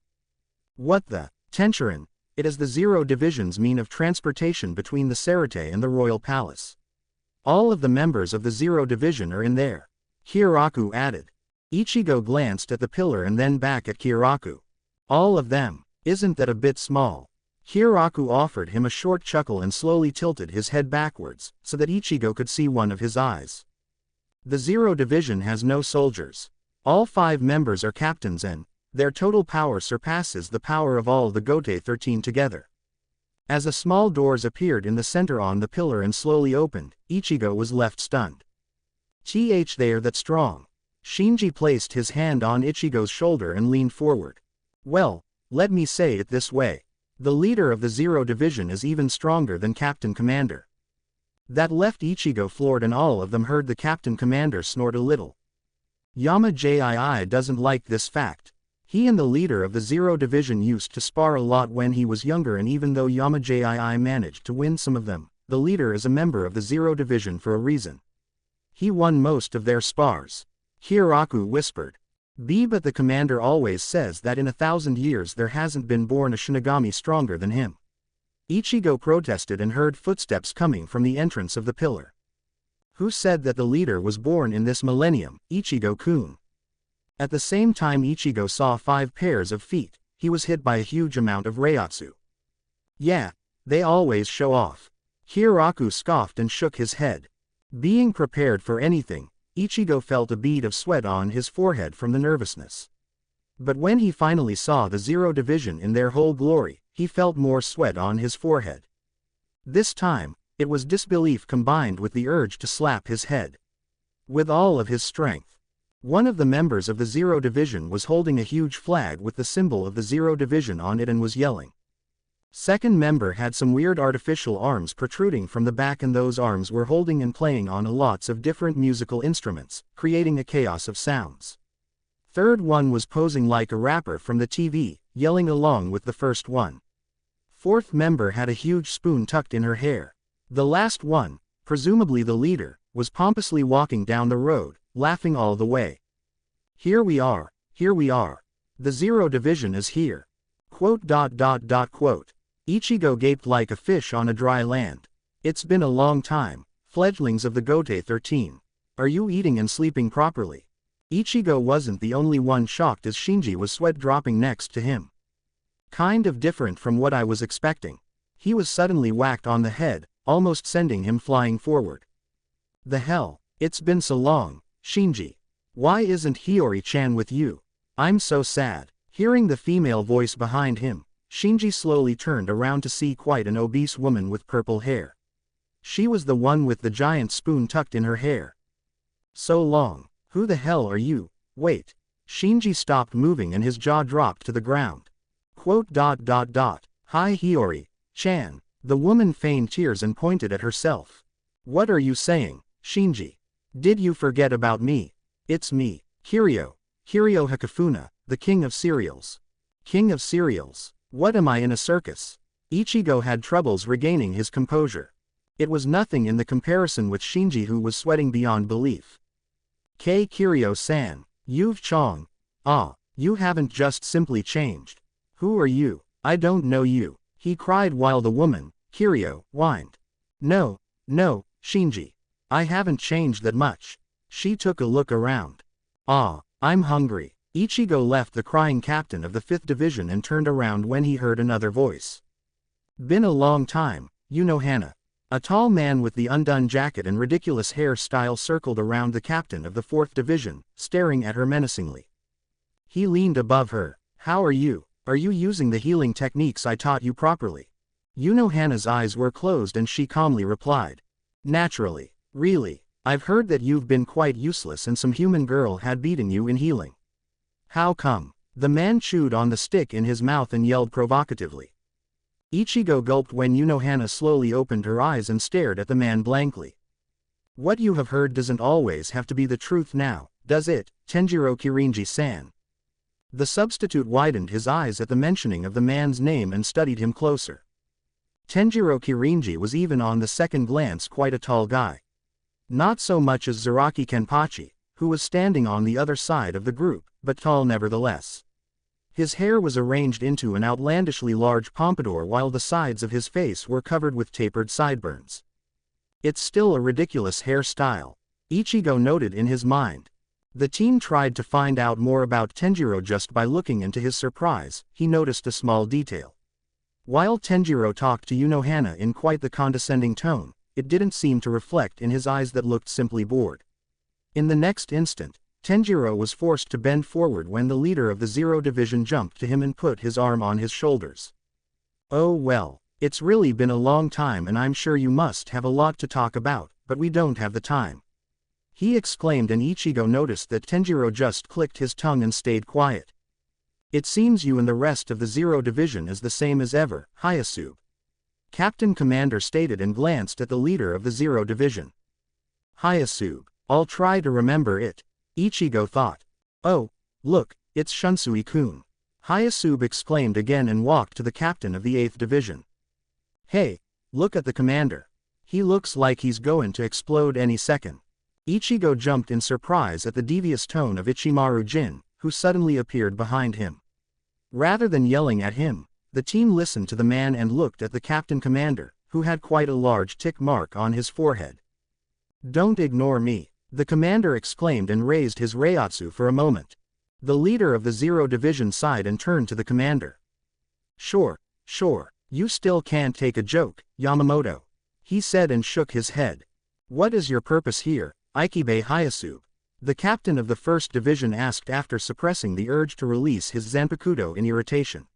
[SPEAKER 1] What the? Tenchirin, it is the Zero Division's mean of transportation between the Sarate and the Royal Palace. All of the members of the Zero Division are in there, Kiraku added. Ichigo glanced at the pillar and then back at Kiraku. All of them, isn't that a bit small? Kiraku offered him a short chuckle and slowly tilted his head backwards, so that Ichigo could see one of his eyes. The Zero Division has no soldiers. All 5 members are captains, and their total power surpasses the power of all the Gote 13 together. As a small doors appeared in the center on the pillar and slowly opened, Ichigo was left stunned. They are that strong. Shinji placed his hand on Ichigo's shoulder and leaned forward. Well, let me say it this way. The leader of the Zero Division is even stronger than Captain Commander. That left Ichigo floored, and all of them heard the Captain Commander snort a little. Yamajii doesn't like this fact. He and the leader of the Zero Division used to spar a lot when he was younger, and even though Yamajii managed to win some of them, the leader is a member of the Zero Division for a reason. He won most of their spars. Kiraku whispered. But the commander always says that in 1,000 years there hasn't been born a Shinigami stronger than him. Ichigo protested and heard footsteps coming from the entrance of the pillar. Who said that the leader was born in this millennium, Ichigo-kun? At the same time Ichigo saw 5 pairs of feet. He was hit by a huge amount of Reiatsu. Yeah, they always show off. Kiraku scoffed and shook his head. Being prepared for anything, Ichigo felt a bead of sweat on his forehead from the nervousness. But when he finally saw the Zero Division in their whole glory, he felt more sweat on his forehead. This time, it was disbelief combined with the urge to slap his head. With all of his strength. One of the members of the Zero Division was holding a huge flag with the symbol of the Zero Division on it and was yelling. Second member had some weird artificial arms protruding from the back, and those arms were holding and playing on lots of different musical instruments, creating a chaos of sounds. Third one was posing like a rapper from the TV, yelling along with the first one. Fourth member had a huge spoon tucked in her hair. The last one, presumably the leader, was pompously walking down the road, laughing all the way. Here we are, the Zero Division is here. Quote. Ichigo gaped like a fish on a dry land. It's been a long time, fledglings of the Gote 13. Are you eating and sleeping properly? Ichigo wasn't the only one shocked, as Shinji was sweat dropping next to him. Kind of different from what I was expecting. He was suddenly whacked on the head, almost sending him flying forward. The hell, it's been so long, Shinji. Why isn't Hiyori-chan with you? I'm so sad. Hearing the female voice behind him, Shinji slowly turned around to see quite an obese woman with purple hair. She was the one with the giant spoon tucked in her hair. So long. Who the hell are you? Wait. Shinji stopped moving and his jaw dropped to the ground. Quote. Hi Hiyori-chan. The woman feigned tears and pointed at herself. What are you saying, Shinji? Did you forget about me? It's me, Kiryu Hakafuna, the king of cereals. King of cereals. What am I in a circus? Ichigo had troubles regaining his composure. It was nothing in the comparison with Shinji, who was sweating beyond belief. Kiryu-san. You've changed. Ah, you haven't just simply changed. Who are you? I don't know you, he cried while the woman, Kiryu, whined. No, Shinji. I haven't changed that much. She took a look around. Ah, I'm hungry. Ichigo left the crying captain of the 5th Division and turned around when he heard another voice. Been a long time, Hana. A tall man with the undone jacket and ridiculous hairstyle circled around the captain of the 4th Division, staring at her menacingly. He leaned above her. How are you? Are you using the healing techniques I taught you properly? Hana's eyes were closed and she calmly replied. Naturally. Really. I've heard that you've been quite useless and some human girl had beaten you in healing. How come? The man chewed on the stick in his mouth and yelled provocatively. Ichigo gulped when Hana slowly opened her eyes and stared at the man blankly. What you have heard doesn't always have to be the truth now, does it, Tenjiro Kirinji-san? The substitute widened his eyes at the mentioning of the man's name and studied him closer. Tenjiro Kirinji was even on the second glance quite a tall guy. Not so much as Zaraki Kenpachi, who was standing on the other side of the group, but tall nevertheless. His hair was arranged into an outlandishly large pompadour while the sides of his face were covered with tapered sideburns. It's still a ridiculous hairstyle, Ichigo noted in his mind. The team tried to find out more about Tenjiro just by looking, and to his surprise, he noticed a small detail. While Tenjiro talked to Hana in quite the condescending tone, it didn't seem to reflect in his eyes that looked simply bored. In the next instant, Tenjiro was forced to bend forward when the leader of the 0 Division jumped to him and put his arm on his shoulders. Oh well, it's really been a long time and I'm sure you must have a lot to talk about, but we don't have the time. He exclaimed, and Ichigo noticed that Tenjiro just clicked his tongue and stayed quiet. It seems you and the rest of the 0 Division is the same as ever, Hyasube. Captain Commander stated and glanced at the leader of the 0 Division. Hyasube, I'll try to remember it, Ichigo thought. Oh, look, it's Shunsui-kun. Hyasube exclaimed again and walked to the captain of the 8th Division. Hey, look at the commander. He looks like he's going to explode any second. Ichigo jumped in surprise at the devious tone of Ichimaru Jin, who suddenly appeared behind him. Rather than yelling at him, the team listened to the man and looked at the captain commander, who had quite a large tick mark on his forehead. Don't ignore me, the commander exclaimed and raised his reiatsu for a moment. The leader of the 0 Division sighed and turned to the commander. Sure, you still can't take a joke, Yamamoto, he said and shook his head. What is your purpose here, Ichibe Hyasube? The captain of the 1st Division asked after suppressing the urge to release his zanpakuto in irritation.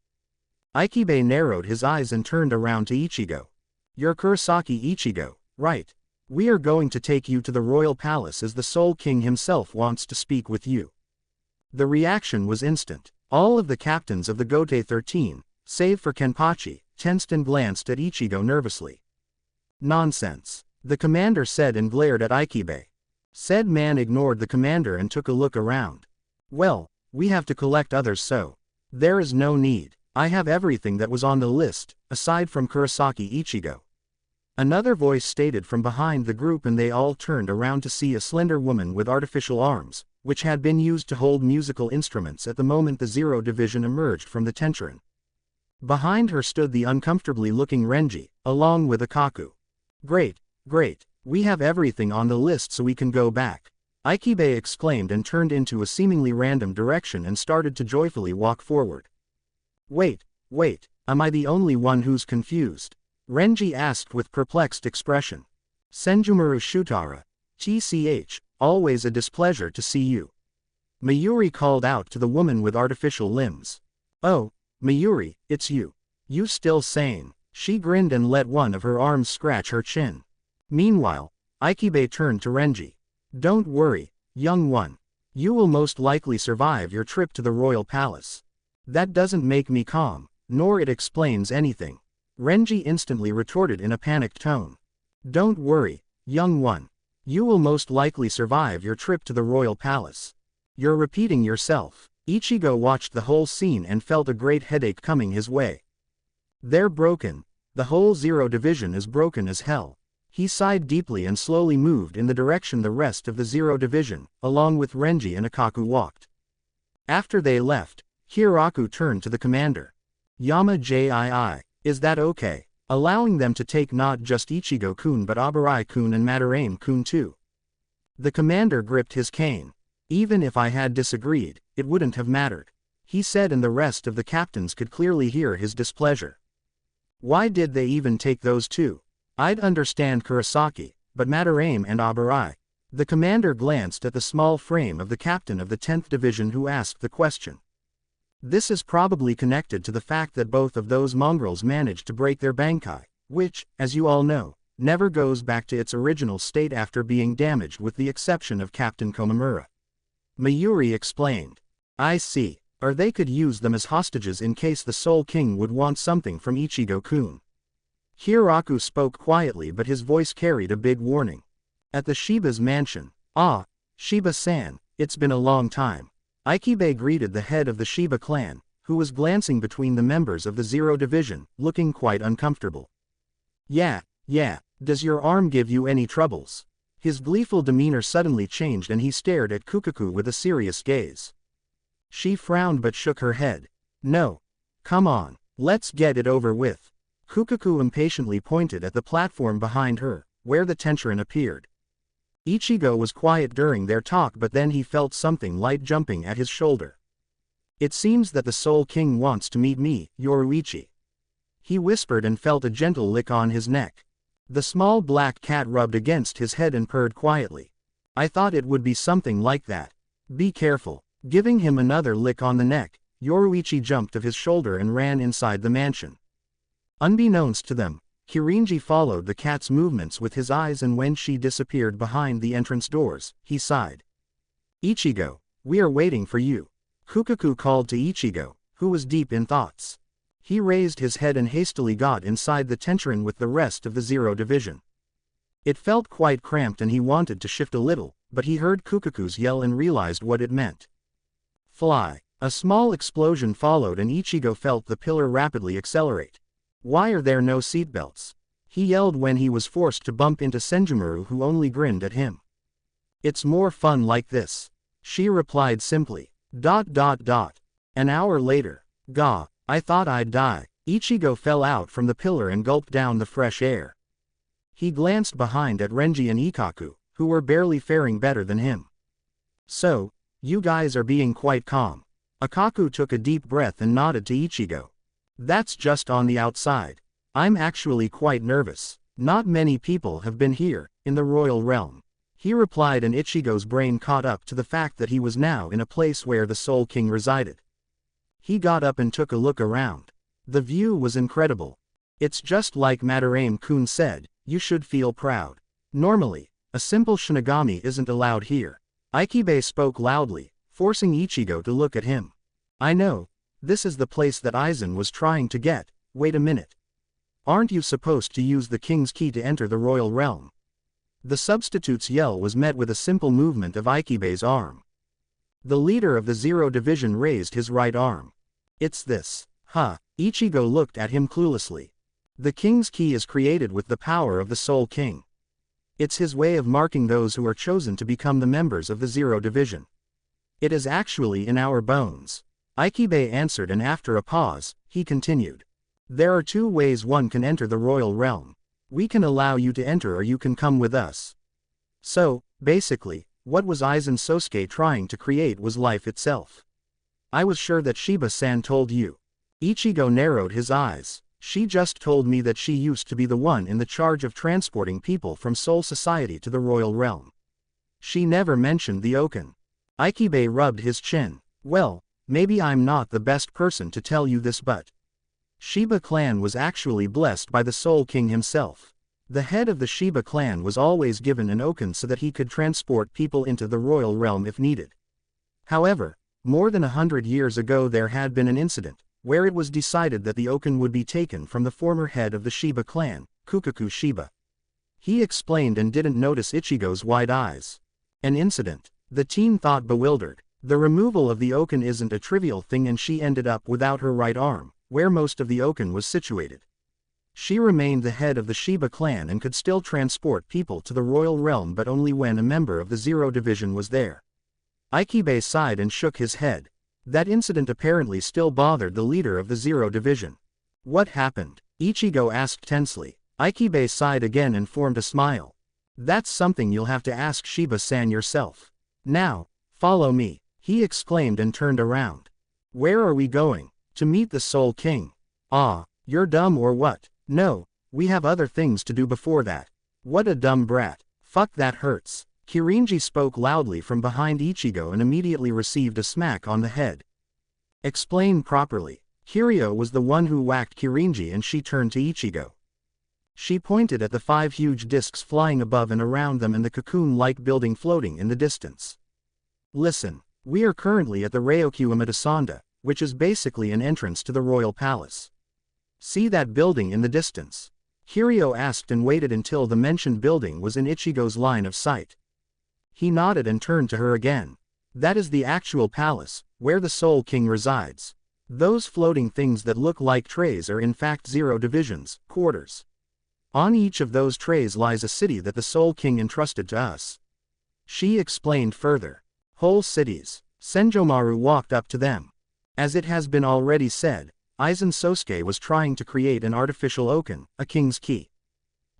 [SPEAKER 1] Ichibe narrowed his eyes and turned around to Ichigo. You're Kurosaki Ichigo, right? We are going to take you to the royal palace as the Soul King himself wants to speak with you. The reaction was instant. All of the captains of the Gote 13, save for Kenpachi, tensed and glanced at Ichigo nervously. Nonsense, the commander said and glared at Ichibe. Said man ignored the commander and took a look around. Well, we have to collect others, so there is no need. I have everything that was on the list, aside from Kurosaki Ichigo. Another voice stated from behind the group, and they all turned around to see a slender woman with artificial arms, which had been used to hold musical instruments at the moment the 0 Division emerged from the Tenshin. Behind her stood the uncomfortably looking Renji, along with Akaku. Great, we have everything on the list so we can go back, Ichibe exclaimed and turned into a seemingly random direction and started to joyfully walk forward. Wait, am I the only one who's confused? Renji asked with perplexed expression. Senjumaru Shutara, TCH, always a displeasure to see you. Mayuri called out to the woman with artificial limbs. Oh, Mayuri, it's you. You still sane? She grinned and let one of her arms scratch her chin. Meanwhile, Ichibe turned to Renji. Don't worry, young one. You will most likely survive your trip to the royal palace. That doesn't make me calm, nor it explains anything, Renji instantly retorted in a panicked tone. Don't worry, young one. You will most likely survive your trip to the royal palace. You're repeating yourself. Ichigo watched the whole scene and felt a great headache coming his way. They're broken. The whole Zero Division is broken as hell. He sighed deeply and slowly moved in the direction the rest of the Zero Division, along with Renji and Akaku, walked. After they left, Hiraku turned to the commander. Yama-jii, is that okay? Allowing them to take not just Ichigo-kun but Abarai-kun and Madarame-kun too. The commander gripped his cane. Even if I had disagreed, it wouldn't have mattered, he said, and the rest of the captains could clearly hear his displeasure. Why did they even take those two? I'd understand Kurosaki, but Madarame and Abarai. The commander glanced at the small frame of the captain of the 10th Division who asked the question. This is probably connected to the fact that both of those mongrels managed to break their Bankai, which, as you all know, never goes back to its original state after being damaged with the exception of Captain Komamura. Mayuri explained. I see. Or they could use them as hostages in case the Soul King would want something from Ichigo-kun. Hiraku spoke quietly but his voice carried a big warning. At the Shiba's mansion. Ah, Shiba-san, it's been a long time. Ichibe greeted the head of the Shiba clan, who was glancing between the members of the Zero Division, looking quite uncomfortable. Yeah, does your arm give you any troubles? His gleeful demeanor suddenly changed and he stared at Kukaku with a serious gaze. She frowned but shook her head. No. Come on, let's get it over with. Kukaku impatiently pointed at the platform behind her, where the Tenshinhan appeared. Ichigo was quiet during their talk but then he felt something light jumping at his shoulder. It seems that the Soul King wants to meet me, Yoruichi. He whispered and felt a gentle lick on his neck. The small black cat rubbed against his head and purred quietly. I thought it would be something like that. Be careful. Giving him another lick on the neck, Yoruichi jumped off his shoulder and ran inside the mansion. Unbeknownst to them, Kirinji followed the cat's movements with his eyes and when she disappeared behind the entrance doors, he sighed. Ichigo, we are waiting for you. Kukaku called to Ichigo, who was deep in thoughts. He raised his head and hastily got inside the Tenshinhan with the rest of the Zero Division. It felt quite cramped and he wanted to shift a little, but he heard Kukaku's yell and realized what it meant. Fly. A small explosion followed and Ichigo felt the pillar rapidly accelerate. Why are there no seatbelts? He yelled when he was forced to bump into Senjimuru, who only grinned at him. It's more fun like this. She replied simply. An hour later. Gah, I thought I'd die. Ichigo fell out from the pillar and gulped down the fresh air. He glanced behind at Renji and Ikaku, who were barely faring better than him. So, you guys are being quite calm. Akaku took a deep breath and nodded to Ichigo. That's just on the outside. I'm actually quite nervous. Not many people have been here, in the royal realm. He replied and Ichigo's brain caught up to the fact that he was now in a place where the Soul King resided. He got up and took a look around. The view was incredible. It's just like Madarame-kun said, you should feel proud. Normally, a simple Shinigami isn't allowed here. Ichibe spoke loudly, forcing Ichigo to look at him. I know. This is the place that Aizen was trying to get. Wait a minute. Aren't you supposed to use the king's key to enter the royal realm? The substitute's yell was met with a simple movement of Ichibe's arm. The leader of the Zero Division raised his right arm. It's this. Huh. Ichigo looked at him cluelessly. The king's key is created with the power of the Soul King. It's his way of marking those who are chosen to become the members of the Zero Division. It is actually in our bones. Ichibe answered and after a pause, he continued. There are two ways one can enter the royal realm. We can allow you to enter or you can come with us. So, basically, what was Aizen Sosuke trying to create was life itself. I was sure that Shiba-san told you. Ichigo narrowed his eyes. She just told me that she used to be the one in the charge of transporting people from Soul Society to the royal realm. She never mentioned the Oken. Ichibe rubbed his chin. Well, maybe I'm not the best person to tell you this but Shiba clan was actually blessed by the Soul King himself. The head of the Shiba clan was always given an Oken so that he could transport people into the royal realm if needed. However, more than 100 years ago there had been an incident, where it was decided that the Oken would be taken from the former head of the Shiba clan, Kukaku Shiba. He explained and didn't notice Ichigo's wide eyes. An incident. The teen thought bewildered. The removal of the Oken isn't a trivial thing, and she ended up without her right arm, where most of the Oken was situated. She remained the head of the Shiba clan and could still transport people to the royal realm, but only when a member of the Zero Division was there. Ichigo sighed and shook his head. That incident apparently still bothered the leader of the Zero Division. What happened? Ichigo asked tensely. Ichigo sighed again and formed a smile. That's something you'll have to ask Shiba-san yourself. Now, follow me, he exclaimed and turned around. Where are we going? To meet the Soul King. Ah, you're dumb or what? No, we have other things to do before that. What a dumb brat. Fuck, that hurts. Kirinji spoke loudly from behind Ichigo and immediately received a smack on the head. Explain properly. Kiryu was the one who whacked Kirinji, and she turned to Ichigo. She pointed at the 5 huge discs flying above and around them and the cocoon-like building floating in the distance. Listen, we are currently at the Ryokyu Amadasanda, which is basically an entrance to the royal palace. See that building in the distance? Kiryu asked and waited until the mentioned building was in Ichigo's line of sight. He nodded and turned to her again. That is the actual palace, where the Soul King resides. Those floating things that look like trays are in fact Zero Division's quarters. On each of those trays lies a city that the Soul King entrusted to us. She explained further. Whole cities. Senjomaru walked up to them. As it has been already said, Aizen Sosuke was trying to create an artificial Oken, a king's key.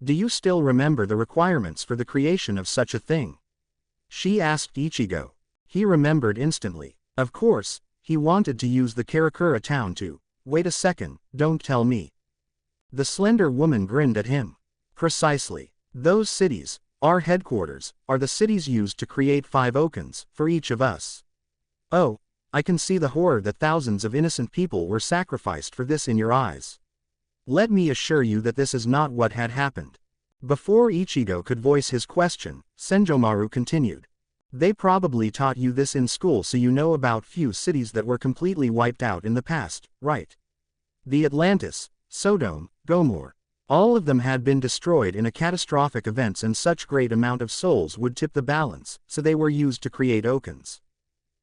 [SPEAKER 1] Do you still remember the requirements for the creation of such a thing? She asked Ichigo. He remembered instantly. Of course, he wanted to use the Karakura town to. Wait a second, don't tell me. The slender woman grinned at him. Precisely. Those cities, our headquarters, are the cities used to create 5 Okens, for each of us. Oh, I can see the horror that thousands of innocent people were sacrificed for this in your eyes. Let me assure you that this is not what had happened. Before Ichigo could voice his question, Senjomaru continued. They probably taught you this in school, so you know about few cities that were completely wiped out in the past, right? The Atlantis, Sodom, Gomorrah. All of them had been destroyed in a catastrophic event, and such great amount of souls would tip the balance, so they were used to create Okens.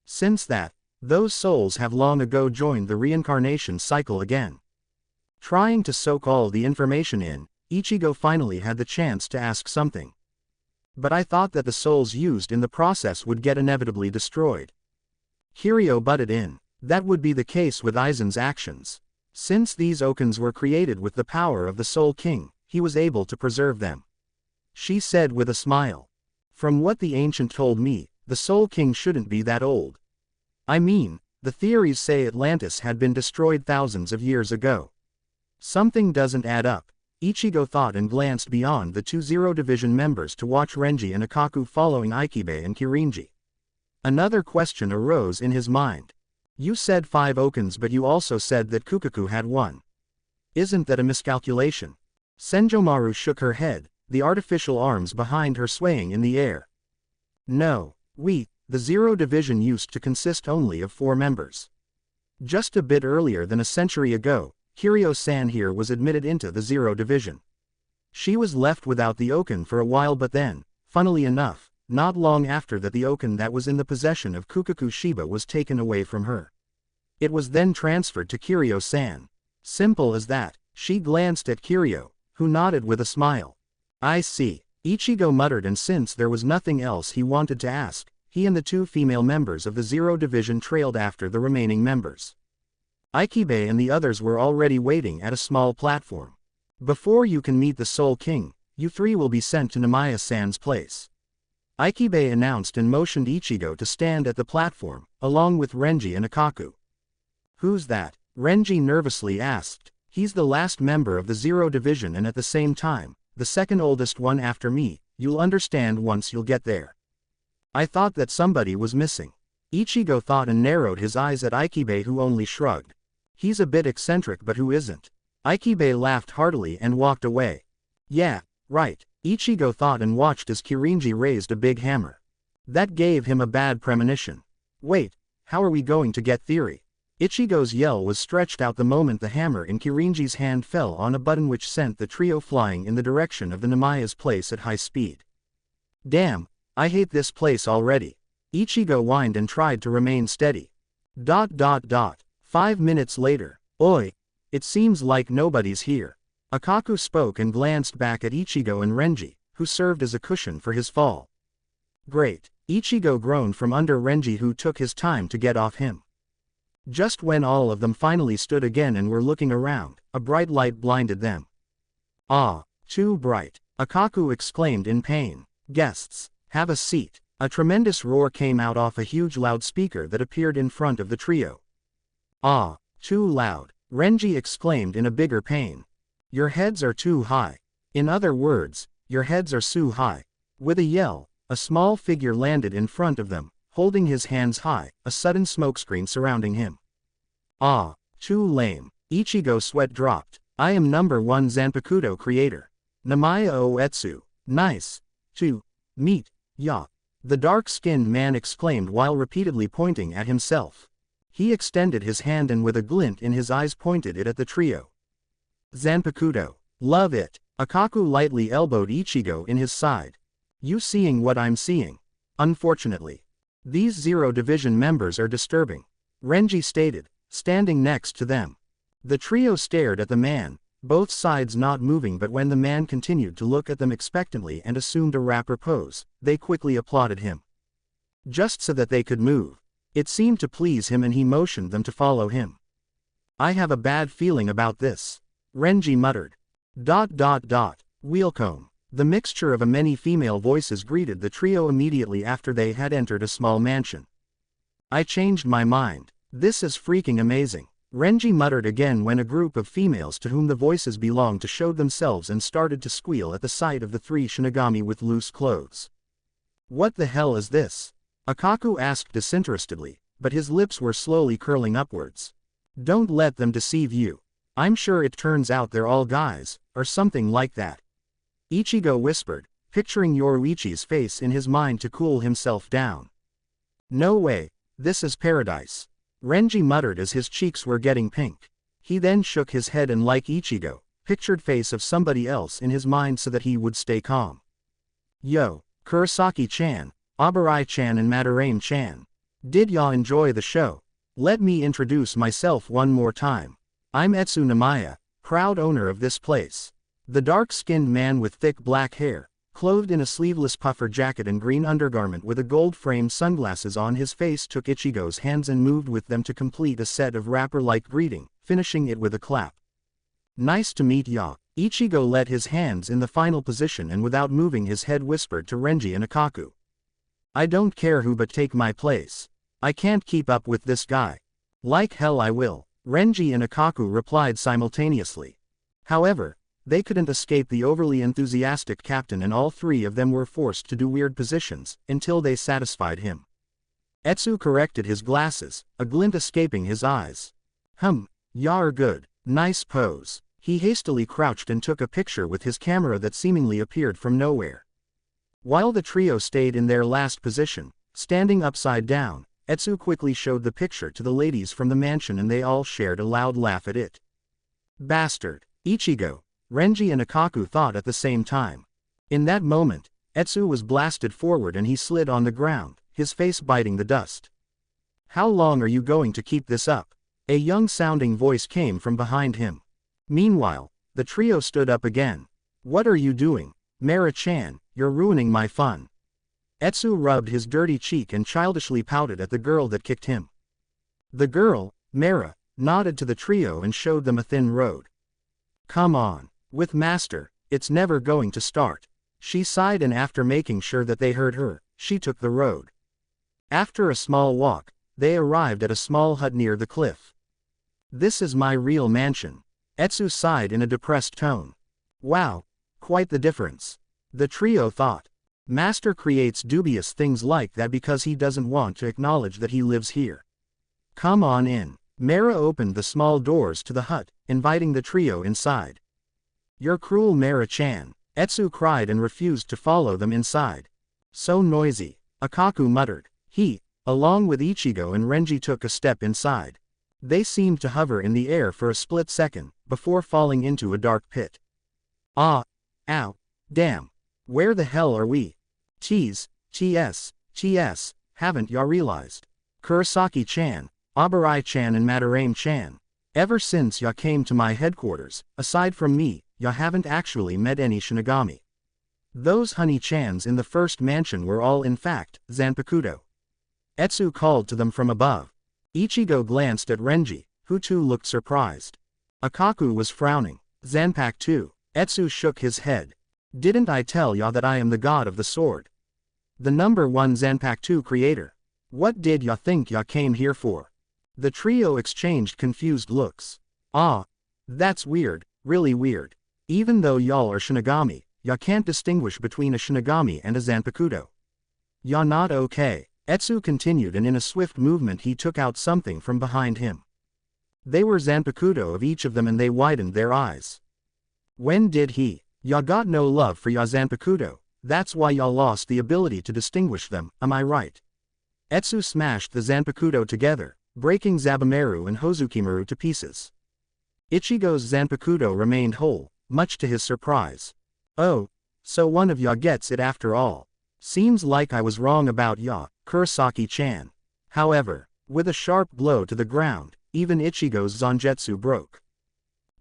[SPEAKER 1] Since that, those souls have long ago joined the reincarnation cycle again. Trying to soak all the information in, Ichigo finally had the chance to ask something. But I thought that the souls used in the process would get inevitably destroyed. Kiryu butted in. That would be the case with Aizen's actions. Since these Okens were created with the power of the Soul King, he was able to preserve them. She said with a smile. From what the ancient told me, the Soul King shouldn't be that old. I mean, the theories say Atlantis had been destroyed thousands of years ago. Something doesn't add up, Ichigo thought and glanced beyond the 2 Zero Division members to watch Renji and Akaku following Ichigo and Kirinji. Another question arose in his mind. You said 5 Okens, but you also said that Kukaku had 1. Isn't that a miscalculation? Senjomaru shook her head, the artificial arms behind her swaying in the air. No, the Zero Division used to consist only of 4 members. Just a bit earlier than a century ago, Kiryu-san here was admitted into the Zero Division. She was left without the Oken for a while, but then, funnily enough, not long after that, the Oken that was in the possession of Kukaku Shiba was taken away from her. It was then transferred to Kiryu-san. Simple as that. She glanced at Kiryu, who nodded with a smile. I see, Ichigo muttered, and since there was nothing else he wanted to ask, he and the 2 female members of the Zero Division trailed after the remaining members. Ichigo and the others were already waiting at a small platform. Before you can meet the Soul King, you 3 will be sent to Namiya-san's place. Ichigo announced and motioned Ichigo to stand at the platform, along with Renji and Akaku. Who's that? Renji nervously asked. He's the last member of the Zero Division and at the same time, the second oldest one after me. You'll understand once you'll get there. I thought that somebody was missing. Ichigo thought and narrowed his eyes at Ichigo, who only shrugged. He's a bit eccentric, but who isn't? Ichigo laughed heartily and walked away. Yeah, right, Ichigo thought and watched as Kirinji raised a big hammer. That gave him a bad premonition. Wait, how are we going to get theory? Ichigo's yell was stretched out the moment the hammer in Kirinji's hand fell on a button, which sent the trio flying in the direction of the Namiya's place at high speed. Damn, I hate this place already. Ichigo whined and tried to remain steady. 5 minutes later. Oi! It seems like nobody's here. Akaku spoke and glanced back at Ichigo and Renji, who served as a cushion for his fall. Great. Ichigo groaned from under Renji, who took his time to get off him. Just when all of them finally stood again and were looking around, a bright light blinded them. Ah, too bright. Akaku exclaimed in pain. Guests, have a seat. A tremendous roar came out off a huge loudspeaker that appeared in front of the trio. Ah, too loud. Renji exclaimed in a bigger pain. Your heads are too high. In other words, your heads are too high. With a yell, a small figure landed in front of them, holding his hands high, a sudden smokescreen surrounding him. Ah, too lame. Ichigo sweat dropped. I am #1 Zanpakuto creator. Namaya Oetsu. Nice. To meet ya. The dark-skinned man exclaimed while repeatedly pointing at himself. He extended his hand and with a glint in his eyes pointed it at the trio. Zanpakuto. Love it. Akaku lightly elbowed Ichigo in his side. You seeing what I'm seeing? Unfortunately. These Zero Division members are disturbing. Renji stated, standing next to them. The trio stared at the man, both sides not moving, but when the man continued to look at them expectantly and assumed a rapper pose, they quickly applauded him. Just so that they could move. It seemed to please him and he motioned them to follow him. I have a bad feeling about this. Renji muttered. Wheelcomb. The mixture of a many female voices greeted the trio immediately after they had entered a small mansion. I changed my mind. This is freaking amazing. Renji muttered again when a group of females to whom the voices belonged to showed themselves and started to squeal at the sight of the 3 Shinigami with loose clothes. What the hell is this? Akaku asked disinterestedly, but his lips were slowly curling upwards. Don't let them deceive you. I'm sure it turns out they're all guys, or something like that. Ichigo whispered, picturing Yoruichi's face in his mind to cool himself down. No way, this is paradise. Renji muttered as his cheeks were getting pink. He then shook his head and, like Ichigo, pictured face of somebody else in his mind so that he would stay calm. Yo, Kurosaki-chan, Abarai-chan and Madarame-chan. Did y'all enjoy the show? Let me introduce myself one more time. I'm Etsu Namaya, proud owner of this place. The dark-skinned man with thick black hair, clothed in a sleeveless puffer jacket and green undergarment with a gold-framed sunglasses on his face, took Ichigo's hands and moved with them to complete a set of rapper-like greeting, finishing it with a clap. Nice to meet ya. Ichigo let his hands in the final position and without moving his head whispered to Renji and Akaku. I don't care who, but take my place. I can't keep up with this guy. Like hell I will. Renji and Akaku replied simultaneously. However, they couldn't escape the overly enthusiastic captain and all 3 of them were forced to do weird positions, until they satisfied him. Etsu corrected his glasses, a glint escaping his eyes. Y'all are good. Nice pose. He hastily crouched and took a picture with his camera that seemingly appeared from nowhere. While the trio stayed in their last position, standing upside down, Etsu quickly showed the picture to the ladies from the mansion and they all shared a loud laugh at it. Bastard. Ichigo, Renji and Akaku thought at the same time. In that moment, Etsu was blasted forward and he slid on the ground, his face biting the dust. How long are you going to keep this up? A young-sounding voice came from behind him. Meanwhile, the trio stood up again. What are you doing? Mara-chan, you're ruining my fun. Etsu rubbed his dirty cheek and childishly pouted at the girl that kicked him. The girl, Mara, nodded to the trio and showed them a thin road. Come on. With Master, it's never going to start. She sighed and after making sure that they heard her, she took the road. After a small walk, they arrived at a small hut near the cliff. This is my real mansion. Etsu sighed in a depressed tone. Wow, quite the difference. The trio thought. Master creates dubious things like that because he doesn't want to acknowledge that he lives here. Come on in. Mara opened the small doors to the hut, inviting the trio inside. You're cruel, Mara-chan. Etsu cried and refused to follow them inside. So noisy. Akaku muttered. He, along with Ichigo and Renji, took a step inside. They seemed to hover in the air for a split second, before falling into a dark pit. Ah! Ow! Damn! Where the hell are we? TS, haven't ya realized? Kurosaki-chan, Abarai-chan and Madarame-chan. Ever since ya came to my headquarters, aside from me, ya haven't actually met any Shinigami. Those honey-chans in the first mansion were all in fact, Zanpakuto. Etsu called to them from above. Ichigo glanced at Renji, who too looked surprised. Akaku was frowning. Zanpaku too. Etsu shook his head. Didn't I tell ya that I am the god of the sword? The number one Zanpaku creator. What did ya think ya came here for? The trio exchanged confused looks. Ah. That's weird, really weird. Even though y'all are Shinigami, ya can't distinguish between a Shinigami and a Zanpakuto. Ya not okay? Etsu continued, and in a swift movement he took out something from behind him. They were Zanpakuto of each of them and they widened their eyes. When did he? Ya got no love for ya Zanpakuto, that's why ya lost the ability to distinguish them, am I right? Etsu smashed the Zanpakuto together, breaking Zabumaru and Hozukimaru to pieces. Ichigo's Zanpakuto remained whole, much to his surprise. Oh, so one of ya gets it after all. Seems like I was wrong about ya, Kurosaki-chan. However, with a sharp blow to the ground, even Ichigo's Zangetsu broke.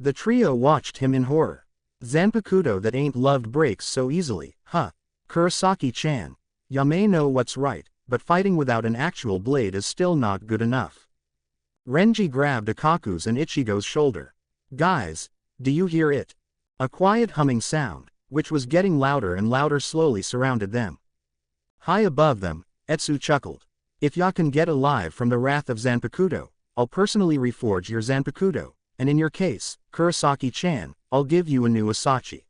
[SPEAKER 1] The trio watched him in horror. Zanpakuto that ain't loved breaks so easily, huh? Kurosaki-chan, ya may know what's right, but fighting without an actual blade is still not good enough. Renji grabbed Akaku's and Ichigo's shoulder. Guys, do you hear it? A quiet humming sound, which was getting louder and louder, slowly surrounded them. High above them, Etsu chuckled. If ya can get alive from the wrath of Zanpakuto, I'll personally reforge your Zanpakuto, and in your case, Kurosaki-chan, I'll give you a new Asachi.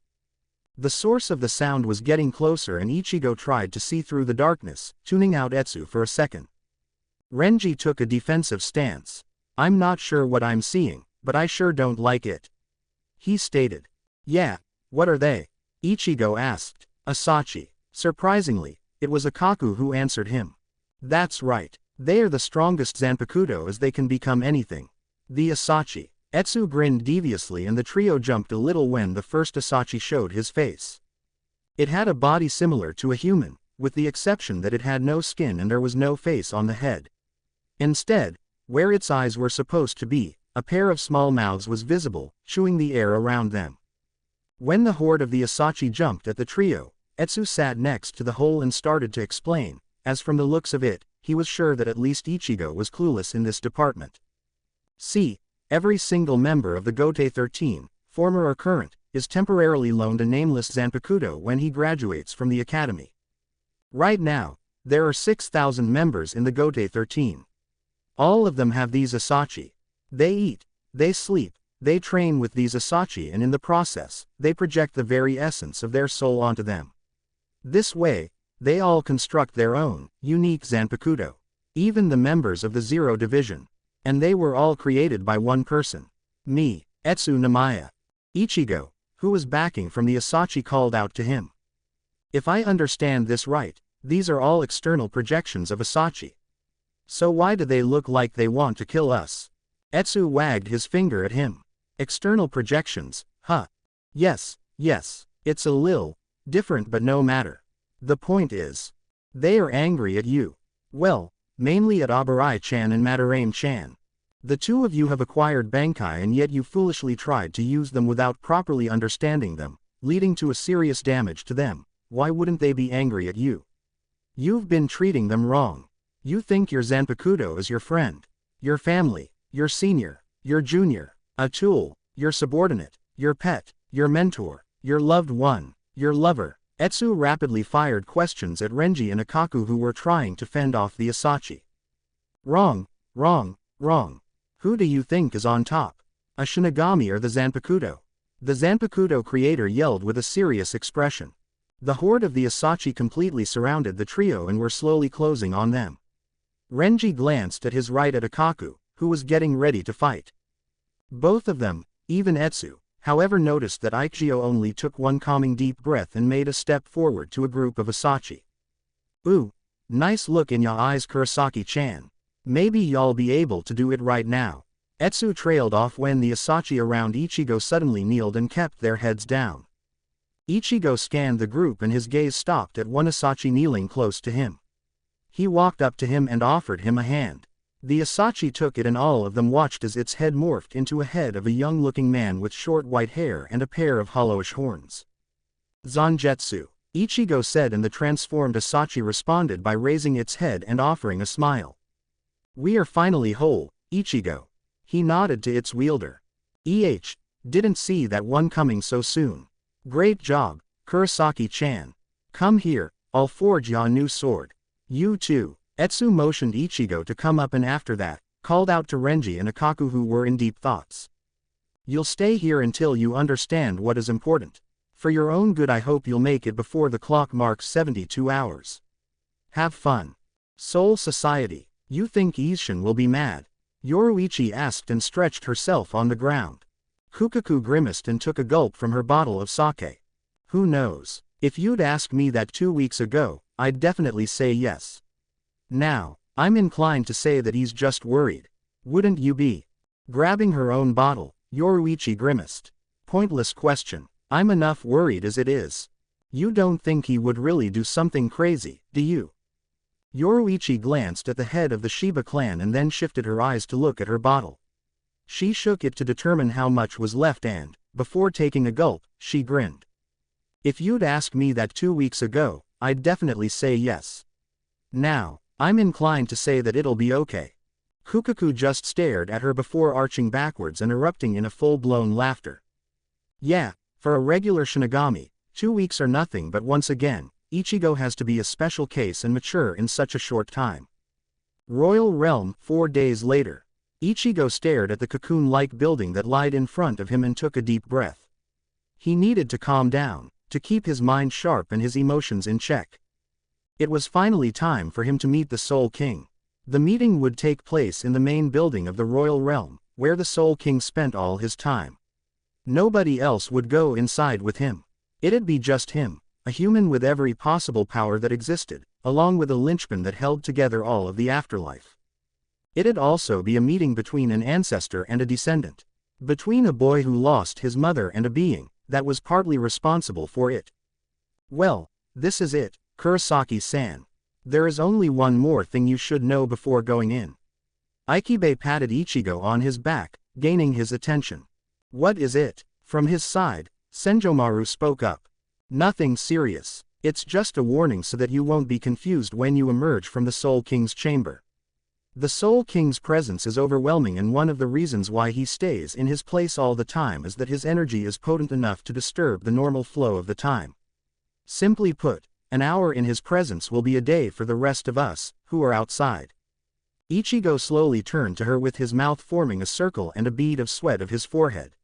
[SPEAKER 1] The source of the sound was getting closer and Ichigo tried to see through the darkness, tuning out Etsu for a second. Renji took a defensive stance. I'm not sure what I'm seeing, but I sure don't like it. He stated. Yeah, what are they? Ichigo asked. Asachi. Surprisingly, it was Akaku who answered him. That's right. They are the strongest Zanpakuto as they can become anything. The Asachi. Etsu grinned deviously and the trio jumped a little when the first Asachi showed his face. It had a body similar to a human, with the exception that it had no skin and there was no face on the head. Instead, where its eyes were supposed to be, a pair of small mouths was visible, chewing the air around them. When the horde of the Asachi jumped at the trio, Etsu sat next to the hole and started to explain, as from the looks of it, he was sure that at least Ichigo was clueless in this department. See, every single member of the Gote 13, former or current, is temporarily loaned a nameless Zanpakuto when he graduates from the academy. Right now, there are 6,000 members in the Gote 13. All of them have these Asachi. They eat, they sleep, they train with these Asachi, and in the process, they project the very essence of their soul onto them. This way, they all construct their own, unique Zanpakuto. Even the members of the Zero Division. And they were all created by one person. Me, Etsu Namaya. Ichigo, who was backing from the Asachi, called out to him. If I understand this right, these are all external projections of Asachi. So why do they look like they want to kill us? Etsu wagged his finger at him. External projections, huh? Yes, it's a lil different, but no matter. The point is, they are angry at you. Well, mainly at Abarai-chan and Madarame-chan. The two of you have acquired Bankai and yet you foolishly tried to use them without properly understanding them, leading to a serious damage to them. Why wouldn't they be angry at you? You've been treating them wrong. You think your Zanpakuto is your friend, your family, your senior, your junior, a tool, your subordinate, your pet, your mentor, your loved one, your lover. Etsu rapidly fired questions at Renji and Akaku, who were trying to fend off the Asachi. Wrong. Who do you think is on top? A Shinigami or the Zanpakuto? The Zanpakuto creator yelled with a serious expression. The horde of the Asachi completely surrounded the trio and were slowly closing on them. Renji glanced at his right at Akaku, who was getting ready to fight. Both of them, even Etsu, however, noticed that Ichigo only took one calming deep breath and made a step forward to a group of Asachi. Ooh, nice look in ya eyes, Kurosaki-chan. Maybe y'all be able to do it right now. Etsu trailed off when the Asachi around Ichigo suddenly kneeled and kept their heads down. Ichigo scanned the group and his gaze stopped at one Asachi kneeling close to him. He walked up to him and offered him a hand. The Asachi took it and all of them watched as its head morphed into a head of a young-looking man with short white hair and a pair of hollowish horns. Zangetsu, Ichigo said, and the transformed Asachi responded by raising its head and offering a smile. We are finally whole, Ichigo. He nodded to its wielder. Didn't see that one coming so soon. Great job, Kurosaki-chan. Come here, I'll forge ya a new sword. You too. Etsu motioned Ichigo to come up and after that, called out to Renji and Akaku who were in deep thoughts. You'll stay here until you understand what is important. For your own good I hope you'll make it before the clock marks 72 hours. Have fun. Soul Society. You think Isshin will be mad? Yoruichi asked and stretched herself on the ground. Kukaku grimaced and took a gulp from her bottle of sake. Who knows? If you'd asked me that 2 weeks ago, I'd definitely say yes. Now, I'm inclined to say that he's just worried. Wouldn't you be? Grabbing her own bottle, Yoruichi grimaced. Pointless question. I'm enough worried as it is. You don't think he would really do something crazy, do you? Yoruichi glanced at the head of the Shiba clan and then shifted her eyes to look at her bottle. She shook it to determine how much was left and, before taking a gulp, she grinned. If you'd asked me that 2 weeks ago, I'd definitely say yes. Now, I'm inclined to say that it'll be okay. Kukaku just stared at her before arching backwards and erupting in a full-blown laughter. Yeah, for a regular Shinigami, 2 weeks are nothing, but once again, Ichigo has to be a special case and mature in such a short time. Royal Realm. 4 days later. Ichigo stared at the cocoon-like building that lied in front of him and took a deep breath. He needed to calm down, to keep his mind sharp and his emotions in check. It was finally time for him to meet the Soul King. The meeting would take place in the main building of the Royal Realm, where the Soul King spent all his time. Nobody else would go inside with him. It'd be just him, a human with every possible power that existed, along with a linchpin that held together all of the afterlife. It'd also be a meeting between an ancestor and a descendant. Between a boy who lost his mother and a being that was partly responsible for it. Well, this is it, Kurosaki-san. There is only one more thing you should know before going in. Ichigo patted Ichigo on his back, gaining his attention. What is it? From his side, Senjomaru spoke up. Nothing serious. It's just a warning so that you won't be confused when you emerge from the Soul King's chamber. The Soul King's presence is overwhelming, and one of the reasons why he stays in his place all the time is that his energy is potent enough to disturb the normal flow of the time. Simply put, an hour in his presence will be a day for the rest of us, who are outside. Ichigo slowly turned to her with his mouth forming a circle and a bead of sweat of his forehead.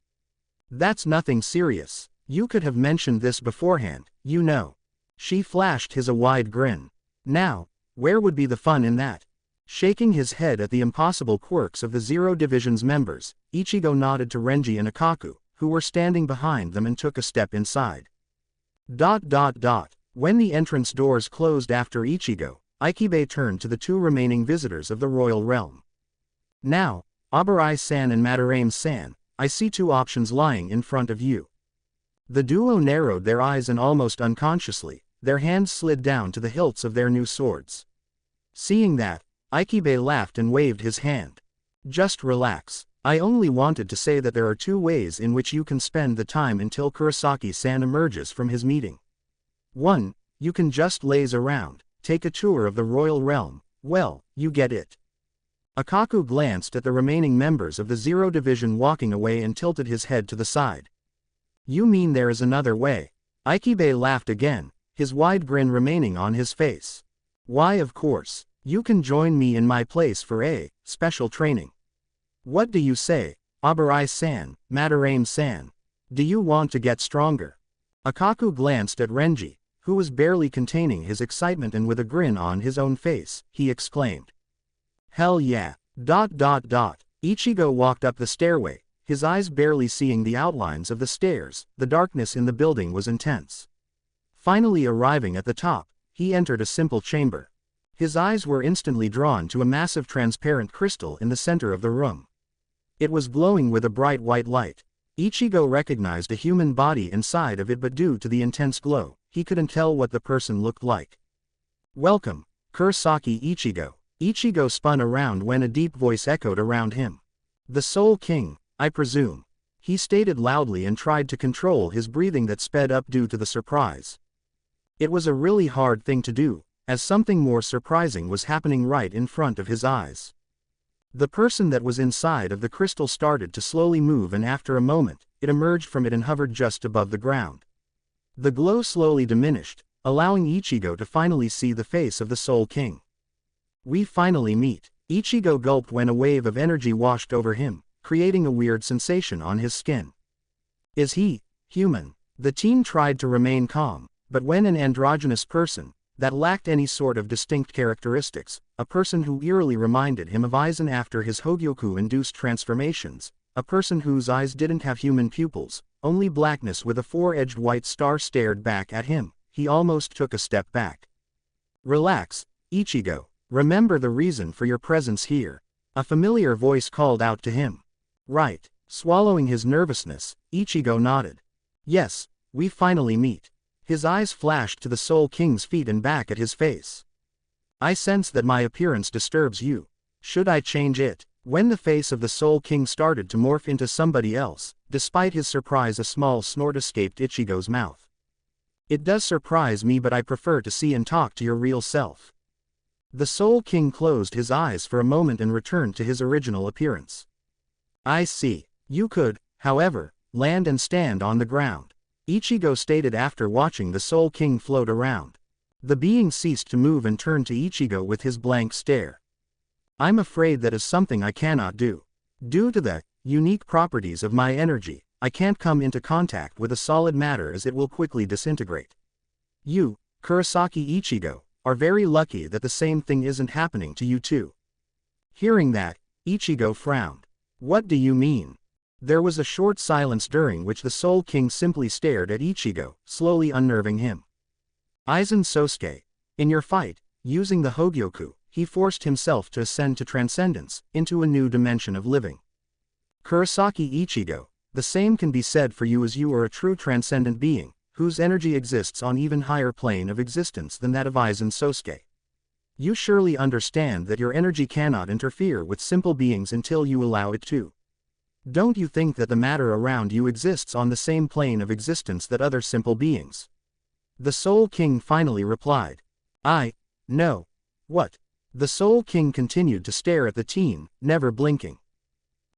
[SPEAKER 1] That's nothing serious. You could have mentioned this beforehand, you know. She flashed his a wide grin. Now, where would be the fun in that? Shaking his head at the impossible quirks of the Zero Division's members, Ichigo nodded to Renji and Akaku, who were standing behind them, and took a step inside. When the entrance doors closed after Ichigo, Ichigo turned to the 2 remaining visitors of the Royal Realm. Now, Abarai-san and Madarame-san, I see 2 options lying in front of you. The duo narrowed their eyes and almost unconsciously, their hands slid down to the hilts of their new swords. Seeing that, Ichigo laughed and waved his hand. Just relax. I only wanted to say that there are 2 ways in which you can spend the time until Kurosaki-san emerges from his meeting. 1. You can just laze around, take a tour of the Royal Realm. Well, you get it. Akaku glanced at the remaining members of the Zero Division walking away and tilted his head to the side. You mean there is another way? Ichigo laughed again, his wide grin remaining on his face. Why, of course. You can join me in my place for a special training. What do you say, Abarai-san, Madarame-san? Do you want to get stronger? Akaku glanced at Renji, who was barely containing his excitement, and with a grin on his own face, he exclaimed. Hell yeah. Ichigo walked up the stairway, his eyes barely seeing the outlines of the stairs. The darkness in the building was intense. Finally arriving at the top, he entered a simple chamber. His eyes were instantly drawn to a massive transparent crystal in the center of the room. It was glowing with a bright white light. Ichigo recognized a human body inside of it, but due to the intense glow, he couldn't tell what the person looked like. Welcome, Kurosaki Ichigo. Ichigo spun around when a deep voice echoed around him. The Soul King, I presume. He stated loudly and tried to control his breathing that sped up due to the surprise. It was a really hard thing to do, as something more surprising was happening right in front of his eyes. The person that was inside of the crystal started to slowly move, and after a moment, it emerged from it and hovered just above the ground. The glow slowly diminished, allowing Ichigo to finally see the face of the Soul King. We finally meet. Ichigo gulped when a wave of energy washed over him, creating a weird sensation on his skin. Is he human? The teen tried to remain calm, but when an androgynous person, that lacked any sort of distinct characteristics, a person who eerily reminded him of Aizen after his Hogyoku-induced transformations, a person whose eyes didn't have human pupils, only blackness with a four-edged white star stared back at him, he almost took a step back. Relax, Ichigo. Remember the reason for your presence here. A familiar voice called out to him. Right. Swallowing his nervousness, Ichigo nodded. Yes, we finally meet. His eyes flashed to the Soul King's feet and back at his face. I sense that my appearance disturbs you. Should I change it? When the face of the Soul King started to morph into somebody else, despite his surprise a small snort escaped Ichigo's mouth. It does surprise me, but I prefer to see and talk to your real self. The Soul King closed his eyes for a moment and returned to his original appearance. I see. You could, however, land and stand on the ground, Ichigo stated after watching the Soul King float around. The being ceased to move and turned to Ichigo with his blank stare. I'm afraid that is something I cannot do. Due to the unique properties of my energy, I can't come into contact with a solid matter as it will quickly disintegrate. You, Kurosaki Ichigo, are very lucky that the same thing isn't happening to you too. Hearing that, Ichigo frowned. What do you mean? There was a short silence during which the Soul King simply stared at Ichigo, slowly unnerving him. Aizen Sosuke, in your fight, using the Hogyoku, he forced himself to ascend to transcendence, into a new dimension of living. Kurosaki Ichigo, the same can be said for you, as you are a true transcendent being, whose energy exists on even higher plane of existence than that of Aizen Sosuke. You surely understand that your energy cannot interfere with simple beings until you allow it to. Don't you think that the matter around you exists on the same plane of existence that other simple beings? The Soul King finally replied. No. What? The Soul King continued to stare at the teen, never blinking.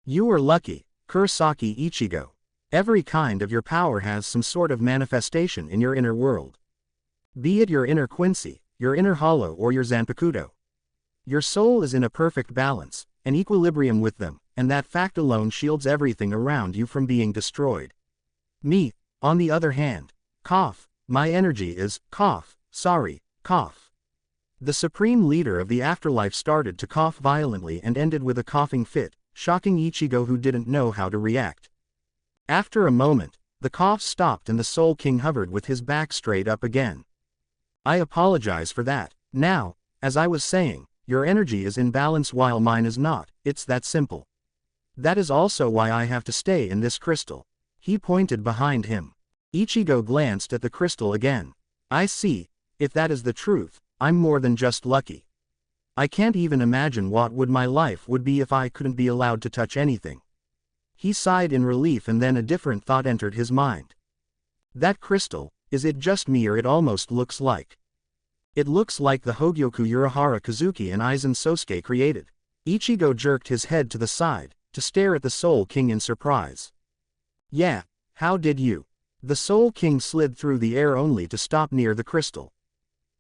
[SPEAKER 1] You are lucky, Kurosaki Ichigo. Every kind of your power has some sort of manifestation in your inner world. Be it your inner Quincy, your inner hollow, or your Zanpakuto. Your soul is in a perfect balance, an equilibrium with them, and that fact alone shields everything around you from being destroyed. Me, on the other hand, my energy is, cough. The supreme leader of the afterlife started to cough violently and ended with a coughing fit, shocking Ichigo, who didn't know how to react. After a moment, the cough stopped and the Soul King hovered with his back straight up again. I apologize for that. Now, as I was saying, your energy is in balance while mine is not, it's that simple. That is also why I have to stay in this crystal. He pointed behind him. Ichigo glanced at the crystal again. I see. If that is the truth, I'm more than just lucky. I can't even imagine what my life would be if I couldn't be allowed to touch anything. He sighed in relief, and then a different thought entered his mind. That crystal, is it just me, or it almost looks like? It looks like the Hogyoku Urahara Kazuki and Aizen Sosuke created. Ichigo jerked his head to the side, to stare at the Soul King in surprise. Yeah, how did you? The Soul King slid through the air only to stop near the crystal.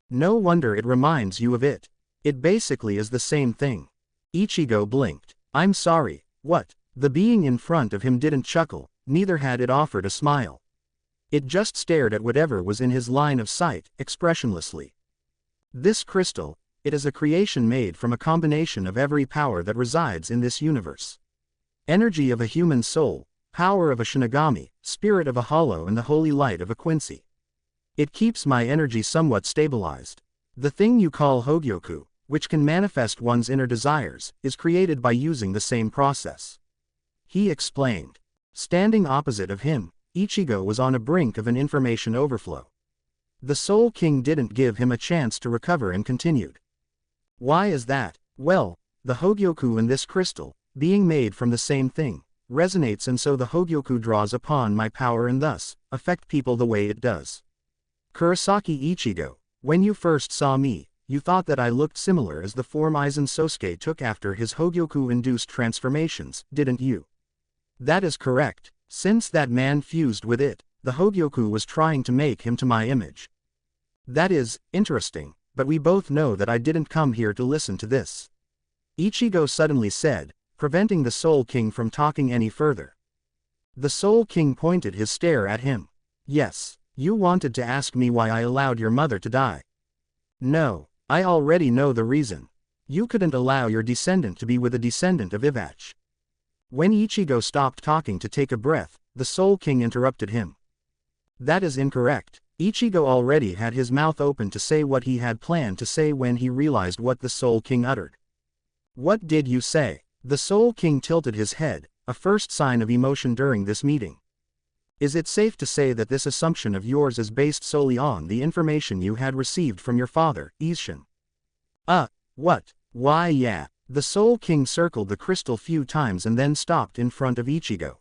[SPEAKER 1] No wonder it reminds you of it. It basically is the same thing. Ichigo blinked. I'm sorry, what? The being in front of him didn't chuckle, neither had it offered a smile. It just stared at whatever was in his line of sight, expressionlessly. This crystal, it is a creation made from a combination of every power that resides in this universe. Energy of a human soul, power of a Shinigami, spirit of a hollow, and the holy light of a Quincy. It keeps my energy somewhat stabilized. The thing you call Hogyoku, which can manifest one's inner desires, is created by using the same process. He explained. Standing opposite of him, Ichigo was on a brink of an information overflow. The Soul King didn't give him a chance to recover and continued. Why is that? Well, the Hogyoku in this crystal, being made from the same thing, resonates, and so the Hogyoku draws upon my power and thus, affect people the way it does. Kurosaki Ichigo, when you first saw me, you thought that I looked similar as the form Aizen Sosuke took after his Hogyoku-induced transformations, didn't you? That is correct. Since that man fused with it, the Hogyoku was trying to make him to my image. That is interesting, but we both know that I didn't come here to listen to this. Ichigo suddenly said, preventing the Soul King from talking any further. The Soul King pointed his stare at him. Yes, you wanted to ask me why I allowed your mother to die. No, I already know the reason. You couldn't allow your descendant to be with a descendant of Ivach. When Ichigo stopped talking to take a breath, the Soul King interrupted him. That is incorrect. Ichigo already had his mouth open to say what he had planned to say when he realized what the Soul King uttered. What did you say? The Soul King tilted his head, a first sign of emotion during this meeting. Is it safe to say that this assumption of yours is based solely on the information you had received from your father, Isshin? What? Why yeah. The Soul King circled the crystal few times and then stopped in front of Ichigo.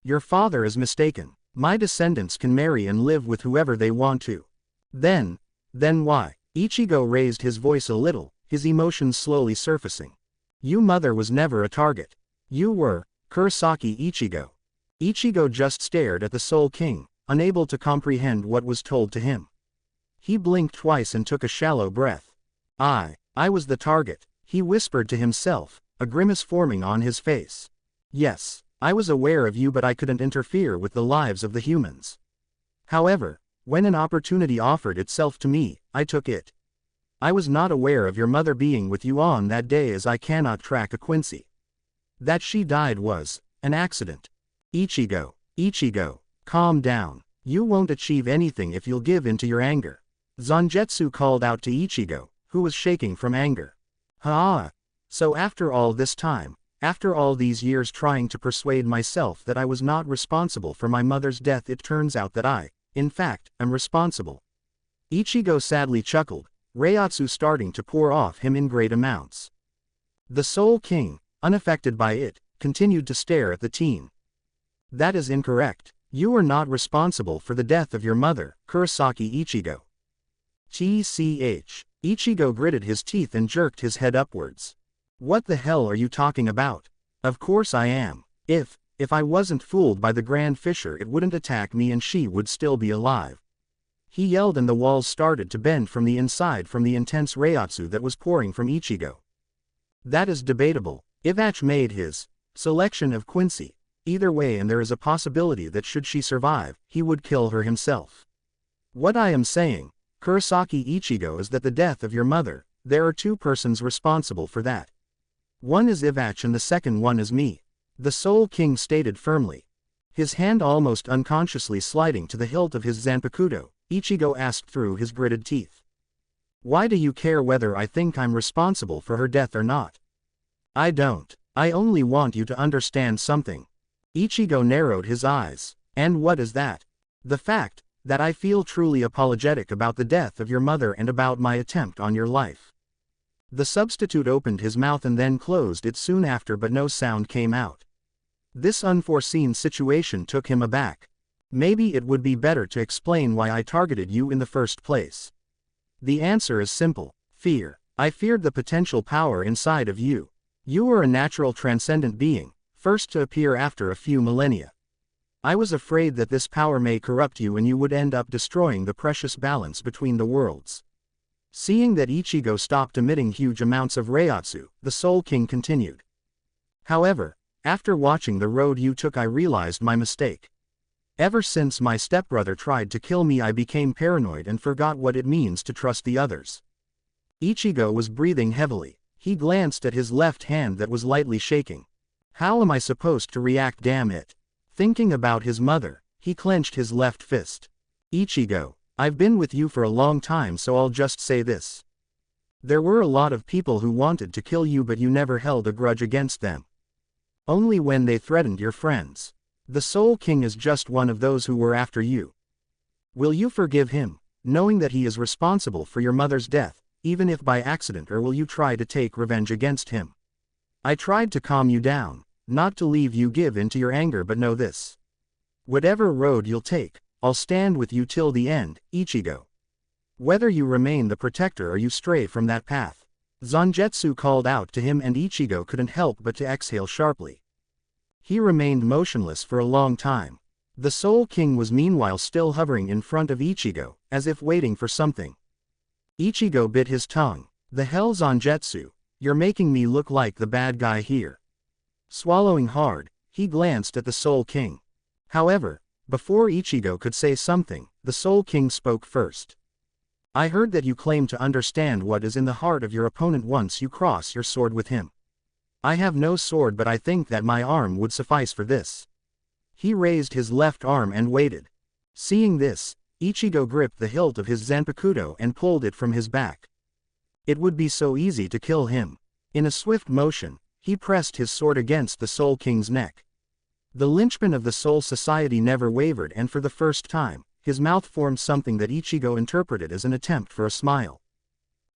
[SPEAKER 1] Your father is mistaken. My descendants can marry and live with whoever they want to. Then why? Ichigo raised his voice a little, his emotions slowly surfacing. Your mother was never a target. You were. Kurosaki Ichigo. Ichigo just stared at the Soul King, unable to comprehend what was told to him. He blinked twice and took a shallow breath. I was the target, he whispered to himself, a grimace forming on his face. Yes, I was aware of you, but I couldn't interfere with the lives of the humans. However, when an opportunity offered itself to me, I took it. I was not aware of your mother being with you on that day, as I cannot track a Quincy. That she died was an accident. Ichigo, calm down. You won't achieve anything if you'll give in to your anger. Zangetsu called out to Ichigo, who was shaking from anger. So after all this time, after all these years trying to persuade myself that I was not responsible for my mother's death, it turns out that I, in fact, am responsible. Ichigo sadly chuckled, Reiatsu starting to pour off him in great amounts. The Soul King, unaffected by it, continued to stare at the teen. That is incorrect. You are not responsible for the death of your mother, Kurosaki Ichigo. Ichigo gritted his teeth and jerked his head upwards. What the hell are you talking about? Of course I am. If I wasn't fooled by the Grand Fisher, it wouldn't attack me and she would still be alive. He yelled and the walls started to bend from the inside from the intense Reiatsu that was pouring from Ichigo. That is debatable. Ivach made his selection of Quincy. Either way, and there is a possibility that should she survive, he would kill her himself. What I am saying, Kurosaki Ichigo, is that the death of your mother, there are two persons responsible for that. One is Ivach and the second one is me. The Soul King stated firmly. His hand almost unconsciously sliding to the hilt of his Zanpakuto, Ichigo asked through his gritted teeth. Why do you care whether I think I'm responsible for her death or not? I don't. I only want you to understand something. Ichigo narrowed his eyes. And what is that? The fact that I feel truly apologetic about the death of your mother and about my attempt on your life. The substitute opened his mouth and then closed it soon after, but no sound came out. This unforeseen situation took him aback. Maybe it would be better to explain why I targeted you in the first place. The answer is simple. Fear. I feared the potential power inside of you. You are a natural transcendent being, first to appear after a few millennia. I was afraid that this power may corrupt you and you would end up destroying the precious balance between the worlds. Seeing that Ichigo stopped emitting huge amounts of Reiatsu, the Soul King continued. However, after watching the road you took, I realized my mistake. Ever since my stepbrother tried to kill me, I became paranoid and forgot what it means to trust the others. Ichigo was breathing heavily. He glanced at his left hand that was lightly shaking. How am I supposed to react, damn it? Thinking about his mother, he clenched his left fist. Ichigo, I've been with you for a long time, so I'll just say this. There were a lot of people who wanted to kill you, but you never held a grudge against them. Only when they threatened your friends. The Soul King is just one of those who were after you. Will you forgive him, knowing that he is responsible for your mother's death, even if by accident, or will you try to take revenge against him? I tried to calm you down, not to leave you give in to your anger, but know this. Whatever road you'll take, I'll stand with you till the end, Ichigo. Whether you remain the protector or you stray from that path. Zangetsu called out to him, and Ichigo couldn't help but to exhale sharply. He remained motionless for a long time. The Soul King was meanwhile still hovering in front of Ichigo, as if waiting for something. Ichigo bit his tongue. The hell, Zangetsu, you're making me look like the bad guy here. Swallowing hard, he glanced at the Soul King. However, before Ichigo could say something, the Soul King spoke first. I heard that you claim to understand what is in the heart of your opponent once you cross your sword with him. I have no sword, but I think that my arm would suffice for this. He raised his left arm and waited. Seeing this, Ichigo gripped the hilt of his Zanpakuto and pulled it from his back. It would be so easy to kill him. In a swift motion, he pressed his sword against the Soul King's neck. The linchpin of the Soul Society never wavered, and for the first time, his mouth formed something that Ichigo interpreted as an attempt for a smile.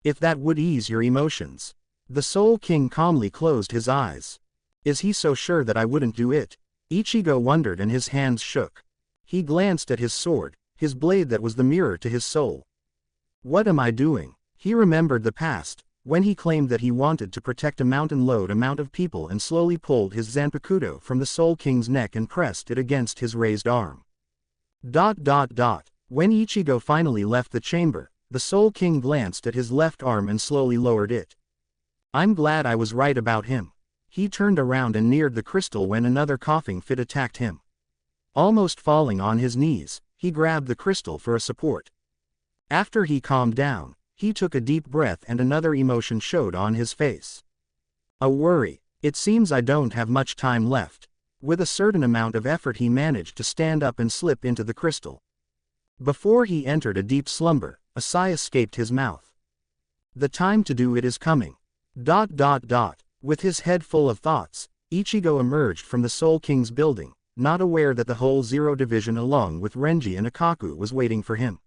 [SPEAKER 1] If that would ease your emotions. The Soul King calmly closed his eyes. Is he so sure that I wouldn't do it? Ichigo wondered, and his hands shook. He glanced at his sword, his blade that was the mirror to his soul. What am I doing? He remembered the past, when he claimed that he wanted to protect a mountain-load amount of people and slowly pulled his Zanpakuto from the Soul King's neck and pressed it against his raised arm. When Ichigo finally left the chamber, the Soul King glanced at his left arm and slowly lowered it. I'm glad I was right about him. He turned around and neared the crystal when another coughing fit attacked him. Almost falling on his knees, he grabbed the crystal for a support. After he calmed down, he took a deep breath and another emotion showed on his face. A worry. It seems I don't have much time left. With a certain amount of effort he managed to stand up and slip into the crystal. Before he entered a deep slumber, a sigh escaped his mouth. The time to do it is coming. With his head full of thoughts, Ichigo emerged from the Soul King's building, not aware that the whole Zero Division along with Renji and Akaku was waiting for him.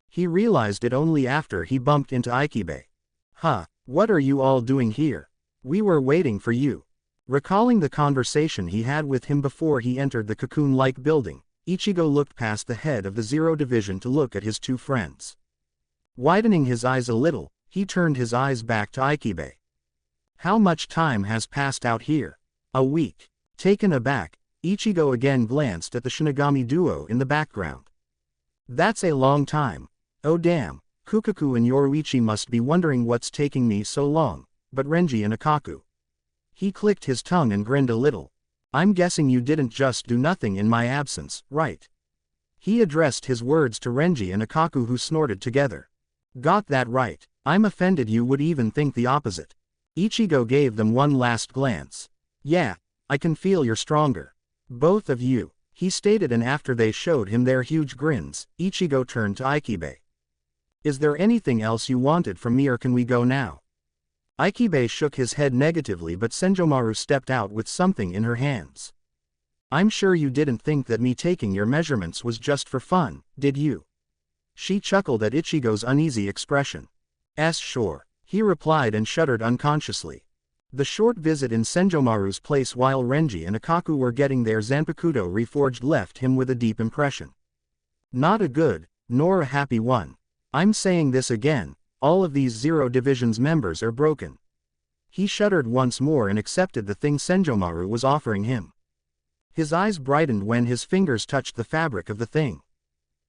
[SPEAKER 1] He realized it only after he bumped into Ikibe. What are you all doing here? We were waiting for you. Recalling the conversation he had with him before he entered the cocoon-like building, Ichigo looked past the head of the Zero Division to look at his two friends. Widening his eyes a little, he turned his eyes back to Ikibe. How much time has passed out here? A week. Taken aback, Ichigo again glanced at the Shinigami duo in the background. That's a long time. Oh damn, Kukaku and Yoruichi must be wondering what's taking me so long, but Renji and Akaku. He clicked his tongue and grinned a little. I'm guessing you didn't just do nothing in my absence, right? He addressed his words to Renji and Akaku, who snorted together. Got that right. I'm offended you would even think the opposite. Ichigo gave them one last glance. Yeah, I can feel you're stronger. Both of you, he stated, and after they showed him their huge grins, Ichigo turned to Ikibe. Is there anything else you wanted from me, or can we go now? Ikibe shook his head negatively, but Senjomaru stepped out with something in her hands. I'm sure you didn't think that me taking your measurements was just for fun, did you? She chuckled at Ichigo's uneasy expression. Sure, he replied and shuddered unconsciously. The short visit in Senjomaru's place while Renji and Akaku were getting their Zanpakuto reforged left him with a deep impression. Not a good, nor a happy one. I'm saying this again. All of these Zero Division's members are broken. He shuddered once more and accepted the thing Senjomaru was offering him. His eyes brightened when his fingers touched the fabric of the thing.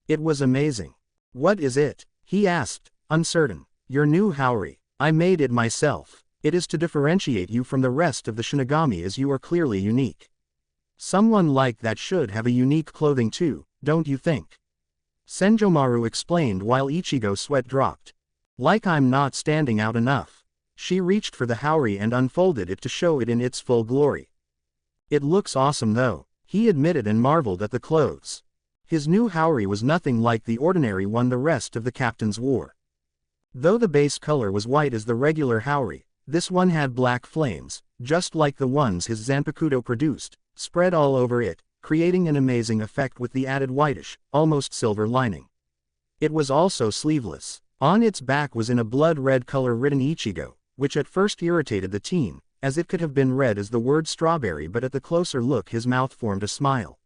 [SPEAKER 1] It was amazing. What is it? He asked, uncertain. Your new Haori. I made it myself. It is to differentiate you from the rest of the Shinigami, as you are clearly unique. Someone like that should have a unique clothing too, don't you think? Senjomaru explained while Ichigo's sweat dropped. Like I'm not standing out enough. She reached for the Haori and unfolded it to show it in its full glory. It looks awesome though, he admitted and marveled at the clothes. His new Haori was nothing like the ordinary one the rest of the captains wore. Though the base color was white as the regular Haori, this one had black flames, just like the ones his Zanpakuto produced, spread all over it, creating an amazing effect with the added whitish, almost silver lining. It was also sleeveless. On its back was in a blood-red color written Ichigo, which at first irritated the teen, as it could have been read as the word strawberry, but at the closer look his mouth formed a smile.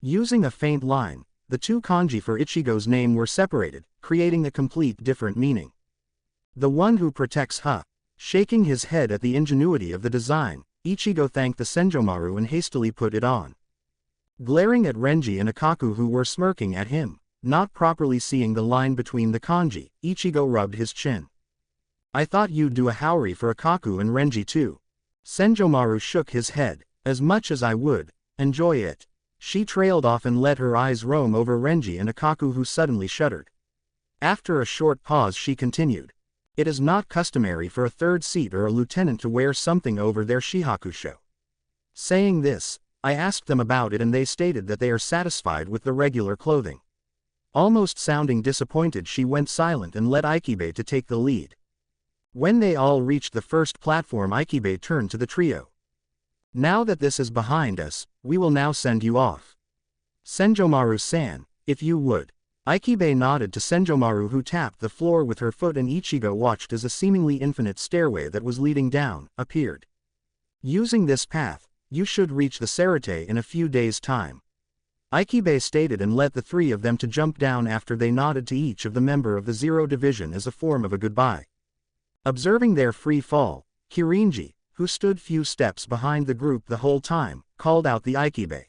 [SPEAKER 1] Using a faint line, the two kanji for Ichigo's name were separated, creating a complete different meaning. The one who protects Ha. Shaking his head at the ingenuity of the design, Ichigo thanked the Senjomaru and hastily put it on. Glaring at Renji and Akaku who were smirking at him, not properly seeing the line between the kanji, Ichigo rubbed his chin. I thought you'd do a haori for Akaku and Renji too. Senjomaru shook his head. As much as I would enjoy it. She trailed off and let her eyes roam over Renji and Akaku who suddenly shuddered. After a short pause she continued. It is not customary for a third seat or a lieutenant to wear something over their shihakusho. Saying this, I asked them about it and they stated that they are satisfied with the regular clothing. Almost sounding disappointed she went silent and let Ichibe to take the lead. When they all reached the first platform Ichibe turned to the trio. Now that this is behind us, we will now send you off. Senjomaru-san, if you would. Ichibe nodded to Senjomaru who tapped the floor with her foot and Ichigo watched as a seemingly infinite stairway that was leading down, appeared. Using this path, you should reach the Sarate in a few days' time. Ichibe stated and let the three of them to jump down after they nodded to each of the member of the Zero Division as a form of a goodbye. Observing their free fall, Kirinji, who stood few steps behind the group the whole time, called out the Ichibe.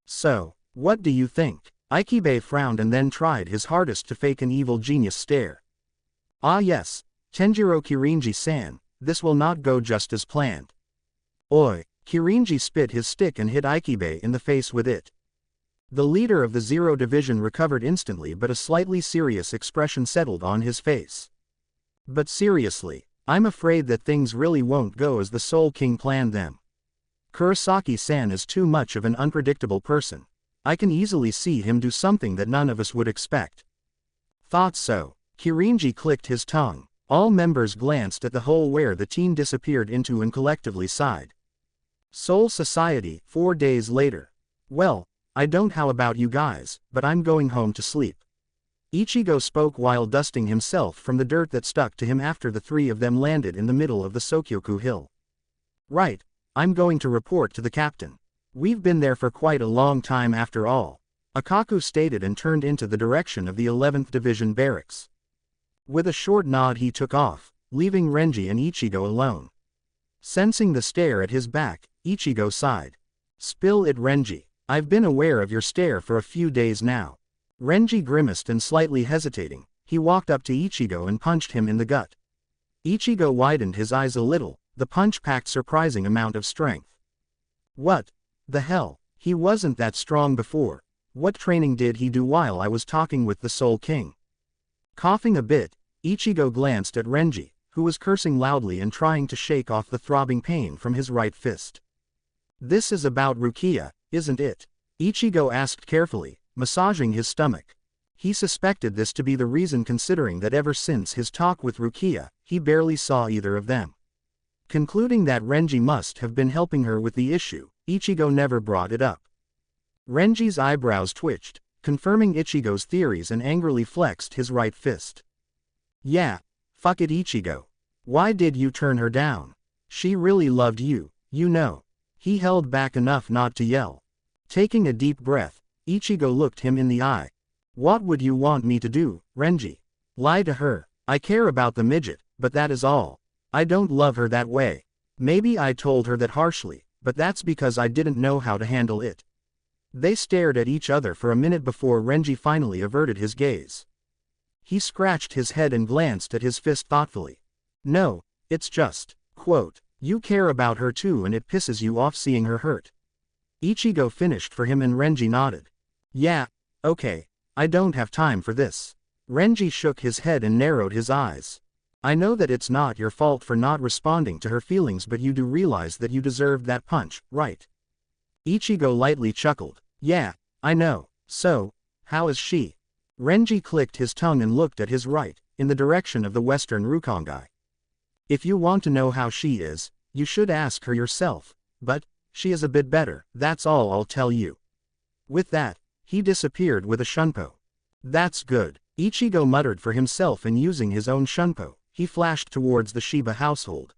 [SPEAKER 1] So, what do you think? Ichibe frowned and then tried his hardest to fake an evil genius stare. Ah yes, Tenjiro Kirinji-san, this will not go just as planned. Oi, Kirinji spit his stick and hit Ichibe in the face with it. The leader of the Zero Division recovered instantly but a slightly serious expression settled on his face. But seriously, I'm afraid that things really won't go as the Soul King planned them. Kurosaki-san is too much of an unpredictable person. I can easily see him do something that none of us would expect. Thought so. Kirinji clicked his tongue. All members glanced at the hole where the teen disappeared into and collectively sighed. Soul Society, 4 days later. Well, I don't how about you guys, but I'm going home to sleep. Ichigo spoke while dusting himself from the dirt that stuck to him after the three of them landed in the middle of the Sokyoku Hill. Right, I'm going to report to the captain. We've been there for quite a long time after all. Akaku stated and turned into the direction of the 11th Division barracks. With a short nod he took off, leaving Renji and Ichigo alone. Sensing the stare at his back, Ichigo sighed. Spill it Renji, I've been aware of your stare for a few days now. Renji grimaced and slightly hesitating, he walked up to Ichigo and punched him in the gut. Ichigo widened his eyes a little, the punch packed surprising amount of strength. What the hell, he wasn't that strong before. What training did he do while I was talking with the Soul King? Coughing a bit, Ichigo glanced at Renji, who was cursing loudly and trying to shake off the throbbing pain from his right fist. This is about Rukia, isn't it? Ichigo asked carefully, massaging his stomach. He suspected this to be the reason considering that ever since his talk with Rukia, he barely saw either of them. Concluding that Renji must have been helping her with the issue, Ichigo never brought it up. Renji's eyebrows twitched, confirming Ichigo's theories and angrily flexed his right fist. Yeah, fuck it Ichigo. Why did you turn her down? She really loved you, you know. He held back enough not to yell. Taking a deep breath, Ichigo looked him in the eye. What would you want me to do, Renji? Lie to her. I care about the midget, but that is all. I don't love her that way. Maybe I told her that harshly, but that's because I didn't know how to handle it. They stared at each other for a minute before Renji finally averted his gaze. He scratched his head and glanced at his fist thoughtfully. No, it's just, quote, you care about her too and it pisses you off seeing her hurt. Ichigo finished for him and Renji nodded. Yeah, okay, I don't have time for this. Renji shook his head and narrowed his eyes. I know that it's not your fault for not responding to her feelings, but you do realize that you deserved that punch, right? Ichigo lightly chuckled. Yeah, I know. So, how is she? Renji clicked his tongue and looked at his right, in the direction of the western Rukongai. If you want to know how she is, you should ask her yourself, but, she is a bit better, that's all I'll tell you. With that, he disappeared with a shunpo. That's good. Ichigo muttered for himself and using his own shunpo, he flashed towards the Shiba household.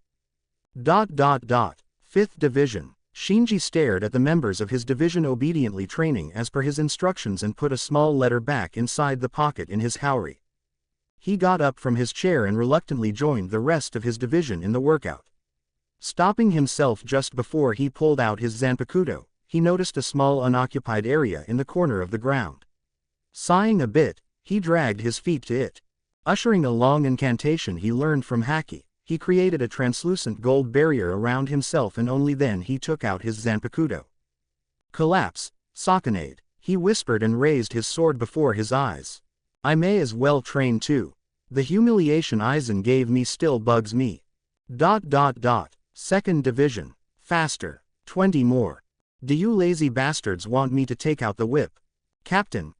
[SPEAKER 1] 5th Division. Shinji stared at the members of his division obediently training as per his instructions and put a small letter back inside the pocket in his haori. He got up from his chair and reluctantly joined the rest of his division in the workout. Stopping himself just before he pulled out his Zanpakuto, he noticed a small unoccupied area in the corner of the ground. Sighing a bit, he dragged his feet to it. Ushering a long incantation he learned from Haki, he created a translucent gold barrier around himself and only then he took out his Zanpakuto. Collapse, Sakanade, he whispered and raised his sword before his eyes. I may as well train too. The humiliation Aizen gave me still bugs me. 2nd Division. Faster. 20 more. Do you lazy bastards want me to take out the whip? Captain,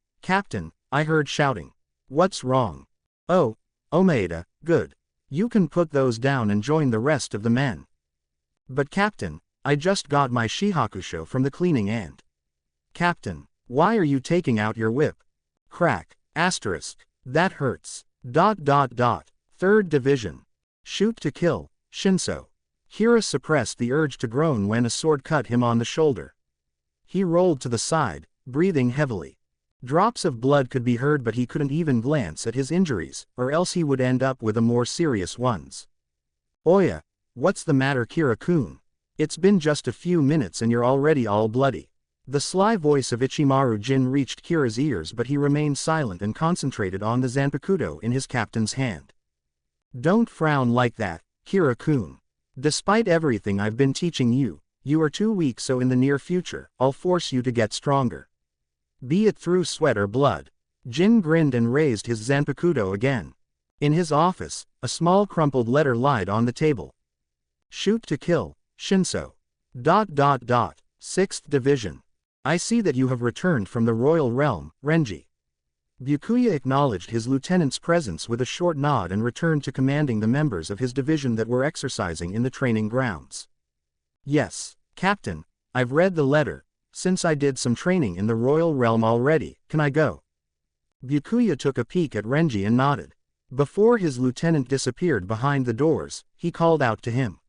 [SPEAKER 1] I heard shouting. What's wrong? Oh, Omaeda, good. You can put those down and join the rest of the men. But Captain, I just got my Shihakusho from the cleaning and. Captain, why are you taking out your whip? Crack, asterisk, that hurts. 3rd Division. Shoot to kill, Shinso. Hira suppressed the urge to groan when a sword cut him on the shoulder. He rolled to the side, breathing heavily. Drops of blood could be heard but he couldn't even glance at his injuries, or else he would end up with the more serious ones. Oya, what's the matter Kira-kun? It's been just a few minutes and you're already all bloody. The sly voice of Ichimaru Jin reached Kira's ears but he remained silent and concentrated on the Zanpakuto in his captain's hand. Don't frown like that, Kira-kun. Despite everything I've been teaching you, you are too weak, so in the near future, I'll force you to get stronger. Be it through sweat or blood. Jin grinned and raised his Zanpakuto again. In his office, a small crumpled letter lied on the table. Shoot to kill, Shinso. 6th Division. I see that you have returned from the royal realm, Renji. Byakuya acknowledged his lieutenant's presence with a short nod and returned to commanding the members of his division that were exercising in the training grounds. Yes, Captain, I've read the letter. Since I did some training in the royal realm already, can I go? Byakuya took a peek at Renji and nodded. Before his lieutenant disappeared behind the doors, he called out to him.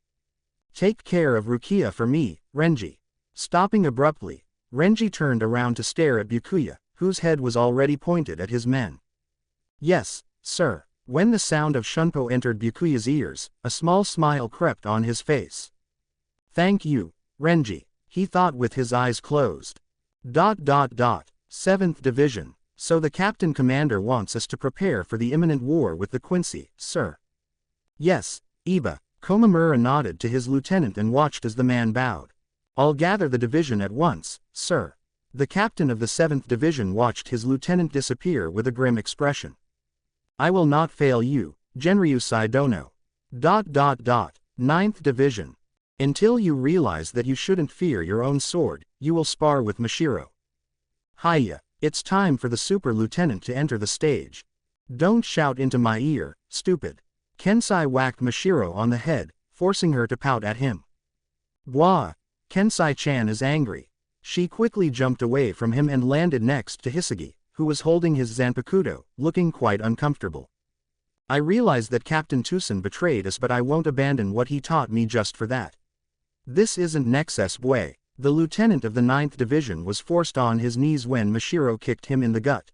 [SPEAKER 1] Take care of Rukia for me, Renji. Stopping abruptly, Renji turned around to stare at Byakuya, whose head was already pointed at his men. Yes, sir. When the sound of Shunpo entered Byakuya's ears, a small smile crept on his face. Thank you, Renji, he thought with his eyes closed. 7th Division. So the Captain Commander wants us to prepare for the imminent war with the Quincy, sir. Yes, Iba. Komamura nodded to his lieutenant and watched as the man bowed. I'll gather the division at once, sir. The captain of the 7th Division watched his lieutenant disappear with a grim expression. I will not fail you, Genryu Saidono. 9th Division. Until you realize that you shouldn't fear your own sword, you will spar with Mashiro. Hiya, it's time for the super lieutenant to enter the stage. Don't shout into my ear, stupid. Kensai whacked Mashiro on the head, forcing her to pout at him. Blah! Kensai-chan is angry. She quickly jumped away from him and landed next to Hisagi, who was holding his Zanpakuto, looking quite uncomfortable. I realize that Captain Tucson betrayed us, but I won't abandon what he taught me just for that. This isn't Nexus Bue. The lieutenant of the 9th Division was forced on his knees when Mashiro kicked him in the gut.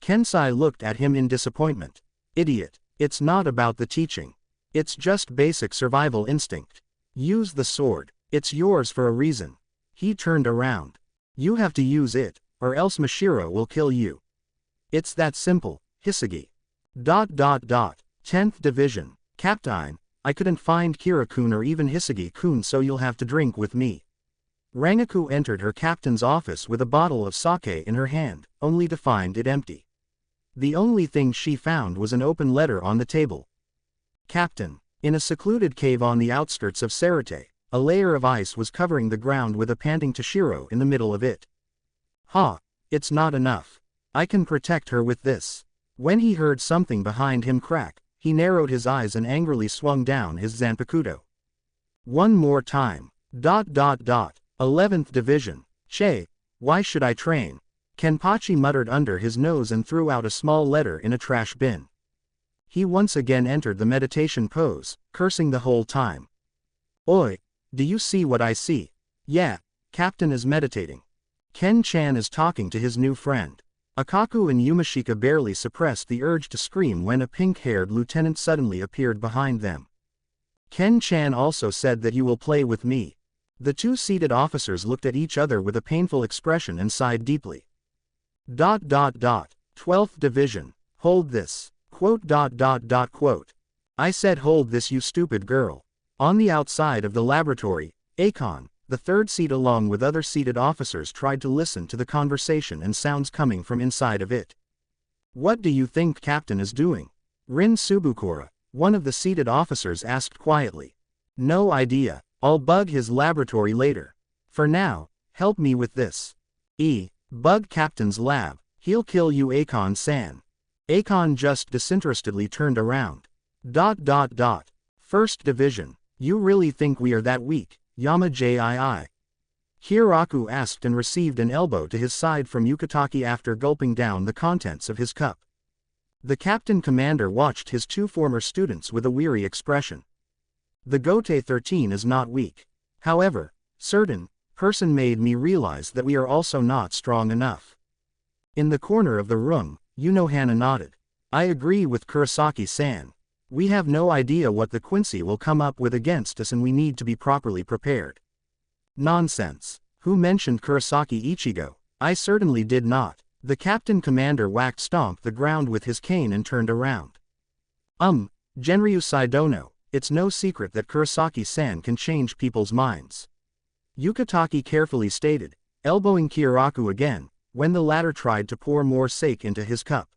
[SPEAKER 1] Kensai looked at him in disappointment. Idiot. It's not about the teaching. It's just basic survival instinct. Use the sword. It's yours for a reason. He turned around. You have to use it, or else Mashiro will kill you. It's that simple, Hisagi. 10th Division. Captain, I couldn't find Kira-kun or even Hisagi-kun, so you'll have to drink with me. Rangaku entered her captain's office with a bottle of sake in her hand, only to find it empty. The only thing she found was an open letter on the table. Captain, in a secluded cave on the outskirts of Sarate, a layer of ice was covering the ground with a panting Toshiro in the middle of it. Ha! It's not enough. I can protect her with this. When he heard something behind him crack, he narrowed his eyes and angrily swung down his Zanpakuto. One more time. 11th Division. Che, why should I train? Kenpachi muttered under his nose and threw out a small letter in a trash bin. He once again entered the meditation pose, cursing the whole time. Oi, do you see what I see? Yeah, Captain is meditating. Ken-chan is talking to his new friend. Akaku and Yumashika barely suppressed the urge to scream when a pink-haired lieutenant suddenly appeared behind them. Ken-chan also said that you will play with me. The two seated officers looked at each other with a painful expression and sighed deeply. 12th Division, hold this. I said hold this, you stupid girl. On the outside of the laboratory, Akon, the third seat along with other seated officers tried to listen to the conversation and sounds coming from inside of it. What do you think Captain is doing? Rin Subukura, one of the seated officers asked quietly. No idea, I'll bug his laboratory later. For now, help me with this. Bug Captain's lab, he'll kill you Akon-san. Akon just disinterestedly turned around. First Division, you really think we are that weak, Yama-jii? Hiraku asked and received an elbow to his side from Yukitaki after gulping down the contents of his cup. The captain commander watched his two former students with a weary expression. The Gote 13 is not weak. However, certain person made me realize that we are also not strong enough. In the corner of the room, Hana nodded. I agree with Kurosaki-san. We have no idea what the Quincy will come up with against us and we need to be properly prepared. Nonsense. Who mentioned Kurosaki Ichigo? I certainly did not. The captain commander whacked stomped the ground with his cane and turned around. Genryu Saidono, it's no secret that Kurosaki-san can change people's minds. Yukitaki carefully stated, elbowing Kiraku again, when the latter tried to pour more sake into his cup.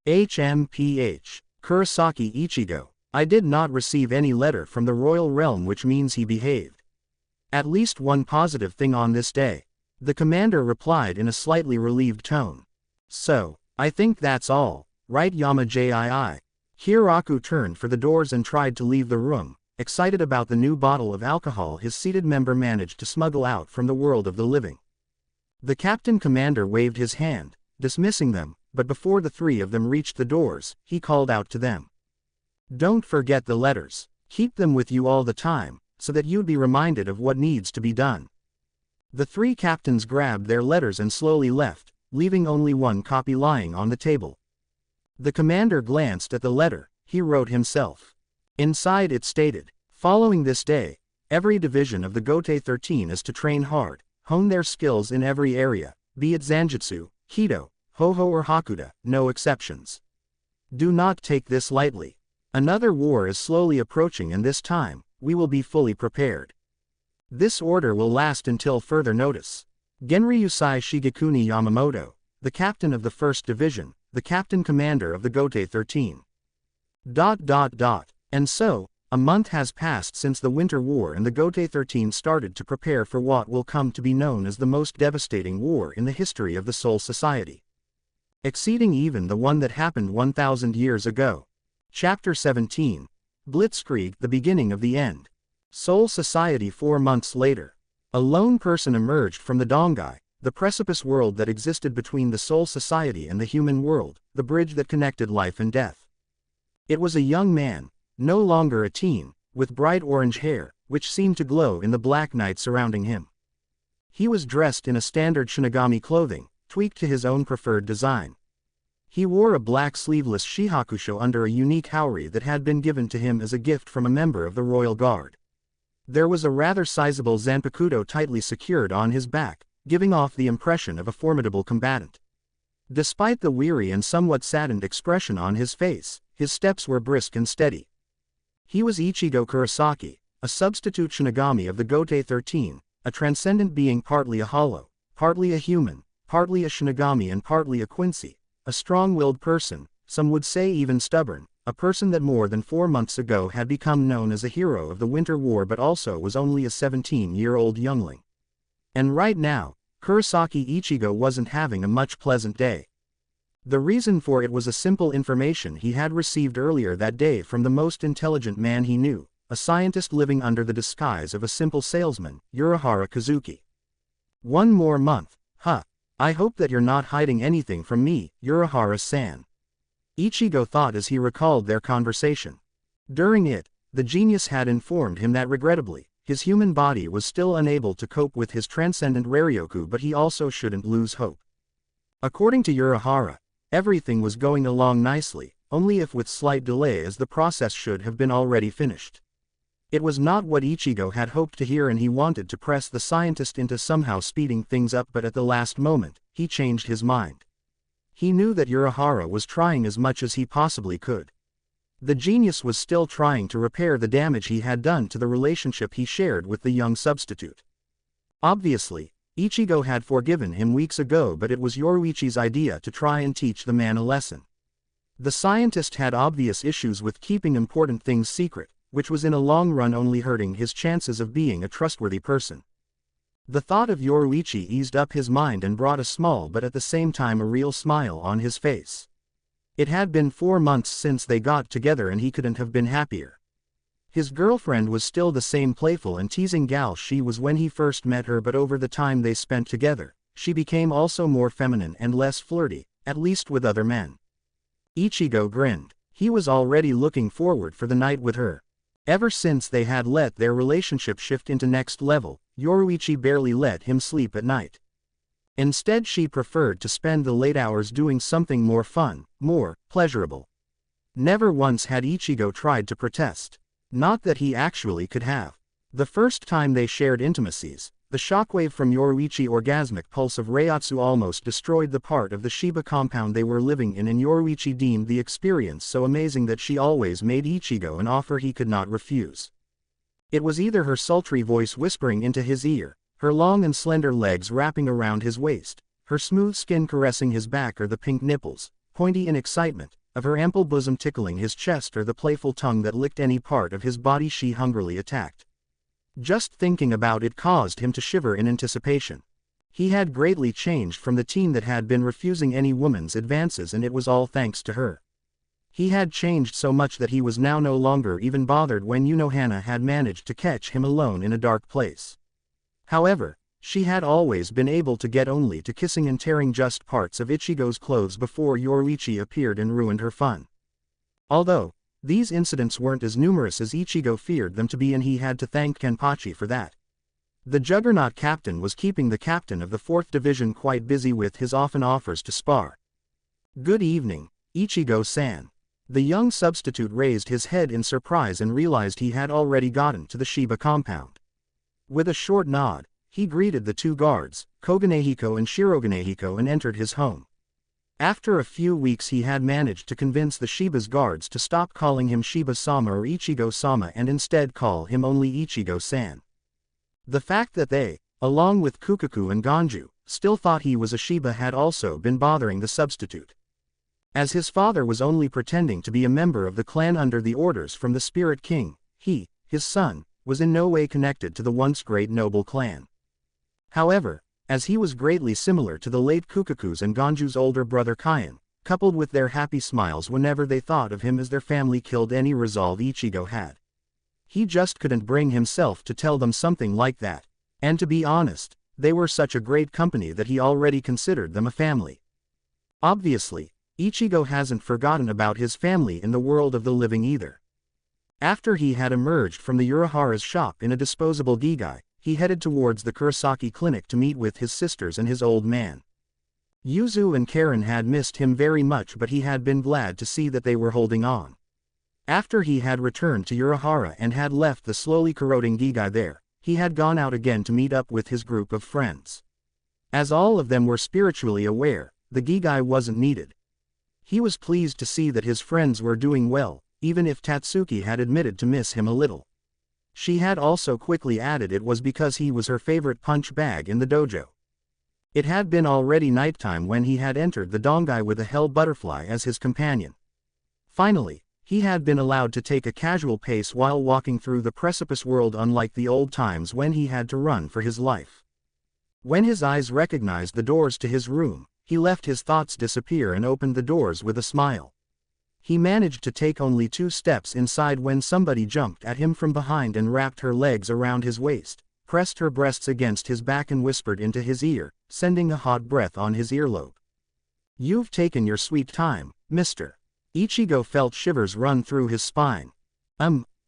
[SPEAKER 1] HMPH, Kurosaki Ichigo, I did not receive any letter from the royal realm, which means he behaved. At least one positive thing on this day. The commander replied in a slightly relieved tone. So, I think that's all, right Yama-jii? Hiraku turned for the doors and tried to leave the room, excited about the new bottle of alcohol his seated member managed to smuggle out from the world of the living. The captain commander waved his hand, dismissing them, but before the three of them reached the doors, he called out to them. Don't forget the letters. Keep them with you all the time, so that you'd be reminded of what needs to be done. The three captains grabbed their letters and slowly left, leaving only one copy lying on the table. The commander glanced at the letter he wrote himself. Inside it stated, following this day, every division of the Gote 13 is to train hard, hone their skills in every area, be it Zangetsu, Kido, Hoho or Hakuda, no exceptions. Do not take this lightly. Another war is slowly approaching and this time, we will be fully prepared. This order will last until further notice. Genryusai Shigekuni Yamamoto, the captain of the 1st Division, the captain commander of the Gote 13. And so, a month has passed since the Winter War and the Gote 13 started to prepare for what will come to be known as the most devastating war in the history of the Soul Society. Exceeding even the one that happened 1,000 years ago. Chapter 17. Blitzkrieg, the beginning of the end. Soul Society 4 months later. A lone person emerged from the Dongai, the precipice world that existed between the Soul Society and the human world, the bridge that connected life and death. It was a young man, no longer a teen, with bright orange hair, which seemed to glow in the black night surrounding him. He was dressed in a standard Shinigami clothing, tweaked to his own preferred design. He wore a black sleeveless shihakusho under a unique haori that had been given to him as a gift from a member of the Royal Guard. There was a rather sizable zanpakuto tightly secured on his back, giving off the impression of a formidable combatant. Despite the weary and somewhat saddened expression on his face, his steps were brisk and steady. He was Ichigo Kurosaki, a substitute Shinigami of the Gote 13, a transcendent being partly a hollow, partly a human, partly a Shinigami and partly a Quincy, a strong-willed person, some would say even stubborn, a person that more than 4 months ago had become known as a hero of the Winter War but also was only a 17-year-old youngling. And right now, Kurosaki Ichigo wasn't having a much pleasant day. The reason for it was a simple information he had received earlier that day from the most intelligent man he knew, a scientist living under the disguise of a simple salesman, Urahara Kazuki. 1 more month, huh? I hope that you're not hiding anything from me, Urahara-san. Ichigo thought as he recalled their conversation. During it, the genius had informed him that regrettably, his human body was still unable to cope with his transcendent Raryoku, but he also shouldn't lose hope. According to Urahara, everything was going along nicely, only if with slight delay, as the process should have been already finished. It was not what Ichigo had hoped to hear, and he wanted to press the scientist into somehow speeding things up, but at the last moment, he changed his mind. He knew that Urahara was trying as much as he possibly could. The genius was still trying to repair the damage he had done to the relationship he shared with the young substitute. Obviously, Ichigo had forgiven him weeks ago, but it was Yoruichi's idea to try and teach the man a lesson. The scientist had obvious issues with keeping important things secret, which was in a long run only hurting his chances of being a trustworthy person. The thought of Yoruichi eased up his mind and brought a small but at the same time a real smile on his face. It had been 4 months since they got together, and he couldn't have been happier. His girlfriend was still the same playful and teasing gal she was when he first met her, but over the time they spent together, she became also more feminine and less flirty, at least with other men. Ichigo grinned. He was already looking forward for the night with her. Ever since they had let their relationship shift into next level, Yoruichi barely let him sleep at night. Instead, she preferred to spend the late hours doing something more fun, more pleasurable. Never once had Ichigo tried to protest. Not that he actually could have. The first time they shared intimacies, the shockwave from Yoruichi's orgasmic pulse of Reiatsu almost destroyed the part of the Shiba compound they were living in, and Yoruichi deemed the experience so amazing that she always made Ichigo an offer he could not refuse. It was either her sultry voice whispering into his ear, her long and slender legs wrapping around his waist, her smooth skin caressing his back, or the pink nipples, pointy in excitement, of her ample bosom tickling his chest, or the playful tongue that licked any part of his body she hungrily attacked. Just thinking about it caused him to shiver in anticipation. He had greatly changed from the teen that had been refusing any woman's advances, and it was all thanks to her. He had changed so much that he was now no longer even bothered when Hana had managed to catch him alone in a dark place. However, she had always been able to get only to kissing and tearing just parts of Ichigo's clothes before Yoruichi appeared and ruined her fun. Although these incidents weren't as numerous as Ichigo feared them to be, and he had to thank Kenpachi for that. The Juggernaut captain was keeping the captain of the 4th Division quite busy with his often offers to spar. "Good evening, Ichigo-san." The young substitute raised his head in surprise and realized he had already gotten to the Shiba compound. With a short nod, he greeted the 2 guards, Koganehiko and Shiroganehiko, and entered his home. After a few weeks he had managed to convince the Shiba's guards to stop calling him Shiba-sama or Ichigo-sama and instead call him only Ichigo-san. The fact that they, along with Kukaku and Ganju, still thought he was a Shiba had also been bothering the substitute. As his father was only pretending to be a member of the clan under the orders from the Spirit King, he, his son, was in no way connected to the once great noble clan. However, as he was greatly similar to the late Kukaku's and Ganju's older brother Kyan, coupled with their happy smiles whenever they thought of him as their family killed any resolve Ichigo had. He just couldn't bring himself to tell them something like that, and to be honest, they were such a great company that he already considered them a family. Obviously, Ichigo hasn't forgotten about his family in the world of the living either. After he had emerged from the Urahara's shop in a disposable gigai, he headed towards the Kurosaki clinic to meet with his sisters and his old man. Yuzu and Karen had missed him very much, but he had been glad to see that they were holding on. After he had returned to Urahara and had left the slowly corroding gigai there, he had gone out again to meet up with his group of friends. As all of them were spiritually aware, the gigai wasn't needed. He was pleased to see that his friends were doing well, even if Tatsuki had admitted to miss him a little. She had also quickly added it was because he was her favorite punch bag in the dojo. It had been already nighttime when he had entered the dongai with a hell butterfly as his companion. Finally, he had been allowed to take a casual pace while walking through the precipice world, unlike the old times when he had to run for his life. When his eyes recognized the doors to his room, he left his thoughts disappear and opened the doors with a smile. He managed to take only 2 steps inside when somebody jumped at him from behind and wrapped her legs around his waist, pressed her breasts against his back and whispered into his ear, sending a hot breath on his earlobe. "You've taken your sweet time, mister." Ichigo felt shivers run through his spine.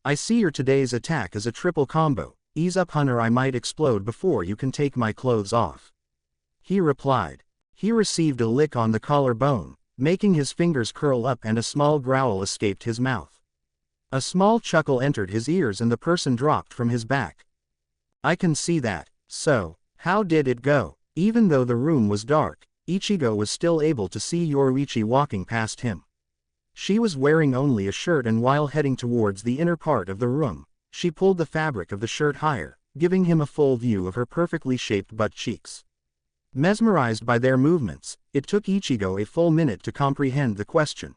[SPEAKER 1] I see your today's attack is a triple combo. Ease up, Hunter, I might explode before you can take my clothes off," he replied. He received a lick on the collarbone, making his fingers curl up, and a small growl escaped his mouth. A small chuckle entered his ears and the person dropped from his back. "I can see that. So, how did it go?" Even though the room was dark, Ichigo was still able to see Yoruichi walking past him. She was wearing only a shirt, and while heading towards the inner part of the room, she pulled the fabric of the shirt higher, giving him a full view of her perfectly shaped butt cheeks. Mesmerized by their movements, it took Ichigo a full minute to comprehend the question.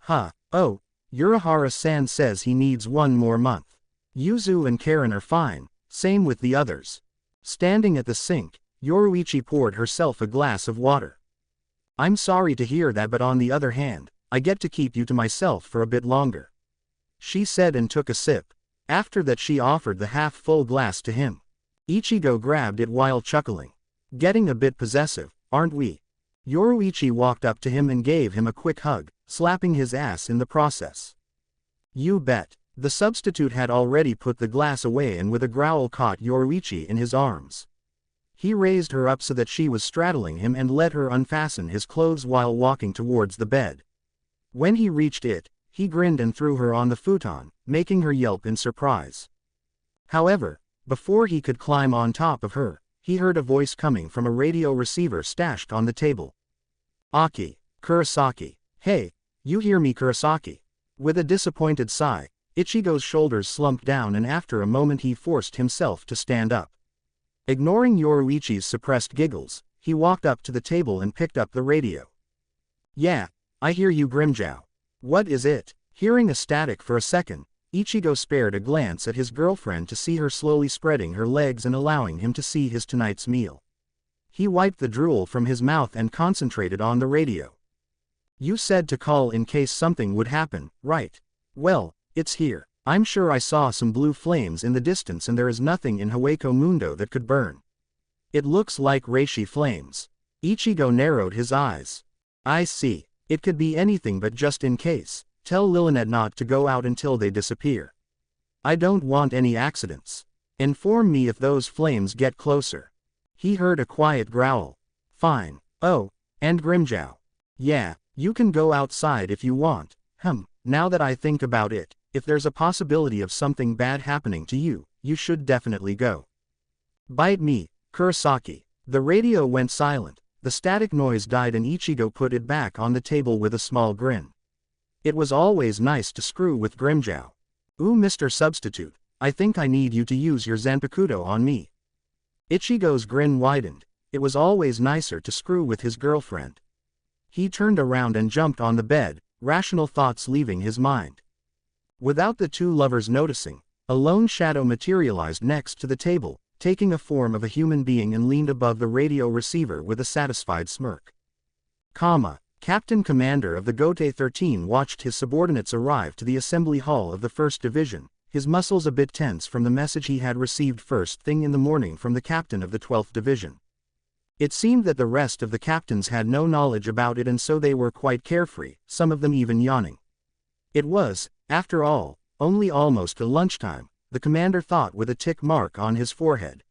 [SPEAKER 1] Oh, Urahara-san says he needs 1 more month. Yuzu and Karen are fine, same with the others. Standing at the sink, Yoruichi poured herself a glass of water. "I'm sorry to hear that, but on the other hand, I get to keep you to myself for a bit longer," she said and took a sip. After that she offered the half-full glass to him. Ichigo grabbed it while chuckling. "Getting a bit possessive, aren't we?" Yoruichi walked up to him and gave him a quick hug, slapping his ass in the process. "You bet." The substitute had already put the glass away and with a growl caught Yoruichi in his arms. He raised her up so that she was straddling him and let her unfasten his clothes while walking towards the bed. When he reached it, he grinned and threw her on the futon, making her yelp in surprise. However, before he could climb on top of her, he heard a voice coming from a radio receiver stashed on the table. "Aki, Kurosaki. Hey, you hear me, Kurosaki?" With a disappointed sigh, Ichigo's shoulders slumped down and after a moment he forced himself to stand up. Ignoring Yoruichi's suppressed giggles, he walked up to the table and picked up the radio. "Yeah, I hear you, Grimmjow. What is it?" Hearing a static for a second, Ichigo spared a glance at his girlfriend to see her slowly spreading her legs and allowing him to see his tonight's meal. He wiped the drool from his mouth and concentrated on the radio. "You said to call in case something would happen, right? Well, it's here. I'm sure I saw some blue flames in the distance and there is nothing in Hawako Mundo that could burn. It looks like reishi flames." Ichigo narrowed his eyes. "I see. It could be anything, but just in case, tell Lillinet not to go out until they disappear. I don't want any accidents. Inform me if those flames get closer." He heard a quiet growl. "Fine. Oh, and Grimmjow. Yeah, you can go outside if you want. Now that I think about it, if there's a possibility of something bad happening to you, you should definitely go." "Bite me, Kurosaki." The radio went silent. The static noise died and Ichigo put it back on the table with a small grin. It was always nice to screw with Grimmjow. "Ooh, Mr. Substitute, I think I need you to use your Zanpakuto on me." Ichigo's grin widened. It was always nicer to screw with his girlfriend. He turned around and jumped on the bed, rational thoughts leaving his mind. Without the two lovers noticing, a lone shadow materialized next to the table, taking a form of a human being and leaned above the radio receiver with a satisfied smirk. Captain Commander of the Gote 13 watched his subordinates arrive to the assembly hall of the 1st Division, his muscles a bit tense from the message he had received first thing in the morning from the captain of the 12th Division. It seemed that the rest of the captains had no knowledge about it and so they were quite carefree, some of them even yawning. It was, after all, only almost lunchtime, the commander thought with a tick mark on his forehead.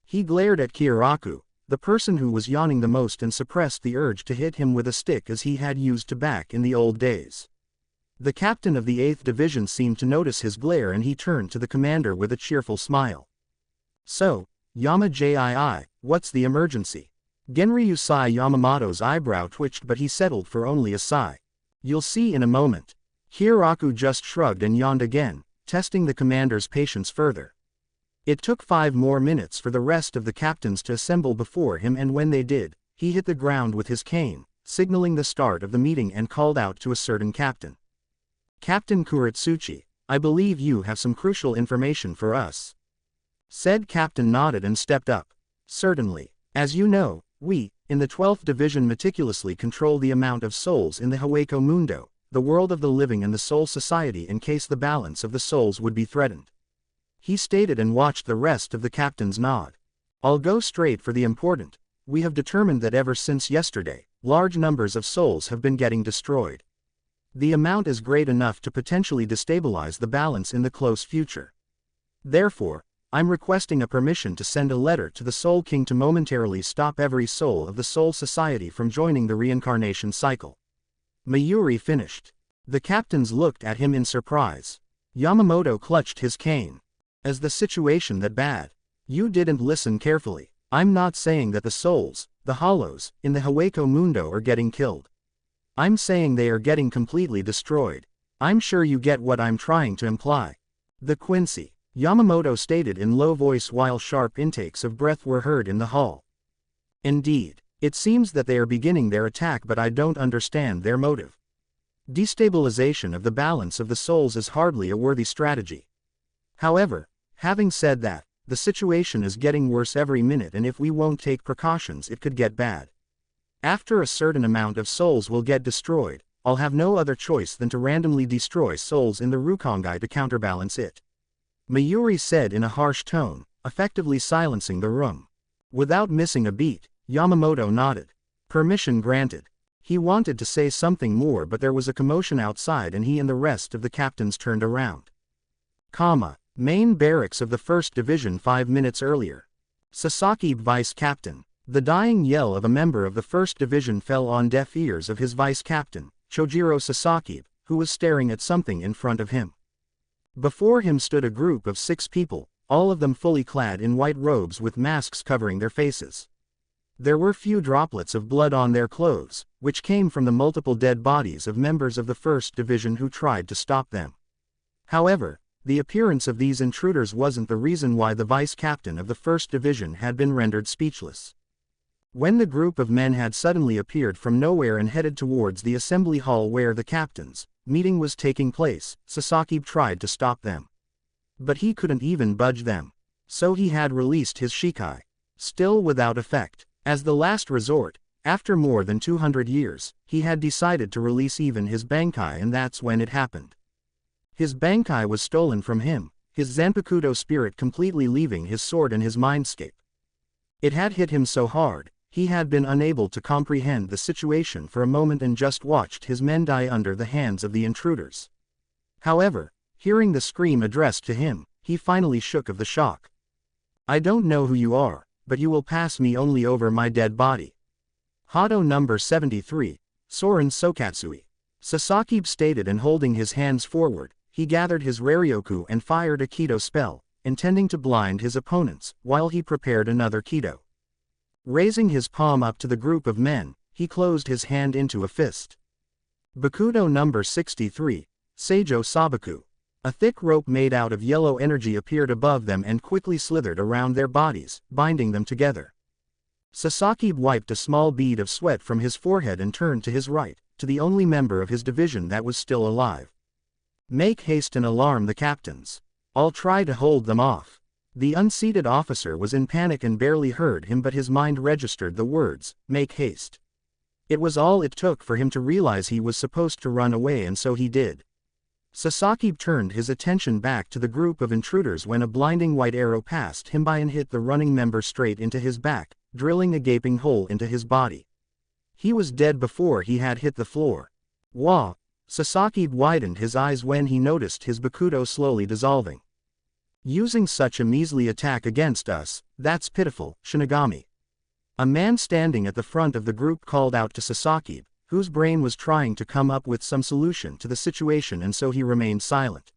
[SPEAKER 1] He glared at Kyoraku, the person who was yawning the most, and suppressed the urge to hit him with a stick as he had used to back in the old days. The captain of the 8th Division seemed to notice his glare and he turned to the commander with a cheerful smile. "So, Yama-jii, what's the emergency?" Genryusai Yamamoto's eyebrow twitched but he settled for only a sigh. "You'll see in a moment." Kyoraku just shrugged and yawned again, testing the commander's patience further. It took 5 more minutes for the rest of the captains to assemble before him and when they did, he hit the ground with his cane, signaling the start of the meeting and called out to a certain captain. "Captain Kuratsuchi, I believe you have some crucial information for us." Said captain nodded and stepped up. "Certainly. As you know, we, in the 12th Division meticulously control the amount of souls in the Hawako Mundo, the world of the living and the soul society in case the balance of the souls would be threatened." he stated and watched the rest of the captains nod. I'll go straight for the important. We have determined that ever since yesterday, large numbers of souls have been getting destroyed. The amount is great enough to potentially destabilize the balance in the close future. Therefore, I'm requesting a permission to send a letter to the Soul King to momentarily stop every soul of the Soul Society from joining the reincarnation cycle. Mayuri finished. The captains looked at him in surprise. Yamamoto clutched his cane. Is the situation that bad? You didn't listen carefully. I'm not saying that the souls, the hollows, in the Haweko Mundo are getting killed. I'm saying they are getting completely destroyed. I'm sure you get what I'm trying to imply. The Quincy, Yamamoto stated in low voice while sharp intakes of breath were heard in the hall. Indeed, it seems that they are beginning their attack, but I don't understand their motive. Destabilization of the balance of the souls is hardly a worthy strategy. However, having said that, the situation is getting worse every minute, and if we won't take precautions it could get bad. After a certain amount of souls will get destroyed, I'll have no other choice than to randomly destroy souls in the Rukongai to counterbalance it. Mayuri said in a harsh tone, effectively silencing the room. Without missing a beat, Yamamoto nodded. Permission granted. He wanted to say something more, but there was a commotion outside and he and the rest of the captains turned around. Main barracks of the 1st Division 5 minutes earlier. Sasaki, Vice Captain. The dying yell of a member of the 1st Division fell on deaf ears of his Vice Captain, Chojiro Sasaki, who was staring at something in front of him. Before him stood a group of 6 people, all of them fully clad in white robes with masks covering their faces. There were few droplets of blood on their clothes, which came from the multiple dead bodies of members of the 1st Division who tried to stop them. However, the appearance of these intruders wasn't the reason why the Vice Captain of the 1st Division had been rendered speechless. When the group of men had suddenly appeared from nowhere and headed towards the assembly hall where the captain's meeting was taking place, Sasaki tried to stop them. But he couldn't even budge them. So he had released his Shikai. Still without effect. As the last resort, after more than 200 years, he had decided to release even his Bankai, and that's when it happened. His Bankai was stolen from him, his Zanpakuto spirit completely leaving his sword and his mindscape. It had hit him so hard, he had been unable to comprehend the situation for a moment and just watched his men die under the hands of the intruders. However, hearing the scream addressed to him, he finally shook of the shock. I don't know who you are, but you will pass me only over my dead body. Hado number 73, Soren Sokatsui. Sasaki stated, and holding his hands forward, he gathered his Raryoku and fired a Kido spell, intending to blind his opponents, while he prepared another Kido. Raising his palm up to the group of men, he closed his hand into a fist. Bakudo number 63, Seijo Sabaku. A thick rope made out of yellow energy appeared above them and quickly slithered around their bodies, binding them together. Sasaki wiped a small bead of sweat from his forehead and turned to his right, to the only member of his division that was still alive. Make haste and alarm the captains. I'll try to hold them off. The unseated officer was in panic and barely heard him, but his mind registered the words, make haste. It was all it took for him to realize he was supposed to run away, and so he did. Sasaki turned his attention back to the group of intruders when a blinding white arrow passed him by and hit the running member straight into his back, drilling a gaping hole into his body. He was dead before he had hit the floor. Wah! Sasaki widened his eyes when he noticed his Bakudo slowly dissolving. Using such a measly attack against us, that's pitiful, Shinigami. A man standing at the front of the group called out to Sasaki, whose brain was trying to come up with some solution to the situation, and so he remained silent.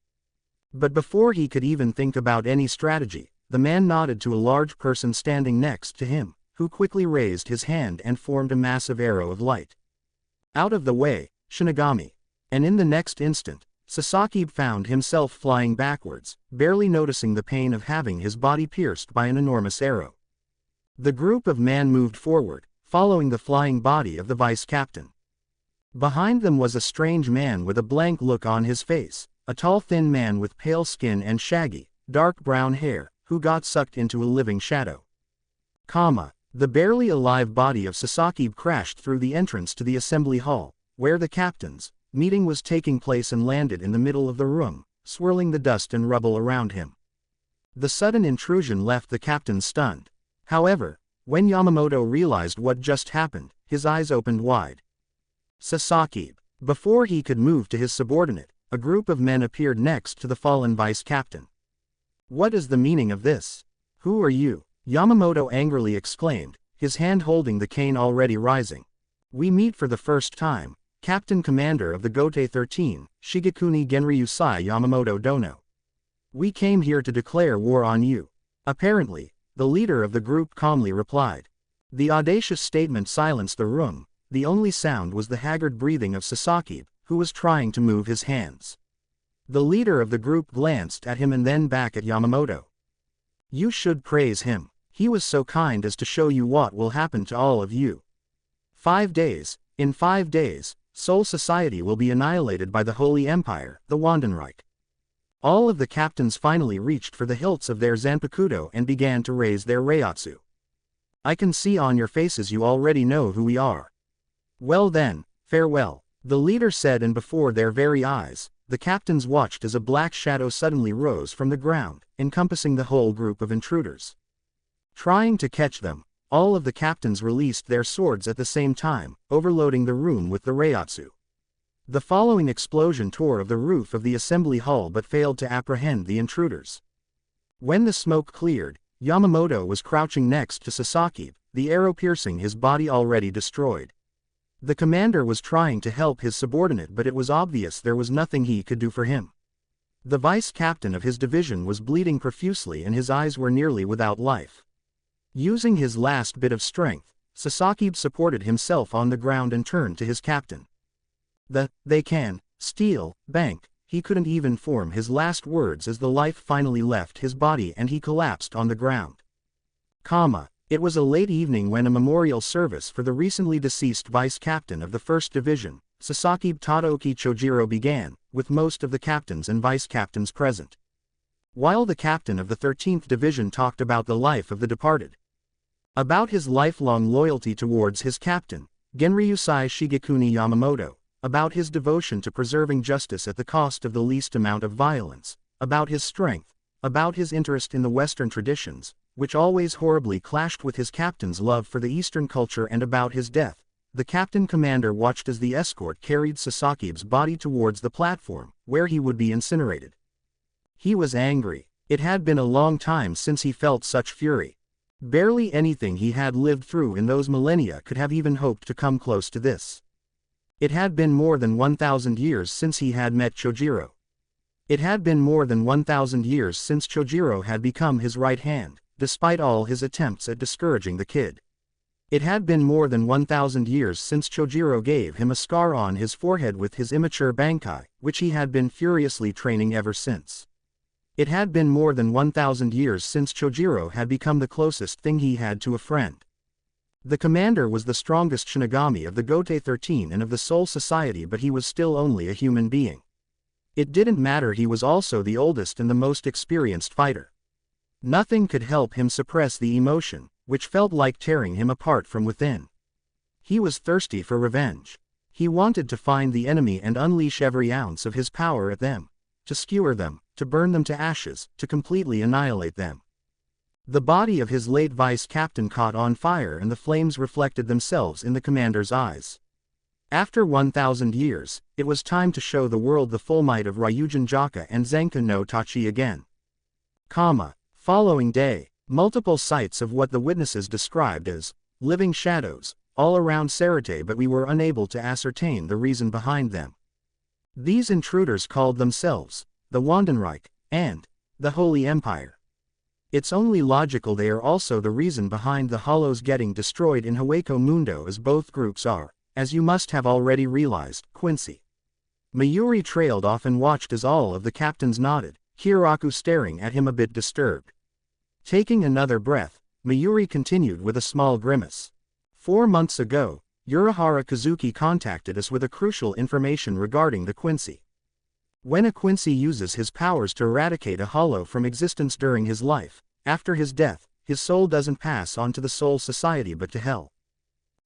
[SPEAKER 1] But before he could even think about any strategy, the man nodded to a large person standing next to him, who quickly raised his hand and formed a massive arrow of light. Out of the way, Shinigami. And in the next instant, Sasaki found himself flying backwards, barely noticing the pain of having his body pierced by an enormous arrow. The group of men moved forward, following the flying body of the vice captain. Behind them was a strange man with a blank look on his face, a tall thin man with pale skin and shaggy, dark brown hair, who got sucked into a living shadow. The barely alive body of Sasaki crashed through the entrance to the assembly hall, where the captain's meeting was taking place, and landed in the middle of the room, swirling the dust and rubble around him. The sudden intrusion left the captain stunned. However, when Yamamoto realized what just happened, his eyes opened wide. Sasaki. Before he could move to his subordinate, a group of men appeared next to the fallen vice captain. What is the meaning of this? Who are you? Yamamoto angrily exclaimed, his hand holding the cane already rising. We meet for the first time, Captain Commander of the Gote 13, Shigekuni Genryusai Yamamoto Dono. We came here to declare war on you. Apparently, the leader of the group calmly replied. The audacious statement silenced the room. The only sound was the haggard breathing of Sasaki, who was trying to move his hands. The leader of the group glanced at him and then back at Yamamoto. You should praise him. He was so kind as to show you what will happen to all of you. 5 days, in 5 days, Soul Society will be annihilated by the Holy Empire, the Wandenreich. All of the captains finally reached for the hilts of their Zanpakuto and began to raise their Reiatsu. I can see on your faces you already know who we are. Well then, farewell, the leader said, and before their very eyes, the captains watched as a black shadow suddenly rose from the ground, encompassing the whole group of intruders. Trying to catch them, all of the captains released their swords at the same time, overloading the room with the Reiatsu. The following explosion tore of the roof of the assembly hall but failed to apprehend the intruders. When the smoke cleared, Yamamoto was crouching next to Sasaki, the arrow piercing his body already destroyed. The commander was trying to help his subordinate, but it was obvious there was nothing he could do for him. The vice captain of his division was bleeding profusely and his eyes were nearly without life. Using his last bit of strength, Sasaki supported himself on the ground and turned to his captain. They can steal bank. He couldn't even form his last words as the life finally left his body and he collapsed on the ground. It was a late evening when a memorial service for the recently deceased vice captain of the 1st Division, Sasaki Tadaoki Chojiro, began, with most of the captains and vice captains present. While the captain of the 13th Division talked about the life of the departed, about his lifelong loyalty towards his captain, Genryusai Shigekuni Yamamoto, about his devotion to preserving justice at the cost of the least amount of violence, about his strength, about his interest in the Western traditions, which always horribly clashed with his captain's love for the Eastern culture, and about his death, the captain commander watched as the escort carried Sasaki's body towards the platform, where he would be incinerated. He was angry. It had been a long time since he felt such fury. Barely anything he had lived through in those millennia could have even hoped to come close to this. It had been more than 1,000 years since he had met Chojiro. It had been more than 1,000 years since Chojiro had become his right hand, despite all his attempts at discouraging the kid. It had been more than 1,000 years since Chojiro gave him a scar on his forehead with his immature Bankai, which he had been furiously training ever since. It had been more than 1,000 years since Chojiro had become the closest thing he had to a friend. The commander was the strongest Shinigami of the Gote 13 and of the Soul Society, but he was still only a human being. It didn't matter, he was also the oldest and the most experienced fighter. Nothing could help him suppress the emotion, which felt like tearing him apart from within. He was thirsty for revenge. He wanted to find the enemy and unleash every ounce of his power at them, to skewer them, to burn them to ashes, to completely annihilate them. The body of his late vice captain caught on fire and the flames reflected themselves in the commander's eyes. After 1,000 years, it was time to show the world the full might of Ryujin Jaka and Zenka no Tachi again. Following day, multiple sights of what the witnesses described as living shadows, all around Sarate, but we were unable to ascertain the reason behind them. These intruders called themselves the Wandenreich and the Holy Empire. It's only logical they are also the reason behind the hollows getting destroyed in Haweko Mundo, as both groups are, as you must have already realized, Quincy. Mayuri trailed off and watched as all of the captains nodded, Hiraku staring at him a bit disturbed. Taking another breath, Mayuri continued with a small grimace. 4 months ago, Urahara Kazuki contacted us with a crucial information regarding the Quincy. When a Quincy uses his powers to eradicate a hollow from existence during his life, after his death, his soul doesn't pass on to the Soul Society but to Hell.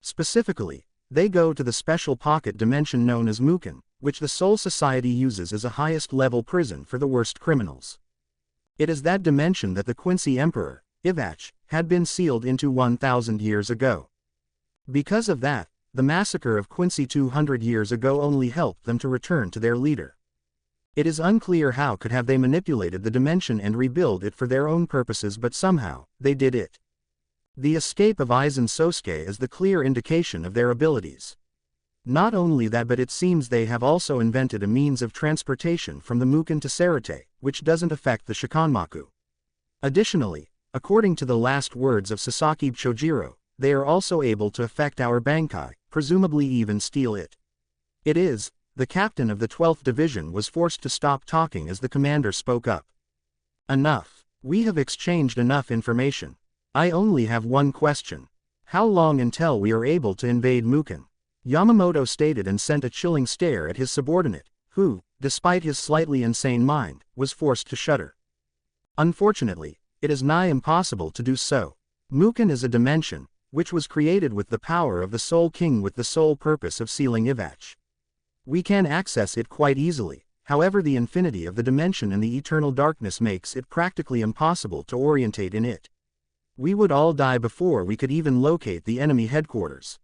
[SPEAKER 1] Specifically, they go to the special pocket dimension known as Muken, which the Soul Society uses as a highest level prison for the worst criminals. It is that dimension that the Quincy Emperor, Ivach, had been sealed into 1,000 years ago. Because of that, the massacre of Quincy 200 years ago only helped them to return to their leader. It is unclear how could have they manipulated the dimension and rebuild it for their own purposes, but somehow, they did it. The escape of Aizen Sosuke is the clear indication of their abilities. Not only that, but it seems they have also invented a means of transportation from the Muken to Sarate, which doesn't affect the Shikanmaku. Additionally, according to the last words of Sasaki Chojiro, they are also able to affect our Bankai, presumably even steal it. It is, the captain of the 12th Division was forced to stop talking as the commander spoke up. Enough. We have exchanged enough information. I only have one question. How long until we are able to invade Muken? Yamamoto stated and sent a chilling stare at his subordinate, who, despite his slightly insane mind, was forced to shudder. Unfortunately, it is nigh impossible to do so. Muken is a dimension, which was created with the power of the Soul King with the sole purpose of sealing Ivach. We can access it quite easily, however the infinity of the dimension and the eternal darkness makes it practically impossible to orientate in it. We would all die before we could even locate the enemy headquarters.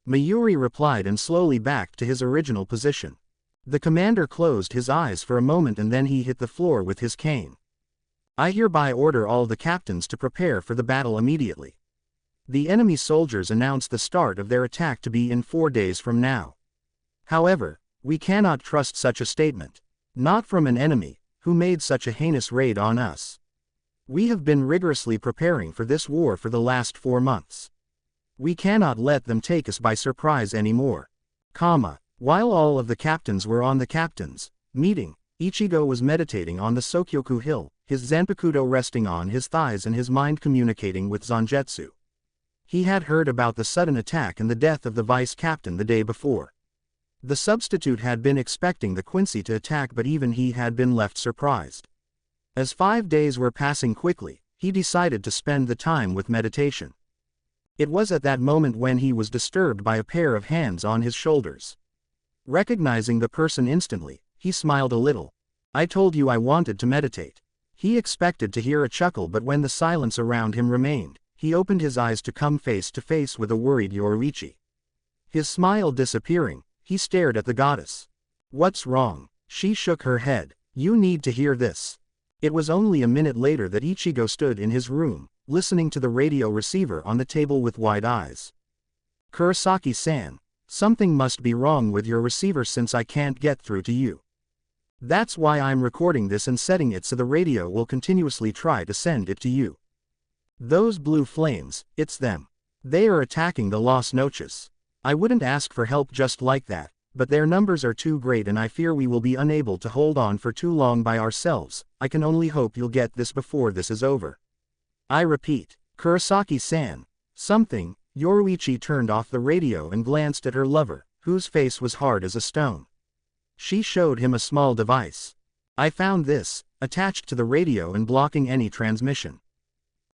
[SPEAKER 1] Mayuri replied and slowly backed to his original position. The commander closed his eyes for a moment and then he hit the floor with his cane. I hereby order all the captains to prepare for the battle immediately. The enemy soldiers announced the start of their attack to be in 4 days from now. However, we cannot trust such a statement. Not from an enemy, who made such a heinous raid on us. We have been rigorously preparing for this war for the last 4 months. We cannot let them take us by surprise anymore. While all of the captains were on the captains' meeting, Ichigo was meditating on the Sokyoku Hill, his Zanpakuto resting on his thighs and his mind communicating with Zangetsu. He had heard about the sudden attack and the death of the vice captain the day before. The substitute had been expecting the Quincy to attack, but even he had been left surprised. As 5 days were passing quickly, he decided to spend the time with meditation. It was at that moment when he was disturbed by a pair of hands on his shoulders. Recognizing the person instantly, he smiled a little. I told you I wanted to meditate. He expected to hear a chuckle, but when the silence around him remained, he opened his eyes to come face to face with a worried Yoruichi. His smile disappearing, he stared at the goddess. What's wrong? She shook her head. You need to hear this. It was only a minute later that Ichigo stood in his room, listening to the radio receiver on the table with wide eyes. Kurosaki-san, something must be wrong with your receiver since I can't get through to you. That's why I'm recording this and setting it so the radio will continuously try to send it to you. Those blue flames, it's them. They are attacking the Las Noches. I wouldn't ask for help just like that, but their numbers are too great and I fear we will be unable to hold on for too long by ourselves. I can only hope you'll get this before this is over. I repeat, Kurosaki-san, something. Yoruichi turned off the radio and glanced at her lover, whose face was hard as a stone. She showed him a small device. I found this, attached to the radio and blocking any transmission.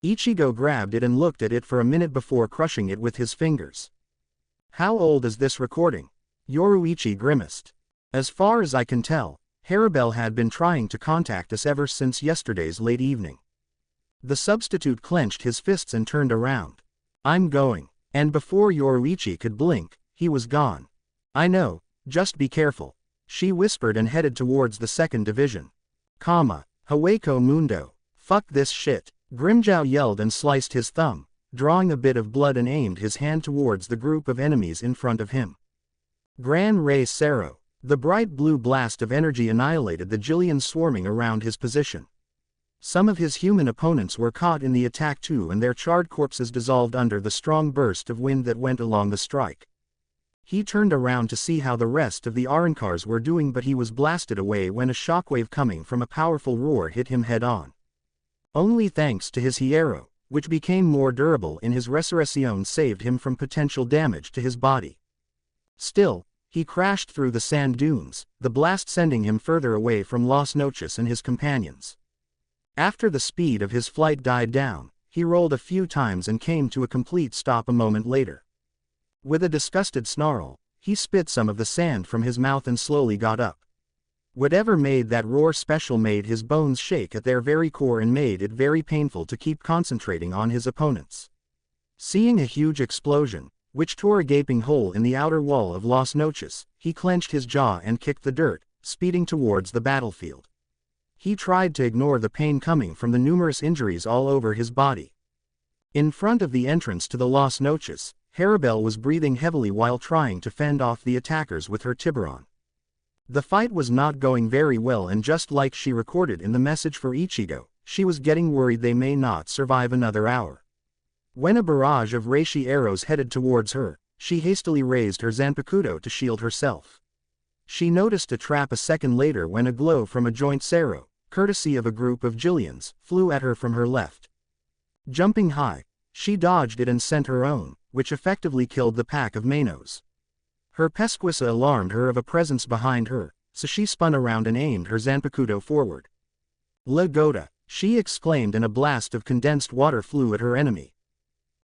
[SPEAKER 1] Ichigo grabbed it and looked at it for a minute before crushing it with his fingers. How old is this recording? Yoruichi grimaced. As far as I can tell, Haribel had been trying to contact us ever since yesterday's late evening. The substitute clenched his fists and turned around. I'm going. And before Yoruichi could blink, he was gone. I know, just be careful. She whispered and headed towards the 2nd Division. Hawako Mundo. Fuck this shit. Grimjow yelled and sliced his thumb, drawing a bit of blood and aimed his hand towards the group of enemies in front of him. Gran Rey Sero. The bright blue blast of energy annihilated the Jillians swarming around his position. Some of his human opponents were caught in the attack too, and their charred corpses dissolved under the strong burst of wind that went along the strike. He turned around to see how the rest of the Arrancars were doing, but he was blasted away when a shockwave coming from a powerful roar hit him head-on. Only thanks to his Hierro, which became more durable in his Resurrection, saved him from potential damage to his body. Still, he crashed through the sand dunes, the blast sending him further away from Las Noches and his companions. After the speed of his flight died down, he rolled a few times and came to a complete stop a moment later. With a disgusted snarl, he spit some of the sand from his mouth and slowly got up. Whatever made that roar special made his bones shake at their very core and made it very painful to keep concentrating on his opponents. Seeing a huge explosion, which tore a gaping hole in the outer wall of Las Noches, he clenched his jaw and kicked the dirt, speeding towards the battlefield. He tried to ignore the pain coming from the numerous injuries all over his body. In front of the entrance to the Las Noches, Haribel was breathing heavily while trying to fend off the attackers with her Tiburon. The fight was not going very well, and just like she recorded in the message for Ichigo, she was getting worried they may not survive another hour. When a barrage of reishi arrows headed towards her, she hastily raised her Zanpakuto to shield herself. She noticed a trap a second later when a glow from a joint Sero, courtesy of a group of Jillians, flew at her from her left. Jumping high, she dodged it and sent her own, which effectively killed the pack of Manos. Her Pesquisa alarmed her of a presence behind her, so she spun around and aimed her Zanpakuto forward. "La Gota," she exclaimed, and a blast of condensed water flew at her enemy.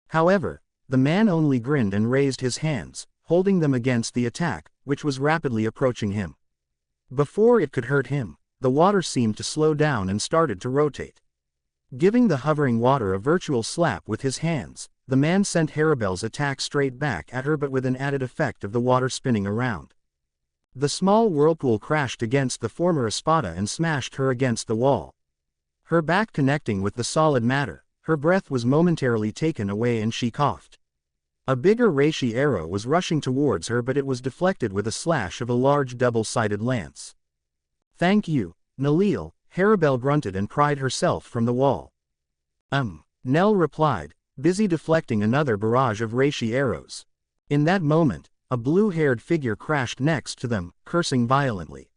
[SPEAKER 1] However, the man only grinned and raised his hands, holding them against the attack, which was rapidly approaching him. Before it could hurt him, the water seemed to slow down and started to rotate. Giving the hovering water a virtual slap with his hands, the man sent Haribel's attack straight back at her, but with an added effect of the water spinning around. The small whirlpool crashed against the former Espada and smashed her against the wall. Her back connecting with the solid matter, her breath was momentarily taken away and she coughed. A bigger reishi arrow was rushing towards her, but it was deflected with a slash of a large double-sided lance. "Thank you, Nalil," Haribel grunted and pried herself from the wall. Nell replied, busy deflecting another barrage of reishi arrows. In that moment, a blue-haired figure crashed next to them, cursing violently.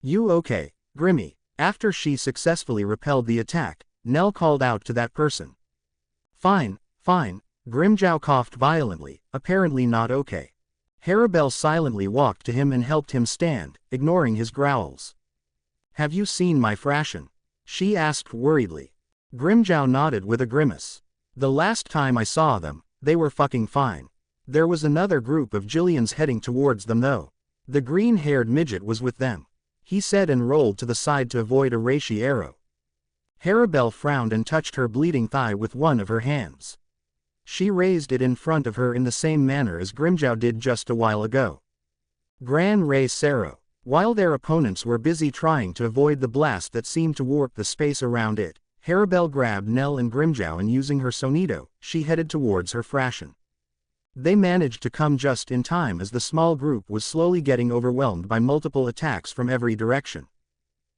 [SPEAKER 1] "You okay, Grimmy?" After she successfully repelled the attack, Nell called out to that person. Fine, Grimjow coughed violently, apparently not okay. Haribel silently walked to him and helped him stand, ignoring his growls. "Have you seen my Frashin?" she asked worriedly. Grimjow nodded with a grimace. "The last time I saw them, they were fucking fine. There was another group of Jillians heading towards them though. The green-haired midget was with them," he said and rolled to the side to avoid a reishi arrow. Haribel frowned and touched her bleeding thigh with one of her hands. She raised it in front of her in the same manner as Grimjow did just a while ago. Gran Rey Sero. While their opponents were busy trying to avoid the blast that seemed to warp the space around it, Haribel grabbed Nell and Grimjow and using her Sonido, she headed towards her Frashin. They managed to come just in time as the small group was slowly getting overwhelmed by multiple attacks from every direction.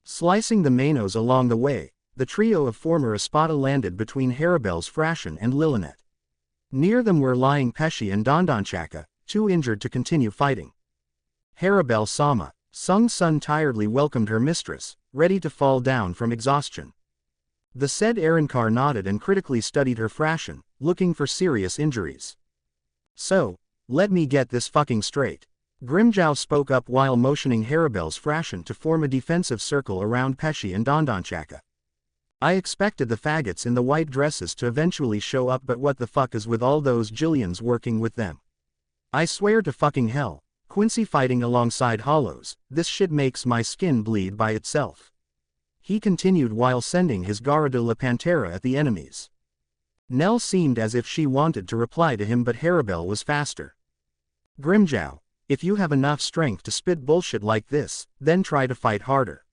[SPEAKER 1] Slicing the Manos along the way, the trio of former Espada landed between Haribel's Frashin and Lilinet. Near them were lying Pesci and Dondonchaka, too injured to continue fighting. Haribel Sama, Sung Sun tiredly welcomed her mistress, ready to fall down from exhaustion. The said Arankar nodded and critically studied her Frashin, looking for serious injuries. "So, let me get this fucking straight." Grimjow spoke up while motioning Haribel's Frashin to form a defensive circle around Pesci and Dondonchaka. "I expected the faggots in the white dresses to eventually show up, but what the fuck is with all those Jillians working with them? I swear to fucking hell, Quincy fighting alongside hollows, this shit makes my skin bleed by itself." He continued while sending his Garra de la Pantera at the enemies. Nell seemed as if she wanted to reply to him, but Haribel was faster. "Grimjow, if you have enough strength to spit bullshit like this, then try to fight harder."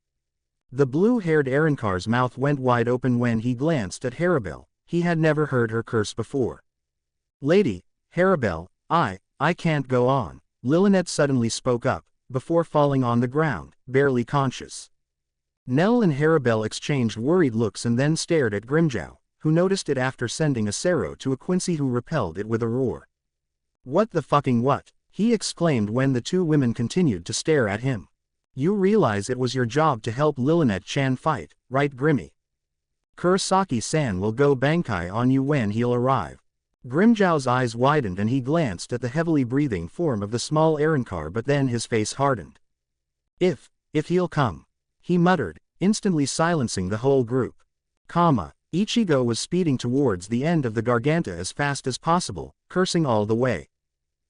[SPEAKER 1] The blue-haired Arankar's mouth went wide open when he glanced at Haribel. He had never heard her curse before. "Lady, Haribel, I can't go on," Lilinet suddenly spoke up, before falling on the ground, barely conscious. Nell and Haribel exchanged worried looks and then stared at Grimjow, who noticed it after sending a Sero to a Quincy who repelled it with a roar. "What the fucking what?" he exclaimed when the two women continued to stare at him. "You realize it was your job to help Lilinet-chan fight, right Grimmy? Kurosaki-san will go Bankai on you when he'll arrive." Grimjow's eyes widened and he glanced at the heavily breathing form of the small Arankar, but then his face hardened. If he'll come," he muttered, instantly silencing the whole group. Ichigo was speeding towards the end of the Garganta as fast as possible, cursing all the way.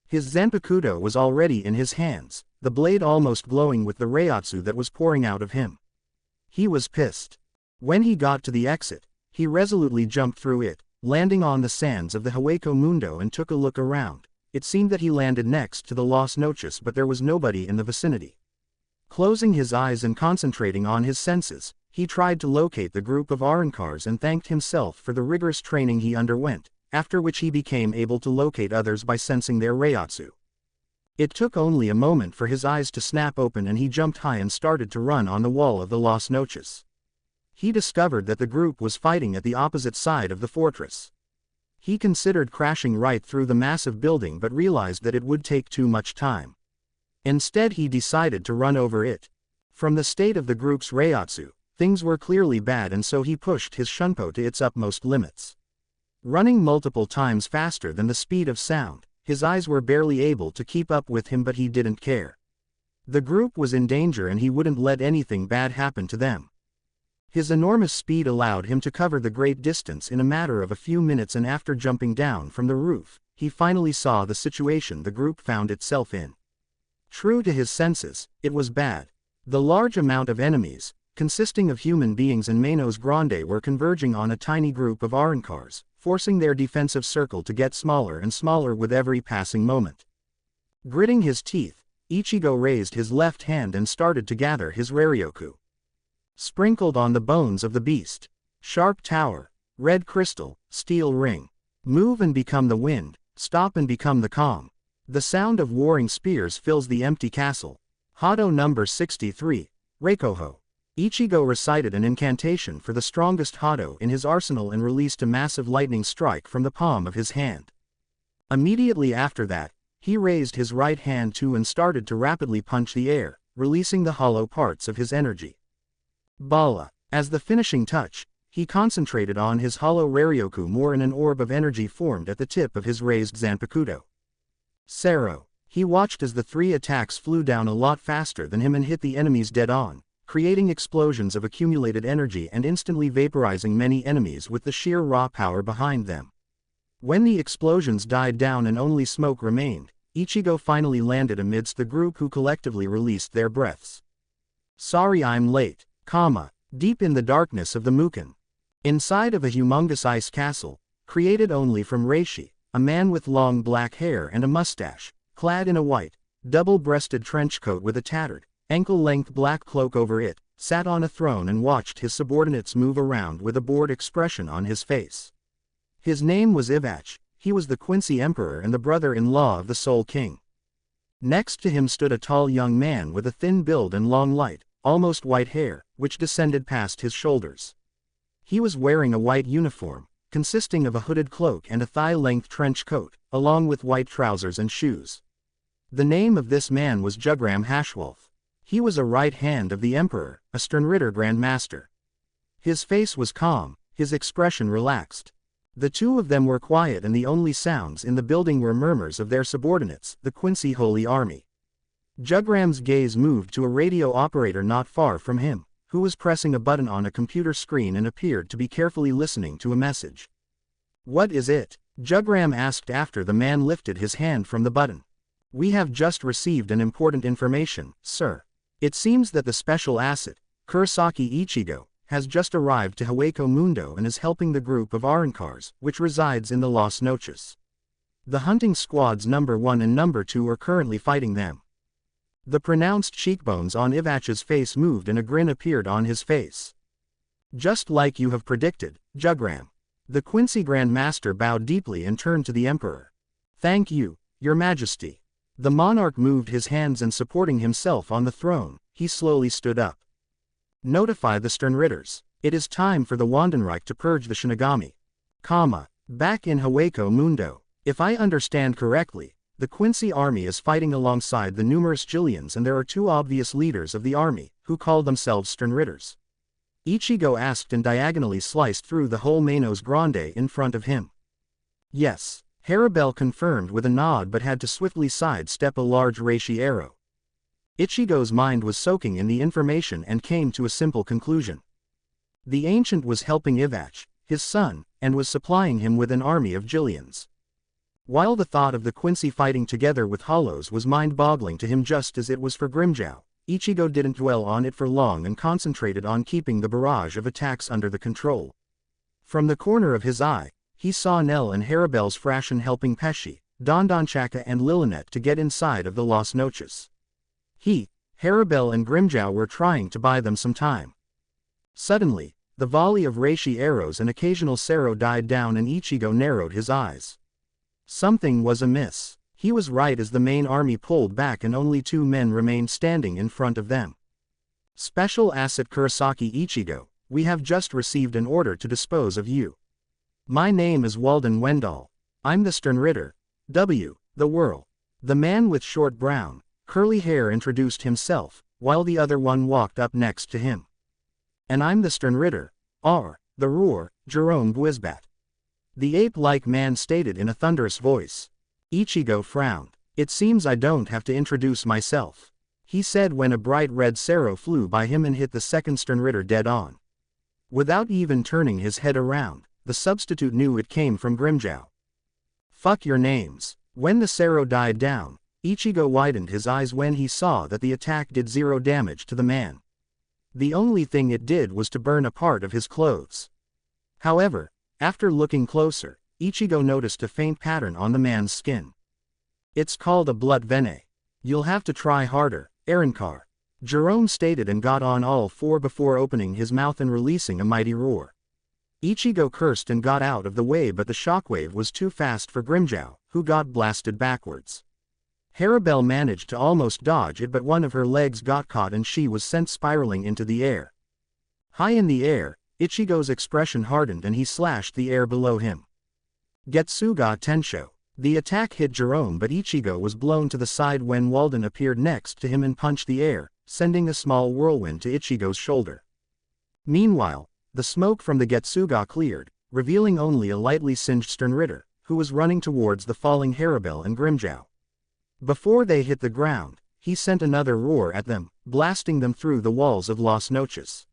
[SPEAKER 1] His Zanpakuto was already in his hands, the blade almost glowing with the reiatsu that was pouring out of him. He was pissed. When he got to the exit, he resolutely jumped through it, landing on the sands of the Haweko Mundo and took a look around. It seemed that he landed next to the Los Noches, but there was nobody in the vicinity. Closing his eyes and concentrating on his senses, he tried to locate the group of Arrancars and thanked himself for the rigorous training he underwent, after which he became able to locate others by sensing their reiatsu. It took only a moment for his eyes to snap open and he jumped high and started to run on the wall of the Los Noches. He discovered that the group was fighting at the opposite side of the fortress. He considered crashing right through the massive building but realized that it would take too much time. Instead he decided to run over it. From the state of the group's reiatsu, things were clearly bad, and so he pushed his shunpo to its utmost limits. Running multiple times faster than the speed of sound, his eyes were barely able to keep up with him, but he didn't care. The group was in danger and he wouldn't let anything bad happen to them. His enormous speed allowed him to cover the great distance in a matter of a few minutes, and after jumping down from the roof, he finally saw the situation the group found itself in. True to his senses, it was bad. The large amount of enemies, consisting of human beings and Manos Grande, were converging on a tiny group of Arrancars, forcing their defensive circle to get smaller and smaller with every passing moment. Gritting his teeth, Ichigo raised his left hand and started to gather his Raryoku. Sprinkled on the bones of the beast. Sharp tower, red crystal, steel ring. Move and become the wind, stop and become the calm. The sound of warring spears fills the empty castle. Hado number 63, Reikoho. Ichigo recited an incantation for the strongest Hado in his arsenal and released a massive lightning strike from the palm of his hand. Immediately after that, he raised his right hand too and started to rapidly punch the air, releasing the hollow parts of his energy. Bala. As the finishing touch, he concentrated on his hollow Raryoku more, and an orb of energy formed at the tip of his raised Zanpakuto. Sero. He watched as the three attacks flew down a lot faster than him and hit the enemies dead on, creating explosions of accumulated energy and instantly vaporizing many enemies with the sheer raw power behind them. When the explosions died down and only smoke remained, Ichigo finally landed amidst the group, who collectively released their breaths. Sorry I'm late. Deep in the darkness of the Muken. Inside of a humongous ice castle, created only from reishi, a man with long black hair and a mustache, clad in a white, double-breasted trench coat with a tattered, ankle-length black cloak over it, sat on a throne and watched his subordinates move around with a bored expression on his face. His name was Ivach. He was the Quincy Emperor and the brother-in-law of the Soul King. Next to him stood a tall young man with a thin build and long light, almost white hair, which descended past his shoulders. He was wearing a white uniform, consisting of a hooded cloak and a thigh-length trench coat, along with white trousers and shoes. The name of this man was Jugram Hashwolf. He was a right hand of the Emperor, a Sternritter Grand Master. His face was calm, his expression relaxed. The two of them were quiet, and the only sounds in the building were murmurs of their subordinates, the Quincy Holy Army. Jugram's gaze moved to a radio operator not far from him, who was pressing a button on a computer screen and appeared to be carefully listening to a message. What is it? Jugram asked after the man lifted his hand from the button. We have just received an important information, sir. It seems that the special asset, Kurosaki Ichigo, has just arrived to Haweko Mundo and is helping the group of Arrancars, which resides in the Los Noches. The hunting squads number 1 and number 2 are currently fighting them. The pronounced cheekbones on Ivach's face moved and a grin appeared on his face. Just like you have predicted, Jugram. The Quincy Grand Master bowed deeply and turned to the Emperor. Thank you, Your Majesty. The monarch moved his hands and, supporting himself on the throne, he slowly stood up. Notify the Sternritters. It is time for the Wandenreich to purge the Shinigami. Back in Haweko Mundo. If I understand correctly, the Quincy army is fighting alongside the numerous Jillians, and there are two obvious leaders of the army, who call themselves Sternritters. Ichigo asked and diagonally sliced through the whole Manos Grande in front of him. Yes, Harabel confirmed with a nod, but had to swiftly sidestep a large reishi arrow. Ichigo's mind was soaking in the information and came to a simple conclusion. The ancient was helping Ivach, his son, and was supplying him with an army of Jillians. While the thought of the Quincy fighting together with hollows was mind-boggling to him just as it was for Grimmjow, Ichigo didn't dwell on it for long and concentrated on keeping the barrage of attacks under the control. From the corner of his eye, he saw Nell and Harabel's Frashin helping Pesci, Dondonchaka and Lilinet to get inside of the Las Noches. He, Harabel and Grimmjow were trying to buy them some time. Suddenly, the volley of reishi arrows and occasional Sero died down and Ichigo narrowed his eyes. Something was amiss. He was right as the main army pulled back and only 2 men remained standing in front of them. Special Asset Kurosaki Ichigo, we have just received an order to dispose of you. My name is Walden Wendell. I'm the Sternritter, W, the Whirl. The man with short brown, curly hair introduced himself, while the other one walked up next to him. And I'm the Sternritter, R, the Roar, Jerome Buizbat. The ape-like man stated in a thunderous voice. Ichigo frowned. It seems I don't have to introduce myself, he said when a bright red Sero flew by him and hit the second Sternritter dead on. Without even turning his head around, the substitute knew it came from Grimmjow. Fuck your names. When the Sero died down, Ichigo widened his eyes when he saw that the attack did 0 damage to the man. The only thing it did was to burn a part of his clothes. However, after looking closer, Ichigo noticed a faint pattern on the man's skin. It's called a blood vein. You'll have to try harder, Arankar, Jerome stated and got on all 4 before opening his mouth and releasing a mighty roar. Ichigo cursed and got out of the way, but the shockwave was too fast for Grimmjow, who got blasted backwards. Harabel managed to almost dodge it, but one of her legs got caught and she was sent spiraling into the air. High in the air, Ichigo's expression hardened and he slashed the air below him. Getsuga Tensho. The attack hit Jerome, but Ichigo was blown to the side when Walden appeared next to him and punched the air, sending a small whirlwind to Ichigo's shoulder. Meanwhile, the smoke from the Getsuga cleared, revealing only a lightly singed Sternritter, who was running towards the falling Harabel and Grimmjow. Before they hit the ground, he sent another roar at them, blasting them through the walls of Las Noches.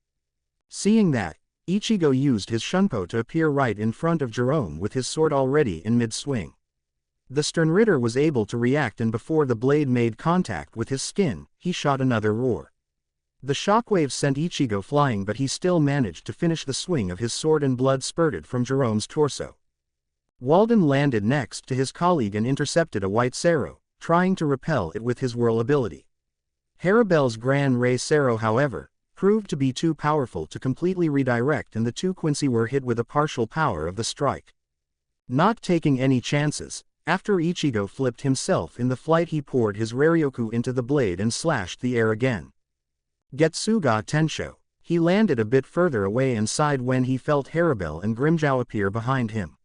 [SPEAKER 1] Seeing that, Ichigo used his Shunpo to appear right in front of Jerome with his sword already in mid-swing. The Sternritter was able to react, and before the blade made contact with his skin, he shot another roar. The shockwave sent Ichigo flying, but he still managed to finish the swing of his sword and blood spurted from Jerome's torso. Walden landed next to his colleague and intercepted a white Sero, trying to repel it with his whirl ability. Harabel's Gran Ray Sero, however, proved to be too powerful to completely redirect, and the 2 Quincy were hit with a partial power of the strike. Not taking any chances, after Ichigo flipped himself in the flight, he poured his Raryoku into the blade and slashed the air again. Getsuga Tensho. He landed a bit further away and sighed when he felt Harabel and Grimmjow appear behind him.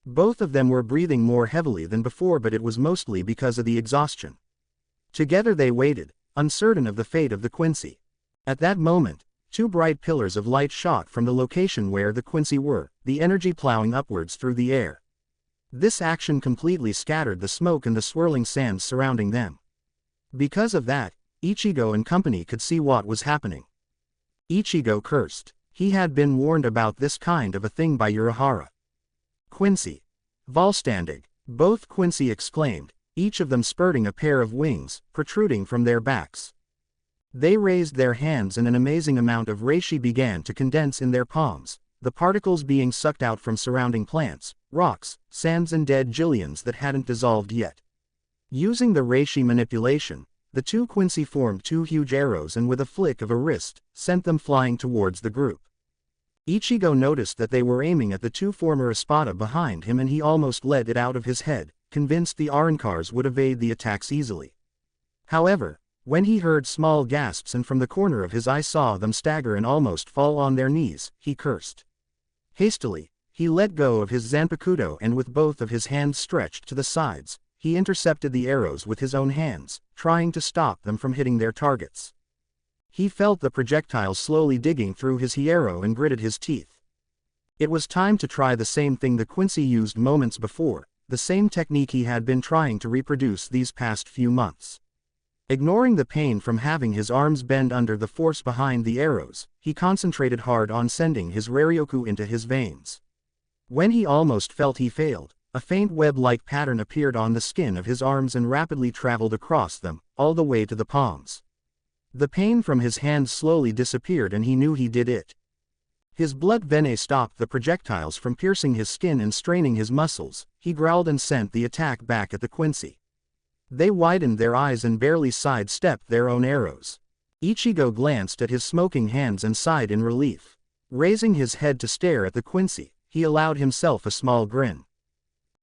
[SPEAKER 1] Both of them were breathing more heavily than before, but it was mostly because of the exhaustion. Together they waited, uncertain of the fate of the Quincy. At that moment, 2 bright pillars of light shot from the location where the Quincy were, the energy plowing upwards through the air. This action completely scattered the smoke and the swirling sands surrounding them. Because of that, Ichigo and company could see what was happening. Ichigo cursed. He had been warned about this kind of a thing by Urahara. Quincy. Volstandig. Both Quincy exclaimed, each of them spurting a pair of wings, protruding from their backs. They raised their hands and an amazing amount of reishi began to condense in their palms, the particles being sucked out from surrounding plants, rocks, sands and dead Jillians that hadn't dissolved yet. Using the reishi manipulation, the 2 Quincy formed 2 huge arrows and with a flick of a wrist, sent them flying towards the group. Ichigo noticed that they were aiming at the 2 former Espada behind him, and he almost let it out of his head, convinced the Arankars would evade the attacks easily. However, when he heard small gasps and from the corner of his eye saw them stagger and almost fall on their knees, he cursed. Hastily, he let go of his Zanpakuto and with both of his hands stretched to the sides, he intercepted the arrows with his own hands, trying to stop them from hitting their targets. He felt the projectiles slowly digging through his hierro and gritted his teeth. It was time to try the same thing the Quincy used moments before, the same technique he had been trying to reproduce these past few months. Ignoring the pain from having his arms bend under the force behind the arrows, he concentrated hard on sending his Raryoku into his veins. When he almost felt he failed, A faint web-like pattern appeared on the skin of his arms and rapidly traveled across them, all the way to the palms. The pain from his hands slowly disappeared and he knew he did it. His blood vein stopped the projectiles from piercing his skin and straining his muscles. He growled and sent the attack back at the Quincy. They widened their eyes and barely sidestepped their own arrows. Ichigo glanced at his smoking hands and sighed in relief. Raising his head to stare at the Quincy, he allowed himself a small grin.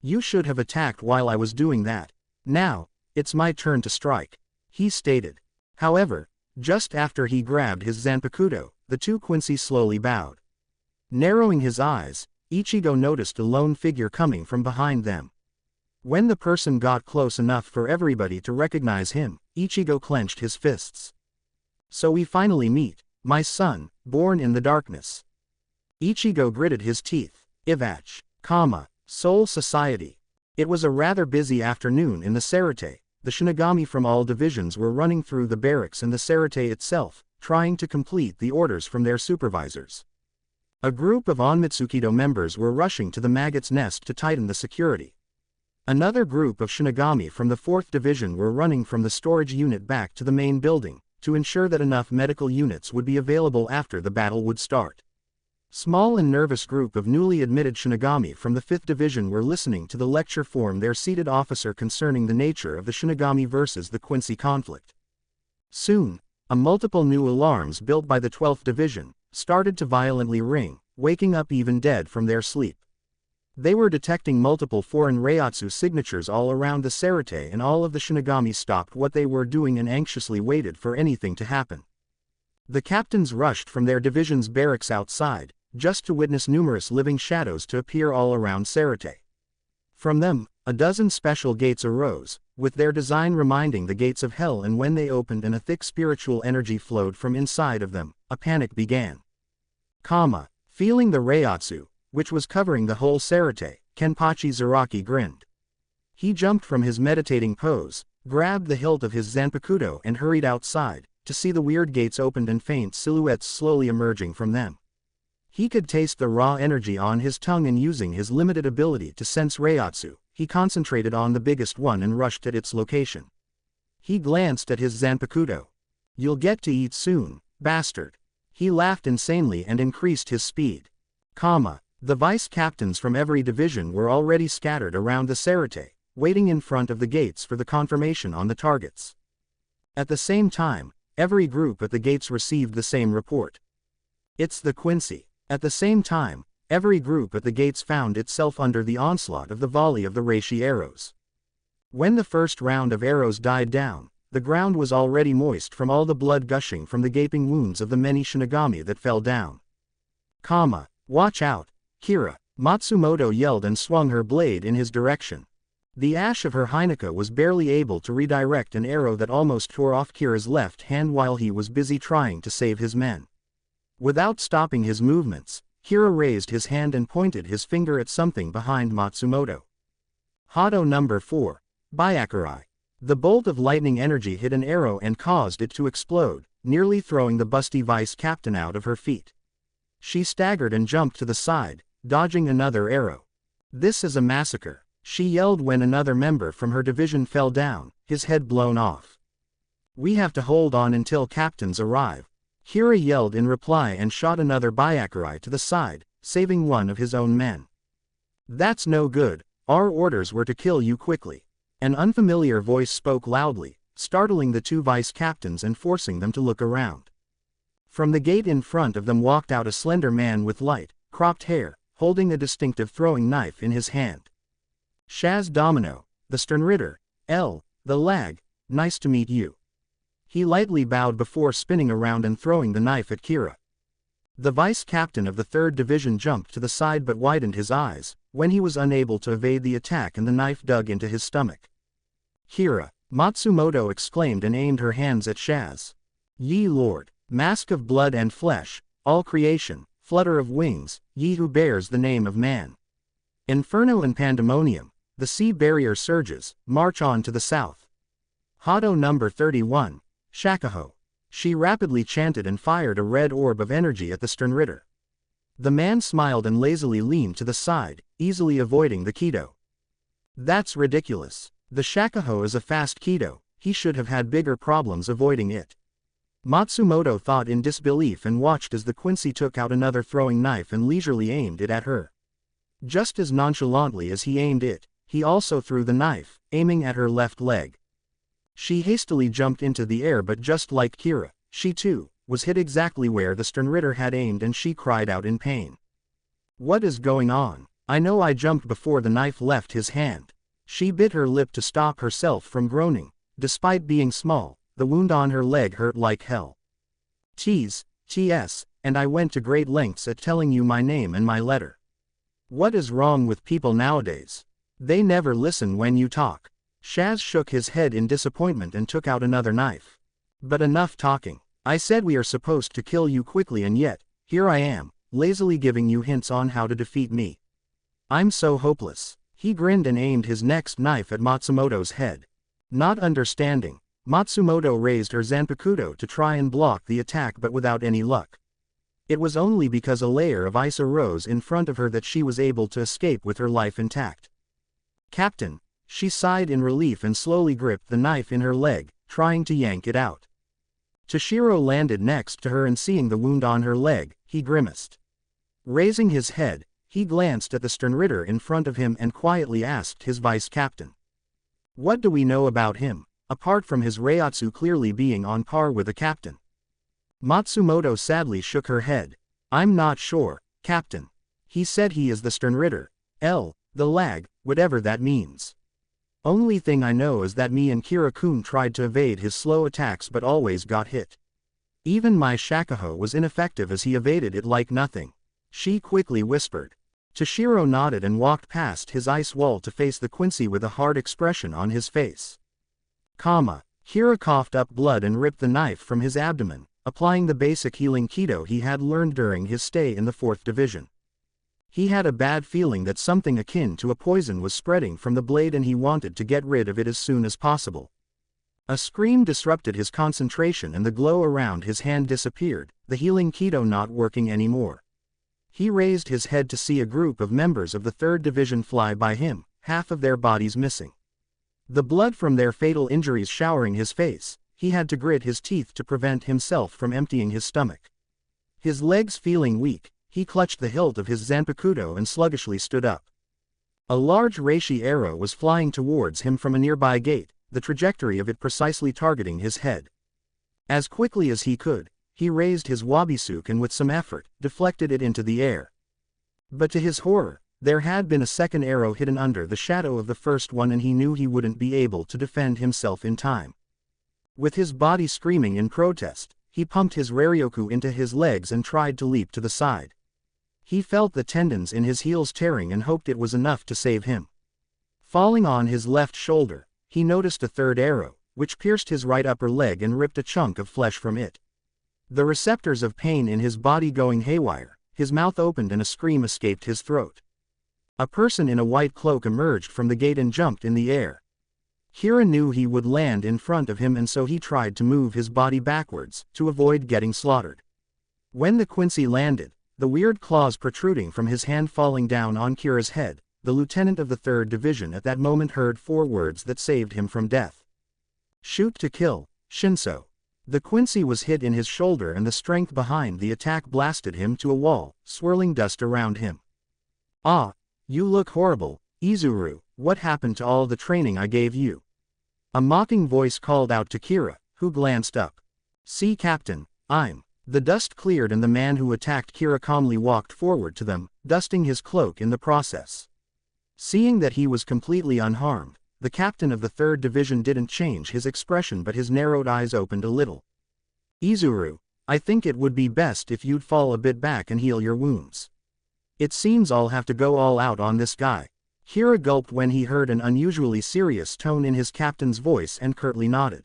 [SPEAKER 1] "You should have attacked while I was doing that. Now, it's my turn to strike," he stated. However, just after he grabbed his Zanpakuto, the two Quincy slowly bowed. Narrowing his eyes, Ichigo noticed a lone figure coming from behind them. When the person got close enough for everybody to recognize him, Ichigo clenched his fists. "So we finally meet, my son, born in the darkness." Ichigo gritted his teeth. Ivach, Soul Society. It was a rather busy afternoon in the Sarate. The Shinigami from all divisions were running through the barracks and the Sarate itself, trying to complete the orders from their supervisors. A group of Onmitsukido members were rushing to the Maggot's Nest to tighten the security. Another group of Shinigami from the 4th Division were running from the storage unit back to the main building, to ensure that enough medical units would be available after the battle would start. Small and nervous group of newly admitted Shinigami from the 5th Division were listening to the lecture from their seated officer concerning the nature of the Shinigami versus the Quincy conflict. Soon, multiple new alarms built by the 12th Division started to violently ring, waking up even dead from their sleep. They were detecting multiple foreign Reiatsu signatures all around the Sarate, and all of the Shinigami stopped what they were doing and anxiously waited for anything to happen. The captains rushed from their division's barracks outside, just to witness numerous living shadows to appear all around Sarate. From them, a dozen special gates arose, with their design reminding the gates of hell, and when they opened and a thick spiritual energy flowed from inside of them, a panic began. Feeling the Reiatsu, which was covering the whole Sarate, Kenpachi Zaraki grinned. He jumped from his meditating pose, grabbed the hilt of his Zanpakuto and hurried outside, to see the weird gates opened and faint silhouettes slowly emerging from them. He could taste the raw energy on his tongue, and using his limited ability to sense Reiatsu, he concentrated on the biggest one and rushed at its location. He glanced at his Zanpakuto. "You'll get to eat soon, bastard." He laughed insanely and increased his speed. The vice captains from every division were already scattered around the Sarate, waiting in front of the gates for the confirmation on the targets. At the same time, every group at the gates received the same report. "It's the Quincy." At the same time, every group at the gates found itself under the onslaught of the volley of the Reishi arrows. When the first round of arrows died down, the ground was already moist from all the blood gushing from the gaping wounds of the many Shinigami that fell down. "Watch out, Kira," Matsumoto yelled and swung her blade in his direction. The ash of her Heineka was barely able to redirect an arrow that almost tore off Kira's left hand while he was busy trying to save his men. Without stopping his movements, Kira raised his hand and pointed his finger at something behind Matsumoto. Hado number 4, Byakurai. The bolt of lightning energy hit an arrow and caused it to explode, nearly throwing the busty vice captain out of her feet. She staggered and jumped to the side, dodging another arrow. "This is a massacre," she yelled when another member from her division fell down, his head blown off. "We have to hold on until captains arrive," Kira yelled in reply and shot another Byakurai to the side, saving one of his own men. "That's no good, our orders were to kill you quickly." An unfamiliar voice spoke loudly, startling the two vice captains and forcing them to look around. From the gate in front of them walked out a slender man with light, cropped hair, holding a distinctive throwing knife in his hand. "Shaz Domino, the Sternritter, the lag, nice to meet you." He lightly bowed before spinning around and throwing the knife at Kira. The vice captain of the 3rd Division jumped to the side but widened his eyes, when he was unable to evade the attack and the knife dug into his stomach. "Kira," Matsumoto exclaimed and aimed her hands at Shaz. "Ye Lord, mask of blood and flesh, all creation, flutter of wings, ye who bears the name of man. Inferno and pandemonium, the sea barrier surges, march on to the south. Hado number 31, Shakaho." She rapidly chanted and fired a red orb of energy at the Sternritter. The man smiled and lazily leaned to the side, easily avoiding the Kido. That's ridiculous. The Shakuho is a fast Kido, he should have had bigger problems avoiding it. Matsumoto thought in disbelief and watched as the Quincy took out another throwing knife and leisurely aimed it at her. Just as nonchalantly as he aimed it, he also threw the knife, aiming at her left leg. She hastily jumped into the air, but just like Kira, she too was hit exactly where the Sternritter had aimed, and she cried out in pain. What is going on? I know I jumped before the knife left his hand. She bit her lip to stop herself from groaning. Despite being small, the wound on her leg hurt like hell. TS, and I went to great lengths at telling you my name and my letter. What is wrong with people nowadays? They never listen when you talk. Shaz shook his head in disappointment and took out another knife. But enough talking. I said we are supposed to kill you quickly, and yet, here I am, lazily giving you hints on how to defeat me. I'm so hopeless. He grinned and aimed his next knife at Matsumoto's head. Not understanding, Matsumoto raised her Zanpakuto to try and block the attack, but without any luck. It was only because a layer of ice arose in front of her that she was able to escape with her life intact. Captain, she sighed in relief and slowly gripped the knife in her leg, trying to yank it out. Toshiro landed next to her, and seeing the wound on her leg, he grimaced. Raising his head, he glanced at the Sternritter in front of him and quietly asked his vice captain. What do we know about him, apart from his Reiatsu clearly being on par with a captain? Matsumoto sadly shook her head. I'm not sure, Captain. He said he is the Sternritter, the lag, whatever that means. Only thing I know is that me and Kira-kun tried to evade his slow attacks but always got hit. Even my Shakuho was ineffective as he evaded it like nothing. She quickly whispered. Toshiro nodded and walked past his ice wall to face the Quincy with a hard expression on his face. Kira coughed up blood and ripped the knife from his abdomen, applying the basic healing Kido he had learned during his stay in the 4th Division. He had a bad feeling that something akin to a poison was spreading from the blade, and he wanted to get rid of it as soon as possible. A scream disrupted his concentration and the glow around his hand disappeared, the healing Kido not working anymore. He raised his head to see a group of members of the 3rd Division fly by him, half of their bodies missing. The blood from their fatal injuries showering his face, he had to grit his teeth to prevent himself from emptying his stomach. His legs feeling weak, he clutched the hilt of his Zanpakuto and sluggishly stood up. A large reishi arrow was flying towards him from a nearby gate, the trajectory of it precisely targeting his head. As quickly as he could, he raised his wabisuke and with some effort, deflected it into the air. But to his horror, there had been a second arrow hidden under the shadow of the first one, and he knew he wouldn't be able to defend himself in time. With his body screaming in protest, he pumped his Raryoku into his legs and tried to leap to the side. He felt the tendons in his heels tearing and hoped it was enough to save him. Falling on his left shoulder, he noticed a third arrow, which pierced his right upper leg and ripped a chunk of flesh from it. The receptors of pain in his body going haywire, his mouth opened and a scream escaped his throat. A person in a white cloak emerged from the gate and jumped in the air. Kira knew he would land in front of him, and so he tried to move his body backwards, to avoid getting slaughtered. When the Quincy landed, the weird claws protruding from his hand falling down on Kira's head, the lieutenant of the 3rd Division at that moment heard 4 words that saved him from death. Shoot to kill, Shinso. The Quincy was hit in his shoulder and the strength behind the attack blasted him to a wall, swirling dust around him. Ah, you look horrible, Izuru, what happened to all the training I gave you? A mocking voice called out to Kira, who glanced up. See, Captain, I'm. The dust cleared and the man who attacked Kira calmly walked forward to them, dusting his cloak in the process. Seeing that he was completely unharmed, the captain of the 3rd Division didn't change his expression, but his narrowed eyes opened a little. Izuru, I think it would be best if you'd fall a bit back and heal your wounds. It seems I'll have to go all out on this guy. Kira gulped when he heard an unusually serious tone in his captain's voice and curtly nodded.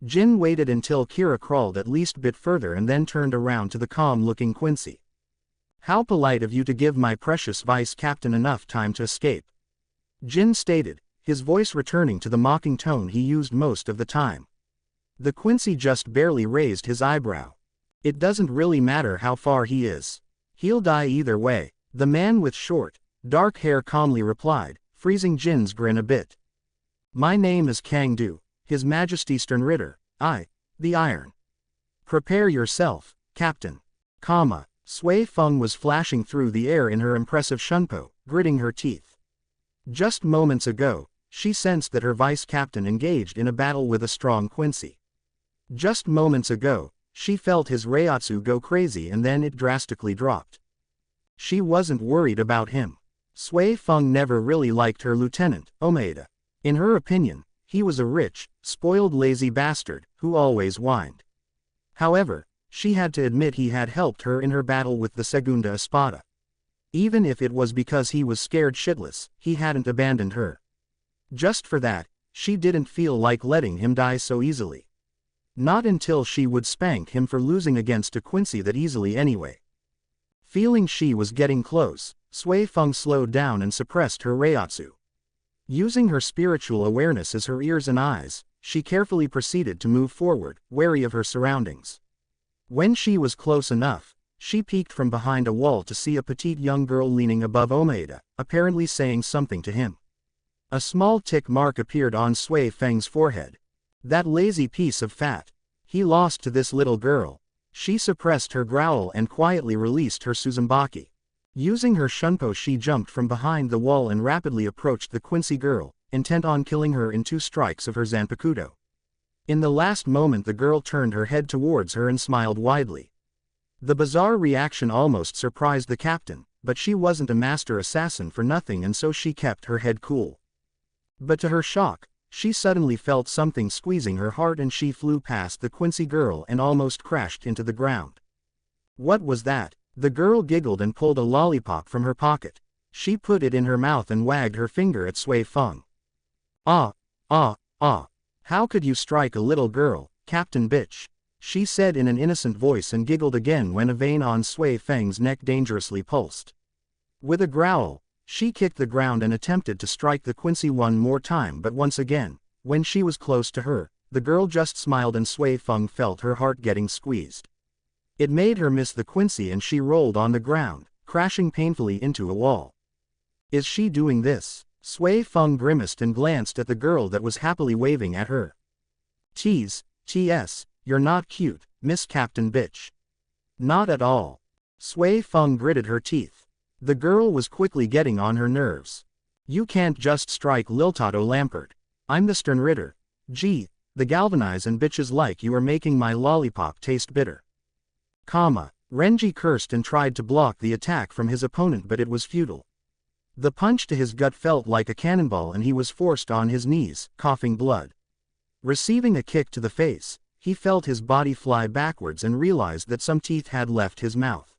[SPEAKER 1] Jin waited until Kira crawled at least a bit further and then turned around to the calm-looking Quincy. How polite of you to give my precious vice captain enough time to escape. Jin stated, his voice returning to the mocking tone he used most of the time. The Quincy just barely raised his eyebrow. It doesn't really matter how far he is. He'll die either way, the man with short, dark hair calmly replied, freezing Jin's grin a bit. My name is Kangdu, His Majesty Sternritter, the Iron. Prepare yourself, Captain. Sui Feng was flashing through the air in her impressive shunpo, gritting her teeth. Just moments ago, she sensed that her vice-captain engaged in a battle with a strong Quincy. Just moments ago, she felt his Reiatsu go crazy and then it drastically dropped. She wasn't worried about him. Sui Feng never really liked her lieutenant, Omaeda. In her opinion, he was a rich, spoiled lazy bastard, who always whined. However, she had to admit he had helped her in her battle with the Segunda Espada. Even if it was because he was scared shitless, he hadn't abandoned her. Just for that, she didn't feel like letting him die so easily. Not until she would spank him for losing against a Quincy that easily anyway. Feeling she was getting close, Sui Feng slowed down and suppressed her Reiatsu. Using her spiritual awareness as her ears and eyes, she carefully proceeded to move forward, wary of her surroundings. When she was close enough, she peeked from behind a wall to see a petite young girl leaning above Omaeda, apparently saying something to him. A small tick mark appeared on Sui Feng's forehead. That lazy piece of fat. He lost to this little girl. She suppressed her growl and quietly released her Suzumaki. Using her shunpo she jumped from behind the wall and rapidly approached the Quincy girl, intent on killing her in 2 strikes of her Zanpakuto. In the last moment the girl turned her head towards her and smiled widely. The bizarre reaction almost surprised the captain, but she wasn't a master assassin for nothing and so she kept her head cool. But to her shock, she suddenly felt something squeezing her heart and she flew past the Quincy girl and almost crashed into the ground. What was that? The girl giggled and pulled a lollipop from her pocket. She put it in her mouth and wagged her finger at Sui Feng. How could you strike a little girl, Captain Bitch? She said in an innocent voice and giggled again when a vein on Sui Feng's neck dangerously pulsed. With a growl, she kicked the ground and attempted to strike the Quincy one more time but once again, when she was close to her, the girl just smiled and Sui Feng felt her heart getting squeezed. It made her miss the Quincy and she rolled on the ground, crashing painfully into a wall. Is she doing this? Sui Feng grimaced and glanced at the girl that was happily waving at her. Tease, TS, you're not cute, Miss Captain Bitch. Not at all. Sui Feng gritted her teeth. The girl was quickly getting on her nerves. You can't just strike Liltato Lampert. I'm the Sternritter. Gee, the galvanize and bitches like you are making my lollipop taste bitter. Renji cursed and tried to block the attack from his opponent but it was futile. The punch to his gut felt like a cannonball and he was forced on his knees, coughing blood. Receiving a kick to the face, he felt his body fly backwards and realized that some teeth had left his mouth.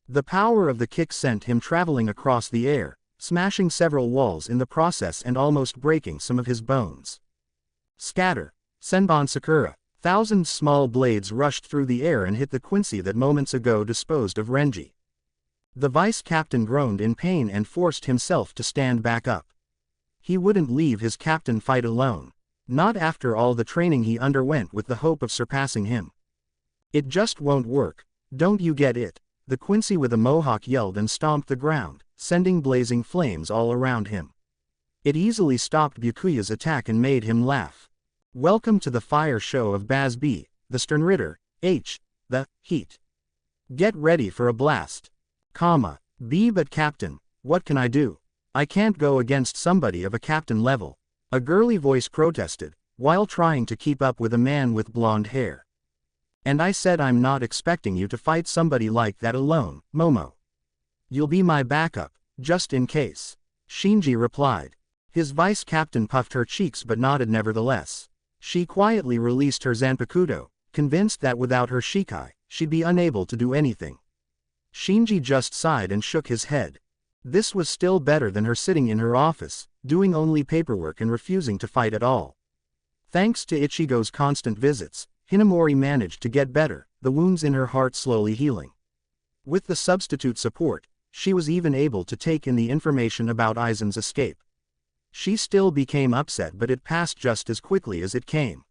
[SPEAKER 1] The power of the kick sent him traveling across the air, smashing several walls in the process and almost breaking some of his bones. Scatter! Senbon Sakura! Thousands small blades rushed through the air and hit the Quincy that moments ago disposed of Renji. The vice-captain groaned in pain and forced himself to stand back up. He wouldn't leave his captain fight alone. Not after all the training he underwent with the hope of surpassing him. It just won't work, don't you get it? The Quincy with a mohawk yelled and stomped the ground, sending blazing flames all around him. It easily stopped Byakuya's attack and made him laugh. Welcome to the fire show of Baz B, the Sternritter, the heat. Get ready for a blast. B but Captain, what can I do? I can't go against somebody of a captain level. A girly voice protested, while trying to keep up with a man with blonde hair. And I said I'm not expecting you to fight somebody like that alone, Momo. You'll be my backup, just in case. Shinji replied. His vice-captain puffed her cheeks but nodded nevertheless. She quietly released her Zanpakuto, convinced that without her Shikai, she'd be unable to do anything. Shinji just sighed and shook his head. This was still better than her sitting in her office, doing only paperwork and refusing to fight at all. Thanks to Ichigo's constant visits, Hinamori managed to get better, the wounds in her heart slowly healing. With the substitute support, she was even able to take in the information about Aizen's escape. She still became upset but it passed just as quickly as it came.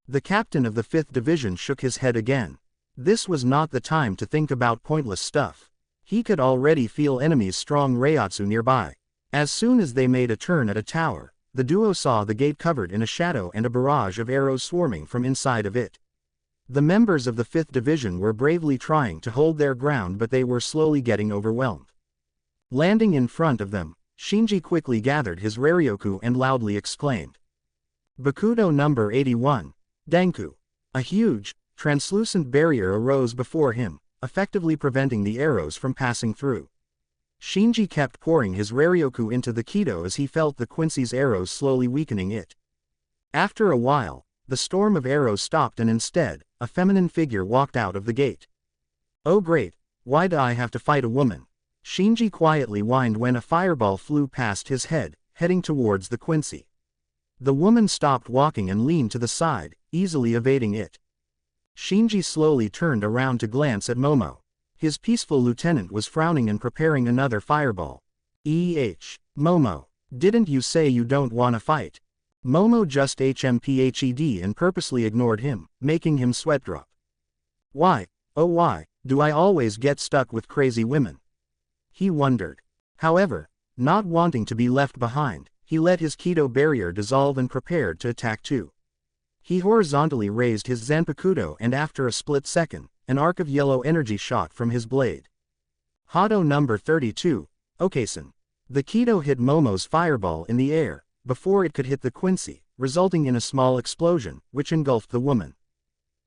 [SPEAKER 1] The captain of the 5th Division shook his head again. This was not the time to think about pointless stuff. He could already feel enemies' strong Reiatsu nearby. As soon as they made a turn at a tower, the duo saw the gate covered in a shadow and a barrage of arrows swarming from inside of it. The members of the 5th Division were bravely trying to hold their ground, but they were slowly getting overwhelmed. Landing in front of them, Shinji quickly gathered his Raryoku and loudly exclaimed. Bakudo number 81, Denku. A huge, translucent barrier arose before him, effectively preventing the arrows from passing through. Shinji kept pouring his Raryoku into the Kido as he felt the Quincy's arrows slowly weakening it. After a while, the storm of arrows stopped and instead, a feminine figure walked out of the gate. Oh great, why do I have to fight a woman? Shinji quietly whined when a fireball flew past his head, heading towards the Quincy. The woman stopped walking and leaned to the side, easily evading it. Shinji slowly turned around to glance at Momo. His peaceful lieutenant was frowning and preparing another fireball. Momo, didn't you say you don't wanna fight? Momo just HMPHED and purposely ignored him, making him sweat drop. Why, oh why, do I always get stuck with crazy women? He wondered. However, not wanting to be left behind, he let his Kido barrier dissolve and prepared to attack too. He horizontally raised his Zanpakudo and after a split second, an arc of yellow energy shot from his blade. Hado number 32, Okasen. The Kido hit Momo's fireball in the air, before it could hit the Quincy, resulting in a small explosion, which engulfed the woman.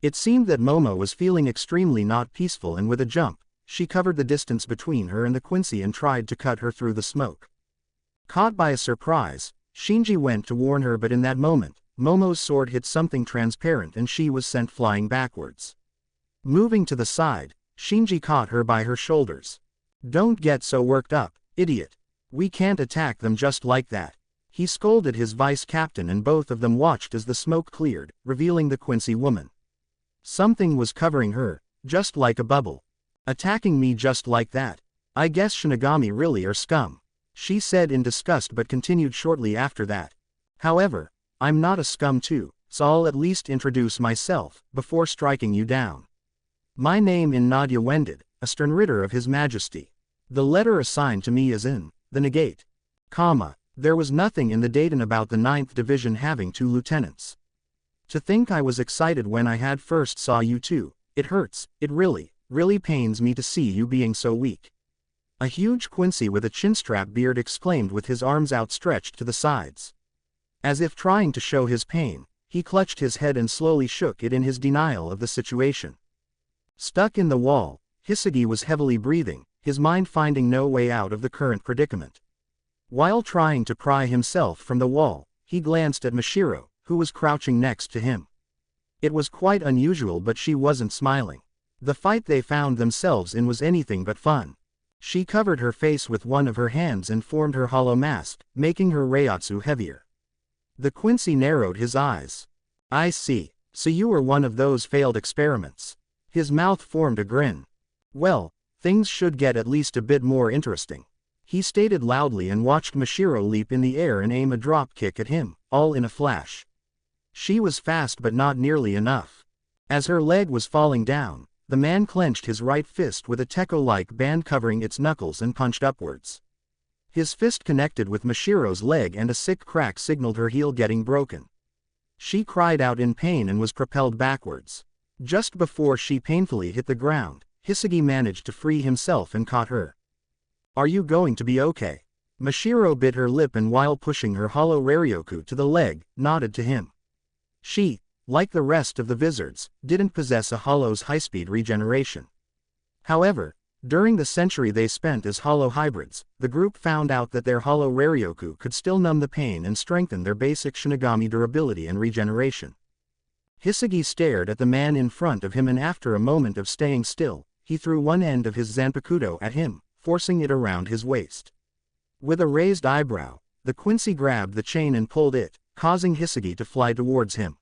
[SPEAKER 1] It seemed that Momo was feeling extremely not peaceful and with a jump, she covered the distance between her and the Quincy and tried to cut her through the smoke. Caught by a surprise, Shinji went to warn her, but in that moment, Momo's sword hit something transparent and she was sent flying backwards. Moving to the side, Shinji caught her by her shoulders. Don't get so worked up, idiot. We can't attack them just like that. He scolded his vice captain and both of them watched as the smoke cleared, revealing the Quincy woman. Something was covering her, just like a bubble. Attacking me just like that. I guess Shinigami really are scum, she said in disgust but continued shortly after that. However, I'm not a scum too, so I'll at least introduce myself, before striking you down. My name is Nadia Wended, a stern ritter of His Majesty. The letter assigned to me is in, the negate. There was nothing in the datum about the 9th Division having 2 lieutenants. To think I was excited when I had first saw you too, it hurts, it really pains me to see you being so weak. A huge Quincy with a chinstrap beard exclaimed with his arms outstretched to the sides. As if trying to show his pain, he clutched his head and slowly shook it in his denial of the situation. Stuck in the wall, Hisagi was heavily breathing, his mind finding no way out of the current predicament. While trying to pry himself from the wall, he glanced at Mashiro, who was crouching next to him. It was quite unusual, but she wasn't smiling. The fight they found themselves in was anything but fun. She covered her face with one of her hands and formed her hollow mask, making her Reiatsu heavier. The Quincy narrowed his eyes. I see, so you were one of those failed experiments. His mouth formed a grin. Well, things should get at least a bit more interesting. He stated loudly and watched Mashiro leap in the air and aim a drop kick at him, all in a flash. She was fast but not nearly enough. As her leg was falling down, the man clenched his right fist with a Tekko-like band covering its knuckles and punched upwards. His fist connected with Mashiro's leg and a sick crack signaled her heel getting broken. She cried out in pain and was propelled backwards. Just before she painfully hit the ground, Hisagi managed to free himself and caught her. Are you going to be okay? Mashiro bit her lip and while pushing her hollow Raryoku to the leg, nodded to him. She, like the rest of the Vizards, didn't possess a hollow's high-speed regeneration. However, during the century they spent as hollow hybrids, the group found out that their hollow Raryoku could still numb the pain and strengthen their basic Shinigami durability and regeneration. Hisagi stared at the man in front of him and after a moment of staying still, he threw one end of his Zanpakudo at him, forcing it around his waist. With a raised eyebrow, the Quincy grabbed the chain and pulled it, causing Hisagi to fly towards him.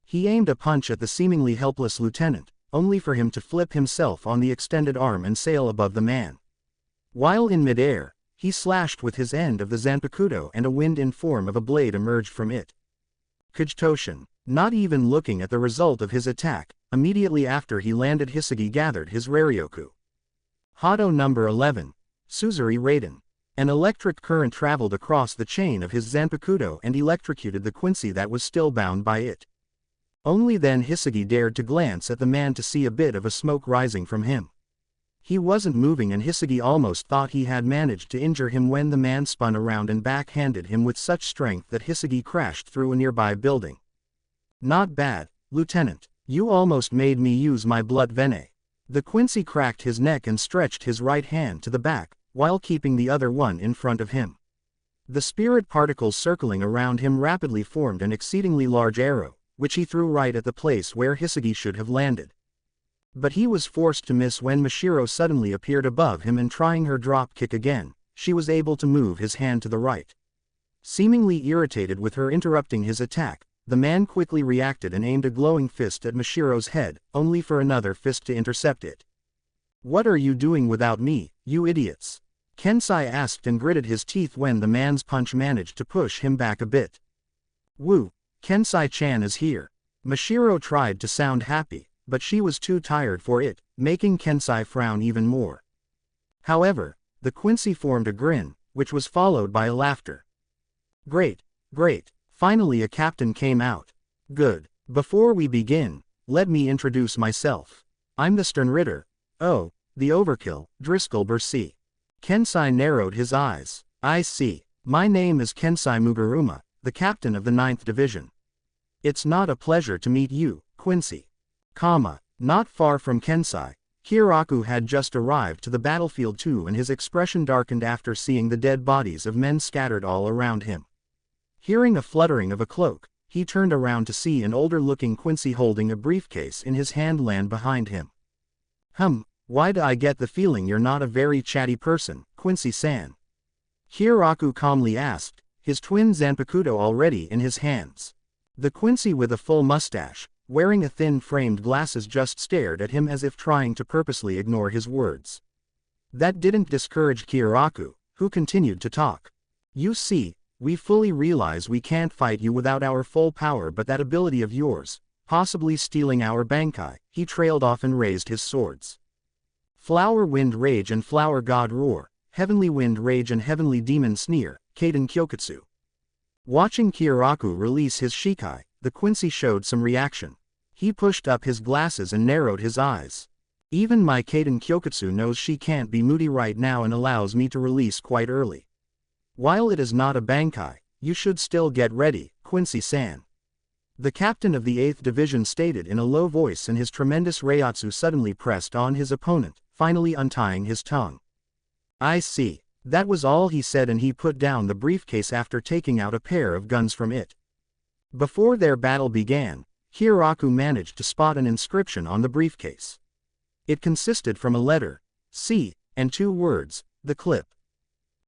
[SPEAKER 1] He aimed a punch at the seemingly helpless lieutenant, only for him to flip himself on the extended arm and sail above the man. While in midair, he slashed with his end of the Zanpakudo and a wind in form of a blade emerged from it. Kujitoshin, not even looking at the result of his attack, immediately after he landed Hisagi gathered his Raryoku. Hado number 11, Suzuri Raiden. An electric current traveled across the chain of his Zanpakuto and electrocuted the Quincy that was still bound by it. Only then Hisagi dared to glance at the man to see a bit of a smoke rising from him. He wasn't moving and Hisagi almost thought he had managed to injure him when the man spun around and backhanded him with such strength that Hisagi crashed through a nearby building. Not bad, Lieutenant. You almost made me use my blood venet. The Quincy cracked his neck and stretched his right hand to the back, while keeping the other one in front of him. The spirit particles circling around him rapidly formed an exceedingly large arrow, which he threw right at the place where Hisagi should have landed. But he was forced to miss when Mashiro suddenly appeared above him and trying her drop kick again, she was able to move his hand to the right. Seemingly irritated with her interrupting his attack, the man quickly reacted and aimed a glowing fist at Mashiro's head, only for another fist to intercept it. What are you doing without me, you idiots? Kensai asked and gritted his teeth when the man's punch managed to push him back a bit. Woo, Kensai-chan is here. Mashiro tried to sound happy, but she was too tired for it, making Kensai frown even more. However, the Quincy formed a grin, which was followed by a laughter. Great, great, finally a captain came out. Good. Before we begin, let me introduce myself. I'm the Sternritter. Oh, the overkill, Driscoll Bercy. Kensai narrowed his eyes. I see. My name is Kensai Mugaruma, the captain of the 9th Division. It's not a pleasure to meet you, Quincy. Not far from Kensai, Kiraku had just arrived to the battlefield too and his expression darkened after seeing the dead bodies of men scattered all around him. Hearing a fluttering of a cloak, he turned around to see an older-looking Quincy holding a briefcase in his hand land behind him. Why do I get the feeling you're not a very chatty person, Quincy-san? Kiraku calmly asked, his twin Zanpakuto already in his hands. The Quincy with a full mustache, wearing a thin-framed glasses just stared at him as if trying to purposely ignore his words. That didn't discourage Kiraku, who continued to talk. You see, we fully realize we can't fight you without our full power but that ability of yours, possibly stealing our Bankai, he trailed off and raised his swords. Flower Wind Rage and Flower God Roar, Heavenly Wind Rage and Heavenly Demon Sneer, Kaden Kyokutsu. Watching Kiraku release his Shikai, the Quincy showed some reaction. He pushed up his glasses and narrowed his eyes. Even my Kaden Kyokutsu knows she can't be moody right now and allows me to release quite early. While it is not a Bankai, you should still get ready, Quincy-san. The captain of the 8th Division stated in a low voice and his tremendous Reiatsu suddenly pressed on his opponent, finally untying his tongue. I see. That was all he said and he put down the briefcase after taking out a pair of guns from it. Before their battle began, Kiraku managed to spot an inscription on the briefcase. It consisted from a letter, C, and 2 words, the clip.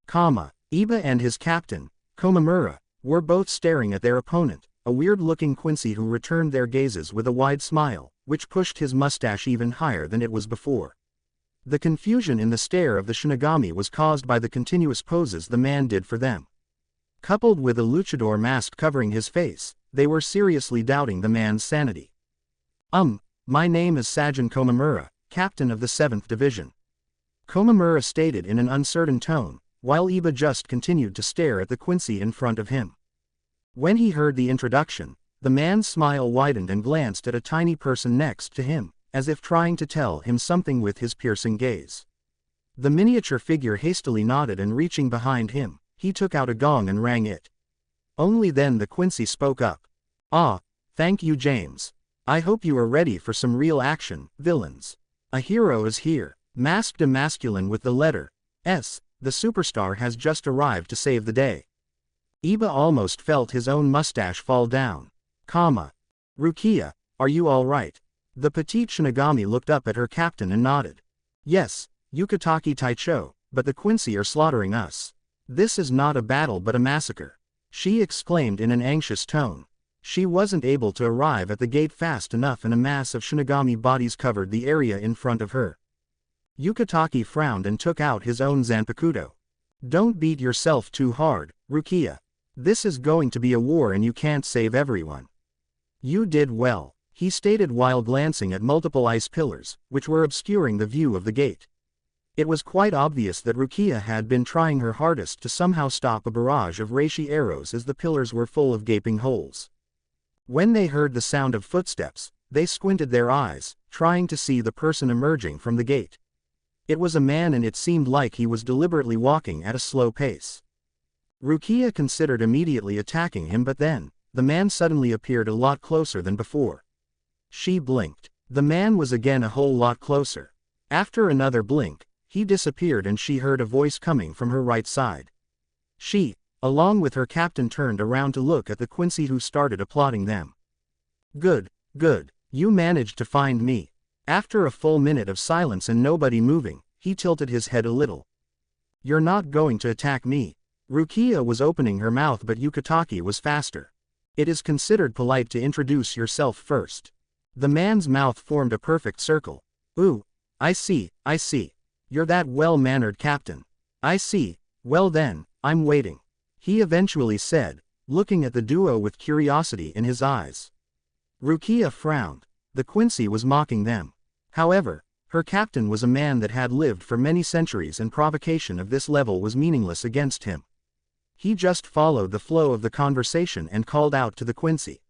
[SPEAKER 1] Iba and his captain, Komamura, were both staring at their opponent, a weird-looking Quincy who returned their gazes with a wide smile, which pushed his mustache even higher than it was before. The confusion in the stare of the Shinigami was caused by the continuous poses the man did for them. Coupled with a luchador mask covering his face, they were seriously doubting the man's sanity. My name is Sajin Komamura, captain of the 7th Division. Komamura stated in an uncertain tone, while Iba just continued to stare at the Quincy in front of him. When he heard the introduction, the man's smile widened and glanced at a tiny person next to him, as if trying to tell him something with his piercing gaze. The miniature figure hastily nodded and reaching behind him, he took out a gong and rang it. Only then the Quincy spoke up. Thank you James. I hope you are ready for some real action, villains. A hero is here, masked a masculine with the letter S, the superstar has just arrived to save the day. Iba almost felt his own mustache fall down. Rukia, are you all right? The petite Shinigami looked up at her captain and nodded. Yes, Yukataki Taicho, but the Quincy are slaughtering us. This is not a battle but a massacre. She exclaimed in an anxious tone. She wasn't able to arrive at the gate fast enough and a mass of Shinigami bodies covered the area in front of her. Yukataki frowned and took out his own Zanpakuto. Don't beat yourself too hard, Rukia. This is going to be a war and you can't save everyone. You did well, he stated while glancing at multiple ice pillars, which were obscuring the view of the gate. It was quite obvious that Rukia had been trying her hardest to somehow stop a barrage of reishi arrows as the pillars were full of gaping holes. When they heard the sound of footsteps, they squinted their eyes, trying to see the person emerging from the gate. It was a man, and it seemed like he was deliberately walking at a slow pace. Rukia considered immediately attacking him, but then, the man suddenly appeared a lot closer than before. She blinked. The man was again a whole lot closer. After another blink, he disappeared and she heard a voice coming from her right side. She, along with her captain, turned around to look at the Quincy, who started applauding them. Good, good, you managed to find me. After a full minute of silence and nobody moving, he tilted his head a little. You're not going to attack me. Rukia was opening her mouth, but Yukitake was faster. It is considered polite to introduce yourself first. The man's mouth formed a perfect circle. Ooh, I see, I see. You're that well-mannered captain. I see, well then, I'm waiting. He eventually said, looking at the duo with curiosity in his eyes. Rukia frowned. The Quincy was mocking them. However, her captain was a man that had lived for many centuries, and provocation of this level was meaningless against him. He just followed the flow of the conversation and called out to the Quincy.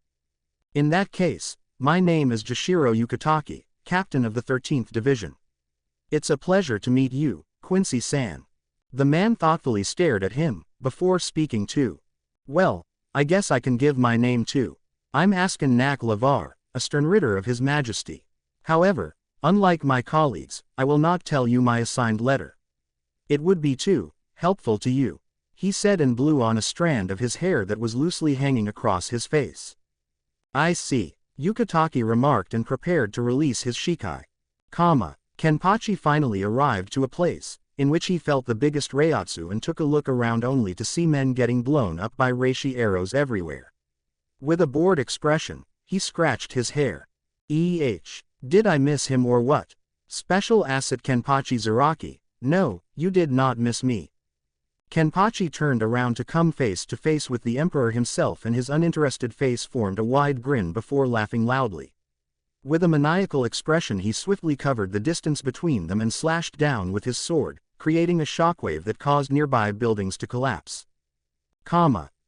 [SPEAKER 1] In that case, my name is Jashiro Yukitake, captain of the 13th Division. It's a pleasure to meet you, Quincy-san. The man thoughtfully stared at him, before speaking too. Well, I guess I can give my name too. I'm Askin Nak Lavar, a Sternritter of His Majesty. However, unlike my colleagues, I will not tell you my assigned letter. It would be too helpful to you, he said, and blew on a strand of his hair that was loosely hanging across his face. I see, Yukitake remarked and prepared to release his shikai. Kenpachi finally arrived to a place in which he felt the biggest reiatsu and took a look around only to see men getting blown up by reishi arrows everywhere. With a bored expression, he scratched his hair. Did I miss him or what? Special Asset Kenpachi Zaraki, no, you did not miss me. Kenpachi turned around to come face to face with the emperor himself, and his uninterested face formed a wide grin before laughing loudly. With a maniacal expression, he swiftly covered the distance between them and slashed down with his sword, creating a shockwave that caused nearby buildings to collapse.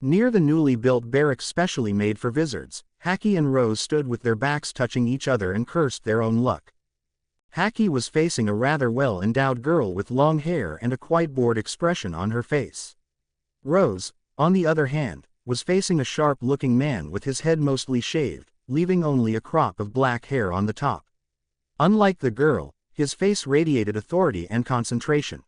[SPEAKER 1] Near the newly built barracks specially made for wizards, Haki and Rose stood with their backs touching each other and cursed their own luck. Haki was facing a rather well-endowed girl with long hair and a quite bored expression on her face. Rose, on the other hand, was facing a sharp-looking man with his head mostly shaved, leaving only a crop of black hair on the top. Unlike the girl, his face radiated authority and concentration.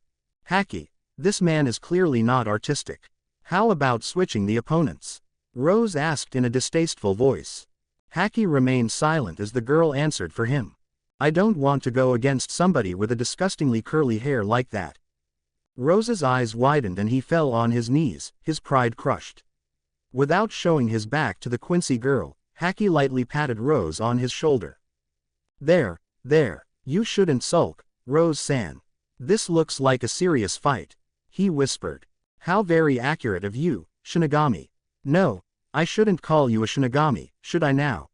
[SPEAKER 1] Haki, this man is clearly not artistic. How about switching the opponents? Rose asked in a distasteful voice. Haki remained silent as the girl answered for him. I don't want to go against somebody with a disgustingly curly hair like that. Rose's eyes widened and he fell on his knees, his pride crushed. Without showing his back to the Quincy girl, Haki lightly patted Rose on his shoulder. There, you shouldn't sulk, Rose-san. This looks like a serious fight, he whispered. How very accurate of you, Shinigami. No, I shouldn't call you a Shinigami, should I now?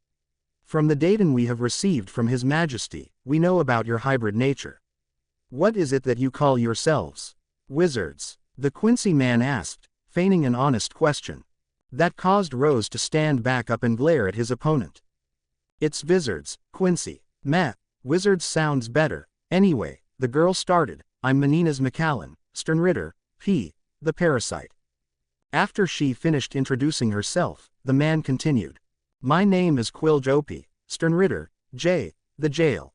[SPEAKER 1] From the data we have received from His Majesty, we know about your hybrid nature. What is it that you call yourselves? Wizards, the Quincy man asked, feigning an honest question. That caused Rose to stand back up and glare at his opponent. It's wizards, Quincy. Meh, wizards sounds better. Anyway, the girl started, I'm Menina's McAllen, Sternritter, P. the Parasite. After she finished introducing herself, the man continued. My name is Quiljopi, Sternritter, J. the Jail.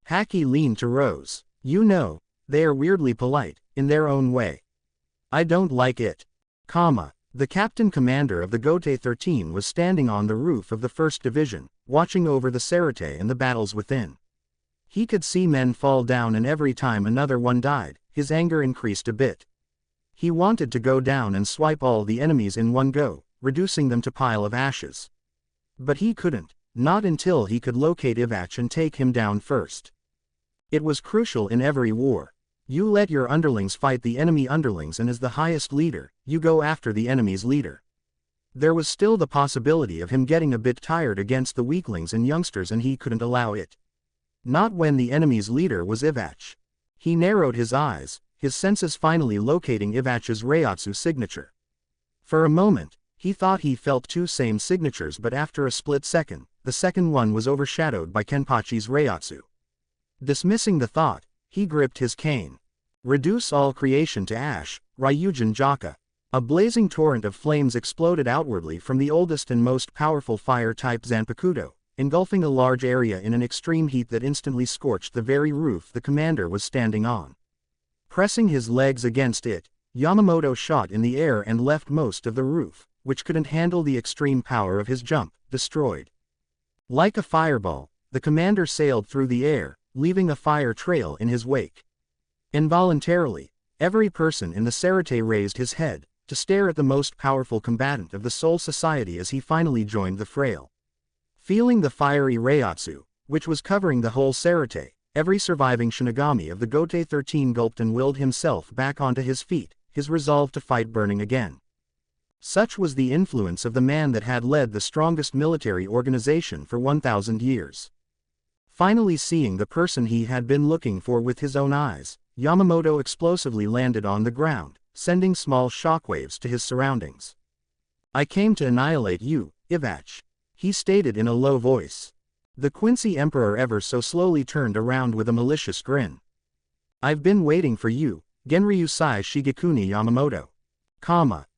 [SPEAKER 1] Haki leaned to Rose. You know, they are weirdly polite, in their own way. I don't like it. The captain commander of the Gote 13 was standing on the roof of the 1st Division, watching over the Sarate and the battles within. He could see men fall down, and every time another one died, his anger increased a bit. He wanted to go down and swipe all the enemies in one go, reducing them to pile of ashes. But he couldn't, not until he could locate Ivach and take him down first. It was crucial in every war. You let your underlings fight the enemy underlings, and as the highest leader, you go after the enemy's leader. There was still the possibility of him getting a bit tired against the weaklings and youngsters, and he couldn't allow it. Not when the enemy's leader was Ivach. He narrowed his eyes, his senses finally locating Ivach's Reiatsu signature. For a moment, he thought he felt two same signatures, but after a split second, the second one was overshadowed by Kenpachi's Reiatsu. Dismissing the thought, he gripped his cane. Reduce all creation to ash, Ryujin Jaka. A blazing torrent of flames exploded outwardly from the oldest and most powerful fire-type Zanpakuto, engulfing a large area in an extreme heat that instantly scorched the very roof the commander was standing on. Pressing his legs against it, Yamamoto shot in the air and left most of the roof, which couldn't handle the extreme power of his jump, destroyed. Like a fireball, the commander sailed through the air, leaving a fire trail in his wake. Involuntarily, every person in the Sarate raised his head, to stare at the most powerful combatant of the Soul Society as he finally joined the frail. Feeling the fiery Reiatsu, which was covering the whole Sarate, every surviving Shinigami of the Gote 13 gulped and willed himself back onto his feet, his resolve to fight burning again. Such was the influence of the man that had led the strongest military organization for 1,000 years. Finally seeing the person he had been looking for with his own eyes, Yamamoto explosively landed on the ground, sending small shockwaves to his surroundings. I came to annihilate you, Ivach, he stated in a low voice. The Quincy Emperor ever so slowly turned around with a malicious grin. I've been waiting for you, Genryusai Shigekuni Yamamoto.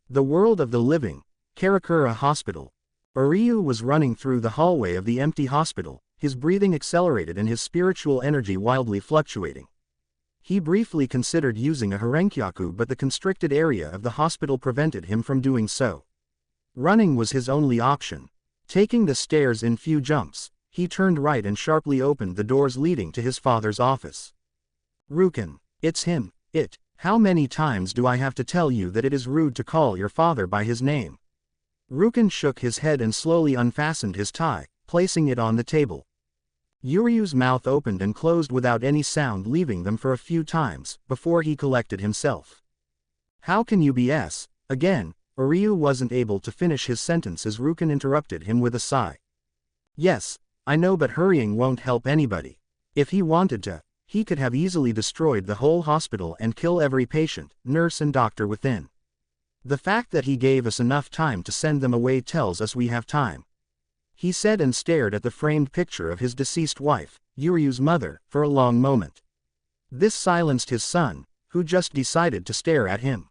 [SPEAKER 1] The world of the living, Karakura Hospital. Uryu was running through the hallway of the empty hospital, his breathing accelerated and his spiritual energy wildly fluctuating. He briefly considered using a Harenkyaku, but the constricted area of the hospital prevented him from doing so. Running was his only option. Taking the stairs in few jumps, he turned right and sharply opened the doors leading to his father's office. Ruken, it's him, it. How many times do I have to tell you that it is rude to call your father by his name? Ruken shook his head and slowly unfastened his tie, placing it on the table. Uryu's mouth opened and closed without any sound, leaving them for a few times, before he collected himself. How can you BS, again? Uryu wasn't able to finish his sentence as Ruken interrupted him with a sigh. Yes, I know, but hurrying won't help anybody. If he wanted to, he could have easily destroyed the whole hospital and kill every patient, nurse and doctor within. The fact that he gave us enough time to send them away tells us we have time. He said and stared at the framed picture of his deceased wife, Uryu's mother, for a long moment. This silenced his son, who just decided to stare at him.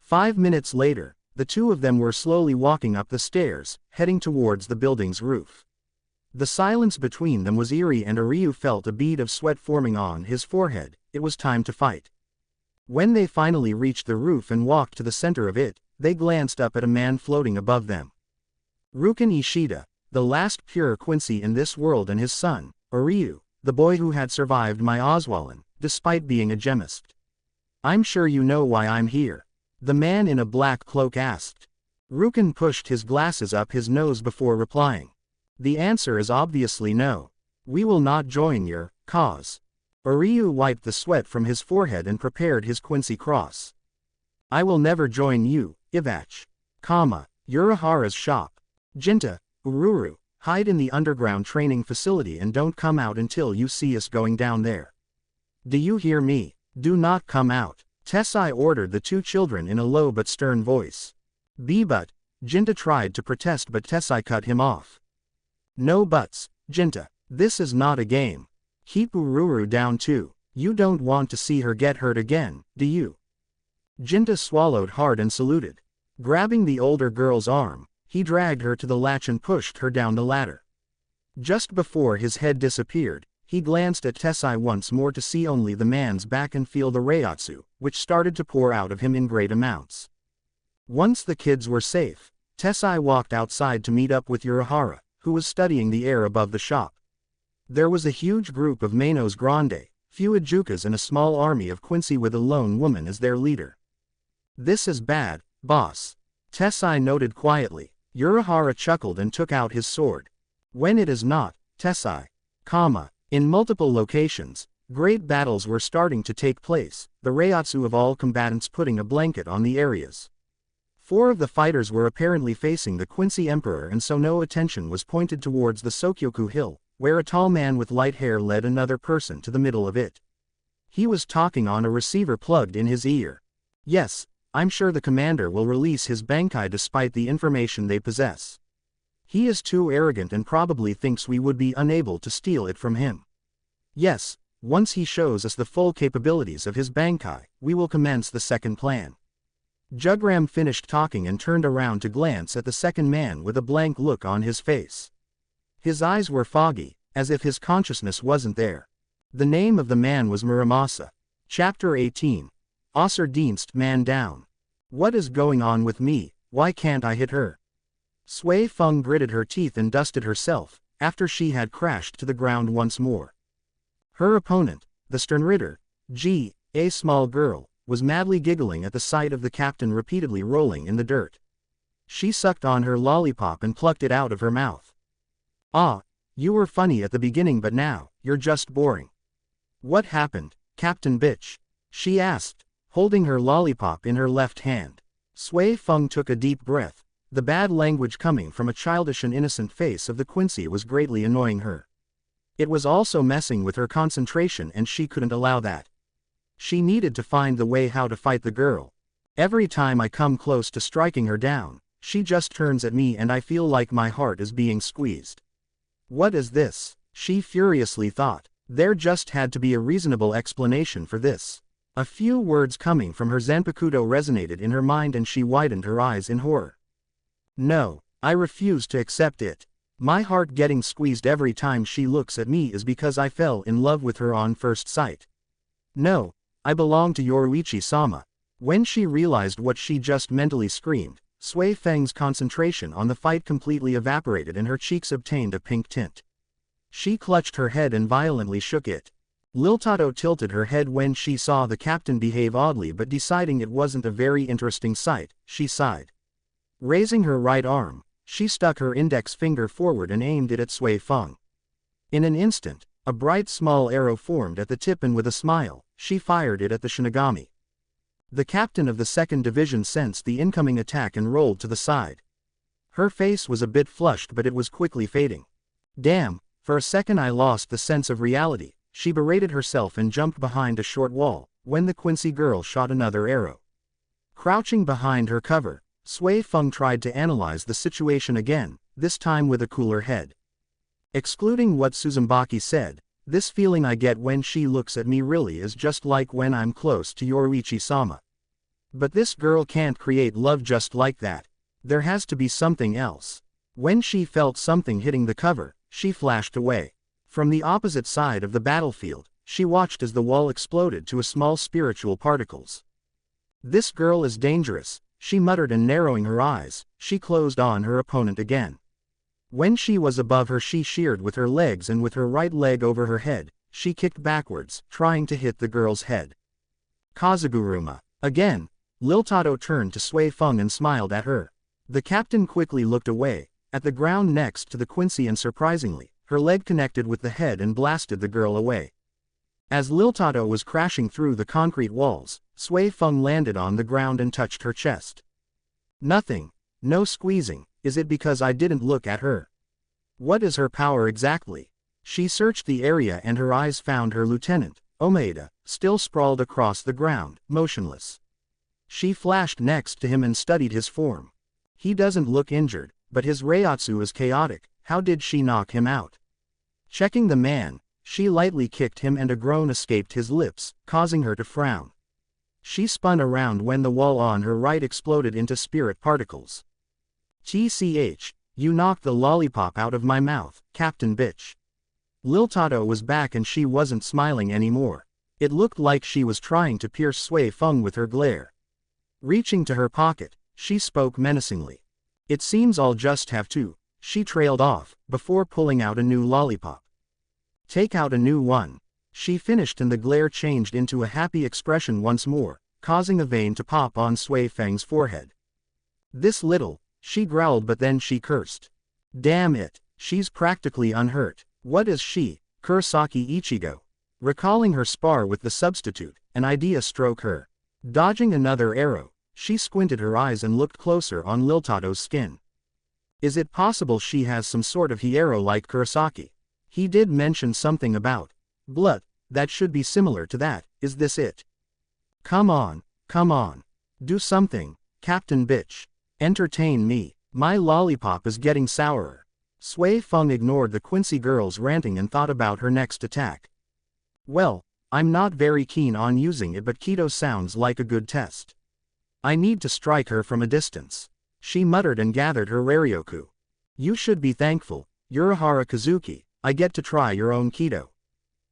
[SPEAKER 1] 5 minutes later, the two of them were slowly walking up the stairs, heading towards the building's roof. The silence between them was eerie and Uryu felt a bead of sweat forming on his forehead. It was time to fight. When they finally reached the roof and walked to the center of it, they glanced up at a man floating above them. Ruken Ishida, the last pure Quincy in this world, and his son, Uryu, the boy who had survived my Oswalin, despite being a gemist. I'm sure you know why I'm here. The man in a black cloak asked. Ruken pushed his glasses up his nose before replying. The answer is obviously no. We will not join your cause. Uryu wiped the sweat from his forehead and prepared his Quincy cross. I will never join you, Ivach. Urahara's shop. Jinta, Ururu, hide in the underground training facility and don't come out until you see us going down there. Do you hear me? Do not come out. Tessai ordered the two children in a low but stern voice. But, Jinta tried to protest but Tessai cut him off. No buts, Jinta, this is not a game. Keep Ururu down too. You don't want to see her get hurt again, do you? Jinta swallowed hard and saluted. Grabbing the older girl's arm, he dragged her to the latch and pushed her down the ladder. Just before his head disappeared, he glanced at Tessai once more to see only the man's back and feel the Reiatsu, which started to pour out of him in great amounts. Once the kids were safe, Tessai walked outside to meet up with Urahara, who was studying the air above the shop. There was a huge group of Manos Grande, few Ajukas and a small army of Quincy with a lone woman as their leader. This is bad, boss. Tessai noted quietly. Urahara chuckled and took out his sword. When it is not, Tessai. In multiple locations, great battles were starting to take place, the Reiatsu of all combatants putting a blanket on the areas. 4 of the fighters were apparently facing the Quincy Emperor, and so no attention was pointed towards the Sokyoku Hill, where a tall man with light hair led another person to the middle of it. He was talking on a receiver plugged in his ear. Yes, I'm sure the commander will release his Bankai despite the information they possess. He is too arrogant and probably thinks we would be unable to steal it from him. Yes, once he shows us the full capabilities of his Bankai, we will commence the second plan. Jugram finished talking and turned around to glance at the second man with a blank look on his face. His eyes were foggy, as if his consciousness wasn't there. The name of the man was Muramasa. Chapter 18. Außerdienst Man Down. What is going on with me? Why can't I hit her? Sui Feng gritted her teeth and dusted herself, after she had crashed to the ground once more. Her opponent, the Sternritter, a small girl, was madly giggling at the sight of the captain repeatedly rolling in the dirt. She sucked on her lollipop and plucked it out of her mouth. Ah, you were funny at the beginning but now, you're just boring. What happened, Captain Bitch? She asked, holding her lollipop in her left hand. Sui Feng took a deep breath. The bad language coming from a childish and innocent face of the Quincy was greatly annoying her. It was also messing with her concentration and she couldn't allow that. She needed to find the way how to fight the girl. Every time I come close to striking her down, she just turns at me and I feel like my heart is being squeezed. What is this? She furiously thought. There just had to be a reasonable explanation for this. A few words coming from her Zanpakuto resonated in her mind and she widened her eyes in horror. No, I refuse to accept it. My heart getting squeezed every time she looks at me is because I fell in love with her on first sight. No, I belong to Yoruichi-sama. When she realized what she just mentally screamed, Sui Feng's concentration on the fight completely evaporated and her cheeks obtained a pink tint. She clutched her head and violently shook it. Liltato tilted her head when she saw the captain behave oddly, but deciding it wasn't a very interesting sight, she sighed. Raising her right arm, she stuck her index finger forward and aimed it at Sui Feng. In an instant, a bright small arrow formed at the tip and with a smile, she fired it at the Shinigami. The captain of the 2nd Division sensed the incoming attack and rolled to the side. Her face was a bit flushed but it was quickly fading. Damn, for a second I lost the sense of reality, she berated herself and jumped behind a short wall, when the Quincy girl shot another arrow. Crouching behind her cover, Sui Feng tried to analyze the situation again, this time with a cooler head. Excluding what Suzumaki said, this feeling I get when she looks at me really is just like when I'm close to Yoruichi-sama. But this girl can't create love just like that. There has to be something else. When she felt something hitting the cover, she flashed away. From the opposite side of the battlefield, she watched as the wall exploded to a small spiritual particles. This girl is dangerous, she muttered, and narrowing her eyes, she closed on her opponent again. When she was above her she sheared with her legs and with her right leg over her head, she kicked backwards, trying to hit the girl's head. Kazuguruma. Again, Liltato turned to Sui Feng and smiled at her. The captain quickly looked away, at the ground next to the Quincy, and surprisingly, her leg connected with the head and blasted the girl away. As Liltato was crashing through the concrete walls, Sui Feng landed on the ground and touched her chest. Nothing. No squeezing. Is it because I didn't look at her? What is her power exactly? She searched the area and her eyes found her lieutenant, Omaeda, still sprawled across the ground, motionless. She flashed next to him and studied his form. He doesn't look injured, but his Reiatsu is chaotic. How did she knock him out? Checking the man, she lightly kicked him and a groan escaped his lips, causing her to frown. She spun around when the wall on her right exploded into spirit particles. TCH, you knocked the lollipop out of my mouth, Captain Bitch. Liltato was back and she wasn't smiling anymore. It looked like she was trying to pierce Sui Feng with her glare. Reaching to her pocket, she spoke menacingly. It seems I'll just have to. She trailed off, before pulling out a new lollipop. Take out a new one. She finished and the glare changed into a happy expression once more, causing a vein to pop on Sui Feng's forehead. This little, she growled, but then she cursed. Damn it, she's practically unhurt. What is she, Kurosaki Ichigo? Recalling her spar with the substitute, an idea struck her. Dodging another arrow, she squinted her eyes and looked closer on Liltato's skin. Is it possible she has some sort of hierro like Kurosaki? He did mention something about blood. That should be similar to that, is this it? Come on, come on. Do something, Captain Bitch. Entertain me, my lollipop is getting sourer. Sui Feng ignored the Quincy girl's ranting and thought about her next attack. Well, I'm not very keen on using it, but Kido sounds like a good test. I need to strike her from a distance. She muttered and gathered her Raryoku. You should be thankful, Urahara Kazuki, I get to try your own Kido.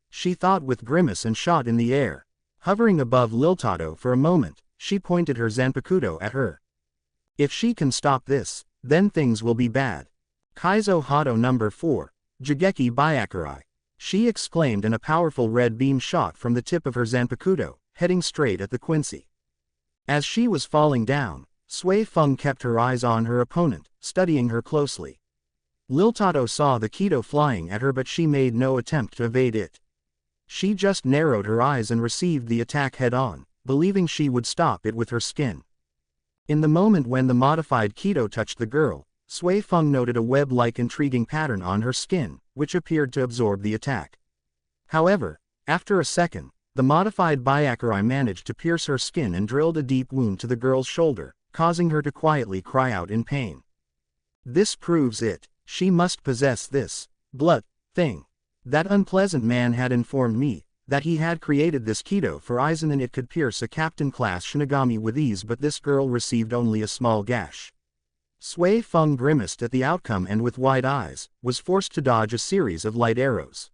[SPEAKER 1] She thought with grimace and shot in the air. Hovering above Liltado for a moment, she pointed her Zanpakuto at her. If she can stop this, then things will be bad. Kaizo Hado No. 4, Jigeki Byakurai. She exclaimed, and a powerful red beam shot from the tip of her Zanpakuto, heading straight at the Quincy. As she was falling down, Sui Feng kept her eyes on her opponent, studying her closely. Liltado saw the Kido flying at her, but she made no attempt to evade it. She just narrowed her eyes and received the attack head-on, believing she would stop it with her skin. In the moment when the modified Kido touched the girl, Sui Feng noted a web-like intriguing pattern on her skin, which appeared to absorb the attack. However, after a second, the modified Byakurai managed to pierce her skin and drilled a deep wound to the girl's shoulder, causing her to quietly cry out in pain. This proves it, she must possess this blood thing. That unpleasant man had informed me that he had created this Kido for Aizen and it could pierce a captain-class Shinigami with ease, but this girl received only a small gash. Sui Feng grimaced at the outcome and with wide eyes, was forced to dodge a series of light arrows.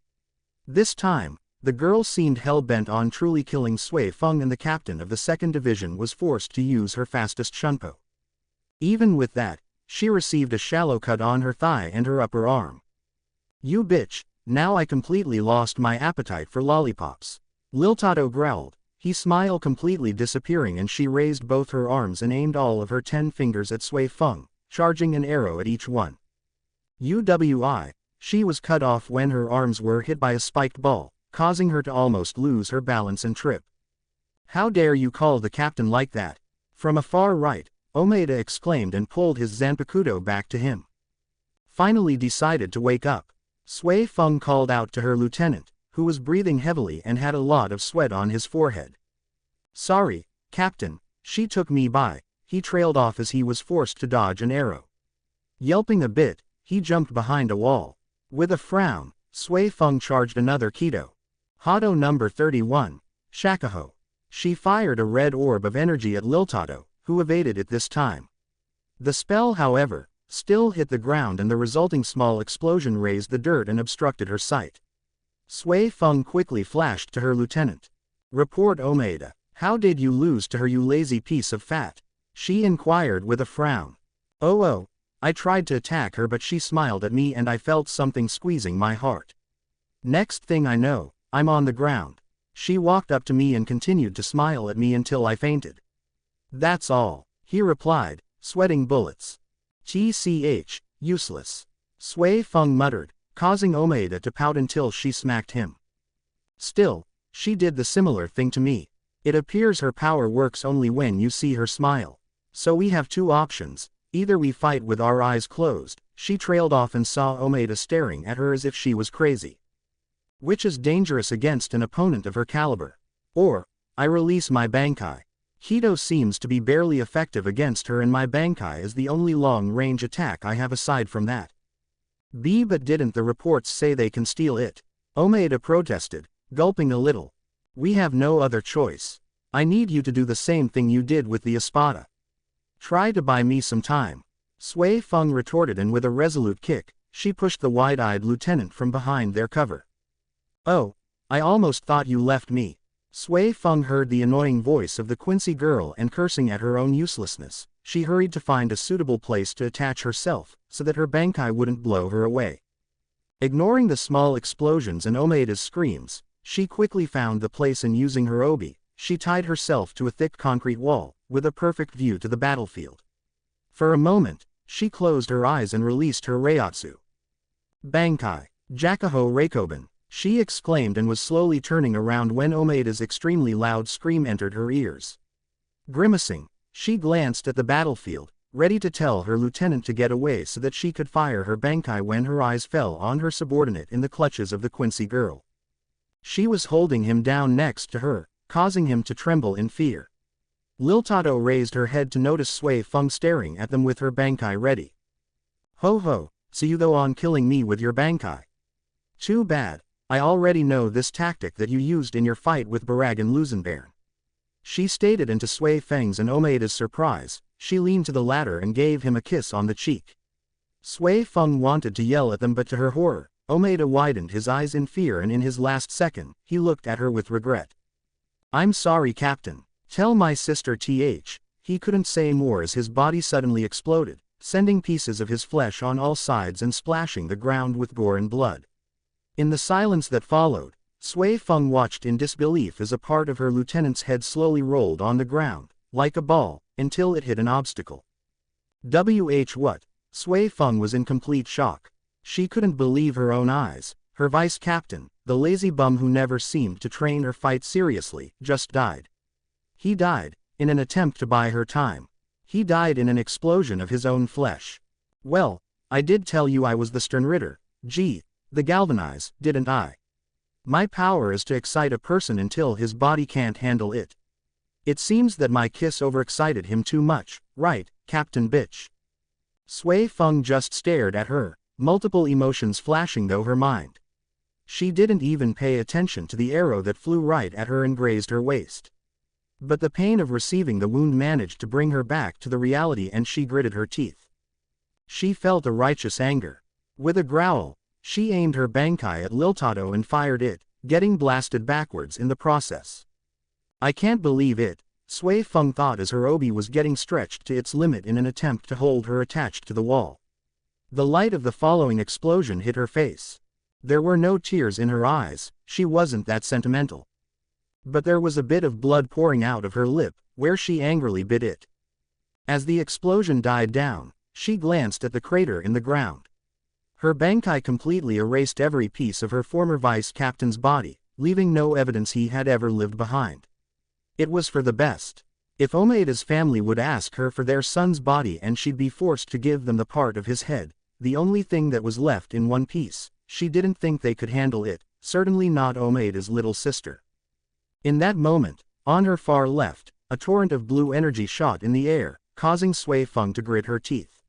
[SPEAKER 1] This time, the girl seemed hell-bent on truly killing Sui Feng, and the captain of the 2nd Division was forced to use her fastest shunpo. Even with that, she received a shallow cut on her thigh and her upper arm. You bitch, now I completely lost my appetite for lollipops. Liltado growled, his smile completely disappearing, and she raised both her arms and aimed all of her 10 fingers at Sui Feng, charging an arrow at each one. UWI, she was cut off when her arms were hit by a spiked ball, causing her to almost lose her balance and trip. How dare you call the captain like that? From a far right, Omeda exclaimed and pulled his Zanpakuto back to him. Finally decided to wake up, Sui Feng called out to her lieutenant, who was breathing heavily and had a lot of sweat on his forehead. Sorry, Captain, she took me by. He trailed off as he was forced to dodge an arrow. Yelping a bit, he jumped behind a wall. With a frown, Sui Feng charged another Kido. Hado No. 31, Shakuho. She fired a red orb of energy at Liltado, who evaded it this time. The spell, however, still hit the ground, and the resulting small explosion raised the dirt and obstructed her sight. Sui Feng quickly flashed to her lieutenant. Report Omeda. How did you lose to her, you lazy piece of fat? She inquired with a frown. Oh, I tried to attack her, but she smiled at me and I felt something squeezing my heart. Next thing I know, I'm on the ground. She walked up to me and continued to smile at me until I fainted. That's all, he replied, sweating bullets. TCH, useless. Sui Feng muttered, causing Omeda to pout until she smacked him. Still, she did the similar thing to me. It appears her power works only when you see her smile. So we have two options, either we fight with our eyes closed. She trailed off and saw Omeda staring at her as if she was crazy. Which is dangerous against an opponent of her caliber. Or, I release my Bankai. Kido seems to be barely effective against her, and my Bankai is the only long-range attack I have aside from that. But didn't the reports say they can steal it? Omeda protested, gulping a little. We have no other choice. I need you to do the same thing you did with the espada. Try to buy me some time. Sui Feng retorted, and with a resolute kick, she pushed the wide-eyed lieutenant from behind their cover. Oh, I almost thought you left me. Sui Feng heard the annoying voice of the Quincy girl, and cursing at her own uselessness, she hurried to find a suitable place to attach herself, so that her Bankai wouldn't blow her away. Ignoring the small explosions and Omeda's screams, she quickly found the place, and using her obi, she tied herself to a thick concrete wall, with a perfect view to the battlefield. For a moment, she closed her eyes and released her Reiatsu. Bankai, Jakuho Reikoben, she exclaimed, and was slowly turning around when Omeda's extremely loud scream entered her ears. Grimacing, she glanced at the battlefield, ready to tell her lieutenant to get away so that she could fire her Bankai when her eyes fell on her subordinate in the clutches of the Quincy girl. She was holding him down next to her, causing him to tremble in fear. Liltado raised her head to notice Sui Feng staring at them with her bankai ready. Ho ho, so you go on killing me with your bankai. Too bad, I already know this tactic that you used in your fight with Baragan Lusenbairn. She stated, and to Sui Feng's and Omeida's surprise, she leaned to the latter and gave him a kiss on the cheek. Sui Feng wanted to yell at them, but to her horror, Omeida widened his eyes in fear, and in his last second, he looked at her with regret. I'm sorry, Captain. Tell my sister th. He couldn't say more as his body suddenly exploded, sending pieces of his flesh on all sides and splashing the ground with gore and blood. In the silence that followed, Sui Feng watched in disbelief as a part of her lieutenant's head slowly rolled on the ground, like a ball, until it hit an obstacle. What? Sui Feng was in complete shock. She couldn't believe her own eyes. Her vice-captain, the lazy bum who never seemed to train or fight seriously, just died. He died, in an attempt to buy her time. He died in an explosion of his own flesh. Well, I did tell you I was the Sternritter, the galvanize, didn't I? My power is to excite a person until his body can't handle it. It seems that my kiss overexcited him too much, right, Captain Bitch? Sui Feng just stared at her, multiple emotions flashing through her mind. She didn't even pay attention to the arrow that flew right at her and grazed her waist. But the pain of receiving the wound managed to bring her back to the reality, and she gritted her teeth. She felt a righteous anger. With a growl, she aimed her bankai at Liltado and fired it, getting blasted backwards in the process. I can't believe it, Sui Feng thought as her obi was getting stretched to its limit in an attempt to hold her attached to the wall. The light of the following explosion hit her face. There were no tears in her eyes, she wasn't that sentimental. But there was a bit of blood pouring out of her lip, where she angrily bit it. As the explosion died down, she glanced at the crater in the ground. Her bankai completely erased every piece of her former vice-captain's body, leaving no evidence he had ever lived behind. It was for the best. If Omeida's family would ask her for their son's body and she'd be forced to give them the part of his head, the only thing that was left in one piece, she didn't think they could handle it, certainly not Omeida's little sister. In that moment, on her far left, a torrent of blue energy shot in the air, causing Sui Feng to grit her teeth.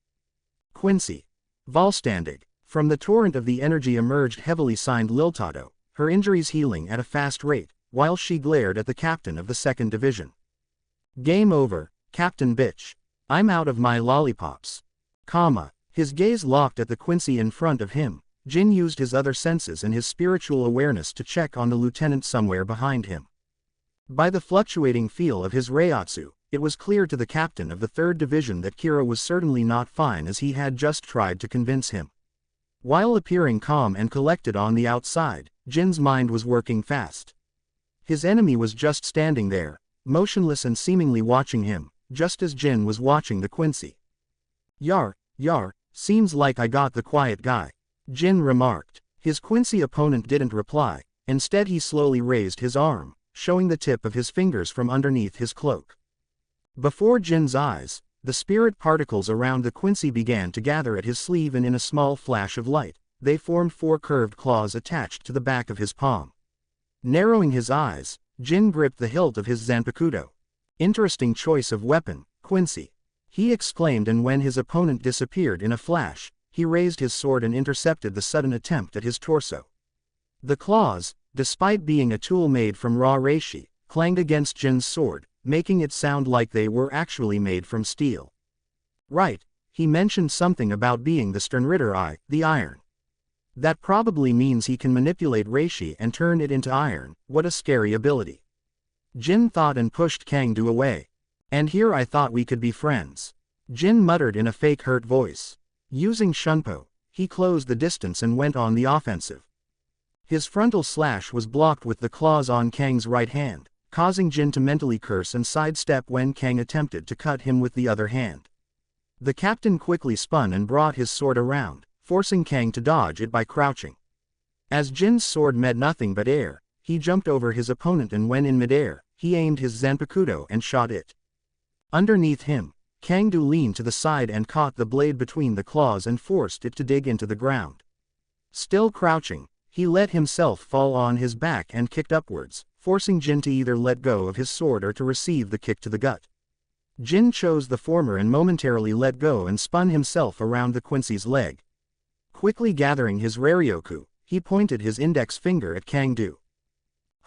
[SPEAKER 1] Quincy. Volstandig. From the torrent of the energy emerged heavily signed Liltado, her injuries healing at a fast rate, while she glared at the captain of the 2nd Division. Game over, Captain Bitch. I'm out of my lollipops. His gaze locked at the Quincy in front of him. Jin used his other senses and his spiritual awareness to check on the lieutenant somewhere behind him. By the fluctuating feel of his Reiatsu, it was clear to the captain of the 3rd Division that Kira was certainly not fine as he had just tried to convince him. While appearing calm and collected on the outside, Jin's mind was working fast. His enemy was just standing there, motionless and seemingly watching him, just as Jin was watching the Quincy. Yar, seems like I got the quiet guy, Jin remarked. His Quincy opponent didn't reply, instead he slowly raised his arm, showing the tip of his fingers from underneath his cloak. Before Jin's eyes, the spirit particles around the Quincy began to gather at his sleeve, and in a small flash of light, they formed 4 curved claws attached to the back of his palm. Narrowing his eyes, Jin gripped the hilt of his Zanpakuto. Interesting choice of weapon, Quincy, he exclaimed, and when his opponent disappeared in a flash, he raised his sword and intercepted the sudden attempt at his torso. The claws, despite being a tool made from raw reishi, clanged against Jin's sword, making it sound like they were actually made from steel. Right, he mentioned something about being the Sternritter the iron. That probably means he can manipulate reishi and turn it into iron. What a scary ability. Jin thought and pushed Kangdu away. And here I thought we could be friends. Jin muttered in a fake hurt voice. Using Shunpo, he closed the distance and went on the offensive. His frontal slash was blocked with the claws on Kang's right hand, causing Jin to mentally curse and sidestep when Kang attempted to cut him with the other hand. The captain quickly spun and brought his sword around, forcing Kang to dodge it by crouching. As Jin's sword met nothing but air, he jumped over his opponent, and when in midair, he aimed his Zanpakuto and shot it. Underneath him, Kangdu leaned to the side and caught the blade between the claws and forced it to dig into the ground. Still crouching, He let himself fall on his back and kicked upwards, forcing Jin to either let go of his sword or to receive the kick to the gut. Jin chose the former and momentarily let go and spun himself around the Quincy's leg. Quickly gathering his Raryoku, he pointed his index finger at Kangdu.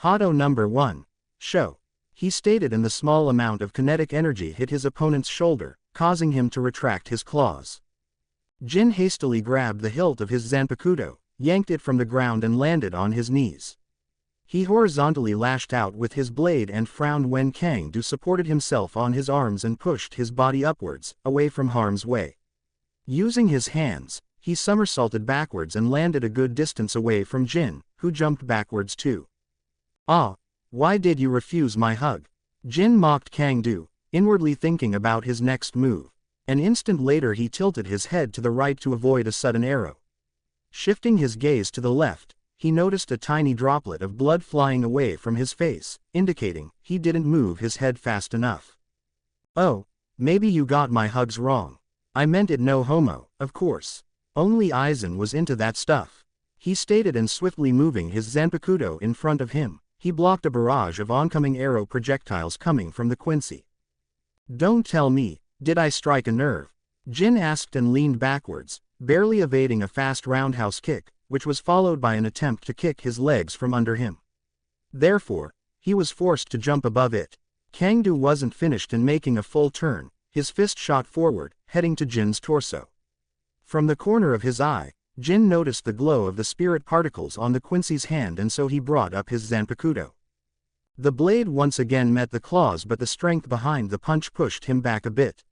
[SPEAKER 1] Hado number 1. Show. He stated, and the small amount of kinetic energy hit his opponent's shoulder, causing him to retract his claws. Jin hastily grabbed the hilt of his Zanpakuto, yanked it from the ground and landed on his knees. He horizontally lashed out with his blade and frowned when Kangdu supported himself on his arms and pushed his body upwards, away from harm's way. Using his hands, he somersaulted backwards and landed a good distance away from Jin, who jumped backwards too. "Ah, why did you refuse my hug?" Jin mocked Kangdu, inwardly thinking about his next move. An instant later he tilted his head to the right to avoid a sudden arrow. Shifting his gaze to the left, he noticed a tiny droplet of blood flying away from his face, indicating he didn't move his head fast enough. "Oh, maybe you got my hugs wrong. I meant it no homo, of course. Only Aizen was into that stuff," he stated, and swiftly moving his Zanpakuto in front of him, he blocked a barrage of oncoming arrow projectiles coming from the Quincy. "Don't tell me, did I strike a nerve?" Jin asked and leaned backwards, barely evading a fast roundhouse kick, which was followed by an attempt to kick his legs from under him. Therefore, he was forced to jump above it. Kangdu wasn't finished in making a full turn, his fist shot forward, heading to Jin's torso. From the corner of his eye, Jin noticed the glow of the spirit particles on the Quincy's hand, and so he brought up his Zanpakuto. The blade once again met the claws, but the strength behind the punch pushed him back a bit.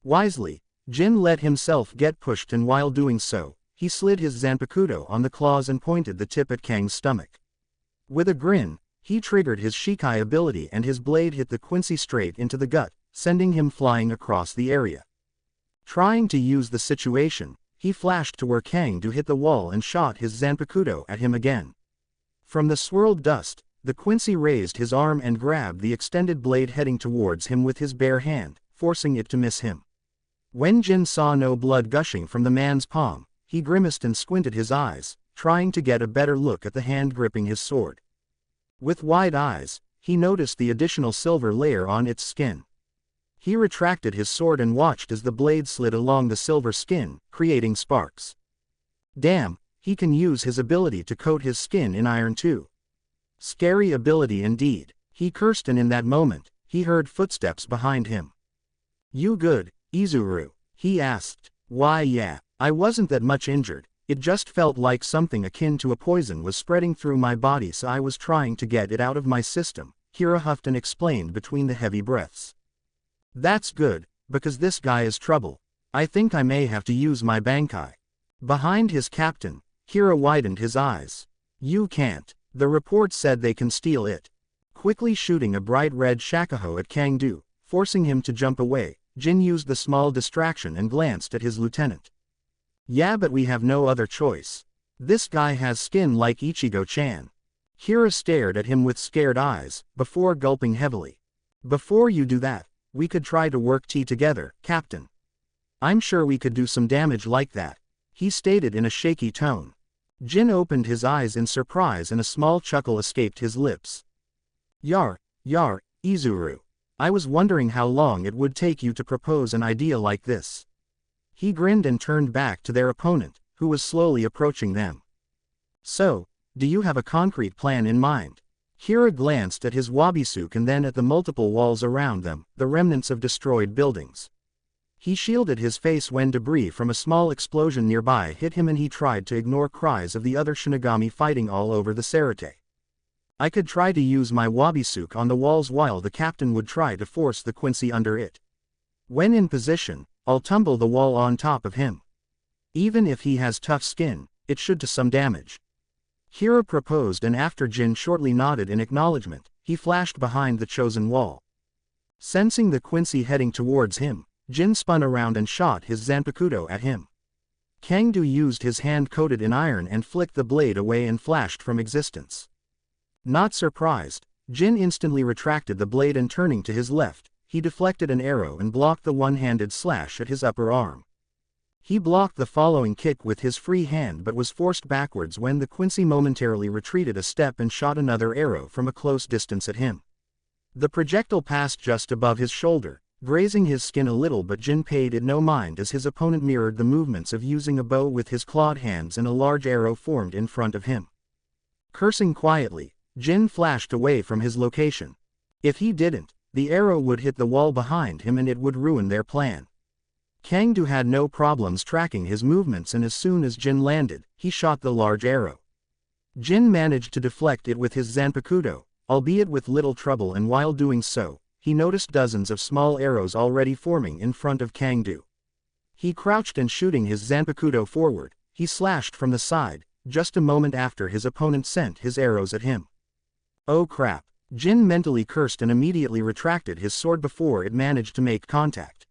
[SPEAKER 1] Wisely, Jin let himself get pushed, and while doing so, he slid his Zanpakuto on the claws and pointed the tip at Kang's stomach. With a grin, he triggered his Shikai ability and his blade hit the Quincy straight into the gut, sending him flying across the area. Trying to use the situation, he flashed to where Kangdu hit the wall and shot his Zanpakuto at him again. From the swirled dust, the Quincy raised his arm and grabbed the extended blade, heading towards him with his bare hand, forcing it to miss him. When Jin saw no blood gushing from the man's palm, he grimaced and squinted his eyes, trying to get a better look at the hand gripping his sword. With wide eyes, he noticed the additional silver layer on its skin. He retracted his sword and watched as the blade slid along the silver skin, creating sparks. Damn, he can use his ability to coat his skin in iron too. Scary ability indeed, he cursed, and in that moment, he heard footsteps behind him. "You good, Izuru?" he asked. "Why yeah, I wasn't that much injured, it just felt like something akin to a poison was spreading through my body, so I was trying to get it out of my system," Hira huffed and explained between the heavy breaths. "That's good, because this guy is trouble. I think I may have to use my Bankai." Behind his captain, Hira widened his eyes. "You can't. The report said they can steal it." Quickly shooting a bright red shakuho at Kangdu, forcing him to jump away, Jin used the small distraction and glanced at his lieutenant. "Yeah, but we have no other choice. This guy has skin like Ichigo-chan." Hira stared at him with scared eyes, before gulping heavily. "Before you do that, we could try to work tea together, Captain. I'm sure we could do some damage like that," he stated in a shaky tone. Jin opened his eyes in surprise and a small chuckle escaped his lips. Yar, Izuru. I was wondering how long it would take you to propose an idea like this." He grinned and turned back to their opponent, who was slowly approaching them. "So, do you have a concrete plan in mind?" Hira glanced at his Wabisuke and then at the multiple walls around them, the remnants of destroyed buildings. He shielded his face when debris from a small explosion nearby hit him, and he tried to ignore cries of the other Shinigami fighting all over the Sarate. "I could try to use my Wabisuke on the walls while the captain would try to force the Quincy under it. When in position, I'll tumble the wall on top of him. Even if he has tough skin, it should do some damage." Hira proposed, and after Jin shortly nodded in acknowledgement, he flashed behind the chosen wall. Sensing the Quincy heading towards him, Jin spun around and shot his Zanpakuto at him. Kangdu used his hand coated in iron and flicked the blade away and flashed from existence. Not surprised, Jin instantly retracted the blade and turning to his left, he deflected an arrow and blocked the one-handed slash at his upper arm. He blocked the following kick with his free hand but was forced backwards when the Quincy momentarily retreated a step and shot another arrow from a close distance at him. The projectile passed just above his shoulder, grazing his skin a little, but Jin paid it no mind as his opponent mirrored the movements of using a bow with his clawed hands and a large arrow formed in front of him. Cursing quietly, Jin flashed away from his location. If he didn't, the arrow would hit the wall behind him and it would ruin their plan. Kangdu had no problems tracking his movements, and as soon as Jin landed, he shot the large arrow. Jin managed to deflect it with his Zanpakuto, albeit with little trouble, and while doing so, he noticed dozens of small arrows already forming in front of Kangdu. He crouched and shooting his Zanpakuto forward, he slashed from the side, just a moment after his opponent sent his arrows at him. Oh crap! Jin mentally cursed and immediately retracted his sword before it managed to make contact.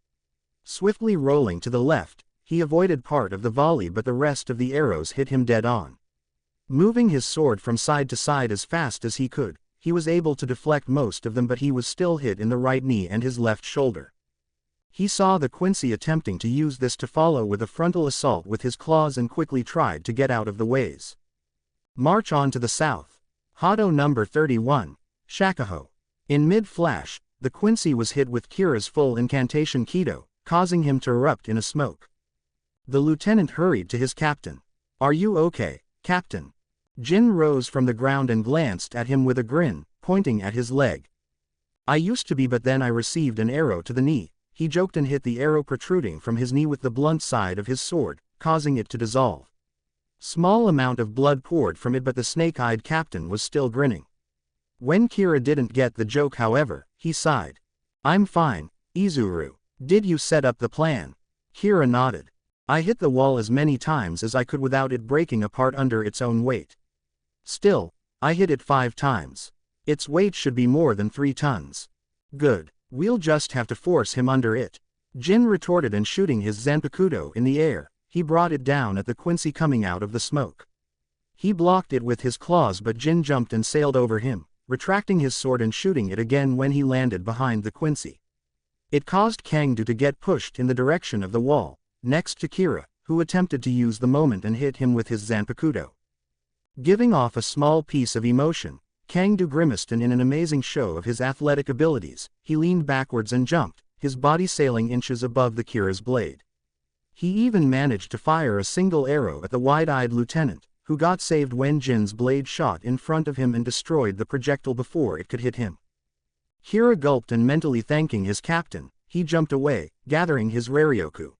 [SPEAKER 1] Swiftly rolling to the left, he avoided part of the volley, but the rest of the arrows hit him dead on. Moving his sword from side to side as fast as he could, he was able to deflect most of them, but he was still hit in the right knee and his left shoulder. He saw the Quincy attempting to use this to follow with a frontal assault with his claws and quickly tried to get out of the ways. March on to the south. Hado number 31, Shakuho. In mid-flash, the Quincy was hit with Kira's full incantation Kido, causing him to erupt in a smoke. The lieutenant hurried to his captain. "Are you okay, Captain?" Jin rose from the ground and glanced at him with a grin, pointing at his leg. "I used to be, but then I received an arrow to the knee," he joked, and hit the arrow protruding from his knee with the blunt side of his sword, causing it to dissolve. Small amount of blood poured from it, but the snake-eyed captain was still grinning. When Kira didn't get the joke, however, he sighed. "I'm fine, Izuru. Did you set up the plan?" Kira nodded. "I hit the wall as many times as I could without it breaking apart under its own weight. Still, I hit it 5 times. Its weight should be more than 3 tons. Good. We'll just have to force him under it," Jin retorted, and shooting his Zanpakuto in the air, he brought it down at the Quincy coming out of the smoke. He blocked it with his claws, but Jin jumped and sailed over him, retracting his sword and shooting it again when he landed behind the Quincy. It caused Kangdu to get pushed in the direction of the wall, next to Kira, who attempted to use the moment and hit him with his Zanpakuto. Giving off a small piece of emotion, Kangdu grimaced, and in an amazing show of his athletic abilities, he leaned backwards and jumped, his body sailing inches above the Kira's blade. He even managed to fire a single arrow at the wide-eyed lieutenant, who got saved when Jin's blade shot in front of him and destroyed the projectile before it could hit him. Kira gulped, and mentally thanking his captain, he jumped away, gathering his Raryoku.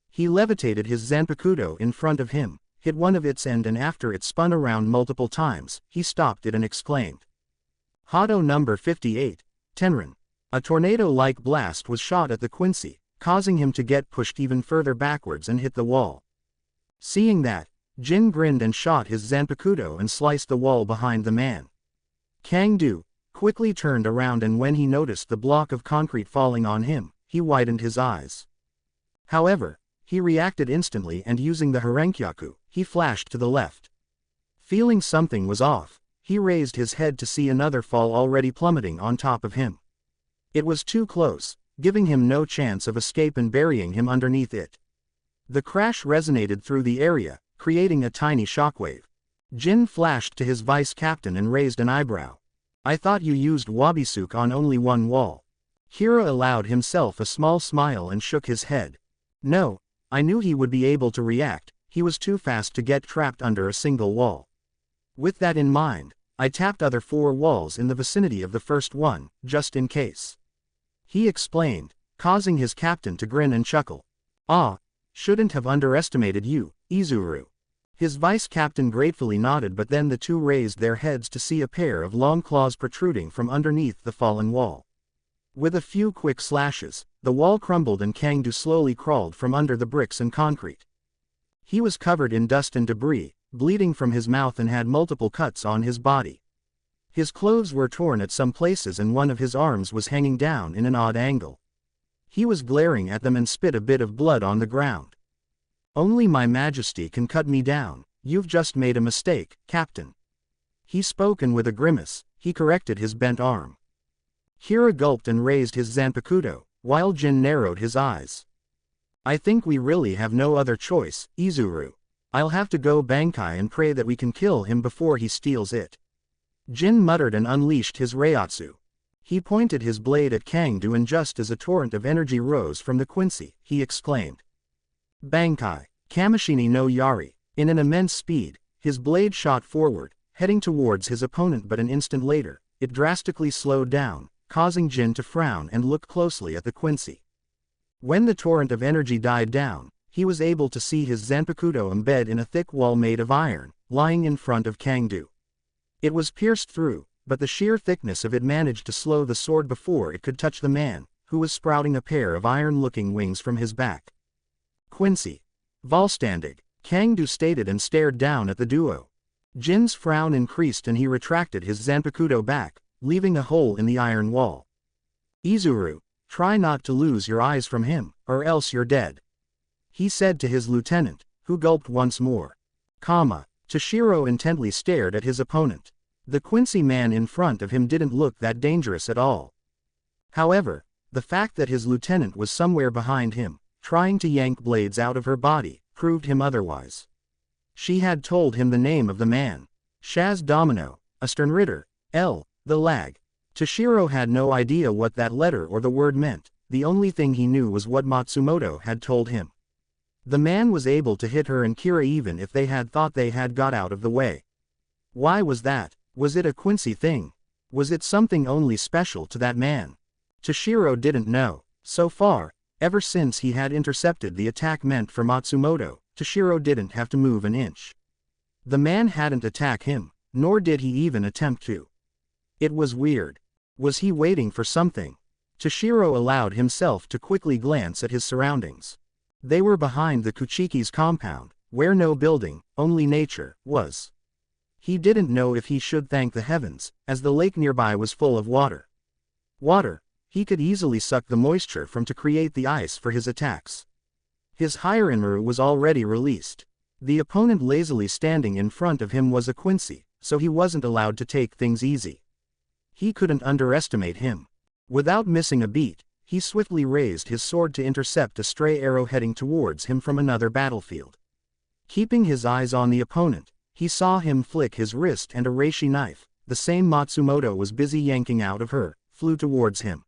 [SPEAKER 1] He levitated his Zanpakuto in front of him, hit one of its end, and after it spun around multiple times, he stopped it and exclaimed. Hado number 58, Tenrin. A tornado-like blast was shot at the Quincy, causing him to get pushed even further backwards and hit the wall. Seeing that, Jin grinned and shot his Zanpakuto and sliced the wall behind the man. Kangdu quickly turned around, and when he noticed the block of concrete falling on him, he widened his eyes. However, he reacted instantly, and using the Harenkyaku, he flashed to the left. Feeling something was off, he raised his head to see another fall already plummeting on top of him. It was too close, giving him no chance of escape and burying him underneath it. The crash resonated through the area, creating a tiny shockwave. Jin flashed to his vice captain and raised an eyebrow. "I thought you used Wabisuke on only one wall." Kira allowed himself a small smile and shook his head. "No, I knew he would be able to react, he was too fast to get trapped under a single wall. With that in mind, I tapped other 4 walls in the vicinity of the first one, just in case," he explained, causing his captain to grin and chuckle. "Ah, shouldn't have underestimated you, Izuru." His vice captain gratefully nodded, but then the two raised their heads to see a pair of long claws protruding from underneath the fallen wall. With a few quick slashes, the wall crumbled and Kangdu slowly crawled from under the bricks and concrete. He was covered in dust and debris, bleeding from his mouth, and had multiple cuts on his body. His clothes were torn at some places, and one of his arms was hanging down in an odd angle. He was glaring at them and spit a bit of blood on the ground. "Only my majesty can cut me down. You've just made a mistake, Captain." He spoke, and with a grimace, he corrected his bent arm. Kira gulped and raised his Zanpakuto, while Jin narrowed his eyes. I think we really have no other choice, Izuru. I'll have to go Bankai and pray that we can kill him before he steals it. Jin muttered and unleashed his Reiatsu. He pointed his blade at Kangdu, and just as a torrent of energy rose from the Quincy, he exclaimed, Bankai, Kamishini no Yari. In an immense speed, his blade shot forward, heading towards his opponent, but an instant later, it drastically slowed down, causing Jin to frown and look closely at the Quincy. When the torrent of energy died down, he was able to see his Zanpakuto embed in a thick wall made of iron, lying in front of Kangdu. It was pierced through, but the sheer thickness of it managed to slow the sword before it could touch the man, who was sprouting a pair of iron-looking wings from his back. Quincy. Volstandig, Kangdu stated and stared down at the duo. Jin's frown increased and he retracted his Zanpakuto back, leaving a hole in the iron wall. Izuru, try not to lose your eyes from him, or else you're dead, he said to his lieutenant, who gulped once more. Toshiro intently stared at his opponent. The Quincy man in front of him didn't look that dangerous at all. However, the fact that his lieutenant was somewhere behind him, trying to yank blades out of her body, proved him otherwise. She had told him the name of the man. Shaz Domino, a Sternritter, L, the lag. Toshiro had no idea what that letter or the word meant, the only thing he knew was what Matsumoto had told him. The man was able to hit her and Kira even if they had thought they had got out of the way. Why was that? Was it a Quincy thing? Was it something only special to that man? Toshiro didn't know. So far, ever since he had intercepted the attack meant for Matsumoto, Toshiro didn't have to move an inch. The man hadn't attacked him, nor did he even attempt to. It was weird. Was he waiting for something? Toshiro allowed himself to quickly glance at his surroundings. They were behind the Kuchiki's compound, where no building, only nature, was. He didn't know if he should thank the heavens, as the lake nearby was full of water. He could easily suck the moisture from to create the ice for his attacks. His Hirenmaru was already released. The opponent lazily standing in front of him was a Quincy, so he wasn't allowed to take things easy. He couldn't underestimate him. Without missing a beat, he swiftly raised his sword to intercept a stray arrow heading towards him from another battlefield. Keeping his eyes on the opponent, he saw him flick his wrist and a reishi knife, the same Matsumoto was busy yanking out of her, flew towards him.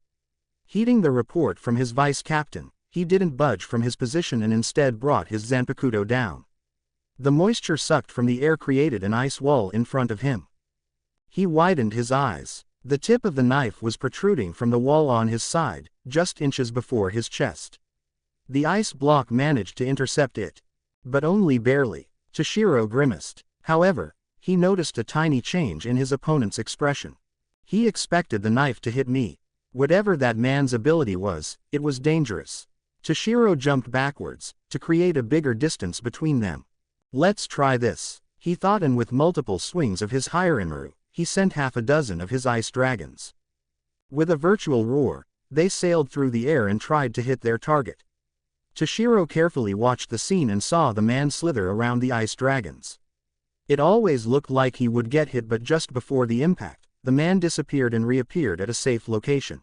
[SPEAKER 1] Heeding the report from his vice-captain, he didn't budge from his position and instead brought his Zanpakuto down. The moisture sucked from the air created an ice wall in front of him. He widened his eyes. The tip of the knife was protruding from the wall on his side, just inches before his chest. The ice block managed to intercept it. But only barely. Toshiro grimaced. However, he noticed a tiny change in his opponent's expression. He expected the knife to hit me. Whatever that man's ability was, it was dangerous. Toshiro jumped backwards, to create a bigger distance between them. Let's try this, he thought, and with multiple swings of his Hirenmaru, he sent half a dozen of his ice dragons. With a virtual roar, they sailed through the air and tried to hit their target. Toshiro carefully watched the scene and saw the man slither around the ice dragons. It always looked like he would get hit, but just before the impact, the man disappeared and reappeared at a safe location.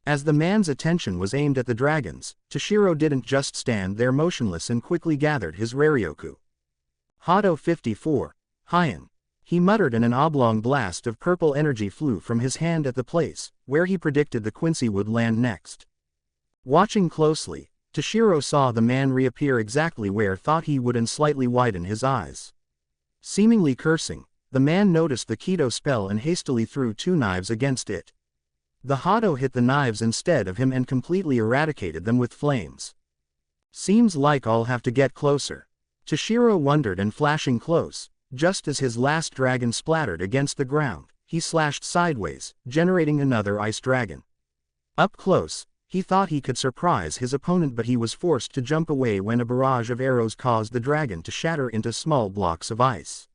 [SPEAKER 1] As the man's attention was aimed at the dragons, Toshiro didn't just stand there motionless and quickly gathered his Raryoku. Hado 54, Hyan. He muttered, and an oblong blast of purple energy flew from his hand at the place where he predicted the Quincy would land next. Watching closely, Toshiro saw the man reappear exactly where thought he would and slightly widen his eyes. Seemingly cursing, the man noticed the Kido spell and hastily threw two knives against it. The Hado hit the knives instead of him and completely eradicated them with flames. Seems like I'll have to get closer. Toshiro wondered, and flashing close, just as his last dragon splattered against the ground, he slashed sideways, generating another ice dragon. Up close, he thought he could surprise his opponent, but he was forced to jump away when a barrage of arrows caused the dragon to shatter into small blocks of ice.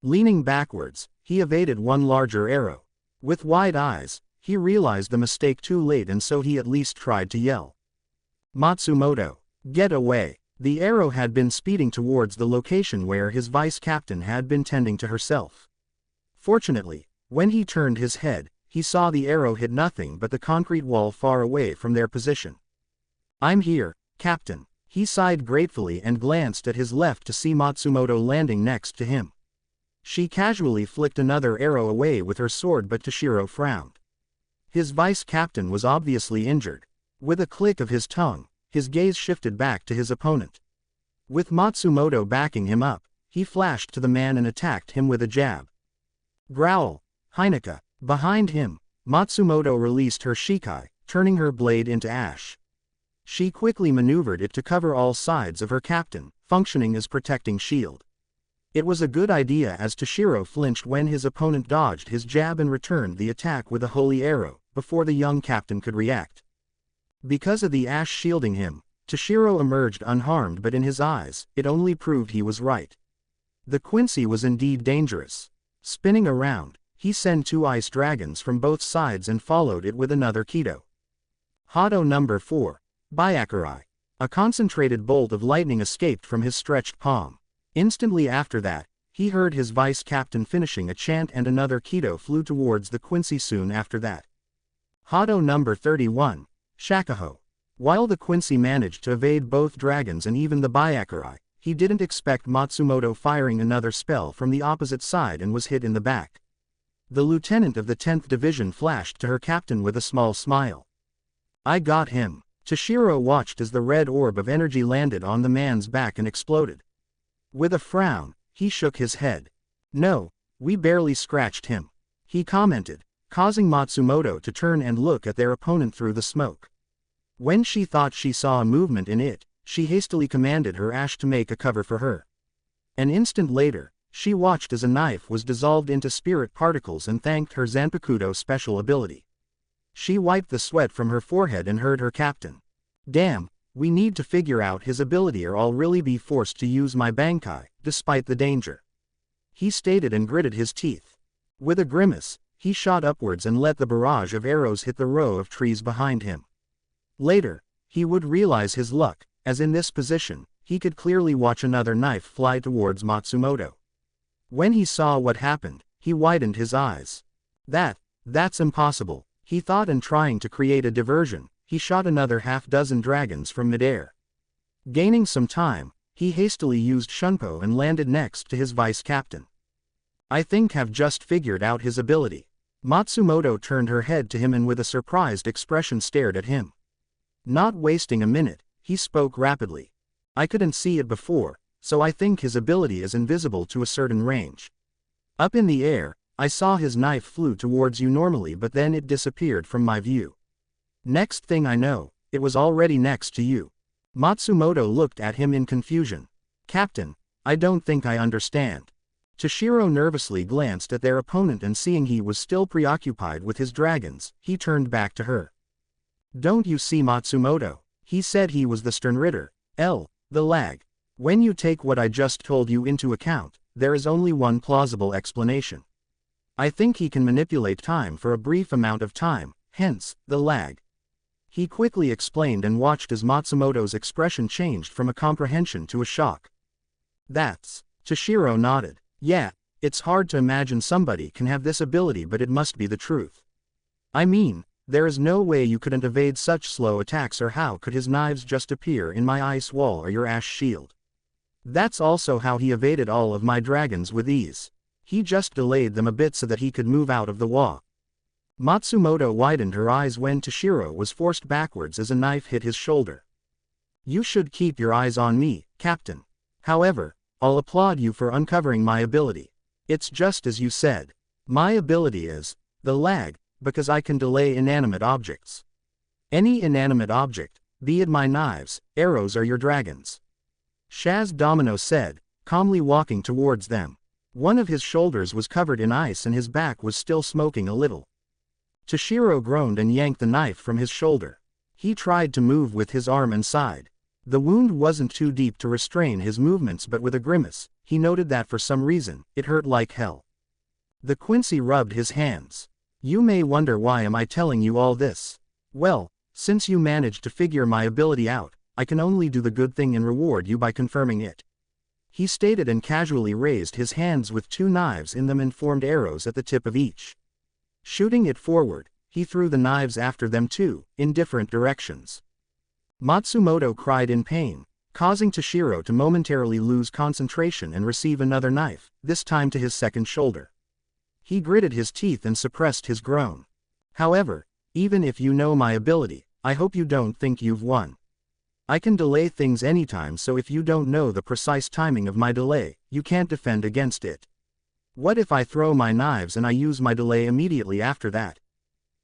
[SPEAKER 1] Leaning backwards, he evaded one larger arrow. With wide eyes, he realized the mistake too late, and so he at least tried to yell. Matsumoto, get away! The arrow had been speeding towards the location where his vice-captain had been tending to herself. Fortunately, when he turned his head, he saw the arrow hit nothing but the concrete wall far away from their position. I'm here, Captain, He sighed gratefully and glanced at his left to see Matsumoto landing next to him. She casually flicked another arrow away with her sword, but Toshiro frowned. His vice captain was obviously injured. With a click of his tongue, his gaze shifted back to his opponent. With Matsumoto backing him up, he flashed to the man and attacked him with a jab. Growl, Hineka. Behind him, Matsumoto released her shikai, turning her blade into ash. She quickly maneuvered it to cover all sides of her captain, functioning as protecting shield. It was a good idea, as Toshiro flinched when his opponent dodged his jab and returned the attack with a holy arrow, before the young captain could react. Because of the ash shielding him, Toshiro emerged unharmed, but in his eyes, it only proved he was right. The Quincy was indeed dangerous. Spinning around, he sent 2 ice dragons from both sides and followed it with another Kido. Hado number 4, Byakurai. A concentrated bolt of lightning escaped from his stretched palm. Instantly after that, he heard his vice captain finishing a chant and another Kido flew towards the Quincy soon after that. Hado number 31, Shakuho. While the Quincy managed to evade both dragons and even the Byakurai, he didn't expect Matsumoto firing another spell from the opposite side and was hit in the back. The lieutenant of the 10th Division flashed to her captain with a small smile. "I got him." Toshiro watched as the red orb of energy landed on the man's back and exploded. With a frown, he shook his head. "No, we barely scratched him," he commented, causing Matsumoto to turn and look at their opponent through the smoke. When she thought she saw a movement in it, she hastily commanded her ash to make a cover for her. An instant later, she watched as a knife was dissolved into spirit particles and thanked her Zanpakuto special ability. She wiped the sweat from her forehead and heard her captain. "Damn, we need to figure out his ability or I'll really be forced to use my Bankai, despite the danger," he stated and gritted his teeth. With a grimace, he shot upwards and let the barrage of arrows hit the row of trees behind him. Later, he would realize his luck, as in this position, he could clearly watch another knife fly towards Matsumoto. When he saw what happened, he widened his eyes. That's impossible," he thought, and trying to create a diversion, he shot another half-dozen dragons from midair. Gaining some time, he hastily used Shunpo and landed next to his vice captain. "I think I've just figured out his ability." Matsumoto turned her head to him and with a surprised expression stared at him. Not wasting a minute, he spoke rapidly. "I couldn't see it before, so I think his ability is invisible to a certain range. Up in the air, I saw his knife flew towards you normally, but then it disappeared from my view. Next thing I know, it was already next to you." Matsumoto looked at him in confusion. "Captain, I don't think I understand." Toshiro nervously glanced at their opponent and seeing he was still preoccupied with his dragons, he turned back to her. "Don't you see, Matsumoto? He said he was the Sternritter, the lag. When you take what I just told you into account, there is only one plausible explanation. I think he can manipulate time for a brief amount of time, hence, the lag." He quickly explained and watched as Matsumoto's expression changed from a comprehension to a shock. "That's..." Toshiro nodded. "Yeah, it's hard to imagine somebody can have this ability, but it must be the truth. I mean, there is no way you couldn't evade such slow attacks, or how could his knives just appear in my ice wall or your ash shield? That's also how he evaded all of my dragons with ease. He just delayed them a bit so that he could move out of the wall." Matsumoto widened her eyes when Toshiro was forced backwards as a knife hit his shoulder. "You should keep your eyes on me, Captain. However, I'll applaud you for uncovering my ability. It's just as you said. My ability is the lag, because I can delay inanimate objects. Any inanimate object, be it my knives, arrows or your dragons," Shaz Domino said, calmly walking towards them. One of his shoulders was covered in ice and his back was still smoking a little. Toshiro groaned and yanked the knife from his shoulder. He tried to move with his arm and sighed. The wound wasn't too deep to restrain his movements, but with a grimace, he noted that for some reason, it hurt like hell. The Quincy rubbed his hands. "You may wonder why am I telling you all this. Well, since you managed to figure my ability out, I can only do the good thing and reward you by confirming it," he stated and casually raised his hands with 2 knives in them and formed arrows at the tip of each. Shooting it forward, he threw the knives after them too, in different directions. Matsumoto cried in pain, causing Toshiro to momentarily lose concentration and receive another knife, this time to his second shoulder. He gritted his teeth and suppressed his groan. However, even if you know my ability, I hope you don't think you've won. I can delay things anytime, so if you don't know the precise timing of my delay, you can't defend against it. What if I throw my knives and I use my delay immediately after that?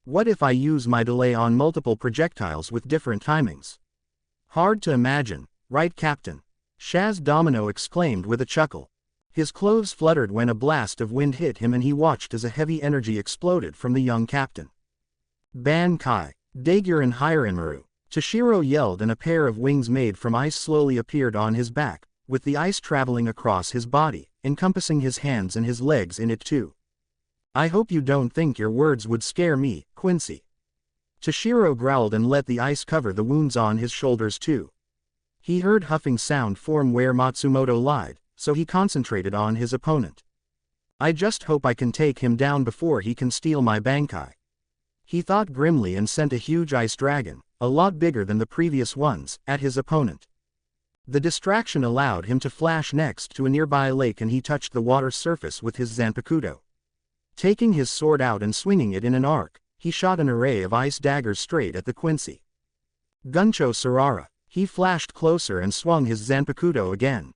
[SPEAKER 1] What if I use my delay on multiple projectiles with different timings? Hard to imagine, right, Captain? Shaz Domino exclaimed with a chuckle. His clothes fluttered when a blast of wind hit him and he watched as a heavy energy exploded from the young captain. Bankai, Daiguren Hirenmaru, Toshiro yelled, and a pair of wings made from ice slowly appeared on his back, with the ice traveling across his body, encompassing his hands and his legs in it too. I hope you don't think your words would scare me, Quincy. Toshiro growled and let the ice cover the wounds on his shoulders too. He heard huffing sound form where Matsumoto lied, so he concentrated on his opponent. I just hope I can take him down before he can steal my Bankai. He thought grimly and sent a huge ice dragon, a lot bigger than the previous ones, at his opponent. The distraction allowed him to flash next to a nearby lake and he touched the water's surface with his Zanpakuto. Taking his sword out and swinging it in an arc, he shot an array of ice daggers straight at the Quincy. Guncho Sarara, he flashed closer and swung his Zanpakuto again.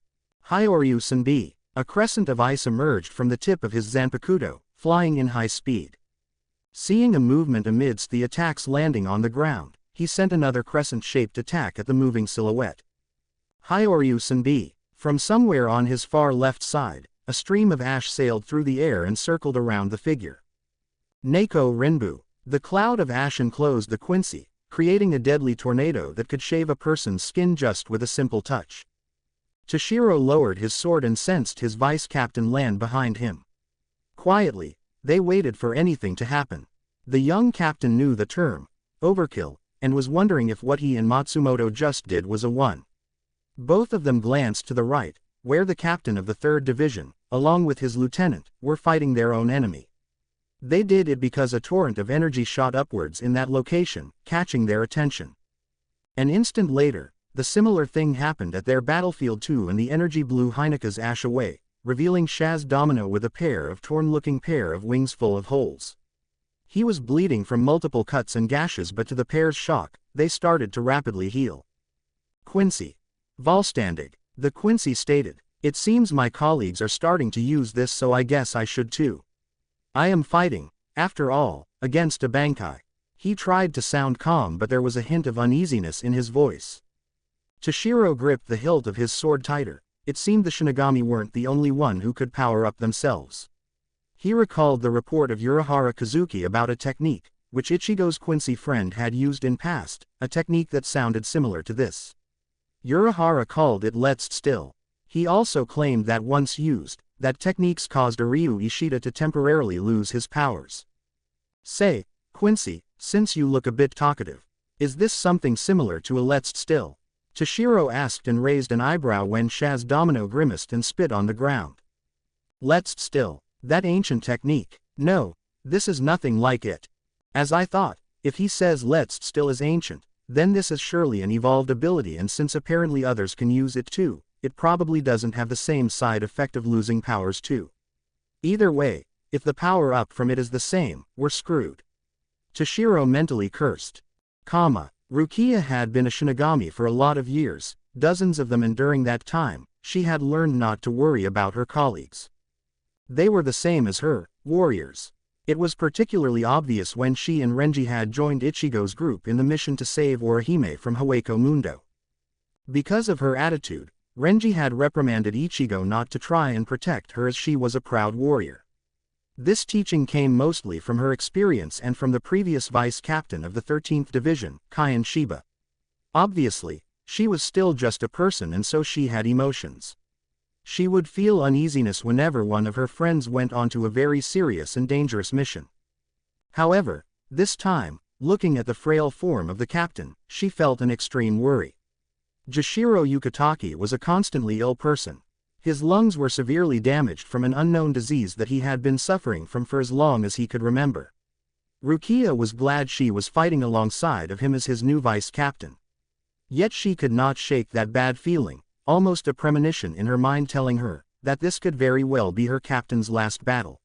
[SPEAKER 1] Hyoryu Senbi, a crescent of ice emerged from the tip of his Zanpakuto, flying in high speed. Seeing a movement amidst the attacks landing on the ground, he sent another crescent-shaped attack at the moving silhouette. Hyoryu Senbi, from somewhere on his far left side, a stream of ash sailed through the air and circled around the figure. Neko Renbu, the cloud of ash enclosed the Quincy, creating a deadly tornado that could shave a person's skin just with a simple touch. Toshiro lowered his sword and sensed his vice-captain land behind him. Quietly, they waited for anything to happen. The young captain knew the term, overkill, and was wondering if what he and Matsumoto just did was a one. Both of them glanced to the right, where the captain of the 3rd Division, along with his lieutenant, were fighting their own enemy. They did it because a torrent of energy shot upwards in that location, catching their attention. An instant later, the similar thing happened at their battlefield too, and the energy blew Heineka's ash away, revealing Shaz Domino with a pair of torn-looking pair of wings full of holes. He was bleeding from multiple cuts and gashes, but to the pair's shock, they started to rapidly heal. Quincy. Volstandig, the Quincy stated, it seems my colleagues are starting to use this, so I guess I should too. I am fighting, after all, against a Bankai. He tried to sound calm, but there was a hint of uneasiness in his voice. Toshiro gripped the hilt of his sword tighter. It seemed the Shinigami weren't the only one who could power up themselves. He recalled the report of Urahara Kazuki about a technique, which Ichigo's Quincy friend had used in past, a technique that sounded similar to this. Urahara called it Let's Still. He also claimed that once used, that techniques caused Ryu Ishida to temporarily lose his powers. Say, Quincy, since you look a bit talkative, is this something similar to a Let's Still? Toshiro asked and raised an eyebrow when Shaz Domino grimaced and spit on the ground. Let's Still, that ancient technique. No, this is nothing like it. As I thought, if he says Let's Still is ancient, then this is surely an evolved ability, and since apparently others can use it too, it probably doesn't have the same side effect of losing powers too. Either way, if the power up from it is the same, we're screwed. Toshiro mentally cursed. Rukia had been a Shinigami for a lot of years, dozens of them, and during that time, she had learned not to worry about her colleagues. They were the same as her, warriors. It was particularly obvious when she and Renji had joined Ichigo's group in the mission to save Orihime from Haweko Mundo. Because of her attitude, Renji had reprimanded Ichigo not to try and protect her, as she was a proud warrior. This teaching came mostly from her experience and from the previous vice-captain of the 13th Division, Kyan Shiba. Obviously, she was still just a person, and so she had emotions. She would feel uneasiness whenever one of her friends went onto a very serious and dangerous mission. However, this time, looking at the frail form of the captain, she felt an extreme worry. Jashiro Yukitake was a constantly ill person. His lungs were severely damaged from an unknown disease that he had been suffering from for as long as he could remember. Rukia was glad she was fighting alongside of him as his new vice-captain. Yet she could not shake that bad feeling, almost a premonition in her mind telling her that this could very well be her captain's last battle.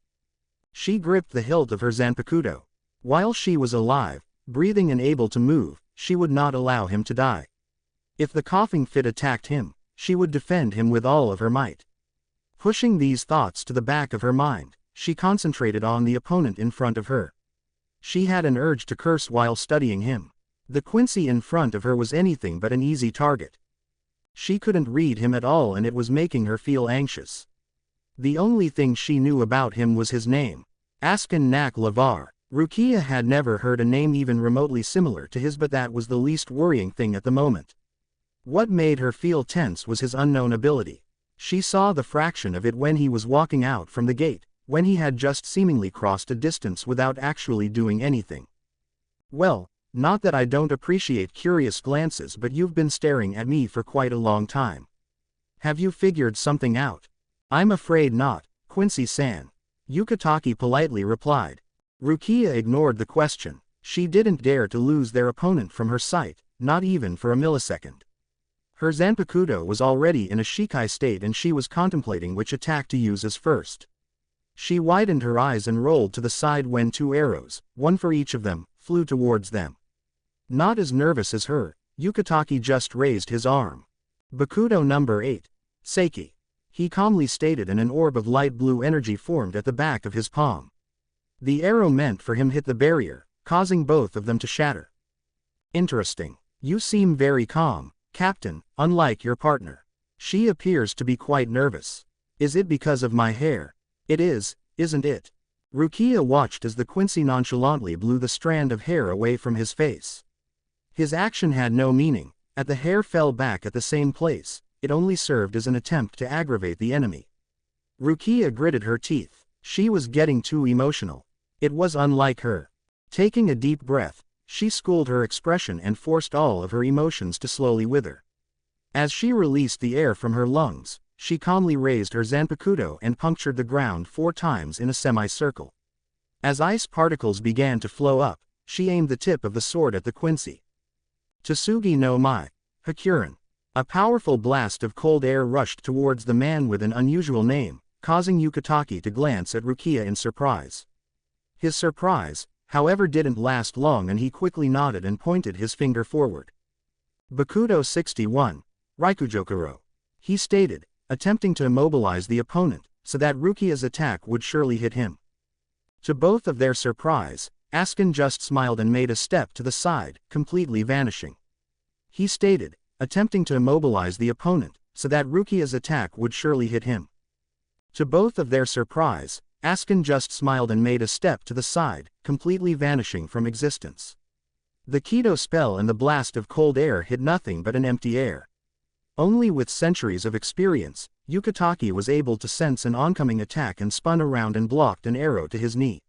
[SPEAKER 1] She gripped the hilt of her zanpakuto. While she was alive, breathing and able to move, she would not allow him to die. If the coughing fit attacked him, she would defend him with all of her might. Pushing these thoughts to the back of her mind, she concentrated on the opponent in front of her. She had an urge to curse while studying him. The Quincy in front of her was anything but an easy target. She couldn't read him at all and it was making her feel anxious. The only thing she knew about him was his name. Askin Nak Lavar. Rukia had never heard a name even remotely similar to his, but that was the least worrying thing at the moment. What made her feel tense was his unknown ability. She saw the fraction of it when he was walking out from the gate, when he had just seemingly crossed a distance without actually doing anything. Well, not that I don't appreciate curious glances, but you've been staring at me for quite a long time. Have you figured something out? I'm afraid not, Quincy-san. Yukatake politely replied. Rukia ignored the question. She didn't dare to lose their opponent from her sight, not even for a millisecond. Her zanpakuto was already in a shikai state and she was contemplating which attack to use as first. She widened her eyes and rolled to the side when 2 arrows, one for each of them, flew towards them. Not as nervous as her, Yukatake just raised his arm. Bakudo number 8. Seiki. He calmly stated, and an orb of light blue energy formed at the back of his palm. The arrow meant for him hit the barrier, causing both of them to shatter. Interesting. You seem very calm, Captain, unlike your partner. She appears to be quite nervous. Is it because of my hair? It is, isn't it? Rukia watched as the Quincy nonchalantly blew the strand of hair away from his face. His action had no meaning, as the hair fell back at the same place. It only served as an attempt to aggravate the enemy. Rukia gritted her teeth. She was getting too emotional. It was unlike her. Taking a deep breath, she schooled her expression and forced all of her emotions to slowly wither. As she released the air from her lungs, she calmly raised her zanpakuto and punctured the ground 4 times in a semicircle. As ice particles began to flow up, she aimed the tip of the sword at the Quincy. Tsugi no Mai. Hakuren. A powerful blast of cold air rushed towards the man with an unusual name, causing Yukatake to glance at Rukia in surprise. His surprise, however, didn't last long and he quickly nodded and pointed his finger forward. Bakudo 61. Raikujokuro. He stated, attempting to immobilize the opponent, so that Rukia's attack would surely hit him. To both of their surprise, Askin just smiled and made a step to the side, completely vanishing. He stated, attempting to immobilize the opponent, so that Rukia's attack would surely hit him. To both of their surprise, Askin just smiled and made a step to the side, completely vanishing from existence. The Kido spell and the blast of cold air hit nothing but an empty air. Only with centuries of experience, Yukatake was able to sense an oncoming attack and spun around and blocked an arrow to his knee.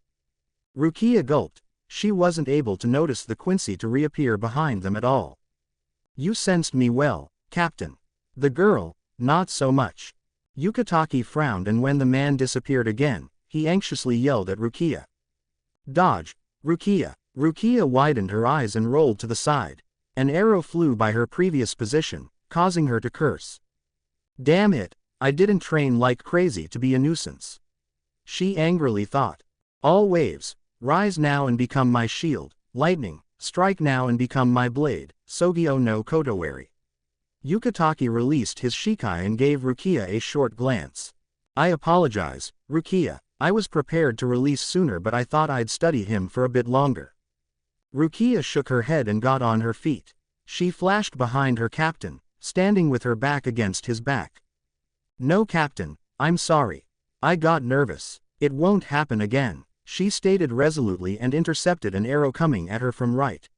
[SPEAKER 1] Rukia gulped. She wasn't able to notice the Quincy to reappear behind them at all. You sensed me well, Captain. The girl, not so much. Yukatake frowned, and when the man disappeared again, he anxiously yelled at Rukia. Dodge, Rukia. Rukia widened her eyes and rolled to the side. An arrow flew by her previous position, causing her to curse. Damn it, I didn't train like crazy to be a nuisance. She angrily thought. All waves, rise now and become my shield. Lightning, strike now and become my blade. Sogyo no Kotowari. Yukatake released his shikai and gave Rukia a short glance. I apologize, Rukia. I was prepared to release sooner, but I thought I'd study him for a bit longer. Rukia shook her head and got on her feet. She flashed behind her captain, standing with her back against his back. No, Captain, I'm sorry. I got nervous. It won't happen again, she stated resolutely and intercepted an arrow coming at her from right.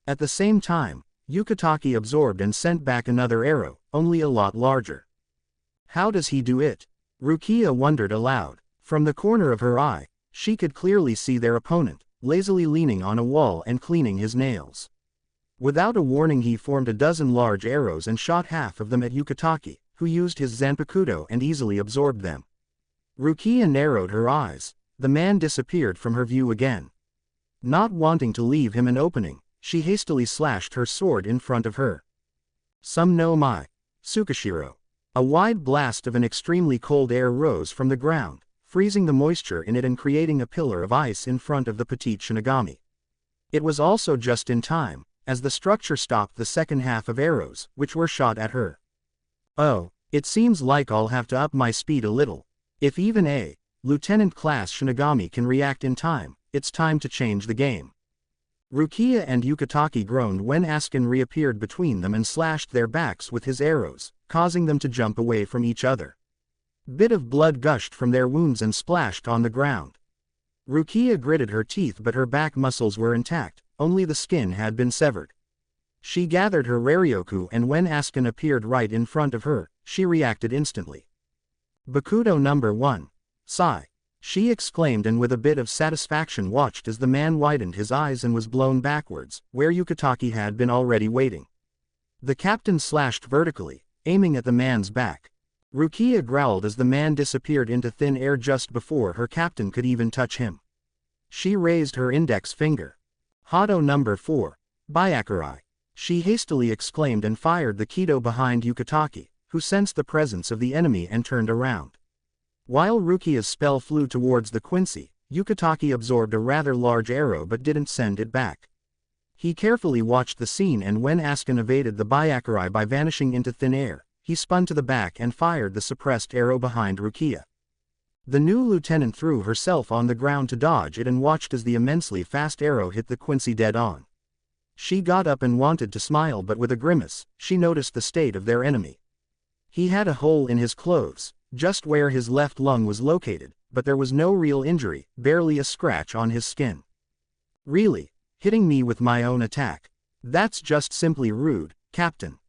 [SPEAKER 1] At the same time, Yukatake absorbed and sent back another arrow, only a lot larger. How does he do it? Rukia wondered aloud. From the corner of her eye, she could clearly see their opponent, lazily leaning on a wall and cleaning his nails. Without a warning, he formed a dozen large arrows and shot half of them at Yukatake, who used his zanpakuto and easily absorbed them. Rukia narrowed her eyes. The man disappeared from her view again. Not wanting to leave him an opening, she hastily slashed her sword in front of her. Some no mai. Tsukishiro. A wide blast of an extremely cold air rose from the ground, freezing the moisture in it and creating a pillar of ice in front of the petite Shinigami. It was also just in time, as the structure stopped the second half of arrows, which were shot at her. Oh, it seems like I'll have to up my speed a little. If even a lieutenant-class Shinigami can react in time, it's time to change the game. Rukia and Yukitake groaned when Askin reappeared between them and slashed their backs with his arrows, causing them to jump away from each other. Bit of blood gushed from their wounds and splashed on the ground. Rukia gritted her teeth, but her back muscles were intact, only the skin had been severed. She gathered her Raryoku, and when Askin appeared right in front of her, she reacted instantly. Bakudo number 1. Sigh. She exclaimed, and with a bit of satisfaction watched as the man widened his eyes and was blown backwards, where Yukitake had been already waiting. The captain slashed vertically, aiming at the man's back. Rukia growled as the man disappeared into thin air just before her captain could even touch him. She raised her index finger. Hado number 4. Byakurai. She hastily exclaimed and fired the Kido behind Yukitake, who sensed the presence of the enemy and turned around. While Rukia's spell flew towards the Quincy, Yukitake absorbed a rather large arrow but didn't send it back. He carefully watched the scene, and when Askin evaded the Byakurai by vanishing into thin air, he spun to the back and fired the suppressed arrow behind Rukia. The new lieutenant threw herself on the ground to dodge it and watched as the immensely fast arrow hit the Quincy dead on. She got up and wanted to smile, but with a grimace, she noticed the state of their enemy. He had a hole in his clothes, just where his left lung was located, but there was no real injury, barely a scratch on his skin. Really? Hitting me with my own attack? That's just simply rude, Captain.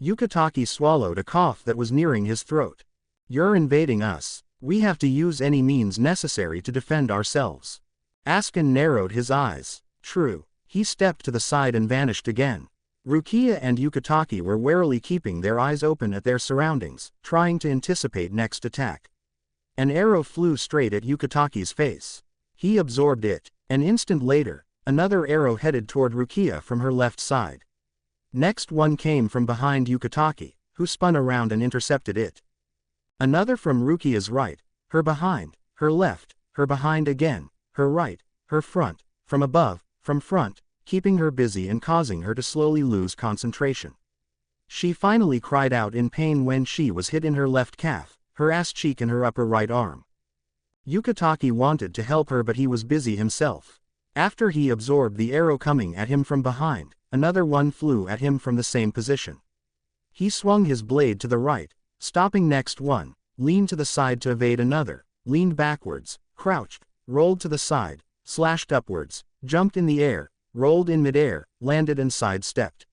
[SPEAKER 1] Yukitake swallowed a cough that was nearing his throat. You're invading us. We have to use any means necessary to defend ourselves. Askin narrowed his eyes. True. He stepped to the side and vanished again. Rukia and Yukitake were warily keeping their eyes open at their surroundings, trying to anticipate next attack. An arrow flew straight at Yukitake's face. He absorbed it. An instant later, another arrow headed toward Rukia from her left side. Next one came from behind Yukitake, who spun around and intercepted it. Another from Rukia's right, her behind, her left, her behind again, her right, her front, from above, from front, keeping her busy and causing her to slowly lose concentration. She finally cried out in pain when she was hit in her left calf, her ass cheek and her upper right arm. Yukitake wanted to help her, but he was busy himself. After he absorbed the arrow coming at him from behind, another one flew at him from the same position. He swung his blade to the right, stopping next one, leaned to the side to evade another, leaned backwards, crouched, rolled to the side, slashed upwards, jumped in the air, rolled in midair, landed and sidestepped.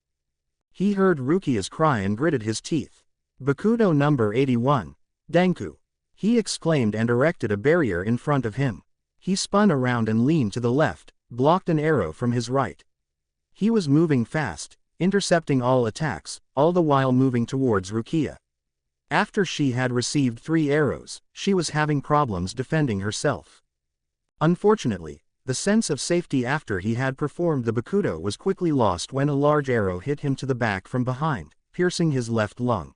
[SPEAKER 1] He heard Rukia's cry and gritted his teeth. Bakudo number 81. Danku. He exclaimed and erected a barrier in front of him. He spun around and leaned to the left, blocked an arrow from his right. He was moving fast, intercepting all attacks, all the while moving towards Rukia. After she had received 3 arrows, she was having problems defending herself. Unfortunately, the sense of safety after he had performed the Bakudo was quickly lost when a large arrow hit him to the back from behind, piercing his left lung.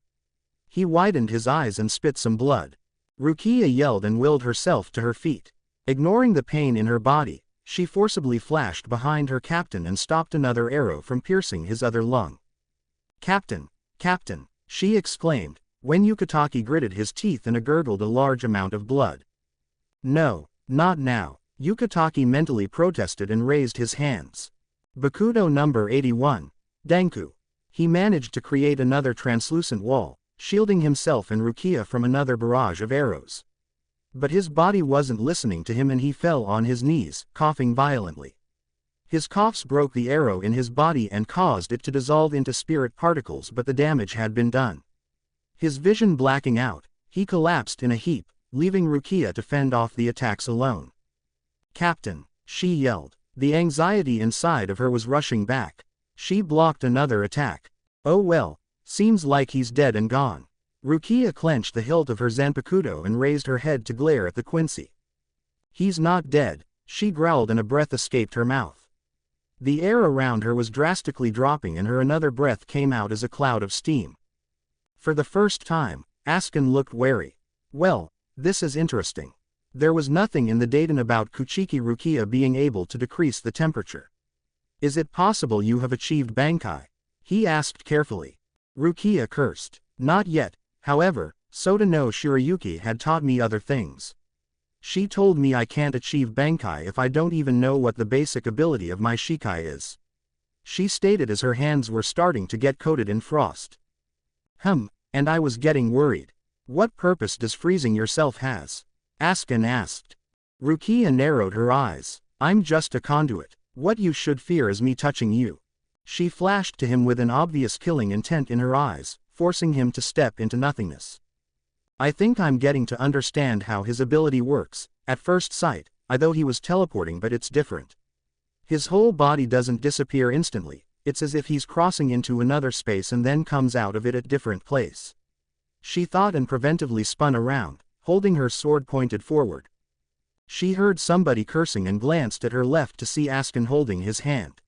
[SPEAKER 1] He widened his eyes and spit some blood. Rukia yelled and willed herself to her feet. Ignoring the pain in her body, she forcibly flashed behind her captain and stopped another arrow from piercing his other lung. Captain! Captain! She exclaimed, when Yukitake gritted his teeth and gurgled a large amount of blood. No, not now. Yukitake mentally protested and raised his hands. Bakudo number 81. Danku. He managed to create another translucent wall, shielding himself and Rukia from another barrage of arrows. But his body wasn't listening to him and he fell on his knees, coughing violently. His coughs broke the arrow in his body and caused it to dissolve into spirit particles, but the damage had been done. His vision blacking out, he collapsed in a heap, leaving Rukia to fend off the attacks alone. Captain, she yelled. The anxiety inside of her was rushing back. She blocked another attack. Oh well, seems like he's dead and gone. Rukia clenched the hilt of her Zanpakudo and raised her head to glare at the Quincy. He's not dead, she growled and a breath escaped her mouth. The air around her was drastically dropping and her another breath came out as a cloud of steam. For the first time, Asuka looked wary. Well, this is interesting. There was nothing in the data about Kuchiki Rukia being able to decrease the temperature. Is it possible you have achieved Bankai? He asked carefully. Rukia cursed. Not yet, however, Sota no Shirayuki had taught me other things. She told me I can't achieve Bankai if I don't even know what the basic ability of my Shikai is. She stated as her hands were starting to get coated in frost. And I was getting worried. What purpose does freezing yourself has? Asuka asked. Rukia narrowed her eyes. I'm just a conduit. What you should fear is me touching you. She flashed to him with an obvious killing intent in her eyes, forcing him to step into nothingness. I think I'm getting to understand how his ability works. At first sight, I thought he was teleporting, but it's different. His whole body doesn't disappear instantly, it's as if he's crossing into another space and then comes out of it at different place. She thought and preventively spun around, holding her sword pointed forward. She heard somebody cursing and glanced at her left to see Asuka holding his hand.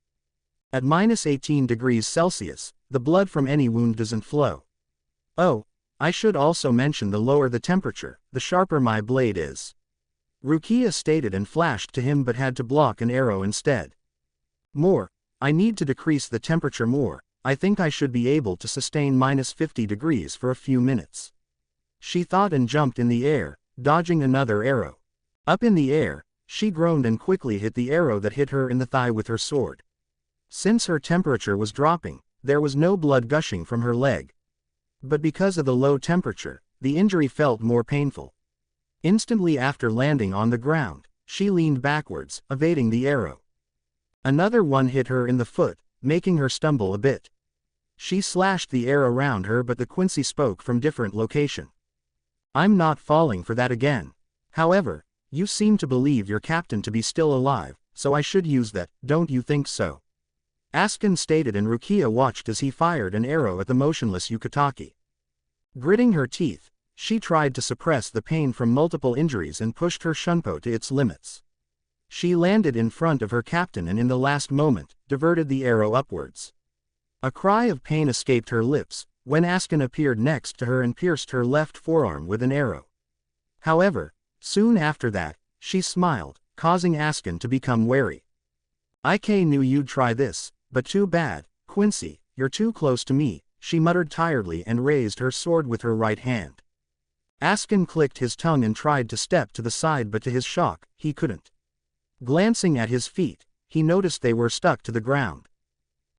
[SPEAKER 1] At -18 degrees Celsius, the blood from any wound doesn't flow. Oh, I should also mention the lower the temperature, the sharper my blade is. Rukia stated and flashed to him but had to block an arrow instead. More, I need to decrease the temperature more. I think I should be able to sustain -50 degrees for a few minutes. She thought and jumped in the air, dodging another arrow. Up in the air, she groaned and quickly hit the arrow that hit her in the thigh with her sword. Since her temperature was dropping, there was no blood gushing from her leg. But because of the low temperature, the injury felt more painful. Instantly after landing on the ground, she leaned backwards, evading the arrow. Another one hit her in the foot, making her stumble a bit. She slashed the air around her, but the Quincy spoke from different location. I'm not falling for that again. However, you seem to believe your captain to be still alive, so I should use that, don't you think so? Asuka stated and Rukia watched as he fired an arrow at the motionless Yukatake. Gritting her teeth, she tried to suppress the pain from multiple injuries and pushed her shunpo to its limits. She landed in front of her captain and in the last moment, diverted the arrow upwards. A cry of pain escaped her lips, when Asuka appeared next to her and pierced her left forearm with an arrow. However, soon after that, she smiled, causing Asuka to become wary. I knew you'd try this. But too bad, Quincy, you're too close to me, she muttered tiredly and raised her sword with her right hand. Asuka clicked his tongue and tried to step to the side, but to his shock, he couldn't. Glancing at his feet, he noticed they were stuck to the ground.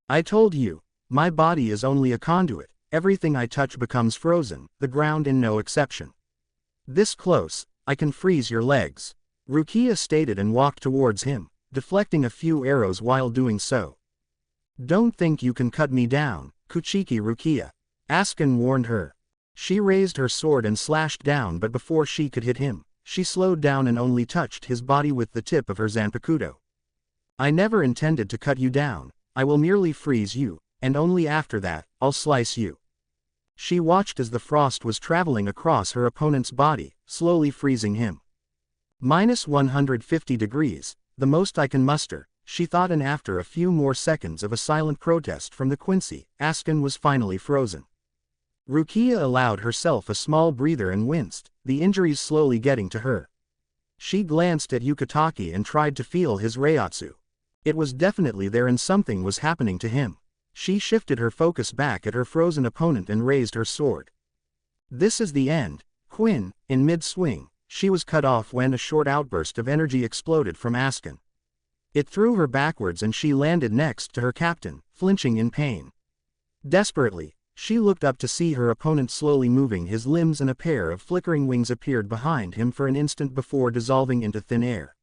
[SPEAKER 1] I told you, my body is only a conduit, everything I touch becomes frozen, the ground in no exception. This close, I can freeze your legs. Rukia stated and walked towards him, deflecting a few arrows while doing so. Don't think you can cut me down, Kuchiki Rukia. Asuka warned her. She raised her sword and slashed down, but before she could hit him, she slowed down and only touched his body with the tip of her zanpakuto. I never intended to cut you down, I will merely freeze you, and only after that, I'll slice you. She watched as the frost was traveling across her opponent's body, slowly freezing him. -150 degrees, the most I can muster, she thought, and after a few more seconds of a silent protest from the Quincy, Asuka was finally frozen. Rukia allowed herself a small breather and winced, the injuries slowly getting to her. She glanced at Yukatake and tried to feel his Reiatsu. It was definitely there and something was happening to him. She shifted her focus back at her frozen opponent and raised her sword. This is the end, Quinn. In mid-swing, she was cut off when a short outburst of energy exploded from Asuka. It threw her backwards and she landed next to her captain, flinching in pain. Desperately, she looked up to see her opponent slowly moving his limbs, and a pair of flickering wings appeared behind him for an instant before dissolving into thin air.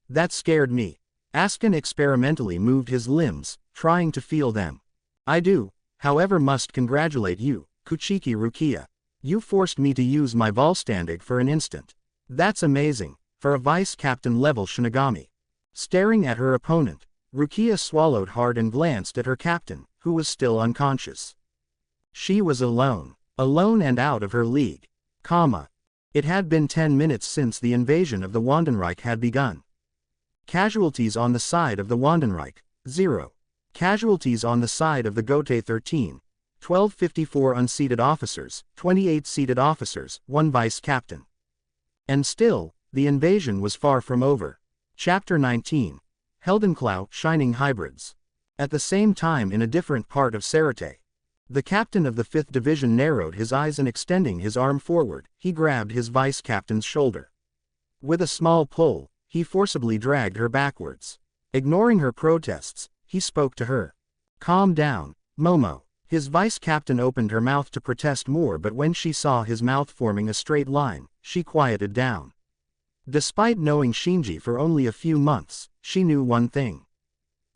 [SPEAKER 1] That scared me. Asuka experimentally moved his limbs, trying to feel them. I do, however, must congratulate you, Kuchiki Rukia. You forced me to use my Vollständig for an instant. That's amazing, for a vice-captain level Shinigami. Staring at her opponent, Rukia swallowed hard and glanced at her captain, who was still unconscious. She was alone and out of her league. It had been 10 minutes since the invasion of the Wandenreich had begun. Casualties on the side of the Wandenreich, 0. Casualties on the side of the Gote 13, 1254 unseated officers, 28 seated officers, 1 vice captain. And still, the invasion was far from over. Chapter 19. Heldenklau, Shining Hybrids. At the same time in a different part of Sarate. The captain of the 5th Division narrowed his eyes and extending his arm forward, he grabbed his vice captain's shoulder. With a small pull, he forcibly dragged her backwards. Ignoring her protests, he spoke to her. Calm down, Momo. His vice captain opened her mouth to protest more, but when she saw his mouth forming a straight line, she quieted down. Despite knowing Shinji for only a few months, she knew one thing.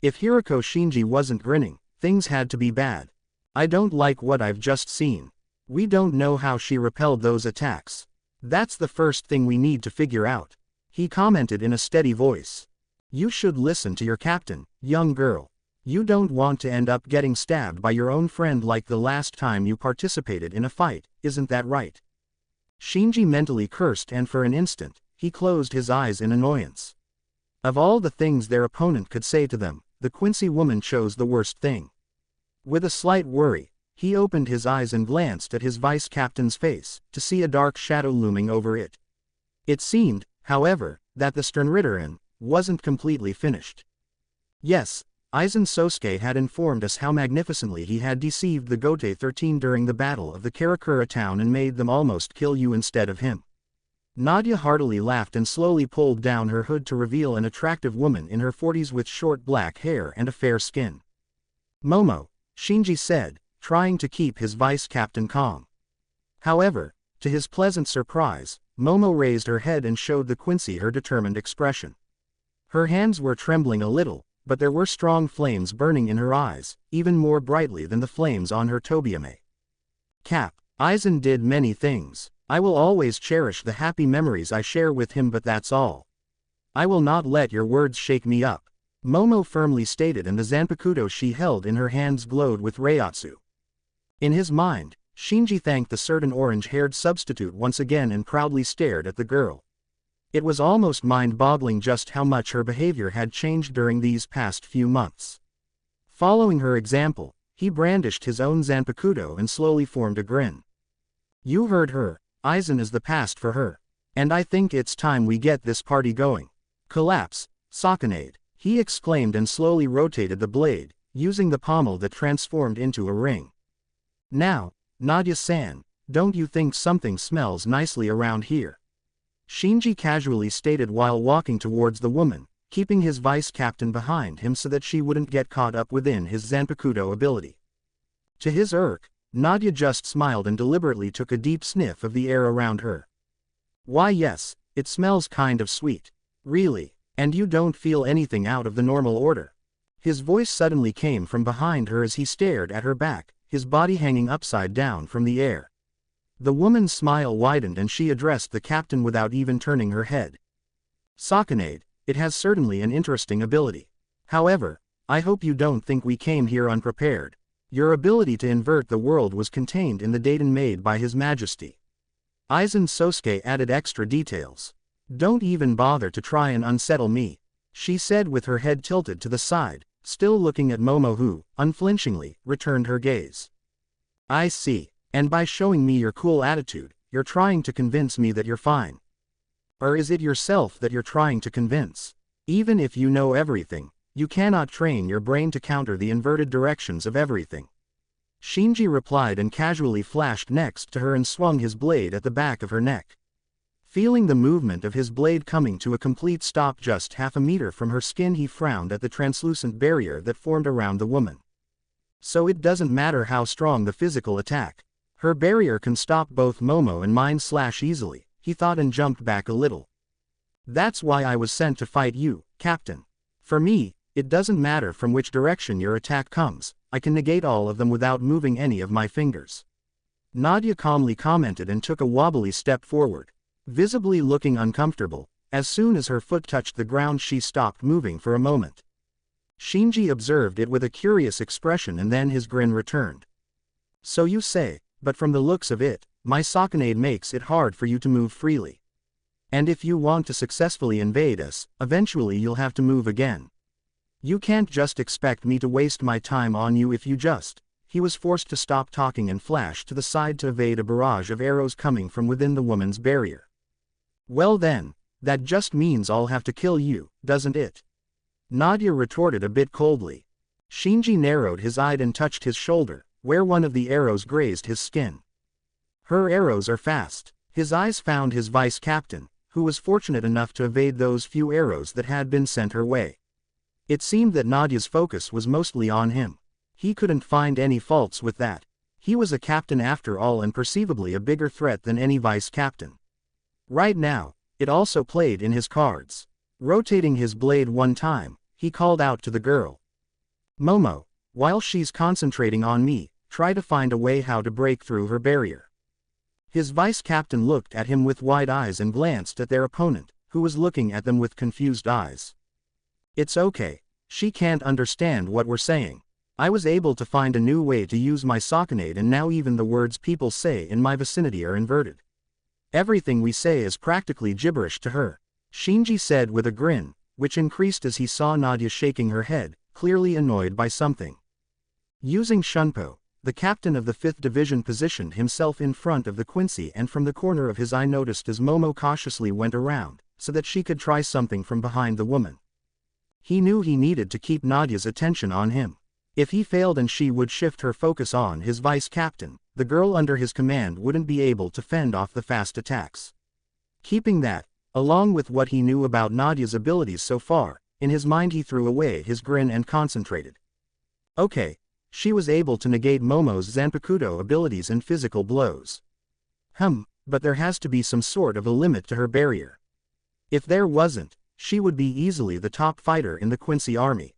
[SPEAKER 1] If Hiroko Shinji wasn't grinning, things had to be bad. I don't like what I've just seen. We don't know how she repelled those attacks. That's the first thing we need to figure out. He commented in a steady voice. You should listen to your captain, young girl. You don't want to end up getting stabbed by your own friend like the last time you participated in a fight, isn't that right? Shinji mentally cursed, and for an instant, he closed his eyes in annoyance. Of all the things their opponent could say to them, the Quincy woman chose the worst thing. With a slight worry, he opened his eyes and glanced at his vice captain's face, to see a dark shadow looming over it. It seemed, however, that the Sternritterin wasn't completely finished. Yes, Aizen Sosuke had informed us how magnificently he had deceived the Gote 13 during the battle of the Karakura town and made them almost kill you instead of him. Nadia heartily laughed and slowly pulled down her hood to reveal an attractive woman in her 40s with short black hair and a fair skin. Momo, Shinji said, trying to keep his vice captain calm. However, to his pleasant surprise, Momo raised her head and showed the Quincy her determined expression. Her hands were trembling a little, but there were strong flames burning in her eyes, even more brightly than the flames on her Tobiame. Cap, Aizen did many things. I will always cherish the happy memories I share with him, but that's all. I will not let your words shake me up, Momo firmly stated, and the Zanpakuto she held in her hands glowed with Reiatsu. In his mind, Shinji thanked the certain orange-haired substitute once again and proudly stared at the girl. It was almost mind-boggling just how much her behavior had changed during these past few months. Following her example, he brandished his own Zanpakuto and slowly formed a grin. You heard her, Aizen is the past for her. And I think it's time we get this party going. Collapse, Sakanade, he exclaimed and slowly rotated the blade, using the pommel that transformed into a ring. Now, Nadia-san, don't you think something smells nicely around here? Shinji casually stated while walking towards the woman, keeping his vice captain behind him so that she wouldn't get caught up within his Zanpakuto ability. To his irk, Nadia just smiled and deliberately took a deep sniff of the air around her. Why yes, it smells kind of sweet. Really, and you don't feel anything out of the normal order? His voice suddenly came from behind her as he stared at her back, his body hanging upside down from the air. The woman's smile widened and she addressed the captain without even turning her head. Sakanade, it has certainly an interesting ability. However, I hope you don't think we came here unprepared. Your ability to invert the world was contained in the daten made by His Majesty. Aizen Sosuke added extra details. Don't even bother to try and unsettle me, she said with her head tilted to the side, still looking at Momo who, unflinchingly, returned her gaze. I see, and by showing me your cool attitude, you're trying to convince me that you're fine. Or is it yourself that you're trying to convince? Even if you know everything, you cannot train your brain to counter the inverted directions of everything. Shinji replied and casually flashed next to her and swung his blade at the back of her neck. Feeling the movement of his blade coming to a complete stop just half a meter from her skin, he frowned at the translucent barrier that formed around the woman. So it doesn't matter how strong the physical attack. Her barrier can stop both Momo and mine easily, he thought and jumped back a little. That's why I was sent to fight you, Captain. For me, it doesn't matter from which direction your attack comes, I can negate all of them without moving any of my fingers. Nadia calmly commented and took a wobbly step forward. Visibly looking uncomfortable, as soon as her foot touched the ground she stopped moving for a moment. Shinji observed it with a curious expression and then his grin returned. So you say, but from the looks of it, my Sakanade makes it hard for you to move freely. And if you want to successfully invade us, eventually you'll have to move again. You can't just expect me to waste my time on you if you just. He was forced to stop talking and flash to the side to evade a barrage of arrows coming from within the woman's barrier. Well then, that just means I'll have to kill you, doesn't it? Nadia retorted a bit coldly. Shinji narrowed his eye and touched his shoulder, where one of the arrows grazed his skin. Her arrows are fast. His eyes found his vice captain, who was fortunate enough to evade those few arrows that had been sent her way. It seemed that Nadia's focus was mostly on him. He couldn't find any faults with that. He was a captain after all and perceivably a bigger threat than any vice captain. Right now, it also played in his cards. Rotating his blade one time, he called out to the girl. Momo, while she's concentrating on me, try to find a way how to break through her barrier. His vice captain looked at him with wide eyes and glanced at their opponent, who was looking at them with confused eyes. It's okay, she can't understand what we're saying. I was able to find a new way to use my Sakanade and now even the words people say in my vicinity are inverted. Everything we say is practically gibberish to her, Shinji said with a grin, which increased as he saw Nadia shaking her head, clearly annoyed by something. Using Shunpo, the captain of the 5th Division positioned himself in front of the Quincy and from the corner of his eye noticed as Momo cautiously went around, so that she could try something from behind the woman. He knew he needed to keep Nadia's attention on him. If he failed and she would shift her focus on his vice captain, the girl under his command wouldn't be able to fend off the fast attacks. Keeping that, along with what he knew about Nadia's abilities so far, in his mind he threw away his grin and concentrated. Okay, she was able to negate Momo's Zanpakuto abilities and physical blows. But there has to be some sort of a limit to her barrier. If there wasn't, she would be easily the top fighter in the Quincy army.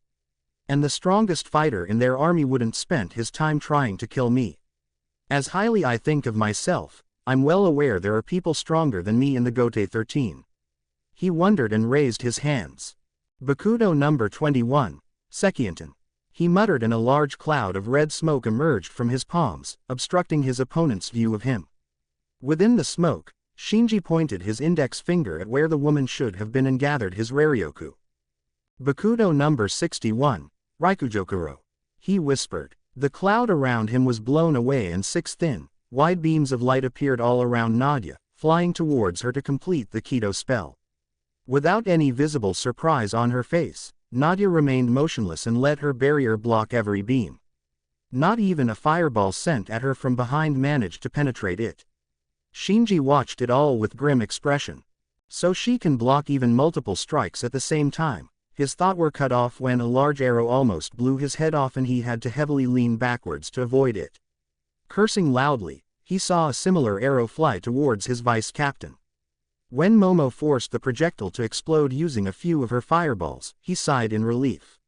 [SPEAKER 1] And the strongest fighter in their army wouldn't spend his time trying to kill me. As highly I think of myself, I'm well aware there are people stronger than me in the Gote 13. He wondered and raised his hands. Bakudo number 21, Sekienten. He muttered and a large cloud of red smoke emerged from his palms, obstructing his opponent's view of him. Within the smoke, Shinji pointed his index finger at where the woman should have been and gathered his Raryoku. Bakudo number 61, Raikujokuro. He whispered. The cloud around him was blown away and 6 thin, wide beams of light appeared all around Nadia, flying towards her to complete the Kido spell. Without any visible surprise on her face, Nadia remained motionless and let her barrier block every beam. Not even a fireball sent at her from behind managed to penetrate it. Shinji watched it all with grim expression. So she can block even multiple strikes at the same time. His thought were cut off when a large arrow almost blew his head off and he had to heavily lean backwards to avoid it. Cursing loudly, he saw a similar arrow fly towards his vice captain. When Momo forced the projectile to explode using a few of her fireballs, he sighed in relief.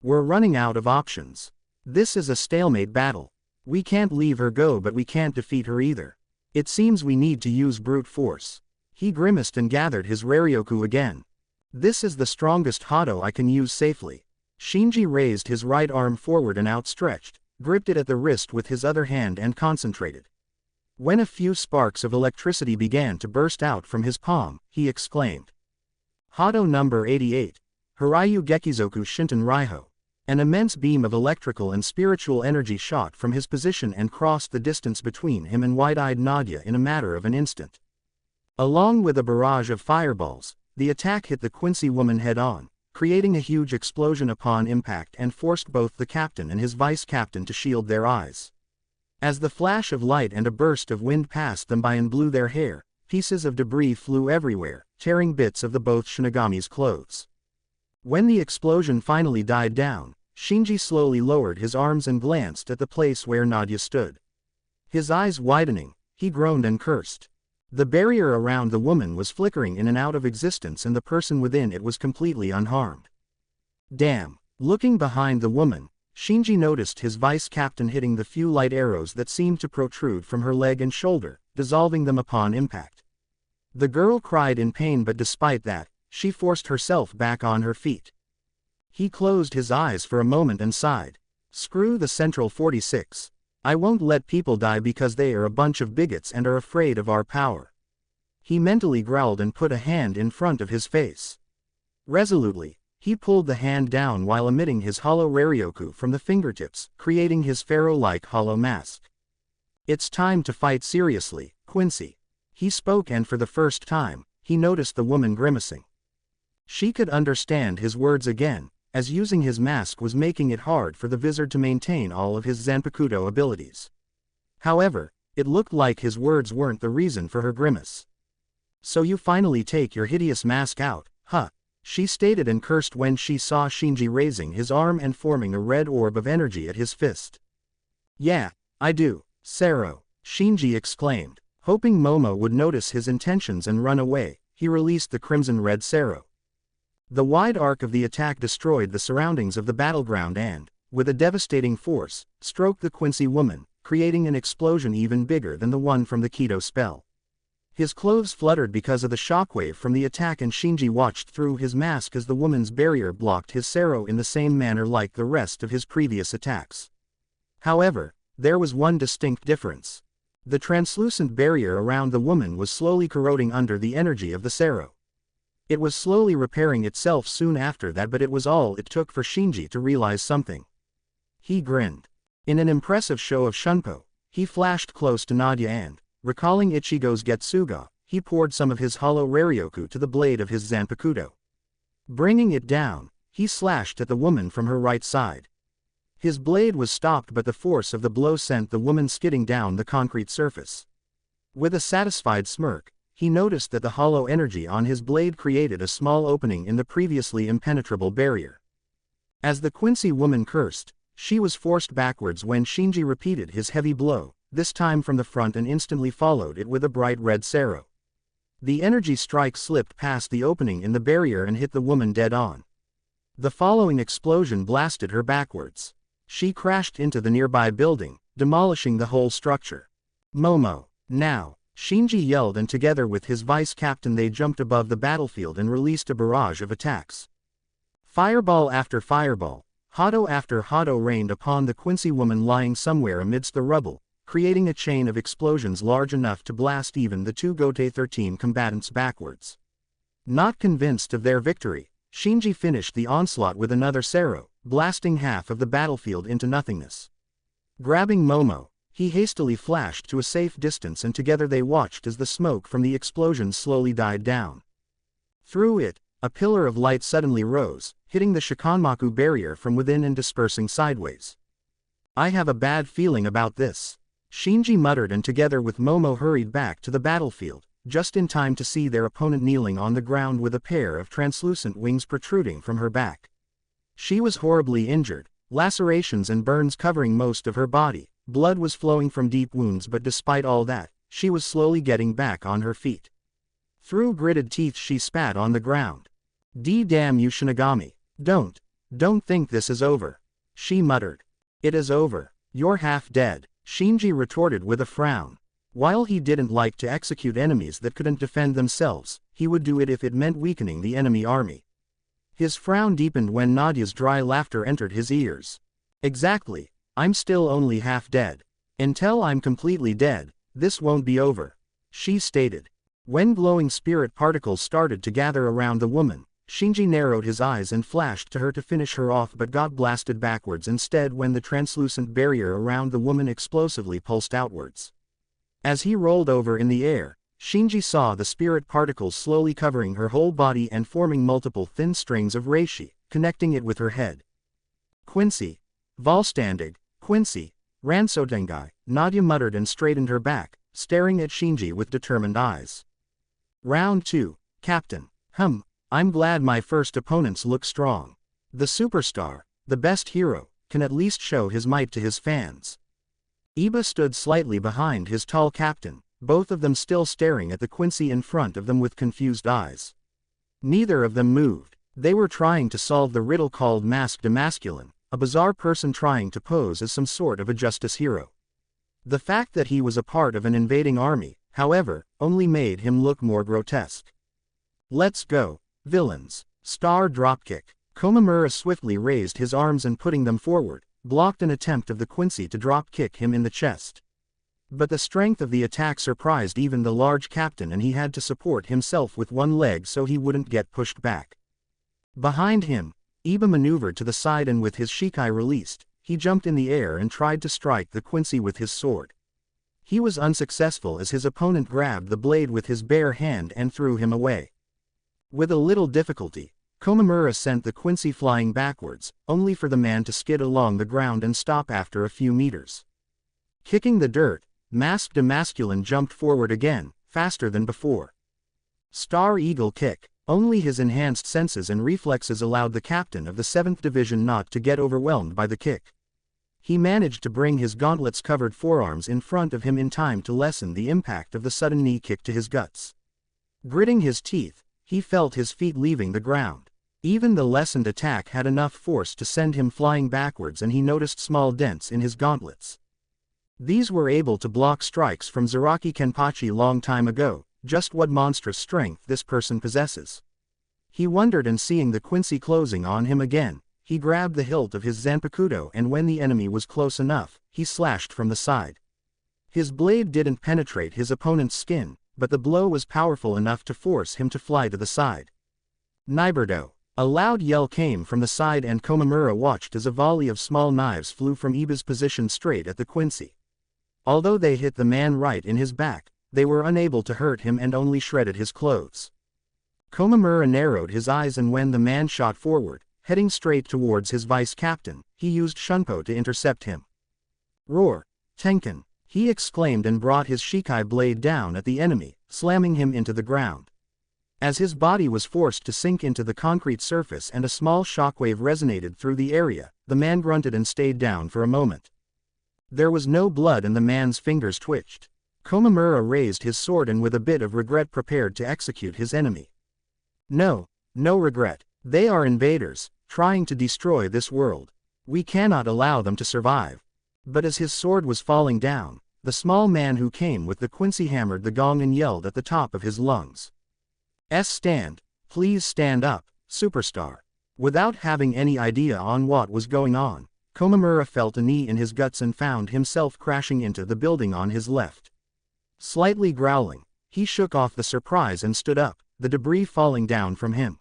[SPEAKER 1] We're running out of options. This is a stalemate battle. We can't leave her go but we can't defeat her either. It seems we need to use brute force. He grimaced and gathered his Raryoku again. This is the strongest Hado I can use safely. Shinji raised his right arm forward and outstretched, gripped it at the wrist with his other hand and concentrated. When a few sparks of electricity began to burst out from his palm, he exclaimed. Hado number 88, Hiryu Gekizoku Shinten Raiho. An immense beam of electrical and spiritual energy shot from his position and crossed the distance between him and wide-eyed Nadia in a matter of an instant. Along with a barrage of fireballs, the attack hit the Quincy woman head-on, creating a huge explosion upon impact and forced both the captain and his vice-captain to shield their eyes. As the flash of light and a burst of wind passed them by and blew their hair, pieces of debris flew everywhere, tearing bits of the both Shinigami's clothes. When the explosion finally died down, Shinji slowly lowered his arms and glanced at the place where Nadia stood. His eyes widening, he groaned and cursed. The barrier around the woman was flickering in and out of existence and the person within it was completely unharmed. Damn! Looking behind the woman, Shinji noticed his vice-captain hitting the few light arrows that seemed to protrude from her leg and shoulder, dissolving them upon impact. The girl cried in pain but despite that, she forced herself back on her feet. He closed his eyes for a moment and sighed. Screw the Central 46. I won't let people die because they are a bunch of bigots and are afraid of our power. He mentally growled and put a hand in front of his face. Resolutely, he pulled the hand down while emitting his hollow Raryoku from the fingertips, creating his pharaoh-like hollow mask. It's time to fight seriously, Quincy. He spoke, and for the first time, he noticed the woman grimacing. She could understand his words again, as using his mask was making it hard for the wizard to maintain all of his Zanpakuto abilities. However, it looked like his words weren't the reason for her grimace. So you finally take your hideous mask out, huh? She stated and cursed when she saw Shinji raising his arm and forming a red orb of energy at his fist. Yeah, I do, Sero, Shinji exclaimed. Hoping Momo would notice his intentions and run away, he released the crimson-red Sero. The wide arc of the attack destroyed the surroundings of the battleground and, with a devastating force, stroked the Quincy woman, creating an explosion even bigger than the one from the Kido spell. His clothes fluttered because of the shockwave from the attack, and Shinji watched through his mask as the woman's barrier blocked his Sero in the same manner like the rest of his previous attacks. However, there was one distinct difference. The translucent barrier around the woman was slowly corroding under the energy of the Sero. It was slowly repairing itself soon after that, but it was all it took for Shinji to realize something. He grinned. In an impressive show of shunpo, he flashed close to Nadia and, recalling Ichigo's Getsuga, he poured some of his hollow Raryoku to the blade of his Zanpakuto. Bringing it down, he slashed at the woman from her right side. His blade was stopped, but the force of the blow sent the woman skidding down the concrete surface. With a satisfied smirk, he noticed that the hollow energy on his blade created a small opening in the previously impenetrable barrier. As the Quincy woman cursed, she was forced backwards when Shinji repeated his heavy blow, this time from the front, and instantly followed it with a bright red Sero. The energy strike slipped past the opening in the barrier and hit the woman dead on. The following explosion blasted her backwards. She crashed into the nearby building, demolishing the whole structure. Momo, now, Shinji yelled, and together with his vice captain they jumped above the battlefield and released a barrage of attacks. Fireball after fireball, Hado after Hado rained upon the Quincy woman lying somewhere amidst the rubble, creating a chain of explosions large enough to blast even the two Gote 13 combatants backwards. Not convinced of their victory, Shinji finished the onslaught with another Sero, blasting half of the battlefield into nothingness. Grabbing Momo, he hastily flashed to a safe distance, and together they watched as the smoke from the explosion slowly died down. Through it, a pillar of light suddenly rose, hitting the Shikanmaku barrier from within and dispersing sideways. I have a bad feeling about this, Shinji muttered, and together with Momo hurried back to the battlefield, just in time to see their opponent kneeling on the ground with a pair of translucent wings protruding from her back. She was horribly injured, lacerations and burns covering most of her body, blood was flowing from deep wounds, but despite all that, she was slowly getting back on her feet. Through gritted teeth she spat on the ground. Damn you, Shinigami. Don't think this is over, she muttered. It is over. You're half dead, Shinji retorted with a frown. While he didn't like to execute enemies that couldn't defend themselves, he would do it if it meant weakening the enemy army. His frown deepened when Nadia's dry laughter entered his ears. Exactly, I'm still only half dead. Until I'm completely dead, this won't be over, she stated. When glowing spirit particles started to gather around the woman, Shinji narrowed his eyes and flashed to her to finish her off, but got blasted backwards instead when the translucent barrier around the woman explosively pulsed outwards. As he rolled over in the air, Shinji saw the spirit particles slowly covering her whole body and forming multiple thin strings of reishi, connecting it with her head. Quincy, Volstandig, Quincy, Ransotengai, Nadia muttered and straightened her back, staring at Shinji with determined eyes. Round 2, Captain. I'm glad my first opponents look strong. The superstar, the best hero, can at least show his might to his fans. Iba stood slightly behind his tall captain, both of them still staring at the Quincy in front of them with confused eyes. Neither of them moved. They were trying to solve the riddle called Masked Masculine, a bizarre person trying to pose as some sort of a justice hero. The fact that he was a part of an invading army, however, only made him look more grotesque. Let's go, villains. Star dropkick. Komamura swiftly raised his arms and putting them forward, blocked an attempt of the Quincy to drop kick him in the chest. But the strength of the attack surprised even the large captain, and he had to support himself with one leg so he wouldn't get pushed back. Behind him, Iba maneuvered to the side, and with his shikai released, he jumped in the air and tried to strike the Quincy with his sword. He was unsuccessful as his opponent grabbed the blade with his bare hand and threw him away. With a little difficulty, Komamura sent the Quincy flying backwards, only for the man to skid along the ground and stop after a few meters. Kicking the dirt, Masked Masculine jumped forward again, faster than before. Star Eagle kick. Only his enhanced senses and reflexes allowed the captain of the 7th Division not to get overwhelmed by the kick. He managed to bring his gauntlets-covered forearms in front of him in time to lessen the impact of the sudden knee kick to his guts. Gritting his teeth, he felt his feet leaving the ground. Even the lessened attack had enough force to send him flying backwards, and he noticed small dents in his gauntlets. These were able to block strikes from Zaraki Kenpachi long time ago. Just what monstrous strength this person possesses. He wondered, and seeing the Quincy closing on him again, he grabbed the hilt of his Zanpakuto, and when the enemy was close enough, he slashed from the side. His blade didn't penetrate his opponent's skin, but the blow was powerful enough to force him to fly to the side. Niberdo. A loud yell came from the side, and Komamura watched as a volley of small knives flew from Iba's position straight at the Quincy. Although they hit the man right in his back, they were unable to hurt him and only shredded his clothes. Komamura narrowed his eyes, and when the man shot forward, heading straight towards his vice-captain, he used Shunpo to intercept him. Roar! Tenkan! He exclaimed and brought his shikai blade down at the enemy, slamming him into the ground. As his body was forced to sink into the concrete surface and a small shockwave resonated through the area, the man grunted and stayed down for a moment. There was no blood and the man's fingers twitched. Komamura raised his sword and with a bit of regret prepared to execute his enemy. No regret. They are invaders, trying to destroy this world. We cannot allow them to survive. But as his sword was falling down, the small man who came with the Quincy hammered the gong and yelled at the top of his lungs. Stand, please stand up, superstar. Without having any idea on what was going on, Komamura felt a knee in his guts and found himself crashing into the building on his left. Slightly growling, he shook off the surprise and stood up, the debris falling down from him.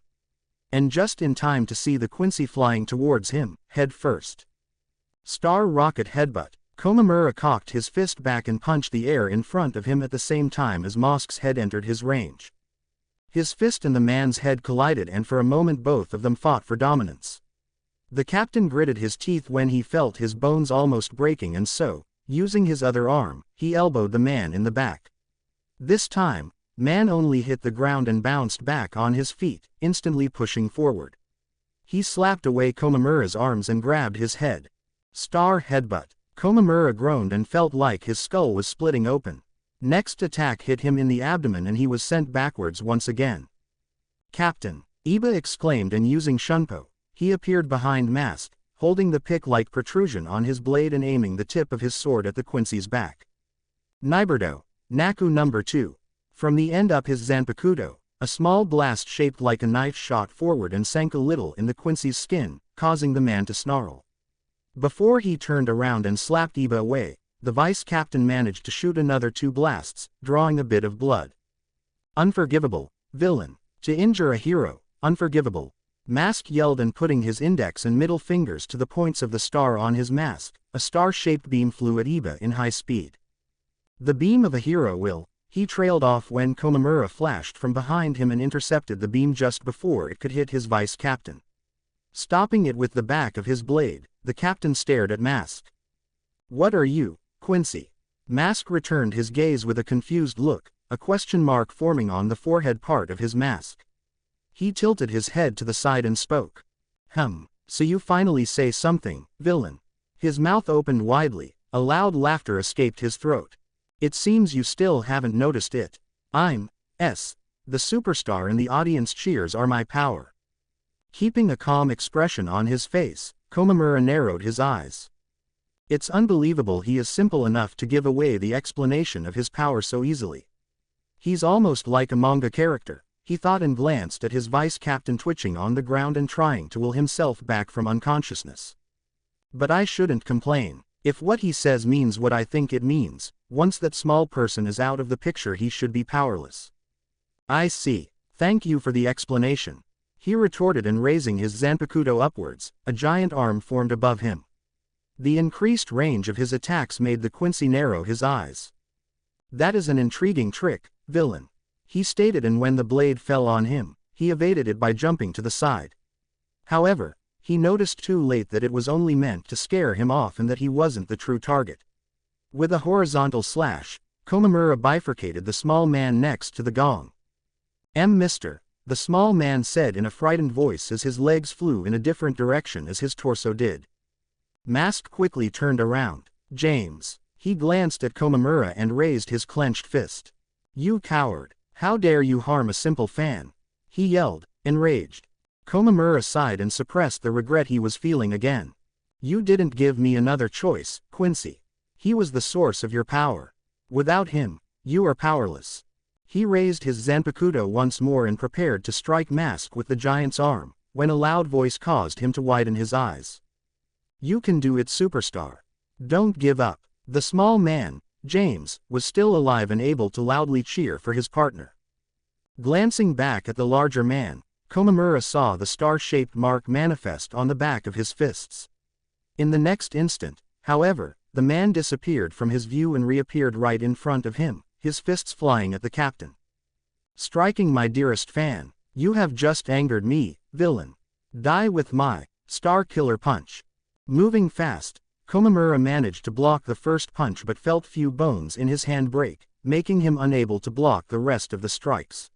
[SPEAKER 1] And just in time to see the Quincy flying towards him, head first. Star Rocket Headbutt. Komamura cocked his fist back and punched the air in front of him at the same time as Mosk's head entered his range. His fist and the man's head collided, and for a moment both of them fought for dominance. The captain gritted his teeth when he felt his bones almost breaking, and so, using his other arm, he elbowed the man in the back. This time, man only hit the ground and bounced back on his feet, instantly pushing forward. He slapped away Komamura's arms and grabbed his head. Star Headbutt. Komamura groaned and felt like his skull was splitting open. Next attack hit him in the abdomen and he was sent backwards once again. Captain! Iba exclaimed, and using Shunpo, he appeared behind Mask, holding the pick-like protrusion on his blade and aiming the tip of his sword at the Quincy's back. Niberdo. Naku number 2. From the end up his Zanpakuto, a small blast shaped like a knife shot forward and sank a little in the Quincy's skin, causing the man to snarl. Before he turned around and slapped Iba away, the vice-captain managed to shoot another 2 blasts, drawing a bit of blood. Unforgivable, villain. To injure a hero, unforgivable. Mask yelled, and putting his index and middle fingers to the points of the star on his mask, a star-shaped beam flew at Iba in high speed. The beam of a hero will. He trailed off when Komamura flashed from behind him and intercepted the beam just before it could hit his vice-captain. Stopping it with the back of his blade, the captain stared at Mask. What are you, Quincy? Mask returned his gaze with a confused look, a question mark forming on the forehead part of his mask. He tilted his head to the side and spoke. So you finally say something, villain. His mouth opened widely, a loud laughter escaped his throat. It seems you still haven't noticed it. I'm the superstar and the audience cheers are my power. Keeping a calm expression on his face, Komamura narrowed his eyes. It's unbelievable he is simple enough to give away the explanation of his power so easily. He's almost like a manga character, he thought, and glanced at his vice-captain twitching on the ground and trying to will himself back from unconsciousness. But I shouldn't complain. If what he says means what I think it means, Once that small person is out of the picture he should be powerless. I see. Thank you for the explanation. He retorted, and raising his Zanpakuto upwards, a giant arm formed above him. The increased range of his attacks made the Quincy narrow his eyes. That is an intriguing trick, villain, he stated, and when the blade fell on him, he evaded it by jumping to the side. However, he noticed too late that it was only meant to scare him off and that he wasn't the true target. With a horizontal slash, Komamura bifurcated the small man next to the gong. Mister, the small man said in a frightened voice as his legs flew in a different direction as his torso did. Mask quickly turned around. James. He glanced at Komamura and raised his clenched fist. You coward! How dare you harm a simple fan? He yelled, enraged. Komamura sighed and suppressed the regret he was feeling again. You didn't give me another choice, Quincy. He was the source of your power. Without him, you are powerless. He raised his Zanpakuto once more and prepared to strike Mask with the giant's arm, when a loud voice caused him to widen his eyes. You can do it, superstar. Don't give up. The small man, James, was still alive and able to loudly cheer for his partner. Glancing back at the larger man, Komamura saw the star-shaped mark manifest on the back of his fists. In the next instant, however, the man disappeared from his view and reappeared right in front of him, his fists flying at the captain. Striking my dearest fan, you have just angered me, villain. Die with my star killer punch. Moving fast, Komamura managed to block the first punch but felt few bones in his hand break, making him unable to block the rest of the strikes.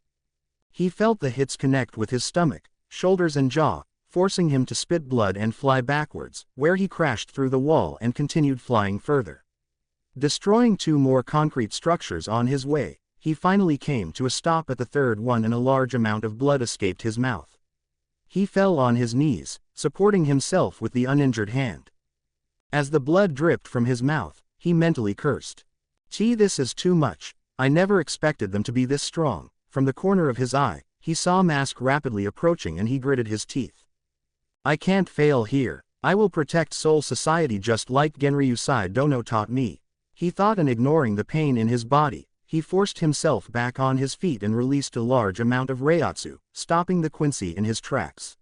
[SPEAKER 1] He felt the hits connect with his stomach, shoulders and jaw, forcing him to spit blood and fly backwards, where he crashed through the wall and continued flying further. Destroying two more concrete structures on his way, he finally came to a stop at the third one and a large amount of blood escaped his mouth. He fell on his knees, supporting himself with the uninjured hand. As the blood dripped from his mouth, he mentally cursed. This is too much. I never expected them to be this strong. From the corner of his eye, he saw Mask rapidly approaching and he gritted his teeth. I can't fail here. I will protect Soul Society just like Genryusai Dono taught me. He thought, and ignoring the pain in his body, he forced himself back on his feet and released a large amount of Reiatsu, stopping the Quincy in his tracks.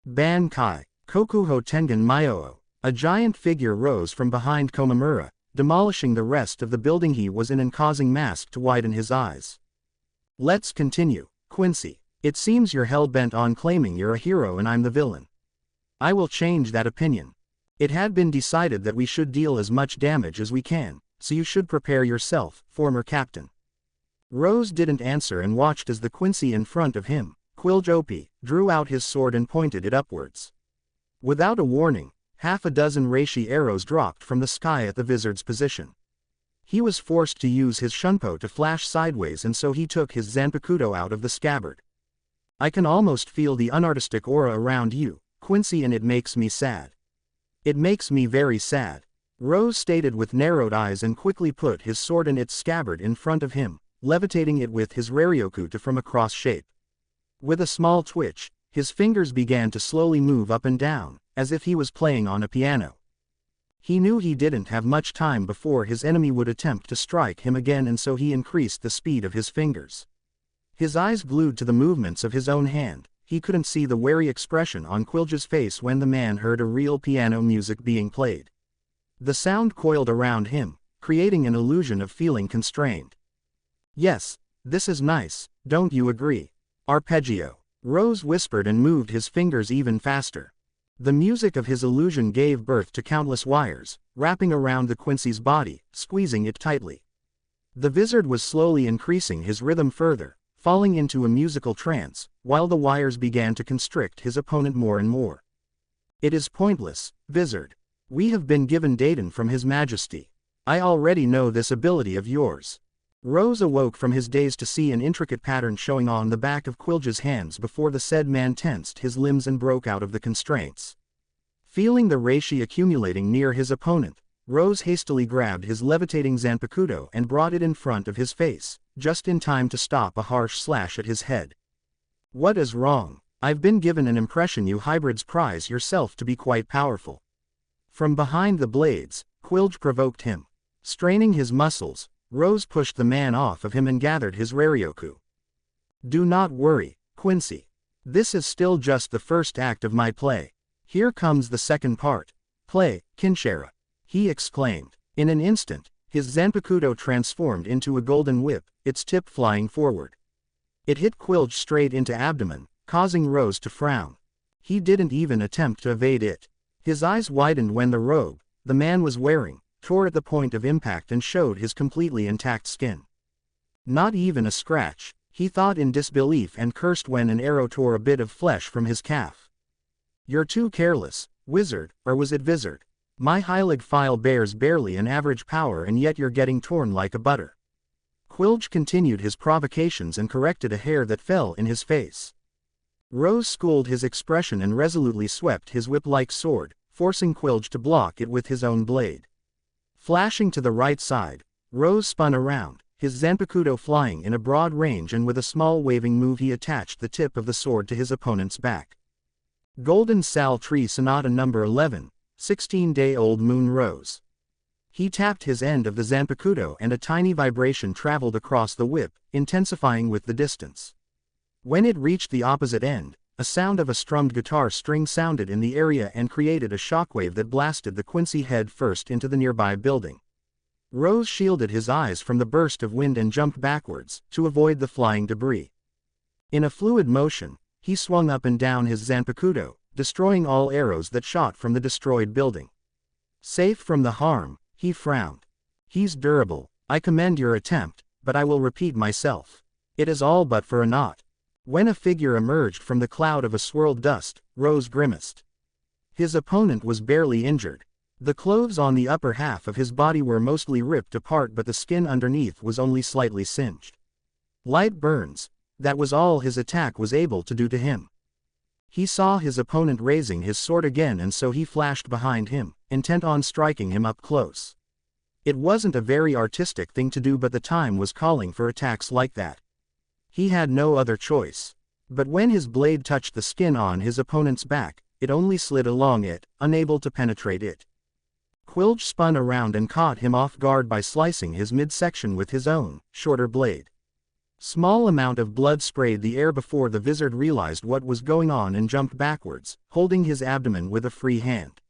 [SPEAKER 1] Bankai, Kokuho Tengen Myoo. A giant figure rose from behind Komamura, demolishing the rest of the building he was in and causing Mask to widen his eyes. Let's continue, Quincy. It seems you're hell-bent on claiming you're a hero and I'm the villain. I will change that opinion. It had been decided that we should deal as much damage as we can, so you should prepare yourself, former captain. Rose didn't answer and watched as the Quincy in front of him, Quiljopi, drew out his sword and pointed it upwards. Without a warning, half a dozen reishi arrows dropped from the sky at the wizard's position. He was forced to use his shunpo to flash sideways, and so he took his Zanpakuto out of the scabbard. I can almost feel the unartistic aura around you, Quincy, and it makes me sad. It makes me very sad. Rose stated with narrowed eyes and quickly put his sword in its scabbard in front of him, levitating it with his Raryoku from a cross shape. With a small twitch, his fingers began to slowly move up and down, as if he was playing on a piano. He knew he didn't have much time before his enemy would attempt to strike him again, and so he increased the speed of his fingers. His eyes glued to the movements of his own hand, he couldn't see the wary expression on Quilja's face when the man heard a real piano music being played. The sound coiled around him, creating an illusion of feeling constrained. Yes, this is nice, don't you agree? Arpeggio. Rose whispered and moved his fingers even faster. The music of his illusion gave birth to countless wires, wrapping around the Quincy's body, squeezing it tightly. The wizard was slowly increasing his rhythm further, falling into a musical trance, while the wires began to constrict his opponent more and more. It is pointless, wizard. We have been given data from His Majesty. I already know this ability of yours. Rose awoke from his daze to see an intricate pattern showing on the back of Quilja's hands before the said man tensed his limbs and broke out of the constraints. Feeling the reishi accumulating near his opponent, Rose hastily grabbed his levitating Zanpakuto and brought it in front of his face, just in time to stop a harsh slash at his head. What is wrong? I've been given an impression you hybrids prize yourself to be quite powerful. From behind the blades, Quilj provoked him. Straining his muscles, Rose pushed the man off of him and gathered his Raryoku. Do not worry, Quincy. This is still just the first act of my play. Here comes the second part. Play, Kinshara. He exclaimed. In an instant, his Zanpakuto transformed into a golden whip, its tip flying forward. It hit Quilge straight into abdomen, causing Rose to frown. He didn't even attempt to evade it. His eyes widened when the robe the man was wearing tore at the point of impact and showed his completely intact skin. Not even a scratch, he thought in disbelief and cursed when an arrow tore a bit of flesh from his calf. You're too careless, wizard, or was it vizard? My Heilig file bears barely an average power and yet you're getting torn like a butter. Quilge continued his provocations and corrected a hair that fell in his face. Rose schooled his expression and resolutely swept his whip-like sword, forcing Quilge to block it with his own blade. Flashing to the right side, Rose spun around, his Zanpakuto flying in a broad range, and with a small waving move he attached the tip of the sword to his opponent's back. Golden Sal Tree Sonata number 11, 16-day-old Moon Rose. He tapped his end of the Zanpakuto and a tiny vibration traveled across the whip, intensifying with the distance. When it reached the opposite end, a sound of a strummed guitar string sounded in the area and created a shockwave that blasted the Quincy head first into the nearby building. Rose shielded his eyes from the burst of wind and jumped backwards, to avoid the flying debris. In a fluid motion, he swung up and down his Zanpakuto, destroying all arrows that shot from the destroyed building. Safe from the harm, he frowned. He's durable. I commend your attempt, but I will repeat myself. It is all but for a knot. When a figure emerged from the cloud of a swirled dust, Rose grimaced. His opponent was barely injured. The clothes on the upper half of his body were mostly ripped apart, but the skin underneath was only slightly singed. Light burns. That was all his attack was able to do to him. He saw his opponent raising his sword again, and so he flashed behind him, intent on striking him up close. It wasn't a very artistic thing to do, but the time was calling for attacks like that. He had no other choice. But when his blade touched the skin on his opponent's back, it only slid along it, unable to penetrate it. Quilge spun around and caught him off guard by slicing his midsection with his own, shorter blade. Small amount of blood sprayed the air before the wizard realized what was going on and jumped backwards, holding his abdomen with a free hand.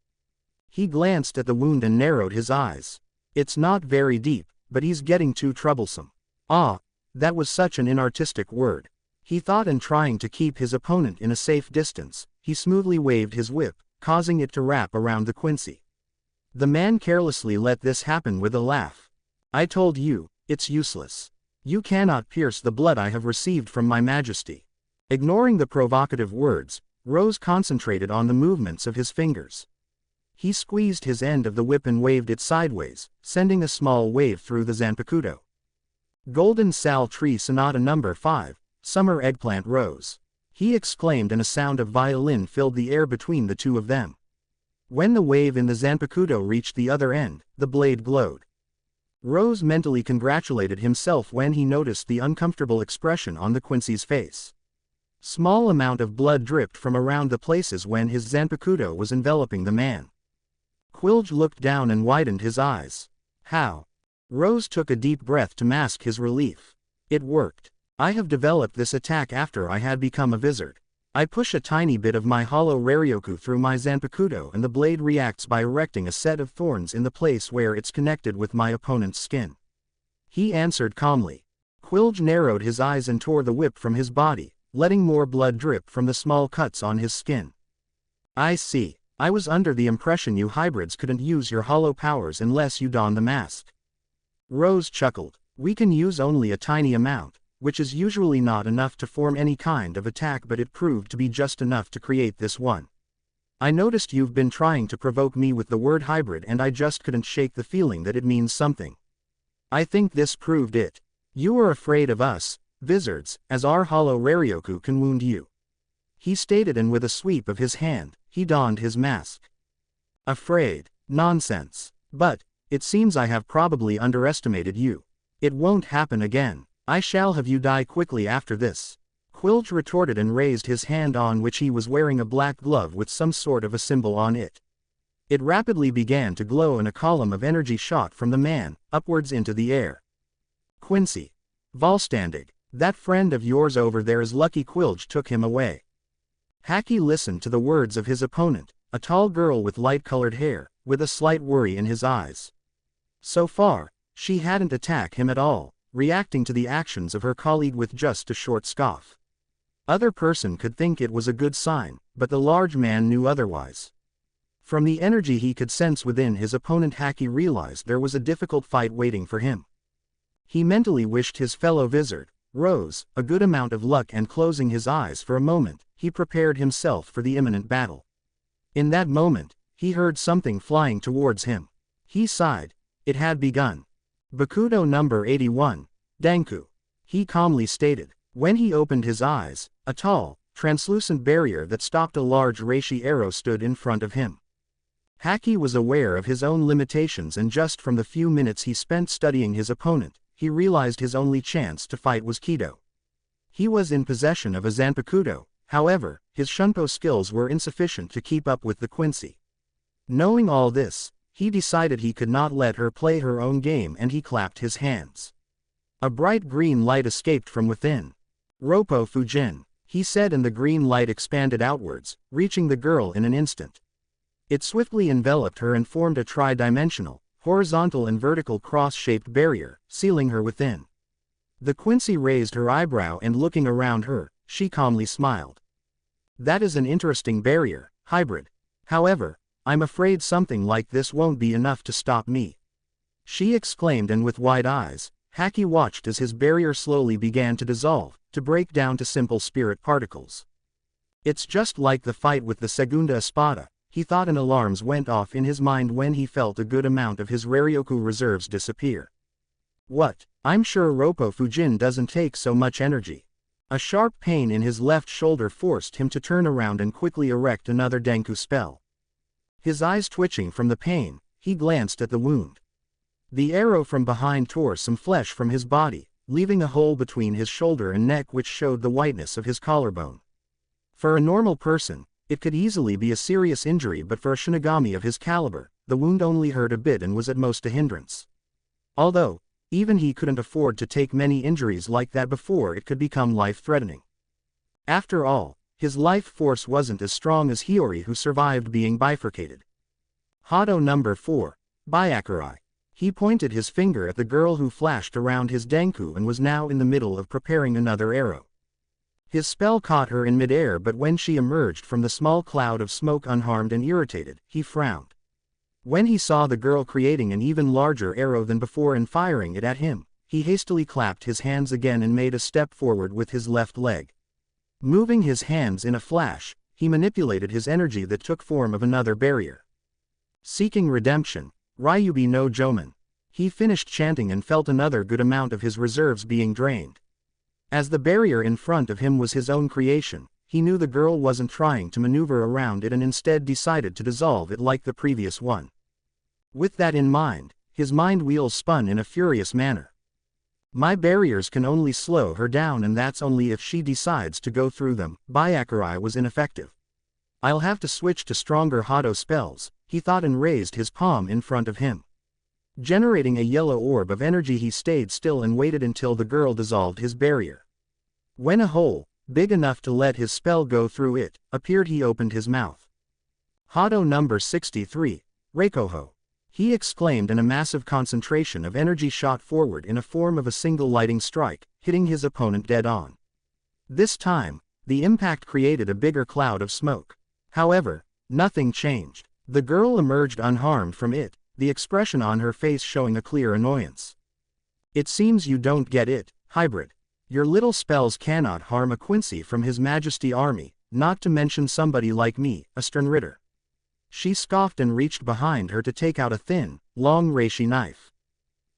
[SPEAKER 1] He glanced at the wound and narrowed his eyes. It's not very deep, but he's getting too troublesome. Ah, that was such an inartistic word. He thought, and trying to keep his opponent in a safe distance, he smoothly waved his whip, causing it to wrap around the Quincy. The man carelessly let this happen with a laugh. I told you, it's useless. You cannot pierce the blood I have received from my majesty. Ignoring the provocative words, Rose concentrated on the movements of his fingers. He squeezed his end of the whip and waved it sideways, sending a small wave through the Zanpakuto. Golden Sal Tree Sonata number 5, Summer Eggplant Rose. He exclaimed, and a sound of violin filled the air between the two of them. When the wave in the Zanpakuto reached the other end, the blade glowed. Rose mentally congratulated himself when he noticed the uncomfortable expression on the Quincy's face. Small amount of blood dripped from around the places when his Zanpakuto was enveloping the man. Quilge looked down and widened his eyes. How? Rose took a deep breath to mask his relief. It worked. I have developed this attack after I had become a wizard. I push a tiny bit of my hollow Raryoku through my Zanpakuto and the blade reacts by erecting a set of thorns in the place where it's connected with my opponent's skin. He answered calmly. Quilge narrowed his eyes and tore the whip from his body, letting more blood drip from the small cuts on his skin. I see. I was under the impression you hybrids couldn't use your hollow powers unless you don the mask. Rose chuckled. We can use only a tiny amount, which is usually not enough to form any kind of attack, but it proved to be just enough to create this one. I noticed you've been trying to provoke me with the word hybrid and I just couldn't shake the feeling that it means something. I think this proved it. You are afraid of us, wizards, as our hollow Raryoku can wound you. He stated, and with a sweep of his hand, he donned his mask. Afraid? Nonsense. But, it seems I have probably underestimated you. It won't happen again. I shall have you die quickly after this. Quilge retorted and raised his hand, on which he was wearing a black glove with some sort of a symbol on it. It rapidly began to glow and a column of energy shot from the man, upwards into the air. Quincy. Volstandig, that friend of yours over there is lucky Quilge took him away. Haki listened to the words of his opponent, a tall girl with light-colored hair, with a slight worry in his eyes. So far, she hadn't attacked him at all, reacting to the actions of her colleague with just a short scoff. Other person could think it was a good sign, but the large man knew otherwise. From the energy he could sense within his opponent, Haki realized there was a difficult fight waiting for him. He mentally wished his fellow wizard, Rose, a good amount of luck, and closing his eyes for a moment, he prepared himself for the imminent battle. In that moment, he heard something flying towards him. He sighed. It had begun. Bakudo number 81, Danku. He calmly stated. When he opened his eyes, a tall, translucent barrier that stopped a large reishi arrow stood in front of him. Haki was aware of his own limitations, and just from the few minutes he spent studying his opponent, he realized his only chance to fight was Kido. He was in possession of a Zanpakudo, however, his Shunpo skills were insufficient to keep up with the Quincy. Knowing all this, he decided he could not let her play her own game, and he clapped his hands. A bright green light escaped from within. Roppo Fujin, he said, and the green light expanded outwards, reaching the girl in an instant. It swiftly enveloped her and formed a tri-dimensional, horizontal and vertical cross-shaped barrier, sealing her within. The Quincy raised her eyebrow, and looking around her, she calmly smiled. That is an interesting barrier, hybrid. However, I'm afraid something like this won't be enough to stop me, she exclaimed, and with wide eyes, Haki watched as his barrier slowly began to dissolve, to break down to simple spirit particles. It's just like the fight with the Segunda Espada, he thought, and alarms went off in his mind when he felt a good amount of his Raryoku reserves disappear. What? I'm sure Roppo Fujin doesn't take so much energy. A sharp pain in his left shoulder forced him to turn around and quickly erect another Denku spell. His eyes twitching from the pain, he glanced at the wound. The arrow from behind tore some flesh from his body, leaving a hole between his shoulder and neck which showed the whiteness of his collarbone. For a normal person, it could easily be a serious injury, but for a Shinigami of his caliber, the wound only hurt a bit and was at most a hindrance. Although, even he couldn't afford to take many injuries like that before it could become life-threatening. After all, his life force wasn't as strong as Hiyori, who survived being bifurcated. Hado number 4, Byakurai. He pointed his finger at the girl who flashed around his Denku and was now in the middle of preparing another arrow. His spell caught her in midair, but when she emerged from the small cloud of smoke unharmed and irritated, he frowned. When he saw the girl creating an even larger arrow than before and firing it at him, he hastily clapped his hands again and made a step forward with his left leg. Moving his hands in a flash, he manipulated his energy that took form of another barrier. Seeking redemption, Ryubi no Joman. He finished chanting and felt another good amount of his reserves being drained. As the barrier in front of him was his own creation, he knew the girl wasn't trying to maneuver around it and instead decided to dissolve it like the previous one. With that in mind, his mind wheels spun in a furious manner. My barriers can only slow her down, and that's only if she decides to go through them. Byakurai was ineffective. I'll have to switch to stronger Hado spells, he thought, and raised his palm in front of him. Generating a yellow orb of energy, he stayed still and waited until the girl dissolved his barrier. When a hole, big enough to let his spell go through it, appeared, he opened his mouth. Hado number 63, Reikoho. He exclaimed, and a massive concentration of energy shot forward in a form of a single lighting strike, hitting his opponent dead on. This time, the impact created a bigger cloud of smoke. However, nothing changed. The girl emerged unharmed from it, the expression on her face showing a clear annoyance. It seems you don't get it, hybrid. Your little spells cannot harm a Quincy from His Majesty army, not to mention somebody like me, a stern ritter. She scoffed and reached behind her to take out a thin, long reishi knife.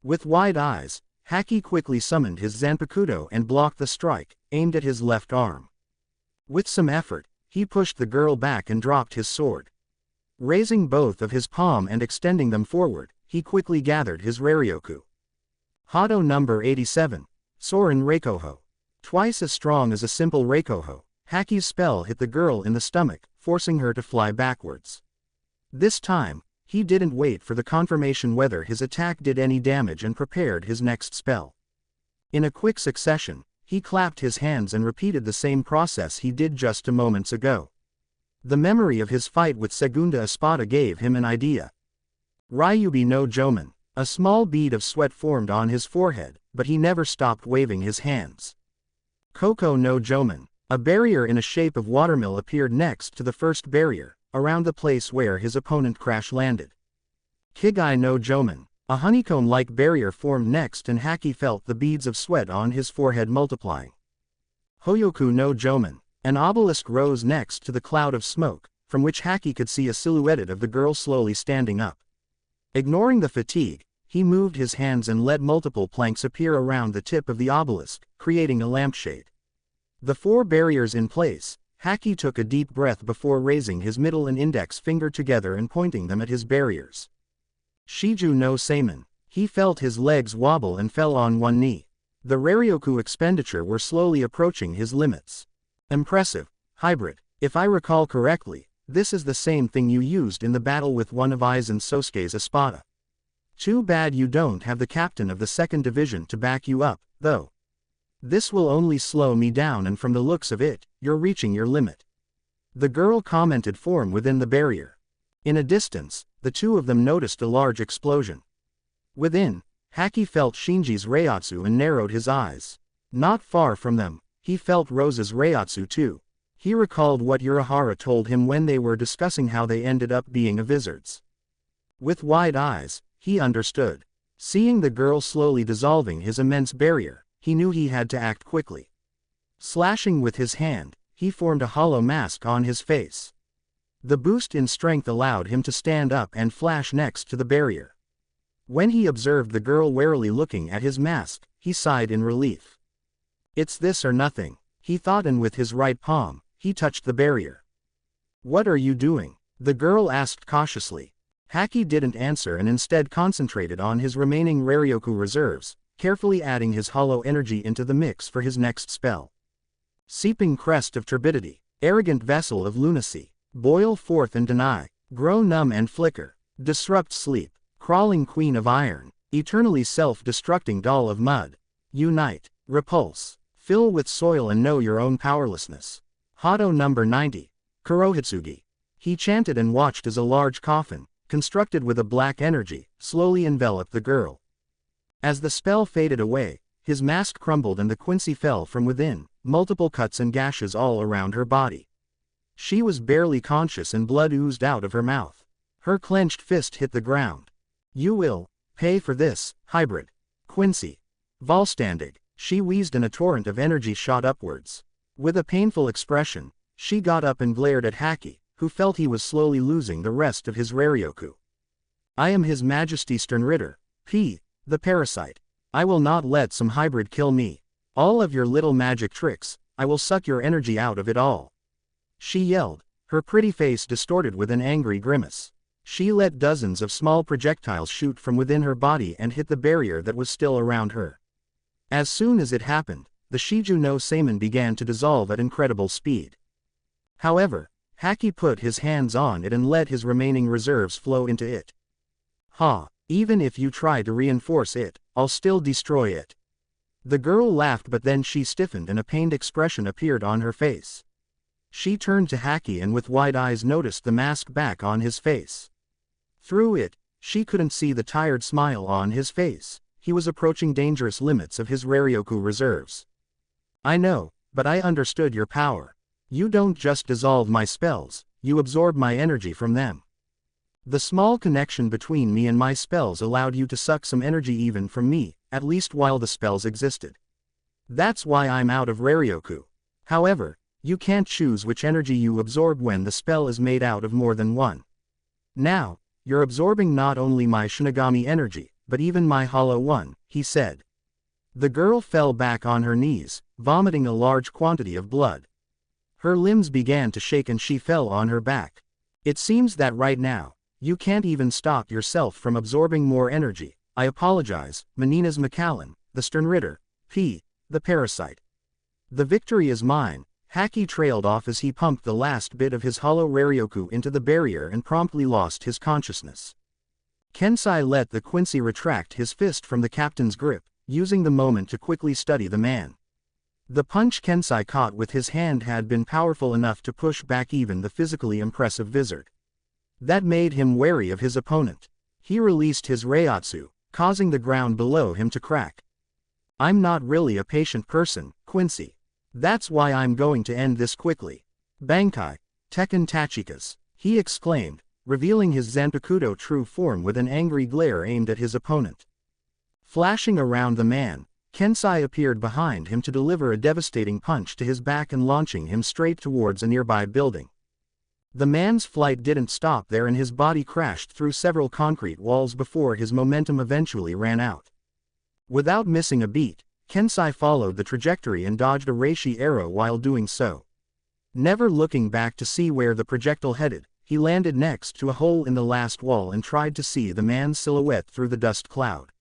[SPEAKER 1] With wide eyes, Haki quickly summoned his Zanpakudo and blocked the strike, aimed at his left arm. With some effort, he pushed the girl back and dropped his sword. Raising both of his palm and extending them forward, he quickly gathered his Raryoku. Hado number 87, Soren Reikoho. Twice as strong as a simple Reikoho, Haki's spell hit the girl in the stomach, forcing her to fly backwards. This time, he didn't wait for the confirmation whether his attack did any damage and prepared his next spell. In a quick succession, he clapped his hands and repeated the same process he did just a moments ago. The memory of his fight with Segunda Espada gave him an idea. Ryubi no Joman. A small bead of sweat formed on his forehead, but he never stopped waving his hands. Koko no Joman. A barrier in a shape of watermill appeared next to the first barrier, around the place where his opponent crash-landed. Kigai no Joman. A honeycomb-like barrier formed next and Haki felt the beads of sweat on his forehead multiplying. Hoyoku no Joman. An obelisk rose next to the cloud of smoke, from which Haki could see a silhouette of the girl slowly standing up. Ignoring the fatigue, he moved his hands and let multiple planks appear around the tip of the obelisk, creating a lampshade. The 4 barriers in place, Haki took a deep breath before raising his middle and index finger together and pointing them at his barriers. Shiju no Seiman. He felt his legs wobble and fell on one knee. The Raryoku expenditure were slowly approaching his limits. Impressive, hybrid. If I recall correctly, this is the same thing you used in the battle with one of Aizen Sosuke's Espada. Too bad you don't have the captain of the 2nd division to back you up, though. This will only slow me down and from the looks of it, you're reaching your limit. The girl commented from within the barrier. In a distance, the two of them noticed a large explosion. Within, Haki felt Shinji's Reiatsu and narrowed his eyes. Not far from them, he felt Rose's Reiatsu too. He recalled what Urahara told him when they were discussing how they ended up being a wizards. With wide eyes, he understood. Seeing the girl slowly dissolving his immense barrier, he knew he had to act quickly. Slashing with his hand, he formed a hollow mask on his face. The boost in strength allowed him to stand up and flash next to the barrier. When he observed the girl warily looking at his mask, he sighed in relief. It's this or nothing, he thought, and with his right palm, he touched the barrier. What are you doing? The girl asked cautiously. Haki didn't answer and instead concentrated on his remaining Raryoku reserves, carefully adding his hollow energy into the mix for his next spell. Seeping crest of turbidity, arrogant vessel of lunacy, boil forth and deny, grow numb and flicker, disrupt sleep, crawling queen of iron, eternally self-destructing doll of mud, unite, repulse, fill with soil and know your own powerlessness. Hado number 90, Kurohitsugi. He chanted and watched as a large coffin, constructed with a black energy, slowly enveloped the girl. As the spell faded away, his mask crumbled and the Quincy fell from within, multiple cuts and gashes all around her body. She was barely conscious and blood oozed out of her mouth. Her clenched fist hit the ground. You will pay for this, hybrid. Quincy. Volstandig. She wheezed and a torrent of energy shot upwards. With a painful expression, she got up and glared at Haki, who felt he was slowly losing the rest of his Raryoku. I am His Majesty Sternritter, P. the Parasite. I will not let some hybrid kill me. All of your little magic tricks, I will suck your energy out of it all. She yelled, her pretty face distorted with an angry grimace. She let dozens of small projectiles shoot from within her body and hit the barrier that was still around her. As soon as it happened, the Shiju no Seiman began to dissolve at incredible speed. However, Haki put his hands on it and let his remaining reserves flow into it. Ha, even if you try to reinforce it, I'll still destroy it. The girl laughed, but then she stiffened and a pained expression appeared on her face. She turned to Haki and with wide eyes noticed the mask back on his face. Through it, she couldn't see the tired smile on his face. He was approaching dangerous limits of his Raryoku reserves. I know, but I understood your power. You don't just dissolve my spells, you absorb my energy from them. The small connection between me and my spells allowed you to suck some energy even from me, at least while the spells existed. That's why I'm out of Raryoku. However, you can't choose which energy you absorb when the spell is made out of more than one. Now, you're absorbing not only my Shinigami energy, but even my hollow one, he said. The girl fell back on her knees, vomiting a large quantity of blood. Her limbs began to shake and she fell on her back. It seems that right now, you can't even stop yourself from absorbing more energy. I apologize, Meninas Macallan, the Sternritter, P. the Parasite. The victory is mine, Haki trailed off as he pumped the last bit of his hollow Raryoku into the barrier and promptly lost his consciousness. Kensai let the Quincy retract his fist from the captain's grip, using the moment to quickly study the man. The punch Kensai caught with his hand had been powerful enough to push back even the physically impressive Vizard. That made him wary of his opponent. He released his Reiatsu, causing the ground below him to crack. "I'm not really a patient person, Quincy. That's why I'm going to end this quickly. Bankai, Tekken Tachikas," he exclaimed, revealing his Zanpakuto true form with an angry glare aimed at his opponent. Flashing around the man, Kensai appeared behind him to deliver a devastating punch to his back and launching him straight towards a nearby building. The man's flight didn't stop there and his body crashed through several concrete walls before his momentum eventually ran out. Without missing a beat, Kensai followed the trajectory and dodged a reishi arrow while doing so. Never looking back to see where the projectile headed, he landed next to a hole in the last wall and tried to see the man's silhouette through the dust cloud.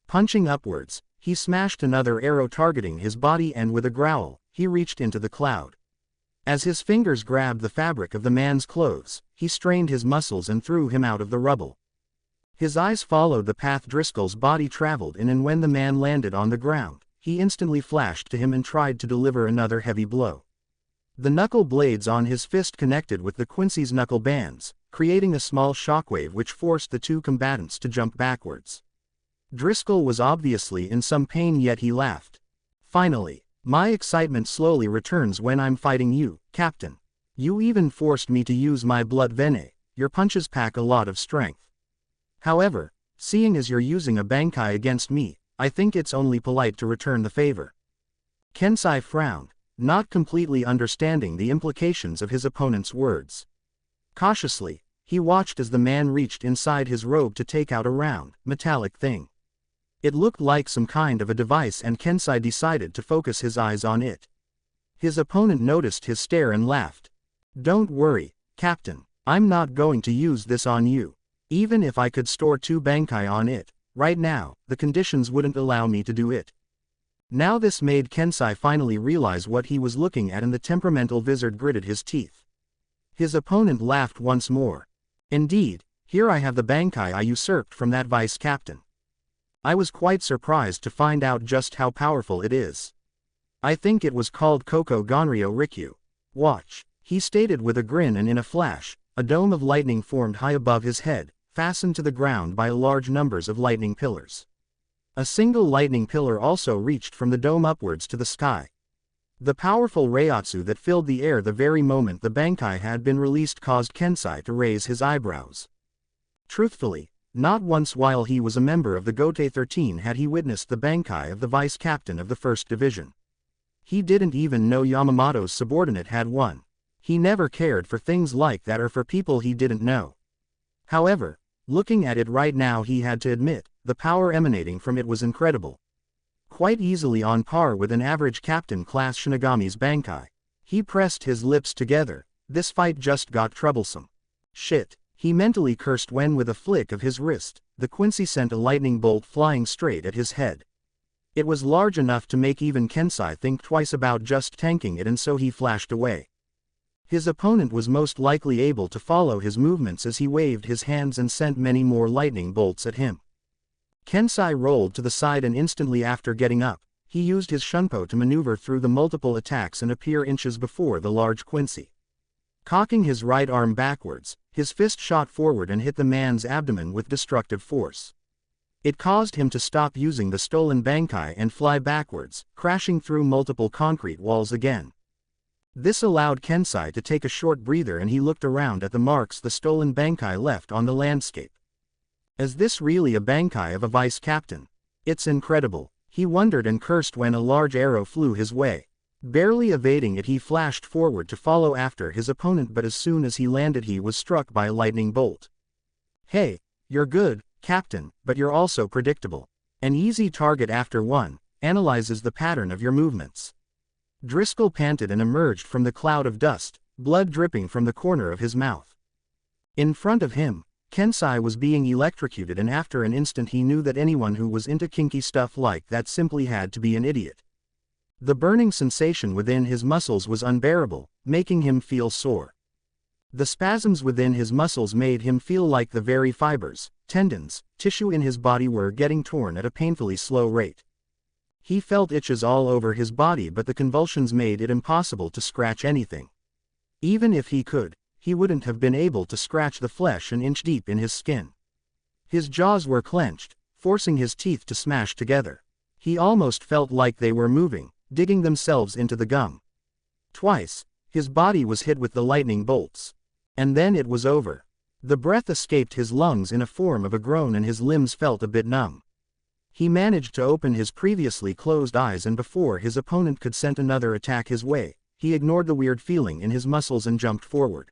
[SPEAKER 1] Punching upwards, he smashed another arrow targeting his body and with a growl, he reached into the cloud. As his fingers grabbed the fabric of the man's clothes, he strained his muscles and threw him out of the rubble. His eyes followed the path Driscoll's body traveled in, and when the man landed on the ground, he instantly flashed to him and tried to deliver another heavy blow. The knuckle blades on his fist connected with the Quincy's knuckle bands, creating a small shockwave which forced the two combatants to jump backwards. Driscoll was obviously in some pain, yet he laughed. "Finally, my excitement slowly returns when I'm fighting you, Captain. You even forced me to use my blood veine. Your punches pack a lot of strength. However, seeing as you're using a bankai against me, I think it's only polite to return the favor." Kensai frowned, not completely understanding the implications of his opponent's words. Cautiously, he watched as the man reached inside his robe to take out a round, metallic thing. It looked like some kind of a device and Kensai decided to focus his eyes on it. His opponent noticed his stare and laughed. "Don't worry, Captain, I'm not going to use this on you. Even if I could store 2 bankai on it, right now, the conditions wouldn't allow me to do it." Now this made Kensai finally realize what he was looking at, and the temperamental Vizard gritted his teeth. His opponent laughed once more. "Indeed, here I have the bankai I usurped from that vice captain. I was quite surprised to find out just how powerful it is. I think it was called Koko Gonryo Rikyu. Watch," he stated with a grin, and in a flash, a dome of lightning formed high above his head, fastened to the ground by large numbers of lightning pillars. A single lightning pillar also reached from the dome upwards to the sky. The powerful Reiatsu that filled the air the very moment the bankai had been released caused Kensai to raise his eyebrows. Truthfully, not once while he was a member of the Gotei 13 had he witnessed the bankai of the vice captain of the 1st Division. He didn't even know Yamamoto's subordinate had one. He never cared for things like that or for people he didn't know. However, looking at it right now, he had to admit, the power emanating from it was incredible. Quite easily on par with an average captain-class Shinigami's bankai. He pressed his lips together. This fight just got troublesome. Shit, he mentally cursed when with a flick of his wrist, the Quincy sent a lightning bolt flying straight at his head. It was large enough to make even Kensai think twice about just tanking it, and so he flashed away. His opponent was most likely able to follow his movements as he waved his hands and sent many more lightning bolts at him. Kensai rolled to the side, and instantly after getting up, he used his shunpo to maneuver through the multiple attacks and appear inches before the large Quincy. Cocking his right arm backwards, his fist shot forward and hit the man's abdomen with destructive force. It caused him to stop using the stolen bankai and fly backwards, crashing through multiple concrete walls again. This allowed Kensai to take a short breather, and he looked around at the marks the stolen bankai left on the landscape. Is this really a bankai of a vice captain? It's incredible, he wondered and cursed when a large arrow flew his way. Barely evading it, he flashed forward to follow after his opponent, but as soon as he landed he was struck by a lightning bolt. "Hey, you're good, Captain, but you're also predictable. An easy target after one, analyzes the pattern of your movements." Driscoll panted and emerged from the cloud of dust, blood dripping from the corner of his mouth. In front of him, Kensai was being electrocuted, and after an instant he knew that anyone who was into kinky stuff like that simply had to be an idiot. The burning sensation within his muscles was unbearable, making him feel sore. The spasms within his muscles made him feel like the very fibers, tendons, tissue in his body were getting torn at a painfully slow rate. He felt itches all over his body, but the convulsions made it impossible to scratch anything. Even if he could, he wouldn't have been able to scratch the flesh an inch deep in his skin. His jaws were clenched, forcing his teeth to smash together. He almost felt like they were moving, digging themselves into the gum. Twice, his body was hit with the lightning bolts. And then it was over. The breath escaped his lungs in a form of a groan and his limbs felt a bit numb. He managed to open his previously closed eyes, and before his opponent could send another attack his way, he ignored the weird feeling in his muscles and jumped forward.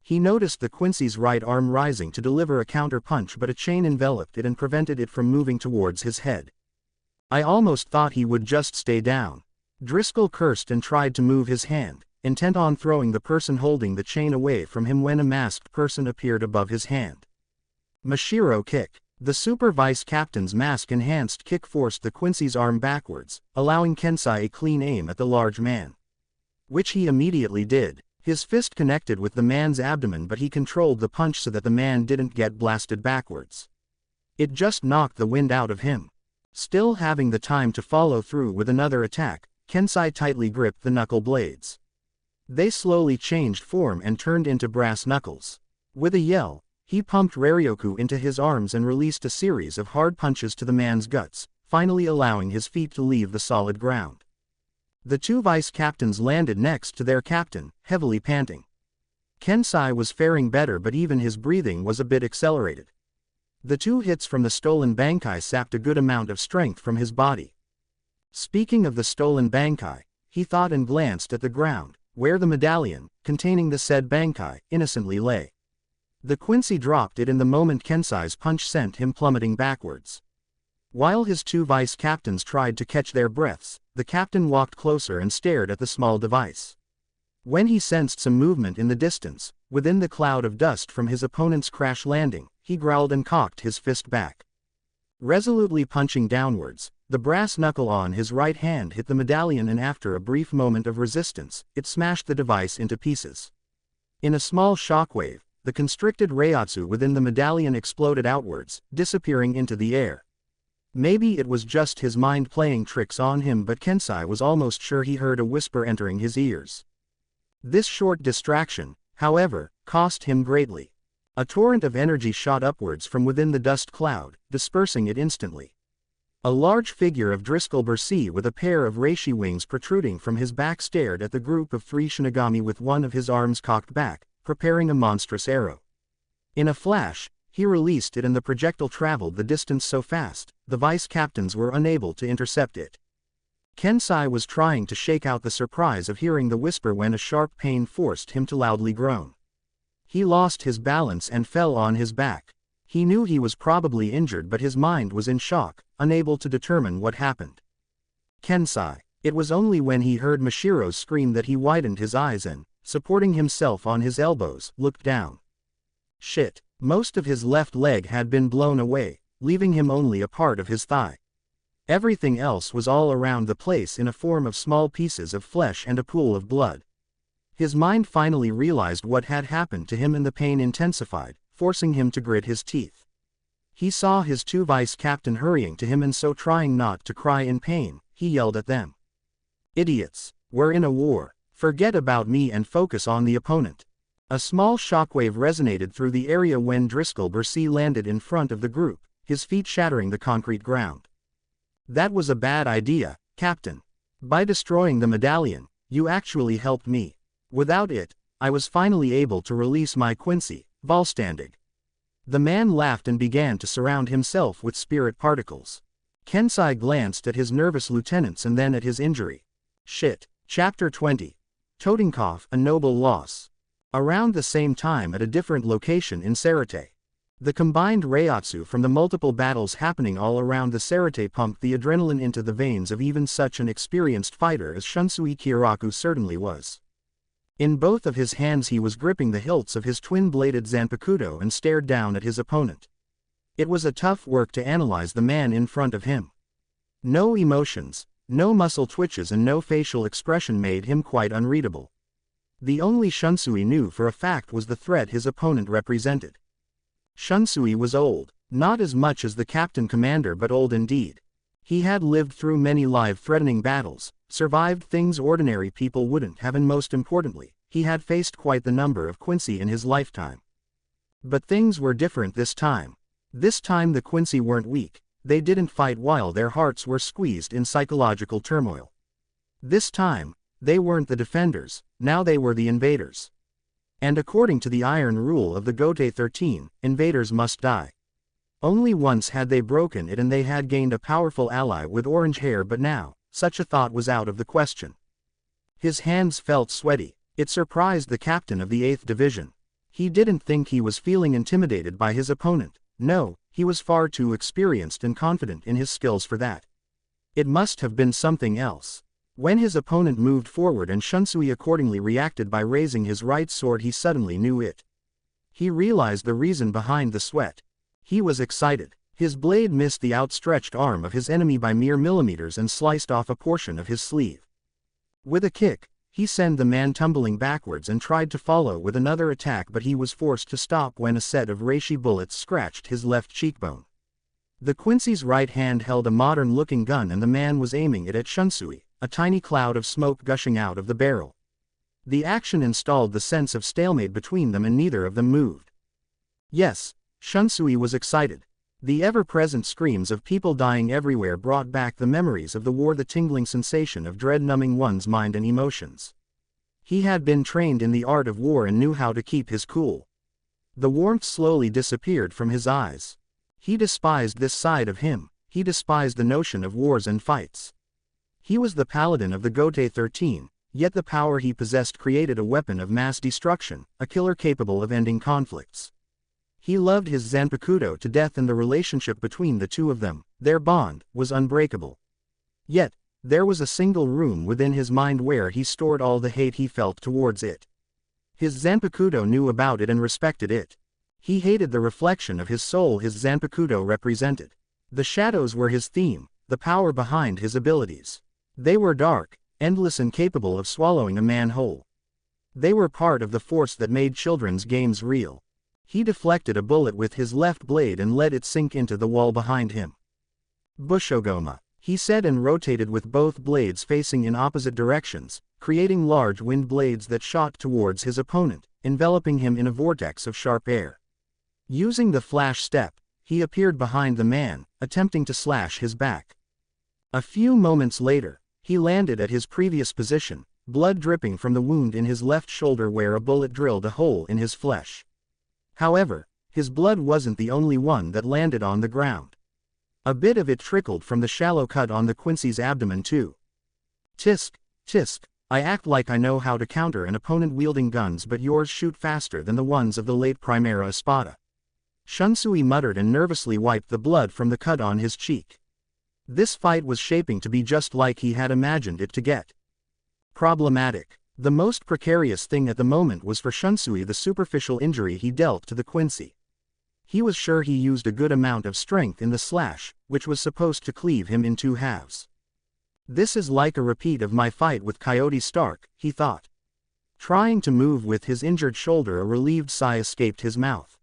[SPEAKER 1] He noticed the Quincy's right arm rising to deliver a counter punch, but a chain enveloped it and prevented it from moving towards his head. I almost thought he would just stay down. Driscoll cursed and tried to move his hand, intent on throwing the person holding the chain away from him, when a masked person appeared above his hand. Mashiro kick. The super vice captain's mask-enhanced kick forced the Quincy's arm backwards, allowing Kensai a clean aim at the large man. Which he immediately did. His fist connected with the man's abdomen, but he controlled the punch so that the man didn't get blasted backwards. It just knocked the wind out of him. Still having the time to follow through with another attack, Kensai tightly gripped the knuckle blades. They slowly changed form and turned into brass knuckles. With a yell, he pumped Raryoku into his arms and released a series of hard punches to the man's guts, finally allowing his feet to leave the solid ground. The two vice captains landed next to their captain, heavily panting. Kensai was faring better, but even his breathing was a bit accelerated. The two hits from the stolen Bankai sapped a good amount of strength from his body. Speaking of the stolen Bankai, he thought and glanced at the ground, where the medallion, containing the said Bankai, innocently lay. The Quincy dropped it in the moment Kensai's punch sent him plummeting backwards. While his two vice captains tried to catch their breaths, the captain walked closer and stared at the small device. When he sensed some movement in the distance, within the cloud of dust from his opponent's crash landing, he growled and cocked his fist back. Resolutely punching downwards, the brass knuckle on his right hand hit the medallion, and after a brief moment of resistance, it smashed the device into pieces. In a small shockwave, the constricted Reiatsu within the medallion exploded outwards, disappearing into the air. Maybe it was just his mind playing tricks on him, but Kensai was almost sure he heard a whisper entering his ears. This short distraction, however, cost him greatly. A torrent of energy shot upwards from within the dust cloud, dispersing it instantly. A large figure of Driscoll Bursey with a pair of reishi wings protruding from his back stared at the group of three Shinigami with one of his arms cocked back, preparing a monstrous arrow. In a flash, he released it and the projectile traveled the distance so fast, the vice captains were unable to intercept it. Kensai was trying to shake out the surprise of hearing the whisper when a sharp pain forced him to loudly groan. He lost his balance and fell on his back. He knew he was probably injured, but his mind was in shock, unable to determine what happened. Kensai. It was only when he heard Mashiro's scream that he widened his eyes and, supporting himself on his elbows, looked down. Shit. Most of his left leg had been blown away, leaving him only a part of his thigh. Everything else was all around the place in a form of small pieces of flesh and a pool of blood. His mind finally realized what had happened to him and the pain intensified, forcing him to grit his teeth. He saw his two vice captain hurrying to him, and so trying not to cry in pain, he yelled at them. Idiots, we're in a war, forget about me and focus on the opponent. A small shockwave resonated through the area when Driscoll Bursey landed in front of the group, his feet shattering the concrete ground. That was a bad idea, Captain. By destroying the medallion, you actually helped me. Without it, I was finally able to release my Quincy, Volstandig. The man laughed and began to surround himself with spirit particles. Kensai glanced at his nervous lieutenants and then at his injury. Shit. Chapter 20. Totenkopf, a noble loss. Around the same time at a different location in Sarate. The combined Reiatsu from the multiple battles happening all around the Sarate pumped the adrenaline into the veins of even such an experienced fighter as Shunsui Kyoraku certainly was. In both of his hands he was gripping the hilts of his twin-bladed Zanpakuto and stared down at his opponent. It was a tough work to analyze the man in front of him. No emotions, No muscle twitches and no facial expression made him quite unreadable. The only Shunsui knew for a fact was the threat his opponent represented. Shunsui was old, not as much as the captain commander but old indeed. He had lived through many life-threatening battles, survived things ordinary people wouldn't have, and most importantly, he had faced quite the number of Quincy in his lifetime. But things were different this time. This time the Quincy weren't weak, they didn't fight while their hearts were squeezed in psychological turmoil. This time, they weren't the defenders, now they were the invaders. And according to the iron rule of the Gote 13, invaders must die. Only once had they broken it and they had gained a powerful ally with orange hair, but now, such a thought was out of the question. His hands felt sweaty. It surprised the captain of the 8th Division. He didn't think he was feeling intimidated by his opponent. No, he was far too experienced and confident in his skills for that. It must have been something else. When his opponent moved forward and Shunsui accordingly reacted by raising his right sword, he suddenly knew it. He realized the reason behind the sweat. He was excited. His blade missed the outstretched arm of his enemy by mere millimeters and sliced off a portion of his sleeve. With a kick, he sent the man tumbling backwards and tried to follow with another attack, but he was forced to stop when a set of reishi bullets scratched his left cheekbone. The Quincy's right hand held a modern-looking gun and the man was aiming it at Shunsui, a tiny cloud of smoke gushing out of the barrel. The action installed the sense of stalemate between them and neither of them moved. Yes, Shunsui was excited. The ever-present screams of people dying everywhere brought back the memories of the war, the tingling sensation of dread numbing one's mind and emotions. He had been trained in the art of war and knew how to keep his cool. The warmth slowly disappeared from his eyes. He despised this side of him. He despised the notion of wars and fights. He was the paladin of the Gote 13, yet the power he possessed created a weapon of mass destruction, a killer capable of ending conflicts. He loved his Zanpakuto to death and the relationship between the two of them, their bond, was unbreakable. Yet, there was a single room within his mind where he stored all the hate he felt towards it. His Zanpakuto knew about it and respected it. He hated the reflection of his soul his Zanpakuto represented. The shadows were his theme, the power behind his abilities. They were dark, endless and capable of swallowing a man whole. They were part of the force that made children's games real. He deflected a bullet with his left blade and let it sink into the wall behind him. Bushogoma, he said, and rotated with both blades facing in opposite directions, creating large wind blades that shot towards his opponent, enveloping him in a vortex of sharp air. Using the flash step, he appeared behind the man, attempting to slash his back. A few moments later, he landed at his previous position, blood dripping from the wound in his left shoulder where a bullet drilled a hole in his flesh. However, his blood wasn't the only one that landed on the ground. A bit of it trickled from the shallow cut on the Quincy's abdomen too. Tisk, tisk, I act like I know how to counter an opponent wielding guns, but yours shoot faster than the ones of the late Primera Espada. Shunsui muttered and nervously wiped the blood from the cut on his cheek. This fight was shaping to be just like he had imagined it to get. Problematic. The most precarious thing at the moment was for Shunsui the superficial injury he dealt to the Quincy. He was sure he used a good amount of strength in the slash, which was supposed to cleave him in two halves. This is like a repeat of my fight with Coyote Stark, he thought. Trying to move with his injured shoulder, a relieved sigh escaped his mouth.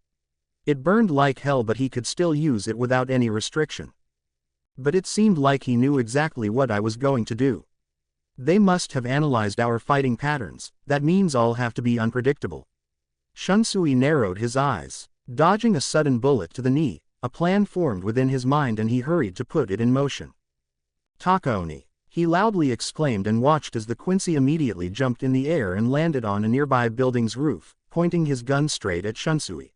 [SPEAKER 1] It burned like hell, but he could still use it without any restriction. But it seemed like he knew exactly what I was going to do. They must have analyzed our fighting patterns, that means all have to be unpredictable. Shunsui narrowed his eyes. Dodging a sudden bullet to the knee, a plan formed within his mind and he hurried to put it in motion. Takaoni, he loudly exclaimed and watched as the Quincy immediately jumped in the air and landed on a nearby building's roof, pointing his gun straight at Shunsui.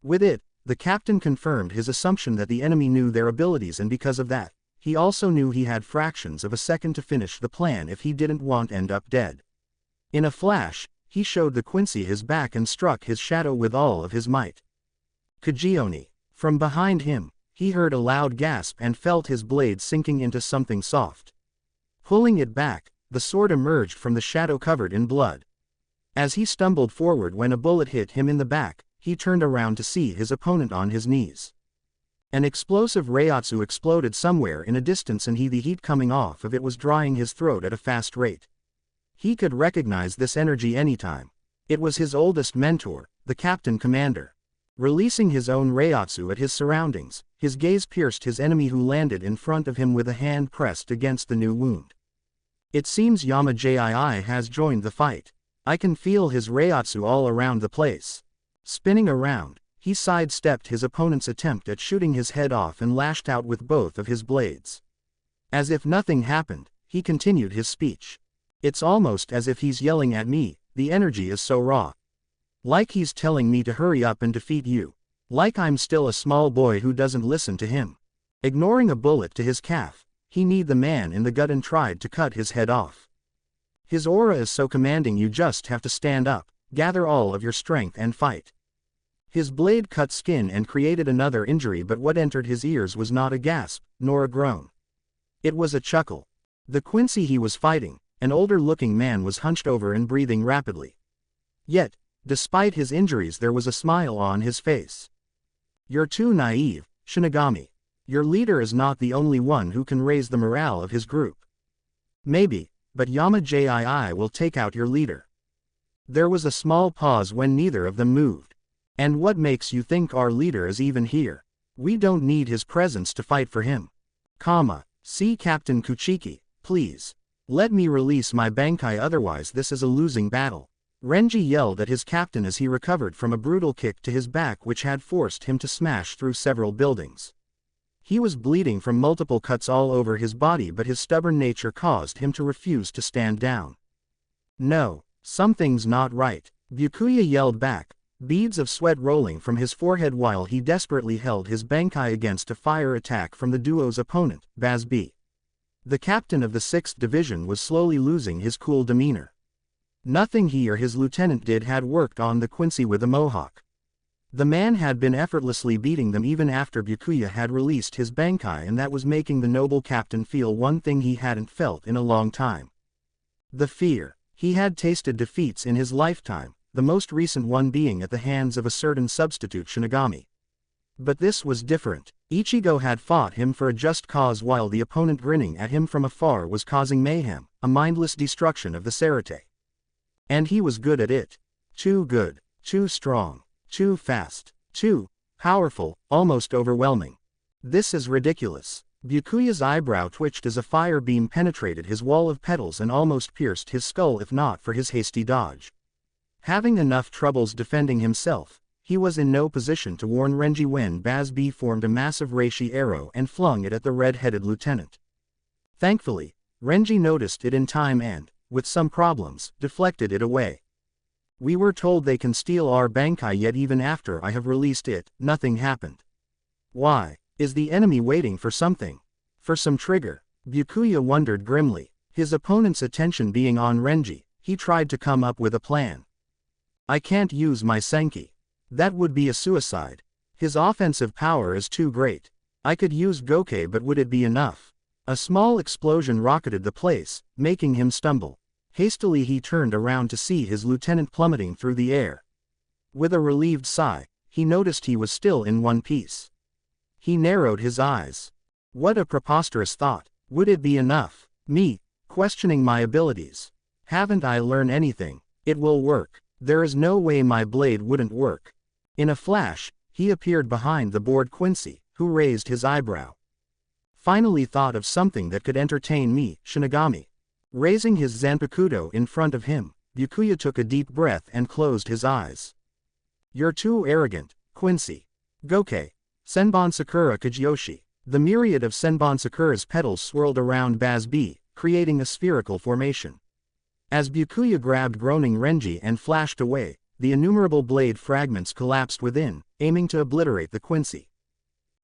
[SPEAKER 1] With it, the captain confirmed his assumption that the enemy knew their abilities, and because of that, he also knew he had fractions of a second to finish the plan if he didn't want to end up dead. In a flash, he showed the Quincy his back and struck his shadow with all of his might. Kajioni. From behind him, he heard a loud gasp and felt his blade sinking into something soft. Pulling it back, the sword emerged from the shadow covered in blood. As he stumbled forward when a bullet hit him in the back, he turned around to see his opponent on his knees. An explosive reiatsu exploded somewhere in a distance and the heat coming off of it was drying his throat at a fast rate. He could recognize this energy anytime. It was his oldest mentor, the Captain Commander. Releasing his own reiatsu at his surroundings, his gaze pierced his enemy who landed in front of him with a hand pressed against the new wound. It seems Yamamoto has joined the fight. I can feel his reiatsu all around the place. Spinning around, he sidestepped his opponent's attempt at shooting his head off and lashed out with both of his blades. As if nothing happened, he continued his speech. It's almost as if he's yelling at me, the energy is so raw. Like he's telling me to hurry up and defeat you. Like I'm still a small boy who doesn't listen to him. Ignoring a bullet to his calf, he kneed the man in the gut and tried to cut his head off. His aura is so commanding you just have to stand up, gather all of your strength and fight. His blade cut skin and created another injury, but what entered his ears was not a gasp, nor a groan. It was a chuckle. The Quincy he was fighting, an older-looking man, was hunched over and breathing rapidly. Yet, despite his injuries, there was a smile on his face. You're too naive, Shinigami. Your leader is not the only one who can raise the morale of his group. Maybe, but Yamamoto will take out your leader. There was a small pause when neither of them moved. And what makes you think our leader is even here? We don't need his presence to fight for him. See Captain Kuchiki, please. Let me release my Bankai, otherwise this is a losing battle. Renji yelled at his captain as he recovered from a brutal kick to his back which had forced him to smash through several buildings. He was bleeding from multiple cuts all over his body, but his stubborn nature caused him to refuse to stand down. No, something's not right, Byakuya yelled back, beads of sweat rolling from his forehead while he desperately held his Bankai against a fire attack from the duo's opponent, Baz B. The captain of the 6th Division was slowly losing his cool demeanor. Nothing he or his lieutenant did had worked on the Quincy with a mohawk. The man had been effortlessly beating them even after Byakuya had released his Bankai, and that was making the noble captain feel one thing he hadn't felt in a long time. The fear. He had tasted defeats in his lifetime, the most recent one being at the hands of a certain substitute Shinigami. But this was different. Ichigo had fought him for a just cause while the opponent grinning at him from afar was causing mayhem, a mindless destruction of the Sarate. And he was good at it. Too good, too strong, too fast, too powerful, almost overwhelming. This is ridiculous. Byakuya's eyebrow twitched as a fire beam penetrated his wall of petals and almost pierced his skull if not for his hasty dodge. Having enough troubles defending himself, he was in no position to warn Renji when Baz B formed a massive reishi arrow and flung it at the red-headed lieutenant. Thankfully, Renji noticed it in time and, with some problems, deflected it away. We were told they can steal our Bankai, yet even after I have released it, nothing happened. Why? Is the enemy waiting for something? For some trigger? Byakuya wondered grimly. His opponent's attention being on Renji, he tried to come up with a plan. I can't use my Senki. That would be a suicide. His offensive power is too great. I could use Gokei, but would it be enough? A small explosion rocketed the place, making him stumble. Hastily he turned around to see his lieutenant plummeting through the air. With a relieved sigh, he noticed he was still in one piece. He narrowed his eyes. What a preposterous thought. Would it be enough? Me, questioning my abilities. Haven't I learned anything? It will work. There is no way my blade wouldn't work. In a flash, he appeared behind the bored Quincy, who raised his eyebrow. Finally thought of something that could entertain me, Shinigami. Raising his Zanpakuto in front of him, Byakuya took a deep breath and closed his eyes. You're too arrogant, Quincy. Gokei. Senbon Sakura Kajiyoshi. The myriad of Senbon Sakura's petals swirled around Baz B, creating a spherical formation. As Byakuya grabbed groaning Renji and flashed away, the innumerable blade fragments collapsed within, aiming to obliterate the Quincy.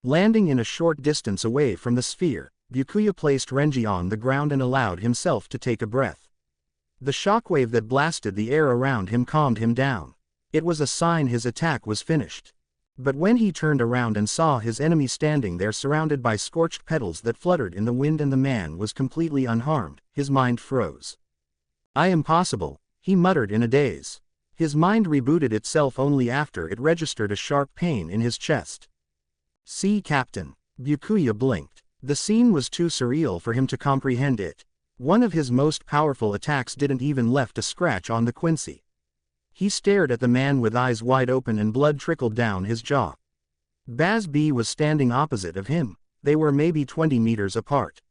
[SPEAKER 1] Landing in a short distance away from the sphere, Byakuya placed Renji on the ground and allowed himself to take a breath. The shockwave that blasted the air around him calmed him down. It was a sign his attack was finished. But when he turned around and saw his enemy standing there surrounded by scorched petals that fluttered in the wind and the man was completely unharmed, his mind froze. Impossible, he muttered in a daze. His mind rebooted itself only after it registered a sharp pain in his chest. See Captain. Byakuya blinked. The scene was too surreal for him to comprehend it. One of his most powerful attacks didn't even left a scratch on the Quincy. He stared at the man with eyes wide open and blood trickled down his jaw. Baz B was standing opposite of him. They were maybe 20 meters apart.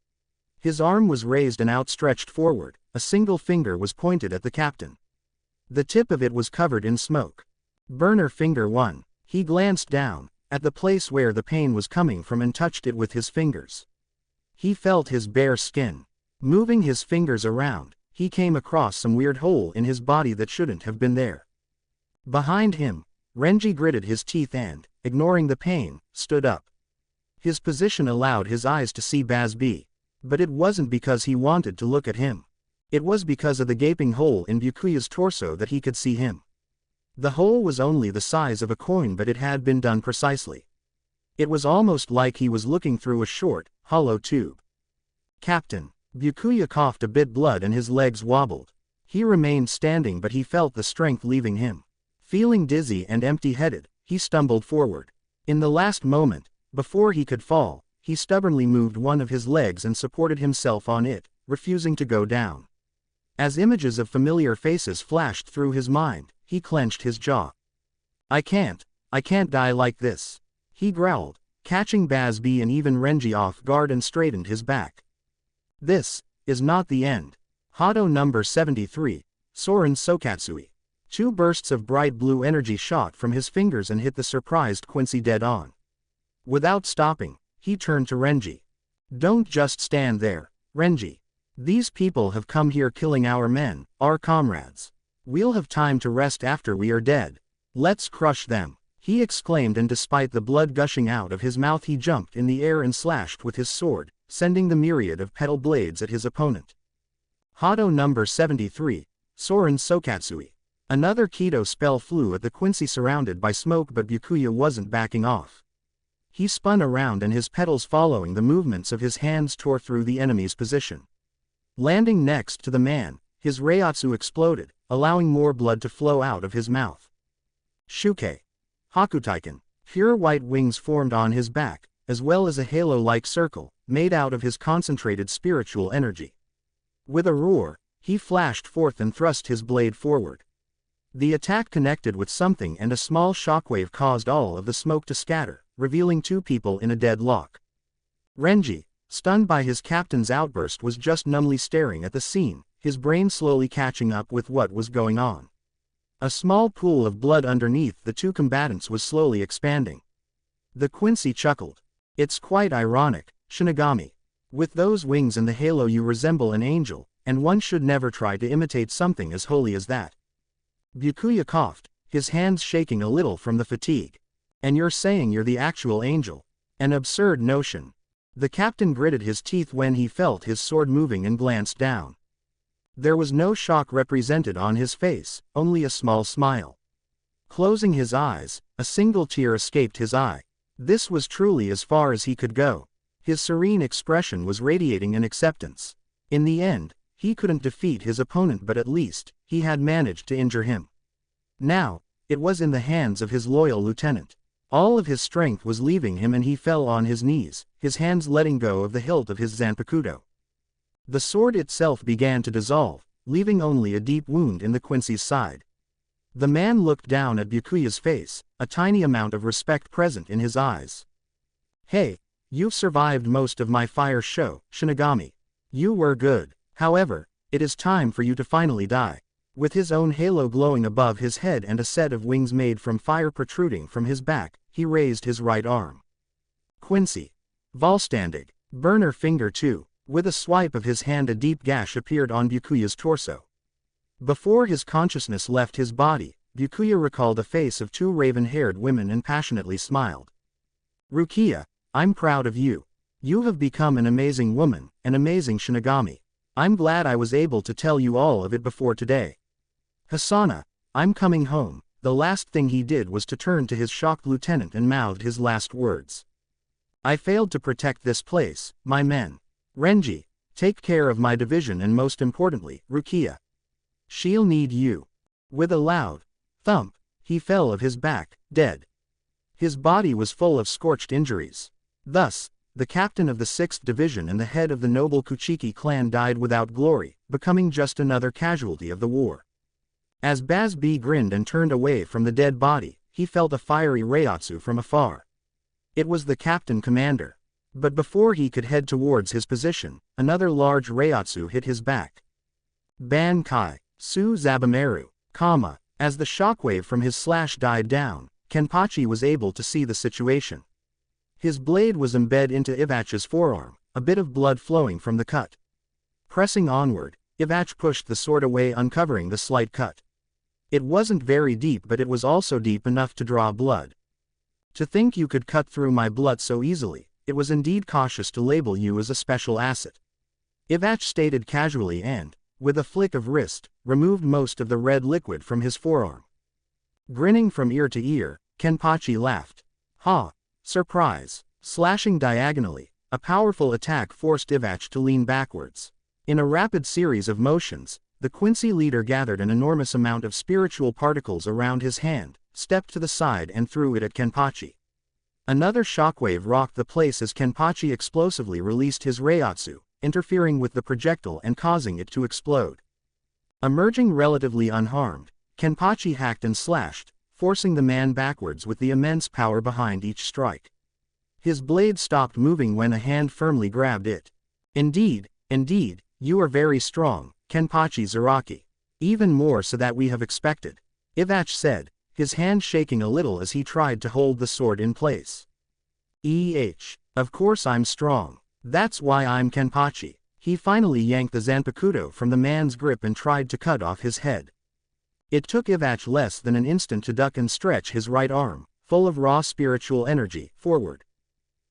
[SPEAKER 1] His arm was raised and outstretched forward, a single finger was pointed at the captain. The tip of it was covered in smoke. Burner finger 1. He glanced down, at the place where the pain was coming from and touched it with his fingers. He felt his bare skin. Moving his fingers around, he came across some weird hole in his body that shouldn't have been there. Behind him, Renji gritted his teeth and, ignoring the pain, stood up. His position allowed his eyes to see Baz B. But it wasn't because he wanted to look at him. It was because of the gaping hole in Byakuya's torso that he could see him. The hole was only the size of a coin, but it had been done precisely. It was almost like he was looking through a short, hollow tube. Captain. Byakuya coughed a bit blood and his legs wobbled. He remained standing but he felt the strength leaving him. Feeling dizzy and empty-headed, he stumbled forward. In the last moment, before he could fall, he stubbornly moved one of his legs and supported himself on it, refusing to go down. As images of familiar faces flashed through his mind, he clenched his jaw. I can't die like this," he growled, catching Baz B and even Renji off guard and straightened his back. "This is not the end." Hado number 73, Soren Sokatsui. 2 bursts of bright blue energy shot from his fingers and hit the surprised Quincy dead on. Without stopping, he turned to Renji. "Don't just stand there, Renji. These people have come here killing our men, our comrades. We'll have time to rest after we are dead. Let's crush them," he exclaimed, and despite the blood gushing out of his mouth he jumped in the air and slashed with his sword, sending the myriad of petal blades at his opponent. Hado number 73, Soren Sokatsui. Another Kido spell flew at the Quincy surrounded by smoke, but Byakuya wasn't backing off. He spun around and his petals following the movements of his hands tore through the enemy's position. Landing next to the man, his Reiatsu exploded, allowing more blood to flow out of his mouth. Shuke. Hakutaiken. Pure white wings formed on his back, as well as a halo-like circle, made out of his concentrated spiritual energy. With a roar, he flashed forth and thrust his blade forward. The attack connected with something and a small shockwave caused all of the smoke to scatter, revealing 2 people in a deadlock. Renji, stunned by his captain's outburst, was just numbly staring at the scene, his brain slowly catching up with what was going on. A small pool of blood underneath the 2 combatants was slowly expanding. The Quincy chuckled. "It's quite ironic, Shinigami. With those wings and the halo you resemble an angel, and one should never try to imitate something as holy as that." Byakuya coughed, his hands shaking a little from the fatigue. "And you're saying you're the actual angel? An absurd notion." The captain gritted his teeth when he felt his sword moving and glanced down. There was no shock represented on his face, only a small smile. Closing his eyes, a single tear escaped his eye. This was truly as far as he could go. His serene expression was radiating an acceptance. In the end, he couldn't defeat his opponent, but at least, he had managed to injure him. Now, it was in the hands of his loyal lieutenant. All of his strength was leaving him and he fell on his knees, his hands letting go of the hilt of his Zanpakuto. The sword itself began to dissolve, leaving only a deep wound in the Quincy's side. The man looked down at Byakuya's face, a tiny amount of respect present in his eyes. "Hey, you've survived most of my fire show, Shinigami. You were good. However, it is time for you to finally die." With his own halo glowing above his head and a set of wings made from fire protruding from his back, he raised his right arm. Quincy. Volstandig. Burner finger 2. With a swipe of his hand a deep gash appeared on Byakuya's torso. Before his consciousness left his body, Byakuya recalled the face of 2 raven-haired women and passionately smiled. "Rukia, I'm proud of you. You have become an amazing woman, an amazing Shinigami. I'm glad I was able to tell you all of it before today. Hasana, I'm coming home." The last thing he did was to turn to his shocked lieutenant and mouthed his last words. "I failed to protect this place, my men. Renji, take care of my division and most importantly, Rukia. She'll need you." With a loud thump, he fell of his back, dead. His body was full of scorched injuries. Thus, the captain of the 6th Division and the head of the noble Kuchiki clan died without glory, becoming just another casualty of the war. As Baz B grinned and turned away from the dead body, he felt a fiery reiatsu from afar. It was the captain commander. But before he could head towards his position, another large reiatsu hit his back. Ban Kai, Su Zabumeru, as the shockwave from his slash died down, Kenpachi was able to see the situation. His blade was embedded into Ivach's forearm, a bit of blood flowing from the cut. Pressing onward, Ivach pushed the sword away, uncovering the slight cut. It wasn't very deep, but it was also deep enough to draw blood. To think you could cut through my blood so easily, it was indeed cautious to label you as a special asset. Ivach stated casually and, with a flick of wrist, removed most of the red liquid from his forearm. Grinning from ear to ear, Kenpachi laughed. Ha! Surprise! Slashing diagonally, a powerful attack forced Ivach to lean backwards. In a rapid series of motions, the Quincy leader gathered an enormous amount of spiritual particles around his hand, stepped to the side and threw it at Kenpachi. Another shockwave rocked the place as Kenpachi explosively released his reiatsu, interfering with the projectile and causing it to explode. Emerging relatively unharmed, Kenpachi hacked and slashed, forcing the man backwards with the immense power behind each strike. His blade stopped moving when a hand firmly grabbed it. Indeed, you are very strong, Kenpachi Zaraki. Even more so than we have expected, Ivach said, his hand shaking a little as he tried to hold the sword in place. Of course I'm strong. That's why I'm Kenpachi. He finally yanked the Zanpakuto from the man's grip and tried to cut off his head. It took Ivach less than an instant to duck and stretch his right arm, full of raw spiritual energy, forward.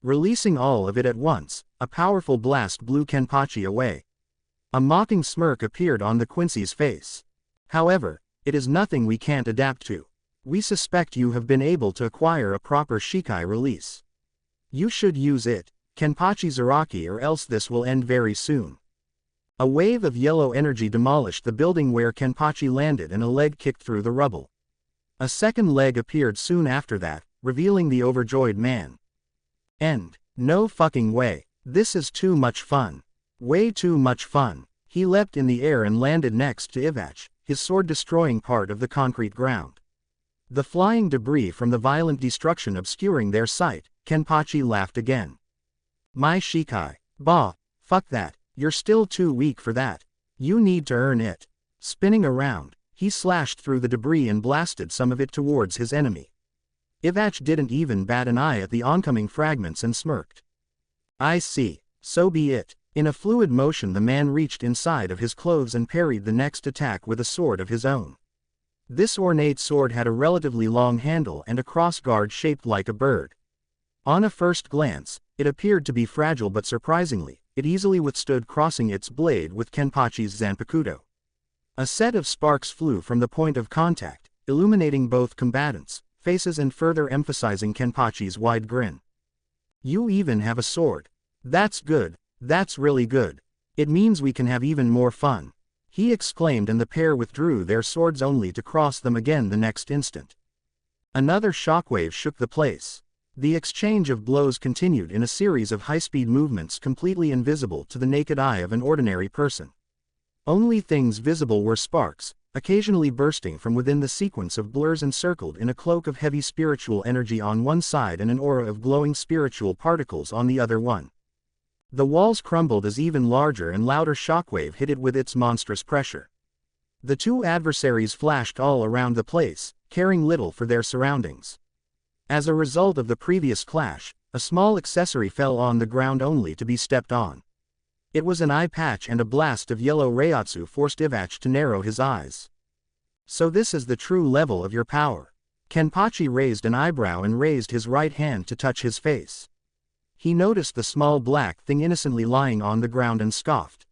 [SPEAKER 1] Releasing all of it at once, a powerful blast blew Kenpachi away. A mocking smirk appeared on the Quincy's face. However, it is nothing we can't adapt to. We suspect you have been able to acquire a proper Shikai release. You should use it, Kenpachi Zaraki, or else this will end very soon. A wave of yellow energy demolished the building where Kenpachi landed and a leg kicked through the rubble. A second leg appeared soon after that, revealing the overjoyed man. No fucking way. This is too much fun. Way too much fun. He leapt in the air and landed next to Ivach, his sword destroying part of the concrete ground. The flying debris from the violent destruction obscuring their sight, Kenpachi laughed again. My Shikai. Bah, fuck that, you're still too weak for that. You need to earn it. Spinning around, he slashed through the debris and blasted some of it towards his enemy. Ivach didn't even bat an eye at the oncoming fragments and smirked. I see, so be it. In a fluid motion the man reached inside of his clothes and parried the next attack with a sword of his own. This ornate sword had a relatively long handle and a crossguard shaped like a bird. On a first glance, it appeared to be fragile, but surprisingly, it easily withstood crossing its blade with Kenpachi's Zanpakuto. A set of sparks flew from the point of contact, illuminating both combatants' faces and further emphasizing Kenpachi's wide grin. You even have a sword. That's good, that's really good. It means we can have even more fun, he exclaimed, and the pair withdrew their swords only to cross them again the next instant. Another shockwave shook the place. The exchange of blows continued in a series of high-speed movements completely invisible to the naked eye of an ordinary person. Only things visible were sparks, occasionally bursting from within the sequence of blurs encircled in a cloak of heavy spiritual energy on one side and an aura of glowing spiritual particles on the other one. The walls crumbled as even larger and louder shockwave hit it with its monstrous pressure. The two adversaries flashed all around the place, caring little for their surroundings. As a result of the previous clash, a small accessory fell on the ground only to be stepped on. It was an eye patch, and a blast of yellow reiatsu forced Ivach to narrow his eyes. So this is the true level of your power. Kenpachi raised an eyebrow and raised his right hand to touch his face. He noticed the small black thing innocently lying on the ground and scoffed.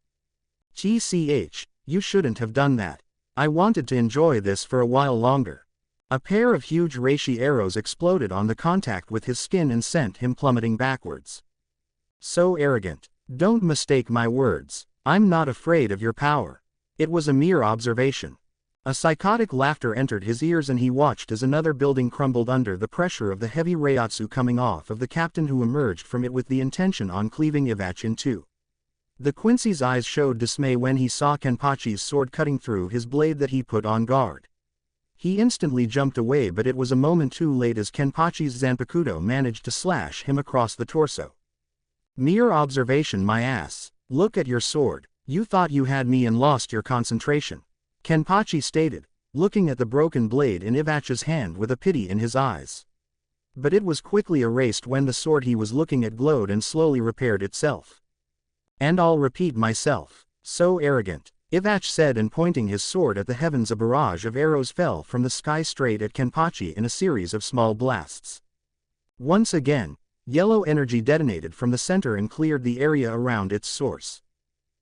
[SPEAKER 1] GCH, you shouldn't have done that. I wanted to enjoy this for a while longer. A pair of huge reishi arrows exploded on the contact with his skin and sent him plummeting backwards. So arrogant. Don't mistake my words. I'm not afraid of your power. It was a mere observation. A psychotic laughter entered his ears and he watched as another building crumbled under the pressure of the heavy reiatsu coming off of the captain, who emerged from it with the intention on cleaving Ivach in two. The Quincy's eyes showed dismay when he saw Kenpachi's sword cutting through his blade that he put on guard. He instantly jumped away, but it was a moment too late as Kenpachi's Zanpakuto managed to slash him across the torso. Mere observation, my ass. Look at your sword. You thought you had me and lost your concentration, Kenpachi stated, looking at the broken blade in Ivach's hand with a pity in his eyes. But it was quickly erased when the sword he was looking at glowed and slowly repaired itself. And I'll repeat myself. So arrogant, Ivach said, and pointing his sword at the heavens, a barrage of arrows fell from the sky straight at Kenpachi in a series of small blasts. Once again, yellow energy detonated from the center and cleared the area around its source.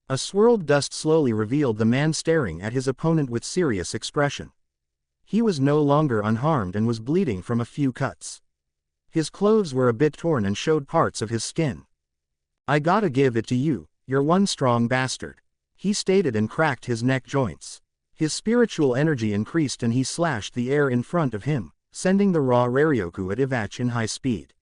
[SPEAKER 1] A swirled dust slowly revealed the man staring at his opponent with serious expression. He was no longer unharmed and was bleeding from a few cuts. His clothes were a bit torn and showed parts of his skin. I gotta give it to you, you're one strong bastard, he stated and cracked his neck joints. His spiritual energy increased and he slashed the air in front of him, sending the raw Raryoku at Ivach in high speed.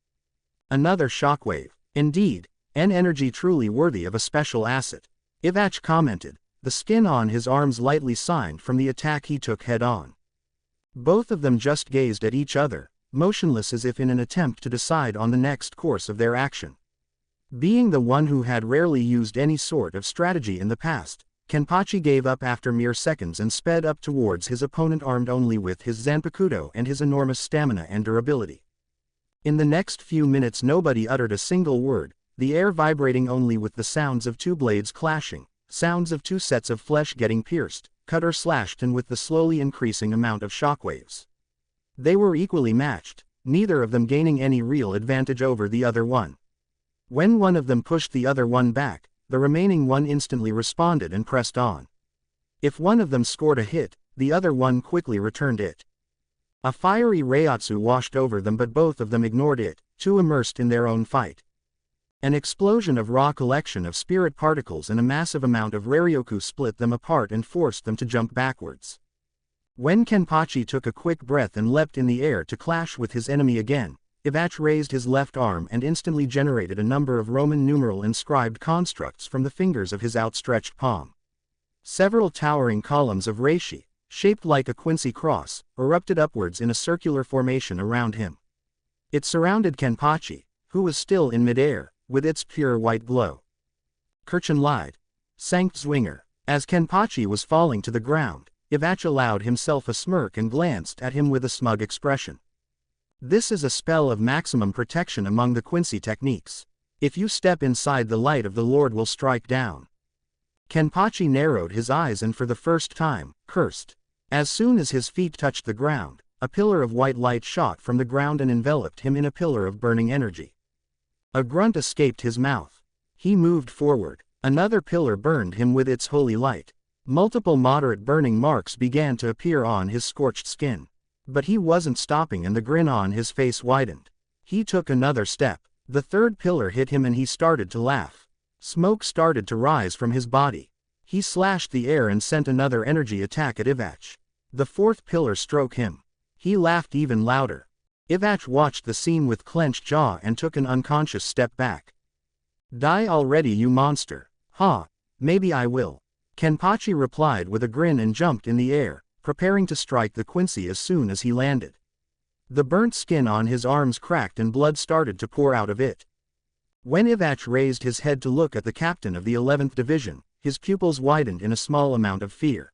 [SPEAKER 1] Another shockwave. Indeed, an energy truly worthy of a special asset, Ivach commented, the skin on his arms lightly signed from the attack he took head-on. Both of them just gazed at each other, motionless as if in an attempt to decide on the next course of their action. Being the one who had rarely used any sort of strategy in the past, Kenpachi gave up after mere seconds and sped up towards his opponent, armed only with his Zanpakuto and his enormous stamina and durability. In the next few minutes nobody uttered a single word, the air vibrating only with the sounds of two blades clashing, sounds of two sets of flesh getting pierced, cut or slashed, and with the slowly increasing amount of shockwaves. They were equally matched, neither of them gaining any real advantage over the other one. When one of them pushed the other one back, the remaining one instantly responded and pressed on. If one of them scored a hit, the other one quickly returned it. A fiery reiatsu washed over them, but both of them ignored it, too immersed in their own fight. An explosion of raw collection of spirit particles and a massive amount of Raryoku split them apart and forced them to jump backwards. When Kenpachi took a quick breath and leapt in the air to clash with his enemy again, Ivach raised his left arm and instantly generated a number of Roman numeral inscribed constructs from the fingers of his outstretched palm. Several towering columns of reishi, shaped like a Quincy cross, erupted upwards in a circular formation around him. It surrounded Kenpachi, who was still in midair, with its pure white glow. Kirchen lied. Sankt Zwinger. As Kenpachi was falling to the ground, Ivach allowed himself a smirk and glanced at him with a smug expression. This is a spell of maximum protection among the Quincy techniques. If you step inside, the light of the Lord will strike down. Kenpachi narrowed his eyes and for the first time, cursed. As soon as his feet touched the ground, a pillar of white light shot from the ground and enveloped him in a pillar of burning energy. A grunt escaped his mouth. He moved forward. Another pillar burned him with its holy light. Multiple moderate burning marks began to appear on his scorched skin. But he wasn't stopping and the grin on his face widened. He took another step. The third pillar hit him and he started to laugh. Smoke started to rise from his body. He slashed the air and sent another energy attack at Ivach. The fourth pillar struck him. He laughed even louder. Ivach watched the scene with clenched jaw and took an unconscious step back. Die already, you monster. Ha, maybe I will. Kenpachi replied with a grin and jumped in the air, preparing to strike the Quincy as soon as he landed. The burnt skin on his arms cracked and blood started to pour out of it. When Ivach raised his head to look at the captain of the 11th Division, his pupils widened in a small amount of fear.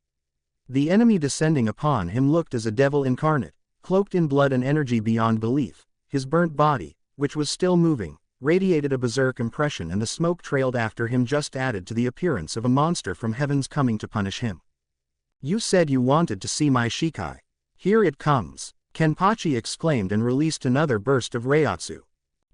[SPEAKER 1] The enemy descending upon him looked as a devil incarnate, cloaked in blood and energy beyond belief. His burnt body, which was still moving, radiated a berserk impression, and the smoke trailed after him just added to the appearance of a monster from heavens coming to punish him. You said you wanted to see my Shikai. Here it comes, Kenpachi exclaimed and released another burst of Reiatsu.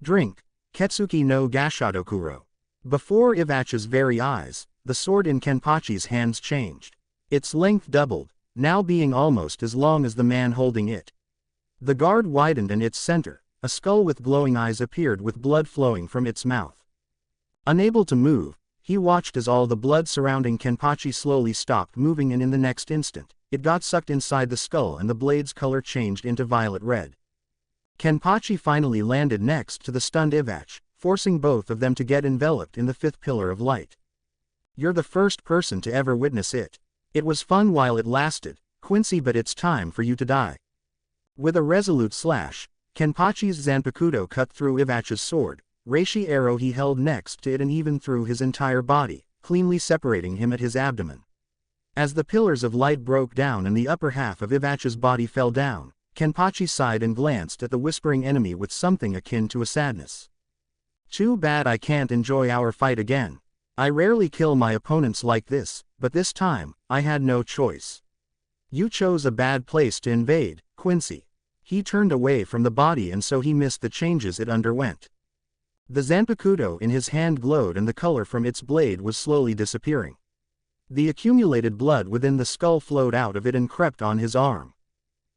[SPEAKER 1] Drink, Ketsuki no Gashadokuro. Before Ivach's very eyes, the sword in Kenpachi's hands changed. Its length doubled, now being almost as long as the man holding it. The guard widened and its center, a skull with glowing eyes, appeared with blood flowing from its mouth. Unable to move, he watched as all the blood surrounding Kenpachi slowly stopped moving, and in the next instant, it got sucked inside the skull and the blade's color changed into violet red. Kenpachi finally landed next to the stunned Ivach, forcing both of them to get enveloped in the fifth pillar of light. You're the first person to ever witness it. It was fun while it lasted, Quincy, but it's time for you to die. With a resolute slash, Kenpachi's Zanpakuto cut through Ivach's sword, Reishi arrow he held next to it and even through his entire body, cleanly separating him at his abdomen. As the pillars of light broke down and the upper half of Ivach's body fell down, Kenpachi sighed and glanced at the whispering enemy with something akin to a sadness. Too bad I can't enjoy our fight again. I rarely kill my opponents like this, but this time, I had no choice. You chose a bad place to invade, Quincy. He turned away from the body and so he missed the changes it underwent. The Zanpakuto in his hand glowed and the color from its blade was slowly disappearing. The accumulated blood within the skull flowed out of it and crept on his arm.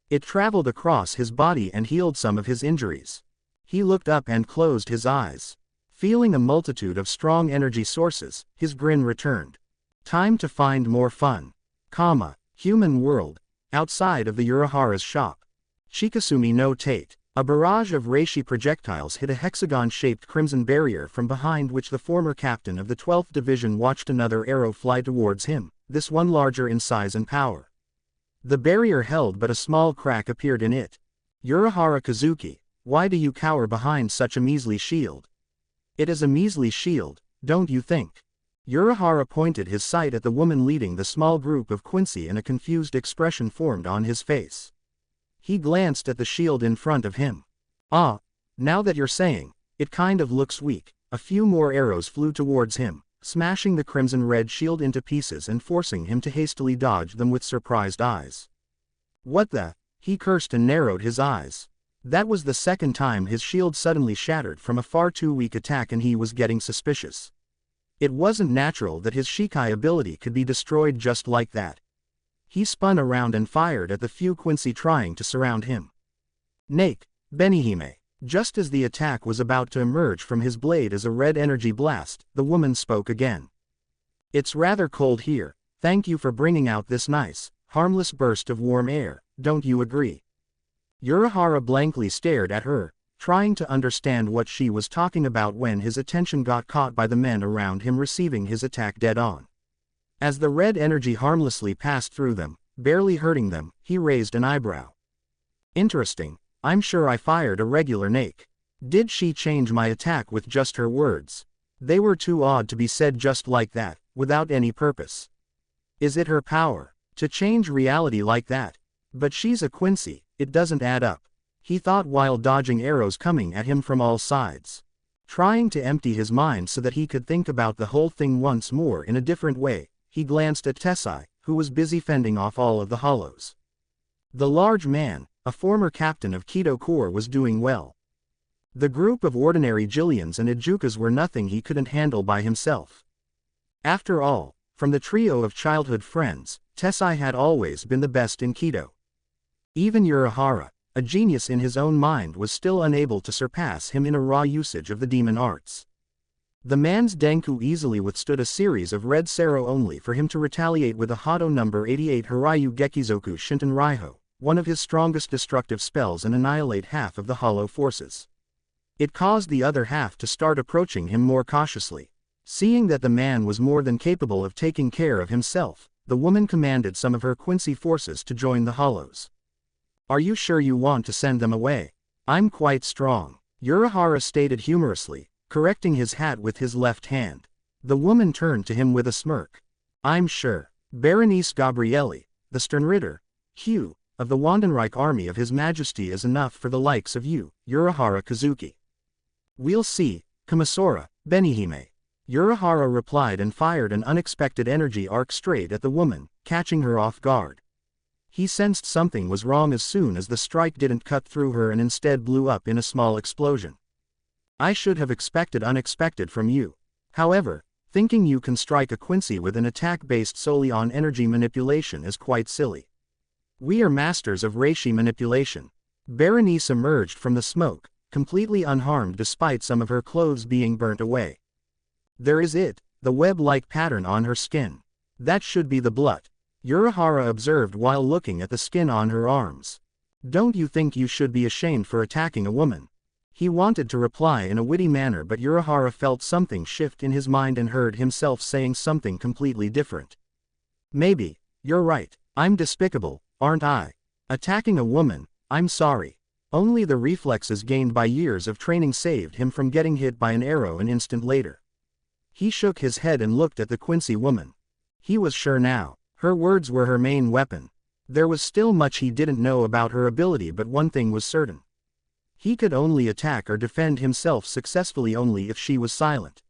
[SPEAKER 1] It traveled across his body and healed some of his injuries. He looked up and closed his eyes. Feeling a multitude of strong energy sources, his grin returned. Time to find more fun. Human world. Outside of the Urahara's shop. Chikasumi no Tate. A barrage of reishi projectiles hit a hexagon-shaped crimson barrier from behind which the former captain of the 12th Division watched another arrow fly towards him, this one larger in size and power. The barrier held but a small crack appeared in it. Urahara Kazuki, why do you cower behind such a measly shield? It is a measly shield, don't you think? Urahara pointed his sight at the woman leading the small group of Quincy and a confused expression formed on his face. He glanced at the shield in front of him. Ah, now that you're saying, it kind of looks weak. A few more arrows flew towards him, smashing the crimson-red shield into pieces and forcing him to hastily dodge them with surprised eyes. What the? He cursed and narrowed his eyes. That was the second time his shield suddenly shattered from a far too weak attack and he was getting suspicious. It wasn't natural that his Shikai ability could be destroyed just like that. He spun around and fired at the few Quincy trying to surround him. Nake, Benihime. Just as the attack was about to emerge from his blade as a red energy blast, the woman spoke again. It's rather cold here, thank you for bringing out this nice, harmless burst of warm air, don't you agree? Urahara blankly stared at her, trying to understand what she was talking about when his attention got caught by the men around him receiving his attack dead on. As the red energy harmlessly passed through them, barely hurting them, he raised an eyebrow. Interesting, I'm sure I fired a regular Nake. Did she change my attack with just her words? They were too odd to be said just like that, without any purpose. Is it her power, to change reality like that? But she's a Quincy, it doesn't add up. He thought while dodging arrows coming at him from all sides. Trying to empty his mind so that he could think about the whole thing once more in a different way, he glanced at Tessai, who was busy fending off all of the hollows. The large man, a former captain of Kido Corps, was doing well. The group of ordinary Jillians and Ijukas were nothing he couldn't handle by himself. After all, from the trio of childhood friends, Tessai had always been the best in Kido. Even Urahara, a genius in his own mind, was still unable to surpass him in a raw usage of the demon arts. The man's Denku easily withstood a series of red Sero only for him to retaliate with a Hado number 88 Hiryu Gekizoku Shinten Raiho, one of his strongest destructive spells, and annihilate half of the hollow forces. It caused the other half to start approaching him more cautiously. Seeing that the man was more than capable of taking care of himself, the woman commanded some of her Quincy forces to join the hollows. Are you sure you want to send them away? I'm quite strong, Urahara stated humorously, correcting his hat with his left hand. The woman turned to him with a smirk. I'm sure. Berenice Gabrielli, the Sternritter, Hugh, of the Wandenreich army of His Majesty is enough for the likes of you, Urahara Kazuki. We'll see, Kamasora, Benihime. Urahara replied and fired an unexpected energy arc straight at the woman, catching her off guard. He sensed something was wrong as soon as the strike didn't cut through her and instead blew up in a small explosion. I should have expected unexpected from you. However, thinking you can strike a Quincy with an attack based solely on energy manipulation is quite silly. We are masters of reishi manipulation. Berenice emerged from the smoke, completely unharmed despite some of her clothes being burnt away. There is it, the web-like pattern on her skin. That should be the blood. Urahara observed while looking at the skin on her arms. Don't you think you should be ashamed for attacking a woman? He wanted to reply in a witty manner, but Urahara felt something shift in his mind and heard himself saying something completely different. Maybe, you're right, I'm despicable, aren't I? Attacking a woman, I'm sorry. Only the reflexes gained by years of training saved him from getting hit by an arrow an instant later. He shook his head and looked at the Quincy woman. He was sure now. Her words were her main weapon. There was still much he didn't know about her ability, but one thing was certain. He could only attack or defend himself successfully only if she was silent.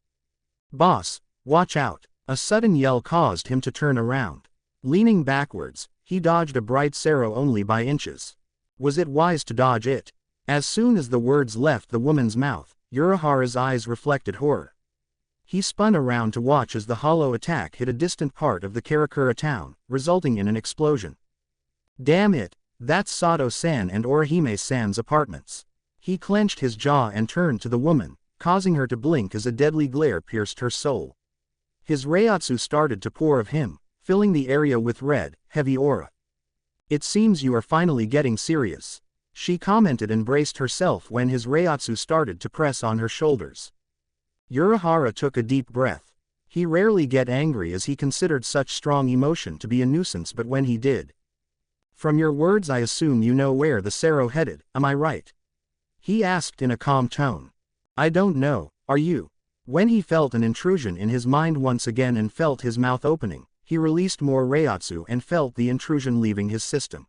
[SPEAKER 1] Boss, watch out! A sudden yell caused him to turn around. Leaning backwards, he dodged a bright arrow only by inches. Was it wise to dodge it? As soon as the words left the woman's mouth, Urahara's eyes reflected horror. He spun around to watch as the hollow attack hit a distant part of the Karakura town, resulting in an explosion. Damn it, that's Sato-san and Orihime-san's apartments. He clenched his jaw and turned to the woman, causing her to blink as a deadly glare pierced her soul. His Reiatsu started to pour of him, filling the area with red, heavy aura. It seems you are finally getting serious, she commented and braced herself when his Reiatsu started to press on her shoulders. Urahara took a deep breath. He rarely get angry as he considered such strong emotion to be a nuisance, but when he did. From your words I assume you know where the Sero headed, am I right? He asked in a calm tone. I don't know, are you? When he felt an intrusion in his mind once again and felt his mouth opening, he released more Reiatsu and felt the intrusion leaving his system.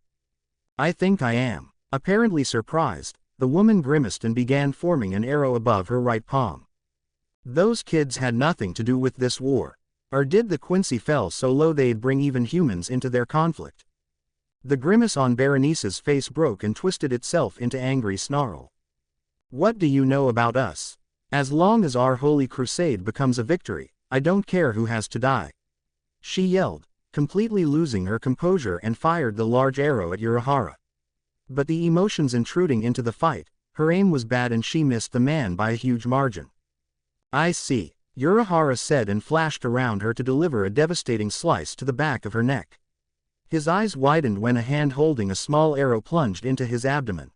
[SPEAKER 1] I think I am. Apparently surprised, the woman grimaced and began forming an arrow above her right palm. Those kids had nothing to do with this war. Or did the Quincy fell so low they'd bring even humans into their conflict? The grimace on Berenice's face broke and twisted itself into angry snarl. What do you know about us? As long as our holy crusade becomes a victory, I don't care who has to die. She yelled, completely losing her composure, and fired the large arrow at Urahara. But the emotions intruding into the fight, her aim was bad and she missed the man by a huge margin. I see, Urahara said and flashed around her to deliver a devastating slice to the back of her neck. His eyes widened when a hand holding a small arrow plunged into his abdomen.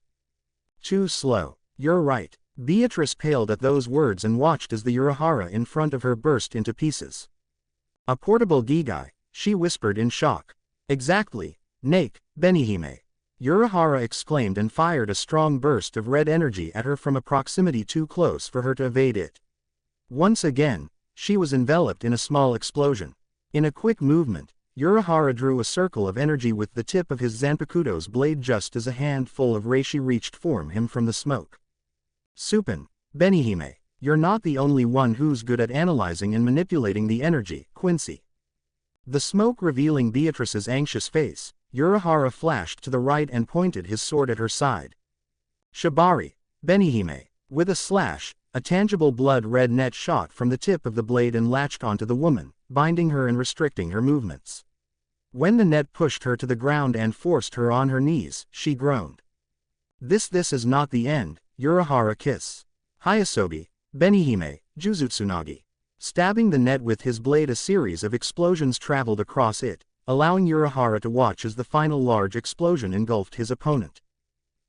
[SPEAKER 1] Too slow, you're right. Beatrice paled at those words and watched as the Urahara in front of her burst into pieces. A portable Gigai, she whispered in shock. Exactly, Nake, Benihime. Urahara exclaimed and fired a strong burst of red energy at her from a proximity too close for her to evade it. Once again, she was enveloped in a small explosion. In a quick movement, Urahara drew a circle of energy with the tip of his Zanpakuto's blade just as a handful of reishi reached for him from the smoke. Supin, Benihime, you're not the only one who's good at analyzing and manipulating the energy, Quincy. The smoke revealing Beatrice's anxious face, Urahara flashed to the right and pointed his sword at her side. Shibari, Benihime. With a slash, a tangible blood-red net shot from the tip of the blade and latched onto the woman, binding her and restricting her movements. When the net pushed her to the ground and forced her on her knees, she groaned. This is not the end, Urahara kiss. Hayasobi, Benihime, Juzutsunagi. Stabbing the net with his blade, a series of explosions traveled across it, allowing Urahara to watch as the final large explosion engulfed his opponent.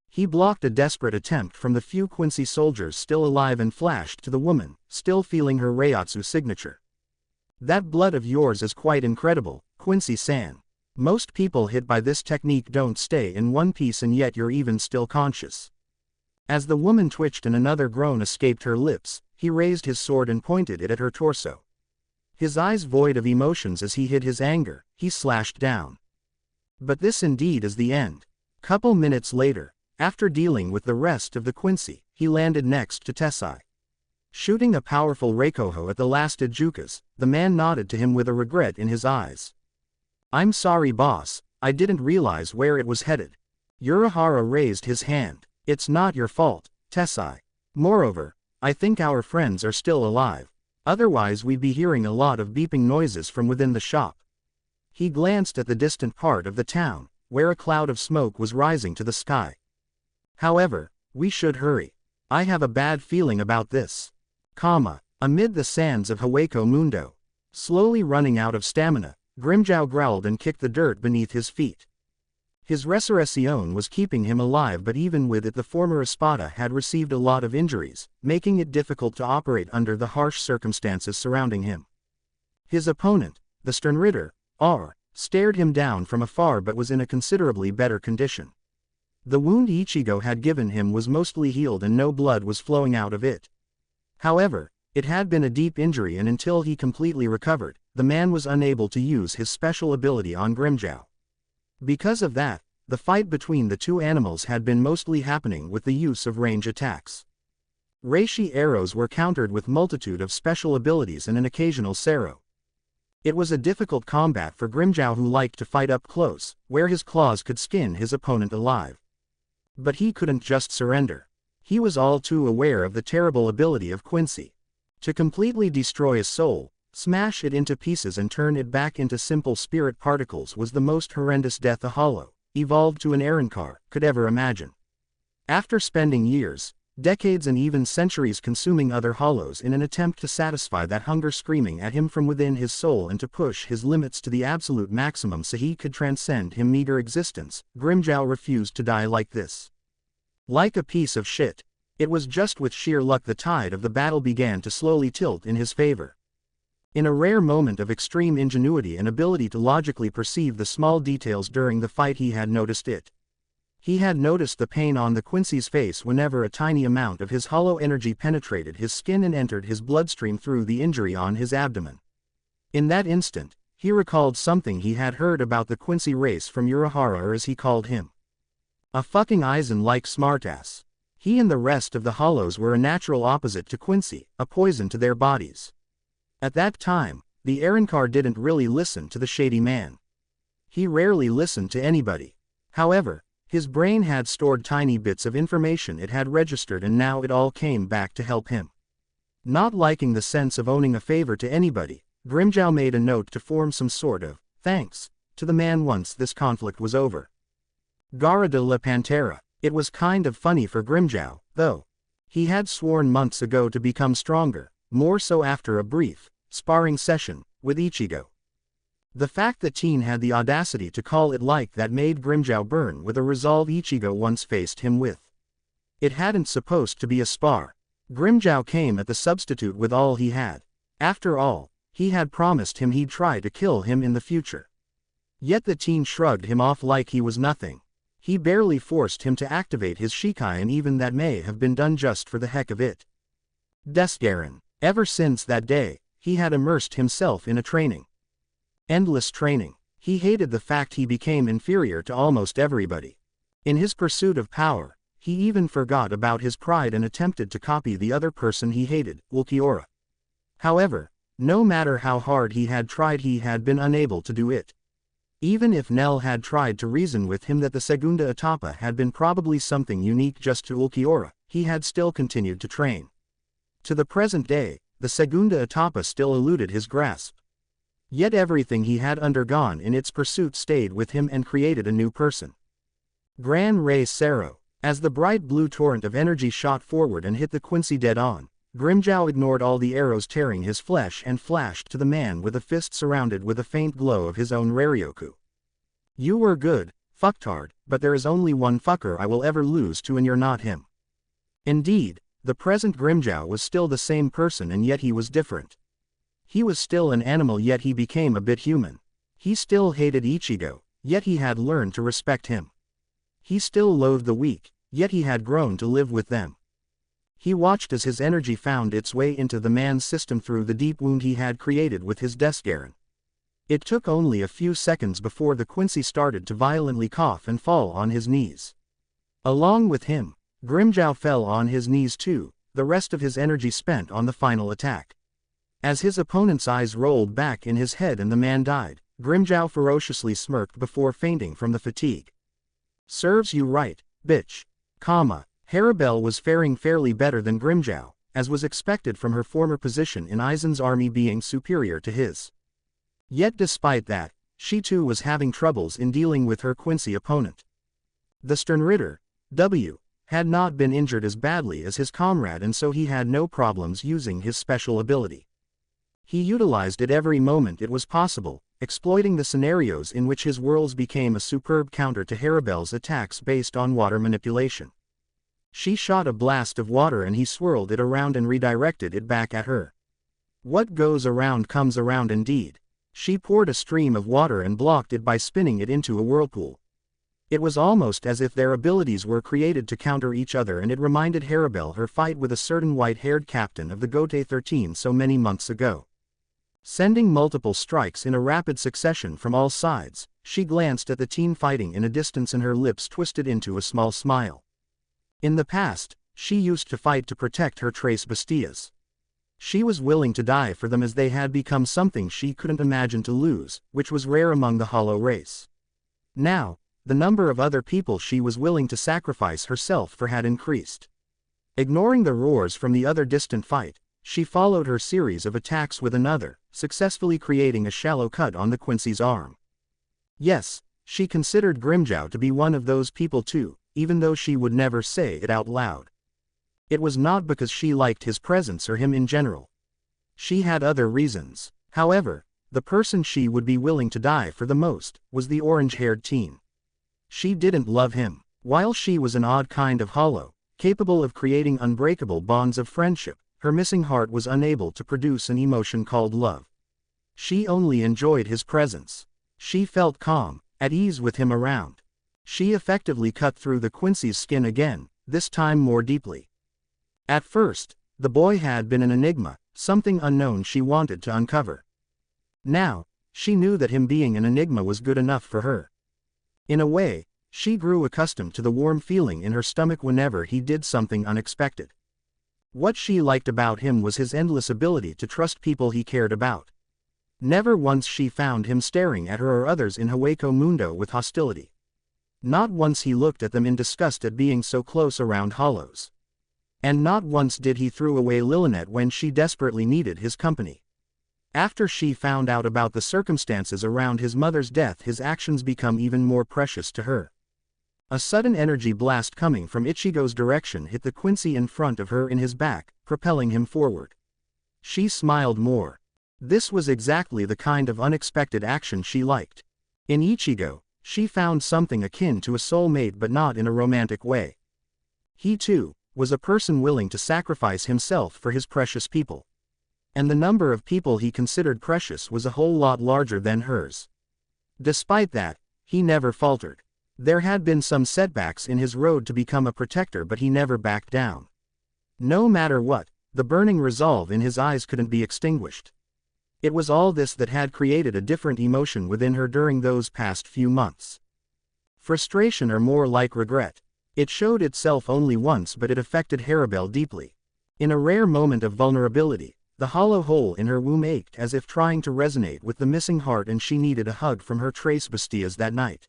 [SPEAKER 1] He blocked a desperate attempt from the few Quincy soldiers still alive and flashed to the woman, still feeling her Reiatsu signature. That blood of yours is quite incredible, Quincy-san. Most people hit by this technique don't stay in one piece, and yet you're even still conscious. As the woman twitched and another groan escaped her lips, he raised his sword and pointed it at her torso. His eyes void of emotions as he hid his anger, he slashed down. But this indeed is the end. Couple minutes later, after dealing with the rest of the Quincy, he landed next to Tessai. Shooting a powerful Reikoho at the last Jukas, the man nodded to him with a regret in his eyes. I'm sorry boss, I didn't realize where it was headed. Urahara raised his hand. It's not your fault, Tessai. Moreover, I think our friends are still alive. Otherwise we'd be hearing a lot of beeping noises from within the shop. He glanced at the distant part of the town, where a cloud of smoke was rising to the sky. However, we should hurry. I have a bad feeling about this. Amid the sands of Haweko Mundo. Slowly running out of stamina, Grimmjow growled and kicked the dirt beneath his feet. His resurrection was keeping him alive, but even with it the former espada had received a lot of injuries, making it difficult to operate under the harsh circumstances surrounding him. His opponent, the Sternritter, stared him down from afar but was in a considerably better condition. The wound Ichigo had given him was mostly healed and no blood was flowing out of it. However, it had been a deep injury, and until he completely recovered, the man was unable to use his special ability on Grimmjow. Because of that, the fight between the two animals had been mostly happening with the use of range attacks. Reishi arrows were countered with multitude of special abilities and an occasional Sero. It was a difficult combat for Grimmjow, who liked to fight up close, where his claws could skin his opponent alive. But he couldn't just surrender. He was all too aware of the terrible ability of Quincy. To completely destroy his soul, smash it into pieces and turn it back into simple spirit particles was the most horrendous death a hollow, evolved to an Arrancar, could ever imagine. After spending years, decades and even centuries consuming other hollows in an attempt to satisfy that hunger screaming at him from within his soul and to push his limits to the absolute maximum so he could transcend his meager existence, Grimmjow refused to die like this. Like a piece of shit. It was just with sheer luck the tide of the battle began to slowly tilt in his favor. In a rare moment of extreme ingenuity and ability to logically perceive the small details during the fight, he had noticed it. He had noticed the pain on the Quincy's face whenever a tiny amount of his hollow energy penetrated his skin and entered his bloodstream through the injury on his abdomen. In that instant, he recalled something he had heard about the Quincy race from Urahara, or as he called him, a fucking Aizen-like smartass. He and the rest of the hollows were a natural opposite to Quincy, a poison to their bodies. At that time, the Arrancar didn't really listen to the shady man. He rarely listened to anybody. However, his brain had stored tiny bits of information it had registered, and now it all came back to help him. Not liking the sense of owing a favor to anybody, Grimmjow made a note to form some sort of thanks to the man once this conflict was over. Gara de la Pantera. It was kind of funny for Grimmjow, though. He had sworn months ago to become stronger, more so after a brief, sparring session, with Ichigo. The fact that Teen had the audacity to call it like that made Grimmjow burn with a resolve Ichigo once faced him with. It hadn't supposed to be a spar. Grimmjow came at the substitute with all he had. After all, he had promised him he'd try to kill him in the future. Yet the Teen shrugged him off like he was nothing. He barely forced him to activate his Shikai, and even that may have been done just for the heck of it. Desgaren. Ever since that day, he had immersed himself in a training. Endless training. He hated the fact he became inferior to almost everybody. In his pursuit of power, he even forgot about his pride and attempted to copy the other person he hated, Ulquiorra. However, no matter how hard he had tried, he had been unable to do it. Even if Nell had tried to reason with him that the Segunda Etapa had been probably something unique just to Ulquiorra, he had still continued to train. To the present day, the Segunda Etapa still eluded his grasp. Yet everything he had undergone in its pursuit stayed with him and created a new person. Gran Rey Cero. As the bright blue torrent of energy shot forward and hit the Quincy dead on, Grimmjow ignored all the arrows tearing his flesh and flashed to the man with a fist surrounded with a faint glow of his own Raryoku. You were good, fucktard, but there is only one fucker I will ever lose to, and you're not him. Indeed, the present Grimmjow was still the same person, and yet he was different. He was still an animal, yet he became a bit human. He still hated Ichigo, yet he had learned to respect him. He still loathed the weak, yet he had grown to live with them. He watched as his energy found its way into the man's system through the deep wound he had created with his Desgaren. It took only a few seconds before the Quincy started to violently cough and fall on his knees. Along with him, Grimmjow fell on his knees too, the rest of his energy spent on the final attack. As his opponent's eyes rolled back in his head and the man died, Grimmjow ferociously smirked before fainting from the fatigue. Serves you right, bitch. Haribel was faring fairly better than Grimmjow, as was expected from her former position in Aizen's army being superior to his. Yet despite that, she too was having troubles in dealing with her Quincy opponent. The Sternritter, W, had not been injured as badly as his comrade, and so he had no problems using his special ability. He utilized it every moment it was possible, exploiting the scenarios in which his whirls became a superb counter to Haribel's attacks based on water manipulation. She shot a blast of water and he swirled it around and redirected it back at her. What goes around comes around indeed. She poured a stream of water and blocked it by spinning it into a whirlpool. It was almost as if their abilities were created to counter each other, and it reminded Haribel her fight with a certain white-haired captain of the Gote 13 so many months ago. Sending multiple strikes in a rapid succession from all sides, she glanced at the teen fighting in a distance and her lips twisted into a small smile. In the past, she used to fight to protect her Tres Bestias. She was willing to die for them as they had become something she couldn't imagine to lose, which was rare among the Hollow race. Now, the number of other people she was willing to sacrifice herself for had increased. Ignoring the roars from the other distant fight, she followed her series of attacks with another, successfully creating a shallow cut on the Quincy's arm. Yes, she considered Grimmjow to be one of those people too, even though she would never say it out loud. It was not because she liked his presence or him in general. She had other reasons. However, the person she would be willing to die for the most was the orange-haired teen. She didn't love him. While she was an odd kind of hollow, capable of creating unbreakable bonds of friendship, her missing heart was unable to produce an emotion called love. She only enjoyed his presence. She felt calm, at ease with him around. She effectively cut through the Quincy's skin again, this time more deeply. At first, the boy had been an enigma, something unknown she wanted to uncover. Now, she knew that him being an enigma was good enough for her. In a way, she grew accustomed to the warm feeling in her stomach whenever he did something unexpected. What she liked about him was his endless ability to trust people he cared about. Never once she found him staring at her or others in Hueco Mundo with hostility. Not once he looked at them in disgust at being so close around hollows. And not once did he throw away Lilinet when she desperately needed his company. After she found out about the circumstances around his mother's death, his actions become even more precious to her. A sudden energy blast coming from Ichigo's direction hit the Quincy in front of her in his back, propelling him forward. She smiled more. This was exactly the kind of unexpected action she liked. In Ichigo, she found something akin to a soulmate, but not in a romantic way. He too was a person willing to sacrifice himself for his precious people. And the number of people he considered precious was a whole lot larger than hers. Despite that, he never faltered. There had been some setbacks in his road to become a protector, but he never backed down. No matter what, the burning resolve in his eyes couldn't be extinguished. It was all this that had created a different emotion within her during those past few months. Frustration, or more like regret. It showed itself only once, but it affected Haribel deeply. In a rare moment of vulnerability, the hollow hole in her womb ached as if trying to resonate with the missing heart, and she needed a hug from her Tres Bestias that night.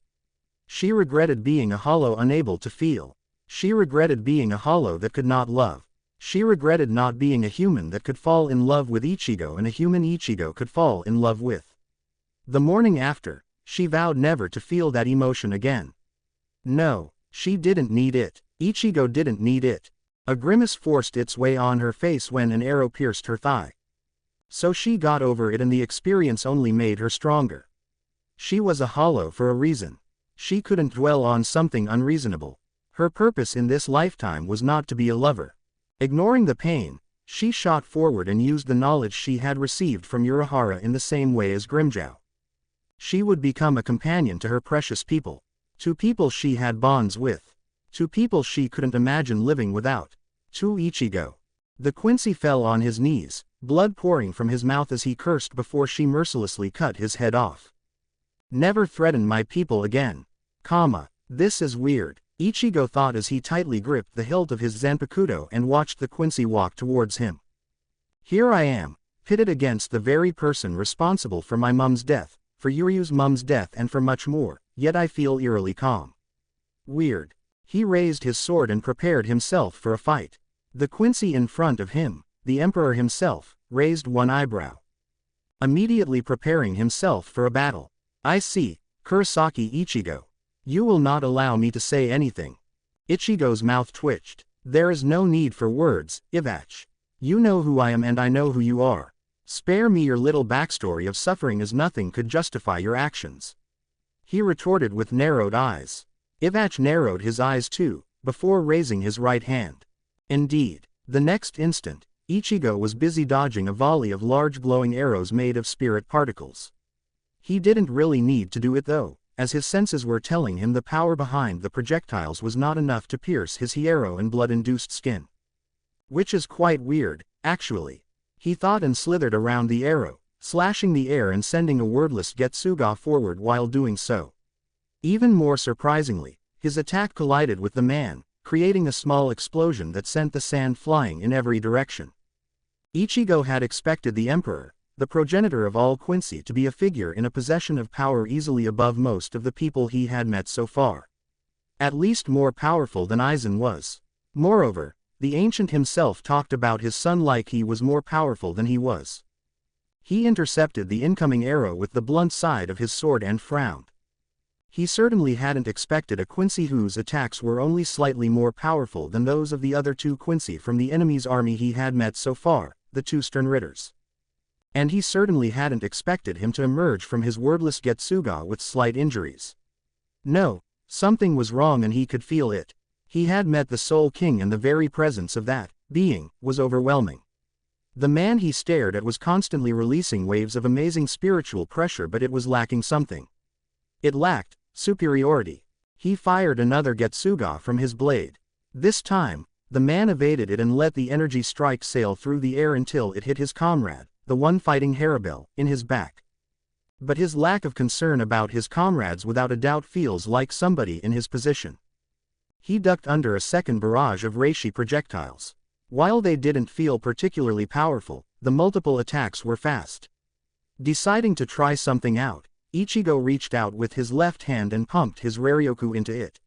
[SPEAKER 1] She regretted being a hollow unable to feel. She regretted being a hollow that could not love. She regretted not being a human that could fall in love with Ichigo and a human Ichigo could fall in love with. The morning after, she vowed never to feel that emotion again. No, she didn't need it. Ichigo didn't need it. A grimace forced its way on her face when an arrow pierced her thigh. So she got over it, and the experience only made her stronger. She was a hollow for a reason. She couldn't dwell on something unreasonable. Her purpose in this lifetime was not to be a lover. Ignoring the pain, she shot forward and used the knowledge she had received from Urahara in the same way as Grimmjow. She would become a companion to her precious people. To people she had bonds with. To people she couldn't imagine living without. To Ichigo. The Quincy fell on his knees, blood pouring from his mouth as he cursed before she mercilessly cut his head off. Never threaten my people again. This is weird, Ichigo thought as he tightly gripped the hilt of his Zanpakuto and watched the Quincy walk towards him. Here I am, pitted against the very person responsible for my mum's death, for Yuryu's mum's death, and for much more, yet I feel eerily calm. Weird. He raised his sword and prepared himself for a fight. The Quincy in front of him, the Emperor himself, raised one eyebrow. Immediately preparing himself for a battle. I see, Kurosaki Ichigo. You will not allow me to say anything. Ichigo's mouth twitched. There is no need for words, Ivach. You know who I am and I know who you are. Spare me your little backstory of suffering as nothing could justify your actions. He retorted with narrowed eyes. Ivach narrowed his eyes too, before raising his right hand. Indeed, the next instant, Ichigo was busy dodging a volley of large glowing arrows made of spirit particles. He didn't really need to do it though, as his senses were telling him the power behind the projectiles was not enough to pierce his hierro and blood-induced skin. Which is quite weird, actually. He thought and slithered around the arrow, slashing the air and sending a wordless Getsuga forward while doing so. Even more surprisingly, his attack collided with the man, creating a small explosion that sent the sand flying in every direction. Ichigo had expected the Emperor, the progenitor of all Quincy, to be a figure in a possession of power easily above most of the people he had met so far. At least more powerful than Aizen was. Moreover, the ancient himself talked about his son like he was more powerful than he was. He intercepted the incoming arrow with the blunt side of his sword and frowned. He certainly hadn't expected a Quincy whose attacks were only slightly more powerful than those of the other two Quincy from the enemy's army he had met so far, the two Stern Ritters. And he certainly hadn't expected him to emerge from his wordless Getsuga with slight injuries. No, something was wrong and he could feel it. He had met the Soul King and the very presence of that being was overwhelming. The man he stared at was constantly releasing waves of amazing spiritual pressure, but it was lacking something. It lacked superiority. He fired another Getsuga from his blade. This time, the man evaded it and let the energy strike sail through the air until it hit his comrade, the one fighting Harabel, in his back. But his lack of concern about his comrades without a doubt feels like somebody in his position. He ducked under a second barrage of reishi projectiles. While they didn't feel particularly powerful, the multiple attacks were fast. Deciding to try something out, Ichigo reached out with his left hand and pumped his Raryoku into it.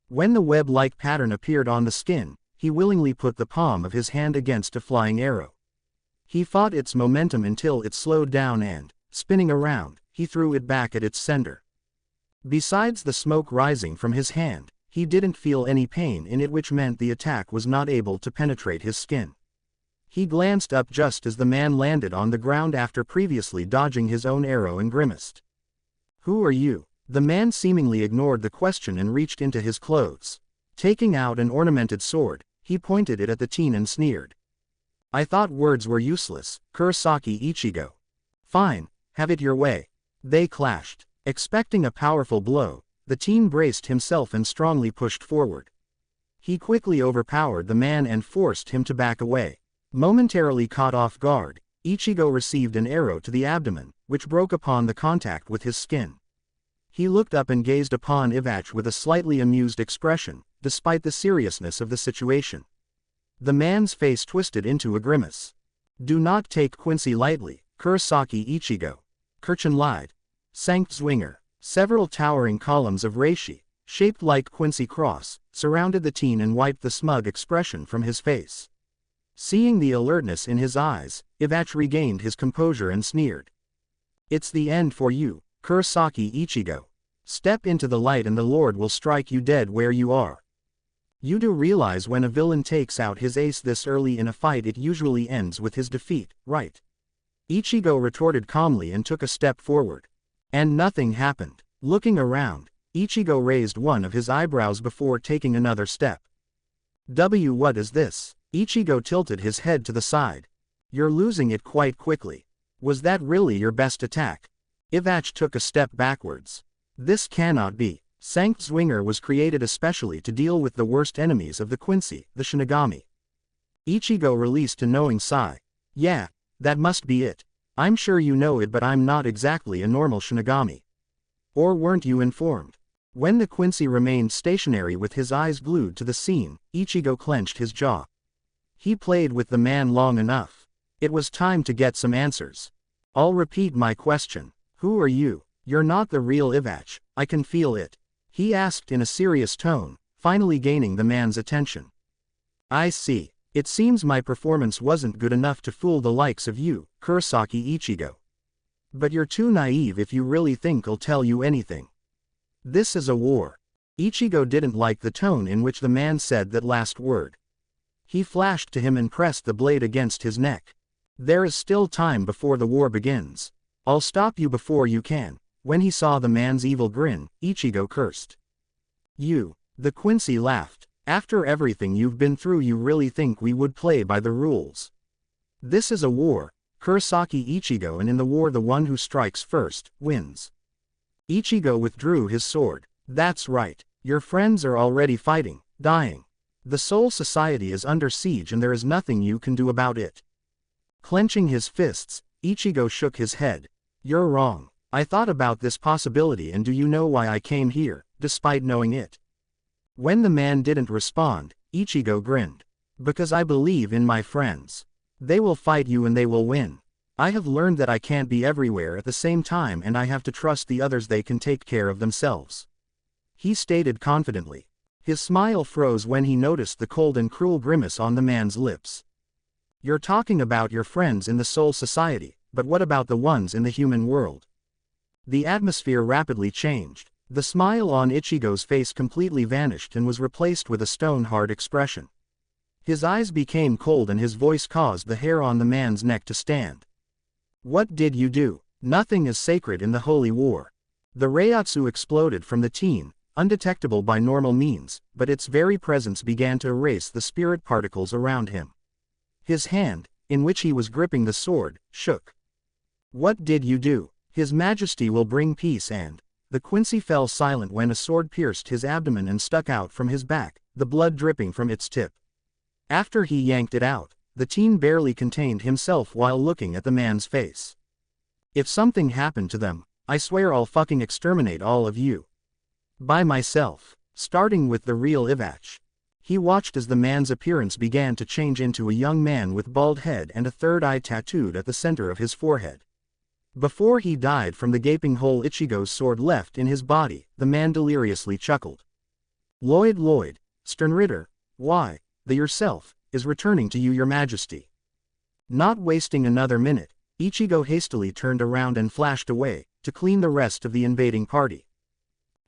[SPEAKER 1] When the web-like pattern appeared on the skin, he willingly put the palm of his hand against a flying arrow. He fought its momentum until it slowed down and, spinning around, he threw it back at its sender. Besides the smoke rising from his hand, he didn't feel any pain in it, which meant the attack was not able to penetrate his skin. He glanced up just as the man landed on the ground after previously dodging his own arrow and grimaced. "Who are you?" The man seemingly ignored the question and reached into his clothes. Taking out an ornamented sword, he pointed it at the teen and sneered. "I thought words were useless, Kurosaki Ichigo." "Fine, have it your way." They clashed. Expecting a powerful blow, the teen braced himself and strongly pushed forward. He quickly overpowered the man and forced him to back away. Momentarily caught off guard, Ichigo received an arrow to the abdomen, which broke upon the contact with his skin. He looked up and gazed upon Ivach with a slightly amused expression, despite the seriousness of the situation. The man's face twisted into a grimace. "Do not take Quincy lightly, Kurosaki Ichigo." Kirchen lied. Sankt Zwinger. Several towering columns of reishi, shaped like Quincy cross, surrounded the teen and wiped the smug expression from his face. Seeing the alertness in his eyes, Ivach regained his composure and sneered. "It's the end for you, Kurosaki Ichigo. Step into the light and the Lord will strike you dead where you are." You do realize when a villain takes out his ace this early in a fight it usually ends with his defeat, right? Ichigo retorted calmly and took a step forward. And nothing happened. Looking around, Ichigo raised one of his eyebrows before taking another step. What is this?" Ichigo tilted his head to the side. "You're losing it quite quickly. Was that really your best attack?" Ivach took a step backwards. "This cannot be. Sankt Zwinger was created especially to deal with the worst enemies of the Quincy, the Shinigami." Ichigo released a knowing sigh. "Yeah, that must be it. I'm sure you know it, but I'm not exactly a normal Shinigami. Or weren't you informed?" When the Quincy remained stationary with his eyes glued to the scene, Ichigo clenched his jaw. He played with the man long enough. It was time to get some answers. "I'll repeat my question. Who are you?" "You're not the real Ivach, I can feel it," he asked in a serious tone, finally gaining the man's attention. "I see. It seems my performance wasn't good enough to fool the likes of you, Kurosaki Ichigo. But you're too naive if you really think I'll tell you anything. This is a war." Ichigo didn't like the tone in which the man said that last word. He flashed to him and pressed the blade against his neck. There is still time before the war begins. I'll stop you before you can." When he saw the man's evil grin, Ichigo cursed. "You." The Quincy laughed. "After everything you've been through, you really think we would play by the rules? This is a war, Kurosaki Ichigo, and in the war the one who strikes first, wins." Ichigo withdrew his sword. "That's right. Your friends are already fighting, dying. The Soul Society is under siege and there is nothing you can do about it." Clenching his fists, Ichigo shook his head. "You're wrong. I thought about this possibility, and do you know why I came here, despite knowing it?" When the man didn't respond, Ichigo grinned. "Because I believe in my friends. They will fight you and they will win. I have learned that I can't be everywhere at the same time, and I have to trust the others. They can take care of themselves," he stated confidently. His smile froze when he noticed the cold and cruel grimace on the man's lips. "You're talking about your friends in the Soul Society, but what about the ones in the human world?" The atmosphere rapidly changed. The smile on Ichigo's face completely vanished and was replaced with a stone-hard expression. His eyes became cold and his voice caused the hair on the man's neck to stand. "What did you do? Nothing is sacred in the Holy War." The Reiatsu exploded from the teen, undetectable by normal means, but its very presence began to erase the spirit particles around him. His hand, in which he was gripping the sword, shook. "What did you do? His Majesty will bring peace and—" The Quincy fell silent when a sword pierced his abdomen and stuck out from his back, the blood dripping from its tip. After he yanked it out, the teen barely contained himself while looking at the man's face. "If something happened to them, I swear I'll fucking exterminate all of you. By myself. Starting with the real Ivach." He watched as the man's appearance began to change into a young man with bald head and a third eye tattooed at the center of his forehead. Before he died from the gaping hole Ichigo's sword left in his body, the man deliriously chuckled. Lloyd, Sternritter, why, the yourself, is returning to you, your Majesty." Not wasting another minute, Ichigo hastily turned around and flashed away, to clean the rest of the invading party.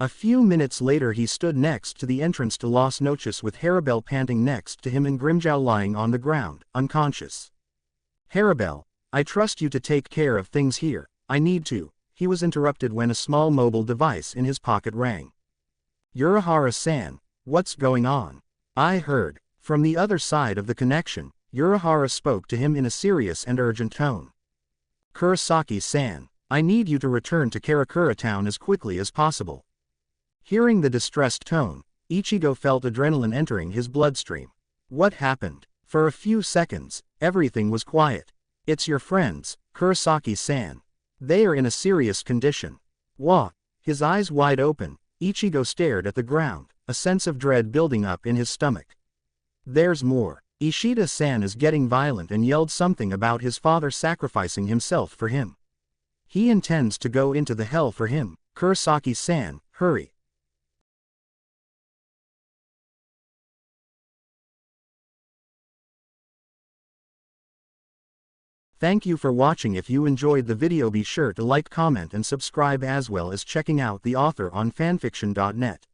[SPEAKER 1] A few minutes later he stood next to the entrance to Las Noches with Harabel panting next to him and Grimjow lying on the ground, unconscious. "Harabel, I trust you to take care of things here. I need to." He was interrupted when a small mobile device in his pocket rang. "Urahara-san, what's going on?" "I heard." From the other side of the connection, Urahara spoke to him in a serious and urgent tone. "Kurosaki-san, I need you to return to Karakura town as quickly as possible." Hearing the distressed tone, Ichigo felt adrenaline entering his bloodstream. What happened? For a few seconds, everything was quiet. "It's your friends, Kurosaki-san. They are in a serious condition." "What?" His eyes wide open, Ichigo stared at the ground, a sense of dread building up in his stomach. "There's more. Ishida-san is getting violent and yelled something about his father sacrificing himself for him. He intends to go into the hell for him. Kurosaki-san, hurry." Thank you for watching. If you enjoyed the video, be sure to like, comment and subscribe, as well as checking out the author on fanfiction.net.